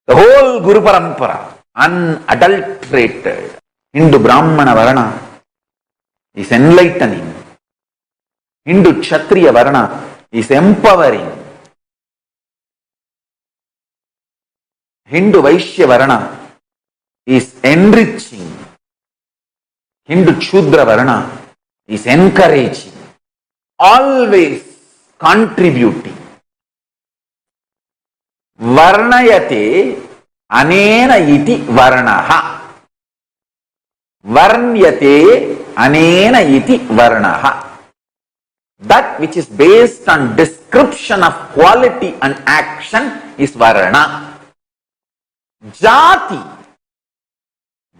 Speaker 3: The whole Guru Parampara, unadulterated, Hindu Brahmana Varana is enlightening. Hindu Kshatriya Varana is empowering. Hindu Vaishya Varana is enriching. Hindu Shudra Varna is encouraging, always contributing. Varnayate anena iti varnaha. Varnyate anena iti varnaha. That which is based on description of quality and action is varna. Jati.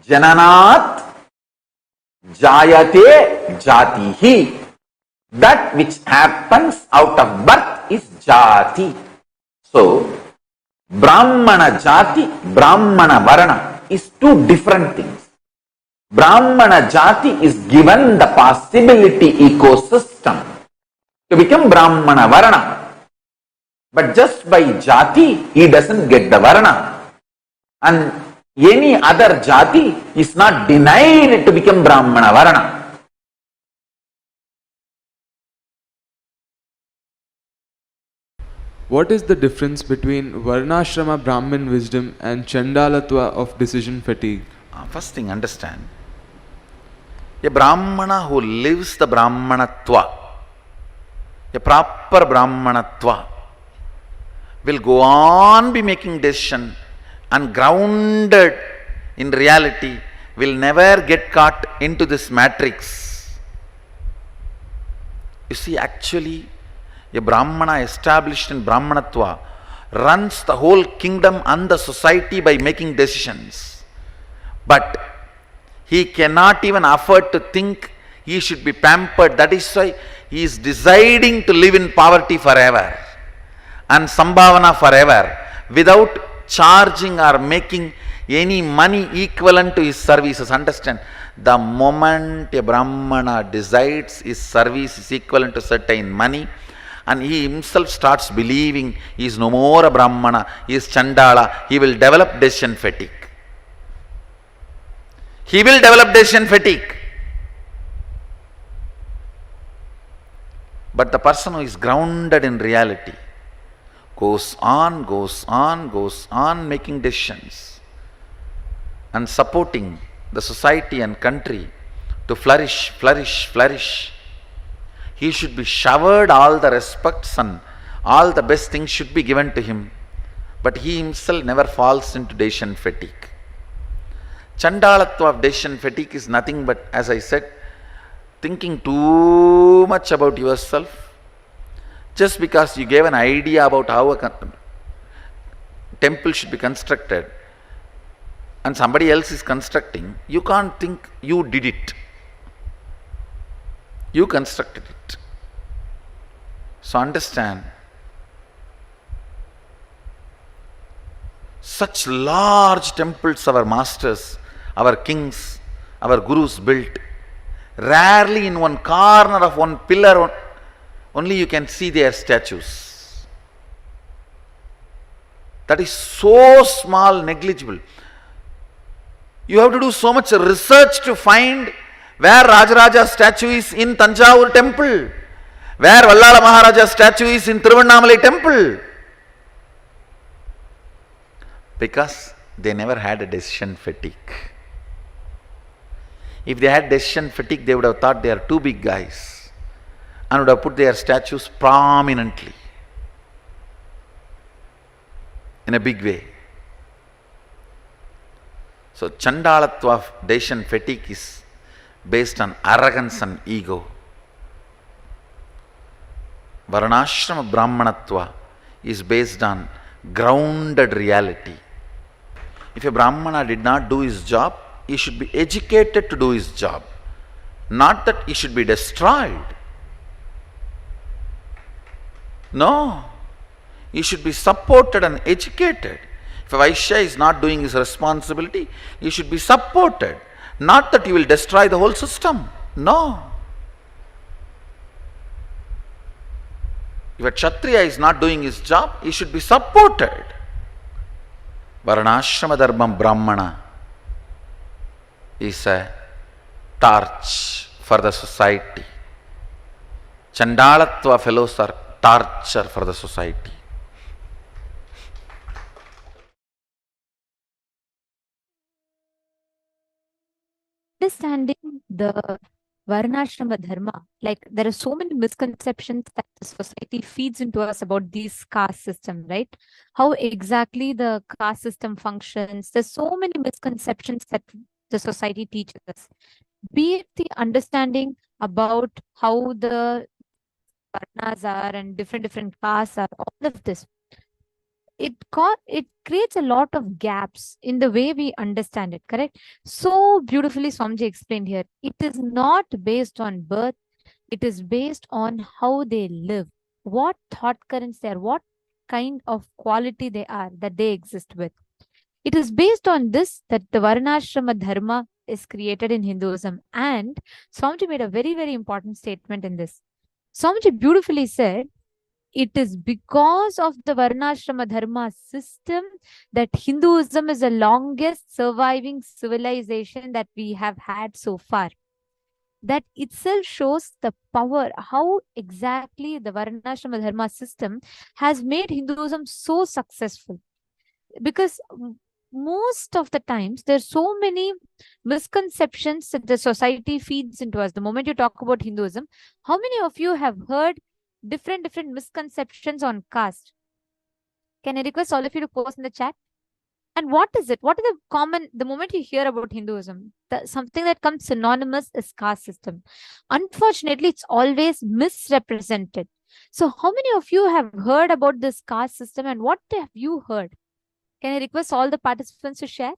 Speaker 3: Jananat jayate jatihi. That which happens out of birth is jati. So, Brahmana jati, Brahmana varna is two different things. Brahmana jati is given the possibility ecosystem to become Brahmana varna. But just by jati, he doesn't get the varna. And any other jati is not denied to become Brahmana varna.
Speaker 10: What is the difference between Varnashrama Brahmin wisdom and Chandalatva of decision fatigue?
Speaker 3: First thing, understand. A Brahmana who lives the Brahmanatva, a proper Brahmanatva, will go on be making decision and grounded in reality, will never get caught into this matrix. You see, actually, a Brahmana established in Brahmanatva runs the whole kingdom and the society by making decisions. But he cannot even afford to think he should be pampered. That is why he is deciding to live in poverty forever and sambhavana forever without charging or making any money equivalent to his services. Understand, the moment a Brahmana decides his service is equivalent to certain money, and he himself starts believing he is no more a Brahmana, he is Chandala, he will develop decision fatigue. He will develop decision fatigue. But the person who is grounded in reality goes on making decisions and supporting the society and country to flourish. He should be showered all the respects and all the best things should be given to him. But he himself never falls into decision fatigue. Chandalatva of decision fatigue is nothing but, as I said, thinking too much about yourself. Just because you gave an idea about how a temple should be constructed and somebody else is constructing, you can't think you did it. You constructed it. So understand, such large temples our masters, our kings, our gurus built, rarely in one corner of one pillar only you can see their statues. That is so small, negligible. You have to do so much research to find where Rajaraja's statue is in Tanjavur temple, where Vallala Maharaja's statue is in Tiruvannamalai temple. Because they never had a decision fatigue. If they had decision fatigue, they would have thought they are too big guys and would have put their statues prominently in a big way. So Chandalatva of decision fatigue is based on arrogance and ego. Varnashrama Brahmanatva is based on grounded reality. If a Brahmana did not do his job, he should be educated to do his job, not that he should be destroyed. No, he should be supported and educated. If a Vaishya is not doing his responsibility, he should be supported, not that he will destroy the whole system. No. If a Kshatriya is not doing his job, he should be supported. Varnashrama Dharma Brahmana is a torch for the society. Chandalatva fellows are torture for the society.
Speaker 6: understanding the Varnashrama Dharma, like there are so many misconceptions that the society feeds into us about this caste system, right? How exactly the caste system functions. There's so many misconceptions that the society teaches us. Be it the understanding about how the varnas are and different castes are, all of this. It creates a lot of gaps in the way we understand it, correct? So beautifully Swamiji explained here. It is not based on birth, it is based on how they live, what thought currents they are, what kind of quality they are that they exist with. It is based on this that the Varnashrama Dharma is created in Hinduism. And Swamiji made a very, very important statement in this. Swamiji beautifully said, it is because of the Varnashrama Dharma system that Hinduism is the longest surviving civilization that we have had so far. That itself shows the power, how exactly the Varnashrama Dharma system has made Hinduism so successful. Because most of the times there's so many misconceptions that the society feeds into us. The moment you talk about Hinduism, how many of you have heard different misconceptions on caste? Can I request all of you to post in the chat? And what is it? What are the common, the moment you hear about Hinduism, something that comes synonymous is caste system. Unfortunately, it's always misrepresented. So how many of you have heard about this caste system and what have you heard? Can I request all the participants to share?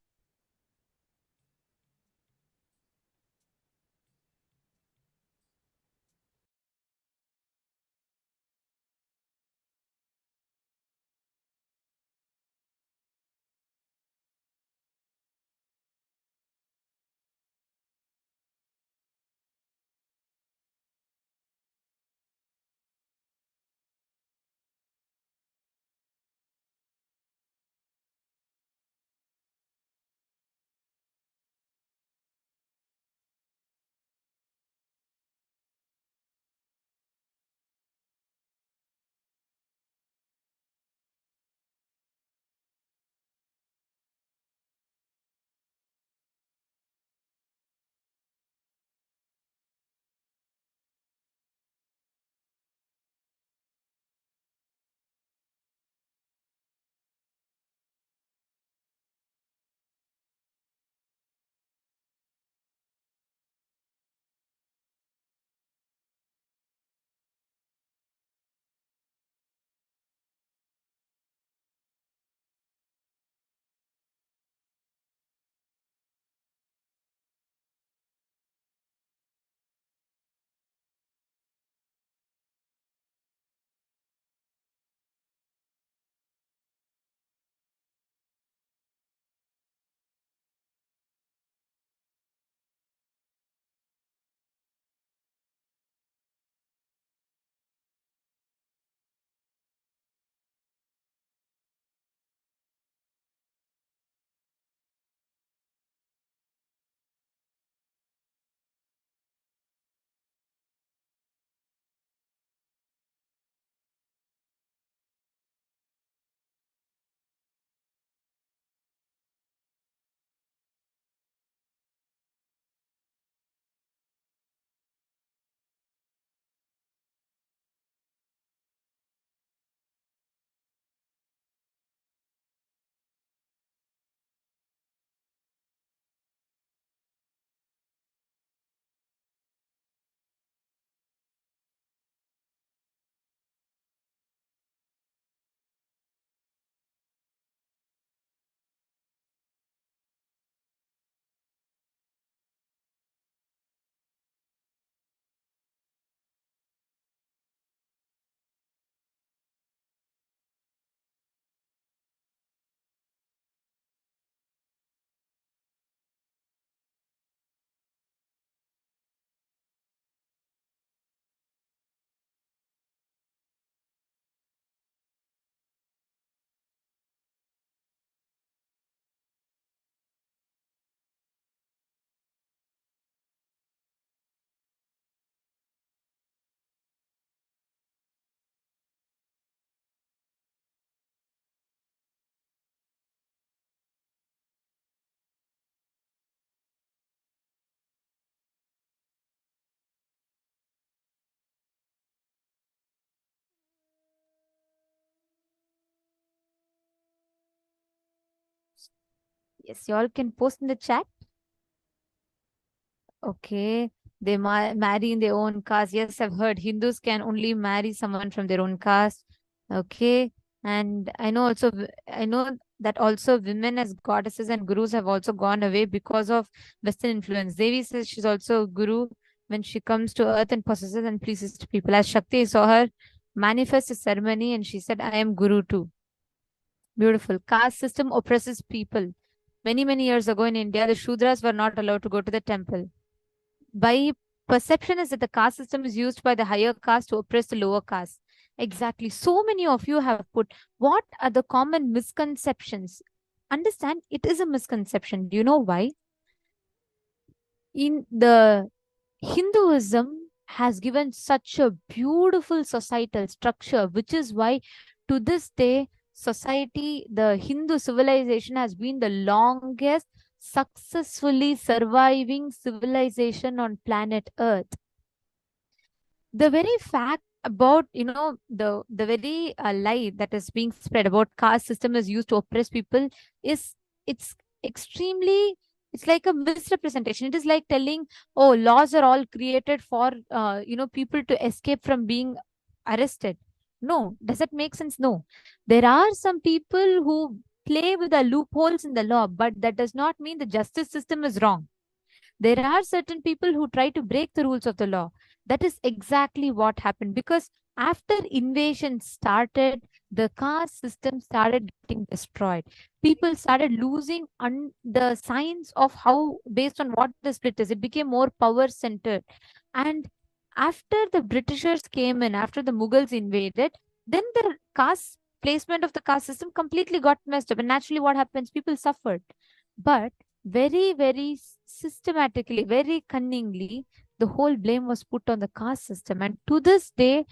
Speaker 6: Yes, you all can post in the chat. Okay. They marry in their own caste. Yes, I've heard Hindus can only marry someone from their own caste. Okay. And I know also, I know that also women as goddesses and gurus have also gone away because of Western influence. Devi says she's also a guru when she comes to earth and possesses and pleases people. As Shakti saw her manifest a ceremony and she said, I am guru too. Beautiful. Caste system oppresses people. Many years ago in India, the Shudras were not allowed to go to the temple. By perception is that the caste system is used by the higher caste to oppress the lower caste. Exactly. So many of you have put, what are the common misconceptions? Understand, it is a misconception. Do you know why? In the Hinduism has given such a beautiful societal structure, which is why to this day, society, the Hindu civilization has been the longest successfully surviving civilization on planet Earth. The very fact about, you know, the very lie that is being spread about caste system is used to oppress people is, it's extremely, it's like a misrepresentation. It is like telling, oh, laws are all created for you know, people to escape from being arrested. No. Does that make sense? No. There are some people who play with the loopholes in the law, but that does not mean the justice system is wrong. There are certain people who try to break the rules of the law. That is exactly what happened, because after invasion started, the caste system started getting destroyed. People started losing the signs of how, based on what the split is. It became more power centered. And after the Britishers came in, after the Mughals invaded, then the caste placement of the caste system completely got messed up. And naturally, what happens? People suffered. But very systematically, very cunningly, the whole blame was put on the caste system. And to this day,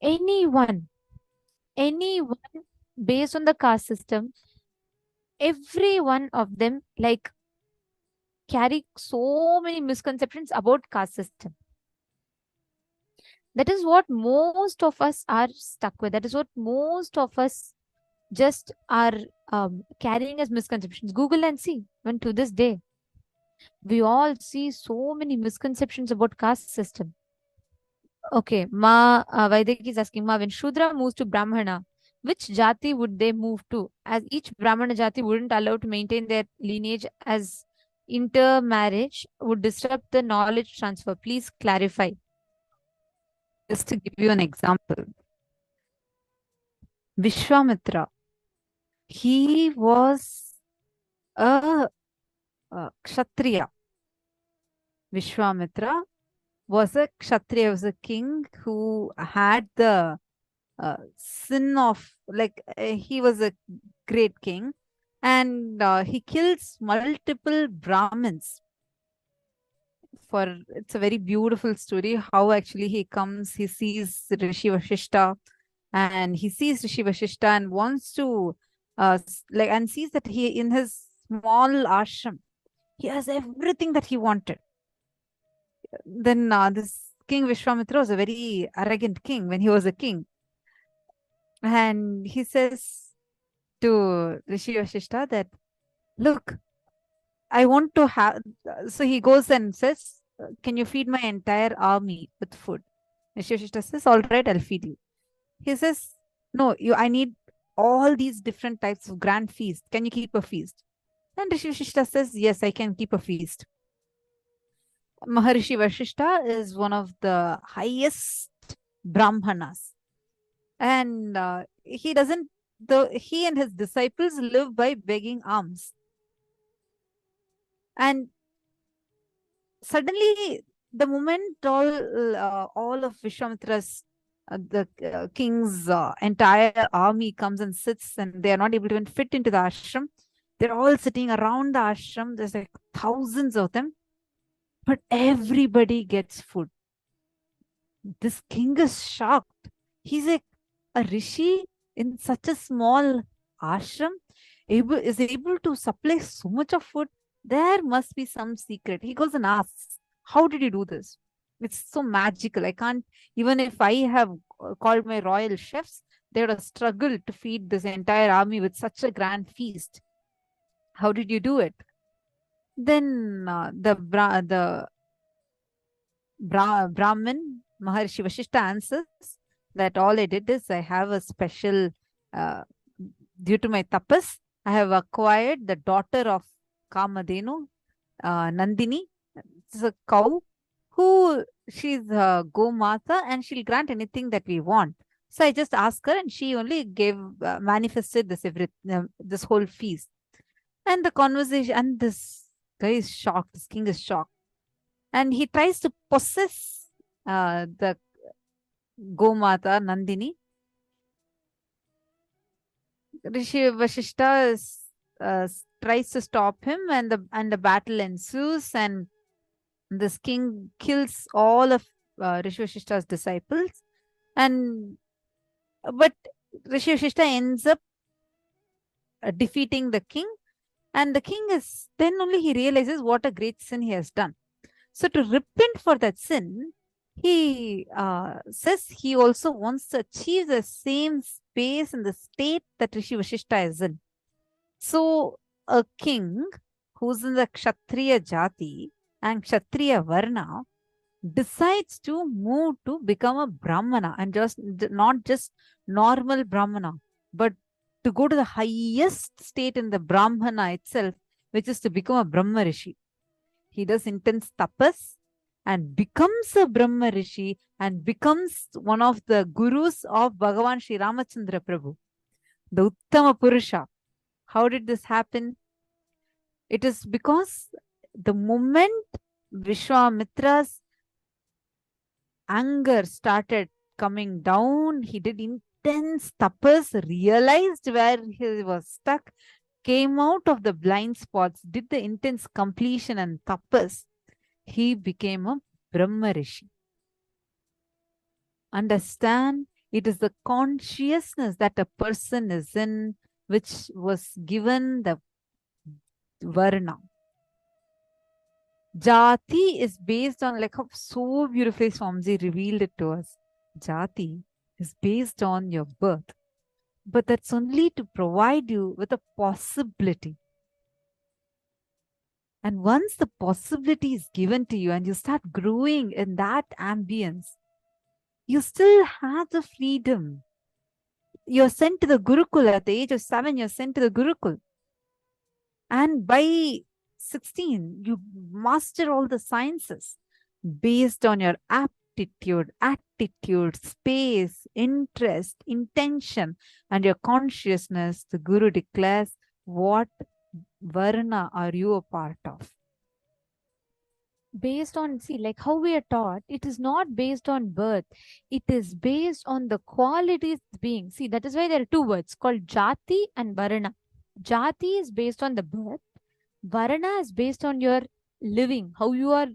Speaker 6: anyone based on the caste system, every one of them like carry so many misconceptions about caste system. That is what most of us are stuck with. That is what most of us just are carrying as misconceptions. Google and see. When to this day, we all see so many misconceptions about caste system. Okay, Ma Vaideki is asking, Ma, when Shudra moves to Brahmana, which jati would they move to? As each Brahmana jati wouldn't allow to maintain their lineage, as intermarriage would disrupt the knowledge transfer. Please clarify.
Speaker 7: Just to give you an example, Vishwamitra, he was a Kshatriya. Vishwamitra was a Kshatriya, was a king who had the sin of, like, he was a great king, and he kills multiple Brahmins. It's a very beautiful story how actually he comes, he sees Rishi Vashishta, and he sees Rishi Vashishta and wants to and sees that he, in his small ashram, he has everything that he wanted. Then this King Vishwamitra was a very arrogant king when he was a king. And he says to Rishi Vashishta that, look, I want to have, so he goes and says, can you feed my entire army with food? Rishi Vashishta says, all right, I'll feed you. He says, no, I need all these different types of grand feast. Can you keep a feast? And Rishi Vashishta says, yes, I can keep a feast. Maharishi Vashishta is one of the highest Brahmanas. And he and his disciples live by begging alms. And suddenly, the moment all of Vishwamitra's, the king's entire army comes and sits, and they are not able to even fit into the ashram. They're all sitting around the ashram. There's like thousands of them, but everybody gets food. This king is shocked. He's like, a rishi in such a small ashram is able to supply so much of food. There must be some secret. He goes and asks, how did you do this? It's so magical. I can't, even if I have called my royal chefs, they would have struggled to feed this entire army with such a grand feast. How did you do it? Then Brahmin Maharshi Vashishta answers that all I did is I have a special, due to my tapas, I have acquired the daughter of Kamadhenu, Nandini. It's a cow who she's a Gomata and she'll grant anything that we want. So I just asked her and she only manifested this whole feast. And the conversation, and this guy is shocked, this king is shocked. And he tries to possess the Gomata Nandini. Rishi Vashishta tries to stop him, and the battle ensues, and this king kills all of Rishi Vashishta's disciples. But Rishi Vashishta ends up defeating the king, and the king is then only he realizes what a great sin he has done. So to repent for that sin, he says he also wants to achieve the same space in the state that Rishi Vashishta is in. So a king who's in the Kshatriya Jati and Kshatriya Varna decides to move to become a Brahmana, and not just normal Brahmana, but to go to the highest state in the Brahmana itself, which is to become a Brahma Rishi. He does intense tapas and becomes a Brahma Rishi and becomes one of the gurus of Bhagavan Sri Ramachandra Prabhu, the Uttama Purusha. How did this happen? It is because the moment Vishwamitra's anger started coming down, he did intense tapas, realized where he was stuck, came out of the blind spots, did the intense completion and tapas, he became a Brahma Rishi. Understand, it is the consciousness that a person is in which was given the Varna. Jati is based on, like how so beautifully Swamiji revealed it to us. Jati is based on your birth. But that's only to provide you with a possibility. And once the possibility is given to you and you start growing in that ambience, you still have the freedom. You're sent to the Gurukul at the age of 7, you're sent to the Gurukul. And by 16, you master all the sciences based on your aptitude, attitude, space, interest, intention, and your consciousness. The Guru declares, what Varna are you a part of?
Speaker 6: Based on, see, like how we are taught, it is not based on birth. It is based on the qualities being. See, that is why there are two words called Jati and Varna. Jati is based on the birth. Varna is based on your living, how your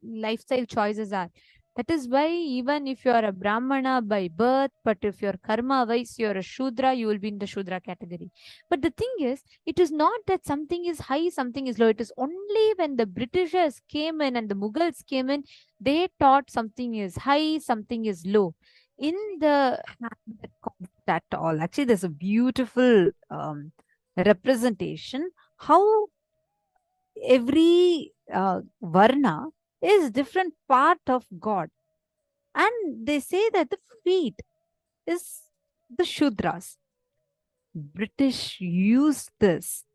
Speaker 6: lifestyle choices are. That is why even if you are a Brahmana by birth, but if your karma wise you are a Shudra, you will be in the Shudra category. But the thing is, it is not that something is high, something is low. It is only when the Britishers came in and the Mughals came in, they taught something is high, something is low. In the at all, actually, there's a beautiful representation how every Varna is different part of God. And they say that the feet is the Shudras. British used this,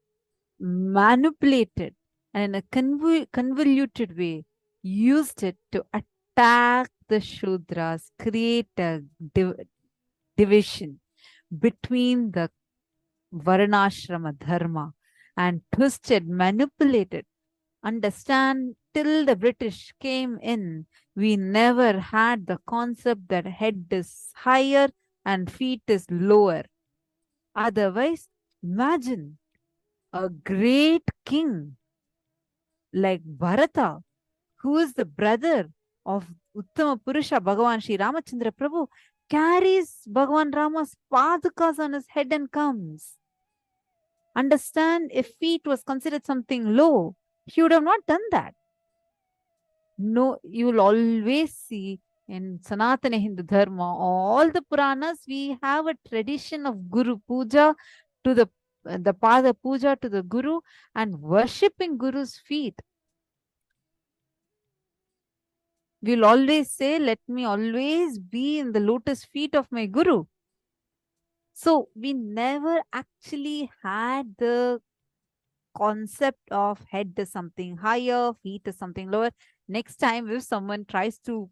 Speaker 6: manipulated, and in a convoluted way, used it to attack the Shudras, create a division between the Varnashrama Dharma, and twisted, manipulated. Understand, till the British came in, we never had the concept that head is higher and feet is lower. Otherwise, imagine a great king like Bharata, who is the brother of Uttama Purusha, Bhagavan Sri Ramachandra Prabhu, carries Bhagavan Rama's padukas on his head and comes. Understand, if feet was considered something low, he would have not done that. No, you will always see in Sanatana Hindu Dharma, all the Puranas, we have a tradition of Guru Puja to the
Speaker 7: the pada puja to the Guru and worshipping Guru's feet. We'll always say, let me always be in the lotus feet of my Guru. So we never actually had the concept of head is something higher, feet is something lower. Next time, if someone tries to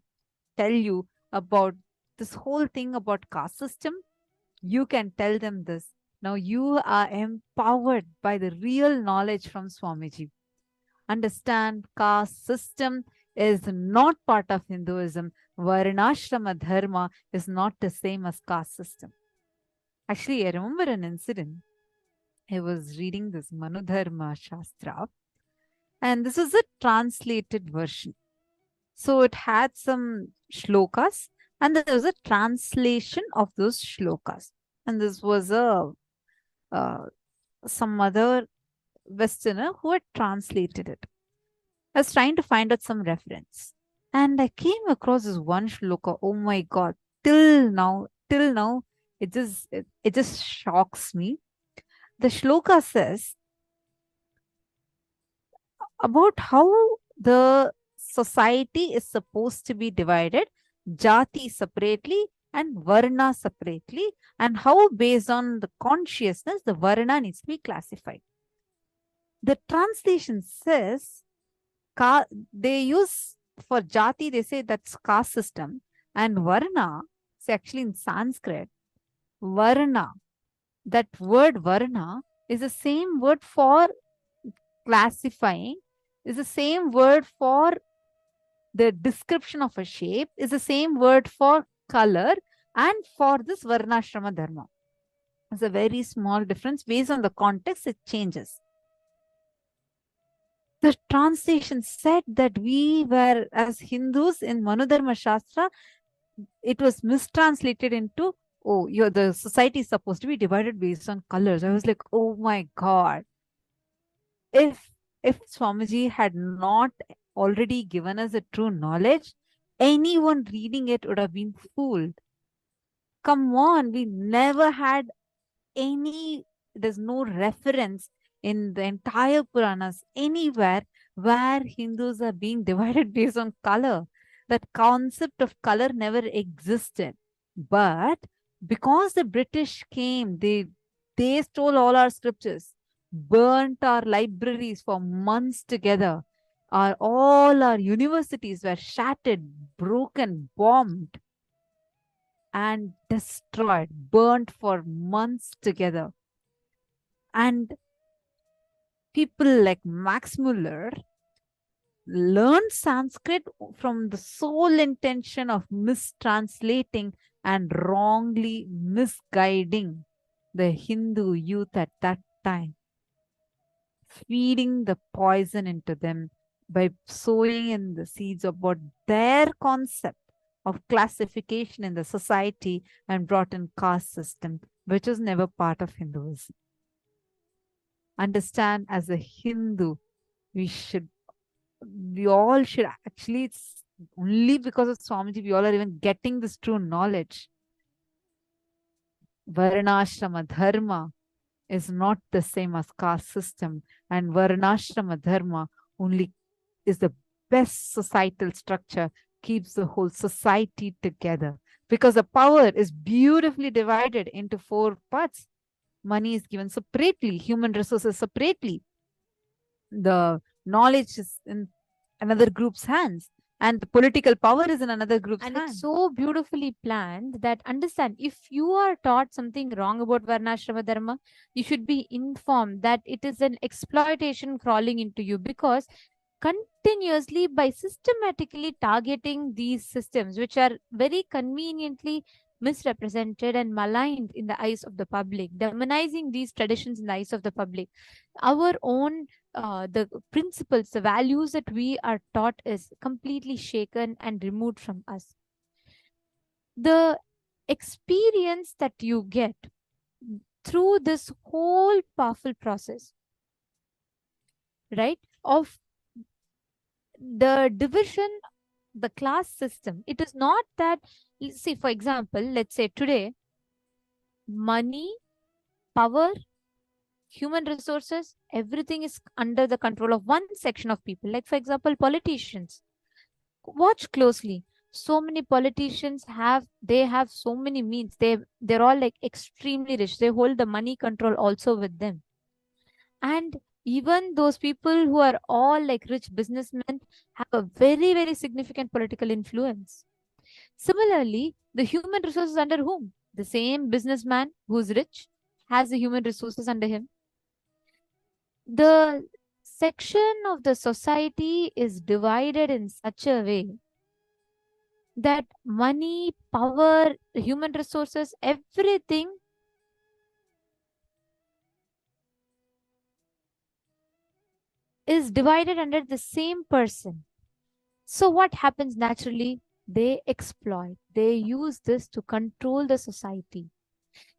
Speaker 7: tell you about this whole thing about caste system, you can tell them this. Now you are empowered by the real knowledge from Swamiji. Understand, caste system is not part of Hinduism. Varnashrama dharma is not the same as caste system. Actually, I remember an incident. I was reading this Manudharma Shastra, and this is a translated version. So it had some shlokas, and there was a translation of those shlokas. And this was some other Westerner who had translated it. I was trying to find out some reference, and I came across this one shloka. Oh my God! Till now, it just shocks me. The shloka says about how the society is supposed to be divided, jati separately and varna separately, and how based on the consciousness, the varna needs to be classified. The translation says, they use for jati, they say that's caste system, and varna, it's actually in Sanskrit, varna, that word varna is the same word for classifying, is the same word for the description of a shape, is the same word for color, and for this varnashrama dharma. It's a very small difference. Based on the context, it changes. The translation said that we were, as Hindus in Manudharma Shastra, it was mistranslated into, oh, the society is supposed to be divided based on colors. I was like, oh my God. If Swamiji had not already given us a true knowledge, anyone reading it would have been fooled. Come on, we never had there's no reference in the entire Puranas anywhere where Hindus are being divided based on color. That concept of color never existed. But because the British came, they stole all our scriptures, burnt our libraries for months together. All our universities were shattered, broken, bombed, and destroyed, burnt for months together. And people like Max Muller learned Sanskrit from the sole intention of mistranslating and wrongly misguiding the Hindu youth at that time, feeding the poison into them by sowing in the seeds about their concept of classification in the society, and brought in caste system, which was never part of Hinduism. Understand, as a Hindu, we all should actually, it's only because of Swamiji we all are even getting this true knowledge. Varnashrama dharma is not the same as caste system, and Varnashrama dharma only is the best societal structure, keeps the whole society together, because the power is beautifully divided into 4 parts. Money is given separately, human resources separately, the knowledge is in another group's hands, and the political power is in another group's hands.
Speaker 6: And it's so beautifully planned that, understand, if you are taught something wrong about Varnashrama Dharma, you should be informed that it is an exploitation crawling into you, because continuously, by systematically targeting these systems, which are very conveniently misrepresented and maligned in the eyes of the public, demonizing these traditions in the eyes of the public, our own the principles, the values that we are taught is completely shaken and removed from us. The experience that you get through this whole powerful process, right, of the division, the class system, it is not that, see, for example, let's say today, money, power, human resources, everything is under the control of one section of people. Like, for example, politicians. Watch closely. So many politicians have so many means. They're all like extremely rich. They hold the money control also with them. And even those people who are all like rich businessmen have a very, very significant political influence. Similarly, the human resources under whom? The same businessman who's rich has the human resources under him. The section of the society is divided in such a way that money, power, human resources, everything is divided under the same person. So what happens naturally? They exploit, they use this to control the society.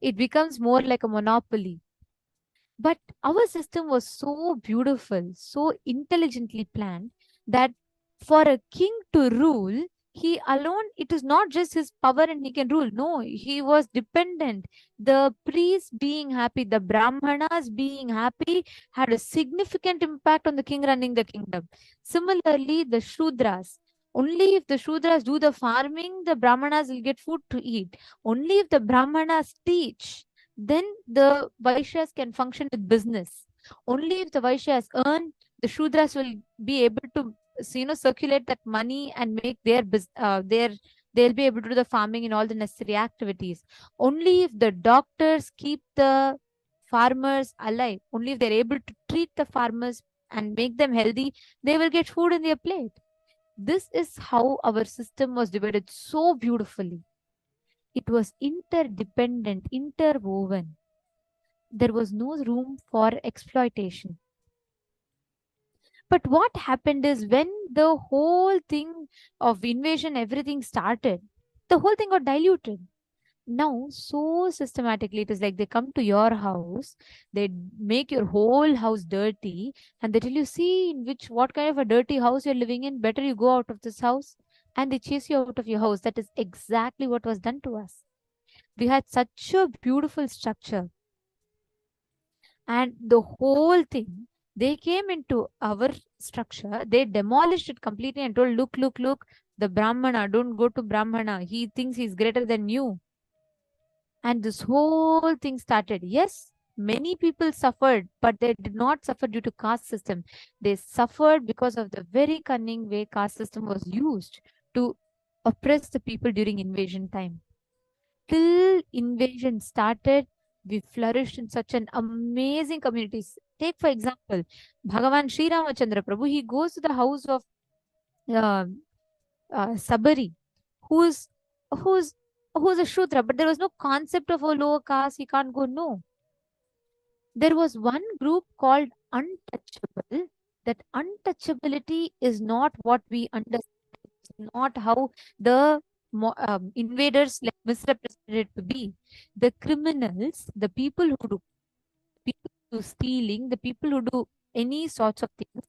Speaker 6: It becomes more like a monopoly. But our system was so beautiful, so intelligently planned that for a king to rule, he alone, it is not just his power and he can rule. No, he was dependent. The priests being happy, the Brahmanas being happy had a significant impact on the king running the kingdom. Similarly, the Shudras. Only if the Shudras do the farming, the Brahmanas will get food to eat. Only if the Brahmanas teach, then the Vaishyas can function with business. Only if the Vaishyas earn, the Shudras will be able to circulate that money and make they'll be able to do the farming and all the necessary activities. Only if the doctors keep the farmers alive, only if they're able to treat the farmers and make them healthy, they will get food in their plate. This is how our system was divided so beautifully. It was interdependent, interwoven. There was no room for exploitation. But what happened is when the whole thing of invasion, everything started, the whole thing got diluted. Now, so systematically, it is like they come to your house, they make your whole house dirty, and they tell you, see, in what kind of a dirty house you're living in, better you go out of this house, and they chase you out of your house. That is exactly what was done to us. We had such a beautiful structure, and the whole thing, they came into our structure, they demolished it completely and told, look, the Brahmana, don't go to Brahmana, he thinks he's greater than you. And this whole thing started. Yes, many people suffered, but they did not suffer due to caste system. They suffered because of the very cunning way caste system was used to oppress the people during invasion time. Till invasion started, we flourished in such an amazing communities. Take for example, Bhagavan Sri Ramachandra Prabhu, he goes to the house of uh, Sabari, who's a Shudra, but there was no concept of a lower caste, he can't go, no. There was one group called untouchable. That untouchability is not what we understand, it's not how the invaders like misrepresented it to be. The criminals, the people who do stealing, the people who do any sorts of things,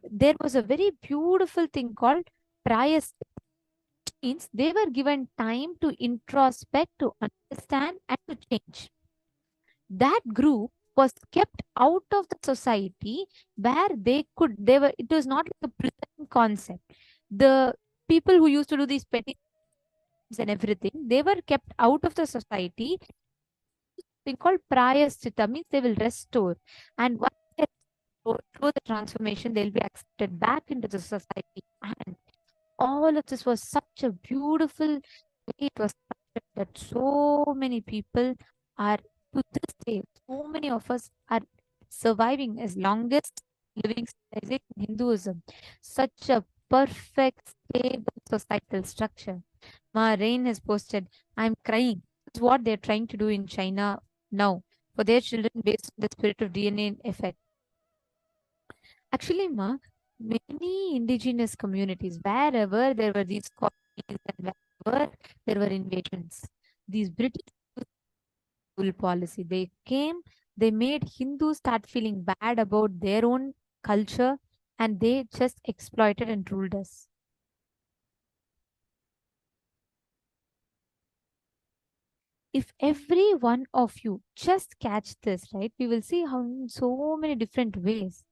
Speaker 6: there was a very beautiful thing called prayas. Means they were given time to introspect, to understand, and to change. That group was kept out of the society where it was not like a prison concept. The people who used to do these petty and everything, they were kept out of the society. Thing called prayasthita, means they will restore. And once they go through the transformation, they'll be accepted back into the society. And all of this was such a beautiful way it was structured that so many people are, to this day, so many of us are surviving as longest living civilization in Hinduism. Such a perfect, stable societal structure. Ma Rain has posted, I'm crying. It's what they're trying to do in China now for their children based on the spirit of DNA effect. Actually, Ma, many indigenous communities, wherever there were these colonies and wherever there were invasions, these British rule policy, they came, they made Hindus start feeling bad about their own culture, and they just exploited and ruled us. If every one of you just catch this, right, we will see how in so many different ways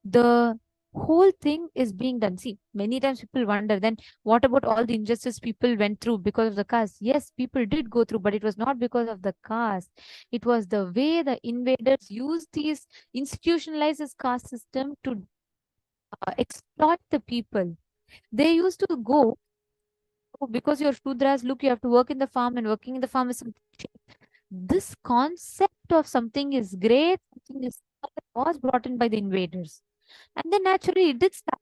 Speaker 6: the whole thing is being done. See, many times people wonder, then what about all the injustice people went through because of the caste? Yes, people did go through, but it was not because of the caste. It was the way the invaders used these institutionalized this caste system to exploit the people. They used to go, "Oh, because you're Shudras, look, you have to work in the farm, and working in the farm is something cheap." This concept of something is great, something is was brought in by the invaders. And then naturally it did start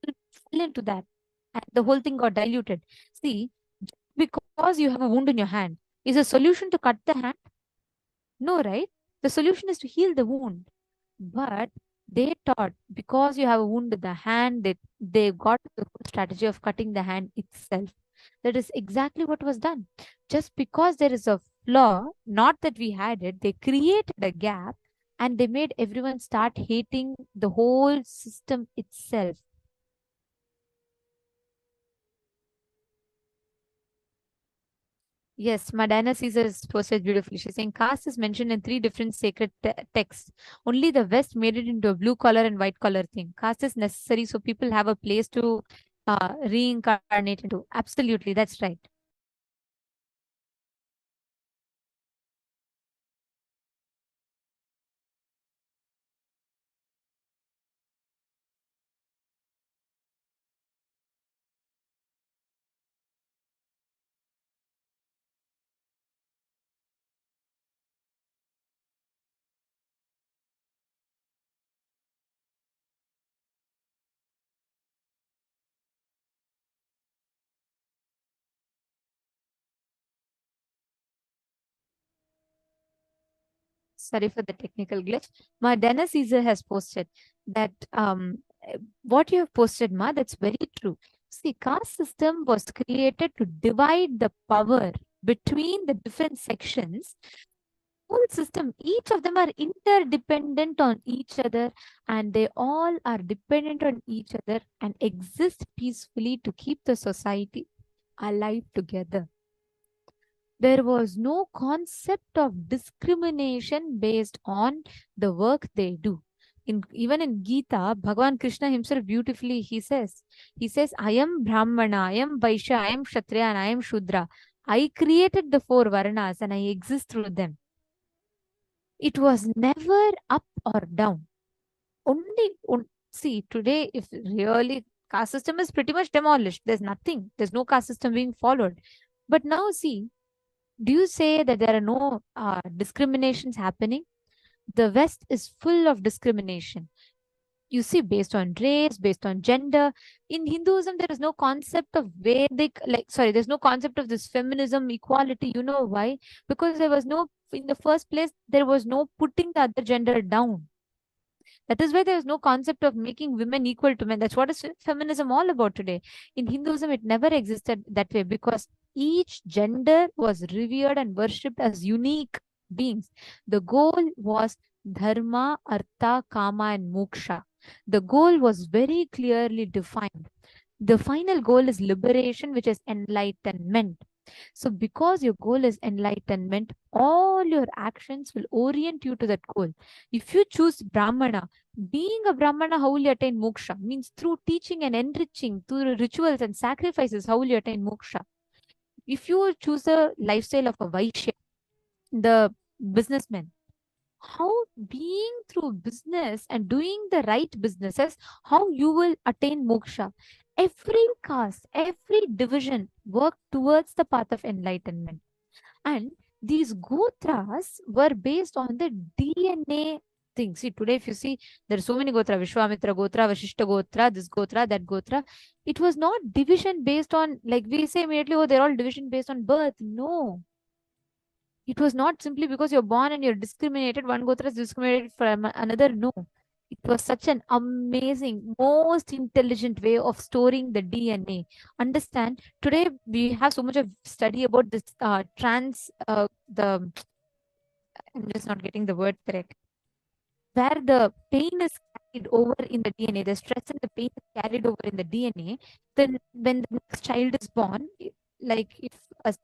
Speaker 6: to fall into that. And the whole thing got diluted. See, because you have a wound in your hand, is a solution to cut the hand? No, right? The solution is to heal the wound. But they thought because you have a wound in the hand, they got the strategy of cutting the hand itself. That is exactly what was done. Just because there is a flaw, not that we had it, they created a gap and they made everyone start hating the whole system itself. Yes, Madonna Caesar is posted beautifully. She's saying caste is mentioned in 3 different sacred texts. Only the West made it into a blue collar and white collar thing. Caste is necessary so people have a place to reincarnate into. Absolutely, that's right. Sorry for the technical glitch. Ma Dana Caesar has posted that what you have posted, Ma, that's very true. See, caste system was created to divide the power between the different sections. Whole system, each of them are interdependent on each other, and they all are dependent on each other and exist peacefully to keep the society alive together. There was no concept of discrimination based on the work they do. Even in Gita, Bhagavan Krishna himself beautifully, he says, I am Brahmana, I am Vaishya, I am Kshatriya, and I am Shudra. I created the 4 Varnas and I exist through them. It was never up or down. See, today, if really caste system is pretty much demolished, there's nothing, there's no caste system being followed. But now see, do you say that there are no discriminations happening? The West is full of discrimination. You see, based on race, based on gender. In Hinduism, there is no concept of Vedic, there's no concept of this feminism, equality. You know why? Because there was no, in the first place, there was no putting the other gender down. That is why there is no concept of making women equal to men. That's what is feminism all about today. In Hinduism, it never existed that way because each gender was revered and worshipped as unique beings. The goal was dharma, artha, kama, and moksha. The goal was very clearly defined. The final goal is liberation, which is enlightenment. So because your goal is enlightenment, all your actions will orient you to that goal. If you choose Brahmana, being a Brahmana, how will you attain moksha? Means through teaching and enriching, through rituals and sacrifices, how will you attain moksha? If you choose the lifestyle of a Vaishya, the businessman, how being through business and doing the right businesses, how you will attain moksha. Every caste, every division work towards the path of enlightenment. And these gotras were based on the DNA thing. See, today if you see, there are so many gotra, Vishwamitra gotra, Vashishta gotra, this gotra, that gotra. It was not division based on, like we say immediately, oh, they're all division based on birth. No. It was not simply because you're born and you're discriminated, one gotra is discriminated from another. No. It was such an amazing, most intelligent way of storing the DNA. Understand, today we have so much of study about this I'm just not getting the word correct, where the pain is carried over in the DNA, the stress and the pain is carried over in the DNA. Then when the next child is born, like if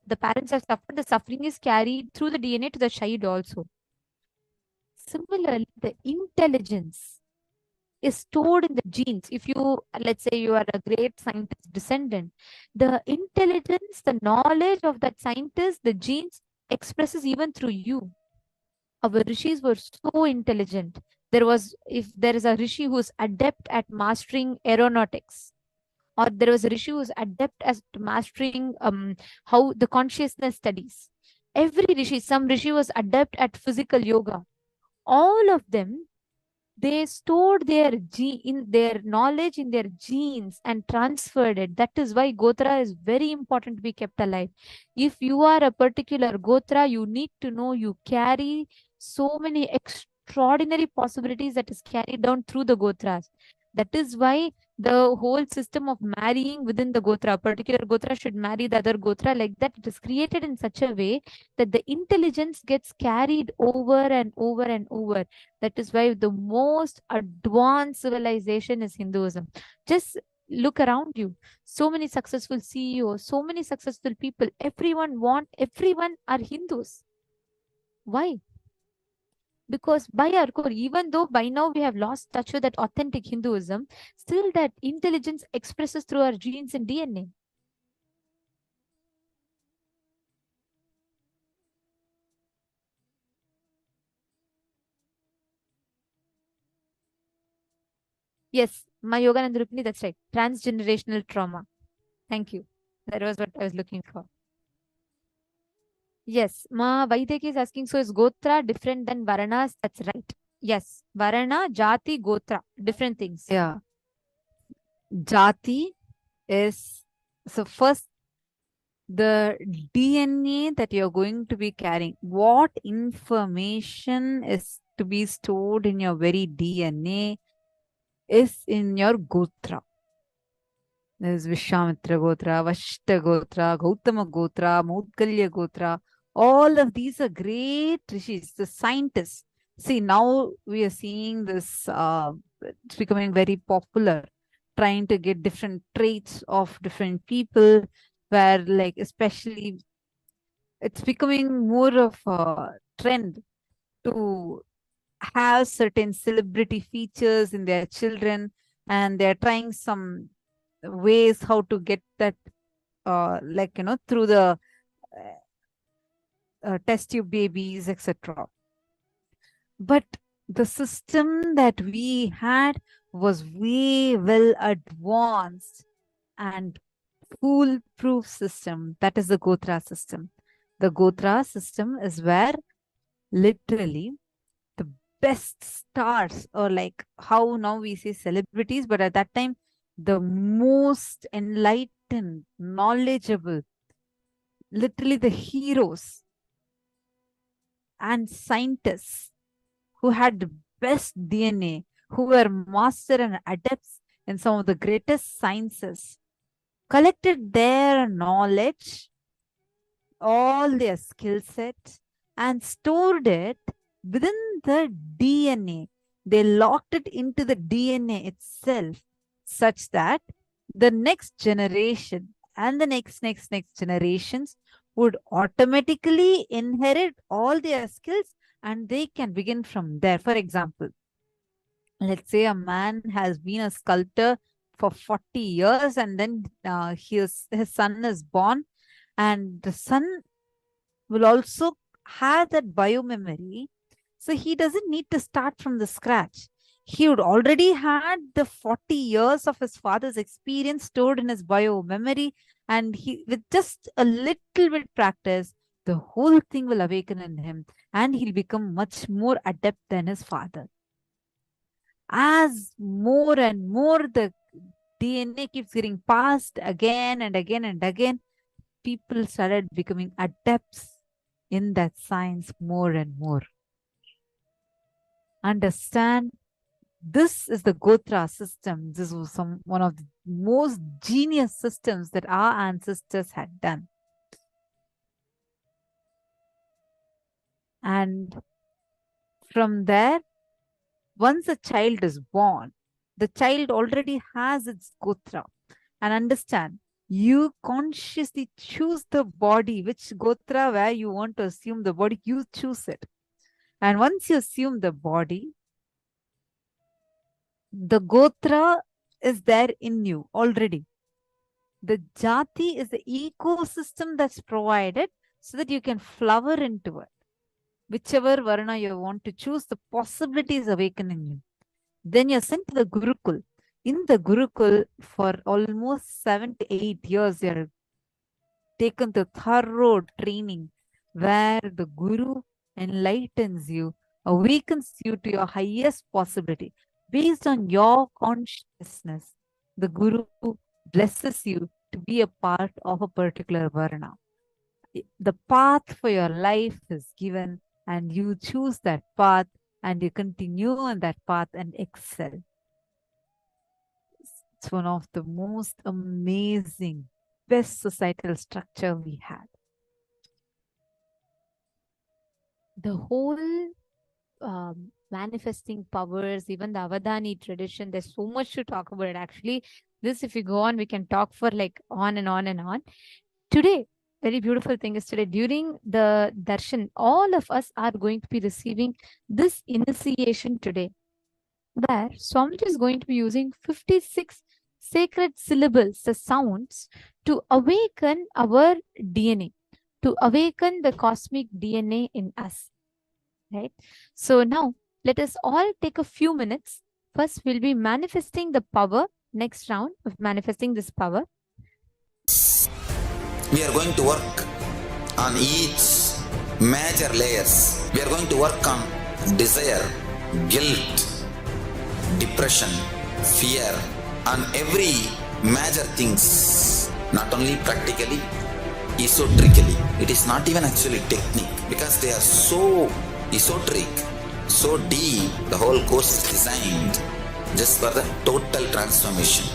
Speaker 6: the parents have suffered, the suffering is carried through the DNA to the child also. Similarly, the intelligence is stored in the genes. If you, let's say, you are a great scientist descendant, the intelligence, the knowledge of that scientist, the genes expresses even through you. Our rishis were so intelligent. If there is a rishi who is adept at mastering aeronautics, or there was a rishi who is adept at mastering how the consciousness studies. Every rishi, some rishi was adept at physical yoga. All of them, they stored their knowledge in their genes and transferred it. That is why Gotra is very important to be kept alive. If you are a particular Gotra, you need to know you carry so many extraordinary possibilities that is carried down through the Gotras. That is why the whole system of marrying within the Gotra, particular Gotra should marry the other Gotra, like that, it is created in such a way that the intelligence gets carried over and over and over. That is why the most advanced civilization is Hinduism. Just look around you. So many successful CEOs, so many successful people. Everyone are Hindus. Why? Because by our core, even though by now we have lost touch with that authentic Hinduism, still that intelligence expresses through our genes and DNA. Yes, my Yogananda Rupini, that's right. Transgenerational trauma. Thank you. That was what I was looking for. Yes, Ma Vaideki is asking, so is Gotra different than Varanas? That's right. Yes, Varana, Jati, Gotra, different things.
Speaker 7: Yeah. Jati is, so first, the DNA that you're going to be carrying, what information is to be stored in your very DNA is in your Gotra. There's Vishwamitra Gotra, Vashta Gotra, Gautama Gotra, Maudgalya Gotra. All of these are great rishis, the scientists. See, now we are seeing this, it's becoming very popular, trying to get different traits of different people, where like, especially, it's becoming more of a trend to have certain celebrity features in their children, and they're trying some ways how to get that, through the test tube babies, etc. But the system that we had was way well advanced and foolproof system. That is the Gotra system. The Gotra system is where literally the best stars, or like how now we say celebrities, but at that time, the most enlightened, knowledgeable, literally the heroes and scientists who had the best DNA, who were master and adepts in some of the greatest sciences, collected their knowledge, all their skill set, and stored it within the DNA. They locked it into the DNA itself, such that the next generation and the next generations would automatically inherit all their skills, and they can begin from there. For example, let's say a man has been a sculptor for 40 years, and then his son is born, and the son will also have that biomemory. So he doesn't need to start from the scratch. He would already had the 40 years of his father's experience stored in his biomemory, and he, with just a little bit practice, the whole thing will awaken in him, and he'll become much more adept than his father. As more and more the DNA keeps getting passed again and again and again, people started becoming adepts in that science more and more. Understand, this is the Gotra system. This was one of the most genius systems that our ancestors had done. And from there, once a child is born, the child already has its Gotra. And understand, You consciously choose the body, which gotra where you want to assume the body, you choose it. And once you assume the body, the gotra is there in you already. The jati is the ecosystem that's provided so that you can flower into it. Whichever varna you want to choose, the possibilities awaken in you. Then you're sent to the Gurukul. In the Gurukul, for almost 7 to 8 years, you're taken to thorough training where the Guru enlightens you, awakens you to your highest possibility. Based on your consciousness, the Guru blesses you to be a part of a particular varna. The path for your life is given, and you choose that path and you continue on that path and excel. It's one of the most amazing, best societal structure we had.
Speaker 6: The whole manifesting powers, even the Avadani tradition, there's so much to talk about it. Actually, this, if we go on, we can talk for like on and on and on. Today, very beautiful thing is today, during the darshan, all of us are going to be receiving this initiation today, where Swamiji is going to be using 56 sacred syllables, the sounds, to awaken our DNA, to awaken the cosmic DNA in us. Right? So now, let us all take a few minutes. First, we'll be manifesting the power. Next round of manifesting this power.
Speaker 3: We are going to work on each major layers. We are going to work on desire, guilt, depression, fear, on every major things, not only practically, esoterically. It is not even actually technique, because they are so esoteric, so deep. The whole course is designed just for the total transformation.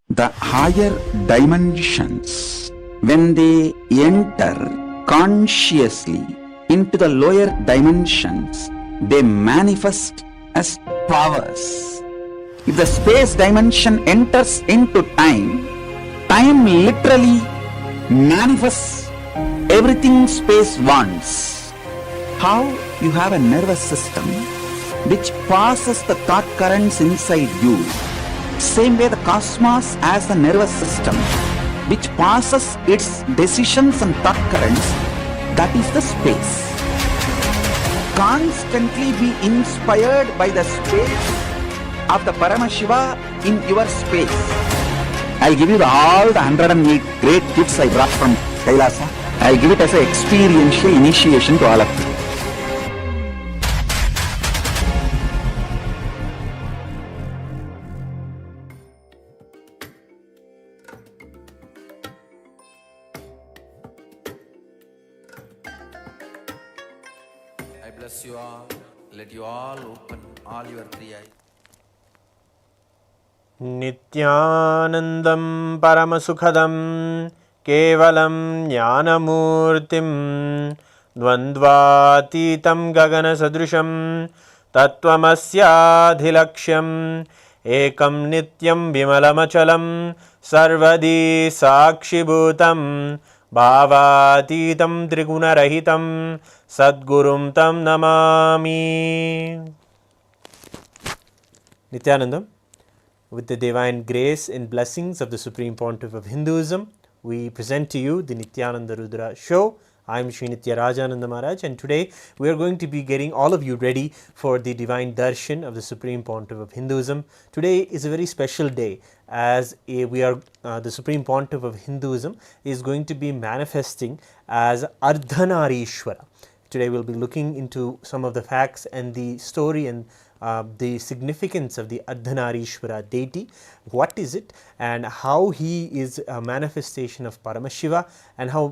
Speaker 3: The higher dimensions, when they enter consciously into the lower dimensions, they manifest as powers. If the space dimension enters into time, time literally manifests everything space wants. How you have a nervous system which passes the thought currents inside you. Same way the cosmos has a nervous system which passes its decisions and thought currents, that is the space. Constantly be inspired by the space of the Paramashiva in your space. I'll give you all the 108 great gifts I brought from Kailasa. I'll give it as an experiential initiation to all of you. I bless you all. Let you all open all your three eyes.
Speaker 11: नित्यानन्दं परमसुखदं केवलं ज्ञानमूर्तिं द्वन्द्वातीतं गगनसदृशं तत्त्वमस्याधिलक्ष्यम् एकं नित्यं विमलमचलं सर्वदी साक्षिभूतं भावातीतं त्रिगुणरहितं सद्गुरुं तं Namami. Nithyanandam. With the divine grace and blessings of the Supreme Pontiff of Hinduism, we present to you the Nithyananda Rudra show. I am Sri Nitya Rajananda Maharaj, and today we are going to be getting all of you ready for the divine darshan of the Supreme Pontiff of Hinduism. Today is a very special day, as the Supreme Pontiff of Hinduism is going to be manifesting as Ardhanarishwara. Today we'll be looking into some of the facts and the story and the significance of the Ardhanarishwara deity, what is it, and how he is a manifestation of Paramashiva, and how